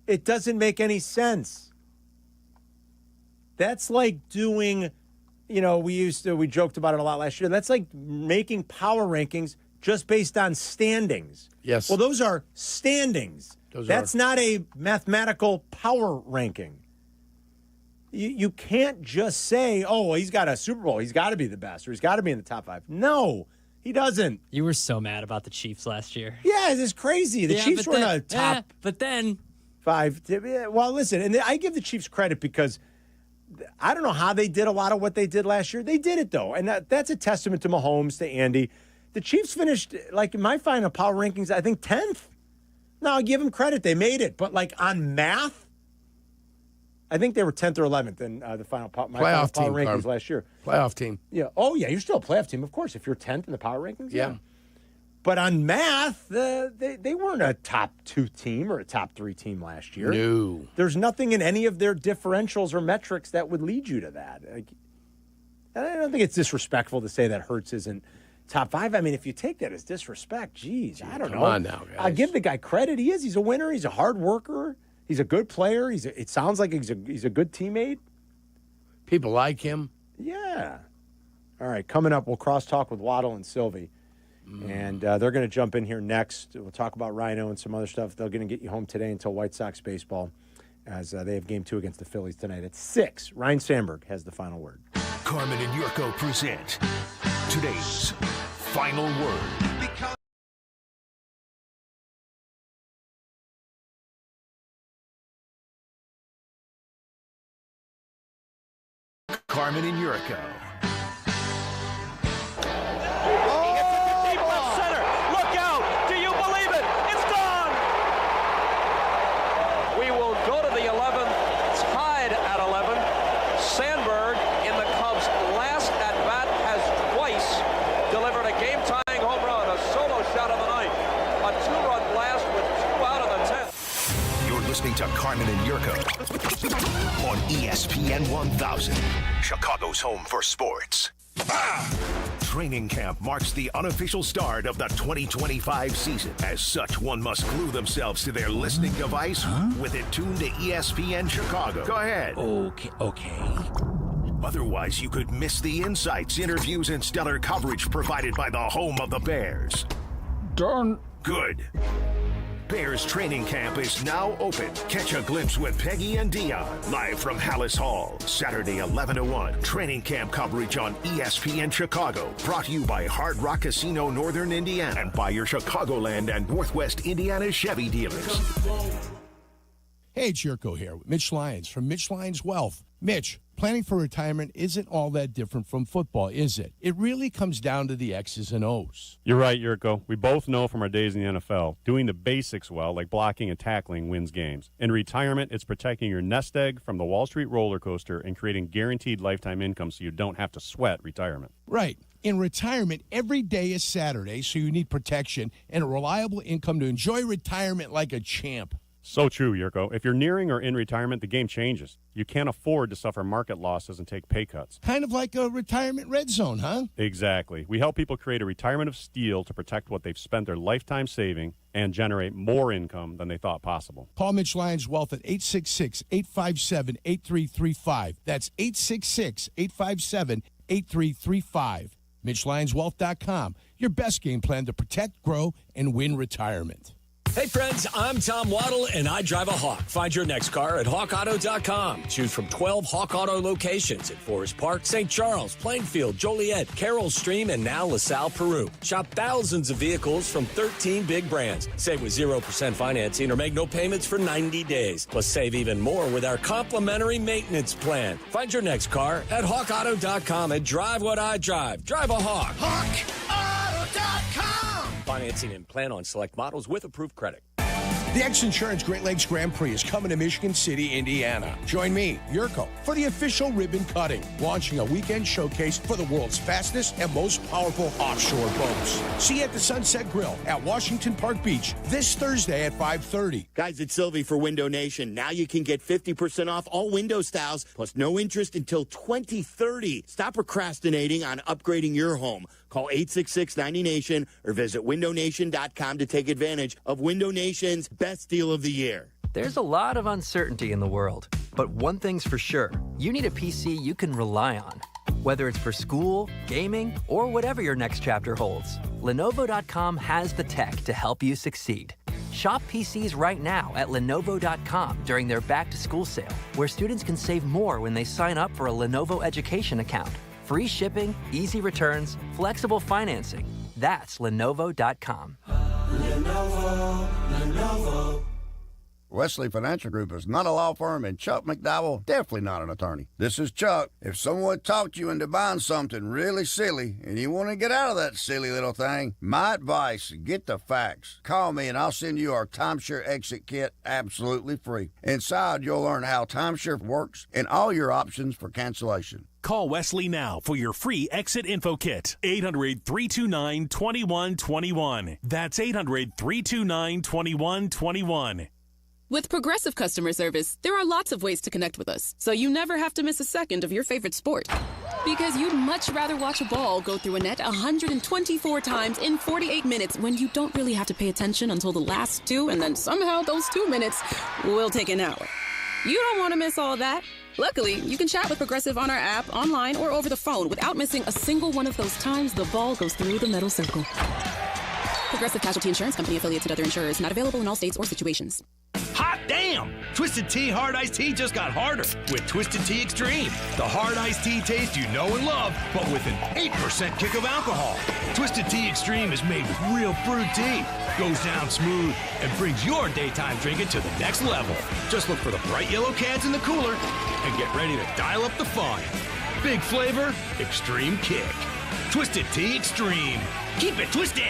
It doesn't make any sense. That's like doing, we joked about it a lot last year. That's like making power rankings just based on standings. Yes. Well, those are standings. That's not a mathematical power ranking. You can't just say, oh, he's got a Super Bowl. He's got to be the best, or he's got to be in the top 5. No, he doesn't. You were so mad about the Chiefs last year. Yeah, it's crazy. The Chiefs were in a top but then 5. Well, listen, and I give the Chiefs credit because I don't know how they did a lot of what they did last year. They did it, though, and that's a testament to Mahomes, to Andy. The Chiefs finished, in my final power rankings, I think 10th. Now, I'll give them credit. They made it. But, on math, I think they were 10th or 11th in the final power rankings last year. Playoff team. Yeah. Oh, yeah. You're still a playoff team, of course, if you're 10th in the power rankings. Yeah. But on math, they weren't a top 2 team or a top 3 team last year. No. There's nothing in any of their differentials or metrics that would lead you to that. I don't think it's disrespectful to say that Hurts isn't top 5. I mean, if you take that as disrespect, geez, I don't know. Come on now, guys. I'll give the guy credit. He is. He's a winner. He's a hard worker. He's a good player. It sounds like he's a good teammate. People like him. Yeah. All right, coming up, we'll cross-talk with Waddle and Silvy. And they're going to jump in here next. We'll talk about Ryno and some other stuff. They're going to get you home today until White Sox baseball as they have Game 2 against the Phillies tonight at 6. Ryne Sandberg has the final word. Carmen and Jurko present today's Final Word. Carmen and Jurko. Sandberg, in the Cubs' last at-bat, has twice delivered a game-tying home run, a solo shot of the ninth, a 2-run blast with 2 out of the 10th. You're listening to Carmen and Jurko on ESPN 1000, Chicago's home for sports. Training camp marks the unofficial start of the 2025 season. As such, one must glue themselves to their listening device with it tuned to ESPN Chicago. Go ahead. Okay. Otherwise, you could miss the insights, interviews, and stellar coverage provided by the home of the Bears. Darn. Good. Bears training camp is now open. Catch a glimpse with Peggy and Dion live from Hallis Hall, Saturday 11 to 1. Training camp coverage on ESPN Chicago, brought to you by Hard Rock Casino Northern Indiana and by your Chicagoland and Northwest Indiana Chevy dealers. Hey, it's Jurko here with Mitch Lyons from Mitch Lyons Wealth. Mitch, planning for retirement isn't all that different from football, is it? It really comes down to the X's and O's. You're right, Jurko. We both know from our days in the NFL, doing the basics well, like blocking and tackling, wins games. In retirement, it's protecting your nest egg from the Wall Street roller coaster and creating guaranteed lifetime income so you don't have to sweat retirement. Right. In retirement, every day is Saturday, so you need protection and a reliable income to enjoy retirement like a champ. So true, Jurko. If you're nearing or in retirement, the game changes. You can't afford to suffer market losses and take pay cuts. Kind of like a retirement red zone, huh? Exactly. We help people create a retirement of steel to protect what they've spent their lifetime saving and generate more income than they thought possible. Call Mitch Lyons Wealth at 866-857-8335. That's 866-857-8335. MitchLyonsWealth.com. Your best game plan to protect, grow, and win retirement. Hey friends, I'm Tom Waddle and I drive a Hawk. Find your next car at hawkauto.com. Choose from 12 Hawk Auto locations in Forest Park, St. Charles, Plainfield, Joliet, Carroll Stream, and now LaSalle, Peru. Shop thousands of vehicles from 13 big brands. Save with 0% financing or make no payments for 90 days. Plus save even more with our complimentary maintenance plan. Find your next car at hawkauto.com and drive what I drive. Drive a Hawk. HawkAuto.com. Financing and plan on select models with approved credit. The X Insurance Great Lakes Grand Prix is coming to Michigan City, Indiana. Join me, Jurko, for the official ribbon cutting, launching a weekend showcase for the world's fastest and most powerful offshore boats. See you at the Sunset Grill at Washington Park Beach this Thursday at 5:30. Guys, it's Silvy for Window Nation. Now you can get 50% off all window styles, plus no interest until 2030. Stop procrastinating on upgrading your home. Call 866-90NATION or visit windownation.com to take advantage of Window Nation's best deal of the year. There's a lot of uncertainty in the world, but one thing's for sure. You need a PC you can rely on. Whether it's for school, gaming, or whatever your next chapter holds, Lenovo.com has the tech to help you succeed. Shop PCs right now at Lenovo.com during their back-to-school sale, where students can save more when they sign up for a Lenovo education account. Free shipping, easy returns, flexible financing. That's Lenovo.com. Lenovo. Wesley Financial Group is not a law firm, and Chuck McDowell definitely not an attorney. This is Chuck. If someone talked you into buying something really silly and you want to get out of that silly little thing, my advice, get the facts. Call me and I'll send you our timeshare exit kit absolutely free. Inside, you'll learn how timeshare works and all your options for cancellation. Call Wesley now for your free exit info kit. 800-329-2121. That's 800-329-2121. With Progressive Customer Service, there are lots of ways to connect with us, so you never have to miss a second of your favorite sport. Because you'd much rather watch a ball go through a net 124 times in 48 minutes when you don't really have to pay attention until the last two, and then somehow those 2 minutes will take an hour. You don't want to miss all that. Luckily, you can chat with Progressive on our app, online, or over the phone without missing a single one of those times the ball goes through the metal circle. Progressive Casualty Insurance Company, affiliates and other insurers, not available in all states or situations. Hot damn! Twisted Tea Hard Iced Tea just got harder with Twisted Tea Extreme. The hard iced tea taste you know and love, but with an 8% kick of alcohol. Twisted Tea Extreme is made with real brewed tea, goes down smooth, and brings your daytime drinking to the next level. Just look for the bright yellow cans in the cooler and get ready to dial up the fun. Big flavor, extreme kick. Twisted Tea Extreme. Keep it twisted!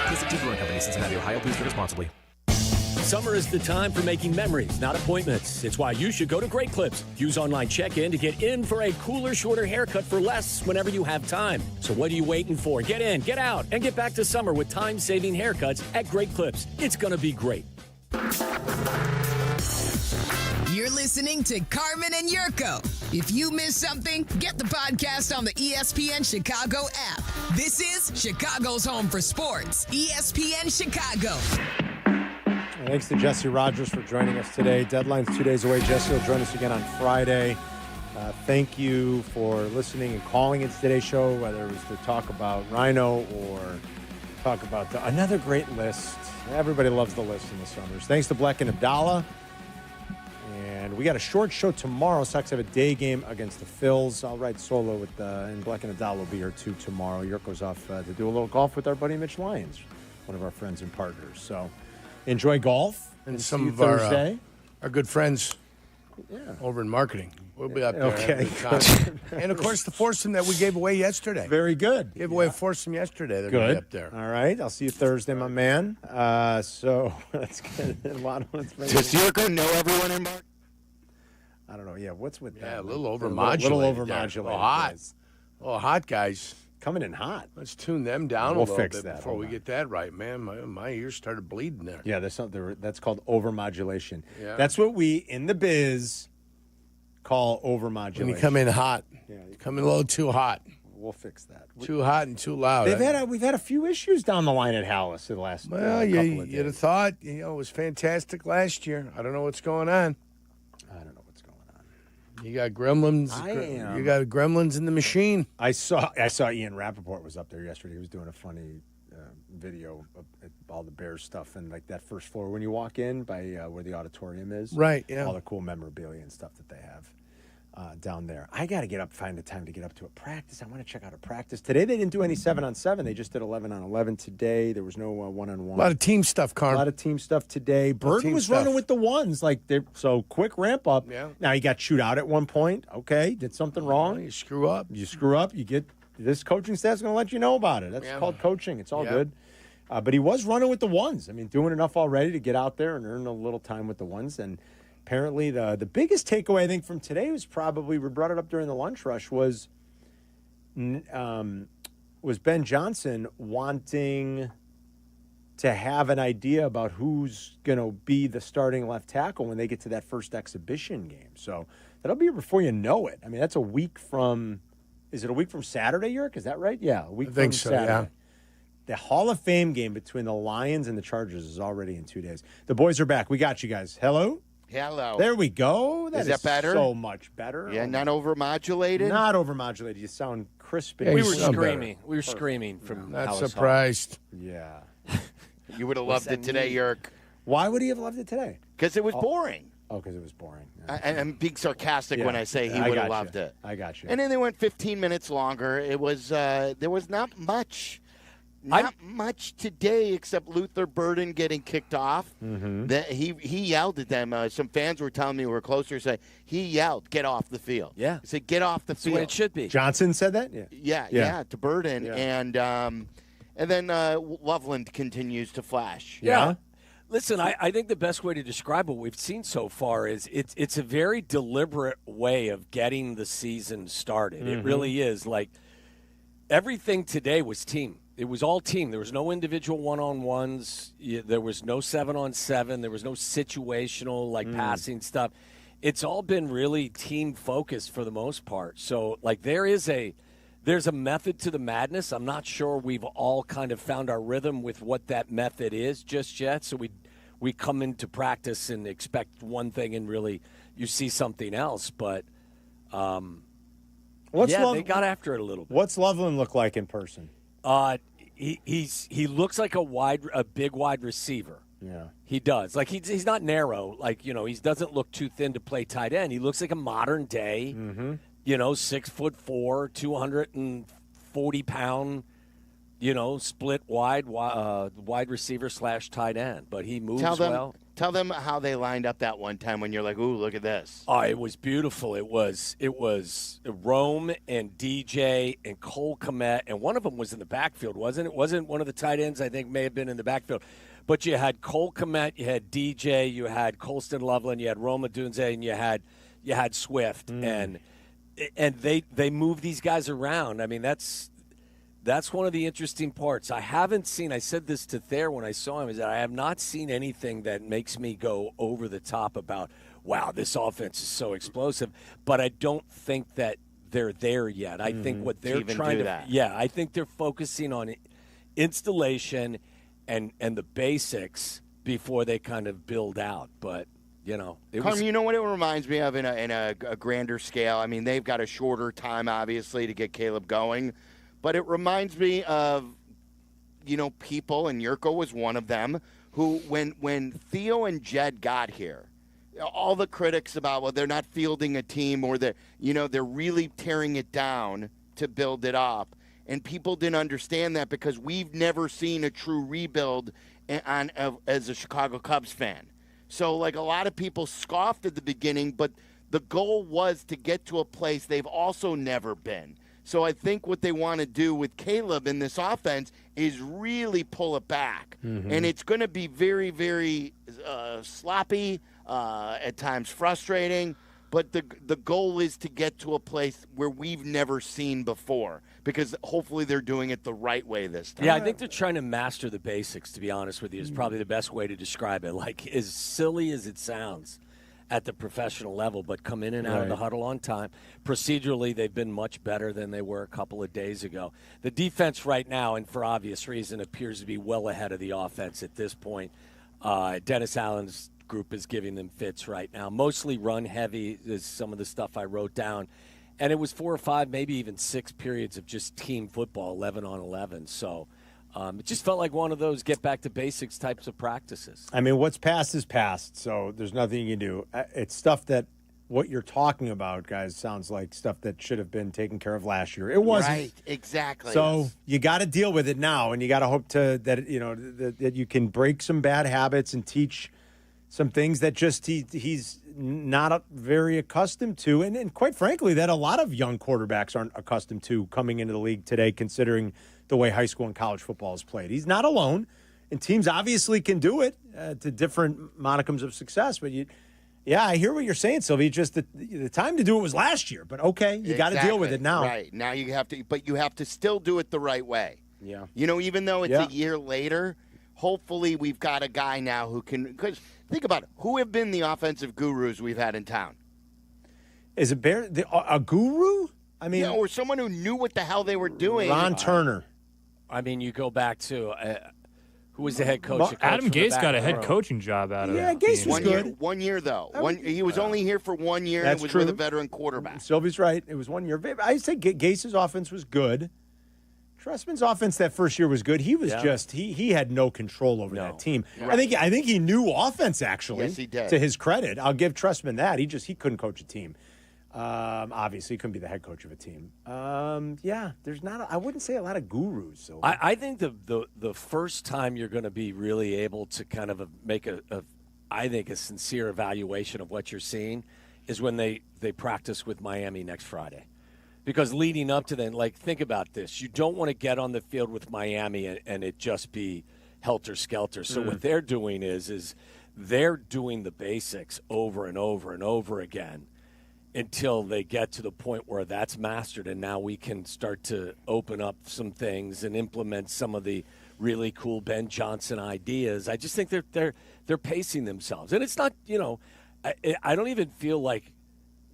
Twisted Tea Brewing Company, Cincinnati, Ohio. Please drink responsibly. Summer is the time for making memories, not appointments. It's why you should go to Great Clips. Use online check-in to get in for a cooler, shorter haircut for less whenever you have time. So what are you waiting for? Get in, get out, and get back to summer with time-saving haircuts at Great Clips. It's going to be great. You're listening to Carmen and Jurko. If you missed something, get the podcast on the ESPN Chicago app. This is Chicago's home for sports. ESPN Chicago. Thanks to Jesse Rogers for joining us today. Deadline's 2 days away. Jesse will join us again on Friday. Thank you for listening and calling into today's show, whether it was to talk about Rhino or talk about another great list. Everybody loves the list in the summers. Thanks to Bleck and Abdallah. And we got a short show tomorrow. Sox have a day game against the Phils. I'll ride solo with, and Bleck and Abdallah will be here too tomorrow. Yurko's off to do a little golf with our buddy Mitch Lyons, one of our friends and partners. So enjoy golf. And see some you of Thursday. our good friends over in marketing. We'll be up there. Okay. And, of course, the foursome that we gave away yesterday. Very good. Gave away a foursome yesterday. They're going to be up there. All right. I'll see you Thursday, my man. So let's get a lot of Does Jurko know everyone in Mark? I don't know. Yeah, what's with that? Yeah, a little overmodulated. A little overmodulated. A little hot. Oh, hot guys. Coming in hot. Let's tune them down We'll a little fix bit that. before we get that right, man. My ears started bleeding there. Yeah, that's called overmodulation. Yeah. That's what we, in the biz, call overmodulation. When you come in hot. Yeah, you come in a little too hot. We'll fix that. Too hot and too loud. We've had a few issues down the line at Hallis in the last couple of days. You'd have thought, it was fantastic last year. I don't know what's going on. You got gremlins. You got gremlins in the machine. I saw Ian Rappaport was up there yesterday. He was doing a funny video of all the Bears stuff and like that first floor when you walk in by where the auditorium is. Right, yeah. All the cool memorabilia and stuff that they have down there. I got to find the time to get up to a practice. I want to check out a practice. Today they didn't do any 7-on-7. They just did 11-on-11 today. There was no one-on-one. A lot of team stuff, Carm. A lot of team stuff today. Burton was running with the ones. So quick ramp up. Yeah. Now he got chewed out at one point. Okay, did something wrong. You screw up. You get this coaching staff's going to let you know about it. That's called coaching. It's all good. But he was running with the ones. I mean, doing enough already to get out there and earn a little time with the ones. And apparently the biggest takeaway, I think, from today was probably, we brought it up during the lunch rush, was Ben Johnson wanting to have an idea about who's going to be the starting left tackle when they get to that first exhibition game. So that'll be before you know it. I mean, that's a week from, is it a week from Saturday, Yerk? Is that right? Yeah, a week from Saturday. Yeah. The Hall of Fame game between the Lions and the Chargers is already in 2 days. The boys are back. We got you guys. Hello? Hello. There we go. Is that better? So much better. Yeah, not overmodulated? Not overmodulated. You sound crisp. Yeah, we were screaming. We were screaming from Not House surprised. Yeah. You would have loved it today, Yerk. Why would he have loved it today? Because it was boring. Oh, because it was boring. I'm being sarcastic when I say he would have loved it. I got you. And then they went 15 minutes longer. It was there was not much. Not much today except Luther Burden getting kicked off. Mm-hmm. He yelled at them. Some fans were telling me who were closer, say he yelled, "Get off the field." Yeah, he said, "Get off the field." That's the way it should be. Johnson said that. Yeah, to Burden, and then Loveland continues to flash. Yeah. Listen, I think the best way to describe what we've seen so far is it's a very deliberate way of getting the season started. Mm-hmm. It really is. Like everything today was team. It was all team. There was no individual one-on-ones. There was no 7-on-7. There was no situational, passing stuff. It's all been really team-focused for the most part. So, there's a method to the madness. I'm not sure we've all kind of found our rhythm with what that method is just yet. So we come into practice and expect one thing and really you see something else. But, they got after it a little bit. What's Loveland look like in person? He looks like a big wide receiver. Yeah, he does. He's not narrow. He doesn't look too thin to play tight end. He looks like a modern day. Mm-hmm. 6'4", 240-pound. Split wide receiver / tight end. But he moves well. Tell them how they lined up that one time when you're like, "Ooh, look at this." Oh, it was beautiful. It was Rome and DJ and Cole Kmet, and one of them was in the backfield, wasn't it? Wasn't one of the tight ends, I think, may have been in the backfield. But you had Cole Kmet, you had DJ, you had Colston Loveland, you had Roma Dunze, and you had Swift. And they move these guys around. I mean, that's one of the interesting parts. I haven't seen, I said this to Thayer when I saw him, is that I have not seen anything that makes me go over the top about, wow, this offense is so explosive. But I don't think that they're there yet. I think what they're trying to, I think they're focusing on installation and the basics before they kind of build out. But, Carmen, you know what it reminds me of in a grander scale? I mean, they've got a shorter time, obviously, to get Caleb going. But it reminds me of, people, and Jurko was one of them, who when Theo and Jed got here, all the critics about, well, they're not fielding a team or they're really tearing it down to build it up. And people didn't understand that because we've never seen a true rebuild as a Chicago Cubs fan. So, a lot of people scoffed at the beginning, but the goal was to get to a place they've also never been. So I think what they want to do with Caleb in this offense is really pull it back. Mm-hmm. And it's going to be very, very sloppy, at times frustrating. But the goal is to get to a place where we've never seen before because hopefully they're doing it the right way this time. Yeah, I think they're trying to master the basics, to be honest with you, is probably the best way to describe it. As silly as it sounds at the professional level, but come in and out of the huddle on time. Procedurally, they've been much better than they were a couple of days ago. The defense right now, and for obvious reason, appears to be well ahead of the offense at this point. Dennis Allen's group is giving them fits right now. Mostly run heavy is some of the stuff I wrote down. And it was 4 or 5, maybe even 6 periods of just team football, 11 on 11. So It just felt like one of those get back to basics types of practices. I mean, what's past is past, so there's nothing you can do. It's stuff that what you're talking about, guys, sounds like stuff that should have been taken care of last year. It wasn't. Right, exactly. So you got to deal with it now, and you got to hope that you can break some bad habits and teach some things that just he's not very accustomed to, and quite frankly, that a lot of young quarterbacks aren't accustomed to coming into the league today, considering the way high school and college football is played. He's not alone, and teams obviously can do it to different monicums of success. But I hear what you're saying, Silvy. Just the time to do it was last year. But okay, you got to deal with it now. Right now, you have to, but you have to still do it the right way. Yeah. Even though it's a year later, hopefully we've got a guy now who can. Because think about it, who have been the offensive gurus we've had in town? Is it a guru? I mean, or someone who knew what the hell they were doing. Ron Turner. I mean, you go back to who was the head coach? Adam Gase got a head coaching job out of it. Yeah, Gase was good. 1 year, though. He was only here for 1 year. That's and was true. with a veteran quarterback. Silvy's right. It was 1 year. I say Gase's offense was good. Trestman's offense that first year was good. He was he had no control over that team. Right. I think he knew offense, actually. Yes, he did. To his credit, I'll give Trestman that. He couldn't coach a team. Obviously, he couldn't be the head coach of a team. There's not. I wouldn't say a lot of gurus. So I think the first time you're going to be really able to kind of make a sincere evaluation of what you're seeing is when they practice with Miami next Friday. Because leading up to then, think about this. You don't want to get on the field with Miami and it just be helter-skelter. So what they're doing is they're doing the basics over and over and over again until they get to the point where that's mastered, and now we can start to open up some things and implement some of the really cool Ben Johnson ideas. I just think they're pacing themselves. And it's not, I don't even feel like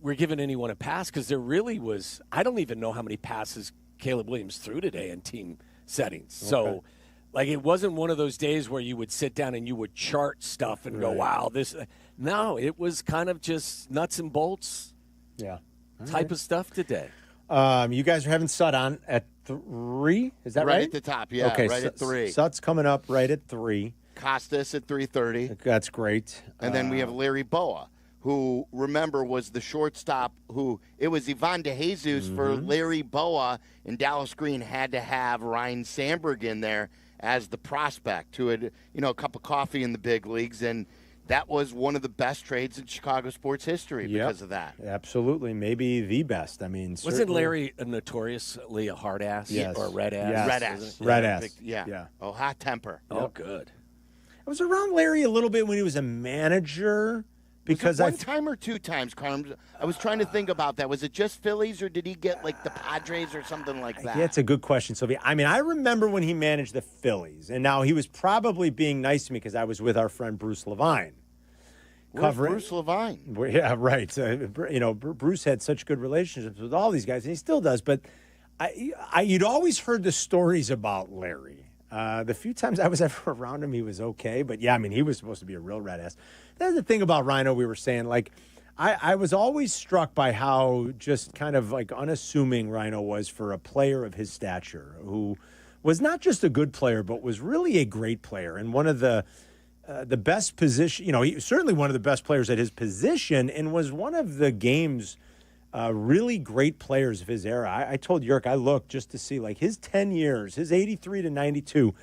we're giving anyone a pass because there really was – I don't even know how many passes Caleb Williams threw today in team settings. So, it wasn't one of those days where you would sit down and you would chart stuff and go, wow, this – no, it was kind of just nuts and bolts type of stuff today. You guys are having Sut on at 3. Is that right? Right at the top, yeah. Okay, right at 3. Sut's coming up right at 3. Costas at 3:30. That's great. And then we have Larry Boa, who, remember, was the shortstop it was Ivan DeJesus for Larry Boa, and Dallas Green had to have Ryne Sandberg in there as the prospect who had, a cup of coffee in the big leagues, and that was one of the best trades in Chicago sports history because of that. Absolutely. Maybe the best. I mean, wasn't Larry notoriously a hard ass or a red ass? Yes. Red ass. Red ass. Yeah. Oh, hot temper. Oh, good. I was around Larry a little bit when he was a manager. Because was it 1 time or 2 times, Carmen? I was trying to think about that. Was it just Phillies, or did he get the Padres or something like that? Yeah, it's a good question, Silvy. I mean, I remember when he managed the Phillies, and now he was probably being nice to me because I was with our friend Bruce Levine. Where's Bruce Levine? Yeah, right. Bruce had such good relationships with all these guys, and he still does. But you'd always heard the stories about Larry. The few times I was ever around him, he was okay. But, yeah, I mean, he was supposed to be a real red ass. That's the thing about Rhino we were saying. I was always struck by how just kind of unassuming Rhino was for a player of his stature, who was not just a good player, but was really a great player. And one of the best position, he was certainly one of the best players at his position, and was one of the game's really great players of his era. I told Yerk, I looked just to see his 10 years, his 83 to 92,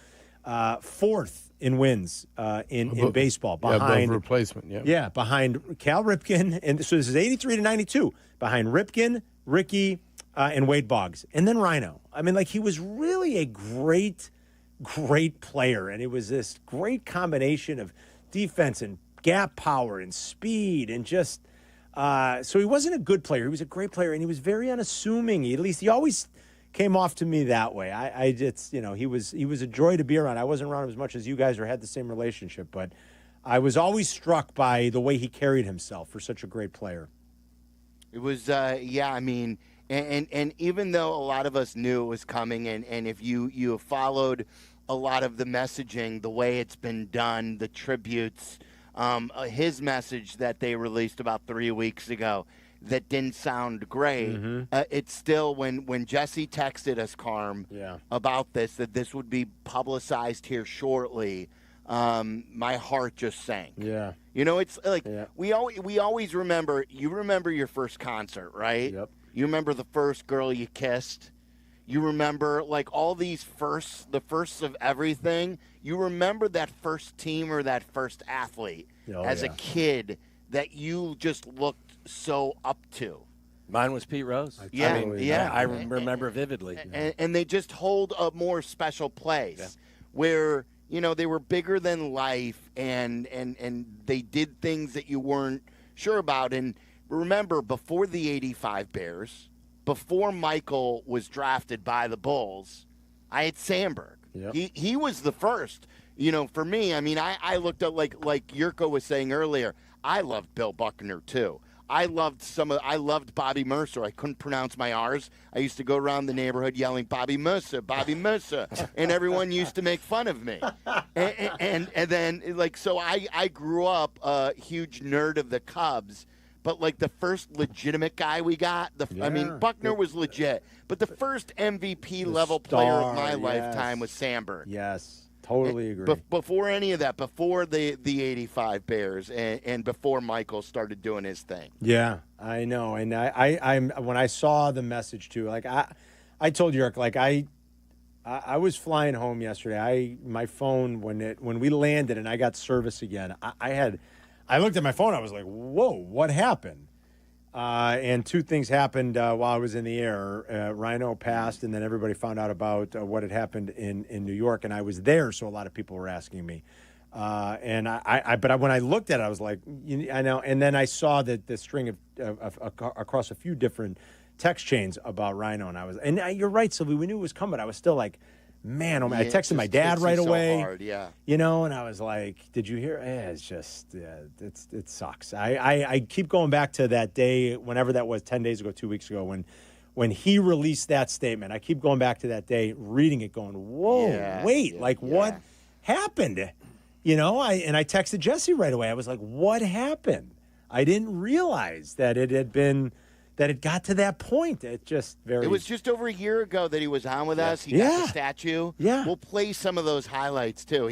4th in wins in baseball behind replacement. Yeah, behind Cal Ripken, and so this is 83 to 92 behind Ripken, Ricky, and Wade Boggs, and then Rhino. I mean, he was really a great player, and it was this great combination of defense and gap power and speed and just. So he wasn't a good player. He was a great player, and he was very unassuming. At least he always came off to me that way. He was a joy to be around. I wasn't around him as much as you guys or had the same relationship, but I was always struck by the way he carried himself for such a great player. It was, I mean, and even though a lot of us knew it was coming, and if you have followed a lot of the messaging, the way it's been done, the tributes, his message that they released about 3 weeks ago, that didn't sound great. It's still when Jesse texted us, Carm, about this, that this would be publicized here shortly. My heart just sank. Yeah. You know, it's like we always remember. You remember your first concert, right? Yep. You remember the first girl you kissed. You remember like all these firsts, the firsts of everything. You remember that first team or that first athlete as a kid that you just looked so up to. Mine was Pete Rose. I remember vividly. And they just hold a more special place where, you know, they were bigger than life and they did things that you weren't sure about. And remember, before the 85 Bears, before Michael was drafted by the Bulls, I had Sandberg. Yep. He was the first. You know, for me, I mean, I looked at, like Jurko was saying earlier, I loved Bill Buckner too. I loved Bobby Mercer. I couldn't pronounce my R's. I used to go around the neighborhood yelling Bobby Mercer, and everyone used to make fun of me. And then like, so I grew up a huge nerd of the Cubs. But like the first legitimate guy we got, I mean, Buckner was legit. But the first MVP level player of my lifetime was Sandberg. Yes. Totally agree. Before any of that, before the 85 Bears and before Michael started doing his thing. Yeah, I know. And I'm when I saw the message too, like I told you, Eric, like I was flying home yesterday. My phone when we landed and I got service again, I looked at my phone, I was like, whoa, what happened? And two things happened while I was in the air. Rhino passed, and then everybody found out about what had happened in New York, and I was there, so a lot of people were asking me. But when I looked at it, I was like, I know. And then I saw that the string of across a few different text chains about Rhino, and you're right, Silvy, we knew it was coming. I was still like, man, oh man. I texted my dad right away. So hard, yeah. You know, and I was like, did you hear? It's just, it sucks. I keep going back to that day, whenever that was, 10 days ago, 2 weeks ago, when he released that statement. I keep going back to that day, reading it, going, whoa, what happened? You know, I texted Jesse right away. I was like, what happened? I didn't realize that it got to that point. It was just over a year ago that he was on with us. He got the statue. Yeah. We'll play some of those highlights too.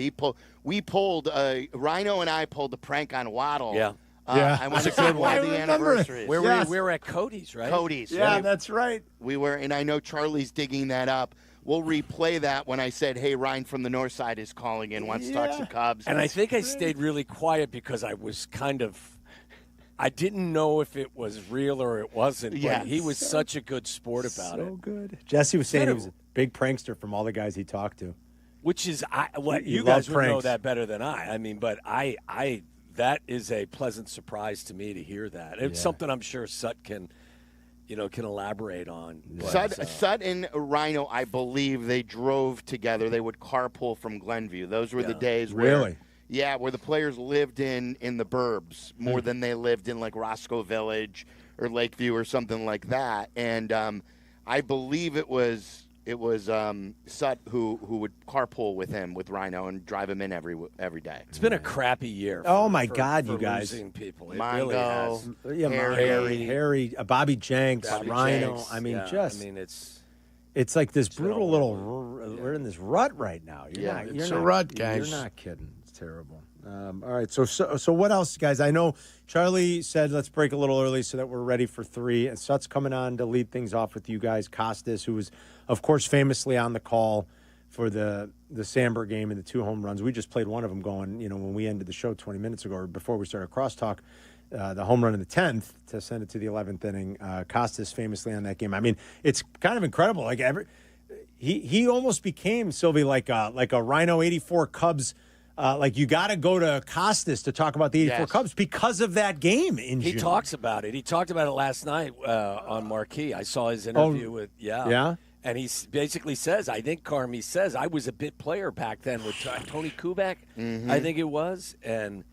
Rhino and I pulled the prank on Waddle. Yeah. I want to say one of the anniversaries. We were at Cody's, right? Cody's. Yeah, that's right. We were, and I know Charlie's digging that up. We'll replay that when I said, hey, Ryne from the North Side is calling in, wants to talk some Cubs. And I think I stayed really quiet because I was I didn't know if it was real or it wasn't, but he was such a good sport about it. So good. Jesse was saying he was a big prankster from all the guys he talked to. Which is, you guys would know that better than I. I mean, but that is a pleasant surprise to me to hear that. It's something I'm sure Sut can elaborate on. Sut and Rhino, I believe they drove together. They would carpool from Glenview. Those were the days where... Really? Yeah, where the players lived in the burbs more than they lived in like Roscoe Village or Lakeview or something like that. And I believe it was Sut who would carpool with him, with Rhino, and drive him in every day. It's been a crappy year. My God, you guys! Losing people. It Mongo, really has. Harry, Bobby Jenks, Rhino. Jenks. I mean, it's like this brutal little. We're in this rut right now. It's a rut, guys. You're not kidding. Terrible. All right. So what else, guys? I know Charlie said let's break a little early so that we're ready for 3. And Sut's coming on to lead things off with you guys. Costas, who was, of course, famously on the call for the Sandberg game and the 2 home runs. We just played one of them going, when we ended the show 20 minutes ago or before we started crosstalk, the home run in the 10th to send it to the 11th inning. Costas famously on that game. I mean, it's kind of incredible. Like he almost became, Silvy, like a Rhino 84 Cubs. Like you got to go to Costas to talk about the 84 Cubs because of that game in June. He talks about it. He talked about it last night on Marquee. I saw his interview with and he basically says, I think Carmi says, I was a bit player back then with Tony Kubek, I think it was, and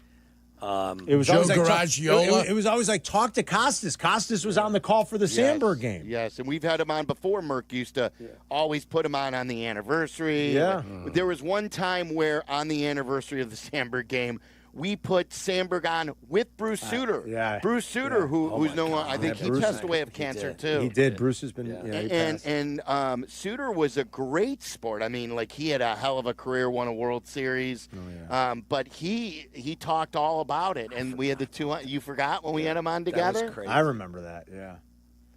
it was Joe always Garagiola. It was always like talk to Costas. Costas was on the call for the Sandberg game. Yes, and we've had him on before. Merck used to always put him on the anniversary. Yeah. There was one time where on the anniversary of the Sandberg game, we put Sandberg on with Bruce Sutter. Bruce Sutter, who's no longer. I think he passed away of cancer too. He did. Bruce has been. And Sutter was a great sport. I mean, like he had a hell of a career, won a World Series. But he talked all about it, and we had the two. You forgot when we had him on together? That was crazy. I remember that. Yeah.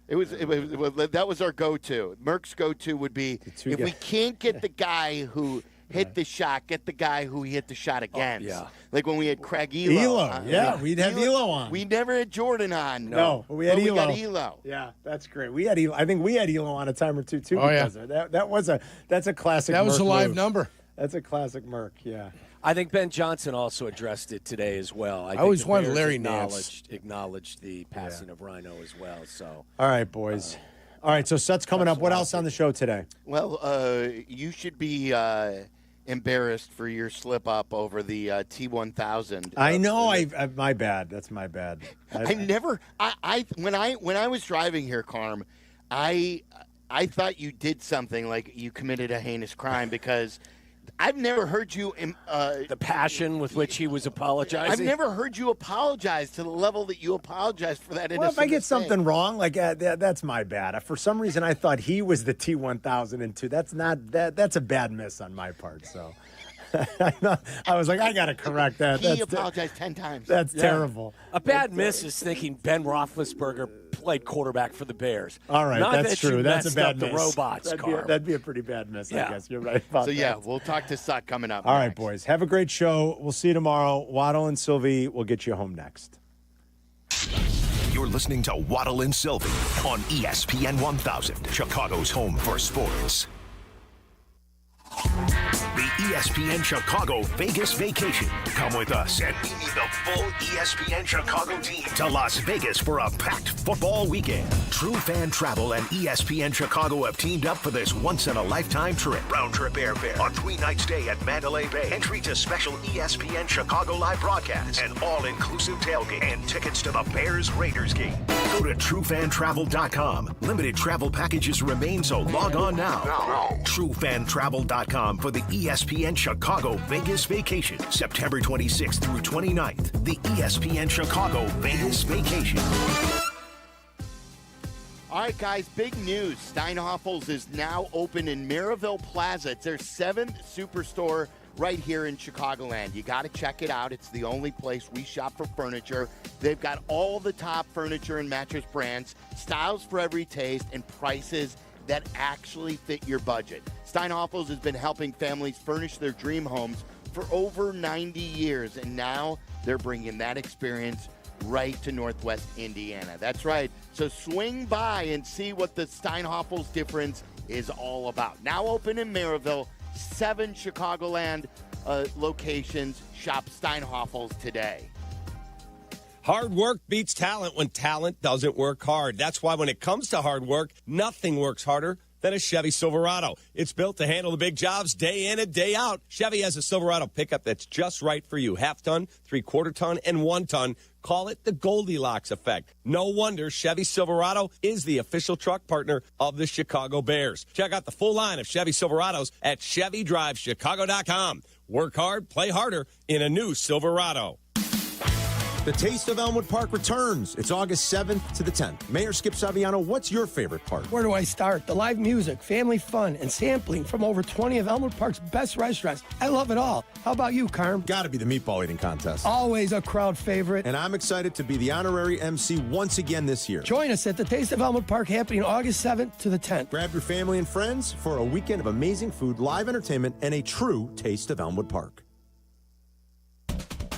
It was that was our go-to. Merck's go-to would be if we can't get the guy who hit the shot, get the guy who hit the shot against. Like when we had Craig Elo. We'd have Elo on. We never had Jordan on. No, we had Elo. We got Elo. Yeah, that's great. We had Elo. I think we had Elo on a time or two too. Oh, because of it. That's a classic. That was Merck a live move. number. That's a classic Merck. Yeah. I think Ben Johnson also addressed it today as well. I always think wanted Larry Nance. Acknowledged the passing of Rhino as well. So. All right, boys. All right, so Seth's coming up. What else on the show today? Well, you should be embarrassed for your slip up over the T1000. I know. My bad. That's my bad. When I was driving here, Carm, I thought you did something like you committed a heinous crime because I've never heard you the passion with which he was apologizing. I've never heard you apologize to the level that you apologized for that. Well, if I get something wrong, like that's my bad. For some reason, I thought he was the T1002. That's a bad miss on my part. So I was like, I got to correct that. He apologized 10 times. That's terrible. A bad miss is thinking Ben Roethlisberger played quarterback for the Bears. All right, Not that's that true. You That's a messed bad up miss. The robots, that'd be a pretty bad miss. Yeah. I guess you're right about that. So we'll talk to Sut coming up. All right, boys. Have a great show. We'll see you tomorrow. Waddle and Silvy will get you home next. You're listening to Waddle and Silvy on ESPN 1000, Chicago's home for sports. The ESPN Chicago Vegas Vacation. Come with us and meet the full ESPN Chicago team to Las Vegas for a packed football weekend. True Fan Travel and ESPN Chicago have teamed up for this once-in-a-lifetime trip. Round-trip airfare, a 3-night stay at Mandalay Bay, entry to special ESPN Chicago live broadcasts, an all-inclusive tailgate, and tickets to the Bears-Raiders game. Go to TrueFanTravel.com. Limited travel packages remain, so log on now. TrueFanTravel.com for the ESPN Chicago Vegas Vacation, September 26th through 29th. The ESPN Chicago Vegas Vacation. All right, guys, big news. Steinhoffel's is now open in Maryville Plaza. It's their 7th superstore right here in Chicagoland. You got to check it out. It's the only place we shop for furniture. They've got all the top furniture and mattress brands, styles for every taste, and prices that actually fit your budget. Steinhoffel's has been helping families furnish their dream homes for over 90 years, and now they're bringing that experience right to Northwest Indiana. That's right. So swing by and see what the Steinhoffel's difference is all about. Now open in Maryville, 7 Chicagoland locations. Shop Steinhoffel's today. Hard work beats talent when talent doesn't work hard. That's why when it comes to hard work, nothing works harder than a Chevy Silverado. It's built to handle the big jobs day in and day out. Chevy has a Silverado pickup that's just right for you. 1/2 ton, 3/4 ton, and 1 ton. Call it the Goldilocks effect. No wonder Chevy Silverado is the official truck partner of the Chicago Bears. Check out the full line of Chevy Silverados at ChevyDriveChicago.com. Work hard, play harder in a new Silverado. The Taste of Elmwood Park returns. It's August 7th to the 10th. Mayor Skip Saviano, what's your favorite part? Where do I start? The live music, family fun, and sampling from over 20 of Elmwood Park's best restaurants. I love it all. How about you, Carm? Gotta be the meatball eating contest. Always a crowd favorite. And I'm excited to be the honorary MC once again this year. Join us at the Taste of Elmwood Park happening August 7th to the 10th. Grab your family and friends for a weekend of amazing food, live entertainment, and a true Taste of Elmwood Park.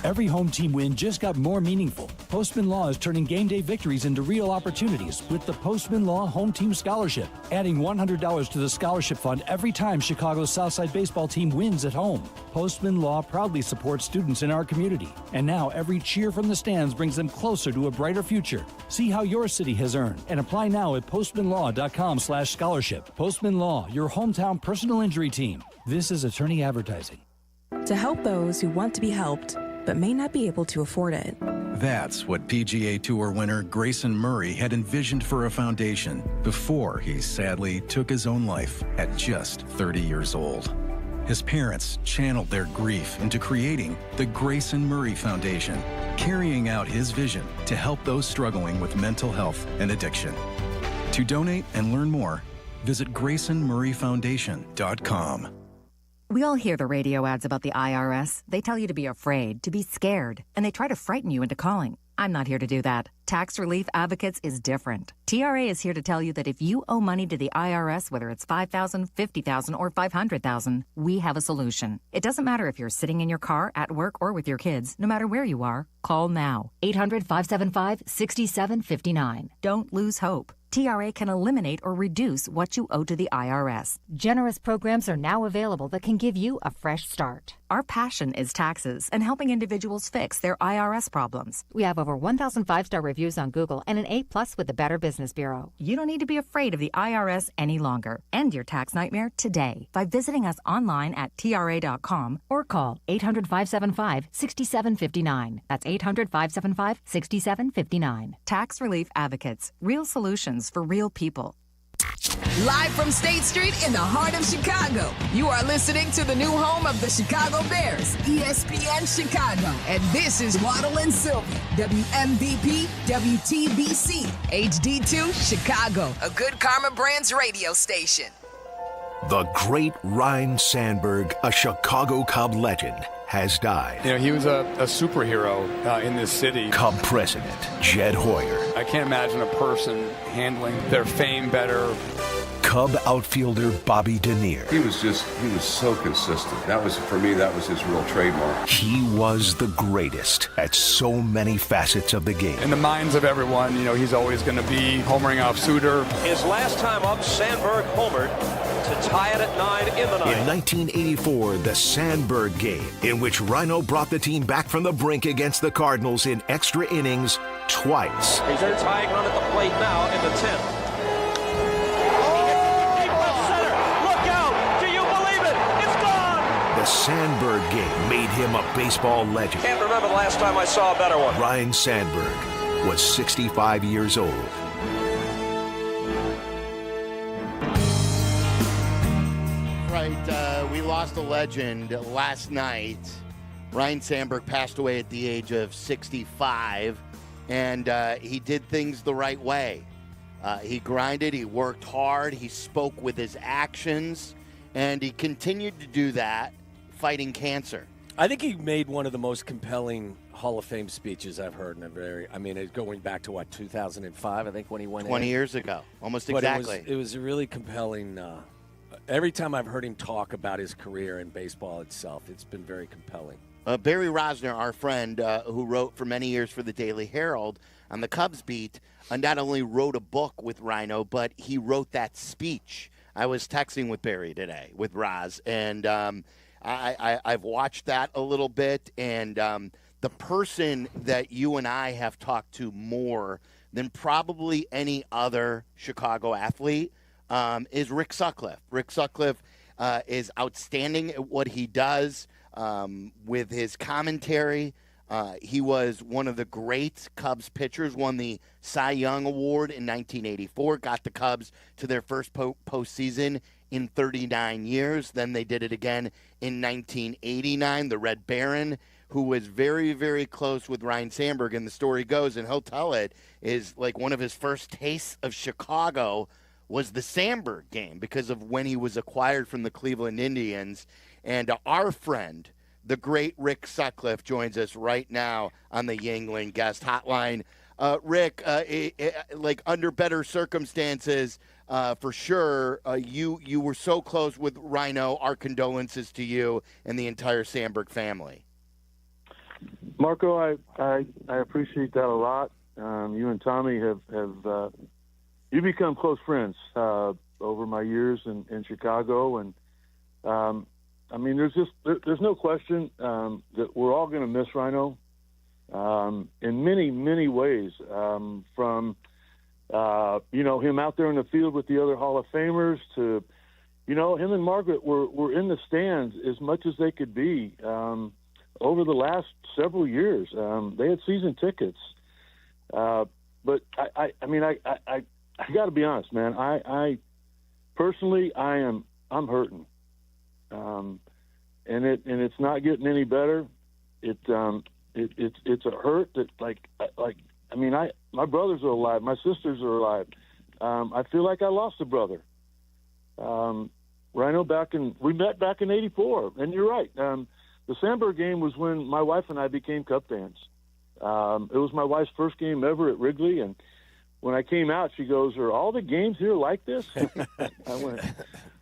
Every home team win just got more meaningful. Postman Law is turning game day victories into real opportunities with the Postman Law Home Team Scholarship, adding $100 to the scholarship fund every time Chicago's Southside baseball team wins at home. Postman Law proudly supports students in our community, and now every cheer from the stands brings them closer to a brighter future. See how your city has earned and apply now at postmanlaw.com/scholarship. Postman Law, your hometown personal injury team. This is attorney advertising. To help those who want to be helped but may not be able to afford it. That's what PGA Tour winner Grayson Murray had envisioned for a foundation before he sadly took his own life at just 30 years old. His parents channeled their grief into creating the Grayson Murray Foundation, carrying out his vision to help those struggling with mental health and addiction. To donate and learn more, visit GraysonMurrayFoundation.com. We all hear the radio ads about the IRS. They tell you to be afraid, to be scared, and they try to frighten you into calling. I'm not here to do that. Tax Relief Advocates is different. TRA is here to tell you that if you owe money to the IRS, whether it's $5,000, $50,000, or $500,000, we have a solution. It doesn't matter if you're sitting in your car, at work, or with your kids. No matter where you are, call now. 800-575-6759. Don't lose hope. TRA can eliminate or reduce what you owe to the IRS. Generous programs are now available that can give you a fresh start. Our passion is taxes and helping individuals fix their IRS problems. We have over 1,000 5-star reviews on Google and an A+ with the Better Business Bureau. You don't need to be afraid of the IRS any longer. End your tax nightmare today by visiting us online at TRA.com or call 800-575-6759. That's 800-575-6759. Tax Relief Advocates. Real solutions for real people. Live from State Street in the heart of Chicago, you are listening to the new home of the Chicago Bears, ESPN Chicago. And this is Waddle and Silvy, WMVP, WTBC, HD2, Chicago, a good Karma Brands radio station. The great Ryne Sandberg, a Chicago Cub legend, has died. You know, he was a superhero in this city. Cub president Jed Hoyer. I can't imagine a person handling their fame better. Cub outfielder Bobby Denier. He was so consistent. For me, that was his real trademark. He was the greatest at so many facets of the game. In the minds of everyone, you know, he's always going to be homering off Suter. His last time up, Sandberg homered to tie it at 9 in the ninth. In 1984, the Sandberg game, in which Rhino brought the team back from the brink against the Cardinals in extra innings twice. He's a tying run at the plate now in the 10th. The Sandberg game made him a baseball legend. Can't remember the last time I saw a better one. Ryne Sandberg was 65 years old. Right, we lost a legend last night. Ryne Sandberg passed away at the age of 65, and he did things the right way. He grinded, he worked hard, he spoke with his actions, and he continued to do that fighting cancer. I think he made one of the most compelling Hall of Fame speeches I've heard it's going back to 2005, I think, when he went 20 years ago, almost but exactly. It was a really compelling. Every time I've heard him talk about his career in baseball itself, it's been very compelling. Barry Rosner, our friend, who wrote for many years for the Daily Herald on the Cubs beat, not only wrote a book with Rhino, but he wrote that speech. I was texting with Barry today, with Roz, and I've watched that a little bit, and the person that you and I have talked to more than probably any other Chicago athlete is Rick Sutcliffe. Rick Sutcliffe is outstanding at what he does with his commentary. He was one of the great Cubs pitchers, won the Cy Young Award in 1984, got the Cubs to their first postseason in 39 years. Then they did it again in 1989. The Red Baron, who was very, very close with Ryne Sandberg, and the story goes, and he'll tell it, is like one of his first tastes of Chicago was the Sandberg game because of when he was acquired from the Cleveland Indians. And our friend, the great Rick Sutcliffe, joins us right now on the Yingling Guest Hotline. Rick, like under better circumstances, for sure, you were so close with Rhino. Our condolences to you and the entire Sandberg family. Marco, I appreciate that a lot. You and Tommy have you become close friends over my years in Chicago, and I mean, there's no question that we're all going to miss Rhino in many, many ways. From him out there in the field with the other Hall of Famers to, him and Margaret were in the stands as much as they could be over the last several years. They had season tickets, but I got to be honest, man. I personally, I'm hurting. and it's not getting any better. It's a hurt that my brothers are alive, my sisters are alive. I feel like I lost a brother. Ryno, we met back in '84, and you're right. The Sandberg game was when my wife and I became Cub fans. It was my wife's first game ever at Wrigley, and when I came out, she goes, "Are all the games here like this?"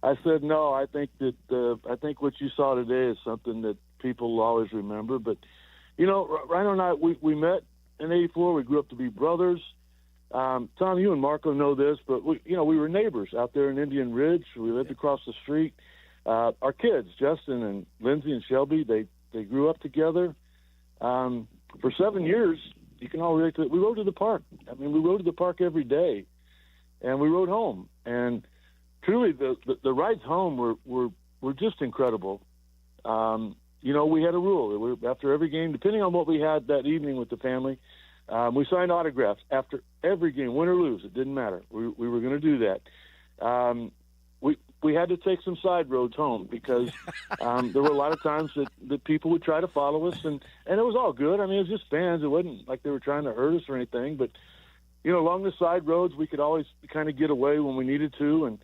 I said, "No, I think what you saw today is something that people will always remember." But, Ryno and I, we met in '84. We grew up to be brothers. Tom, you and Marco know this, but we were neighbors out there in Indian Ridge. We lived across the street. Our kids, Justin and Lindsay and Shelby, they grew up together. For 7 years, you can all relate to it. We rode to the park. We rode to the park every day, and we rode home. And truly, the rides home were just incredible. We had a rule. After every game, depending on what we had that evening with the family, we signed autographs after every game, win or lose. It didn't matter. We were going to do that. We had to take some side roads home because there were a lot of times that people would try to follow us, and it was all good. It was just fans. It wasn't like they were trying to hurt us or anything. But, along the side roads, we could always kind of get away when we needed to. And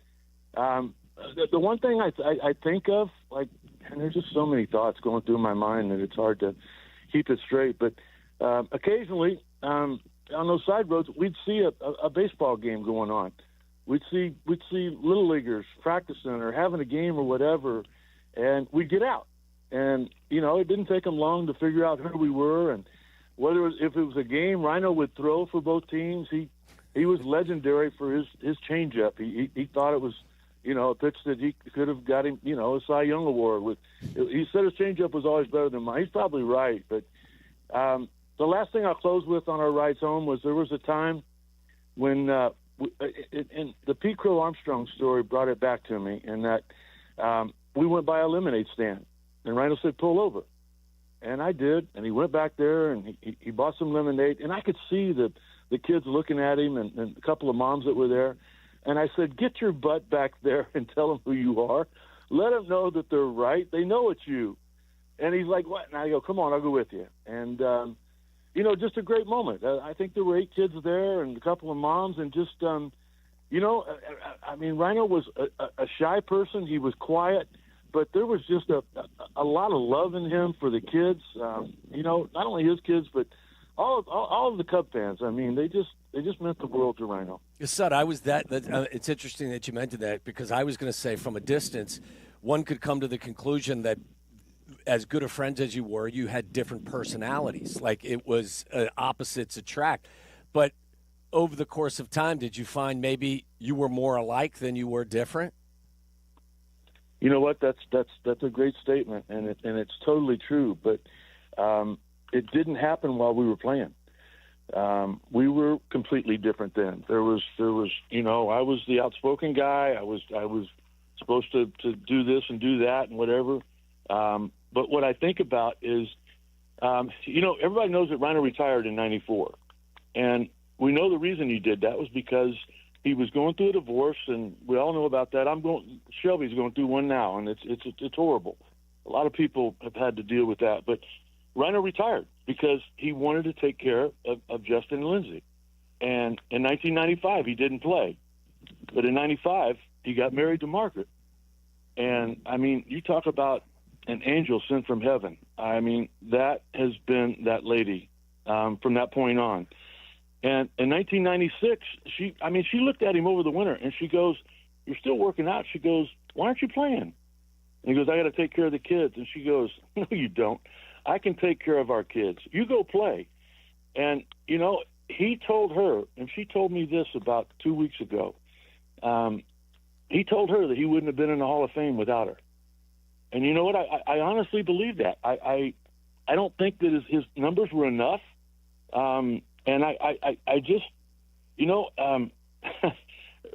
the one thing I think of, and there's just so many thoughts going through my mind that it's hard to keep it straight. But occasionally, on those side roads, we'd see a baseball game going on. We'd see little leaguers practicing or having a game or whatever, and we'd get out. And it didn't take them long to figure out who we were, and if it was a game, Ryno would throw for both teams. He was legendary for his changeup. He thought it was a pitch that he could have got him a Cy Young award. He said his changeup was always better than mine. He's probably right, but the last thing I'll close with on our rides home was there was a time when and the Pete Crow Armstrong story brought it back to me, in that we went by a lemonade stand, and Ryno said, "Pull over." And I did, and he went back there, and he bought some lemonade, and I could see the kids looking at him and a couple of moms that were there. And I said, "Get your butt back there and tell them who you are. Let them know that they're right. They know it's you." And he's like, "What?" And I go, "Come on, I'll go with you." And, just a great moment. I think there were 8 kids there and a couple of moms, and just, Ryno was a shy person. He was quiet, but there was just a lot of love in him for the kids. Not only his kids, but all of the Cub fans. They just meant the world to Ryno. Sud, I was it's interesting that you mentioned that, because I was going to say, from a distance, one could come to the conclusion that, as good of friends as you were, you had different personalities. Like, it was opposites attract. But over the course of time, did you find maybe you were more alike than you were different? You know what? That's a great statement, and it's totally true. But it didn't happen while we were playing. We were completely different then. There was I was the outspoken guy. I was supposed to do this and do that and whatever. But what I think about is, everybody knows that Ryno retired in '94, and we know the reason he did that was because he was going through a divorce, and we all know about that. Shelby's going through one now, and it's horrible. A lot of people have had to deal with that, but Ryno retired because he wanted to take care of Justin and Lindsay. And in 1995, he didn't play, but in '95, he got married to Margaret. And you talk about an angel sent from heaven. That has been that lady from that point on. And in 1996, she looked at him over the winter, and she goes, "You're still working out." She goes, "Why aren't you playing?" And he goes, "I got to take care of the kids." And she goes, "No, you don't. I can take care of our kids. You go play." And, he told her, and she told me this about 2 weeks ago, he told her that he wouldn't have been in the Hall of Fame without her. And you know what? I honestly believe that. I don't think that his numbers were enough. And I just,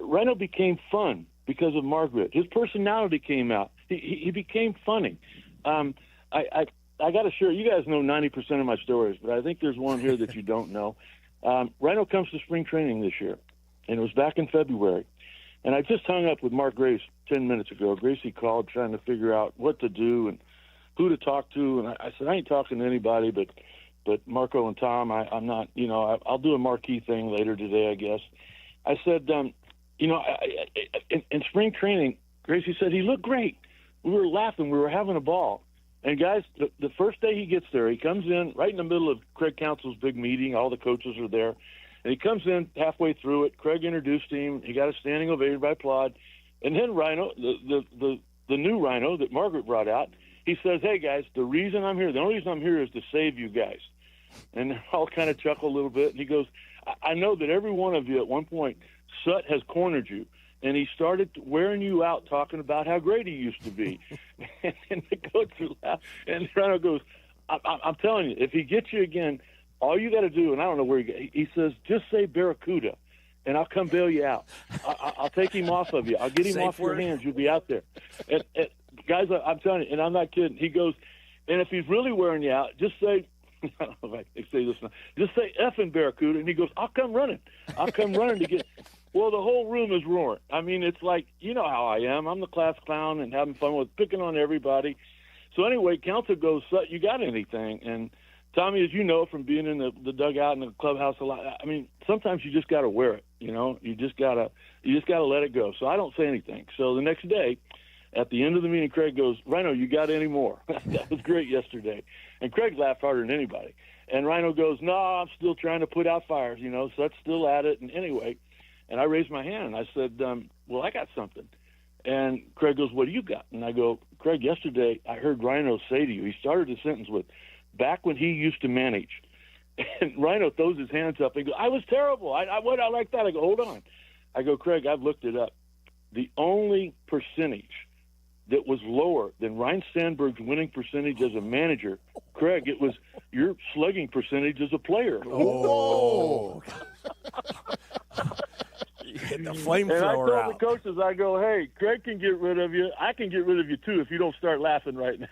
Ryno became fun because of Margaret. His personality came out. He became funny. I got to share. You guys know 90% of my stories, but I think there's one here that you don't know. Ryno comes to spring training this year, and it was back in February. And I just hung up with Mark Grace 10 minutes ago. Gracie called trying to figure out what to do, and who to talk to, and I said, I ain't talking to anybody but Marco and Tom. I'm not, I'll do a marquee thing later today, I guess. I said, in spring training, Gracie said he looked great. We were laughing. We were having a ball. And, guys, the first day he gets there, he comes in right in the middle of Craig Counsell's big meeting. All the coaches are there. And he comes in halfway through it. Craig introduced him. He got a standing ovation by Plod. And then Rhino, the new Rhino that Margaret brought out, he says, hey, guys, the only reason I'm here is to save you guys. And they all kind of chuckle a little bit. And he goes, I know that every one of you at one point, Sut has cornered you. And he started wearing you out talking about how great he used to be. And the coach laughed. And Rhino goes, I'm telling you, if he gets you again, all you got to do, and I don't know where he says, just say Barracuda, and I'll come bail you out. I'll take him off of you. I'll get him off your hands. You'll be out there. And guys, I'm telling you, and I'm not kidding. He goes, and if he's really wearing you out, just say, I don't know if I can say this now, just say effing Barracuda. And he goes, I'll come running. I'll come running to get – well, the whole room is roaring. I mean, it's like, you know how I am. I'm the class clown and having fun with picking on everybody. So anyway, Counsell goes, you got anything? And Tommy, as you know from being in the dugout and the clubhouse a lot, I mean, sometimes you just got to wear it. You just gotta let it go. So I don't say anything. So the next day, at the end of the meeting, Craig goes, Rhino, you got any more? That was great yesterday. And Craig laughed harder than anybody. And Rhino goes, no, I'm still trying to put out fires. So that's still at it. And anyway. And I raised my hand, and I said, well, I got something. And Craig goes, what do you got? And I go, Craig, yesterday I heard Rhino say to you, he started the sentence with, back when he used to manage. And Rhino throws his hands up and goes, I was terrible. I like that. I go, hold on. I go, Craig, I've looked it up. The only percentage that was lower than Ryne Sandberg's winning percentage as a manager, Craig, it was your slugging percentage as a player. Oh. Get the flamethrower and I told out. the coaches, I go, hey, Craig can get rid of you. I can get rid of you, too, if you don't start laughing right now.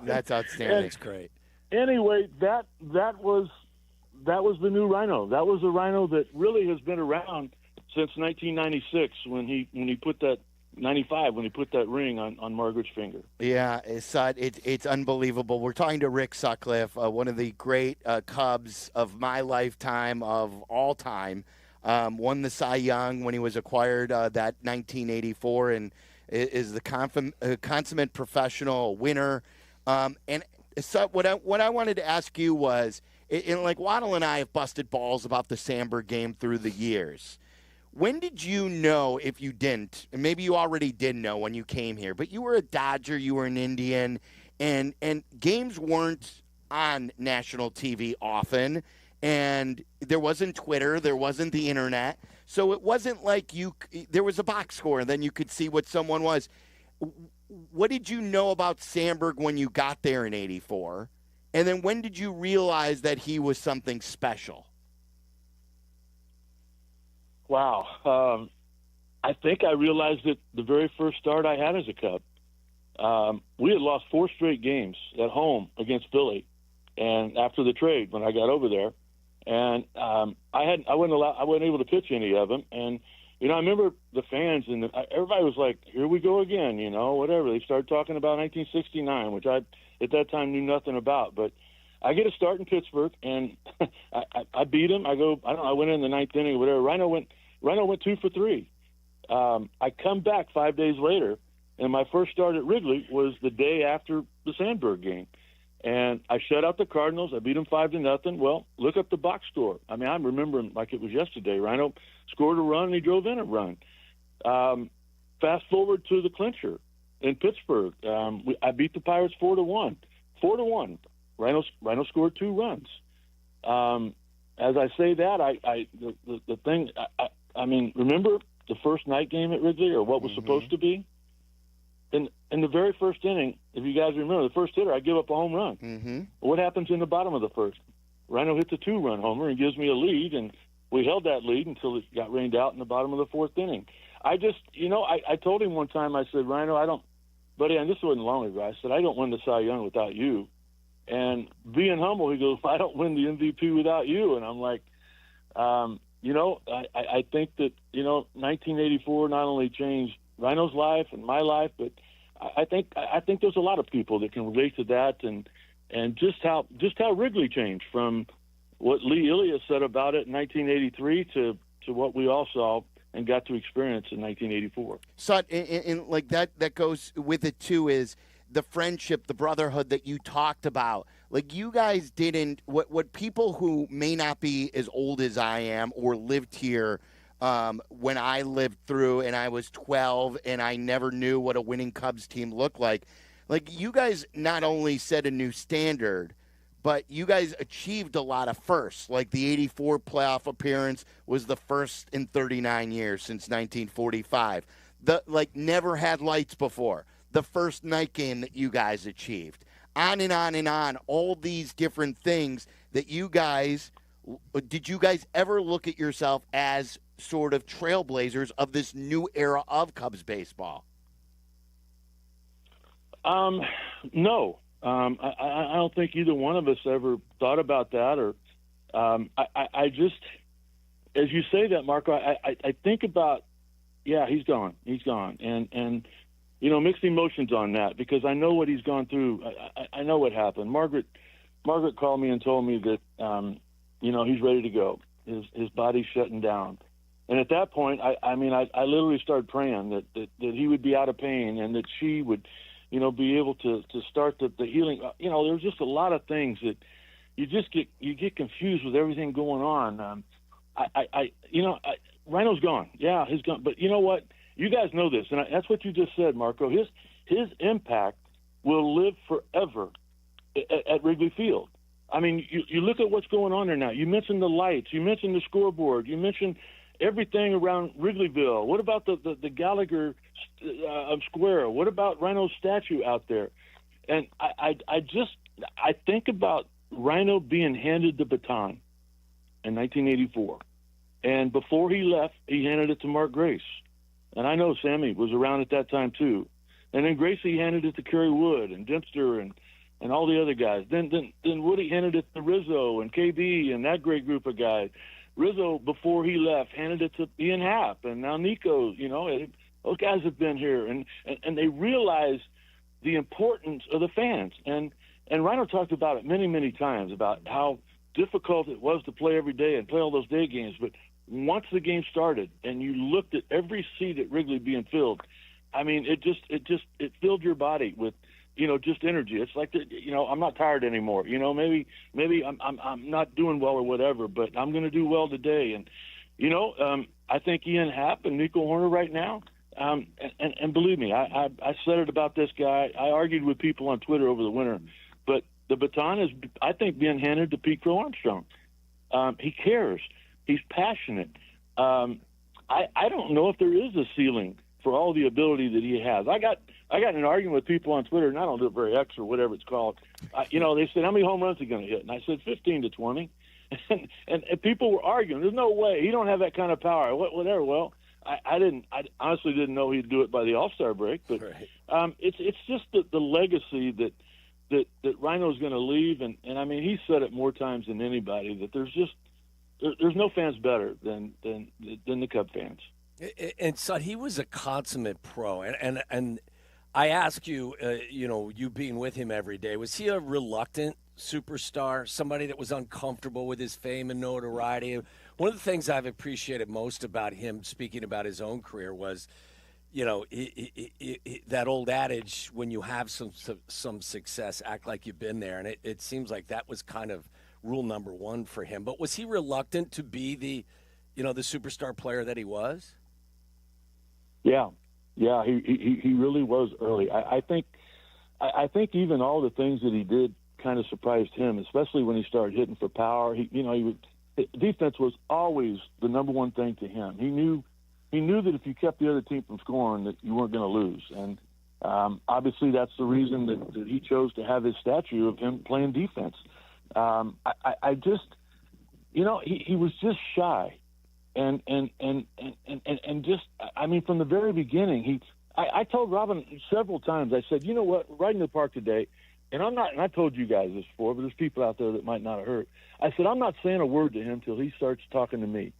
That's outstanding. That's great. Anyway, that was the new Rhino. That was a Rhino that really has been around since 1996 when he put that 95 when he put that ring on Margaret's finger. Yeah, it's unbelievable. We're talking to Rick Sutcliffe, one of the great Cubs of my lifetime, of all time. Won the Cy Young when he was acquired that 1984, and is the consummate professional winner. And so what I wanted to ask you was, like Waddle and I have busted balls about the Sandberg game through the years. When did you know, if you didn't, and maybe you already did know when you came here, but you were a Dodger, you were an Indian, and games weren't on national TV often, and there wasn't Twitter, there wasn't the internet, so it wasn't like there was a box score, and then you could see what someone was. What did you know about Sandberg when you got there in '84? And then when did you realize that he was something special? Wow. I think I realized it the very first start I had as a Cub. We had lost 4 straight games at home against Philly, and after the trade when I got over there, and I wasn't able to pitch any of them. And I remember the fans and everybody was like, "Here we go again," whatever. They started talking about 1969, which I at that time knew nothing about, but. I get a start in Pittsburgh, and I beat him. I went in the 9th inning or whatever. Rhino went 2 for 3. I come back 5 days later, and my first start at Wrigley was the day after the Sandberg game. And I shut out the Cardinals. I beat them 5-0. Well, look up the box score. I mean, I'm remembering like it was yesterday. Rhino scored a run, and he drove in a run. Fast forward to the clincher in Pittsburgh. I beat the Pirates 4-1. 4-1. Rhino scored 2 runs. As I say that, the thing. I mean, remember the first night game at Wrigley, or what was supposed to be? In the very first inning, if you guys remember, the first hitter, I give up a home run. Mm-hmm. What happens in the bottom of the first? Rhino hits a 2-run homer and gives me a lead, and we held that lead until it got rained out in the bottom of the 4th inning. I just, I told him one time, I said, Rhino, buddy, and this wasn't long ago, I said, I don't win the Cy Young without you. And being humble, he goes, I don't win the MVP without you. And I'm like, I think that, 1984 not only changed Rhino's life and my life, but I think there's a lot of people that can relate to that, and just how Wrigley changed from what Lee Ilias said about it in 1983 to what we all saw and got to experience in 1984. So, and like that goes with it too, is the friendship, the brotherhood that you talked about. Like, you guys didn't, what people who may not be as old as I am or lived here when I lived through and I was 12 and I never knew what a winning Cubs team looked like you guys not only set a new standard, but you guys achieved a lot of firsts. Like, the 84 playoff appearance was the first in 39 years since 1945. Never had lights before. The first night game that you guys achieved. On and on and on. All these different things that you guys – did you guys ever look at yourself as sort of trailblazers of this new era of Cubs baseball? No. I don't think either one of us ever thought about that, or I just, as you say that, Marco, I think about, he's gone, and mixed emotions on that, because I know what he's gone through. I know what happened. Margaret called me and told me that he's ready to go. His body's shutting down, and at that point, I literally started praying that he would be out of pain and that she would be able to start the healing. There's just a lot of things that you get confused with everything going on. Ryno's gone. Yeah, he's gone. But you know what? You guys know this, and that's what you just said, Marco. His impact will live forever at Wrigley Field. I mean, you look at what's going on there now. You mentioned the lights. You mentioned the scoreboard. You mentioned everything around Wrigleyville. What about the Gallagher Square? What about Ryno's statue out there? And I think about Ryno being handed the baton in 1984. And before he left, he handed it to Mark Grace. And I know Sammy was around at that time too. And then Gracie handed it to Kerry Wood and Dempster and all the other guys. Then Woody handed it to Rizzo and KB and that great group of guys. Rizzo, before he left, handed it to Ian Happ, and now Nico. Those guys have been here, and they realize the importance of the fans. And Ryno talked about it many, many times, about how difficult it was to play every day and play all those day games. But once the game started and you looked at every seat at Wrigley being filled, I mean, it filled your body with, just energy. It's like, I'm not tired anymore. Maybe I'm not doing well or whatever, but I'm going to do well today. And, I think Ian Happ and Nico Horner right now, and believe me, I said it about this guy. I argued with people on Twitter over the winter, but the baton is, I think, being handed to Pete Crow Armstrong. He cares. He's passionate. I don't know if there is a ceiling for all the ability that he has. I got in an argument with people on Twitter, and I don't do it very X or whatever it's called. They said, how many home runs is he going to hit? And I said 15 to 20. And people were arguing. There's no way. He don't have that kind of power. Whatever. Well, I honestly didn't know he'd do it by the All-Star break. But right. It's just the legacy that Ryno's going to leave. And I mean, he said it more times than anybody, that there's no fans better than the Cub fans. And Sud, he was a consummate pro, and I ask you, you being with him every day, was he a reluctant superstar, somebody that was uncomfortable with his fame and notoriety? One of the things I've appreciated most about him, speaking about his own career, was, that old adage, when you have some success, act like you've been there, and it seems like that was kind of rule number one for him. But was he reluctant to be the superstar player that he was? Yeah, he really was early. I think even all the things that he did kind of surprised him, especially when he started hitting for power. Defense was always the number one thing to him. He knew that if you kept the other team from scoring, that you weren't going to lose. And obviously, that's the reason that he chose to have his statue of him playing defense. I just, he was just shy. And just, I mean, from the very beginning, I told Robin several times, I said, you know what, riding the park today, and I told you guys this before, but there's people out there that might not have heard. I said, I'm not saying a word to him till he starts talking to me.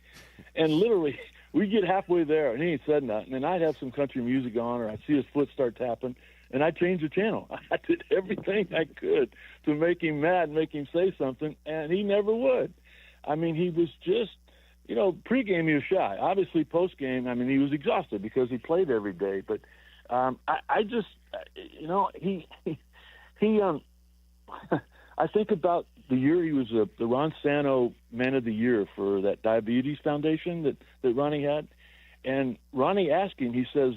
And literally, we'd get halfway there, and he ain't said nothing. And I'd have some country music on, or I'd see his foot start tapping, and I'd change the channel. I did everything I could to make him mad, make him say something, and he never would. I mean, he was just, pregame he was shy. Obviously, postgame, I mean, he was exhausted because he played every day. But I just, I think about the year he was the Ron Santo Man of the Year for that Diabetes Foundation that Ronnie had. And Ronnie asked him, he says,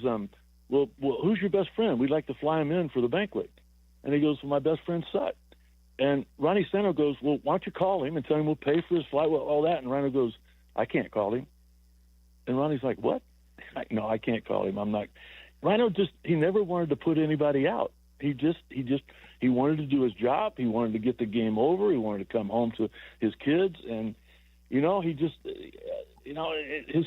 well, who's your best friend? We'd like to fly him in for the banquet. And he goes, well, my best friend Sut. And Ronnie Santo goes, well, why don't you call him and tell him we'll pay for his flight, well, all that. And Ronnie goes, I can't call him. And Ronnie's like, what? No, I can't call him. I'm not. Rhino he never wanted to put anybody out. He wanted to do his job. He wanted to get the game over. He wanted to come home to his kids. And, his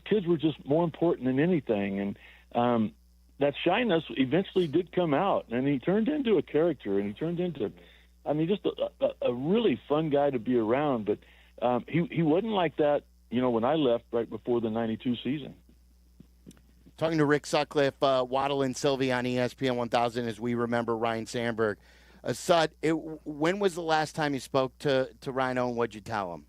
kids were just more important than anything. And that shyness eventually did come out. And he turned into a character, and he turned into, just a really fun guy to be around. But he wasn't like that, when I left right before the 92 season. Talking to Rick Sutcliffe, Waddle and Silvy on ESPN 1000 as we remember Ryne Sandberg. Sut, when was the last time you spoke to Rhino, and what'd you tell him?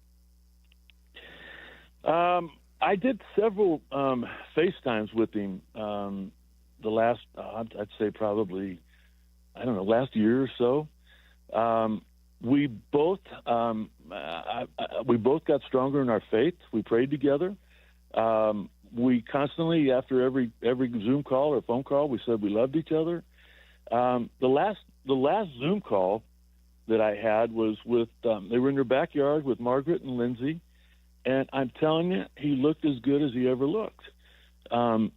I did several FaceTimes with him the last, I'd say probably, last year or so. We both got stronger in our faith. We prayed together. We constantly, after every Zoom call or phone call, we said we loved each other. The last Zoom call that I had was with they were in their backyard with Margaret and Lindsay, and I'm telling you, he looked as good as he ever looked.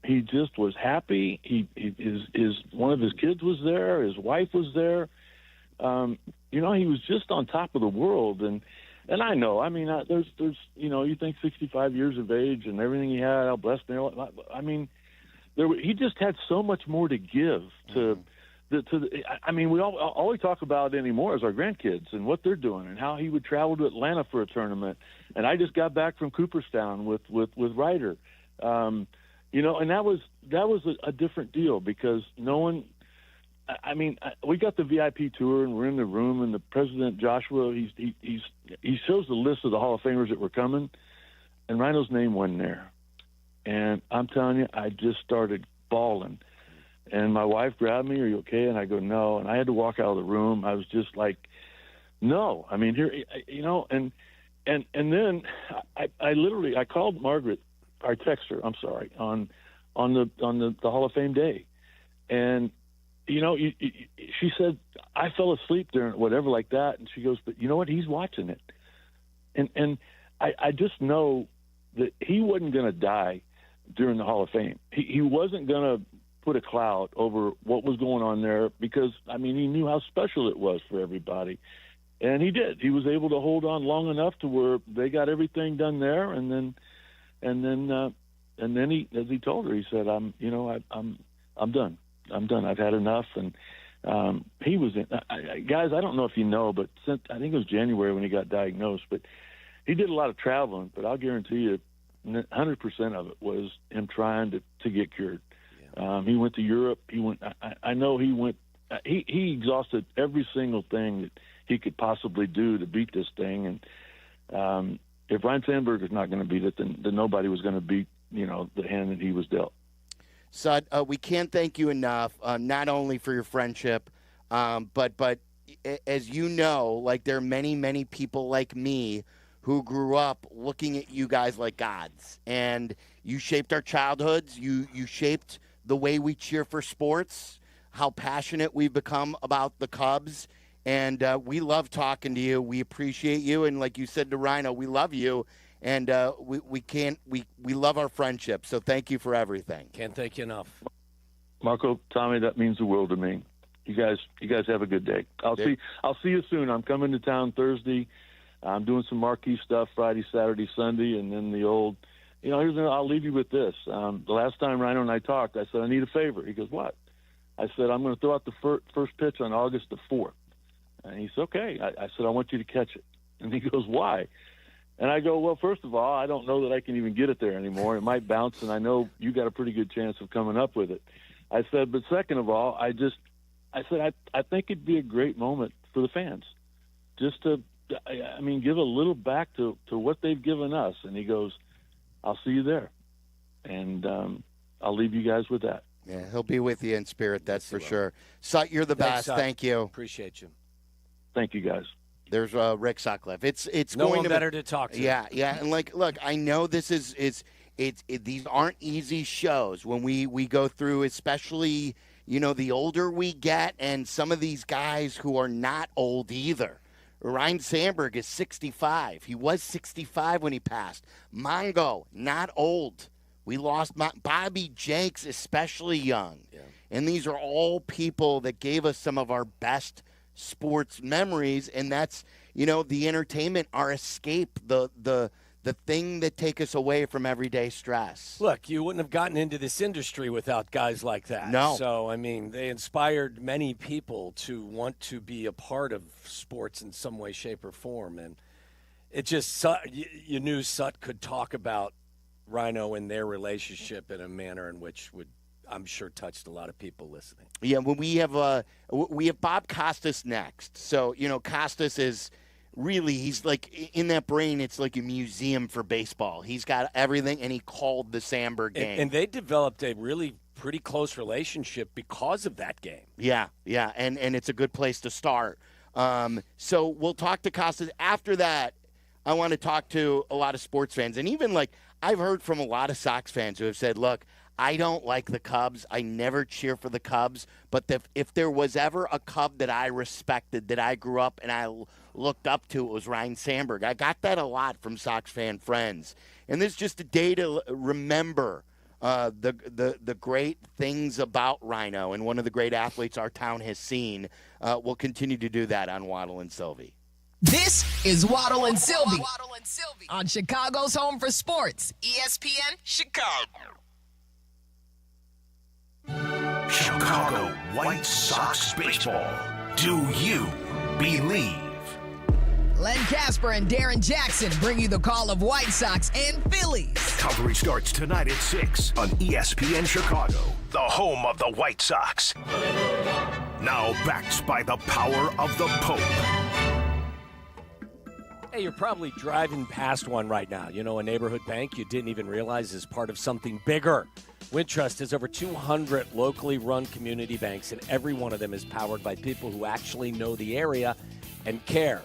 He just was happy. His one of his kids was there. His wife was there. He was just on top of the world. And I know, there's you think 65 years of age and everything he had, how blessed they are. He just had so much more to give to all we talk about anymore is our grandkids and what they're doing and how he would travel to Atlanta for a tournament. And I just got back from Cooperstown with Ryder. And that was a different deal because no one, we got the VIP tour and we're in the room, and the President Joshua, he shows the list of the Hall of Famers that were coming, and Rhino's name wasn't there. And I'm telling you, I just started bawling. And my wife grabbed me, "Are you okay?" And I go, "No." And I had to walk out of the room. I was just like, no. Here, and then I literally called Margaret, I texted her, I'm sorry, on the Hall of Fame day, and she said, I fell asleep during whatever like that. And she goes, but you know what? He's watching it. And I just know that he wasn't going to die during the Hall of Fame. He wasn't going to put a cloud over what was going on there because, he knew how special it was for everybody. And he did. He was able to hold on long enough to where they got everything done there. And then he, as he told her, he said, I'm done. I'm done. I've had enough. And he was guys, I don't know if you know, but since I think it was January when he got diagnosed, but he did a lot of traveling, but I'll guarantee you 100% of it was him trying to get cured. Yeah. He went to Europe. I know he went, he exhausted every single thing that he could possibly do to beat this thing. And if Ryne Sandberg is not going to beat it, then nobody was going to beat, the hand that he was dealt. Sut, we can't thank you enough, not only for your friendship, but as you know, like there are many, many people like me who grew up looking at you guys like gods. And you shaped our childhoods. You shaped the way we cheer for sports, how passionate we've become about the Cubs. And we love talking to you. We appreciate you. And like you said to Rhino, we love you. And we love our friendship. So thank you for everything. Can't thank you enough. Marco, Tommy, that means the world to me. You guys have a good day. I'll see you soon. I'm coming to town Thursday. I'm doing some marquee stuff Friday, Saturday, Sunday, and then the old. I'll leave you with this. The last time Rhino and I talked, I said I need a favor. He goes, "What?" I said I'm going to throw out the first pitch on August the 4th. And he said, "Okay." I said I want you to catch it. And he goes, "Why?" And I go, well, first of all, I don't know that I can even get it there anymore. It might bounce, and I know you got a pretty good chance of coming up with it. I said, but second of all, I think it'd be a great moment for the fans, just to, give a little back to what they've given us. And he goes, I'll see you there, and I'll leave you guys with that. Yeah, he'll be with you in spirit, that's for sure. Sut, you're the best. Thank you. Appreciate you. Thank you, guys. There's Rick Sutcliffe. It's no going one to better to talk to. Yeah, and look, I know this is these aren't easy shows when we go through, especially the older we get, and some of these guys who are not old either. Ryne Sandberg is 65. He was 65 when he passed. Mongo, not old. We lost Bobby Jenks, especially young. Yeah. And these are all people that gave us some of our best sports memories, and that's the entertainment, our escape, the thing that take us away from everyday stress. Look, you wouldn't have gotten into this industry without guys like that. No. So they inspired many people to want to be a part of sports in some way, shape, or form, and it just you knew Sut could talk about Rhino and their relationship in a manner in which would, I'm sure, touched a lot of people listening. Yeah, when we have Bob Costas next. So Costas is really, he's like in that brain. It's like a museum for baseball. He's got everything, and he called the Sandberg game. And they developed a really pretty close relationship because of that game. Yeah, and it's a good place to start. So we'll talk to Costas after that. I want to talk to a lot of sports fans, and even I've heard from a lot of Sox fans who have said, look, I don't like the Cubs. I never cheer for the Cubs. But if there was ever a Cub that I respected, that I grew up and I looked up to, it was Ryne Sandberg. I got that a lot from Sox fan friends. And this is just a day to remember the great things about Rhino and one of the great athletes our town has seen. We'll continue to do that on Waddle and Silvy. This is Waddle and Silvy on Chicago's Home for Sports, ESPN Chicago. Chicago White Sox baseball. Do you believe? Len Casper and Darren Jackson bring you the call of White Sox and Phillies. Coverage starts tonight at 6 on ESPN Chicago, the home of the White Sox. Now backed by the power of the Pope. Hey, you're probably driving past one right now. A neighborhood bank you didn't even realize is part of something bigger. Wintrust has over 200 locally run community banks, and every one of them is powered by people who actually know the area and care.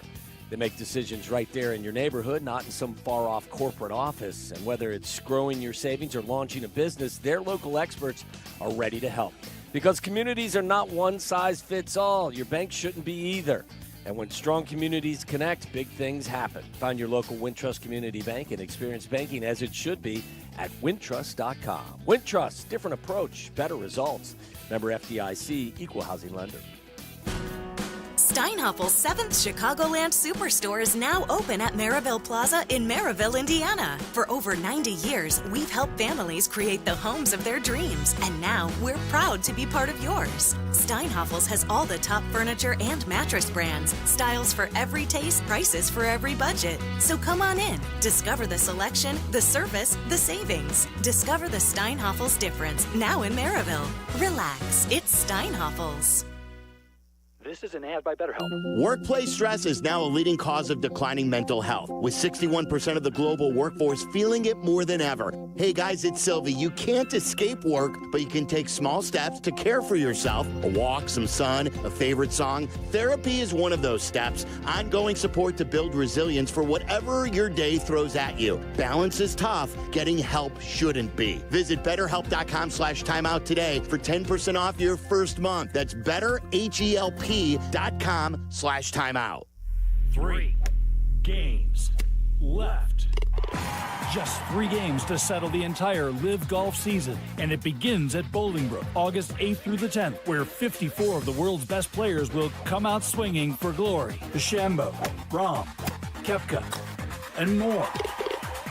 They make decisions right there in your neighborhood, not in some far-off corporate office. And whether it's growing your savings or launching a business, their local experts are ready to help. Because communities are not one size fits all. Your bank shouldn't be either. And when strong communities connect, big things happen. Find your local Wintrust Community Bank and experience banking as it should be at wintrust.com. Wintrust, different approach, better results. Member FDIC, equal housing lender. Steinhaffel's 7th Chicagoland Superstore is now open at Maryville Plaza in Maryville, Indiana. For over 90 years, we've helped families create the homes of their dreams, and now we're proud to be part of yours. Steinhaffel's has all the top furniture and mattress brands, styles for every taste, prices for every budget. So come on in, discover the selection, the service, the savings. Discover the Steinhaffel's difference, now in Maryville. Relax, it's Steinhaffel's. This is an ad by BetterHelp. Workplace stress is now a leading cause of declining mental health, with 61% of the global workforce feeling it more than ever. Hey guys, it's Silvy. You can't escape work, but you can take small steps to care for yourself. A walk, some sun, a favorite song. Therapy is one of those steps. Ongoing support to build resilience for whatever your day throws at you. Balance is tough. Getting help shouldn't be. Visit BetterHelp.com/timeout today for 10% off your first month. That's BetterHelp.com/timeout. 3 games left. Just 3 games to settle the entire LIV Golf season, and it begins at Bolingbrook, August 8th through the 10th, where 54 of the world's best players will come out swinging for glory. DeChambeau, Rahm, Koepka, and more.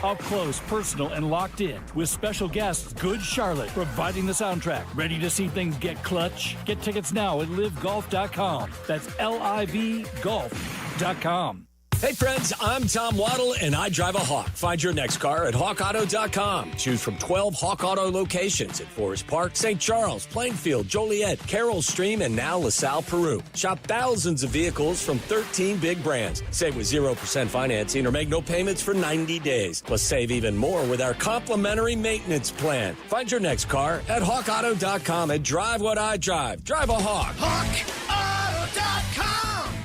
Up close, personal, and locked in, with special guests Good Charlotte providing the soundtrack. Ready to see things get clutch? Get tickets now at livegolf.com. That's LIVgolf.com. Hey, friends, I'm Tom Waddle, and I drive a Hawk. Find your next car at hawkauto.com. Choose from 12 Hawk Auto locations at Forest Park, St. Charles, Plainfield, Joliet, Carroll Stream, and now LaSalle, Peru. Shop thousands of vehicles from 13 big brands. Save with 0% financing or make no payments for 90 days. Plus, save even more with our complimentary maintenance plan. Find your next car at hawkauto.com and drive what I drive. Drive a Hawk. HawkAuto.com.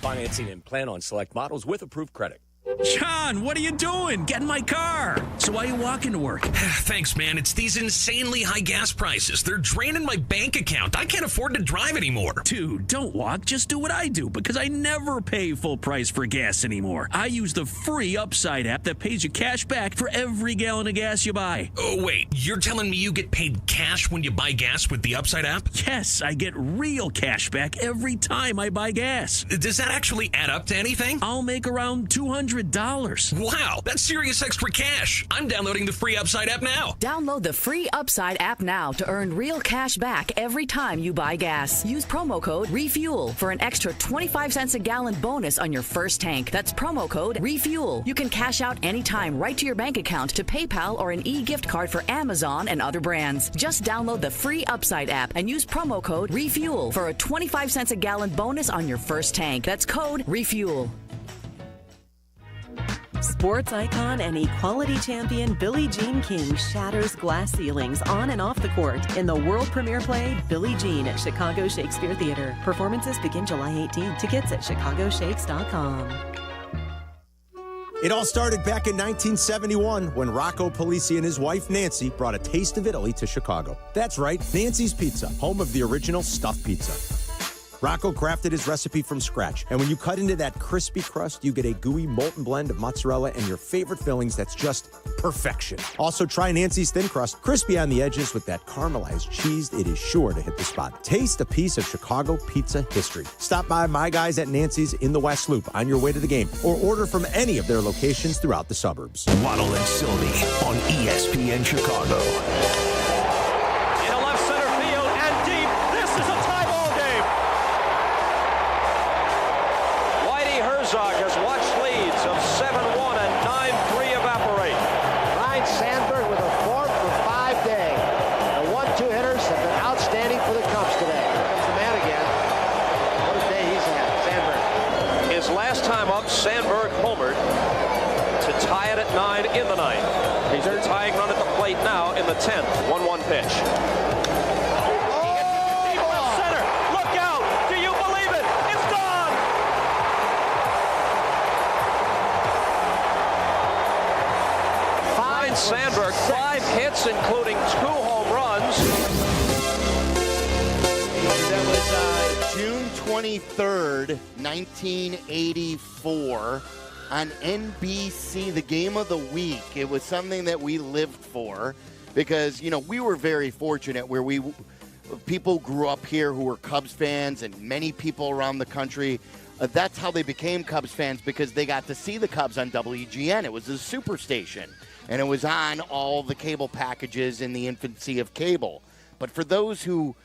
Financing and plan on select models with approved credit. John, what are you doing? Get in my car. So why are you walking to work? Thanks, man. It's these insanely high gas prices. They're draining my bank account. I can't afford to drive anymore. Dude, don't walk. Just do what I do because I never pay full price for gas anymore. I use the free Upside app that pays you cash back for every gallon of gas you buy. Oh, wait. You're telling me you get paid cash when you buy gas with the Upside app? Yes, I get real cash back every time I buy gas. Does that actually add up to anything? I'll make around $200. Wow, that's serious extra cash. I'm downloading the free Upside app now. Download the free Upside app now to earn real cash back every time you buy gas. Use promo code REFUEL for an extra 25 cents a gallon bonus on your first tank. That's promo code REFUEL. You can cash out anytime right to your bank account, to PayPal, or an e-gift card for Amazon and other brands. Just download the free Upside app and use promo code REFUEL for a 25 cents a gallon bonus on your first tank. That's code REFUEL. Sports icon and equality champion Billie Jean King shatters glass ceilings on and off the court in the world premiere play Billie Jean at Chicago Shakespeare Theater. Performances begin July 18. Tickets at chicagoshakes.com. It all started back in 1971 when Rocco Polisi and his wife Nancy brought a taste of Italy to Chicago. That's right, Nancy's Pizza, home of the original stuffed pizza. Rocco crafted his recipe from scratch, and when you cut into that crispy crust, you get a gooey molten blend of mozzarella and your favorite fillings that's just perfection. Also, try Nancy's thin crust, crispy on the edges with that caramelized cheese. It is sure to hit the spot. Taste a piece of Chicago pizza history. Stop by my guys at Nancy's in the West Loop on your way to the game, or order from any of their locations throughout the suburbs. Waddle and Silvy on ESPN Chicago. Has watched leads of 7-1 and 9-3 evaporate. Ryne Sandberg with a 4-for-5 day. The 1-2 hitters have been outstanding for the Cubs today. Here comes the man again. What a day he's had, Sandberg. His last time up, Sandberg homered to tie it at 9 in the ninth. He's the tying run at the plate now in the 10th. 1-1 pitch. Sandberg, 5 hits, including 2 home runs. That was June 23rd, 1984 on NBC, the game of the week. It was something that we lived for because, you know, we were very fortunate where people grew up here who were Cubs fans, and many people around the country, that's how they became Cubs fans, because they got to see the Cubs on WGN. It was a superstation. And it was on all the cable packages in the infancy of cable. But for those who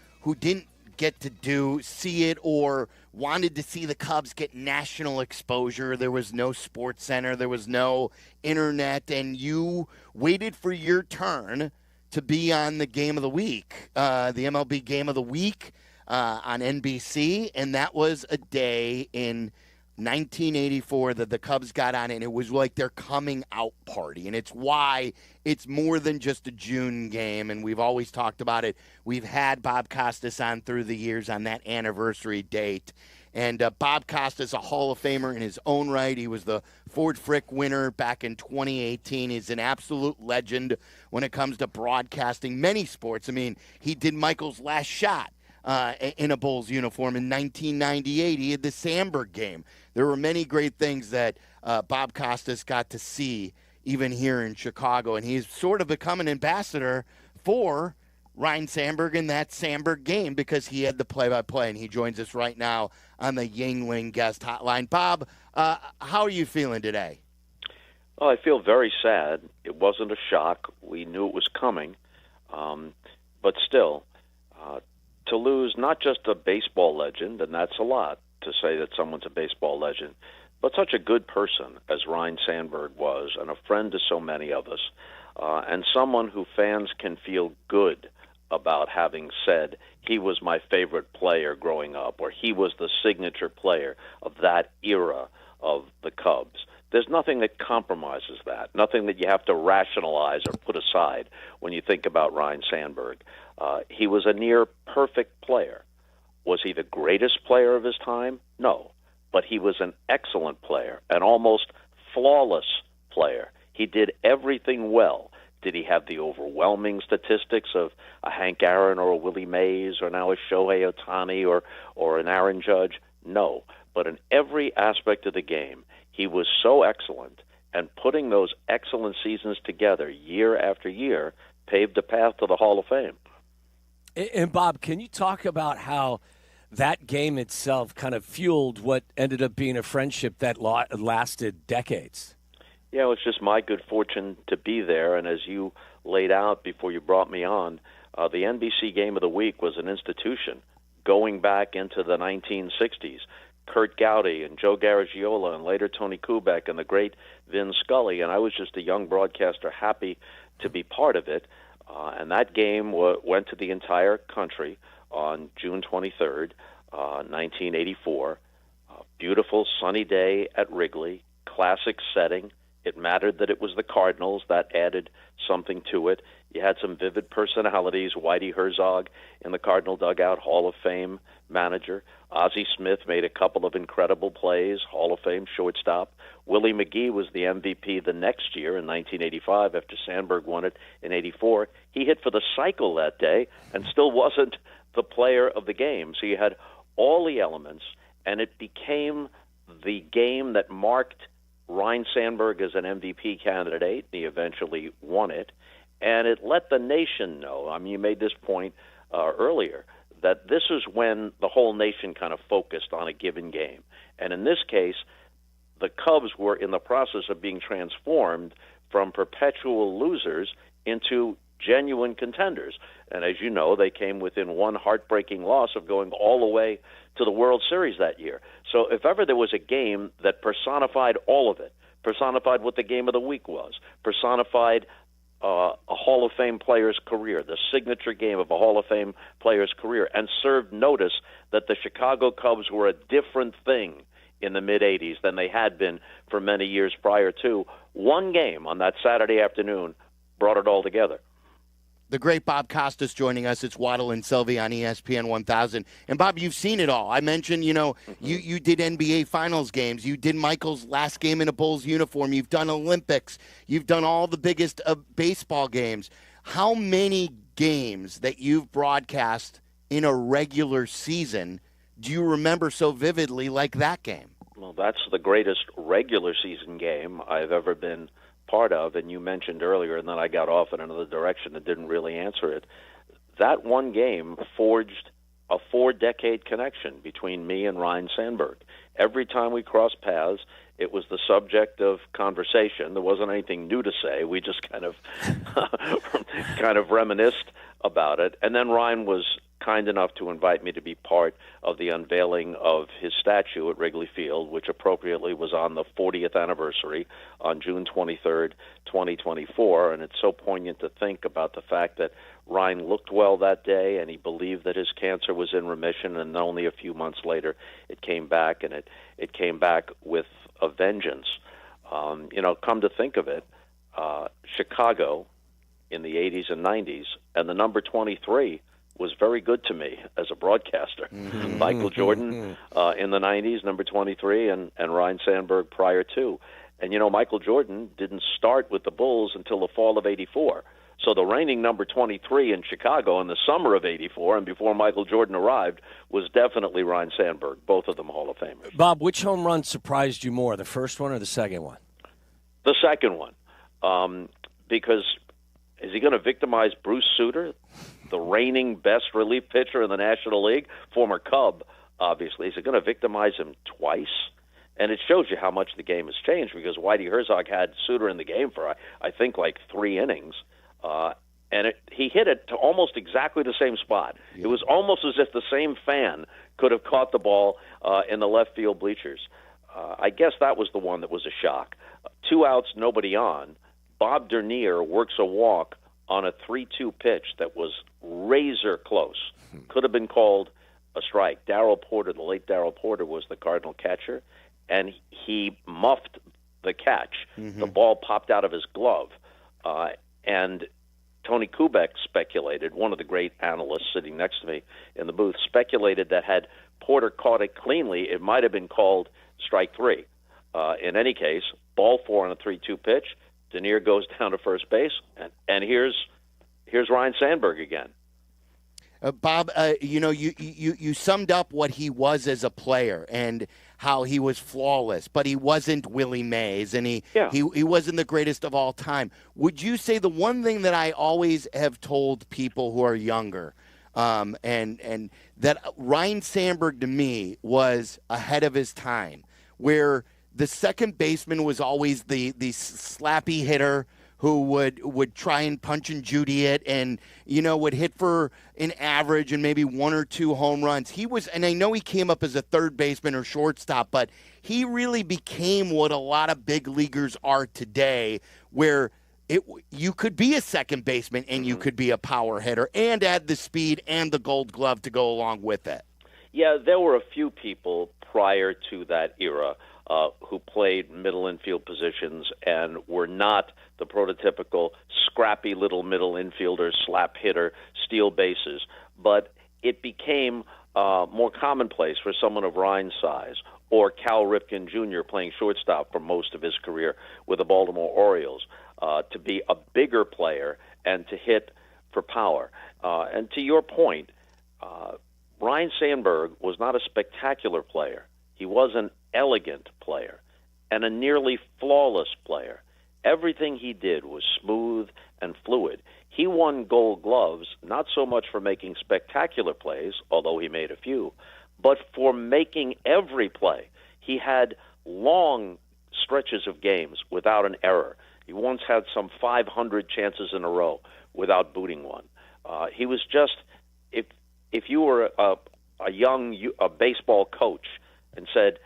didn't get to see it or wanted to see the Cubs get national exposure, there was no Sports Center, there was no internet, and you waited for your turn to be on the game of the week, the MLB game of the week on NBC. And that was a day in 1984 that the Cubs got on, and it was like their coming out party. And it's why it's more than just a June game, and we've always talked about it. We've had Bob Costas on through the years on that anniversary date. And Bob Costas, a Hall of Famer in his own right. He was the Ford Frick winner back in 2018. He's an absolute legend when it comes to broadcasting many sports. I mean, he did Michael's last shot in a Bulls uniform in 1998. He had the Sandberg game. There were many great things that Bob Costas got to see even here in Chicago, and he's sort of become an ambassador for Ryne Sandberg in that Sandberg game because he had the play-by-play, and he joins us right now on the Yingling guest hotline. Bob, how are you feeling today? Well, I feel very sad. It wasn't a shock. We knew it was coming, but still, to lose not just a baseball legend, and that's a lot to say that someone's a baseball legend, but such a good person as Ryne Sandberg was, and a friend to so many of us, and someone who fans can feel good about having said he was my favorite player growing up, or he was the signature player of that era of the Cubs. There's nothing that compromises that, nothing that you have to rationalize or put aside when you think about Ryne Sandberg. He was a near-perfect player. Was he the greatest player of his time? No. But he was an excellent player, an almost flawless player. He did everything well. Did he have the overwhelming statistics of a Hank Aaron or a Willie Mays or now a Shohei Ohtani or an Aaron Judge? No. But in every aspect of the game, he was so excellent, and putting those excellent seasons together year after year paved the path to the Hall of Fame. And, Bob, can you talk about how that game itself kind of fueled what ended up being a friendship that lasted decades? Yeah, it was just my good fortune to be there, and as you laid out before you brought me on, the NBC Game of the Week was an institution going back into the 1960s. Kurt Gowdy and Joe Garagiola and later Tony Kubek and the great Vin Scully, and I was just a young broadcaster happy to be part of it. And that game went to the entire country on June 23rd, 1984. Beautiful sunny day at Wrigley, classic setting. It mattered that it was the Cardinals. That added something to it. You had some vivid personalities. Whitey Herzog in the Cardinal dugout, Hall of Fame manager. Ozzie Smith made a couple of incredible plays, Hall of Fame shortstop. Willie McGee was the MVP the next year in 1985 after Sandberg won it in 84. He hit for the cycle that day and still wasn't the player of the game. So you had all the elements, and it became the game that marked Ryne Sandberg as an MVP candidate. He eventually won it, and it let the nation know. I mean, you made this point earlier, that this is when the whole nation kind of focused on a given game. And in this case, the Cubs were in the process of being transformed from perpetual losers into genuine contenders. And as you know, they came within one heartbreaking loss of going all the way to the World Series that year. So if ever there was a game that personified all of it, personified what the game of the week was, personified a Hall of Fame player's career, the signature game of a Hall of Fame player's career, and served notice that the Chicago Cubs were a different thing in the mid-'80s than they had been for many years prior to, one game on that Saturday afternoon brought it all together. The great Bob Costas joining us. It's Waddle and Silvy on ESPN 1000. And, Bob, you've seen it all. I mentioned, you did NBA Finals games. You did Michael's last game in a Bulls uniform. You've done Olympics. You've done all the biggest baseball games. How many games that you've broadcast in a regular season do you remember so vividly like that game? Well, that's the greatest regular season game I've ever been part of, and you mentioned earlier, and then I got off in another direction and didn't really answer it. That one game forged a 4-decade connection between me and Ryne Sandberg. Every time we crossed paths, it was the subject of conversation. There wasn't anything new to say. We just kind of reminisced about it. And then Ryne was kind enough to invite me to be part of the unveiling of his statue at Wrigley Field, which appropriately was on the 40th anniversary on June 23rd, 2024. And it's so poignant to think about the fact that Ryne looked well that day, and he believed that his cancer was in remission, and only a few months later it came back, and it came back with a vengeance. Come to think of it, Chicago in the 80s and 90s, and the number 23 was very good to me as a broadcaster. Mm-hmm. Michael Jordan in the 90s, number 23, and Ryne Sandberg prior to. And, Michael Jordan didn't start with the Bulls until the fall of 84. So the reigning number 23 in Chicago in the summer of 84 and before Michael Jordan arrived was definitely Ryne Sandberg, both of them Hall of Famers. Bob, which home run surprised you more, the first one or the second one? The second one, because is he going to victimize Bruce Sutter, the reigning best relief pitcher in the National League, former Cub, obviously? Is he going to victimize him twice? And it shows you how much the game has changed, because Whitey Herzog had Sutter in the game for, I think, like 3 innings. And he hit it to almost exactly the same spot. Yeah. It was almost as if the same fan could have caught the ball in the left field bleachers. I guess that was the one that was a shock. 2 outs, nobody on. Bob Dernier works a walk on a 3-2 pitch that was razor close. Could have been called a strike. Darryl Porter, the late Darryl Porter, was the Cardinal catcher, and he muffed the catch. The ball popped out of his glove. And Tony Kubek speculated, one of the great analysts sitting next to me in the booth, speculated that had Porter caught it cleanly, it might have been called strike 3. In any case, ball 4 on a 3-2 pitch. Dernier goes down to first base, and here's Ryne Sandberg again. Bob, you summed up what he was as a player and how he was flawless, but he wasn't Willie Mays, and he wasn't the greatest of all time. Would you say the one thing that I always have told people who are younger, and that Ryne Sandberg to me was ahead of his time, where the second baseman was always the slappy hitter who would try and punch and Judy it and, would hit for an average and maybe 1 or 2 home runs. He was, and I know he came up as a third baseman or shortstop, but he really became what a lot of big leaguers are today, where you could be a second baseman and you could be a power hitter and add the speed and the Gold Glove to go along with it. Yeah, there were a few people prior to that era who played middle infield positions and were not the prototypical scrappy little middle infielder, slap hitter, steal bases. But it became more commonplace for someone of Ryne's size, or Cal Ripken Jr. playing shortstop for most of his career with the Baltimore Orioles, to be a bigger player and to hit for power. And to your point, Ryne Sandberg was not a spectacular player. He was an elegant player and a nearly flawless player. Everything he did was smooth and fluid. He won Gold Gloves not so much for making spectacular plays, although he made a few, but for making every play. He had long stretches of games without an error. He once had some 500 chances in a row without booting one. He was just, if you were a baseball coach and said,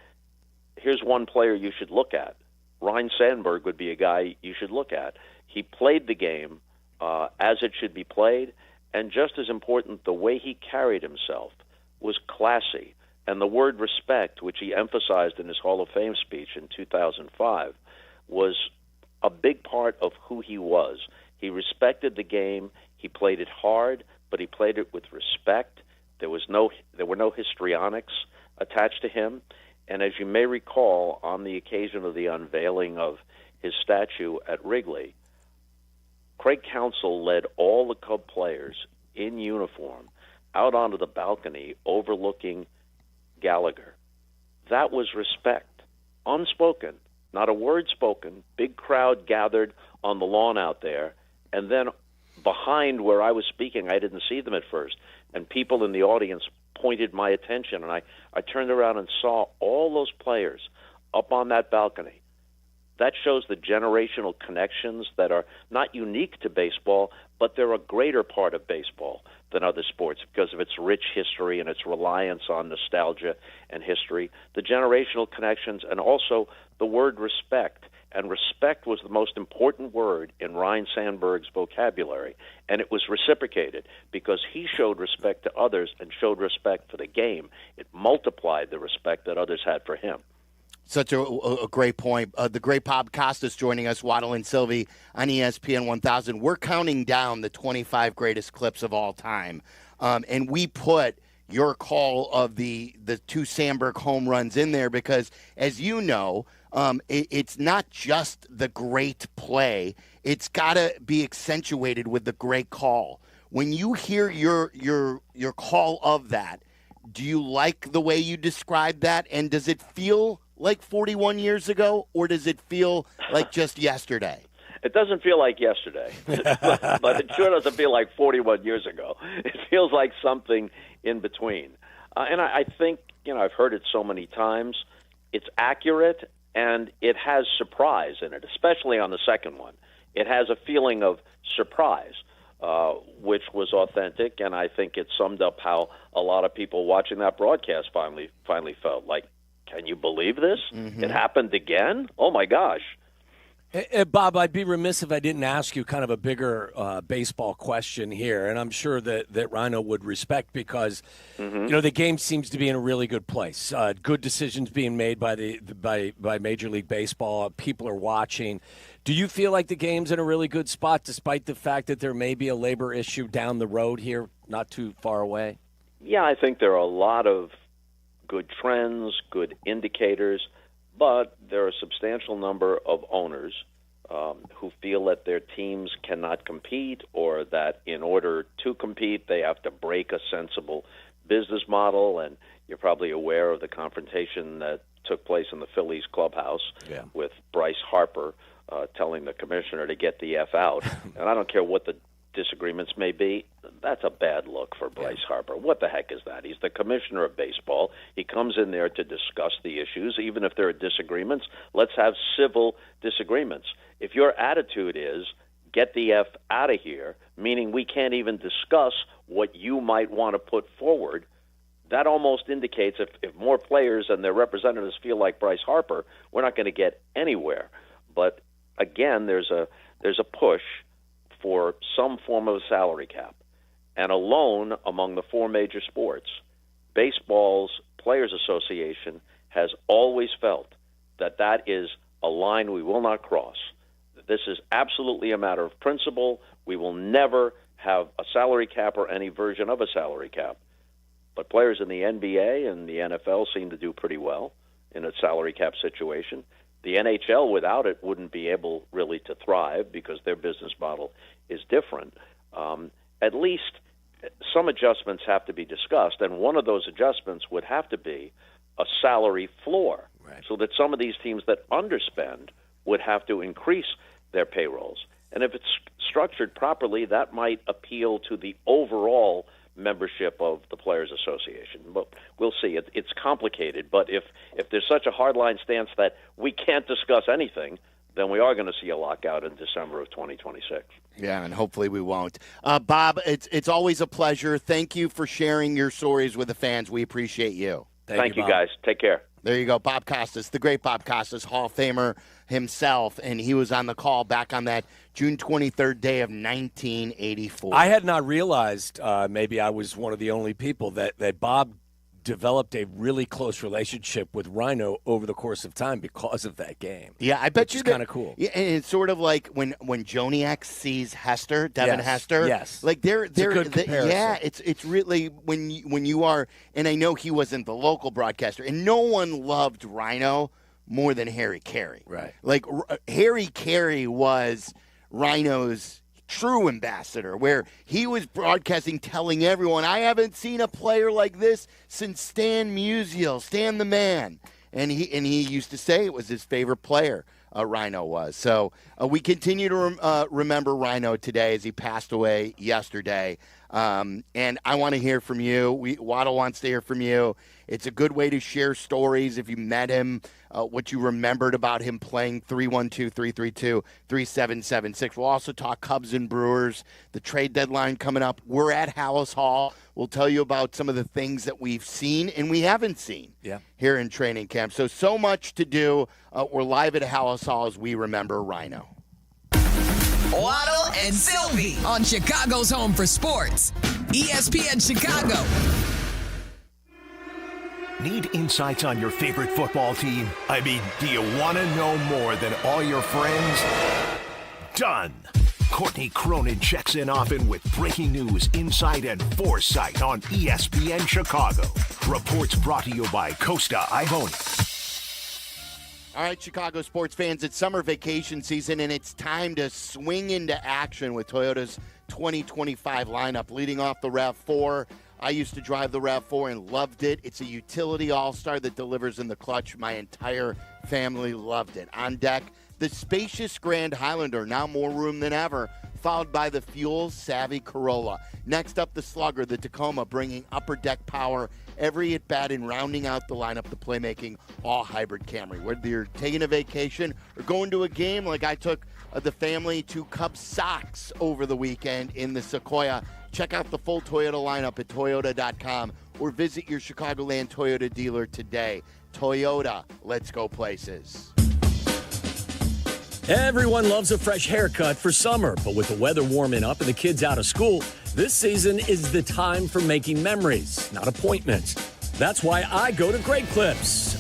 here's one player you should look at, Ryne Sandberg would be a guy you should look at. He played the game as it should be played, and just as important, the way he carried himself was classy. And the word respect, which he emphasized in his Hall of Fame speech in 2005, was a big part of who he was. He respected the game. He played it hard, but he played it with respect. There were no histrionics attached to him. And as you may recall, on the occasion of the unveiling of his statue at Wrigley, Craig Counsell led all the Cub players in uniform out onto the balcony overlooking Gallagher. That was respect, unspoken, not a word spoken. Big crowd gathered on the lawn out there, and then behind where I was speaking, I didn't see them at first, and people in the audience pointed my attention, and I turned around and saw all those players up on that balcony. That shows the generational connections that are not unique to baseball, but they're a greater part of baseball than other sports because of its rich history and its reliance on nostalgia and history. The generational connections, and also the word respect. And respect was the most important word in Ryne Sandberg's vocabulary, and it was reciprocated because he showed respect to others and showed respect for the game. It multiplied the respect that others had for him. Such a great point. The great Bob Costas joining us, Waddle and Silvy on ESPN 1000. We're counting down the 25 greatest clips of all time, and we put your call of the 2 Sandberg home runs in there because, as you know, it's not just the great play. It's got to be accentuated with the great call. When you hear your call of that, do you like the way you described that? And does it feel like 41 years ago, or does it feel like just yesterday? It doesn't feel like yesterday, but it sure doesn't feel like 41 years ago. It feels like something in between. And I think, I've heard it so many times. It's accurate, and it has surprise in it, especially on the second one. It has a feeling of surprise, which was authentic, and I think it summed up how a lot of people watching that broadcast finally felt. Like, can you believe this? It happened again? Oh, my gosh. Bob, I'd be remiss if I didn't ask you kind of a bigger baseball question here, and I'm sure that Rhino would respect because, the game seems to be in a really good place. Good decisions being made by Major League Baseball. People are watching. Do you feel like the game's in a really good spot despite the fact that there may be a labor issue down the road here, not too far away? Yeah, I think there are a lot of good trends, good indicators, but there are a substantial number of owners who feel that their teams cannot compete or that in order to compete they have to break a sensible business model. And you're probably aware of the confrontation that took place in the Phillies clubhouse with Bryce Harper telling the commissioner to get the F out. And I don't care what the disagreements may be, that's a bad look for Bryce Harper. What the heck is that? He's the commissioner of baseball. He comes in there to discuss the issues. Even if there are disagreements, let's have civil disagreements. If your attitude is, get the F out of here, meaning we can't even discuss what you might want to put forward, that almost indicates if more players and their representatives feel like Bryce Harper, we're not going to get anywhere. But again, there's a push for some form of a salary cap. And alone among the four major sports, baseball's Players Association has always felt that that is a line we will not cross. This is absolutely a matter of principle. We will never have a salary cap or any version of a salary cap. But players in the NBA and the NFL seem to do pretty well in a salary cap situation. The NHL, without it, wouldn't be able really to thrive because their business model is different. At least some adjustments have to be discussed, and one of those adjustments would have to be a salary floor, so that some of these teams that underspend would have to increase their payrolls. And if it's structured properly, that might appeal to the overall membership of the Players Association. But we'll see. It's complicated, but if there's such a hardline stance that we can't discuss anything, then we are going to see a lockout in December of 2026. Yeah, and hopefully we won't. Bob, it's always a pleasure. Thank you for sharing your stories with the fans. We appreciate you. Thank you, guys. Take care. There you go. Bob Costas, the great Bob Costas, Hall of Famer himself, and he was on the call back on that June 23rd day of 1984. I had not realized, maybe I was one of the only people, that Bob developed a really close relationship with Rhino over the course of time because of that game. Yeah, I bet you kind of cool. Yeah, and it's sort of like when Joniak sees Hester, Devin Hester. Yes, like they're a good comparison. Yeah, it's really when you are, and I know he wasn't the local broadcaster, and no one loved Rhino more than Harry Carey. Right, like Harry Carey was Rhino's true ambassador, where he was broadcasting, telling everyone, I haven't seen a player like this since Stan Musial, Stan the Man. And he used to say it was his favorite player, Rhino was. So we continue to remember Rhino today as he passed away yesterday. And I want to hear from you. Waddle wants to hear from you. It's a good way to share stories if you met him, what you remembered about him playing. 312-332-3776. We'll also talk Cubs and Brewers, the trade deadline coming up. We're at Hallis Hall. We'll tell you about some of the things that we've seen and we haven't seen here in training camp. So much to do. We're live at Hallis Hall as we remember Rhino. Waddle and Silvy on Chicago's Home for Sports, ESPN Chicago. Need insights on your favorite football team? I mean, do you want to know more than all your friends? Done. Courtney Cronin checks in often with breaking news, insight, and foresight on ESPN Chicago. Reports brought to you by Costa Ivonia. All right, Chicago sports fans, it's summer vacation season, and it's time to swing into action with Toyota's 2025 lineup. Leading off the RAV4, I used to drive the RAV4 and loved it. It's a utility all-star that delivers in the clutch. My entire family loved it. On deck, the spacious Grand Highlander, now more room than ever, followed by the fuel-savvy Corolla. Next up, the Slugger, the Tacoma, bringing upper deck power every at-bat and rounding out the lineup, the playmaking all-hybrid Camry. Whether you're taking a vacation or going to a game like I took the family to Cubs Sox over the weekend in the Sequoia, check out the full Toyota lineup at Toyota.com or visit your Chicagoland Toyota dealer today. Toyota, let's go places. Everyone loves a fresh haircut for summer, but with the weather warming up and the kids out of school, this season is the time for making memories, not appointments. That's why I go to Great Clips.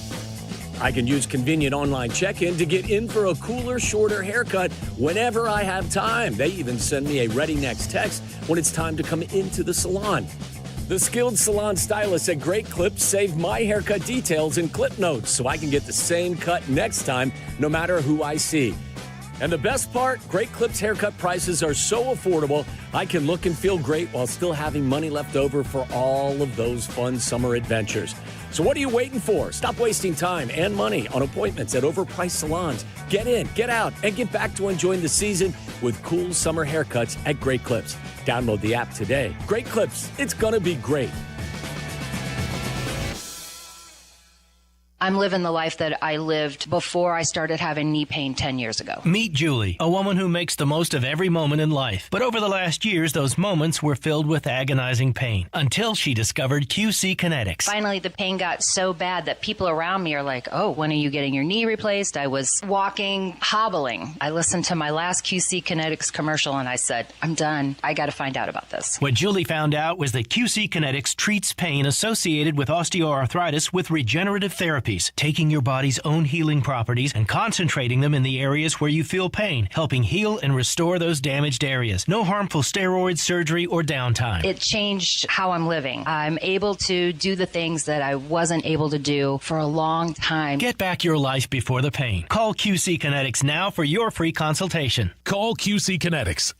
I can use convenient online check-in to get in for a cooler, shorter haircut whenever I have time. They even send me a ready next text when it's time to come into the salon. The skilled salon stylists at Great Clips save my haircut details in clip notes so I can get the same cut next time, no matter who I see. And the best part, Great Clips haircut prices are so affordable, I can look and feel great while still having money left over for all of those fun summer adventures. So what are you waiting for? Stop wasting time and money on appointments at overpriced salons. Get in, get out, and get back to enjoying the season with cool summer haircuts at Great Clips. Download the app today. Great Clips, it's gonna be great. I'm living the life that I lived before I started having knee pain 10 years ago. Meet Julie, a woman who makes the most of every moment in life. But over the last years, those moments were filled with agonizing pain until she discovered QC Kinetics. Finally, the pain got so bad that people around me are like, oh, when are you getting your knee replaced? I was walking, hobbling. I listened to my last QC Kinetics commercial and I said, I'm done. I got to find out about this. What Julie found out was that QC Kinetics treats pain associated with osteoarthritis with regenerative therapy, taking your body's own healing properties and concentrating them in the areas where you feel pain, helping heal and restore those damaged areas. No harmful steroids, surgery, or downtime. It changed how I'm living. I'm able to do the things that I wasn't able to do for a long time. Get back your life before the pain. Call QC Kinetics now for your free consultation. Call QC Kinetics,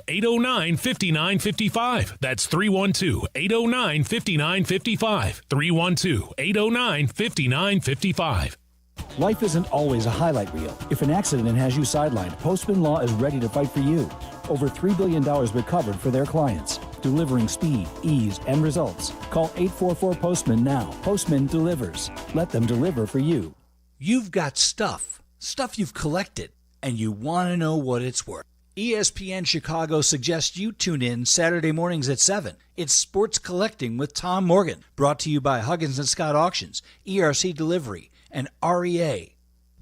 312-809-5955. That's 312-809-5955. 312-809-5955. Life isn't always a highlight reel. If an accident has you sidelined, Postman Law is ready to fight for you. Over $3 billion recovered for their clients, delivering speed, ease, and results. Call 844-POSTMAN now. Postman delivers. Let them deliver for you. You've got stuff you've collected, and you want to know what it's worth. ESPN Chicago suggests you tune in Saturday mornings at 7. It's Sports Collecting with Tom Morgan, brought to you by Huggins & Scott Auctions, ERC Delivery, and REA.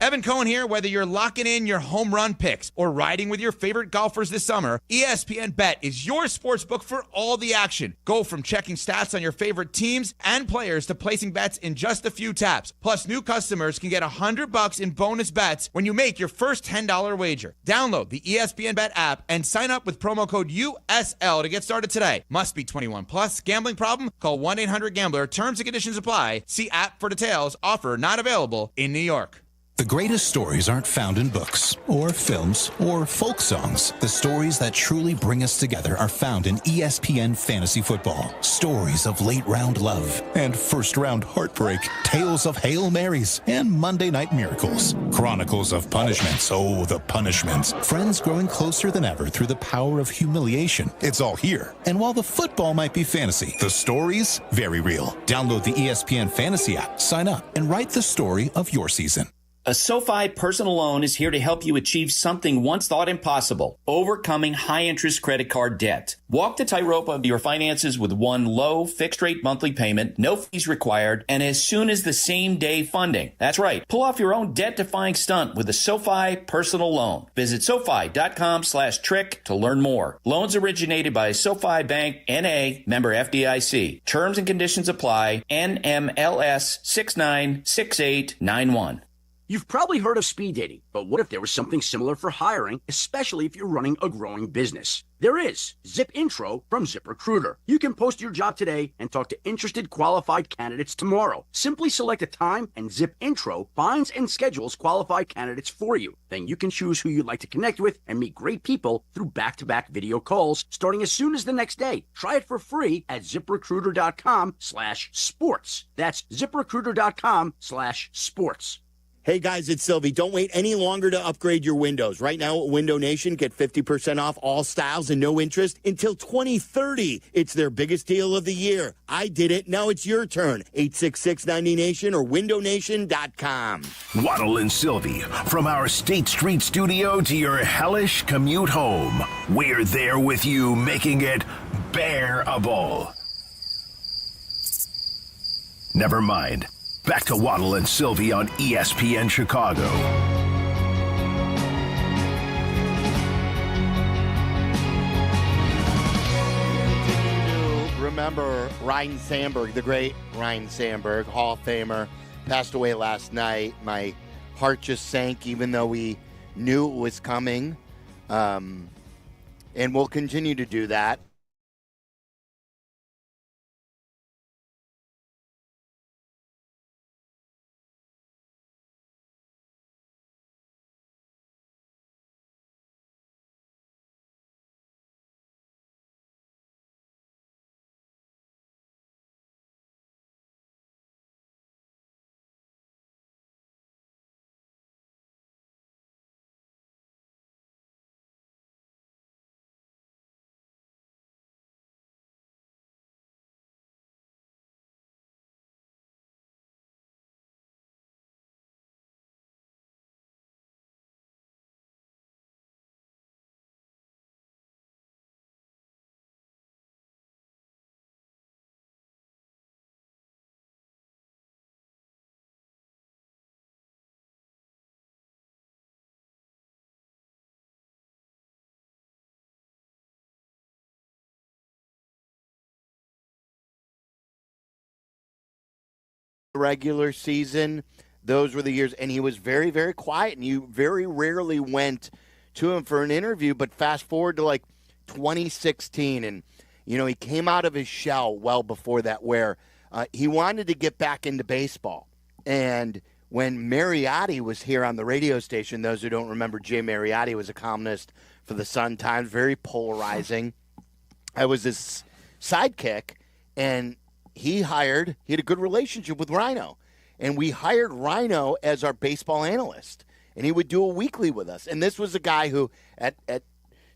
Evan Cohen here. Whether you're locking in your home run picks or riding with your favorite golfers this summer, ESPN Bet is your sports book for all the action. Go from checking stats on your favorite teams and players to placing bets in just a few taps. Plus, new customers can get $100 in bonus bets when you make your first $10 wager. Download the ESPN Bet app and sign up with promo code USL to get started today. Must be 21 plus. Gambling problem? Call 1-800-GAMBLER. Terms and conditions apply. See app for details. Offer not available in New York. The greatest stories aren't found in books or films or folk songs. The stories that truly bring us together are found in ESPN Fantasy Football. Stories of late-round love and first-round heartbreak. Tales of Hail Marys and Monday Night Miracles. Chronicles of punishments. Oh, the punishments. Friends growing closer than ever through the power of humiliation. It's all here. And while the football might be fantasy, the stories, very real. Download the ESPN Fantasy app, sign up, and write the story of your season. A SoFi personal loan is here to help you achieve something once thought impossible, overcoming high-interest credit card debt. Walk the tightrope of your finances with one low, fixed-rate monthly payment, no fees required, and as soon as the same-day funding. That's right. Pull off your own debt-defying stunt with a SoFi personal loan. Visit SoFi.com/trick to learn more. Loans originated by SoFi Bank, N.A., member FDIC. Terms and conditions apply. NMLS 696891. You've probably heard of speed dating, but what if there was something similar for hiring, especially if you're running a growing business? There is Zip Intro from ZipRecruiter. You can post your job today and talk to interested qualified candidates tomorrow. Simply select a time and Zip Intro finds and schedules qualified candidates for you. Then you can choose who you'd like to connect with and meet great people through back-to-back video calls starting as soon as the next day. Try it for free at ZipRecruiter.com/sports. That's ZipRecruiter.com/sports. Hey guys, it's Silvy. Don't wait any longer to upgrade your windows. Right now at Window Nation, get 50% off all styles and no interest until 2030. It's their biggest deal of the year. I did it. Now it's your turn. 866-90Nation or windownation.com. Waddle and Silvy, from our State Street studio to your hellish commute home. We're there with you, making it bearable. Never mind. Back to Waddle and Silvy on ESPN Chicago. Remember Ryne Sandberg, the great Ryne Sandberg, Hall of Famer, passed away last night. My heart just sank, even though we knew it was coming. And we'll continue to do that. Regular season, those were the years, and he was very, very quiet, and you very rarely went to him for an interview. But fast forward to like 2016, and he came out of his shell well before that, where he wanted to get back into baseball. And when Mariotti was here on the radio station, those who don't remember, Jay Mariotti was a columnist for the Sun Times, very polarizing. I was his sidekick, and he had a good relationship with Rhino, and we hired Rhino as our baseball analyst, and he would do a weekly with us. And this was a guy who at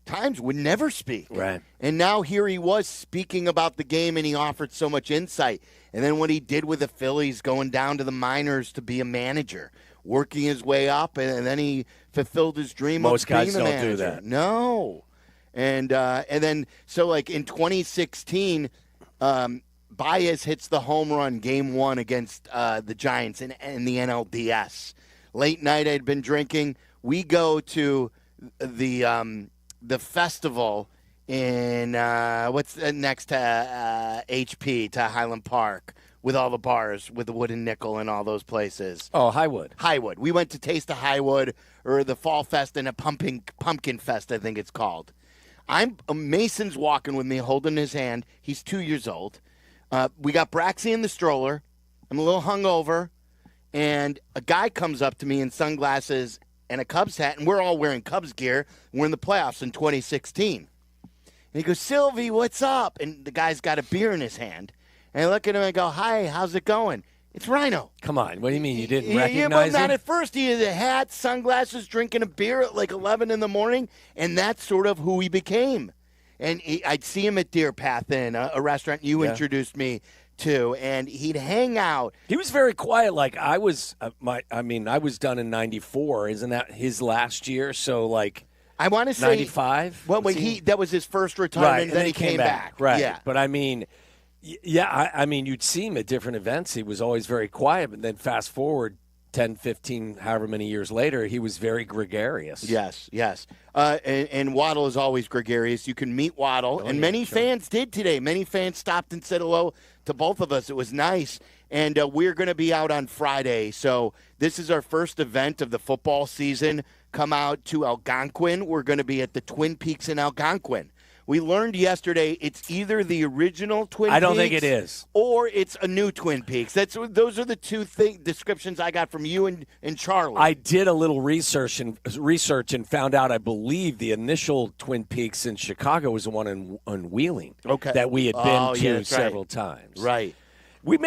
times would never speak. Right. And now here he was speaking about the game, and he offered so much insight. And then what he did with the Phillies, going down to the minors to be a manager, working his way up, and then he fulfilled his dream of being the manager. Most guys don't do that. No. And then, so like in 2016, Baez hits the home run game 1 against the Giants in the NLDS. Late night, I'd been drinking. We go to the festival in what's next to HP, to Highland Park, with all the bars, with the Wooden Nickel and all those places. Oh, Highwood. Highwood. We went to Taste of Highwood, or the Fall Fest and a Pumpkin Fest, I think it's called. Mason's walking with me, holding his hand. He's 2 years old. We got Braxy in the stroller. I'm a little hungover, and a guy comes up to me in sunglasses and a Cubs hat, and we're all wearing Cubs gear. We're in the playoffs in 2016. And he goes, "Silvy, what's up?" And the guy's got a beer in his hand. And I look at him and I go, "Hi, how's it going?" It's Rhino. Come on. What do you mean? You didn't recognize him? Yeah, but not him? at first. He had a hat, sunglasses, drinking a beer at like 11 in the morning, and that's sort of who he became. And I'd see him at Deer Path Inn, a restaurant you introduced me to, and he'd hang out. He was very quiet. Like I was, I was done in '94. Isn't that his last year? So like, I want to say '95. Well, that was his first retirement, right, and then he came back. Right. Yeah. But I mean, you'd see him at different events. He was always very quiet, but then fast forward 10, 15, however many years later, he was very gregarious. Yes. And Waddle is always gregarious. You can meet Waddle, and many fans did today. Many fans stopped and said hello to both of us. It was nice. And we're going to be out on Friday. So this is our first event of the football season. Come out to Algonquin. We're going to be at the Twin Peaks in Algonquin. We learned yesterday it's either the original Twin Peaks. I don't think it is. Or it's a new Twin Peaks. Those are the two descriptions I got from you and Charlie. I did a little research and found out I believe the initial Twin Peaks in Chicago was the one on Wheeling. Okay. That we had been to several times. Right. We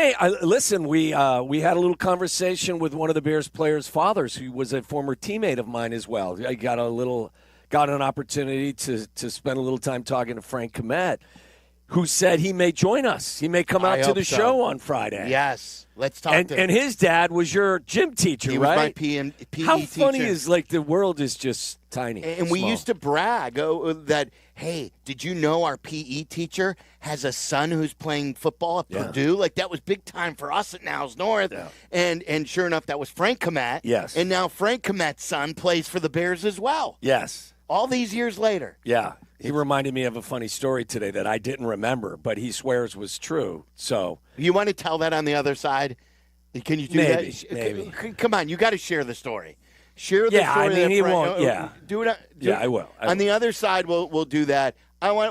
listen. We had a little conversation with one of the Bears players' fathers, who was a former teammate of mine as well. I got an opportunity to spend a little time talking to Frank Komet, who said he may join us. He may come out to the show on Friday. Yes. Let's talk to him. And his dad was your gym teacher, he right? He was my PE How teacher. funny is, like, the world is just tiny. And we used to brag that, hey, did you know our PE teacher has a son who's playing football at Purdue? Like, that was big time for us at Niles North. Yeah. And sure enough, that was Frank Komet. Yes. And now Frank Komet's son plays for the Bears as well. Yes. All these years later. Yeah. He reminded me of a funny story today that I didn't remember, but he swears was true. So you want to tell that on the other side? Can you do that? Maybe. Come on, you got to share the story. Share the story. I mean, he won't. Do it. I will. On the other side, we'll do that.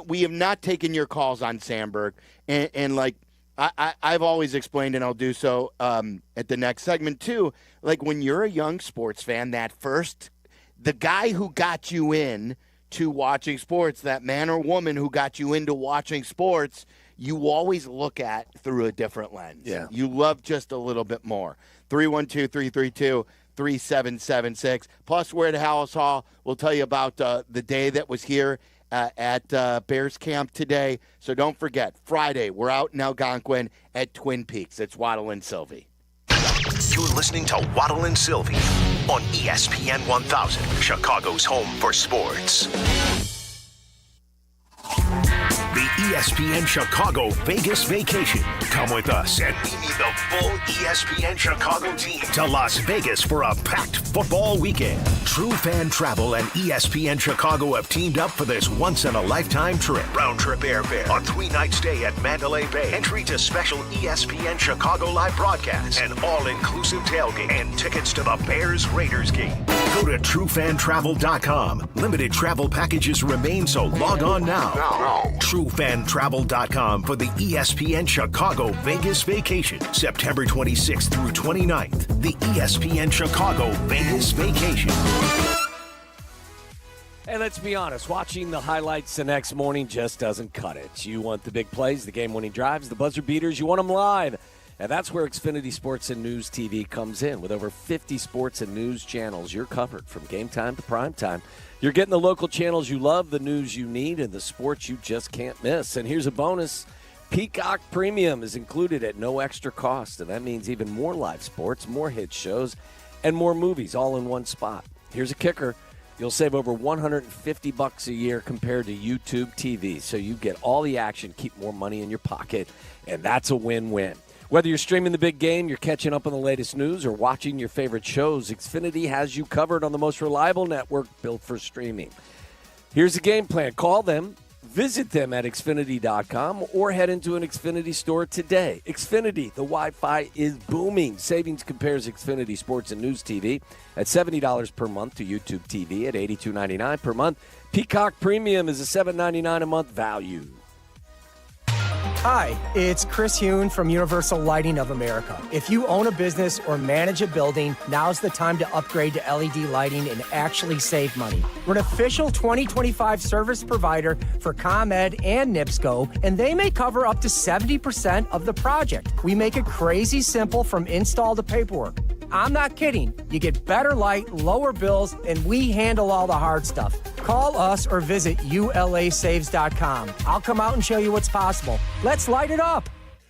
We have not taken your calls on Sandberg, and like I've always explained, and I'll do so at the next segment too. Like, when you're a young sports fan, the guy who got you in to watching sports, that man or woman who got you into watching sports, you always look at through a different lens. Yeah. You love just a little bit more. 312-332-3776. Plus, we're at Hallis Hall. We'll tell you about the day that was here at Bears Camp today. So don't forget, Friday, we're out in Algonquin at Twin Peaks. It's Waddle and Silvy. You're listening to Waddle and Silvy on ESPN 1000, Chicago's home for sports. The ESPN Chicago Vegas Vacation. Come with us and meet the full ESPN Chicago team to Las Vegas for a packed football weekend. True Fan Travel and ESPN Chicago have teamed up for this once-in-a-lifetime trip. Round-trip airfare, a 3-night stay at Mandalay Bay, entry to special ESPN Chicago live broadcasts, an all-inclusive tailgate, and tickets to the Bears-Raiders game. Go to TrueFanTravel.com. Limited travel packages remain, so log on now. TrueFanTravel.com for the ESPN Chicago Vegas Vacation, September 26th through 29th. The ESPN Chicago Vegas Vacation. Hey, let's be honest. Watching the highlights the next morning just doesn't cut it. You want the big plays, the game-winning drives, the buzzer beaters. You want them live. And that's where Xfinity Sports and News TV comes in. With over 50 sports and news channels, you're covered from game time to prime time. You're getting the local channels you love, the news you need, and the sports you just can't miss. And here's a bonus. Peacock Premium is included at no extra cost, and that means even more live sports, more hit shows, and more movies all in one spot. Here's a kicker. You'll save over $150 a year compared to YouTube TV, so you get all the action, keep more money in your pocket, and that's a win-win. Whether you're streaming the big game, you're catching up on the latest news, or watching your favorite shows, Xfinity has you covered on the most reliable network built for streaming. Here's the game plan. Call them, visit them at Xfinity.com, or head into an Xfinity store today. Xfinity, the Wi-Fi is booming. Savings compares Xfinity Sports and News TV at $70 per month to YouTube TV at $82.99 per month. Peacock Premium is a $7.99 a month value. Hi, it's Chris Hune from Universal Lighting of America. If you own a business or manage a building, now's the time to upgrade to LED lighting and actually save money. We're an official 2025 service provider for ComEd and NIPSCO, and they may cover up to 70% of the project. We make it crazy simple from install to paperwork. I'm not kidding. You get better light, lower bills, and we handle all the hard stuff. Call us or visit ulasaves.com. I'll come out and show you what's possible. Let's light it up.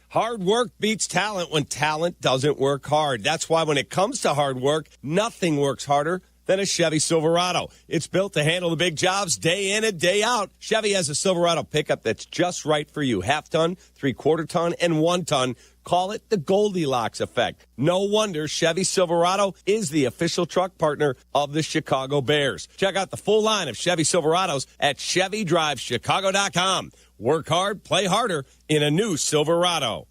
Hard work beats talent when talent doesn't work hard. That's why when it comes to hard work, nothing works harder than a Chevy Silverado. It's built to handle the big jobs day in and day out. Chevy has a Silverado pickup that's just right for you. 1/2 ton, 3/4 ton, and 1 ton. Call it the Goldilocks effect. No wonder Chevy Silverado is the official truck partner of the Chicago Bears. Check out the full line of Chevy Silverados at ChevyDriveChicago.com. Work hard, play harder in a new Silverado.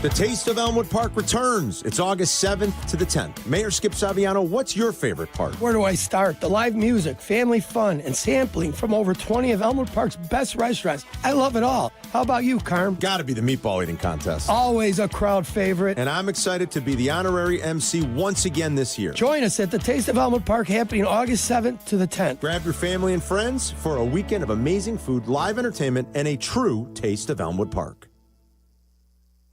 The Taste of Elmwood Park returns. It's August 7th to the 10th. Mayor Skip Saviano, what's your favorite part? Where do I start? The live music, family fun, and sampling from over 20 of Elmwood Park's best restaurants. I love it all. How about you, Carm? Gotta be the meatball eating contest. Always a crowd favorite. And I'm excited to be the honorary MC once again this year. Join us at the Taste of Elmwood Park happening August 7th to the 10th. Grab your family and friends for a weekend of amazing food, live entertainment, and a true Taste of Elmwood Park.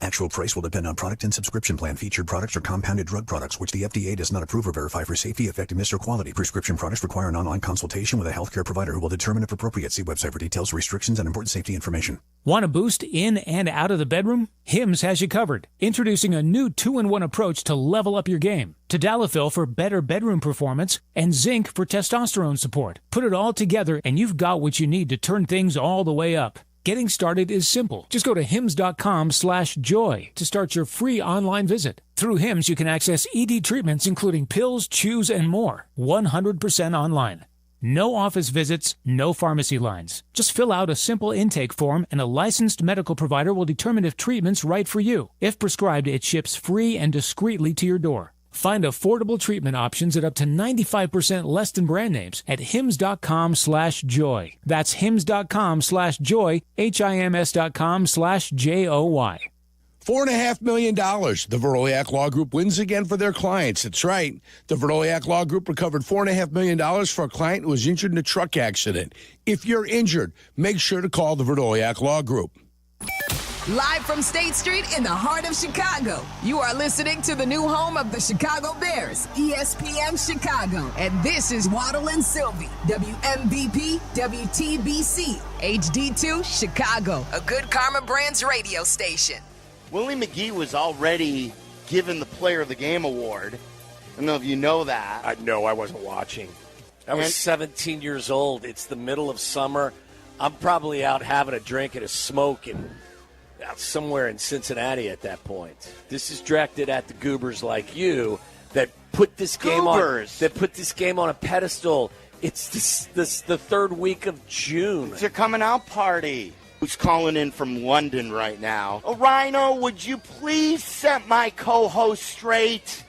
Actual price will depend on product and subscription plan. Featured products are compounded drug products, which the FDA does not approve or verify for safety, effectiveness, or quality. Prescription products require an online consultation with a healthcare provider who will determine if appropriate. See website for details, restrictions, and important safety information. Want to boost in and out of the bedroom? Hims has you covered. Introducing a new 2-in-1 approach to level up your game. Tadalafil for better bedroom performance and zinc for testosterone support. Put it all together and you've got what you need to turn things all the way up. Getting started is simple. Just go to hims.com/joy to start your free online visit. Through Hims, you can access ED treatments including pills, chews, and more. 100% online. No office visits, no pharmacy lines. Just fill out a simple intake form and a licensed medical provider will determine if treatment's right for you. If prescribed, it ships free and discreetly to your door. Find affordable treatment options at up to 95% less than brand names at hims.com/joy. That's hims.com/joy, HIMS.com/JOY. $4.5 million. The Veroliak Law Group wins again for their clients. That's right. The Veroliak Law Group recovered $4.5 million for a client who was injured in a truck accident. If you're injured, make sure to call the Veroliak Law Group. Live from State Street in the heart of Chicago, you are listening to the new home of the Chicago Bears, ESPN Chicago. And this is Waddle and Silvy, WMVP, WTBC, HD2, Chicago, a good Karma Brands radio station. Willie McGee was already given the Player of the Game award. I don't know if you know that. No, I wasn't watching. I was 17 years old. It's the middle of summer. I'm probably out having a drink and a smoke and out somewhere in Cincinnati at that point. This is directed at the goobers like you that put this game on a pedestal. It's the third week of June. It's your coming out party. Who's calling in from London right now? Oh, Rhino, would you please set my co-host straight?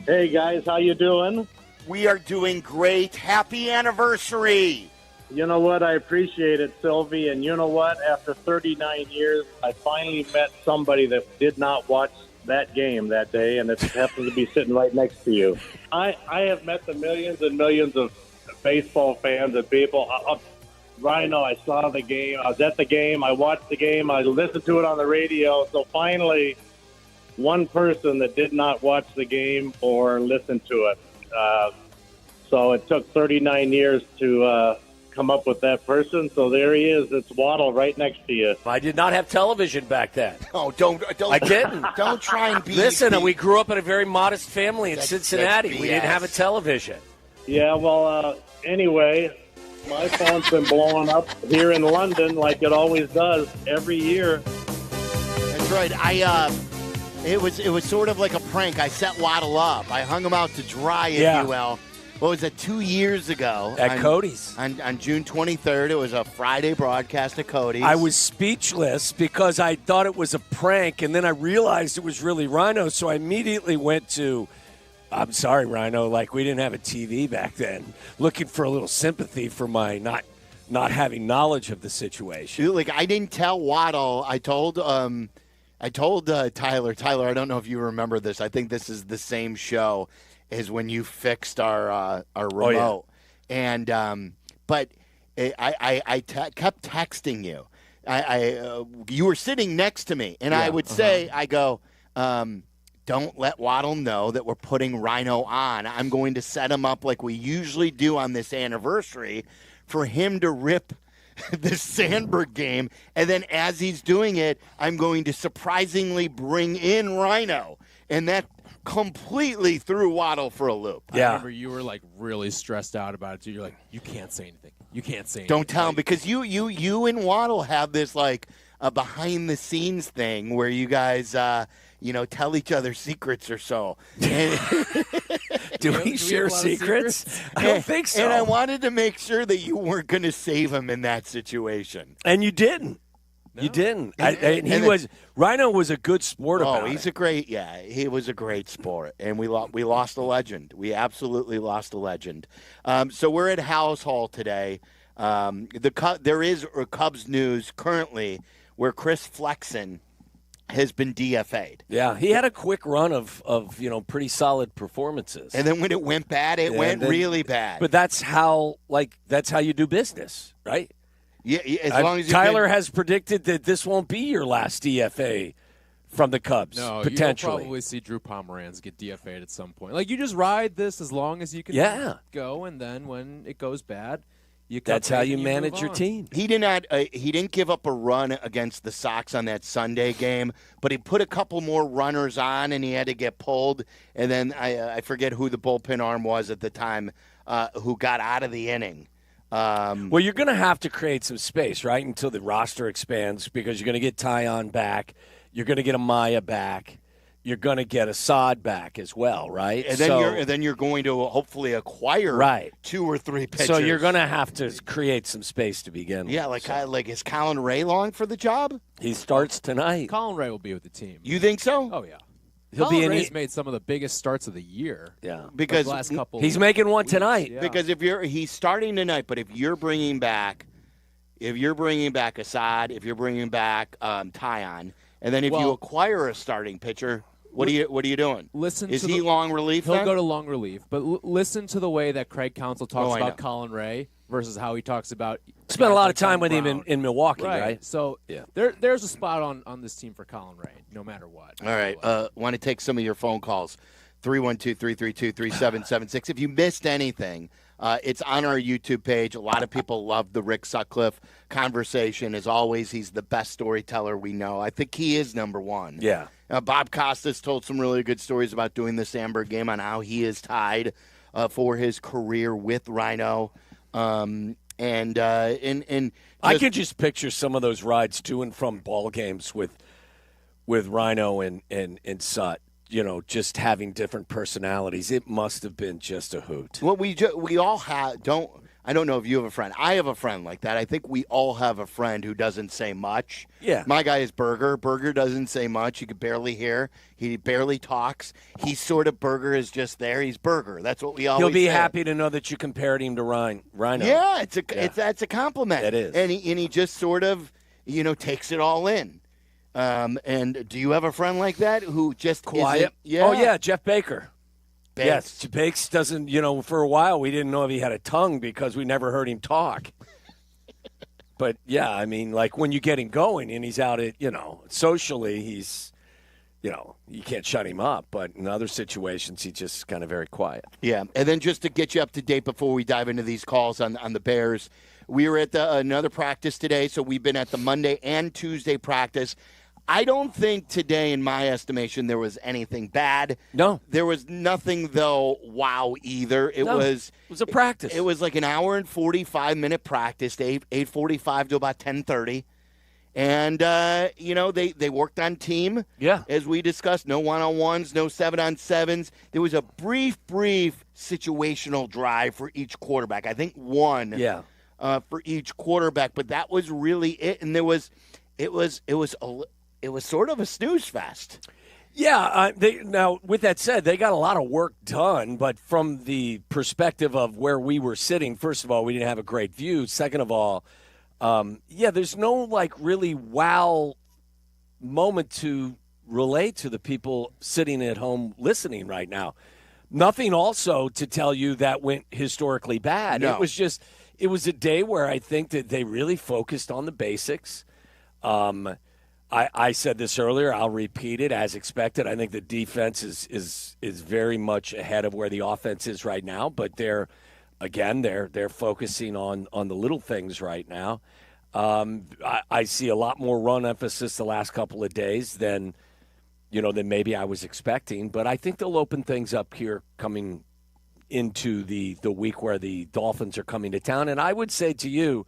Hey, guys, how you doing? We are doing great. Happy anniversary. You know what? I appreciate it, Silvy. And you know what? After 39 years, I finally met somebody that did not watch that game that day, and it happens to be sitting right next to you. I have met the millions and millions of baseball fans and people. Rhino, I saw the game. I was at the game. I watched the game. I listened to it on the radio. So finally, one person that did not watch the game or listen to it. So it took 39 years to come up with that person. So there he is. It's Waddle right next to you. I did not have television back then. Oh, don't. I didn't. Don't try and be. Listen, we grew up in a very modest family in Cincinnati. That's we didn't have a television. Yeah, well, anyway, my phone's been blowing up here in London like it always does every year. That's right. It was sort of like a prank. I set Waddle up. I hung him out to dry, if you will. What was it, 2 years ago? At Cody's. On June 23rd. It was a Friday broadcast at Cody's. I was speechless because I thought it was a prank, and then I realized it was really Rhino, so I immediately went to, I'm sorry, Rhino, like we didn't have a TV back then, looking for a little sympathy for my not having knowledge of the situation. Dude, like, I didn't tell Waddle. I told Tyler, I don't know if you remember this. I think this is the same show as when you fixed our remote. And but I kept texting you. You were sitting next to me, and I would say, I go, don't let Waddle know that we're putting Rhino on. I'm going to set him up like we usually do on this anniversary for him to rip the Sandberg game, and then as he's doing it, I'm going to surprisingly bring in Rhino, and that completely threw Waddle for a loop. I remember you were like really stressed out about it too. You're like, you can't say anything. You can't say anything. Don't tell him, because you and Waddle have this like a behind the scenes thing where you guys tell each other secrets or so. Do we share secrets? I don't think so. And I wanted to make sure that you weren't going to save him in that situation. And you didn't. No. You didn't. Rhino was a good sport about it. He was a great sport. And we lost a legend. We absolutely lost a legend. So we're at House Hall today. There is Cubs news currently where Chris Flexen has been DFA'd. Yeah, he had a quick run of pretty solid performances. And then when it went bad, it went really bad. But that's how you do business, right? Yeah, as long as Tyler has predicted that this won't be your last DFA from the Cubs, No, potentially. You'll probably see Drew Pomeranz get DFA'd at some point. Like, you just ride this as long as you can go, and then when it goes bad, that's how you move manage your on. team. He did not. He didn't give up a run against the Sox on that Sunday game, but he put a couple more runners on, and he had to get pulled. And then I forget who the bullpen arm was at the time who got out of the inning. Well, you're going to have to create some space, right, until the roster expands, because you're going to get Tyon back, you're going to get Amaya back, you're going to get Assad back as well, right? And then you're going to hopefully acquire 2 or 3 pitchers. So you're going to have to create some space to begin with. Yeah, like is Colin Ray long for the job? He starts tonight. Colin Ray will be with the team. You think so? Oh, yeah. He'll Colin be in. Ray's made some of the biggest starts of the year. Yeah, because the last couple he's making one weeks. tonight. Yeah. Because he's starting tonight, but if you're bringing back Assad, if you're bringing back Tyon, and then if you acquire a starting pitcher, what are you doing? Is he long relief? He'll then? go to long relief, but listen to the way that Craig Counsell talks I about know. Colin Ray versus how he talks about. Spent a lot of guys like time Ben with him Brown. in Milwaukee, right? So there's a spot on this team for Colin Ray, no matter what. All right. Want to take some of your phone calls. 312-332-3776. If you missed anything, it's on our YouTube page. A lot of people love the Rick Sutcliffe conversation. As always, he's the best storyteller we know. I think he is number one. Yeah. Bob Costas told some really good stories about doing the Sandberg game on how he is tied for his career with Rhino. I can just picture some of those rides to and from ball games with Rhino and Sut. You know, just having different personalities. It must have been just a hoot. Well, we all have. I don't know if you have a friend. I have a friend like that. I think we all have a friend who doesn't say much. Yeah. My guy is Berger. Berger doesn't say much. You could barely hear. He barely talks. He's sort of Berger is just there. He's Berger. That's what we always He'll be say. happy to know that you compared him to Rhino. Yeah, that's a compliment. It is. And he just sort of, takes it all in. And do you have a friend like that who just Quiet? Yeah. Oh, yeah, Jeff Baker. Bakes. Yes, Bakes doesn't, for a while we didn't know if he had a tongue because we never heard him talk. But, yeah, I mean, like when you get him going and he's out at, socially, he's, you can't shut him up. But in other situations, he's just kind of very quiet. Yeah, and then just to get you up to date before we dive into these calls on the Bears, we were at another practice today, so we've been at the Monday and Tuesday practice. I don't think today, in my estimation, there was anything bad. No. There was nothing, though, wow, either. It was a practice. It was like an hour and 45-minute practice, 8:45 to about 10:30. And, they worked on team. Yeah. As we discussed, no one-on-ones, no 7-on-7s. There was a brief situational drive for each quarterback. I think one for each quarterback, but that was really it. And it was sort of a snooze fest. Yeah. Now, with that said, they got a lot of work done, but from the perspective of where we were sitting, first of all, we didn't have a great view. Second of all, there's no really wow moment to relate to the people sitting at home listening right now. Nothing also to tell you that went historically bad. No. It was a day where I think that they really focused on the basics. I said this earlier. I'll repeat it as expected. I think the defense is very much ahead of where the offense is right now. But they're focusing on the little things right now. I see a lot more run emphasis the last couple of days than maybe I was expecting. But I think they'll open things up here coming into the week where the Dolphins are coming to town. And I would say to you,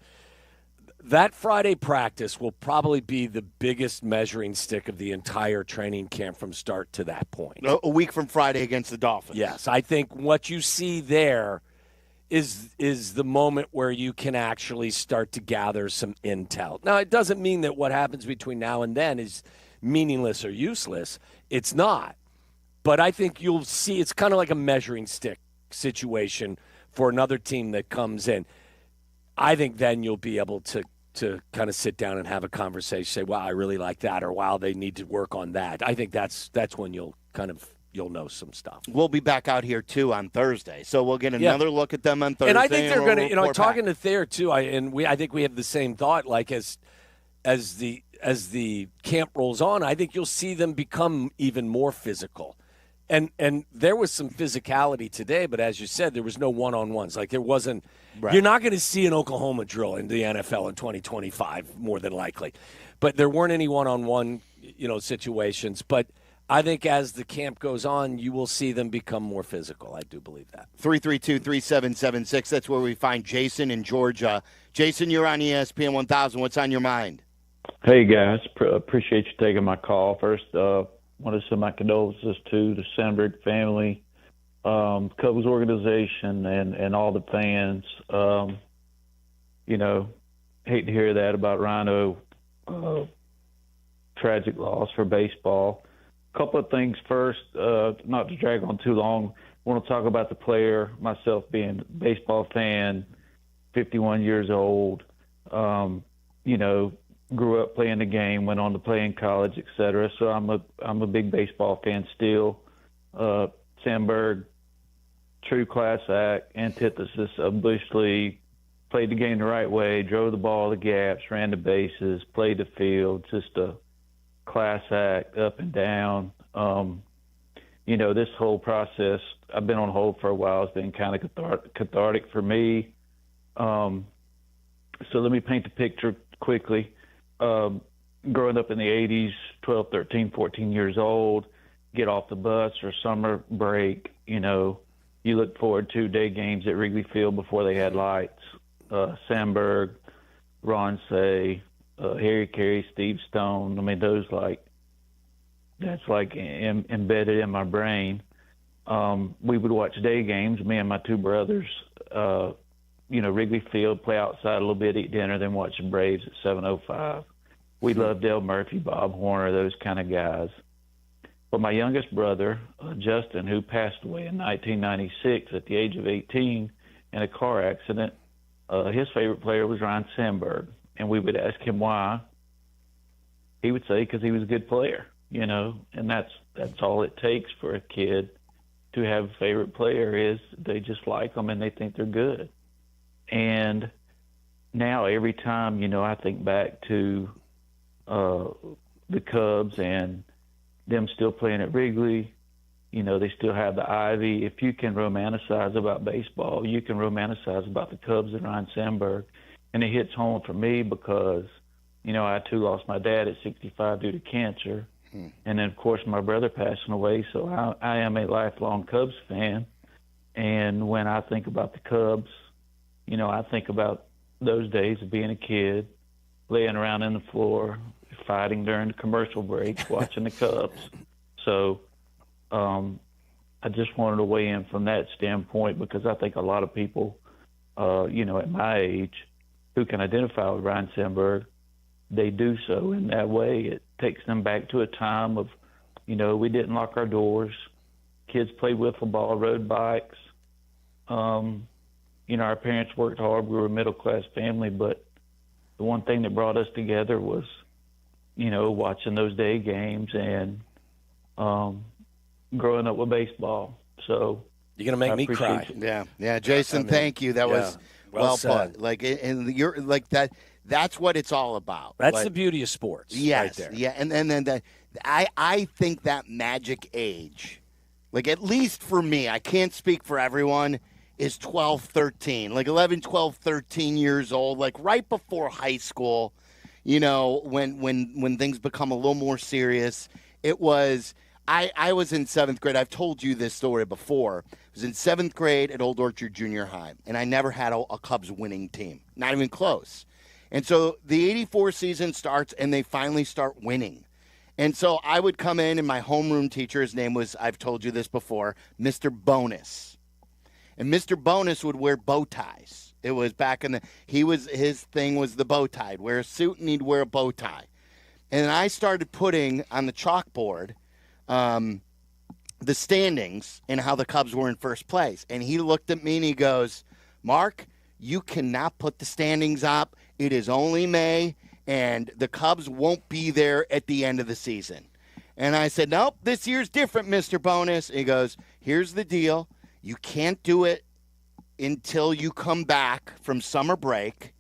that Friday practice will probably be the biggest measuring stick of the entire training camp from start to that point. A week from Friday against the Dolphins. Yes, I think what you see there is the moment where you can actually start to gather some intel. Now, it doesn't mean that what happens between now and then is meaningless or useless. It's not. But I think you'll see it's kind of like a measuring stick situation for another team that comes in. I think then you'll be able to kind of sit down and have a conversation, say, wow, I really like that, or wow, they need to work on that. I think that's when you'll kind of you'll know some stuff. We'll be back out here, too, on Thursday. So we'll get another look at them on Thursday. And I think they're going to, report talking back. to Thayer, too, I think we have the same thought, like as the camp rolls on, I think you'll see them become even more physical. And there was some physicality today, but as you said, there was no one-on-ones. Like there wasn't Right. You're not going to see an Oklahoma drill in the NFL in 2025, more than likely. But there weren't any one-on-one, situations. But I think as the camp goes on, you will see them become more physical. I do believe that. 332-3776. That's where we find Jason in Georgia. Jason, you're on ESPN 1000. What's on your mind? Hey, guys. Appreciate you taking my call. First, want to send my condolences to the Sandberg family, Cubs organization, and all the fans. Hate to hear that about Ryne. Tragic loss for baseball. A couple of things first, not to drag on too long. I want to talk about the player, myself being a baseball fan, 51 years old, grew up playing the game, went on to play in college, etc. So I'm a big baseball fan still. Sandberg, true class act, antithesis of Bush League, played the game the right way, drove the ball the gaps, ran the bases, played the field, just a class act up and down. This whole process, I've been on hold for a while, has been kind of cathartic for me. So let me paint the picture quickly. Growing up in the 80s, 12, 13, 14 years old, get off the bus or summer break, you look forward to day games at Wrigley Field before they had lights. Sandberg, Ron Say, Harry Carey, Steve Stone. I mean, that's embedded in my brain. We would watch day games, me and my two brothers, Wrigley Field, play outside a little bit, eat dinner, then watch the Braves at 7:05. We loved Dale Murphy, Bob Horner, those kind of guys. But my youngest brother, Justin, who passed away in 1996 at the age of 18 in a car accident, his favorite player was Ryne Sandberg. And we would ask him why. He would say because he was a good player, and that's all it takes for a kid to have a favorite player is they just like them and they think they're good. And now every time, I think back to the Cubs and them still playing at Wrigley, they still have the Ivy. If you can romanticize about baseball, you can romanticize about the Cubs and Ryne Sandberg. And it hits home for me because, I too lost my dad at 65 due to cancer. And then, of course, my brother passing away. So I am a lifelong Cubs fan. And when I think about the Cubs, I think about those days of being a kid, laying around in the floor, fighting during the commercial breaks, watching the Cubs. So I just wanted to weigh in from that standpoint because I think a lot of people, at my age, who can identify with Ryne Sandberg, they do so in that way. It takes them back to a time of, we didn't lock our doors. Kids played wiffle ball, rode bikes. Our parents worked hard. We were a middle-class family, but the one thing that brought us together was, watching those day games and growing up with baseball. So you're gonna make me cry. Yeah. Jason, thank you. That was well put. And you're like that. That's what it's all about. That's the beauty of sports. Yes. Right there. Yeah. And then I think that magic age, like at least for me, I can't speak for everyone, is 12, 13, like 11, 12, 13 years old, like right before high school, when things become a little more serious. It was, I was in 7th grade. I've told you this story before. I was in 7th grade at Old Orchard Junior High, and I never had a Cubs winning team, not even close. And so the 84 season starts, and they finally start winning. And so I would come in, and my homeroom teacher, his name was, I've told you this before, Mr. Bonus. And Mr. Bonus would wear bow ties. It was back in his thing was the bow tie. He'd wear a suit, and he'd wear a bow tie. And I started putting on the chalkboard the standings and how the Cubs were in first place. And he looked at me, and he goes, Mark, you cannot put the standings up. It is only May, and the Cubs won't be there at the end of the season. And I said, nope, this year's different, Mr. Bonus. He goes, here's the deal. You can't do it until you come back from summer break.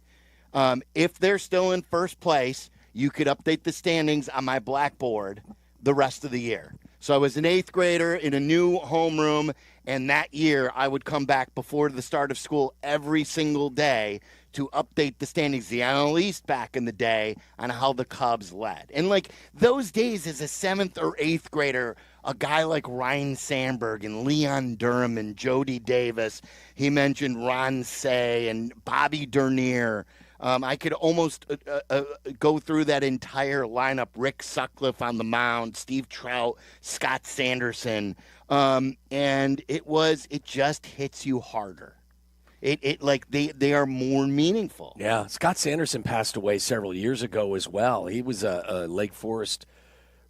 If they're still in first place, you could update the standings on my blackboard the rest of the year. So I was an 8th grader in a new homeroom, and that year I would come back before the start of school every single day to update the standings, the NL East back in the day, on how the Cubs led. And, like, those days as a 7th or 8th grader, a guy like Ryne Sandberg and Leon Durham and Jody Davis, he mentioned Ron Say and Bobby Dernier. I could almost go through that entire lineup. Rick Sutcliffe on the mound, Steve Trout, Scott Sanderson. And it just hits you harder. They are more meaningful. Yeah, Scott Sanderson passed away several years ago as well. He was a Lake Forest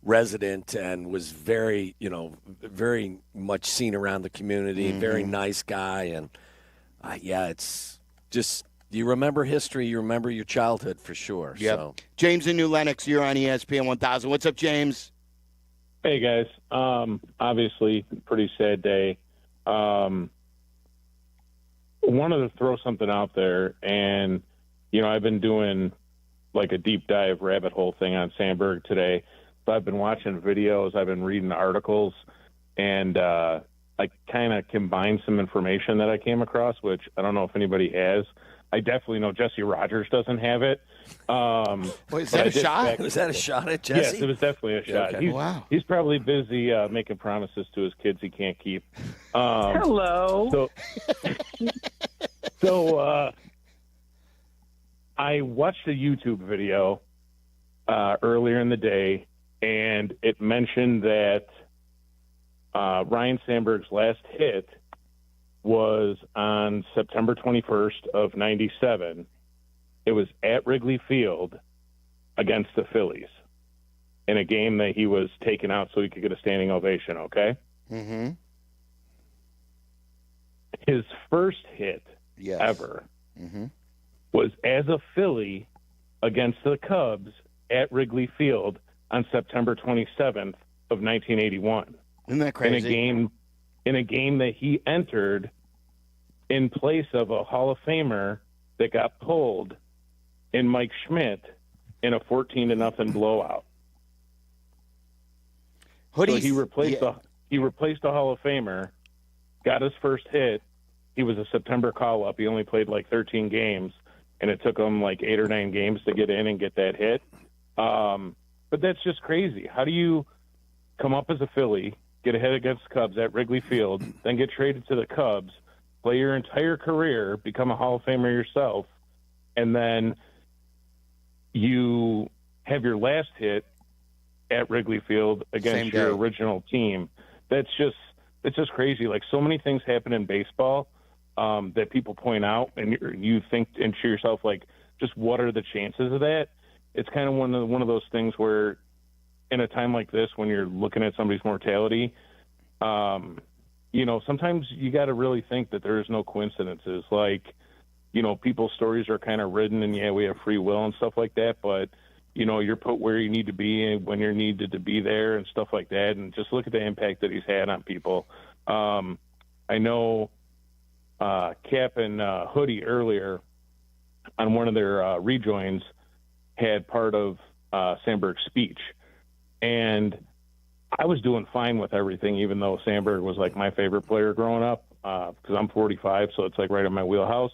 resident and was very much seen around the community. Very nice guy, and it's just. You remember history, you remember your childhood for sure. Yep. So. James in New Lenox, you're on ESPN 1000. What's up, James? Hey, guys. Obviously, pretty sad day. Wanted to throw something out there, and, I've been doing like a deep dive rabbit hole thing on Sandberg today. So I've been watching videos, I've been reading articles, and I kind of combined some information that I came across, which I don't know if anybody has. I definitely know Jesse Rogers doesn't have it. Was that a shot? Was that a shot at Jesse? Yes, it was definitely a shot. Okay. Wow. He's probably busy making promises to his kids he can't keep. Hello. So I watched a YouTube video earlier in the day, and it mentioned that Ryne Sandberg's last hit was on September 21st of 97. It was at Wrigley Field against the Phillies in a game that he was taken out so he could get a standing ovation, okay? Mm-hmm. His first hit ever was as a Philly against the Cubs at Wrigley Field on September 27th of 1981. Isn't that crazy? In a game that he entered in place of a Hall of Famer that got pulled in Mike Schmidt in a 14-0 blowout. So he replaced a Hall of Famer, got his first hit. He was a September call-up. He only played like 13 games, and it took him like 8 or 9 games to get in and get that hit. But that's just crazy. How do you come up as a Philly, get ahead against the Cubs at Wrigley Field, then get traded to the Cubs, play your entire career, become a Hall of Famer yourself, and then you have your last hit at Wrigley Field against your original team? It's just crazy. Like, so many things happen in baseball that people point out, and you think and to yourself, like, just what are the chances of that? It's kind of one of those things where, in a time like this, when you're looking at somebody's mortality, sometimes you got to really think that there's no coincidences. Like, people's stories are kind of written, and we have free will and stuff like that, but, you're put where you need to be and when you're needed to be there and stuff like that. And just look at the impact that he's had on people. I know Cap and Hoodie earlier on one of their rejoins had part of Sandberg's speech. And I was doing fine with everything, even though Sandberg was like my favorite player growing up, because I'm 45, so it's like right in my wheelhouse.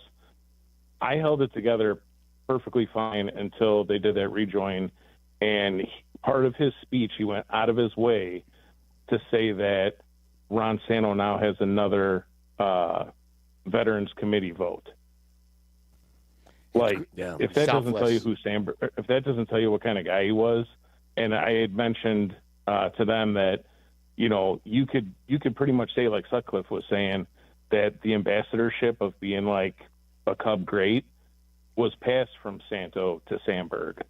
I held it together perfectly fine until they did that rejoin. And part of his speech, he went out of his way to say that Ron Santo now has another Veterans Committee vote. Like, if that doesn't tell you who Sandberg, if that doesn't tell you what kind of guy he was, and I had mentioned to them that, you could pretty much say, like Sutcliffe was saying, that the ambassadorship of being like a Cub great was passed from Santo to Sandberg,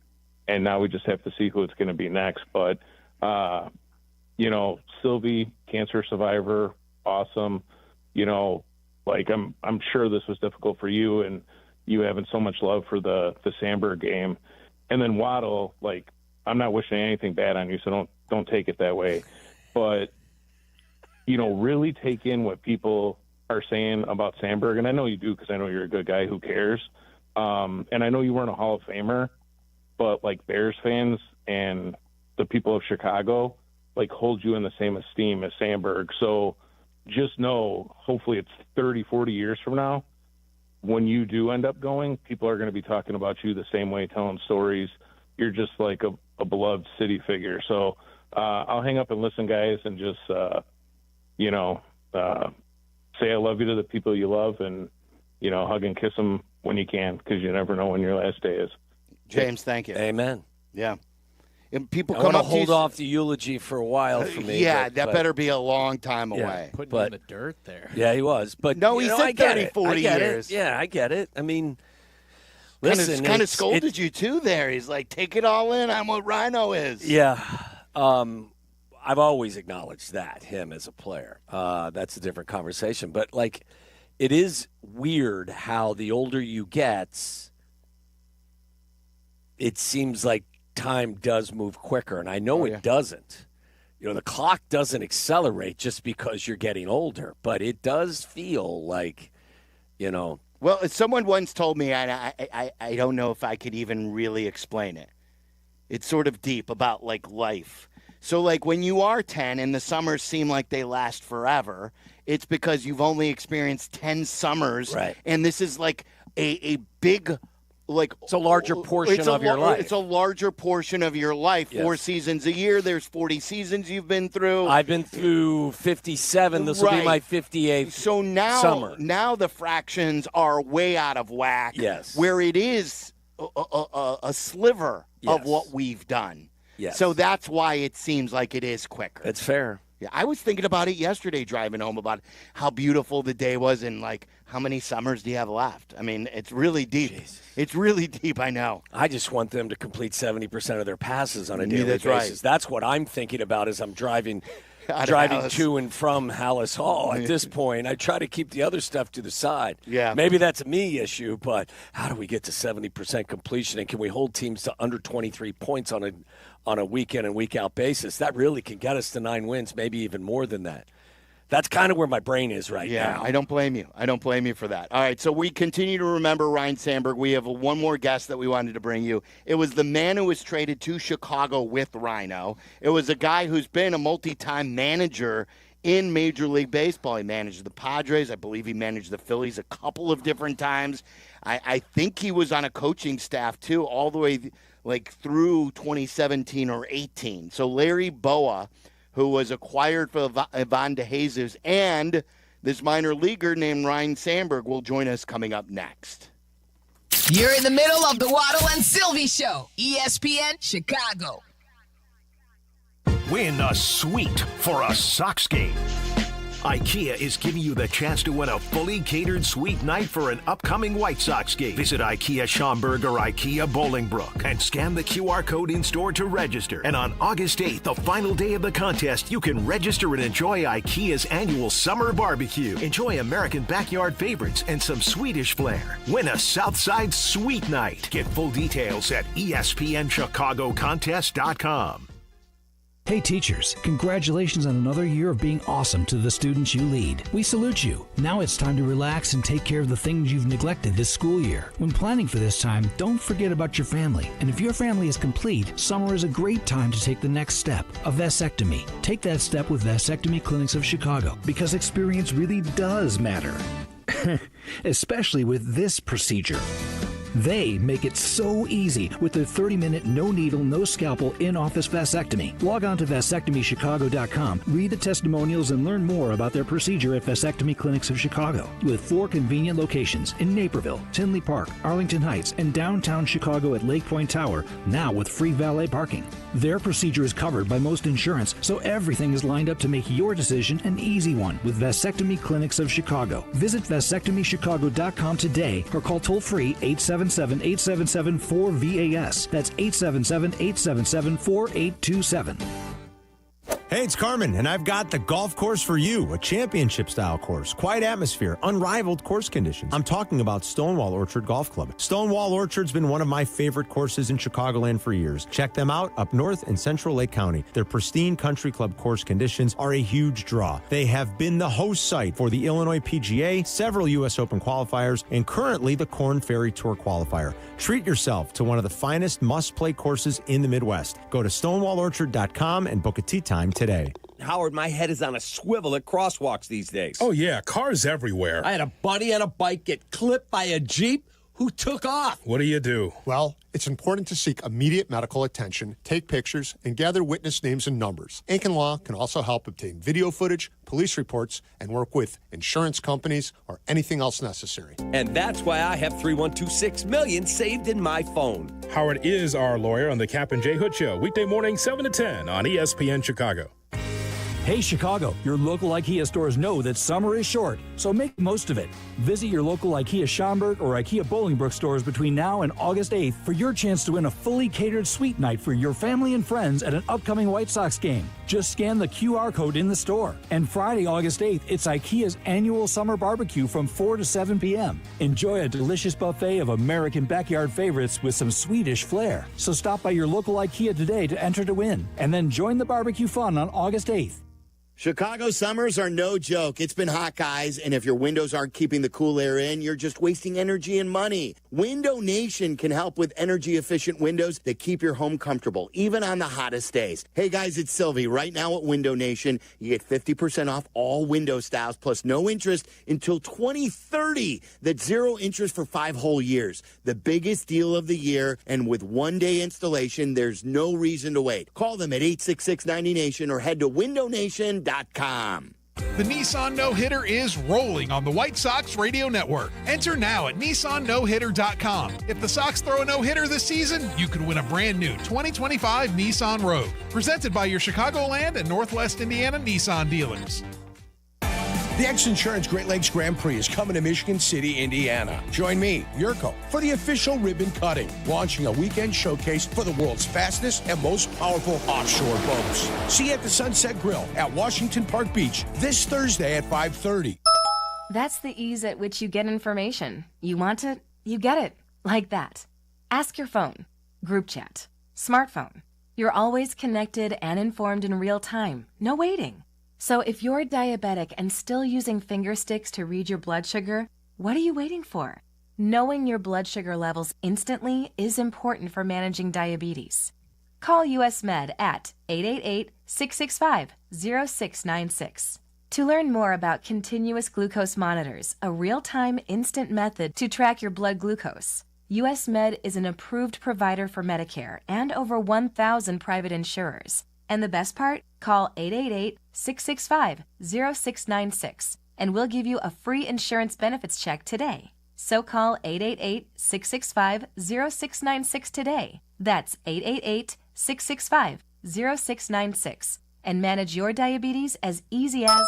and now we just have to see who it's going to be next. But Silvy, cancer survivor, awesome. Like I'm sure this was difficult for you, and you having so much love for the Sandberg game, and then Waddle. Like, I'm not wishing anything bad on you, so don't take it that way. But, really take in what people are saying about Sandberg. And I know you do, because I know you're a good guy who cares. And I know you weren't a Hall of Famer, but like Bears fans and the people of Chicago, like, hold you in the same esteem as Sandberg. So just know, hopefully it's 30, 40 years from now, when you do end up going, people are going to be talking about you the same way, telling stories. You're just like a beloved city figure. So I'll hang up and listen, guys, and just, say I love you to the people you love, and, hug and kiss them when you can, because you never know when your last day is. James, thank you. Amen. Yeah. And people I come want up to hold off the eulogy for a while for me. That better be a long time away. Putting him in the dirt there. Yeah, he was. But no, he said 30, 40 years. Yeah, I get it. I mean, listen, kind of scolded you too there. He's like, take it all in. I'm what Rhino is. Yeah. I've always acknowledged that, him as a player. That's a different conversation. But, like, it is weird how the older you get, it seems like time does move quicker. And I know it doesn't. The clock doesn't accelerate just because you're getting older. But it does feel like, Well, someone once told me, and I don't know if I could even really explain it. It's sort of deep about, like, life. So, like, when you are 10 and the summers seem like they last forever, it's because you've only experienced 10 summers. Right. And this is, like, a big, like... It's a larger portion of your life. It's a larger portion of your life. Yes. 4 seasons a year. There's 40 seasons you've been through. I've been through 57. This will be my 58th So now, summer. Now the fractions are way out of whack. Yes. Where it is a sliver of what we've done. Yes. So that's why it seems like it is quicker. It's fair. Yeah, I was thinking about it yesterday driving home, about how beautiful the day was and, like, how many summers do you have left? I mean, it's really deep. Jeez. It's really deep, I know. I just want them to complete 70% of their passes on a daily basis. Right. That's what I'm thinking about as I'm driving to and from Hallis Hall. At this point, I try to keep the other stuff to the side. Yeah. Maybe that's a me issue, but how do we get to 70% completion, and can we hold teams to under 23 points on a week-in and week-out basis? That really can get us to 9 wins, maybe even more than that. That's kind of where my brain is right now. Yeah, I don't blame you. I don't blame you for that. All right, so we continue to remember Ryne Sandberg. We have one more guest that we wanted to bring you. It was the man who was traded to Chicago with Rhino. It was a guy who's been a multi-time manager in Major League Baseball. He managed the Padres. I believe he managed the Phillies a couple of different times. I think he was on a coaching staff, too, all the way through 2017 or 18. So Larry Boa, who was acquired for Ivan DeJesus, and this minor leaguer named Ryne Sandberg will join us coming up next. You're in the middle of the Waddle and Silvy Show, ESPN Chicago. Win a suite for a Sox game. IKEA is giving you the chance to win a fully catered suite night for an upcoming White Sox game. Visit IKEA Schaumburg or IKEA Bolingbrook and scan the QR code in store to register. And on August 8th, the final day of the contest, you can register and enjoy IKEA's annual summer barbecue. Enjoy American backyard favorites and some Swedish flair. Win a Southside Suite Night. Get full details at ESPNChicagoContest.com. Hey teachers, congratulations on another year of being awesome to the students you lead. We salute you. Now it's time to relax and take care of the things you've neglected this school year. When planning for this time, don't forget about your family. And if your family is complete, summer is a great time to take the next step, a vasectomy. Take that step with Vasectomy Clinics of Chicago, because experience really does matter. Especially with this procedure. They make it so easy with their 30-minute, no-needle, no-scalpel, in-office vasectomy. Log on to vasectomychicago.com, read the testimonials, and learn more about their procedure at Vasectomy Clinics of Chicago. With 4 convenient locations in Naperville, Tinley Park, Arlington Heights, and downtown Chicago at Lake Point Tower, now with free valet parking. Their procedure is covered by most insurance, so everything is lined up to make your decision an easy one with Vasectomy Clinics of Chicago. Visit vasectomychicago.com today or call toll-free 877-877-4VAS. That's 877-877-4827. Hey, it's Carmen, and I've got the golf course for you, a championship-style course, quiet atmosphere, unrivaled course conditions. I'm talking about Stonewall Orchard Golf Club. Stonewall Orchard's been one of my favorite courses in Chicagoland for years. Check them out up north in central Lake County. Their pristine country club course conditions are a huge draw. They have been the host site for the Illinois PGA, several U.S. Open qualifiers, and currently the Korn Ferry Tour qualifier. Treat yourself to one of the finest must-play courses in the Midwest. Go to stonewallorchard.com and book a tee time today. Howard, my head is on a swivel at crosswalks these days. Oh, yeah, cars everywhere. I had a buddy on a bike get clipped by a Jeep who took off. What do you do? Well, it's important to seek immediate medical attention, take pictures, and gather witness names and numbers. Aiken Law can also help obtain video footage, police reports, and work with insurance companies or anything else necessary. And that's why I have 3126 million saved in my phone. Howard is our lawyer on the Cap and J Hood Show, weekday morning 7 to 10 on ESPN Chicago. Hey Chicago, your local IKEA stores know that summer is short, so make the most of it. Visit your local IKEA Schaumburg or IKEA Bolingbrook stores between now and August 8th for your chance to win a fully catered suite night for your family and friends at an upcoming White Sox game. Just scan the QR code in the store. And Friday, August 8th, it's IKEA's annual summer barbecue from 4 to 7 p.m. Enjoy a delicious buffet of American backyard favorites with some Swedish flair. So stop by your local IKEA today to enter to win, and then join the barbecue fun on August 8th. Chicago summers are no joke. It's been hot, guys, and if your windows aren't keeping the cool air in, you're just wasting energy and money. Window Nation can help with energy-efficient windows that keep your home comfortable, even on the hottest days. Hey, guys, it's Silvy. Right now at Window Nation, you get 50% off all window styles, plus no interest until 2030. That's zero interest for 5 whole years. The biggest deal of the year, and with one-day installation, there's no reason to wait. Call them at 866-90Nation or head to windownation.com. The Nissan No-Hitter is rolling on the White Sox Radio Network. Enter now at NissanNoHitter.com. If the Sox throw a no-hitter this season, you could win a brand new 2025 Nissan Rogue. Presented by your Chicagoland and Northwest Indiana Nissan dealers. The X Insurance Great Lakes Grand Prix is coming to Michigan City, Indiana. Join me, Jurko, for the official ribbon cutting, launching a weekend showcase for the world's fastest and most powerful offshore boats. See you at the Sunset Grill at Washington Park Beach this Thursday at 5:30. That's the ease at which you get information. You want it, you get it. Like that. Ask your phone. Group chat. Smartphone. You're always connected and informed in real time. No waiting. So if you're diabetic and still using finger sticks to read your blood sugar, what are you waiting for? Knowing your blood sugar levels instantly is important for managing diabetes. Call US Med at 888-665-0696. To learn more about continuous glucose monitors, a real-time instant method to track your blood glucose, US Med is an approved provider for Medicare and over 1,000 private insurers. And the best part? Call 888-665-0696 and we'll give you a free insurance benefits check today. So call 888-665-0696 today. That's 888-665-0696 and manage your diabetes as easy as...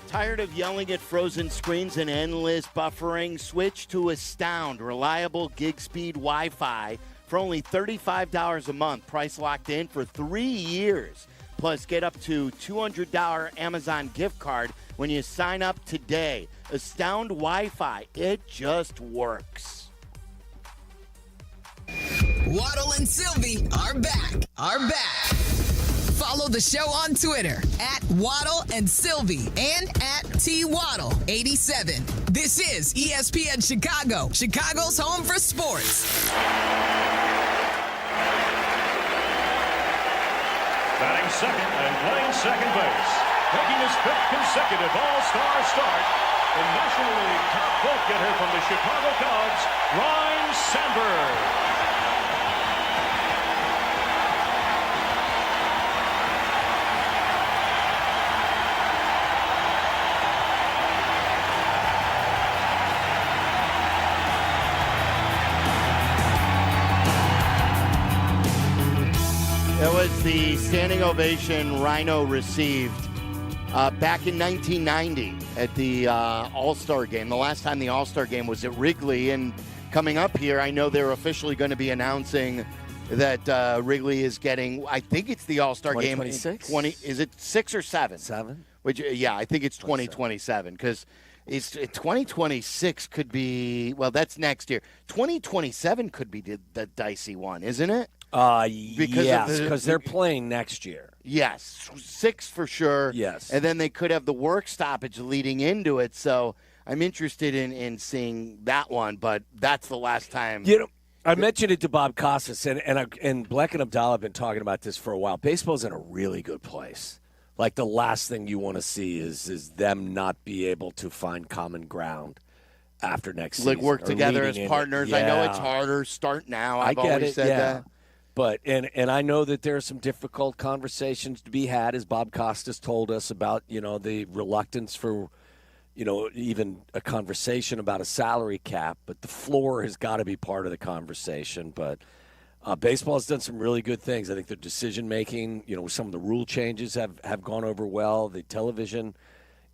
Tired of yelling at frozen screens and endless buffering? Switch to Astound, reliable gig speed Wi-Fi for only $35 a month, price locked in for 3 years. Plus, get up to $200 Amazon gift card when you sign up today. Astound Wi-Fi, it just works. Waddle and Silvy are back. Follow the show on Twitter at Waddle and Silvy and at TWaddle87. This is ESPN Chicago, Chicago's home for sports. Batting second and playing second base, making his 5th consecutive All-Star start, the National League top vote getter from the Chicago Cubs, Ryne Sandberg. It was the standing ovation Rhino received back in 1990 at the All-Star Game. The last time the All-Star Game was at Wrigley. And coming up here, I know they're officially going to be announcing that Wrigley is getting. I think it's the All-Star game. 2026? Is it 6 or 7? 7. Which, yeah, I think it's 2027 because it's 2026 could be. Well, that's next year. 2027 could be the dicey one, isn't it? Because they're playing next year. Yes, 6 for sure. Yes, and then they could have the work stoppage leading into it. So I'm interested in seeing that one, but that's the last time. I mentioned it to Bob Costas, and Black and Abdallah have been talking about this for a while. Baseball's in a really good place. Like, the last thing you want to see is them not be able to find common ground after next season. Like, work together as partners. I know it's harder. Start now. I've always said that. But and I know that there are some difficult conversations to be had, as Bob Costas told us about, the reluctance for, even a conversation about a salary cap. But the floor has got to be part of the conversation. But baseball has done some really good things. I think their decision-making, some of the rule changes have gone over well. The television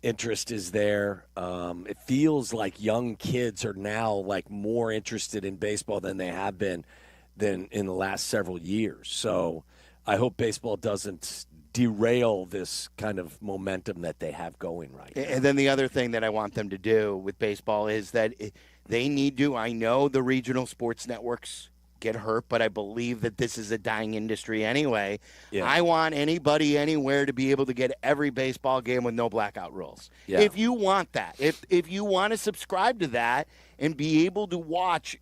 interest is there. It feels like young kids are now, more interested in baseball than they have been than in the last several years. So I hope baseball doesn't derail this kind of momentum that they have going right now. And then the other thing that I want them to do with baseball is that they need to, I know the regional sports networks get hurt, but I believe that this is a dying industry anyway. Yeah. I want anybody anywhere to be able to get every baseball game with no blackout rules. Yeah. If you want that, if you want to subscribe to that and be able to watch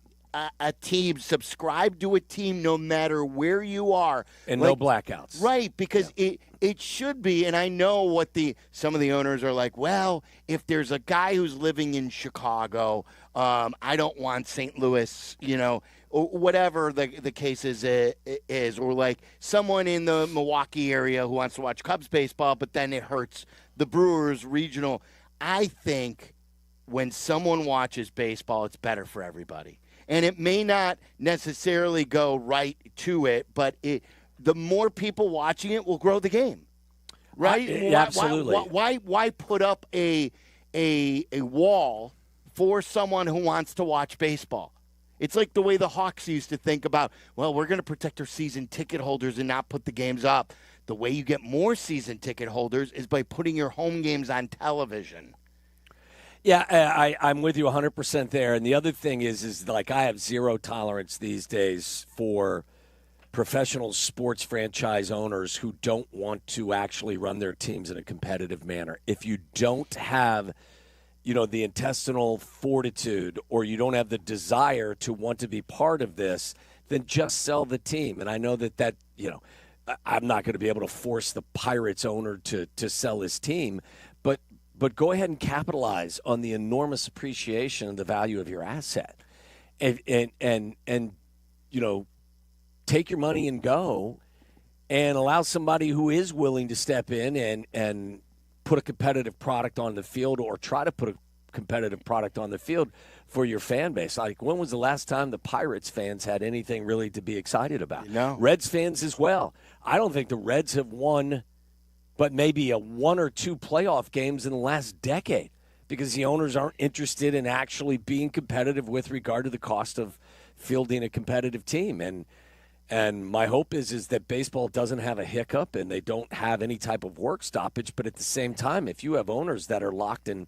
a team, subscribe to a team no matter where you are. And no blackouts. Right, because it should be, and I know what some of the owners are like, well, if there's a guy who's living in Chicago, I don't want St. Louis, or whatever the case is, or like someone in the Milwaukee area who wants to watch Cubs baseball, but then it hurts the Brewers regional. I think when someone watches baseball, it's better for everybody. And it may not necessarily go right to it, but the more people watching it will grow the game, right? Absolutely. Why put up a wall for someone who wants to watch baseball? It's like the way the Hawks used to think about, well, we're going to protect our season ticket holders and not put the games up. The way you get more season ticket holders is by putting your home games on television. Yeah, I'm with you 100% there. And the other thing is I have zero tolerance these days for professional sports franchise owners who don't want to actually run their teams in a competitive manner. If you don't have, the intestinal fortitude, or you don't have the desire to want to be part of this, then just sell the team. And I know that I'm not going to be able to force the Pirates owner to sell his team, but go ahead and capitalize on the enormous appreciation of the value of your asset, and take your money and go, and allow somebody who is willing to step in and put a competitive product on the field, or try to put a competitive product on the field for your fan base. Like, when was the last time the Pirates fans had anything really to be excited about? No. Reds fans as well. I don't think the Reds have won but maybe a 1 or 2 playoff games in the last decade, because the owners aren't interested in actually being competitive with regard to the cost of fielding a competitive team. And my hope is that baseball doesn't have a hiccup and they don't have any type of work stoppage. But at the same time, if you have owners that are locked in,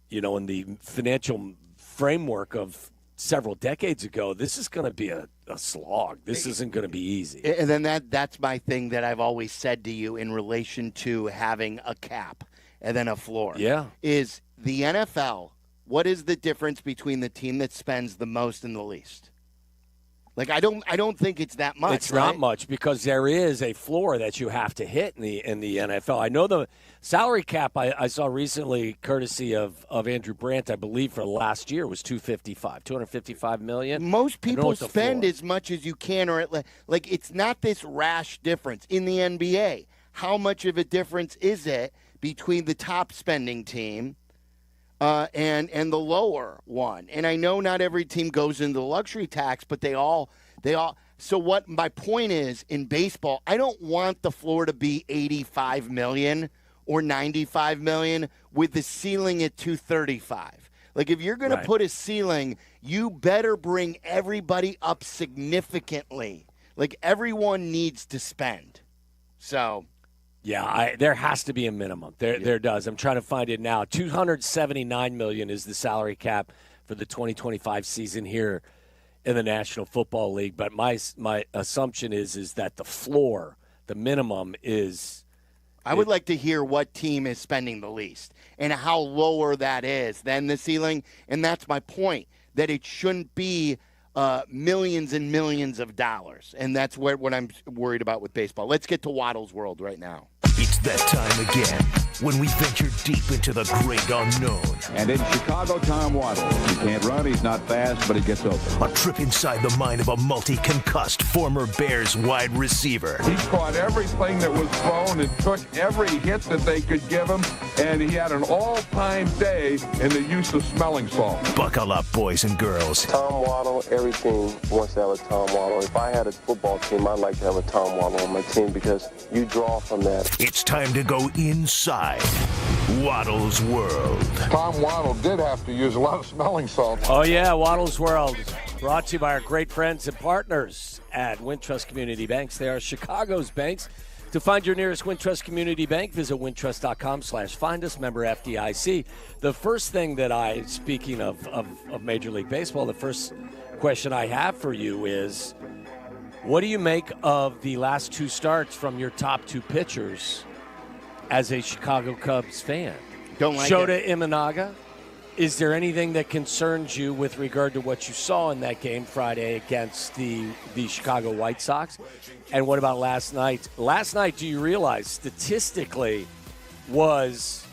in the financial framework of several decades ago, this is going to be a slog. This isn't going to be easy. And then that's my thing that I've always said to you in relation to having a cap and then a floor. Yeah. Is the NFL, what is the difference between the team that spends the most and the least? Like, I don't think it's that much. It's not much, because there is a floor that you have to hit in the NFL. I know the salary cap I saw recently, courtesy of Andrew Brandt, I believe for last year, was $255 million. Most people spend as much as you can, or like it's not this rash difference in the NBA. How much of a difference is it between the top spending team and the lower one? And I know not every team goes into the luxury tax, but they all. So what my point is, in baseball, I don't want the floor to be $85 million or $95 million with the ceiling at $235. Like, if you're going to put a ceiling, you better bring everybody up significantly. Like, everyone needs to spend. So, yeah, there has to be a minimum. There does. I'm trying to find it now. $279 million is the salary cap for the 2025 season here in the National Football League. But my assumption is that the floor, the minimum is. I would like to hear what team is spending the least and how lower that is than the ceiling. And that's my point, that it shouldn't be millions and millions of dollars. And that's what I'm worried about with baseball. Let's get to Waddle's world right now. It's that time again when we venture deep into the great unknown. And in Chicago, Tom Waddle. He can't run, he's not fast, but he gets open. A trip inside the mind of a multi-concussed former Bears wide receiver. He caught everything that was thrown and took every hit that they could give him, and he had an all-time day in the use of smelling salt. Buckle up, boys and girls. Tom Waddle, every team wants to have a Tom Waddle. If I had a football team, I'd like to have a Tom Waddle on my team because you draw from that. It's time to go inside Waddle's world. Tom Waddle did have to use a lot of smelling salt. Oh, yeah, Waddle's World. Brought to you by our great friends and partners at Wintrust Community Banks. They are Chicago's banks. To find your nearest Wintrust Community Bank, visit wintrust.com/find us, member FDIC. The first thing that speaking of Major League Baseball, the first question I have for you is, what do you make of the last two starts from your top two pitchers as a Chicago Cubs fan? Don't like Shota Imanaga, is there anything that concerns you with regard to what you saw in that game Friday against the Chicago White Sox? And what about last night? Last night, do you realize, statistically, was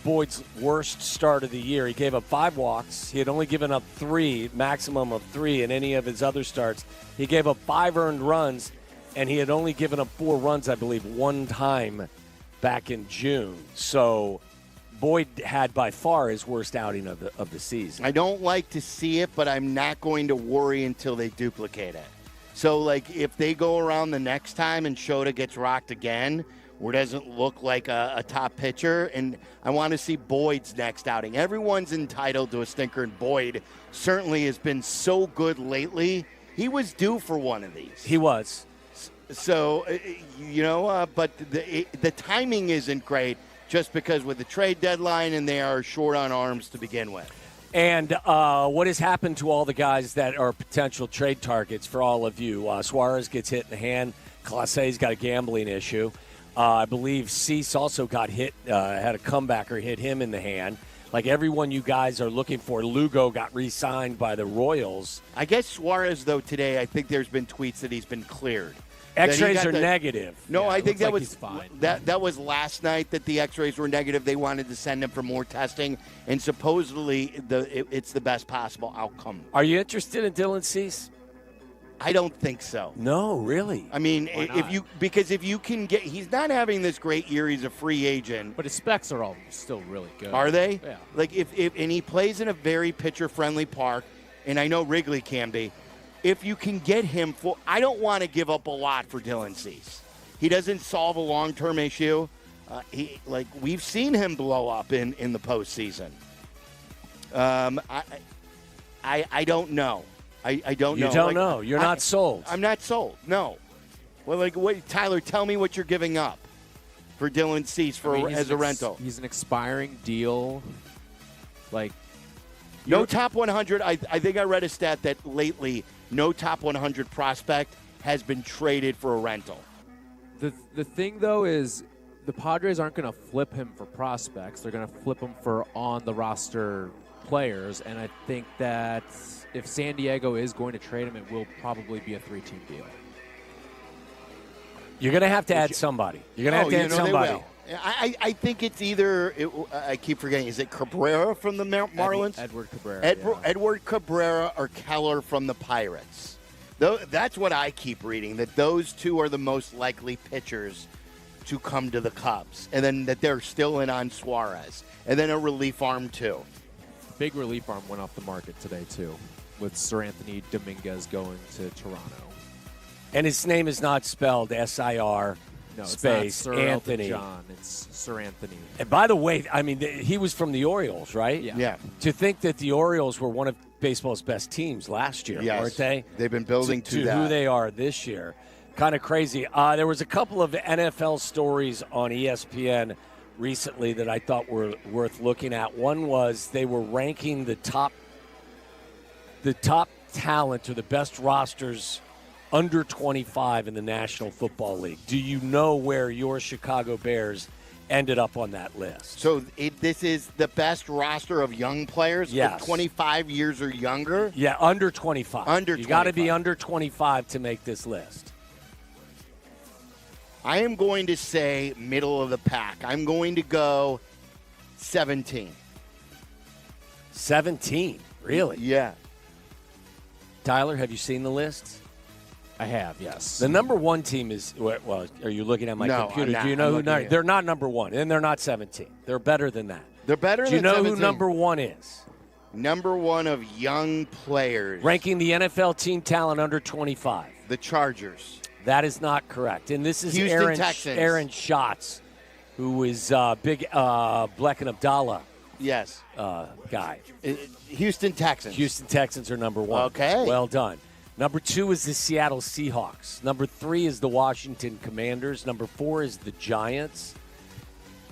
Boyd's worst start of the year. He gave up 5 walks. He had only given up 3, maximum of 3 in any of his other starts. He gave up 5 earned runs, and he had only given up 4 runs, I believe, one time back in June. So Boyd had by far his worst outing of the season. I don't like to see it, but I'm not going to worry until they duplicate it. So, like, if they go around the next time and Shota gets rocked again, or doesn't look like a top pitcher, and I want to see Boyd's next outing. Everyone's entitled to a stinker, and Boyd certainly has been so good lately. He was due for one of these. He was. So, but the timing isn't great just because with the trade deadline and they are short on arms to begin with. And what has happened to all the guys that are potential trade targets for all of you? Suarez gets hit in the hand. Clase's got a gambling issue. I believe Cease also got hit, had a comebacker hit him in the hand. Like everyone you guys are looking for. Lugo got re-signed by the Royals. I guess Suarez, though, today, I think there's been tweets that he's been cleared. X-rays are negative. No, yeah, I think that was fine. that was last night that the X-rays were negative. They wanted to send him for more testing, and supposedly it's the best possible outcome. Are you interested in Dylan Cease? I don't think so. No, really. I mean, if you can get, he's not having this great year. He's a free agent, but his specs are all still really good. Are they? Yeah. Like if and he plays in a very pitcher-friendly park, and I know Wrigley can be. If you can get him for, I don't want to give up a lot for Dylan Cease. He doesn't solve a long-term issue. We've seen him blow up in the postseason. I don't know. I don't know. You don't know. You're not sold. I'm not sold. No. Well, Tyler, tell me what you're giving up for Dylan Cease as a rental. He's an expiring deal. No top 100. I think I read a stat that lately no top 100 prospect has been traded for a rental. The thing, though, is the Padres aren't going to flip him for prospects. They're going to flip him for on-the-roster players, and I think that if San Diego is going to trade him, it will probably be a 3-team deal. You're going to have to add somebody. You're going to have to add somebody. They will. I think it's either, I keep forgetting, is it Cabrera from the Marlins? Edward Cabrera. Edward Cabrera or Keller from the Pirates. That's what I keep reading, that those two are the most likely pitchers to come to the Cubs. And then that they're still in on Suarez. And then a relief arm, too. Big relief arm went off the market today, too, with Sir Anthony Dominguez going to Toronto. And his name is not spelled S-I-R. No, space it's not Sir Anthony. John. It's Sir Anthony. And by the way, I mean, he was from the Orioles, right? Yeah. To think that the Orioles were one of baseball's best teams last year, Yes. weren't they? They've been building to that. who they are this year. Kind of crazy. There was a couple of NFL stories on ESPN recently that I thought were worth looking at. One was they were ranking the top talent or the best rosters under 25 in the National Football League. Do you know where your Chicago Bears ended up on that list? So this is the best roster of young players? Yes. 25 years or younger? Yeah, under 25. Under You got to 25. be under 25 to make this list. I am going to say middle of the pack. I'm going to go 17. 17? Really? Yeah. Tyler, have you seen the list? I have, yes. The number one team is, well, are you looking at my No, computer? I'm not. Do you know I'm who? looking at- They're not number one, and they're not 17. They're better than that. They're better Do you than know 17. who number one is? Number one of young players. Ranking the NFL team talent under 25. The Chargers. That is not correct. And this is Houston Texans. Aaron Schatz, who is big Bleck and Abdallah Yes. guy. Houston Texans. Houston Texans are number one. Okay. Well done. Number 2 is the Seattle Seahawks. Number 3 is the Washington Commanders. Number 4 is the Giants.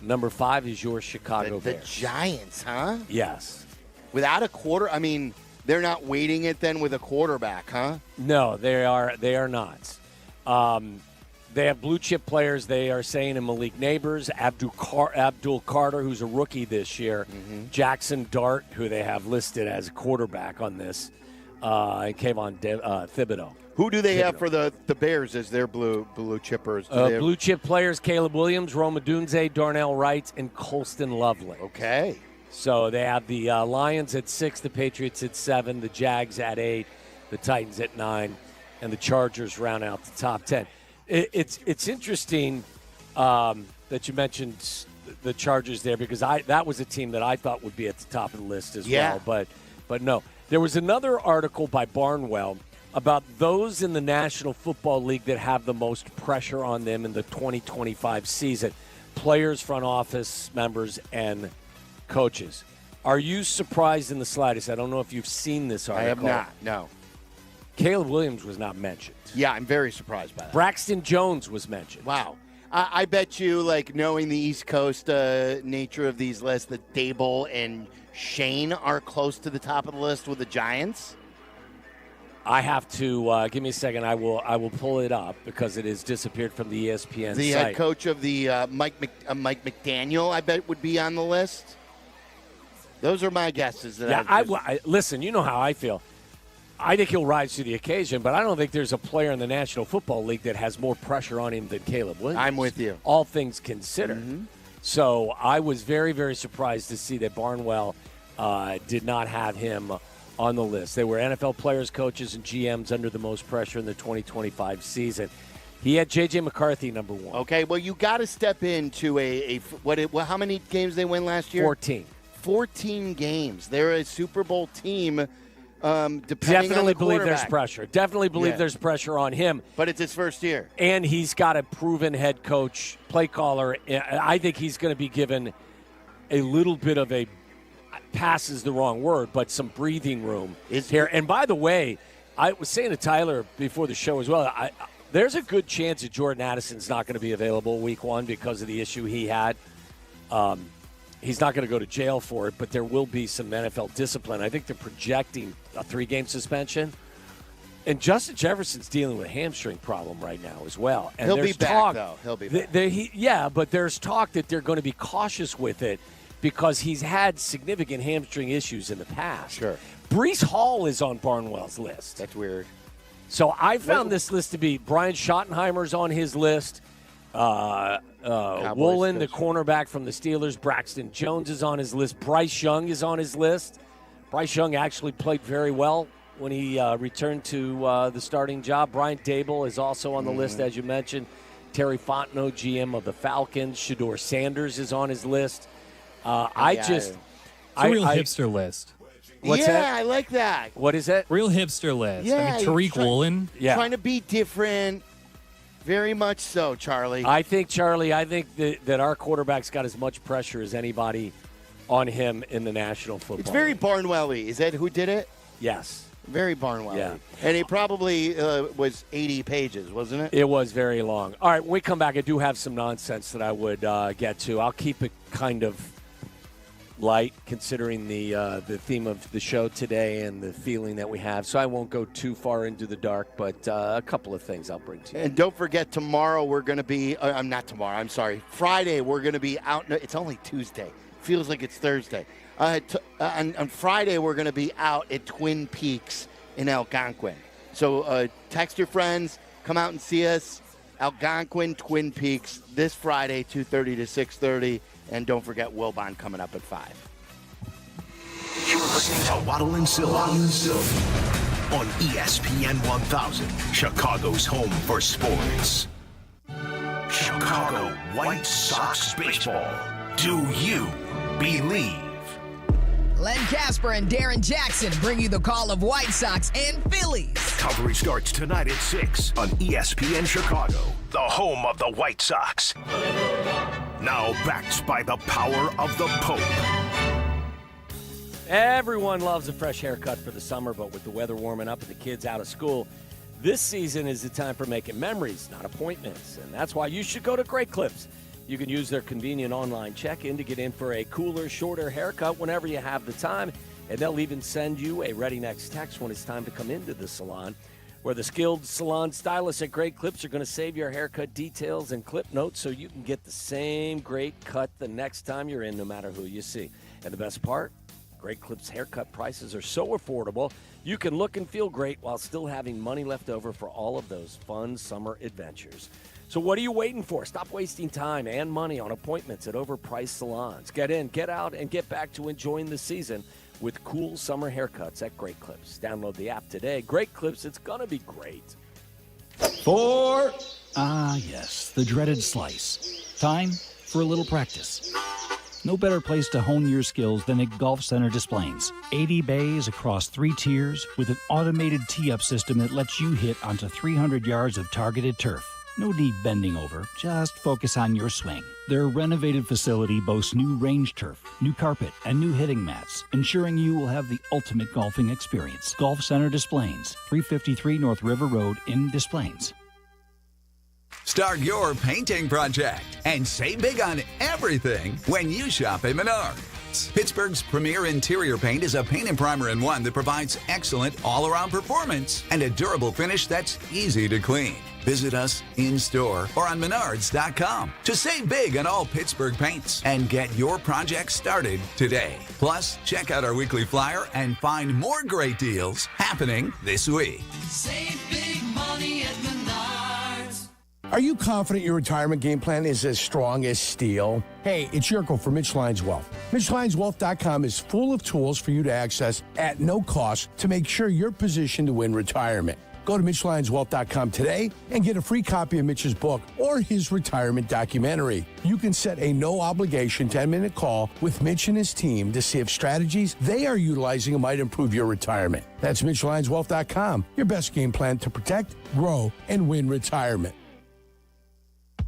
Number 5 is your Chicago The Bears. Giants, huh? Yes. Without a quarter, I mean, they're not waiting it then with a quarterback, huh? No, they are not. They have blue chip players. They are saying in Malik Neighbors, Abdul Carter, who's a rookie this year, Jackson Dart, who they have listed as a quarterback on this, and Kayvon Thibodeau. Who do they have for the Bears as their blue chippers? Do they have- Blue chip players: Caleb Williams, Roma Dunze, Darnell Wright, and Colston Lovely. Okay. So they have the Lions at 6, the Patriots at 7, the Jags at 8, the Titans at 9, and the Chargers round out the top 10. It's interesting that you mentioned the Chargers there, because that was a team that I thought would be at the top of the list as well. But no. There was another article by Barnwell about those in the National Football League that have the most pressure on them in the 2025 season: players, front office members, and coaches. Are you surprised in the slightest? I don't know if you've seen this article. I have not, no. Caleb Williams was not mentioned. Yeah, I'm very surprised by that. Braxton Jones was mentioned. Wow. I bet you, like, knowing the East Coast nature of these lists, that Dable and Shane are close to the top of the list with the Giants. I have to give me a second. I will pull it up because it has disappeared from the ESPN The site. head coach of the Mike McDaniel, I bet, would be on the list. Those are my guesses. Listen, you know how I feel. I think he'll rise to the occasion, but I don't think there's a player in the National Football League that has more pressure on him than Caleb Williams. I'm with you. All things considered. So I was very, very surprised to see that Barnwell did not have him on the list. They were NFL players, coaches, and GMs under the most pressure in the 2025 season. He had J.J. McCarthy number 1. Okay, well, you got to step into how many games they win last year? 14. 14 games. They're a Super Bowl team. Depending Definitely on the believe there's quarterback. pressure. Definitely believe there's pressure on him. But it's his first year. And he's got a proven head coach, play caller. I think he's going to be given a little bit of a, pass is the wrong word, but some breathing room here. And by the way, I was saying to Tyler before the show as well, there's a good chance that Jordan Addison's not going to be available week 1 because of the issue he had. He's not going to go to jail for it, but there will be some NFL discipline. I think they're projecting a 3-game suspension. And Justin Jefferson's dealing with a hamstring problem right now as well. And He'll be back, though. He'll be back. But there's talk that they're going to be cautious with it because he's had significant hamstring issues in the past. Sure. Breece Hall is on Barnwell's list. That's weird. So I found this list to be Brian Schottenheimer's on his list. Woolen, the cornerback from the Steelers. Braxton Jones is on his list. Bryce Young is on his list. Bryce Young actually played very well when he returned to the starting job. Brian Dable is also on the list, as you mentioned. Terry Fontenot, GM of the Falcons. Shedeur Sanders is on his list. It's a real hipster list. What's that? I like that. What is it? Real hipster list. Yeah, I mean, Tariq Woolen. Trying to be different. Very much so, Charlie. I think that our quarterback's got as much pressure as anybody on him in the National Football It's very League. Barnwell-y. Is that who did it? Yes. Very Barnwell. Yeah. And it probably was 80 pages, wasn't it? It was very long. All right, when we come back, I do have some nonsense that I would get to. I'll keep it kind of light, considering the theme of the show today and the feeling that we have. So I won't go too far into the dark, but a couple of things I'll bring to you. And don't forget, tomorrow we're going to be not tomorrow, I'm sorry. Friday, we're going to be out. It's only Tuesday. Feels like it's Thursday. On Friday, we're going to be out at Twin Peaks in Algonquin. So text your friends. Come out and see us. Algonquin, Twin Peaks, this Friday, 2:30 to 6:30. And don't forget Wilbon coming up at 5. You're listening to Waddle and Silvy on ESPN 1000, Chicago's home for sports. Chicago White Sox baseball. Do you believe? Len Casper and Darren Jackson bring you the call of White Sox and Phillies. Coverage starts tonight at 6 on ESPN Chicago, the home of the White Sox. Now backed by the power of the Pope. Everyone loves a fresh haircut for the summer, but with the weather warming up and the kids out of school, this season is the time for making memories, not appointments. And that's why you should go to Great Clips. You can use their convenient online check-in to get in for a cooler, shorter haircut whenever you have the time. And they'll even send you a ready next text when it's time to come into the salon, where the skilled salon stylists at Great Clips are going to save your haircut details and clip notes so you can get the same great cut the next time you're in, no matter who you see. And the best part, Great Clips haircut prices are so affordable, you can look and feel great while still having money left over for all of those fun summer adventures. So what are you waiting for? Stop wasting time and money on appointments at overpriced salons. Get in, get out, and get back to enjoying the season with cool summer haircuts at Great Clips. Download the app today. Great Clips, it's going to be great. Yes, the dreaded slice. Time for a little practice. No better place to hone your skills than at Golf Center Displays. 80 bays across 3 tiers with an automated tee-up system that lets you hit onto 300 yards of targeted turf. No need bending over, just focus on your swing. Their renovated facility boasts new range turf, new carpet, and new hitting mats, ensuring you will have the ultimate golfing experience. Golf Center Displays, 353 North River Road in Des Plaines. Start your painting project and save big on everything when you shop at Menards. Pittsburgh's premier interior paint is a paint and primer in one that provides excellent all-around performance and a durable finish that's easy to clean. Visit us in-store or on Menards.com to save big on all Pittsburgh paints and get your project started today. Plus, check out our weekly flyer and find more great deals happening this week. Save big money at Menards. Are you confident your retirement game plan is as strong as steel? Hey, it's Jurko from Mitch Lyons Wealth. MitchLyonsWealth.com is full of tools for you to access at no cost to make sure you're positioned to win retirement. Go to MitchLyonsWealth.com today and get a free copy of Mitch's book or his retirement documentary. You can set a no-obligation 10-minute call with Mitch and his team to see if strategies they are utilizing might improve your retirement. That's MitchLyonsWealth.com, your best game plan to protect, grow, and win retirement.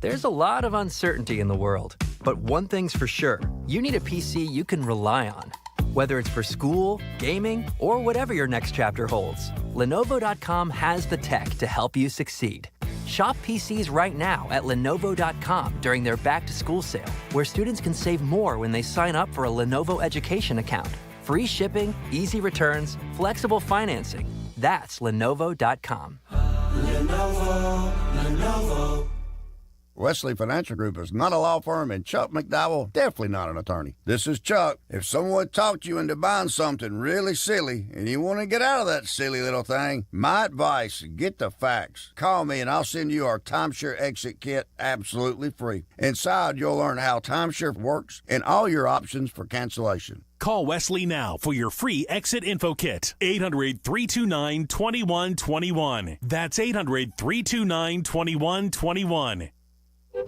There's a lot of uncertainty in the world, but one thing's for sure, you need a PC you can rely on. Whether it's for school, gaming, or whatever your next chapter holds, Lenovo.com has the tech to help you succeed. Shop PCs right now at Lenovo.com during their back-to-school sale, where students can save more when they sign up for a Lenovo education account. Free shipping, easy returns, flexible financing. That's Lenovo.com. Lenovo. Wesley Financial Group is not a law firm, and Chuck McDowell definitely not an attorney. This is Chuck. If someone talked you into buying something really silly and you want to get out of that silly little thing, my advice, get the facts. Call me and I'll send you our timeshare exit kit absolutely free. Inside, you'll learn how timeshare works and all your options for cancellation. Call Wesley now for your free exit info kit. 800-329-2121. That's 800-329-2121.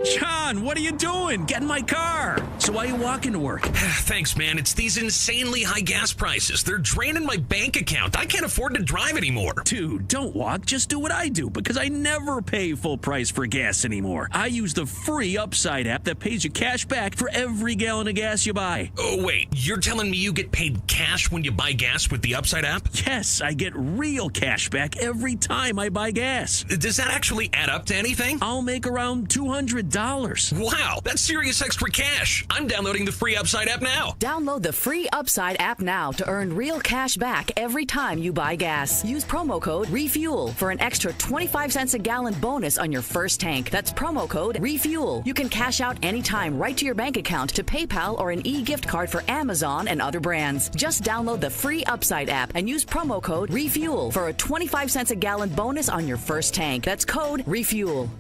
John, what are you doing? Get in my car. So why are you walking to work? Thanks, man. It's these insanely high gas prices. They're draining my bank account. I can't afford to drive anymore. Dude, don't walk. Just do what I do because I never pay full price for gas anymore. I use the free Upside app that pays you cash back for every gallon of gas you buy. Oh, wait. You're telling me you get paid cash when you buy gas with the Upside app? Yes, I get real cash back every time I buy gas. Does that actually add up to anything? I'll make around $200. Wow, that's serious extra cash. I'm downloading the free Upside app now. Download the free Upside app now to earn real cash back every time you buy gas. Use promo code REFUEL for an extra 25 cents a gallon bonus on your first tank. That's promo code REFUEL. You can cash out anytime right to your bank account, to PayPal, or an e-gift card for Amazon and other brands. Just download the free Upside app and use promo code REFUEL for a 25 cents a gallon bonus on your first tank. That's code REFUEL.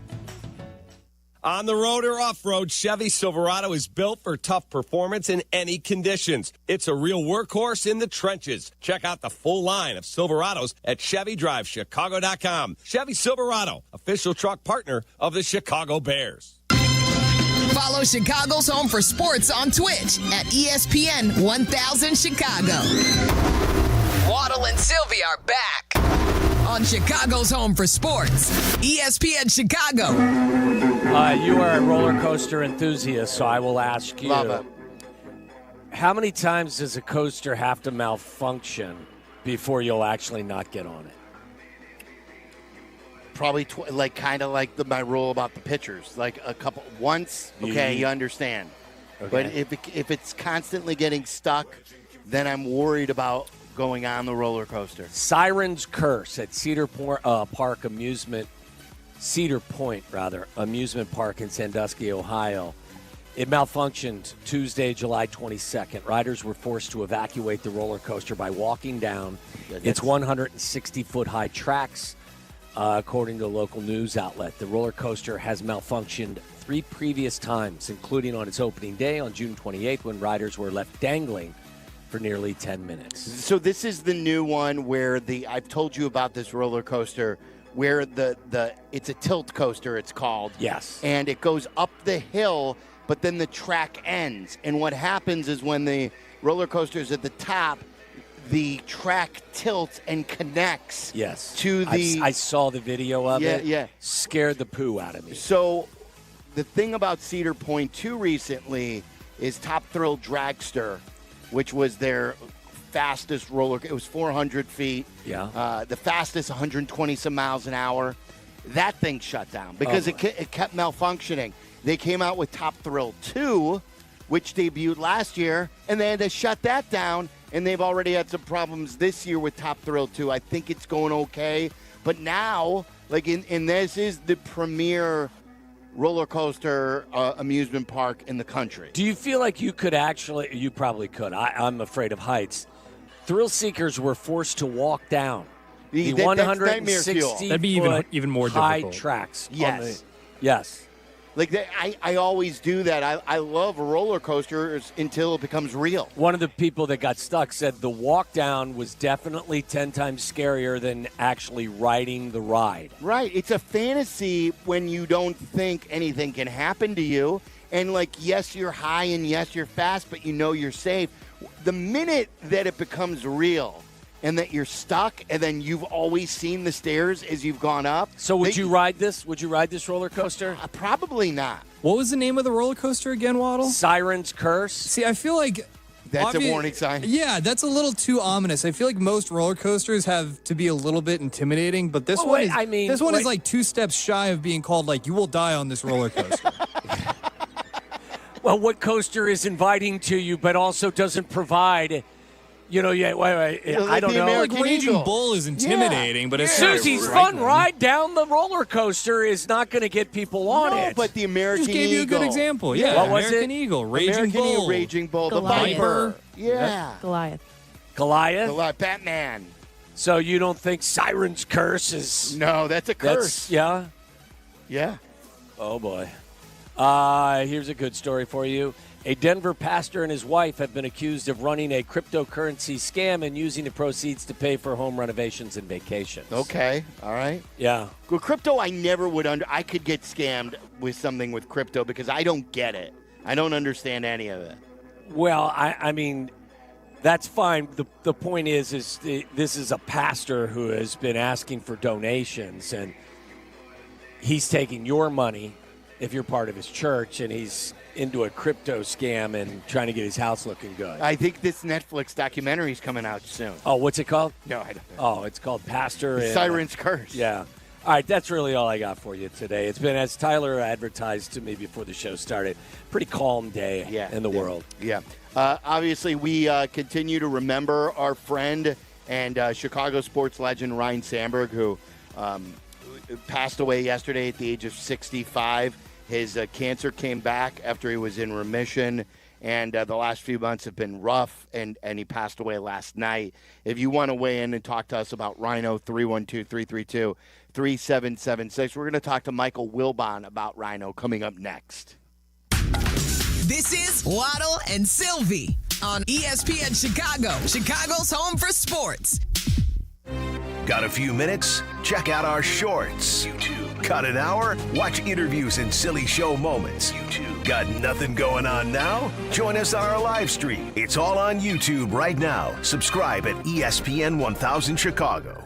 On the road or off-road, Chevy Silverado is built for tough performance in any conditions. It's a real workhorse in the trenches. Check out the full line of Silverados at ChevyDriveChicago.com. Chevy Silverado, official truck partner of the Chicago Bears. Follow Chicago's Home for Sports on Twitch at ESPN 1000 Chicago. Waddle and Silvy are back on Chicago's Home for Sports, ESPN Chicago. You are a roller coaster enthusiast, so I will ask you. Love it. How many times does a coaster have to malfunction before you'll actually not get on it? Probably kind of like my rule about the pitchers. Like once, okay, you understand. Okay. But if it's constantly getting stuck, then I'm worried about going on the roller coaster. Siren's Curse at Cedar Point Amusement Park in Sandusky, Ohio. It malfunctioned Tuesday, July 22nd. Riders were forced to evacuate the roller coaster by walking down its 160-foot high tracks, according to a local news outlet. The roller coaster has malfunctioned 3 previous times, including on its opening day on June 28th, when riders were left dangling for nearly 10 minutes. So this is the new one where I've told you about this roller coaster where it's a tilt coaster, it's called. Yes. And it goes up the hill, but then the track ends. And what happens is when the roller coaster is at the top, the track tilts and connects. Yes. To the. I saw the video of it. Yeah. Scared the poo out of me. So the thing about Cedar Point 2 recently is Top Thrill Dragster, which was their fastest roller. It was 400 feet. Yeah. The fastest, 120 some miles an hour. That thing shut down because it kept malfunctioning. They came out with Top Thrill 2, which debuted last year, and they had to shut that down. And they've already had some problems this year with Top Thrill 2. I think it's going okay. But now, in this is the premier roller coaster amusement park in the country. Do you feel like you could actually, you probably could, I'm afraid of heights. Thrill seekers were forced to walk down the 160 That'd be even more high difficult. tracks. Yes. Yes. I always do that. I love roller coasters until it becomes real. One of the people that got stuck said the walk down was definitely 10 times scarier than actually riding the ride. Right. It's a fantasy when you don't think anything can happen to you. And, yes, you're high and yes, you're fast, but you know you're safe. The minute that it becomes real and that you're stuck and then you've always seen the stairs as you've gone up. So would you ride this? Would you ride this roller coaster? Probably not. What was the name of the roller coaster again, Waddle? Siren's Curse. See, I feel like that's a warning sign. Yeah, that's a little too ominous. I feel like most roller coasters have to be a little bit intimidating, but this one is like 2 steps shy of being called you will die on this roller coaster. Well, what coaster is inviting to you but also doesn't provide, I don't know. Raging Bull is intimidating, but it's Susie's Fun Ride down the roller coaster is not going to get people on it. But the American Eagle. Just gave you a good example. Yeah, what was American Eagle, Raging Bull, the Viper. Yeah. Goliath. Batman. So you don't think Siren's Curse is... No, that's a curse. Yeah? Yeah. Oh, boy. Here's a good story for you. A Denver pastor and his wife have been accused of running a cryptocurrency scam and using the proceeds to pay for home renovations and vacations. Okay. All right. Yeah. Well, crypto, I never would I could get scammed with something with crypto because I don't get it. I don't understand any of it. Well, I mean, that's fine. The point is this is a pastor who has been asking for donations, and he's taking your money if you're part of his church, and he's into a crypto scam and trying to get his house looking good. I think this Netflix documentary is coming out soon. Oh, what's it called? No, I don't know. Oh, it's called Pastor. The Siren's Curse. Yeah. All right, that's really all I got for you today. It's been, as Tyler advertised to me before the show started, pretty calm day in the world. Yeah. Obviously, we continue to remember our friend and Chicago sports legend Ryne Sandberg, who passed away yesterday at the age of 65. His cancer came back after he was in remission, and the last few months have been rough, and he passed away last night. If you want to weigh in and talk to us about Rhino, 312-332-3776. We're going to talk to Michael Wilbon about Rhino coming up next. This is Waddle and Silvy on ESPN Chicago, Chicago's home for sports. Got a few minutes? Check out our shorts. YouTube. Got an hour? Watch interviews and silly show moments. YouTube. Got nothing going on now? Join us on our live stream. It's all on YouTube right now. Subscribe at ESPN 1000 Chicago.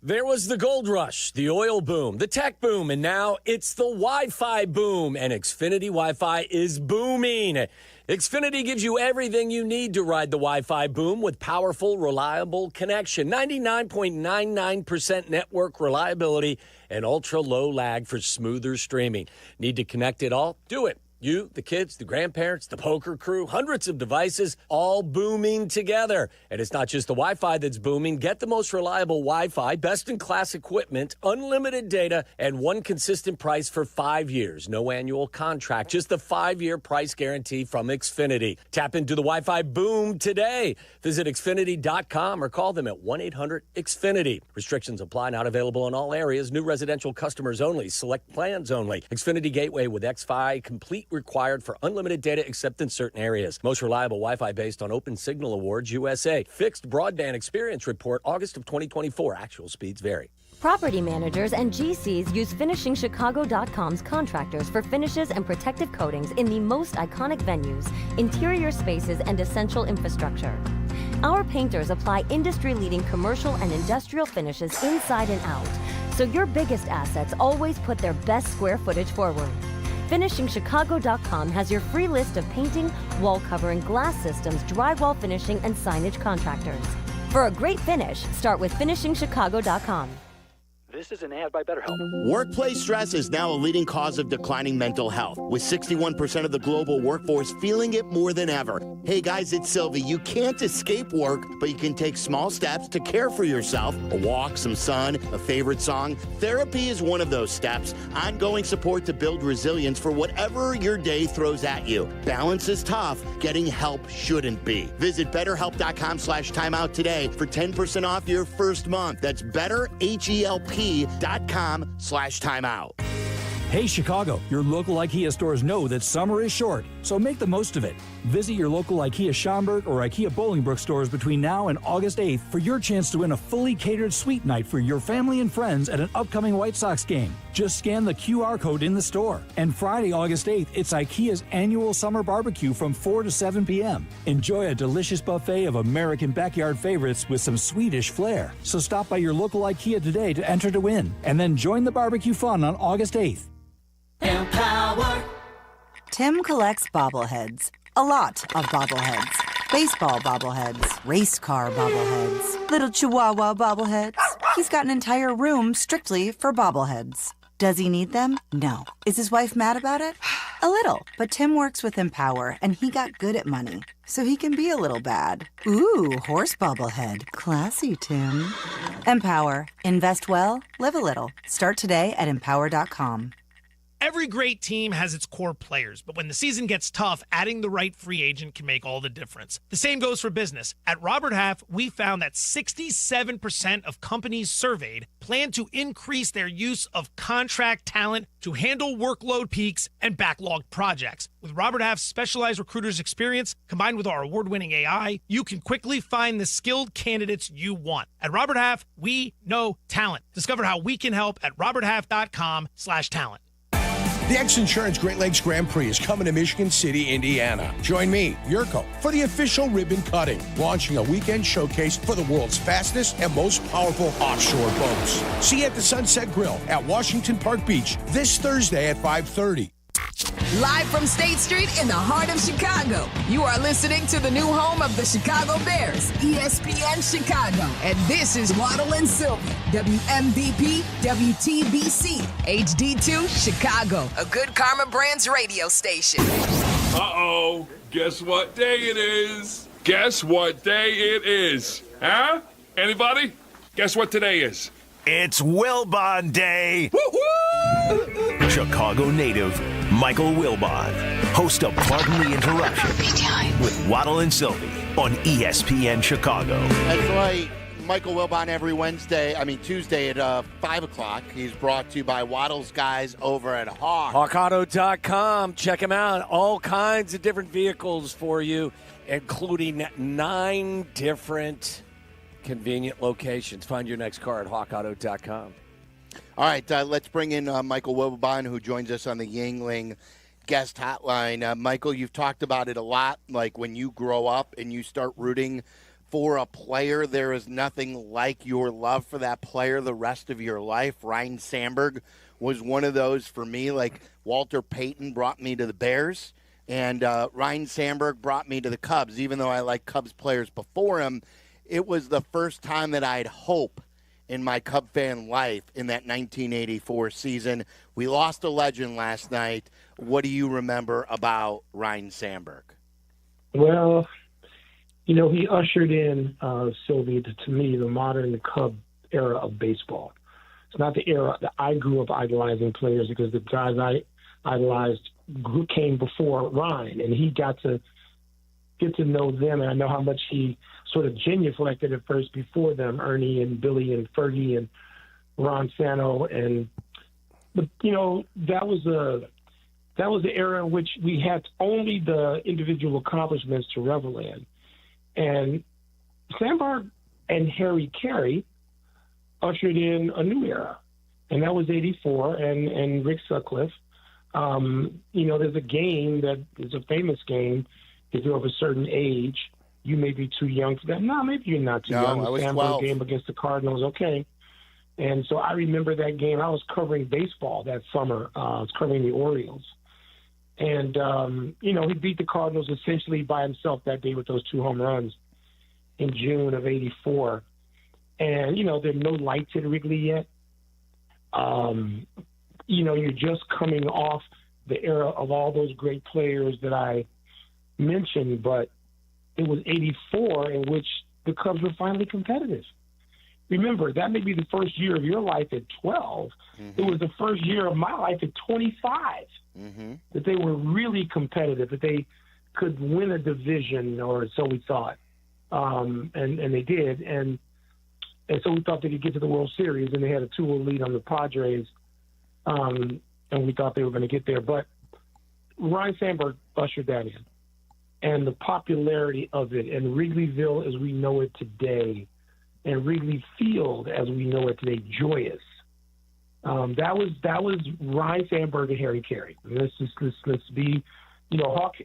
There was the gold rush, the oil boom, the tech boom, and now it's the Wi-Fi boom, and Xfinity Wi-Fi is booming. Xfinity gives you everything you need to ride the Wi-Fi boom with powerful, reliable connection. 99.99% network reliability and ultra-low lag for smoother streaming. Need to connect it all? Do it. You, the kids, the grandparents, the poker crew, hundreds of devices, all booming together. And it's not just the Wi-Fi that's booming. Get the most reliable Wi-Fi, best-in-class equipment, unlimited data, and one consistent price for 5 years. No annual contract, just the 5-year price guarantee from Xfinity. Tap into the Wi-Fi boom today. Visit Xfinity.com or call them at 1-800-XFINITY. Restrictions apply, not available in all areas. New residential customers only. Select plans only. Xfinity Gateway with Xfi complete required for unlimited data except in certain areas. Most reliable Wi-Fi based on Open Signal Awards USA. Fixed broadband experience report August of 2024. Actual speeds vary. Property managers and GCs use FinishingChicago.com's contractors for finishes and protective coatings in the most iconic venues, interior spaces, and essential infrastructure. Our painters apply industry-leading commercial and industrial finishes inside and out, so your biggest assets always put their best square footage forward. FinishingChicago.com has your free list of painting, wall covering, glass systems, drywall finishing, and signage contractors. For a great finish, start with FinishingChicago.com. This is an ad by BetterHelp. Workplace stress is now a leading cause of declining mental health, with 61% of the global workforce feeling it more than ever. Hey guys, it's Silvy. You can't escape work, but you can take small steps to care for yourself. A walk, some sun, a favorite song. Therapy is one of those steps. Ongoing support to build resilience for whatever your day throws at you. Balance is tough. Getting help shouldn't be. Visit BetterHelp.com/timeout today for 10% off your first month. That's BetterHelp.com/timeout. Hey Chicago, your local IKEA stores know that summer is short, so make the most of it. Visit your local IKEA Schaumburg or IKEA Bolingbrook stores between now and August 8th for your chance to win a fully catered suite night for your family and friends at an upcoming White Sox game. Just scan the QR code in the store. And Friday, August 8th, it's IKEA's annual summer barbecue from 4 to 7 p.m. Enjoy a delicious buffet of American backyard favorites with some Swedish flair. So stop by your local IKEA today to enter to win, and then join the barbecue fun on August 8th. Empower. Tim collects bobbleheads. A lot of bobbleheads. Baseball bobbleheads. Race car bobbleheads. Little Chihuahua bobbleheads. He's got an entire room strictly for bobbleheads. Does he need them? No. Is his wife mad about it? A little. But Tim works with Empower, and he got good at money, so he can be a little bad. Ooh, horse bobblehead. Classy, Tim. Empower. Invest well, live a little. Start today at empower.com. Every great team has its core players, but when the season gets tough, adding the right free agent can make all the difference. The same goes for business. At Robert Half, we found that 67% of companies surveyed plan to increase their use of contract talent to handle workload peaks and backlogged projects. With Robert Half's specialized recruiters' experience, combined with our award-winning AI, you can quickly find the skilled candidates you want. At Robert Half, we know talent. Discover how we can help at roberthalf.com/talent. The X Insurance Great Lakes Grand Prix is coming to Michigan City, Indiana. Join me, Jurko, for the official ribbon cutting, launching a weekend showcase for the world's fastest and most powerful offshore boats. See you at the Sunset Grill at Washington Park Beach this Thursday at 5:30. Live from State Street in the heart of Chicago, you are listening to the new home of the Chicago Bears, ESPN Chicago. And this is Waddle and Silvy, WMVP, WTBC, HD2, Chicago, a good Karma Brands radio station. Uh-oh, guess what day it is? Guess what day it is? Huh? Anybody? Guess what today is? It's Wilbon Day. Woo-hoo! Chicago native Michael Wilbon, host of Pardon the Interruption with Waddle and Silvy on ESPN Chicago. That's right. Michael Wilbon every Tuesday at 5 o'clock. He's brought to you by Waddle's guys over at HawkAuto.com. Check him out. All kinds of different vehicles for you, including 9 different convenient locations. Find your next car at HawkAuto.com. All right, let's bring in Michael Wilbon, who joins us on the Yingling guest hotline. Michael, you've talked about it a lot, like when you grow up and you start rooting for a player, there is nothing like your love for that player the rest of your life. Ryne Sandberg was one of those for me. Like Walter Payton brought me to the Bears, and Ryne Sandberg brought me to the Cubs. Even though I like Cubs players before him, it was the first time that I'd hope in my Cub fan life in that 1984 season. We lost a legend last night. What do you remember about Ryne Sandberg? Well, he ushered in, Silvy, to me, the modern Cub era of baseball. It's not the era that I grew up idolizing players, because the guys I idolized came before Ryne, and he got to get to know them, and I know how much he sort of genuflected at first before them, Ernie and Billy and Fergie and Ron Santo, but that was the era in which we had only the individual accomplishments to revel in, and Sandberg and Harry Carey ushered in a new era, and that was '84 and Rick Sutcliffe. There's a game that is a famous game. If you're of a certain age, you may be too young for that. No, maybe you're not too young. I was the 12. Game against the Cardinals, okay. And so I remember that game. I was covering baseball that summer. I was covering the Orioles. And, he beat the Cardinals essentially by himself that day with those 2 home runs in June of '84. And, there are no lights at Wrigley yet. You're just coming off the era of all those great players that I mentioned, but it was '84 in which the Cubs were finally competitive. Remember, that may be the first year of your life at 12. Mm-hmm. It was the first year of my life at 25 that they were really competitive, that they could win a division, or so we thought. And they did. And so we thought they could get to the World Series, and they had a 2-0 lead on the Padres. And we thought they were going to get there. But Ryne Sandberg ushered that in. And the popularity of it, and Wrigleyville as we know it today, and Wrigley Field as we know it today, joyous. That was Ryne Sandberg and Harry Carey. Let's be, Hawk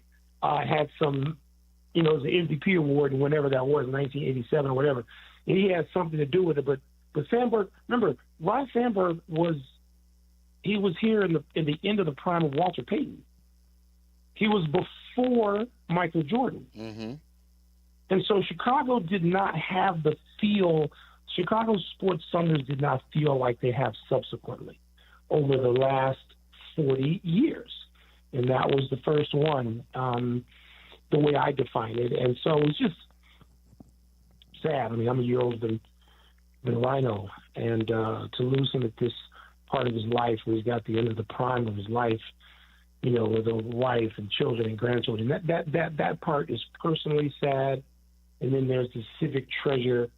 had some, it was the MVP award, and whenever that was, 1987 or whatever, and he had something to do with it. But Sandberg, remember, Ryne Sandberg was here in the end of the prime of Walter Payton. He was before Michael Jordan. Mm-hmm. And so Chicago did not have the feel, Chicago sports Sundays did not feel like they have subsequently over the last 40 years. And that was the first one, the way I define it. And so it's just sad. I mean, I'm a year older than Rhino. And to lose him at this part of his life where he's got the end of the prime of his life, with a wife and children and grandchildren, that part is personally sad. And then there's the civic treasure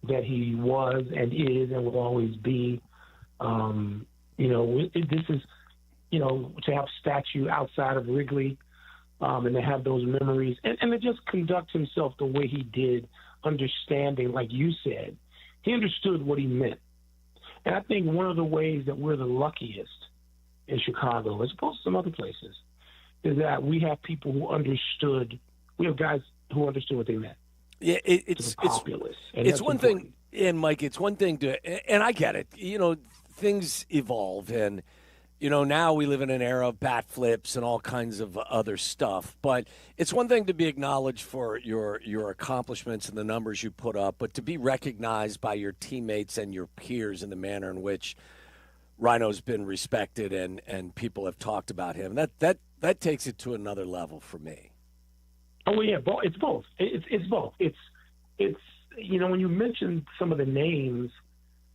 that he was and is and will always be. This is, to have a statue outside of Wrigley and to have those memories and to just conduct himself the way he did, understanding, like you said, he understood what he meant. And I think one of the ways that we're the luckiest in Chicago, as opposed to some other places, is that we have people who understood. We have guys who understood what they meant. Yeah, it's populous. It's one thing, and Mike, it's one thing and I get it. Things evolve, and now we live in an era of bat flips and all kinds of other stuff. But it's one thing to be acknowledged for your accomplishments and the numbers you put up, but to be recognized by your teammates and your peers in the manner in which Ryno's been respected and people have talked about him, that takes it to another level for me. Oh yeah, it's both. It's both. It's when you mentioned some of the names,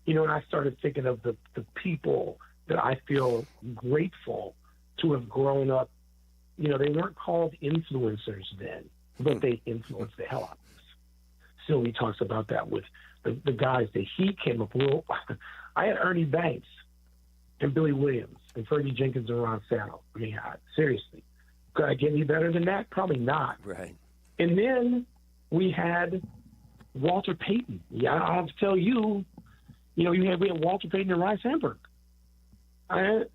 and I started thinking of the people that I feel grateful to have grown up. They weren't called influencers then, but they influenced the hell out of us. Silvy talks about that with the guys that he came up with. I had Ernie Banks and Billy Williams and Fergie Jenkins and Ron Santo. I mean, seriously. Could I get any better than that? Probably not. Right. And then we had Walter Payton. Yeah, I have to tell you, we had Walter Payton and Ryne Sandberg. It's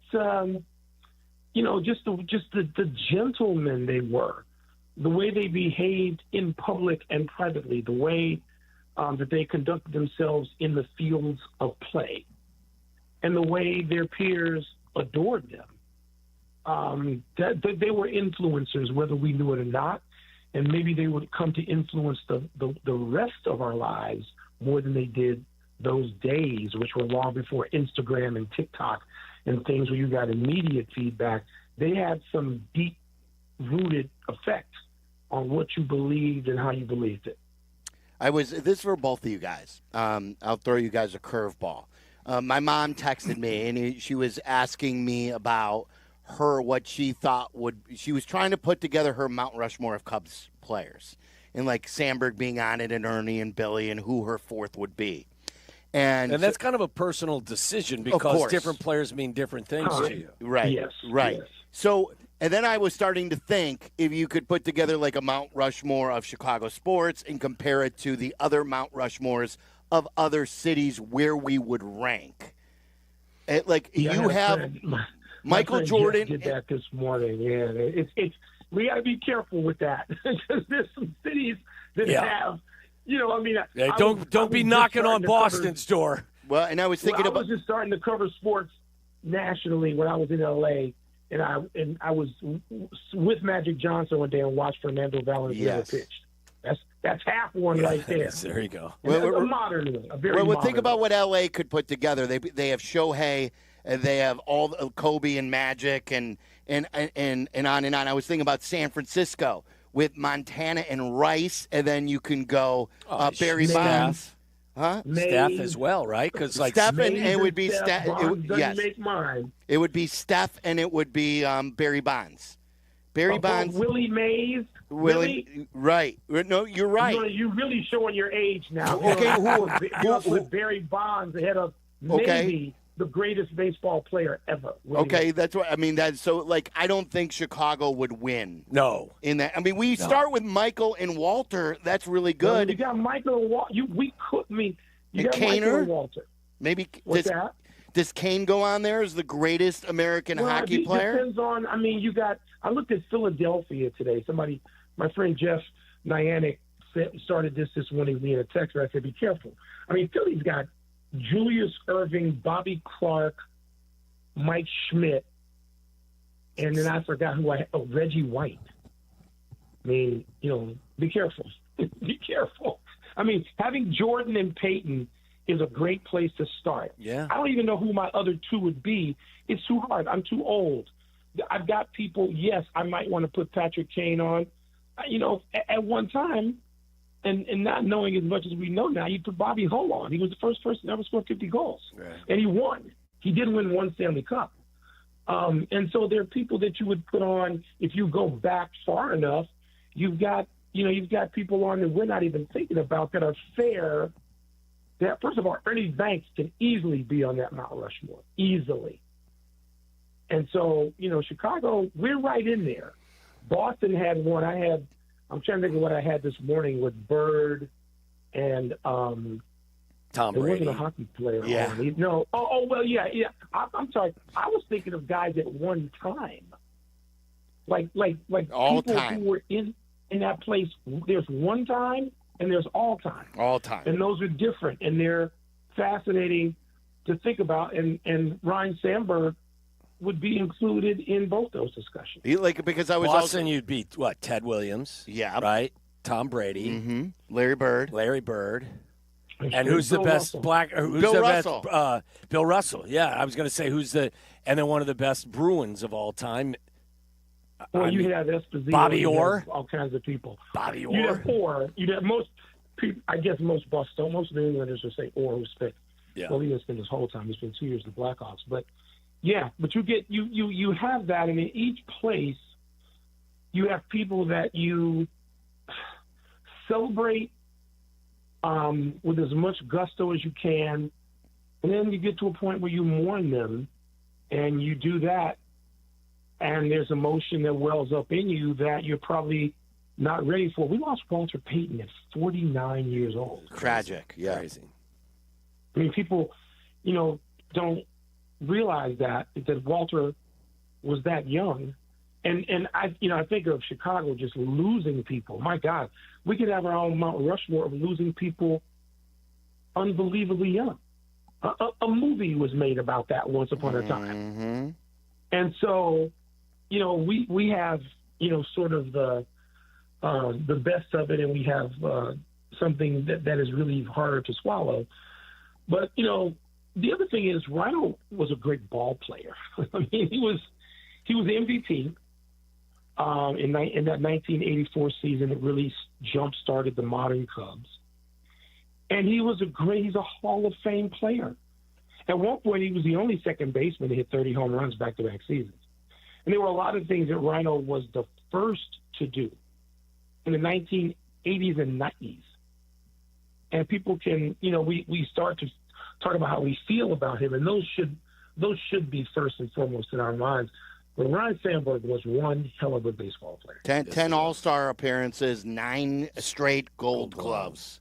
just the gentlemen they were, the way they behaved in public and privately, the way that they conducted themselves in the fields of play, and the way their peers adored them. That they were influencers, whether we knew it or not, and maybe they would come to influence the rest of our lives more than they did those days, which were long before Instagram and TikTok and things where you got immediate feedback. They had some deep-rooted effect on what you believed and how you believed it. This is for both of you guys. I'll throw you guys a curveball. My mom texted me, and she was asking me about what she thought she was trying to put together her Mount Rushmore of Cubs players, and like Sandberg being on it, and Ernie and Billy, and who her fourth would be. And that's kind of a personal decision because different players mean different things to you. Right. Yes. Right. Yes. So, and then I was starting to think if you could put together like a Mount Rushmore of Chicago sports and compare it to the other Mount Rushmores of other cities where we would rank. You have Michael Jordan. Did that this morning. Yeah, it's we got to be careful with that because there's some cities that have. Don't be knocking on Boston's door. Well, and I was thinking I was just starting to cover sports nationally when I was in L.A. and I was with Magic Johnson one day and watched Fernando Valenzuela pitch. That's half one right there. There you go. A modern one, a very modern think about one. what L.A. could put together. They have Shohei, and they have all Kobe and Magic, and on and on. I was thinking about San Francisco with Montana and Rice, and then you can go Barry Bonds. Huh? Steph as well, right? Because Steph, and it would be Steph. Yes. Make mine. It would be Steph, and it would be Barry Bonds. Barry Bonds. Willie Mays. Right. No, you're right. You're really showing your age now. Okay. Who with Barry Bonds ahead of maybe the greatest baseball player ever. Okay, that's what I mean. I don't think Chicago would win. No, in that. I mean, we start with Michael and Walter. That's really good. You got Michael and Walter. You got Kaner? Michael and Walter. Maybe that? Does Kane go on there as the greatest American hockey player? Depends on. I mean, you got. I looked at Philadelphia today. My friend Jeff Nyanek started this morning in a text where I said, "Be careful." I mean, Philly's got Julius Erving, Bobby Clark, Mike Schmidt, and then I forgot Reggie White. I mean, be careful. Be careful. I mean, having Jordan and Peyton is a great place to start. Yeah. I don't even know who my other two would be. It's too hard. I'm too old. I've got people, yes, I might want to put Patrick Kane on. At one time, and not knowing as much as we know now, you put Bobby Hull on. He was the first person to ever score 50 goals. Right. And he won. He did win one Stanley Cup. And so there are people that you would put on if you go back far enough. You've got people on that we're not even thinking about that are fair. That, first of all, Ernie Banks can easily be on that Mount Rushmore. Easily. And so, Chicago, we're right in there. Boston had one. I'm trying to think of what I had this morning with Bird and Tom Tom It Brady. wasn't a hockey player. Yeah. No. Well, yeah. I'm sorry. I was thinking of guys at one time. Like all people time. who were in that place. There's one time and there's all time. All time. And those are different, and they're fascinating to think about. And Ryne Sandberg would be included in both those discussions. Because I was Boston, also you'd beat what? Ted Williams. Yeah. Right. Tom Brady. Mm-hmm. Larry Bird. And who's the best Russell. black? Who's Bill the Russell. Best, Bill Russell. Yeah, I was going to say and then one of the best Bruins of all time. Well, you have Esposito. Bobby you Orr. have all kinds of people. Bobby You Orr. have Orr. You have most people. I guess most Boston, most New Englanders would say Orr, who spent. Yeah. Well, he didn't spend his whole time. He spent 2 years with the Blackhawks. But yeah, but you have that, and in each place, you have people that you celebrate with as much gusto as you can, and then you get to a point where you mourn them, and you do that, and there's emotion that wells up in you that you're probably not ready for. We lost Walter Payton at 49 years old. Tragic. Yeah. Crazy. I mean, people, don't realize that Walter was that young. And I think of Chicago just losing people. My God, we could have our own Mount Rushmore of losing people unbelievably young. A movie was made about that once upon a time. Mm-hmm. And so, we have, sort of the best of it, and we have something that is really harder to swallow. But, the other thing is Ryne was a great ball player. I mean, he was MVP in that 1984 season. It really jump-started the modern Cubs. And he's a Hall of Fame player. At one point, he was the only second baseman to hit 30 home runs back-to-back seasons. And there were a lot of things that Ryne was the first to do in the 1980s and 90s. And people can, we start to talk about how we feel about him, and those should be first and foremost in our minds. But Ryne Sandberg was one hell of a baseball player. 10 All-Star appearances, 9 straight Gold Gloves.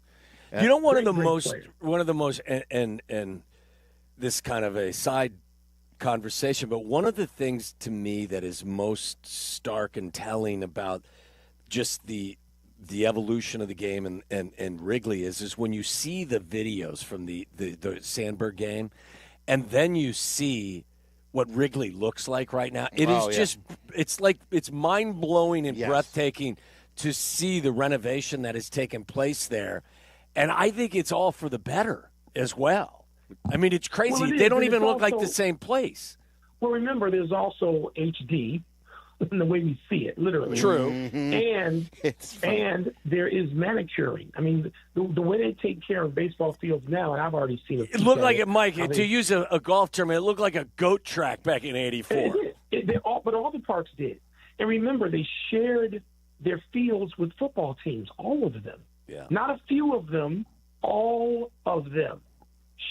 One of the most, and this kind of a side conversation, but one of the things to me that is most stark and telling about just the evolution of the game and Wrigley is when you see the videos from the Sandberg game, and then you see what Wrigley looks like right now. It's mind-blowing and breathtaking to see the renovation that has taken place there. And I think it's all for the better as well. I mean, it's crazy. Well, they don't even look like the same place. Well, remember, there's also HD in the way we see it, literally. True. Mm-hmm. And there is manicuring. I mean, the way they take care of baseball fields now, and I've already seen it. It looked like it, Mike, to use a golf term, it looked like a goat track back in '84. But all the parks did. And remember, they shared their fields with football teams, all of them. Yeah. Not a few of them, all of them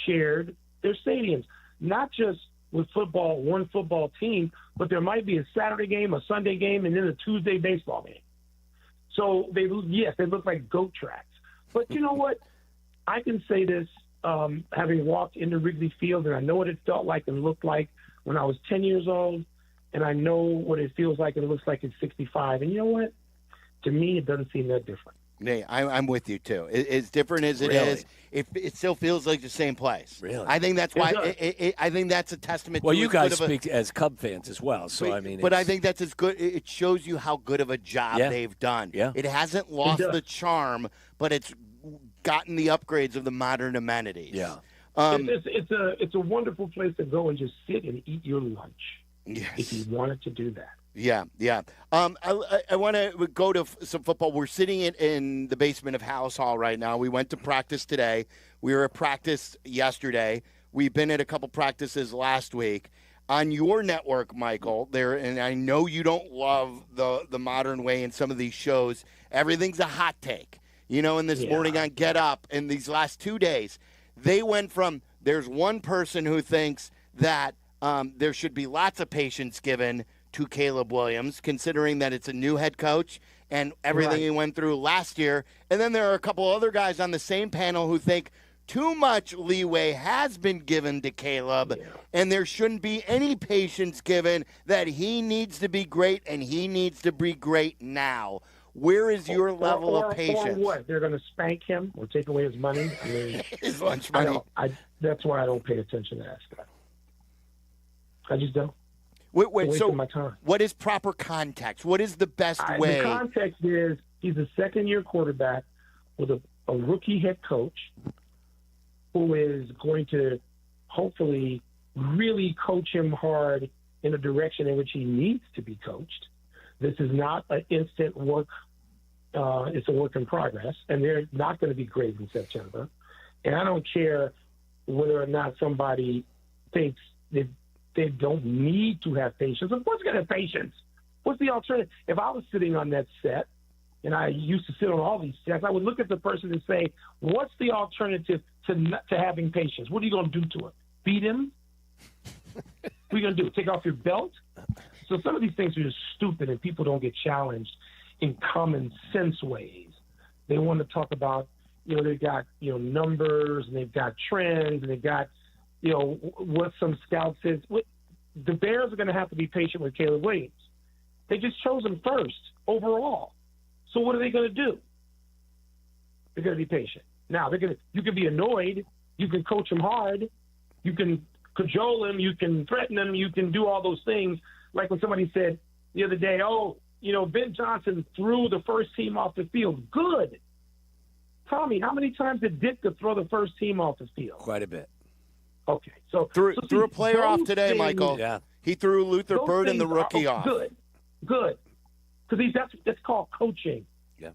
shared their stadiums. Not just with football, one football team, but there might be a Saturday game, a Sunday game, and then a Tuesday baseball game. So they look like goat tracks. But you know what? I can say this, having walked into Wrigley Field, and I know what it felt like and looked like when I was 10 years old, and I know what it feels like and it looks like at 65. And you know what? To me, it doesn't seem that different. Yeah, I'm with you, too. As different as it is, it still feels like the same place. Really? I think that's why I think that's a testament to you guys speak as Cub fans as well, so I mean. But I think that's as good. It shows you how good of a job they've done. Yeah. It hasn't lost the charm, but it's gotten the upgrades of the modern amenities. Yeah. It's a wonderful place to go and just sit and eat your lunch. Yes. If you wanted to do that. Yeah. I want to go to some football. We're sitting in the basement of House Hall right now. We went to practice today. We were at practice yesterday. We've been at a couple practices last week. On your network, Michael, and I know you don't love the modern way in some of these shows. Everything's a hot take. In this morning on Get Up, in these last 2 days, they went from there's one person who thinks that there should be lots of patience given to Caleb Williams, considering that it's a new head coach and everything he went through last year. And then there are a couple other guys on the same panel who think too much leeway has been given to Caleb, and there shouldn't be any patience given that he needs to be great and he needs to be great now. Where is your level of patience? Or what? They're going to spank him or take away his money? I mean, his lunch money. That's why I don't pay attention to that stuff. I just don't. Wait. So, my time. What is proper context? What is the best way? The context is he's a second-year quarterback with a rookie head coach who is going to hopefully really coach him hard in a direction in which he needs to be coached. This is not an instant work. It's a work in progress, and they're not going to be great in September. And I don't care whether or not somebody thinks that they don't need to have patience. Of course, you got to have patience. What's the alternative? If I was sitting on that set, and I used to sit on all these sets, I would look at the person and say, "What's the alternative to having patience? What are you going to do to him? Beat him? What are you going to do? Take off your belt?" So some of these things are just stupid, and people don't get challenged in common sense ways. They want to talk about, they've got, numbers, and they've got trends, and they've got, what some scouts says. The Bears are going to have to be patient with Caleb Williams. They just chose him first overall. So what are they going to do? They're going to be patient. Now, you can be annoyed. You can coach him hard. You can cajole him. You can threaten him. You can do all those things. Like when somebody said the other day, Ben Johnson threw the first team off the field. Good. Tommy, how many times did Ditka throw the first team off the field? Quite a bit. Okay. So threw a player off today, Michael. Yeah. He threw Luther Bird and the rookie off. Good. Because that's called coaching. Yeah.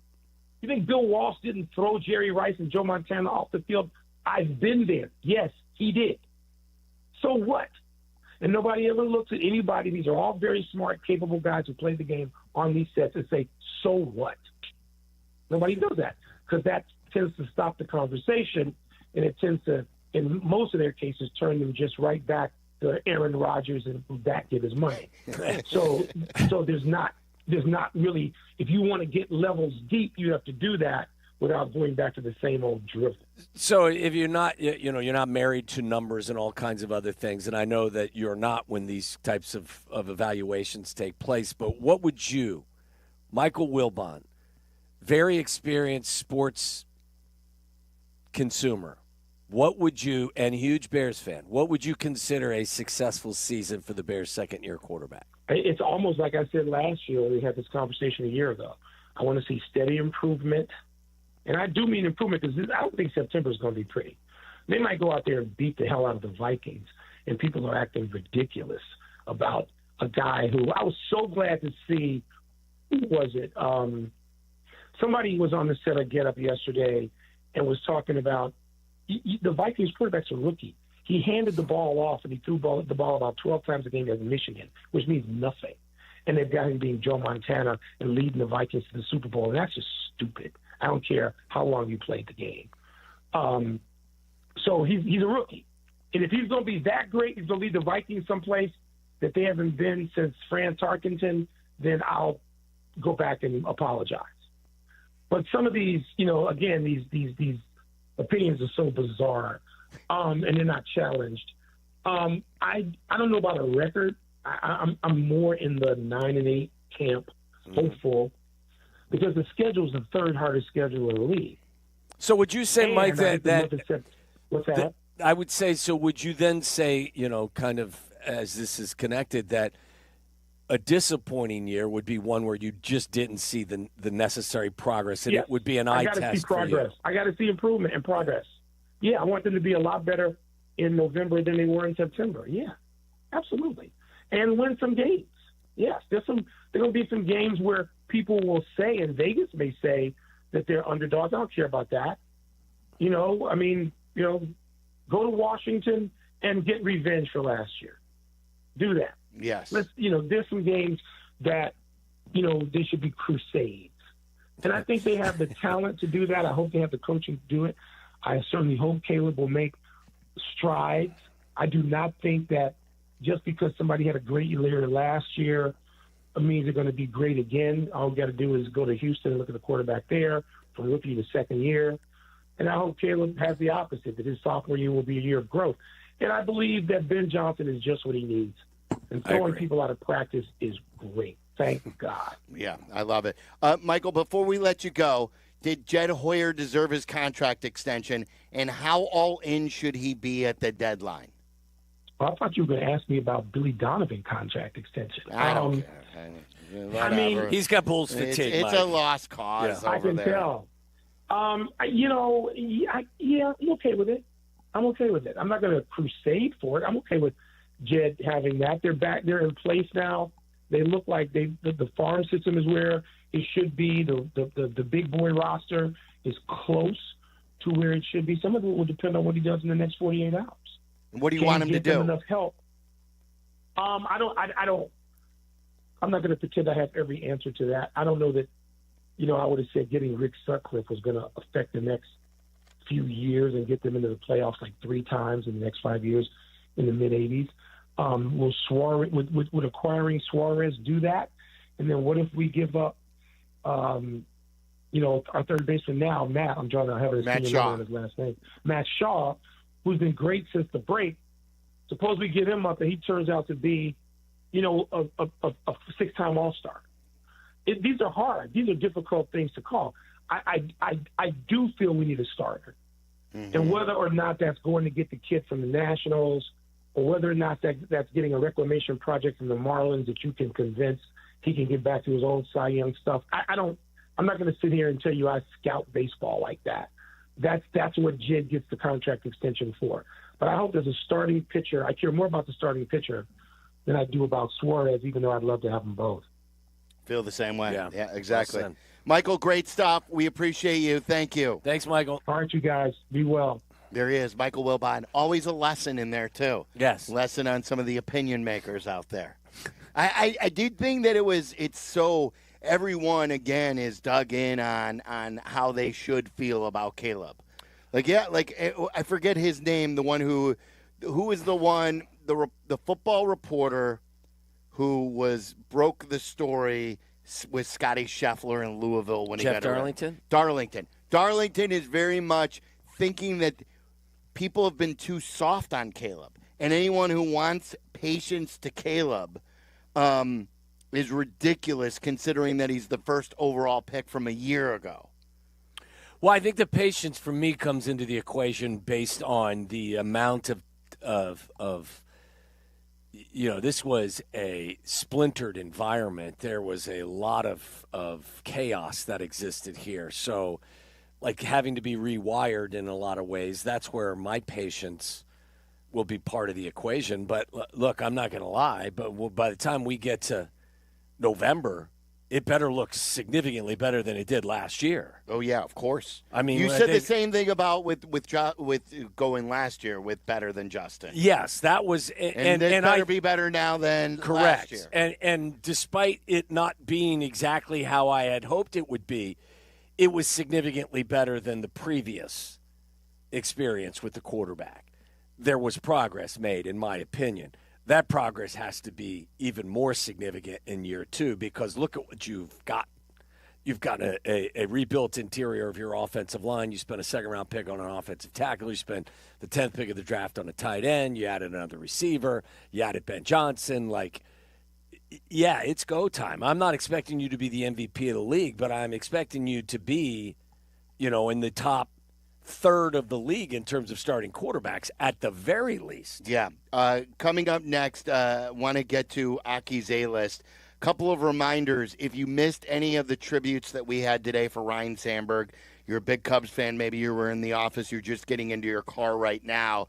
You think Bill Walsh didn't throw Jerry Rice and Joe Montana off the field? I've been there. Yes, he did. So what? And nobody ever looks at anybody. These are all very smart, capable guys who play the game on these sets and say, so what? Nobody does that because that tends to stop the conversation, and it tends to, in most of their cases, turn them just right back to Aaron Rodgers and back get his money. So there's not really, if you want to get levels deep, you have to do that without going back to the same old drivel. So if you're not, you're not married to numbers and all kinds of other things, and I know that you're not when these types of evaluations take place, but what would you, Michael Wilbon, very experienced sports consumer, what would you, and huge Bears fan, what would you consider a successful season for the Bears' second-year quarterback? It's almost like I said last year when we had this conversation a year ago. I want to see steady improvement. And I do mean improvement because I don't think September is going to be pretty. They might go out there and beat the hell out of the Vikings, and people are acting ridiculous about a guy who I was so glad to see. Who was it? Somebody was on the set of Get Up yesterday and was talking about the Vikings quarterback's a rookie. He handed the ball off, and he threw the ball about 12 times a game at Michigan, which means nothing. And they've got him being Joe Montana and leading the Vikings to the Super Bowl, and that's just stupid. I don't care how long you played the game. So he's a rookie. And if he's going to be that great, he's going to lead the Vikings someplace that they haven't been since Fran Tarkenton, then I'll go back and apologize. But some of these, again, these opinions are so bizarre, and they're not challenged. I don't know about a record. I'm more in the 9-8 camp, hopeful. Because the schedule is the third hardest schedule in the league. So would you say, Mike, what's that? I would say, so would you then say, kind of as this is connected, that a disappointing year would be one where you just didn't see the necessary progress, and it would be an eye test. I got to see progress. I got to see improvement and progress. Yeah, I want them to be a lot better in November than they were in September. Yeah, absolutely. And win some games. Yes, there going to be some games where people will say, and Vegas may say, that they're underdogs. I don't care about that. Go to Washington and get revenge for last year. Do that. Yes. There's some games that, they should be crusades. And I think they have the talent to do that. I hope they have the coaching to do it. I certainly hope Caleb will make strides. I do not think that just because somebody had a great year last year, it means they're going to be great again. All we got to do is go to Houston and look at the quarterback there from rookie to second year. And I hope Caleb has the opposite, that his sophomore year will be a year of growth. And I believe that Ben Johnson is just what he needs. And throwing people out of practice is great. Thank God. Yeah, I love it. Michael, before we let you go, did Jed Hoyer deserve his contract extension, and how all in should he be at the deadline? Well, I thought you were going to ask me about Billy Donovan contract extension. I don't care. I mean, he's got bulls to take. It's a lost cause over I can there. tell. I'm okay with it. I'm okay with it. I'm not going to crusade for it. I'm okay with Jed having that. They're back. They're in place now. They look like the farm system is where it should be. The big boy roster is close to where it should be. Some of it will depend on what he does in the next 48 hours. What do you want him to do? Enough help. I don't. I'm not going to pretend I have every answer to that. I don't know that. I would have said getting Rick Sutcliffe was going to affect the next few years and get them into the playoffs like 3 times in the next 5 years in the mid-'80s. Will Suarez, would acquiring Suarez do that? And then what if we give up, our third baseman now, Matt? I'm drawing. I have his last name, Matt Shaw, who's been great since the break. Suppose we give him up and he turns out to be, a 6-time All-Star. These are hard. These are difficult things to call. I do feel we need a starter. Mm-hmm. And whether or not that's going to get the kid from the Nationals or whether or not that's getting a reclamation project from the Marlins that you can convince he can get back to his old Cy Young stuff. I'm not going to sit here and tell you I scout baseball like that. That's what Jed gets the contract extension for. But I hope there's a starting pitcher. I care more about the starting pitcher than I do about Suarez, even though I'd love to have them both. Feel the same way. Yeah, exactly. Well, Michael, great stuff. We appreciate you. Thank you. Thanks, Michael. All right, you guys. Be well. There he is, Michael Wilbon. Always a lesson in there, too. Yes. Lesson on some of the opinion makers out there. I did think that it's so everyone, again, is dug in on how they should feel about Caleb. I forget his name, the one who is the one, the football reporter who broke the story with Scotty Scheffler in Louisville when Jeff he got Darlington? Darlington. Darlington is very much thinking that people have been too soft on Caleb. And anyone who wants patience to Caleb is ridiculous considering that he's the first overall pick from a year ago. Well, I think the patience for me comes into the equation based on the amount of this was a splintered environment. There was a lot of chaos that existed here. So, having to be rewired in a lot of ways, that's where my patience will be part of the equation. But, look, I'm not going to lie, but by the time we get to November, it better look significantly better than it did last year. Oh, yeah, of course. I mean, you said the same thing about with going last year with better than Justin. Yes, that was and it better be better now than correct. Last year. And despite it not being exactly how I had hoped it would be, it was significantly better than the previous experience with the quarterback. There was progress made, in my opinion. That progress has to be even more significant in year 2 because look at what you've got. You've got a rebuilt interior of your offensive line. You spent a second-round pick on an offensive tackle. You spent the 10th pick of the draft on a tight end. You added another receiver. You added Ben Johnson. It's go time. I'm not expecting you to be the MVP of the league, but I'm expecting you to be, in the top third of the league in terms of starting quarterbacks at the very least. Yeah. Coming up next, want to get to Aki's A-list. Couple of reminders. If you missed any of the tributes that we had today for Ryne Sandberg, you're a big Cubs fan, maybe you were in the office, you're just getting into your car right now.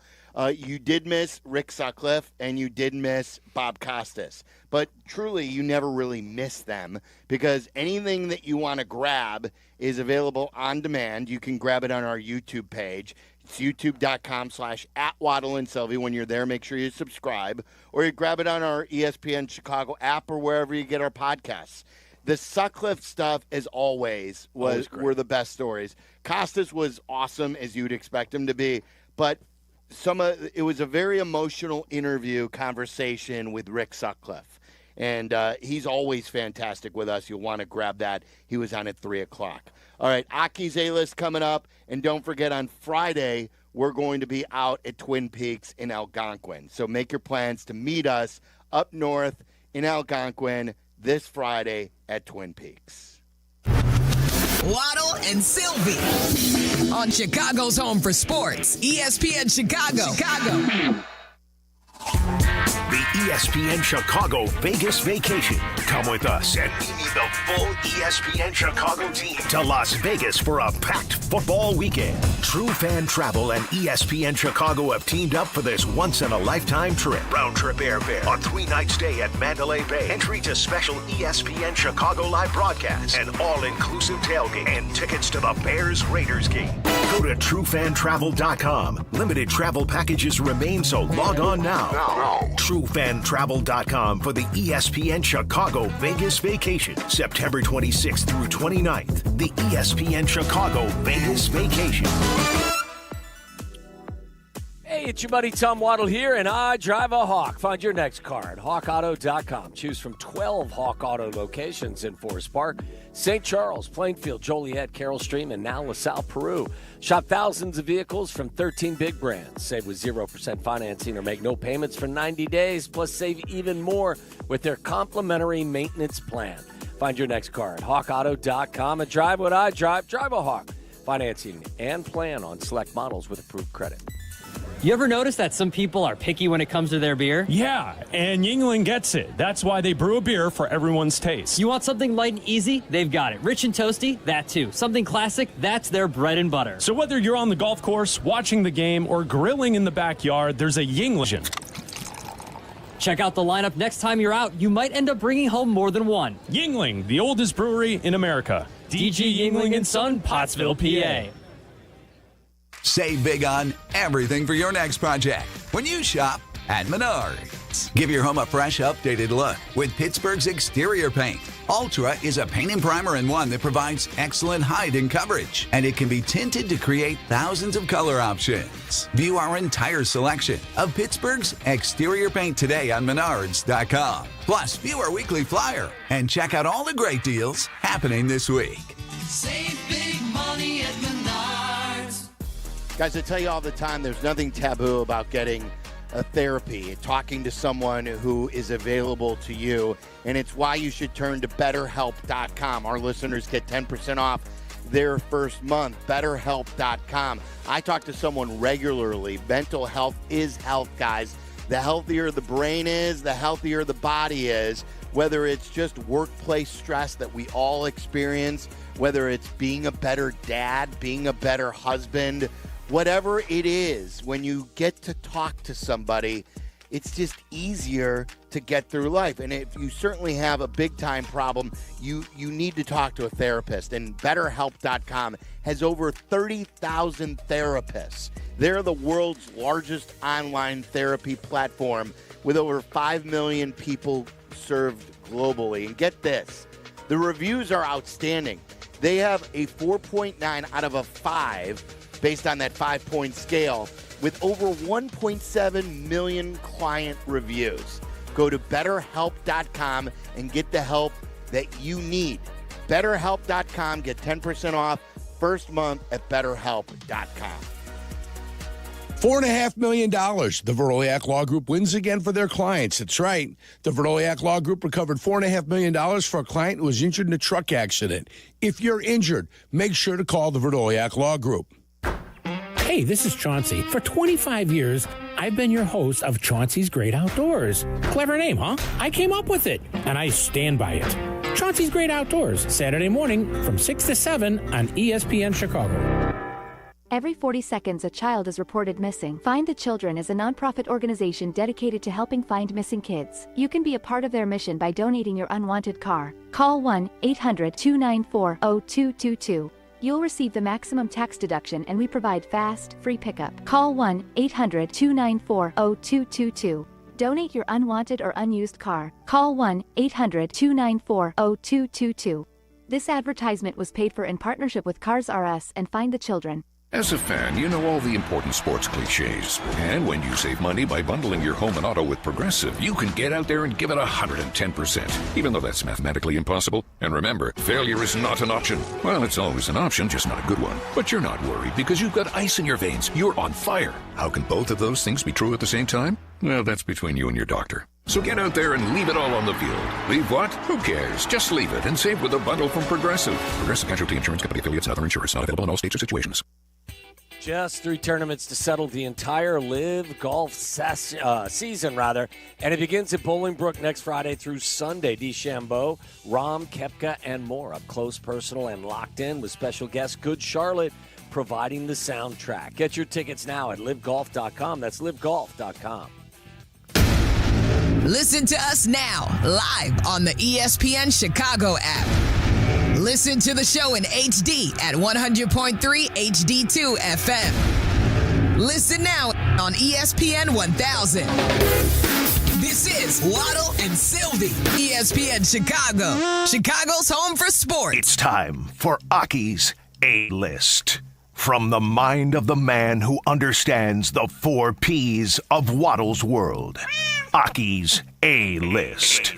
You did miss Rick Sutcliffe, and you did miss Bob Costas. But truly, you never really miss them because anything that you want to grab is available on demand. You can grab it on our YouTube page. It's youtube.com/@Waddle and Silvy. When you're there, make sure you subscribe. Or you grab it on our ESPN Chicago app or wherever you get our podcasts. The Sutcliffe stuff, as always, were the best stories. Costas was awesome, as you'd expect him to be. But it was a very emotional conversation with Rick Sutcliffe. And he's always fantastic with us. You'll want to grab that. He was on at 3 o'clock. All right, Aki's A-List coming up. And don't forget, on Friday, we're going to be out at Twin Peaks in Algonquin. So make your plans to meet us up north in Algonquin this Friday at Twin Peaks. Waddle and Silvy on Chicago's home for sports, ESPN Chicago. The ESPN Chicago Vegas Vacation. Come with us and meet the full ESPN Chicago team to Las Vegas for a packed football weekend. True Fan Travel and ESPN Chicago have teamed up for this once-in-a-lifetime trip. Round-trip airfare, a 3-night stay at Mandalay Bay, entry to special ESPN Chicago live broadcasts, an all-inclusive tailgate, and tickets to the Bears-Raiders game. Go to TrueFanTravel.com. Limited travel packages remain, so log on now. TrueFanTravel.com for the ESPN Chicago Vegas Vacation, September 26th through 29th. The ESPN Chicago Vegas Vacation. Hey, it's your buddy Tom Waddle here, and I drive a Hawk. Find your next car at HawkAuto.com. Choose from 12 Hawk Auto locations in Forest Park, St. Charles, Plainfield, Joliet, Carroll Stream, and now LaSalle, Peru. Shop thousands of vehicles from 13 big brands. Save with 0% financing or make no payments for 90 days, plus save even more with their complimentary maintenance plan. Find your next car at HawkAuto.com and drive what I drive. Drive a Hawk. Financing and plan on select models with approved credit. You ever notice that some people are picky when it comes to their beer? Yeah, and Yuengling gets it. That's why they brew a beer for everyone's taste. You want something light and easy? They've got it. Rich and toasty? That too. Something classic? That's their bread and butter. So whether you're on the golf course, watching the game, or grilling in the backyard, there's a Yuengling. Check out the lineup next time you're out. You might end up bringing home more than one. Yuengling, the oldest brewery in America. DG Yuengling & Son, Pottsville, PA. Save big on everything for your next project when you shop at Menards. Give your home a fresh, updated look with Pittsburgh's exterior paint. Ultra is a paint and primer in one that provides excellent height and coverage, and it can be tinted to create thousands of color options. View our entire selection of Pittsburgh's exterior paint today on Menards.com. Plus, view our weekly flyer and check out all the great deals happening this week. Save big money at Menards. Guys, I tell you all the time, there's nothing taboo about getting a therapy, talking to someone who is available to you, and it's why you should turn to BetterHelp.com. Our listeners get 10% off their first month, BetterHelp.com. I talk to someone regularly. Mental health is health, guys. The healthier the brain is, the healthier the body is, whether it's just workplace stress that we all experience, whether it's being a better dad, being a better husband, whatever it is, when you get to talk to somebody, it's just easier to get through life. And if you certainly have a big-time problem, you need to talk to a therapist. And BetterHelp.com has over 30,000 therapists. They're the world's largest online therapy platform with over 5 million people served globally. And get this, the reviews are outstanding. They have a 4.9 out of a 5 based on that 5-point scale, with over 1.7 million client reviews. Go to BetterHelp.com and get the help that you need. BetterHelp.com, get 10% off first month at BetterHelp.com. $4.5 million. The Veroliak Law Group wins again for their clients. That's right. The Veroliak Law Group recovered $4.5 million for a client who was injured in a truck accident. If you're injured, make sure to call the Veroliak Law Group. Hey, this is Chauncey. For 25 years, I've been your host of Chauncey's Great Outdoors. Clever name, huh? I came up with it, and I stand by it. Chauncey's Great Outdoors, Saturday morning from 6 to 7 on ESPN Chicago. Every 40 seconds, a child is reported missing. Find the Children is a nonprofit organization dedicated to helping find missing kids. You can be a part of their mission by donating your unwanted car. Call 1-800-294-0222. You'll receive the maximum tax deduction, and we provide fast, free pickup. Call 1-800-294-0222. Donate your unwanted or unused car. Call 1-800-294-0222. This advertisement was paid for in partnership with Cars R Us and Find the Children. As a fan, you know all the important sports cliches. And when you save money by bundling your home and auto with Progressive, you can get out there and give it 110%, even though that's mathematically impossible. And remember, failure is not an option. Well, it's always an option, just not a good one. But you're not worried because you've got ice in your veins. You're on fire. How can both of those things be true at the same time? Well, that's between you and your doctor. So get out there and leave it all on the field. Leave what? Who cares? Just leave it and save with a bundle from Progressive. Progressive Casualty Insurance Company affiliates and other insurers. Not available in all states or situations. Just 3 tournaments to settle the entire Live Golf season, and it begins at Bolingbrook next Friday through Sunday. DeChambeau, Rahm, Koepka, and more. Up close, personal, and locked in with special guest Good Charlotte providing the soundtrack. Get your tickets now at livegolf.com. That's livegolf.com. Listen to us now, live on the ESPN Chicago app. Listen to the show in HD at 100.3 HD2 FM. Listen now on ESPN 1000. This is Waddle and Silvy, ESPN Chicago, Chicago's home for sports. It's time for Aki's A-List. From the mind of the man who understands the 4 Ps of Waddle's world. Aki's A-List.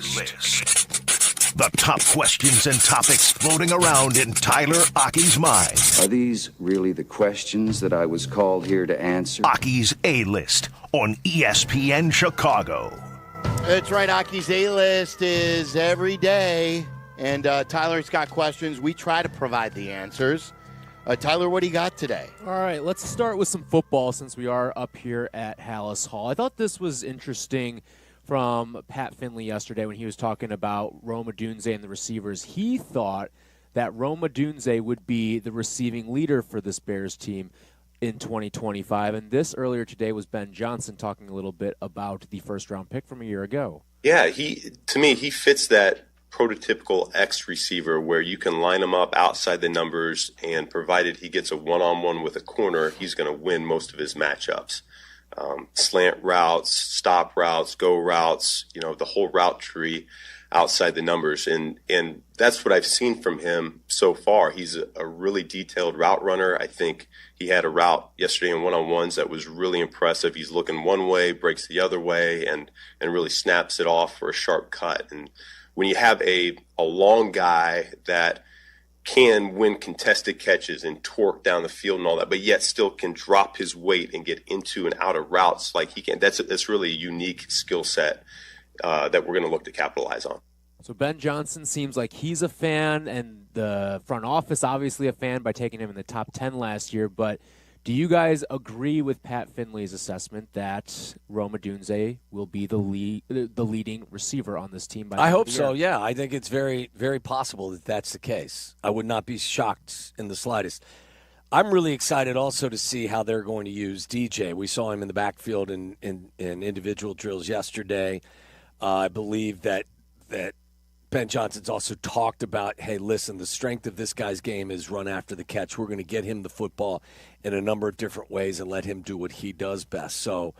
The top questions and topics floating around in Tyler Aki's mind. Are these really the questions that I was called here to answer? Aki's A-List on ESPN Chicago. That's right. Aki's A-List is every day. And Tyler's got questions. We try to provide the answers. Tyler, what do you got today? All right, let's start with some football since we are up here at Hallis Hall. I thought this was interesting from Pat Finley yesterday when he was talking about Rome Odunze and the receivers. He thought that Rome Odunze would be the receiving leader for this Bears team in 2025. And this earlier today was Ben Johnson talking a little bit about the first-round pick from a year ago. Yeah, to me, he fits that prototypical X receiver where you can line him up outside the numbers, and provided he gets a one-on-one with a corner, he's going to win most of his matchups. Slant routes, stop routes, go routes, the whole route tree outside the numbers. And that's what I've seen from him so far. He's a really detailed route runner. I think he had a route yesterday in one-on-ones that was really impressive. He's looking one way, breaks the other way, and really snaps it off for a sharp cut. And when you have a long guy that can win contested catches and torque down the field and all that, but yet still can drop his weight and get into and out of routes like he can, that's really a unique skill set that we're going to look to capitalize on. So Ben Johnson seems like he's a fan, and the front office obviously a fan by taking him in the top 10 last year. But do you guys agree with Pat Finley's assessment that Rome Odunze will be the leading receiver on this team? I hope so, yeah. I think it's very, very possible that that's the case. I would not be shocked in the slightest. I'm really excited also to see how they're going to use DJ. We saw him in the backfield in individual drills yesterday. I believe that Ben Johnson's also talked about, hey, listen, the strength of this guy's game is run after the catch. We're going to get him the football in a number of different ways and let him do what he does best. So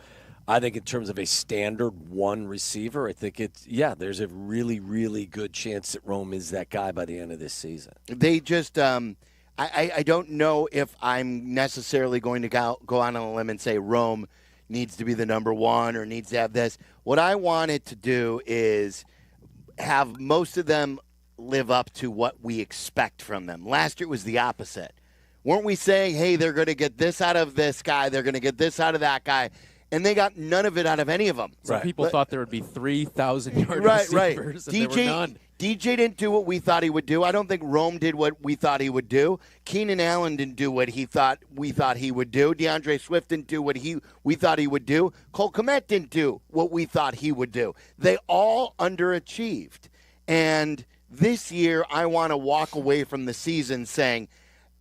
I think in terms of a standard one receiver, I think there's a really, really good chance that Rome is that guy by the end of this season. They just I don't know if I'm necessarily going to go on a limb and say Rome needs to be the number one or needs to have this. What I wanted to do is have most of them live up to what we expect from them. Last year was the opposite. Weren't we saying, hey, they're going to get this out of this guy, they're going to get this out of that guy, and they got none of it out of any of them. Some people thought there would be 3,000-yard receivers, and there were none. DJ didn't do what we thought he would do. I don't think Rome did what we thought he would do. Keenan Allen didn't do what we thought he would do. DeAndre Swift didn't do what we thought he would do. Cole Kmet didn't do what we thought he would do. They all underachieved. And this year, I want to walk away from the season saying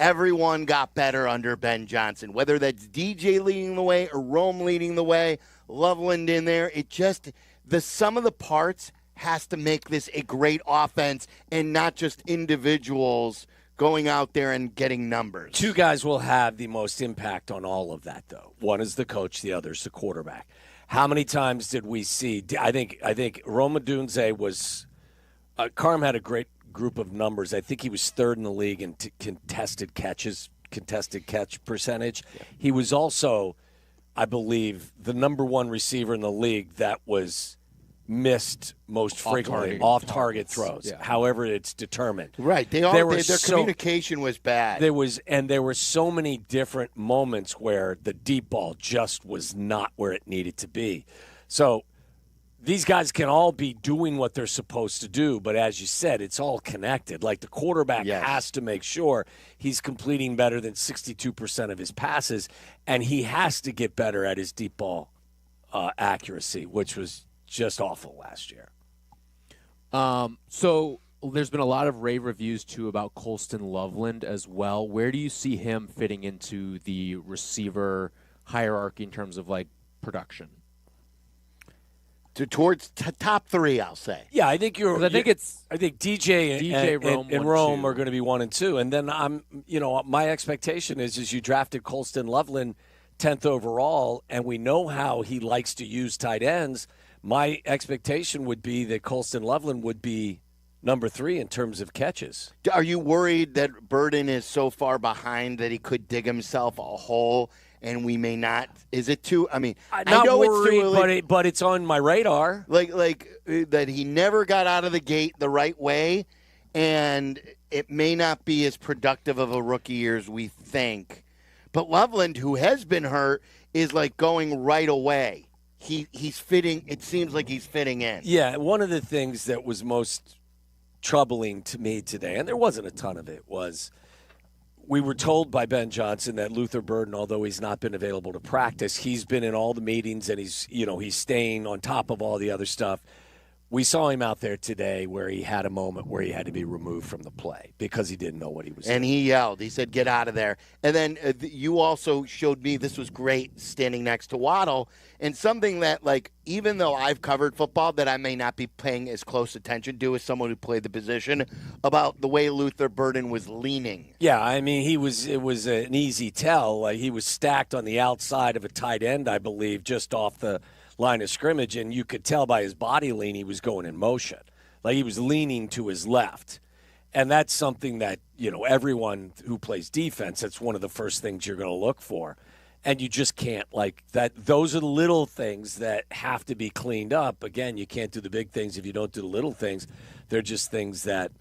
everyone got better under Ben Johnson, whether that's DJ leading the way or Rome leading the way, Loveland in there. The sum of the parts has to make this a great offense and not just individuals going out there and getting numbers. Two guys will have the most impact on all of that, though. One is the coach, the other is the quarterback. How many times did we see? I think Rome Odunze was Carm had a great group of numbers. I think he was third in the league in contested catches contested catch percentage. He was also, I believe, the number one receiver in the league that was missed most frequently off-target throws. Yeah. However, it's determined. Right. Their communication was bad. There were so many different moments where the deep ball just was not where it needed to be. So these guys can all be doing what they're supposed to do, but as you said, it's all connected. Like the quarterback has to make sure he's completing better than 62% of his passes, and he has to get better at his deep ball accuracy, which was just awful last year. So there's been a lot of rave reviews, too, about Colston Loveland as well. Where do you see him fitting into the receiver hierarchy in terms of, like, production? Towards top three, I'll say. Yeah, I think I think DJ and Rome are going to be 1 and 2, and then my expectation is you drafted Colston Loveland 10th overall, and we know how he likes to use tight ends. My expectation would be that Colston Loveland would be number 3 in terms of catches. Are you worried that Burden is so far behind that he could dig himself a hole and we may not? Is it too? I mean, I know worried, it's too early, but it's on my radar. Like that he never got out of the gate the right way, and it may not be as productive of a rookie year as we think. But Loveland, who has been hurt, is like going right away. He's fitting. It seems like he's fitting in. Yeah, one of the things that was most troubling to me today, and there wasn't a ton of it, was we were told by Ben Johnson that Luther Burden, although he's not been available to practice, he's been in all the meetings and he's staying on top of all the other stuff. We saw him out there today where he had a moment where he had to be removed from the play because he didn't know what he was doing. And he yelled. He said, "Get out of there." And then you also showed me, this was great, standing next to Waddle, and something that, like, even though I've covered football, that I may not be paying as close attention to as someone who played the position, about the way Luther Burden was leaning. Yeah, I mean, it was an easy tell. Like, he was stacked on the outside of a tight end, I believe, just off the line of scrimmage, and you could tell by his body lean he was going in motion. Like, he was leaning to his left. And that's something that, everyone who plays defense, that's one of the first things you're going to look for. And you just can't, like, that. Those are the little things that have to be cleaned up. Again, you can't do the big things if you don't do the little things. They're just things that,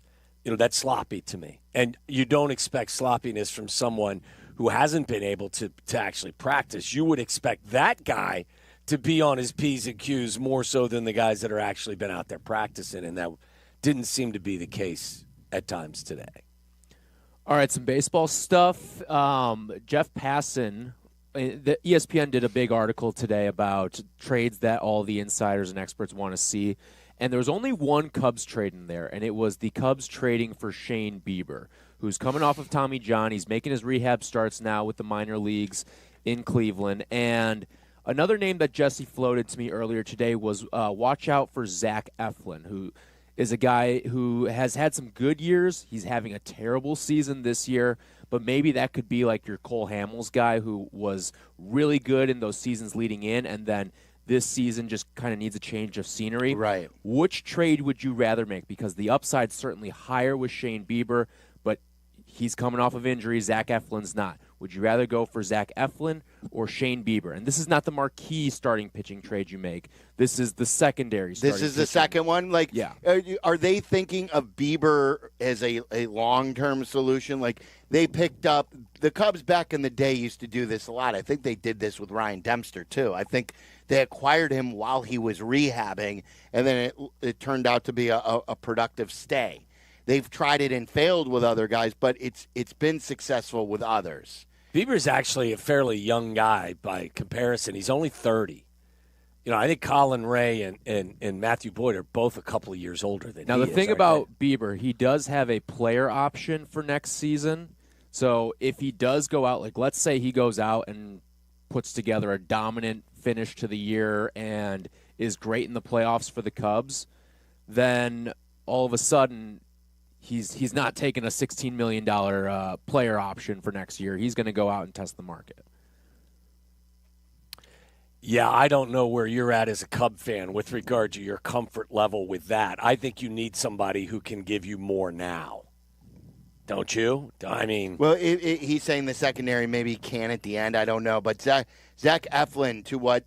that's sloppy to me. And you don't expect sloppiness from someone who hasn't been able to actually practice. You would expect that guy to be on his P's and Q's more so than the guys that are actually been out there practicing, and that didn't seem to be the case at times today. All right, some baseball stuff. Jeff Passan, the ESPN did a big article today about trades that all the insiders and experts want to see, and there was only one Cubs trade in there, and it was the Cubs trading for Shane Bieber, who's coming off of Tommy John. He's making his rehab starts now with the minor leagues in Cleveland, and another name that Jesse floated to me earlier today was watch out for Zach Eflin, who is a guy who has had some good years. He's having a terrible season this year, but maybe that could be like your Cole Hamels guy who was really good in those seasons leading in, and then this season just kind of needs a change of scenery. Right. Which trade would you rather make? Because the upside's certainly higher with Shane Bieber, but he's coming off of injury. Zach Eflin's not. Would you rather go for Zach Eflin or Shane Bieber? And this is not the marquee starting pitching trade you make. This is the secondary starting This is the pitching. second one? Like, yeah. Are they thinking of Bieber as a long-term solution? Like, they picked up – the Cubs back in the day used to do this a lot. I think they did this with Ryan Dempster, too. I think they acquired him while he was rehabbing, and then it turned out to be a productive stay. They've tried it and failed with other guys, but it's been successful with others. Bieber's actually a fairly young guy by comparison. He's only 30. I think Colin Ray and Matthew Boyd are both a couple of years older than now, he the is. thing about Bieber, he does have a player option for next season. So if he does go out, like let's say he goes out and puts together a dominant finish to the year and is great in the playoffs for the Cubs, then all of a sudden he's not taking a $16 million player option for next year. He's going to go out and test the market. Yeah, I don't know where you're at as a Cub fan with regard to your comfort level with that. I think you need somebody who can give you more now. Don't you? I mean, well, he's saying the secondary maybe can at the end. I don't know, but Zach Eflin, to what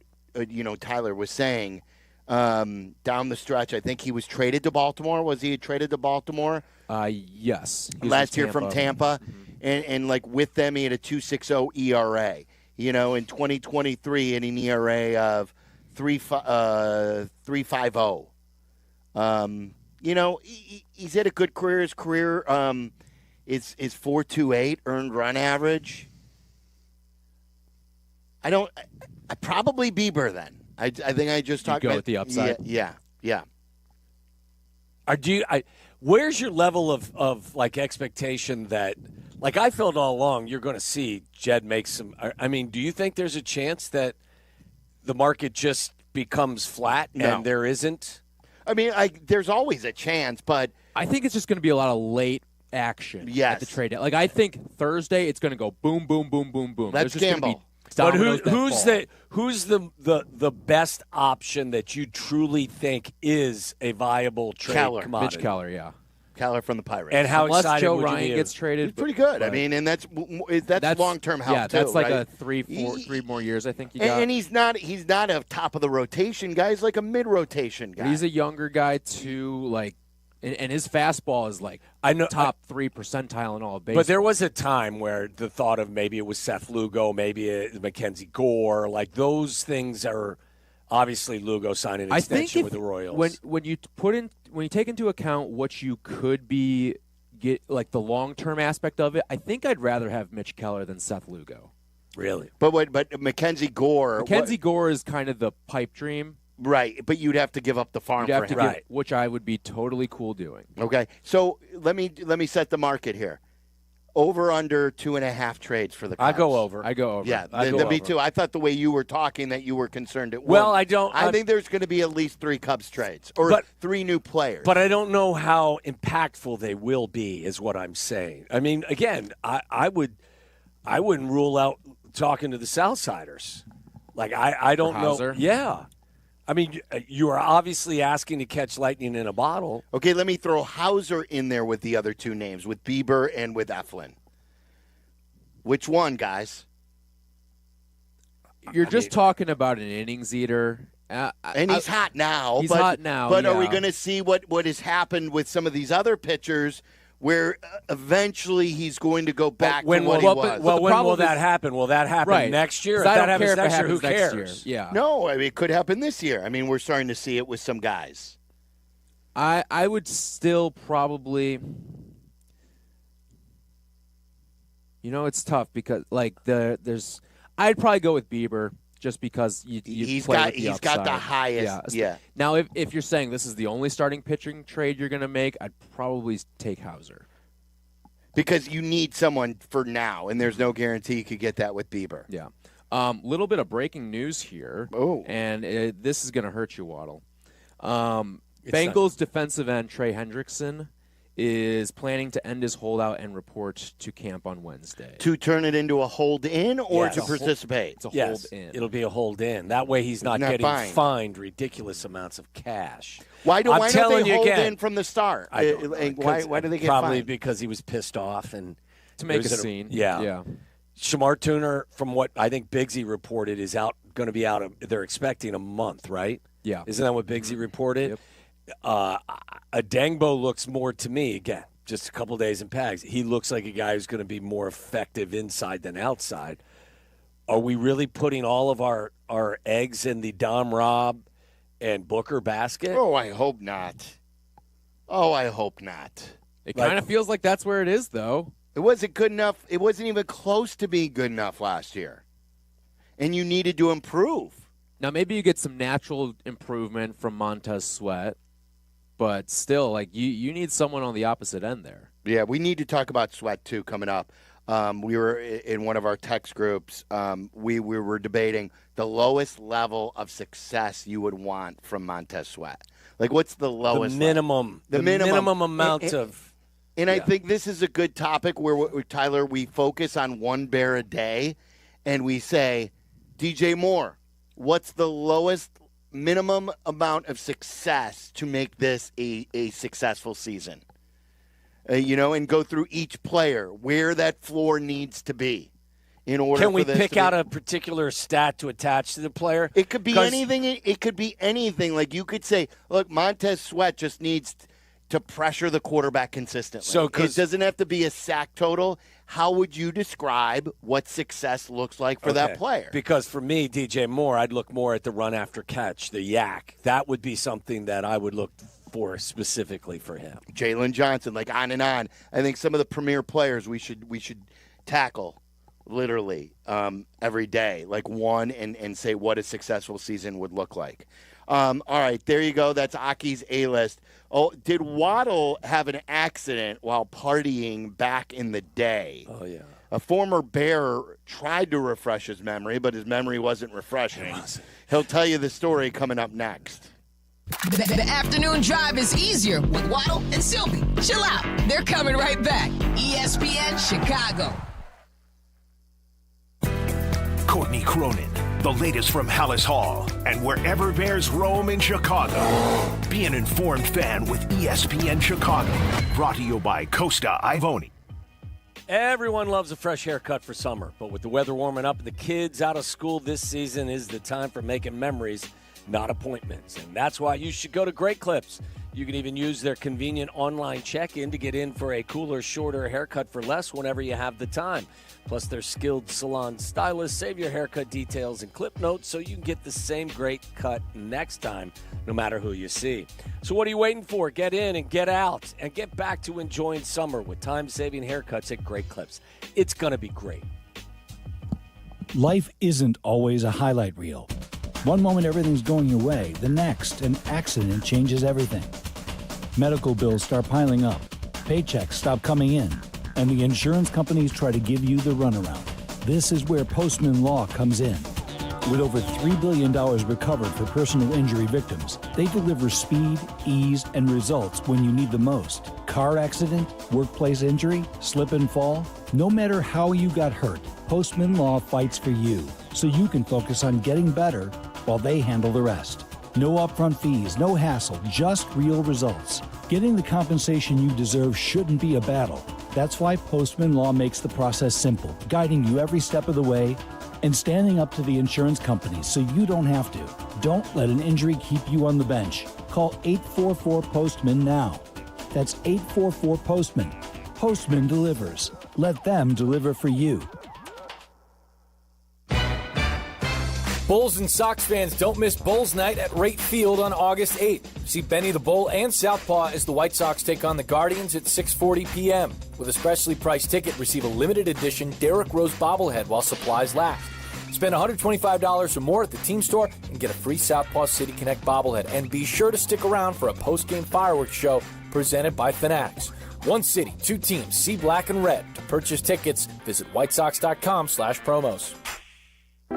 Tyler was saying, down the stretch, I think he was traded to Baltimore. Was he traded to Baltimore? Yes. Last year from Tampa, and like with them, he had a 2.60 ERA. In 2023, had an ERA of 3.50. He's had a good career. His career is 4.28 earned run average. I probably Bieber then. I think I just talked about with the upside. Yeah. Where's your level of like expectation that, like, I felt all along you're going to see Jed make some. I mean, do you think there's a chance that the market just becomes flat and there isn't? I mean, there's always a chance, but I think it's just going to be a lot of late action at the trade. Like, I think Thursday it's going to go boom, boom, boom, boom, boom. Let's gamble. But who's the best option that you truly think is a viable trade commodity? Mitch Keller, yeah. Keller from the Pirates. And how Unless excited Joe would you Ryne be? gets traded. He's pretty good. Right. I mean, and that's long-term help, yeah, that's too, like right? a three more years, I think you got. And he's not a top-of-the-rotation guy. He's like a mid-rotation guy. But he's a younger guy, too, like, and his fastball is like top 3 percentile in all of baseball. But there was a time where the thought of maybe it was Seth Lugo, maybe Mackenzie Gore, like those things are obviously Lugo signed an extension with the Royals. When you take into account what you could get like the long-term aspect of it, I think I'd rather have Mitch Keller than Seth Lugo. Really? But Mackenzie Gore. Gore is kind of the pipe dream. Right, but you'd have to give up the farm for him. Which I would be totally cool doing. Okay, so let me set the market here. Over under 2.5 trades for the Cubs. I go over. Yeah, me too. I thought the way you were talking that you were concerned at Well, one. I don't. I think there's going to be at least 3 Cubs trades or 3 new players. But I don't know how impactful they will be. Is what I'm saying. I mean, again, I wouldn't rule out talking to the Southsiders. Like I don't know. Yeah. I mean, you are obviously asking to catch lightning in a bottle. Okay, let me throw Hauser in there with the other 2 names, with Bieber and with Eflin. Which one, guys? You're just talking about an innings eater. And he's hot now. He's hot now, But are we going to see what has happened with some of these other pitchers where eventually he's going to go back to what he was? Well, when will that happen? Will that happen next year? If that happens next year, who cares? Yeah. No, I mean, it could happen this year. I mean, we're starting to see it with some guys. I would still probably... it's tough because, like, there's... I'd probably go with Bieber just because he's got the highest. Yeah. Now, if you're saying this is the only starting pitching trade you're going to make, I'd probably take Hauser. Because you need someone for now, and there's no guarantee you could get that with Bieber. Yeah. Little bit of breaking news here. Oh. And this is going to hurt you, Waddle. Bengals defensive end Trey Hendrickson is planning to end his holdout and report to camp on Wednesday. To turn it into a hold-in or to participate? It's a hold-in. It'll be a hold-in. That way he's not getting fined ridiculous amounts of cash. Why don't they hold in from the start? I don't know. Why do they get probably fined? Because he was pissed off and to make a scene. Yeah. Shamar Tuner, from what I think Bigsy reported, is going to be out. They're expecting a month, right? Yeah. Isn't that what Bigsy reported? Yep. Adengbo looks more to me, again, just a couple days in Pags. He looks like a guy who's going to be more effective inside than outside. Are we really putting all of our eggs in the Dom Robb and Booker basket? Oh, I hope not. It kind of feels like that's where it is, though. It wasn't good enough. It wasn't even close to being good enough last year. And you needed to improve. Now, maybe you get some natural improvement from Montez Sweat, but still, like, you need someone on the opposite end there. Yeah, we need to talk about Sweat, too, coming up. We were in one of our text groups. We were debating the lowest level of success you would want from Montez Sweat. Like, what's the lowest? The minimum. The minimum amount of. And I think this is a good topic where, Tyler, we focus on one bear a day, and we say, DJ Moore, what's the lowest minimum amount of success to make this a successful season? and go through each player where that floor needs to be in order. Can we for this pick to out a particular stat to attach to the player? It could be anything. It could be anything. Like you could say, look, Montez Sweat just needs to pressure the quarterback consistently. So it doesn't have to be a sack total. How would you describe what success looks like for that player? Because for me, DJ Moore, I'd look more at the run after catch, the yak. That would be something that I would look for specifically for him. Jalen Johnson, like on and on. I think some of the premier players we should tackle literally every day, like one, and say what a successful season would look like. All right, there you go. That's Aki's A-list. Oh, did Waddle have an accident while partying back in the day? Oh, yeah. A former Bear tried to refresh his memory, but his memory wasn't refreshing. He'll tell you the story coming up next. The afternoon drive is easier with Waddle and Silvy. Chill out. They're coming right back. ESPN Chicago. Courtney Cronin, the latest from Hallis Hall and wherever Bears roam in Chicago. Be an informed fan with ESPN Chicago. Brought to you by Costa Ivoni. Everyone loves a fresh haircut for summer, but with the weather warming up and the kids out of school, this season is the time for making memories, not appointments. And that's why you should go to Great Clips. You can even use their convenient online check-in to get in for a cooler, shorter haircut for less whenever you have the time. Plus, their skilled salon stylists save your haircut details and clip notes so you can get the same great cut next time, no matter who you see. So what are you waiting for? Get in and get out and get back to enjoying summer with time-saving haircuts at Great Clips. It's going to be great. Life isn't always a highlight reel. One moment everything's going your way, the next, an accident changes everything. Medical bills start piling up, paychecks stop coming in, and the insurance companies try to give you the runaround. This is where Postman Law comes in. With over $3 billion recovered for personal injury victims, they deliver speed, ease, and results when you need the most. Car accident, workplace injury, slip and fall, no matter how you got hurt, Postman Law fights for you, so you can focus on getting better while they handle the rest. No upfront fees, no hassle, just real results. Getting the compensation you deserve shouldn't be a battle. That's why Postman Law makes the process simple, guiding you every step of the way and standing up to the insurance companies so you don't have to. Don't let an injury keep you on the bench. Call 844-POSTMAN now. That's 844-POSTMAN. Postman delivers. Let them deliver for you. Bulls and Sox fans, don't miss Bulls Night at Rate Field on August 8th. See Benny the Bull and Southpaw as the White Sox take on the Guardians at 6:40 p.m. With a specially priced ticket, receive a limited edition Derrick Rose bobblehead while supplies last. Spend $125 or more at the team store and get a free Southpaw City Connect bobblehead. And be sure to stick around for a post-game fireworks show presented by Fanatics. One city, two teams, see black and red. To purchase tickets, visit whitesox.com/promos.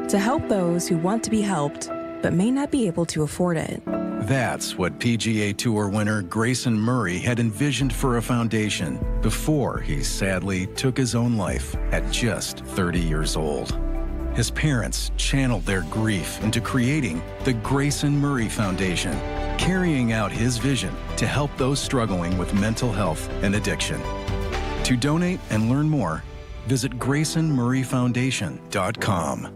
To help those who want to be helped, but may not be able to afford it. That's what PGA Tour winner Grayson Murray had envisioned for a foundation before he sadly took his own life at just 30 years old. His parents channeled their grief into creating the Grayson Murray Foundation, carrying out his vision to help those struggling with mental health and addiction. To donate and learn more, visit GraysonMurrayFoundation.com.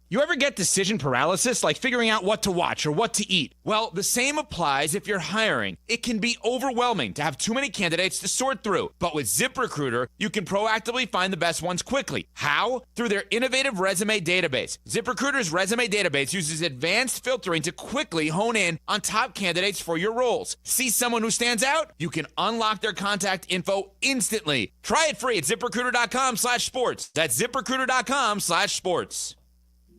You ever get decision paralysis, like figuring out what to watch or what to eat? Well, the same applies if you're hiring. It can be overwhelming to have too many candidates to sort through. But with ZipRecruiter, you can proactively find the best ones quickly. How? Through their innovative resume database. ZipRecruiter's resume database uses advanced filtering to quickly hone in on top candidates for your roles. See someone who stands out? You can unlock their contact info instantly. Try it free at ZipRecruiter.com/sports. That's ZipRecruiter.com/sports.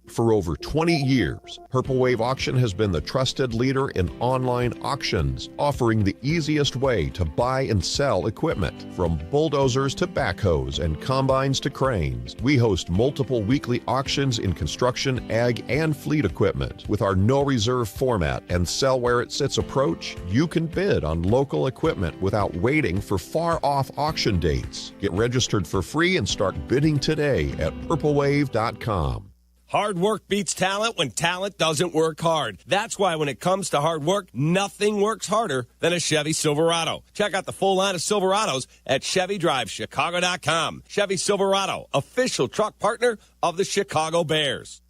For over 20 years, Purple Wave Auction has been the trusted leader in online auctions, offering the easiest way to buy and sell equipment. From bulldozers to backhoes and combines to cranes, we host multiple weekly auctions in construction, ag, and fleet equipment. With our no reserve format and sell where it sits approach, you can bid on local equipment without waiting for far off auction dates. Get registered for free and start bidding today at purplewave.com. Hard work beats talent when talent doesn't work hard. That's why when it comes to hard work, nothing works harder than a Chevy Silverado. Check out the full line of Silverados at ChevyDriveChicago.com. Chevy Silverado, official truck partner of the Chicago Bears.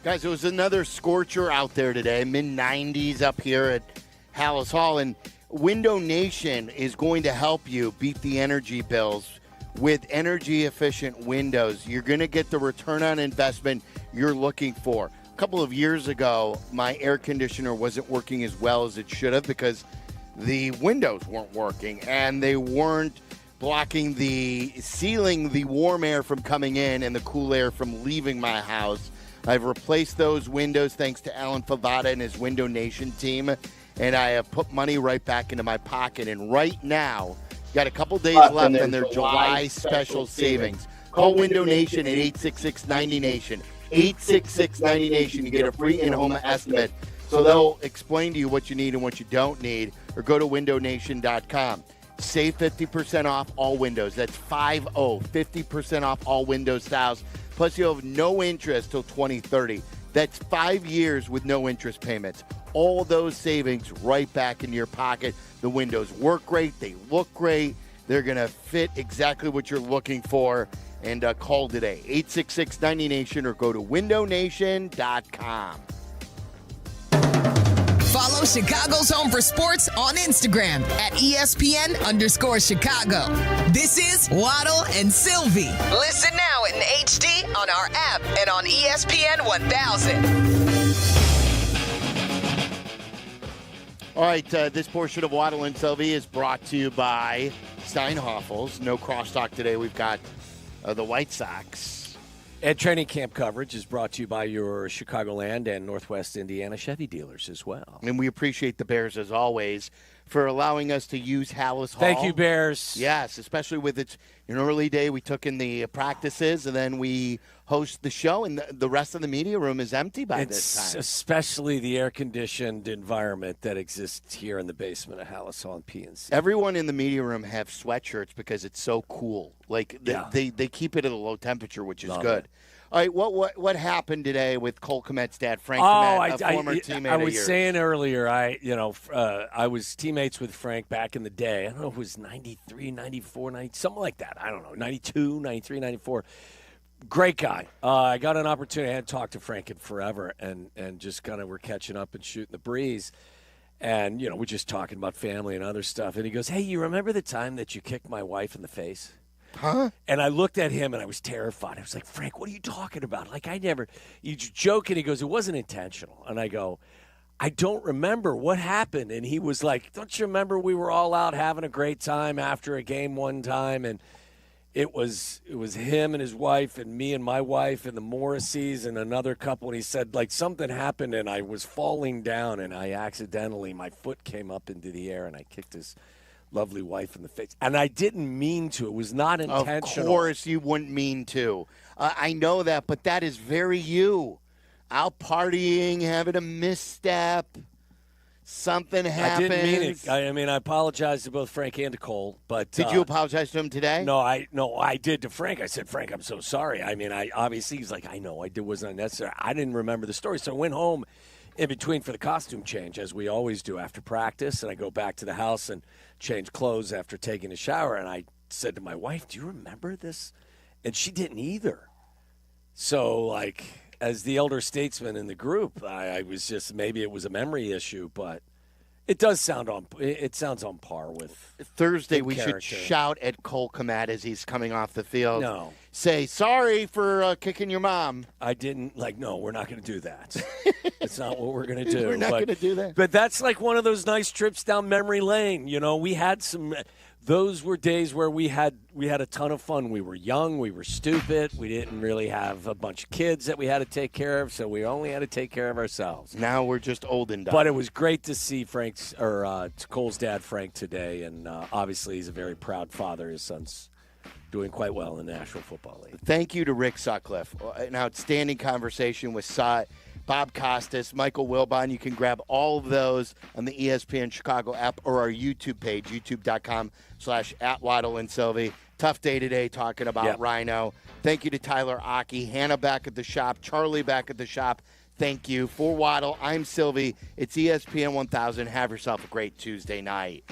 Guys, it was another scorcher out there today, mid-90s up here at Hallis Hall, and Window Nation is going to help you beat the energy bills with energy-efficient windows. You're going to get the return on investment you're looking for. A couple of years ago, my air conditioner wasn't working as well as it should have because the windows weren't working, and they weren't blocking the warm air from coming in and the cool air from leaving my house. I've replaced those windows thanks to Alan Favada and his Window Nation team, and I have put money right back into my pocket. And right now, got a couple days left on their July special savings. Call Window Nation at 866-90-NATION. 866-90-NATION. You get a free in-home estimate. So they'll explain to you what you need and what you don't need, or go to windownation.com. Save 50% off all windows. That's 50% off all windows styles. Plus, you'll have no interest till 2030. That's 5 years with no interest payments. All those savings right back in your pocket. The windows work great. They look great. They're going to fit exactly what you're looking for. And call today, 866-90-NATION, or go to windownation.com. Follow Chicago's Home for Sports on Instagram at ESPN_Chicago. This is Waddle and Silvy. Listen now in HD on our app and on ESPN 1000. All right, this portion of Waddle and Silvy is brought to you by Steinhoffels. No crosstalk today. We've got the White Sox. And training camp coverage is brought to you by your Chicagoland and Northwest Indiana Chevy dealers as well. And we appreciate the Bears, as always, for allowing us to use Hallis Hall. Thank you, Bears. Yes, especially with an early day. We took in the practices, and then we host the show, and the rest of the media room is empty by this time. Especially the air-conditioned environment that exists here in the basement of Hallis Hall and PNC. Everyone in the media room have sweatshirts because it's so cool. Like, they keep it at a low temperache, which is good. All right, what happened today with Cole Kmet's dad, Frank Kmet, a former teammate I was of yours? saying earlier, I was teammates with Frank back in the day. I don't know if it was 93, 94, 90, something like that. I don't know, 92, 93, 94. Great guy. I got an opportunity. I hadn't talked to Frank in forever, and just kind of we're catching up and shooting the breeze. And, we're just talking about family and other stuff. And he goes, hey, you remember the time that you kicked my wife in the face? Huh? And I looked at him, and I was terrified. I was like, Frank, what are you talking about? Like, you joking. He goes, it wasn't intentional. And I go, I don't remember what happened. And he was like, don't you remember we were all out having a great time after a game one time? And it was him and his wife and me and my wife and the Morrisseys and another couple. And he said, like, something happened, and I was falling down, and my foot came up into the air, and I kicked his lovely wife in the face. And I didn't mean to. It was not intentional. Of course you wouldn't mean to. I know that, but that is very you. Out partying, having a misstep, something happens. I didn't mean it. I apologize to both Frank and to Cole. But did you apologize to him today? No, I did to Frank. I said, Frank, I'm so sorry. Obviously, he's like, I know, it wasn't unnecessary. I didn't remember the story. So I went home in between for the costume change, as we always do after practice, and I go back to the house and change clothes after taking a shower, and I said to my wife, do you remember this? And she didn't either. So, like, as the elder statesman in the group, I was just, maybe it was a memory issue, but it sounds on par with Thursday. We should shout at Cole Kmet as he's coming off the field. No. Say, sorry for kicking your mom. I didn't, no, we're not going to do that. That's not what we're going to do. We're not going to do that. But that's like one of those nice trips down memory lane. We had those were days where we had a ton of fun. We were young. We were stupid. We didn't really have a bunch of kids that we had to take care of, so we only had to take care of ourselves. Now we're just old and dumb. But it was great to see Cole's dad, Frank, today, and obviously he's a very proud father. His son's doing quite well in the National Football League. Thank you to Rick Sutcliffe. An outstanding conversation with Bob Costas, Michael Wilbon. You can grab all of those on the ESPN Chicago app or our YouTube page, youtube.com/@Waddle and Silvy. Tough day today talking about Rhino. Thank you to Tyler Aki, Hannah back at the shop, Charlie back at the shop. Thank you. For Waddle, I'm Silvy. It's ESPN 1000. Have yourself a great Tuesday night.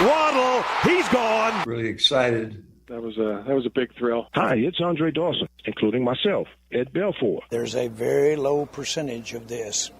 Waddle, he's gone. Really excited. That was a big thrill. Hi, it's Andre Dawson, including myself, Ed Belfour. There's a very low percentage of this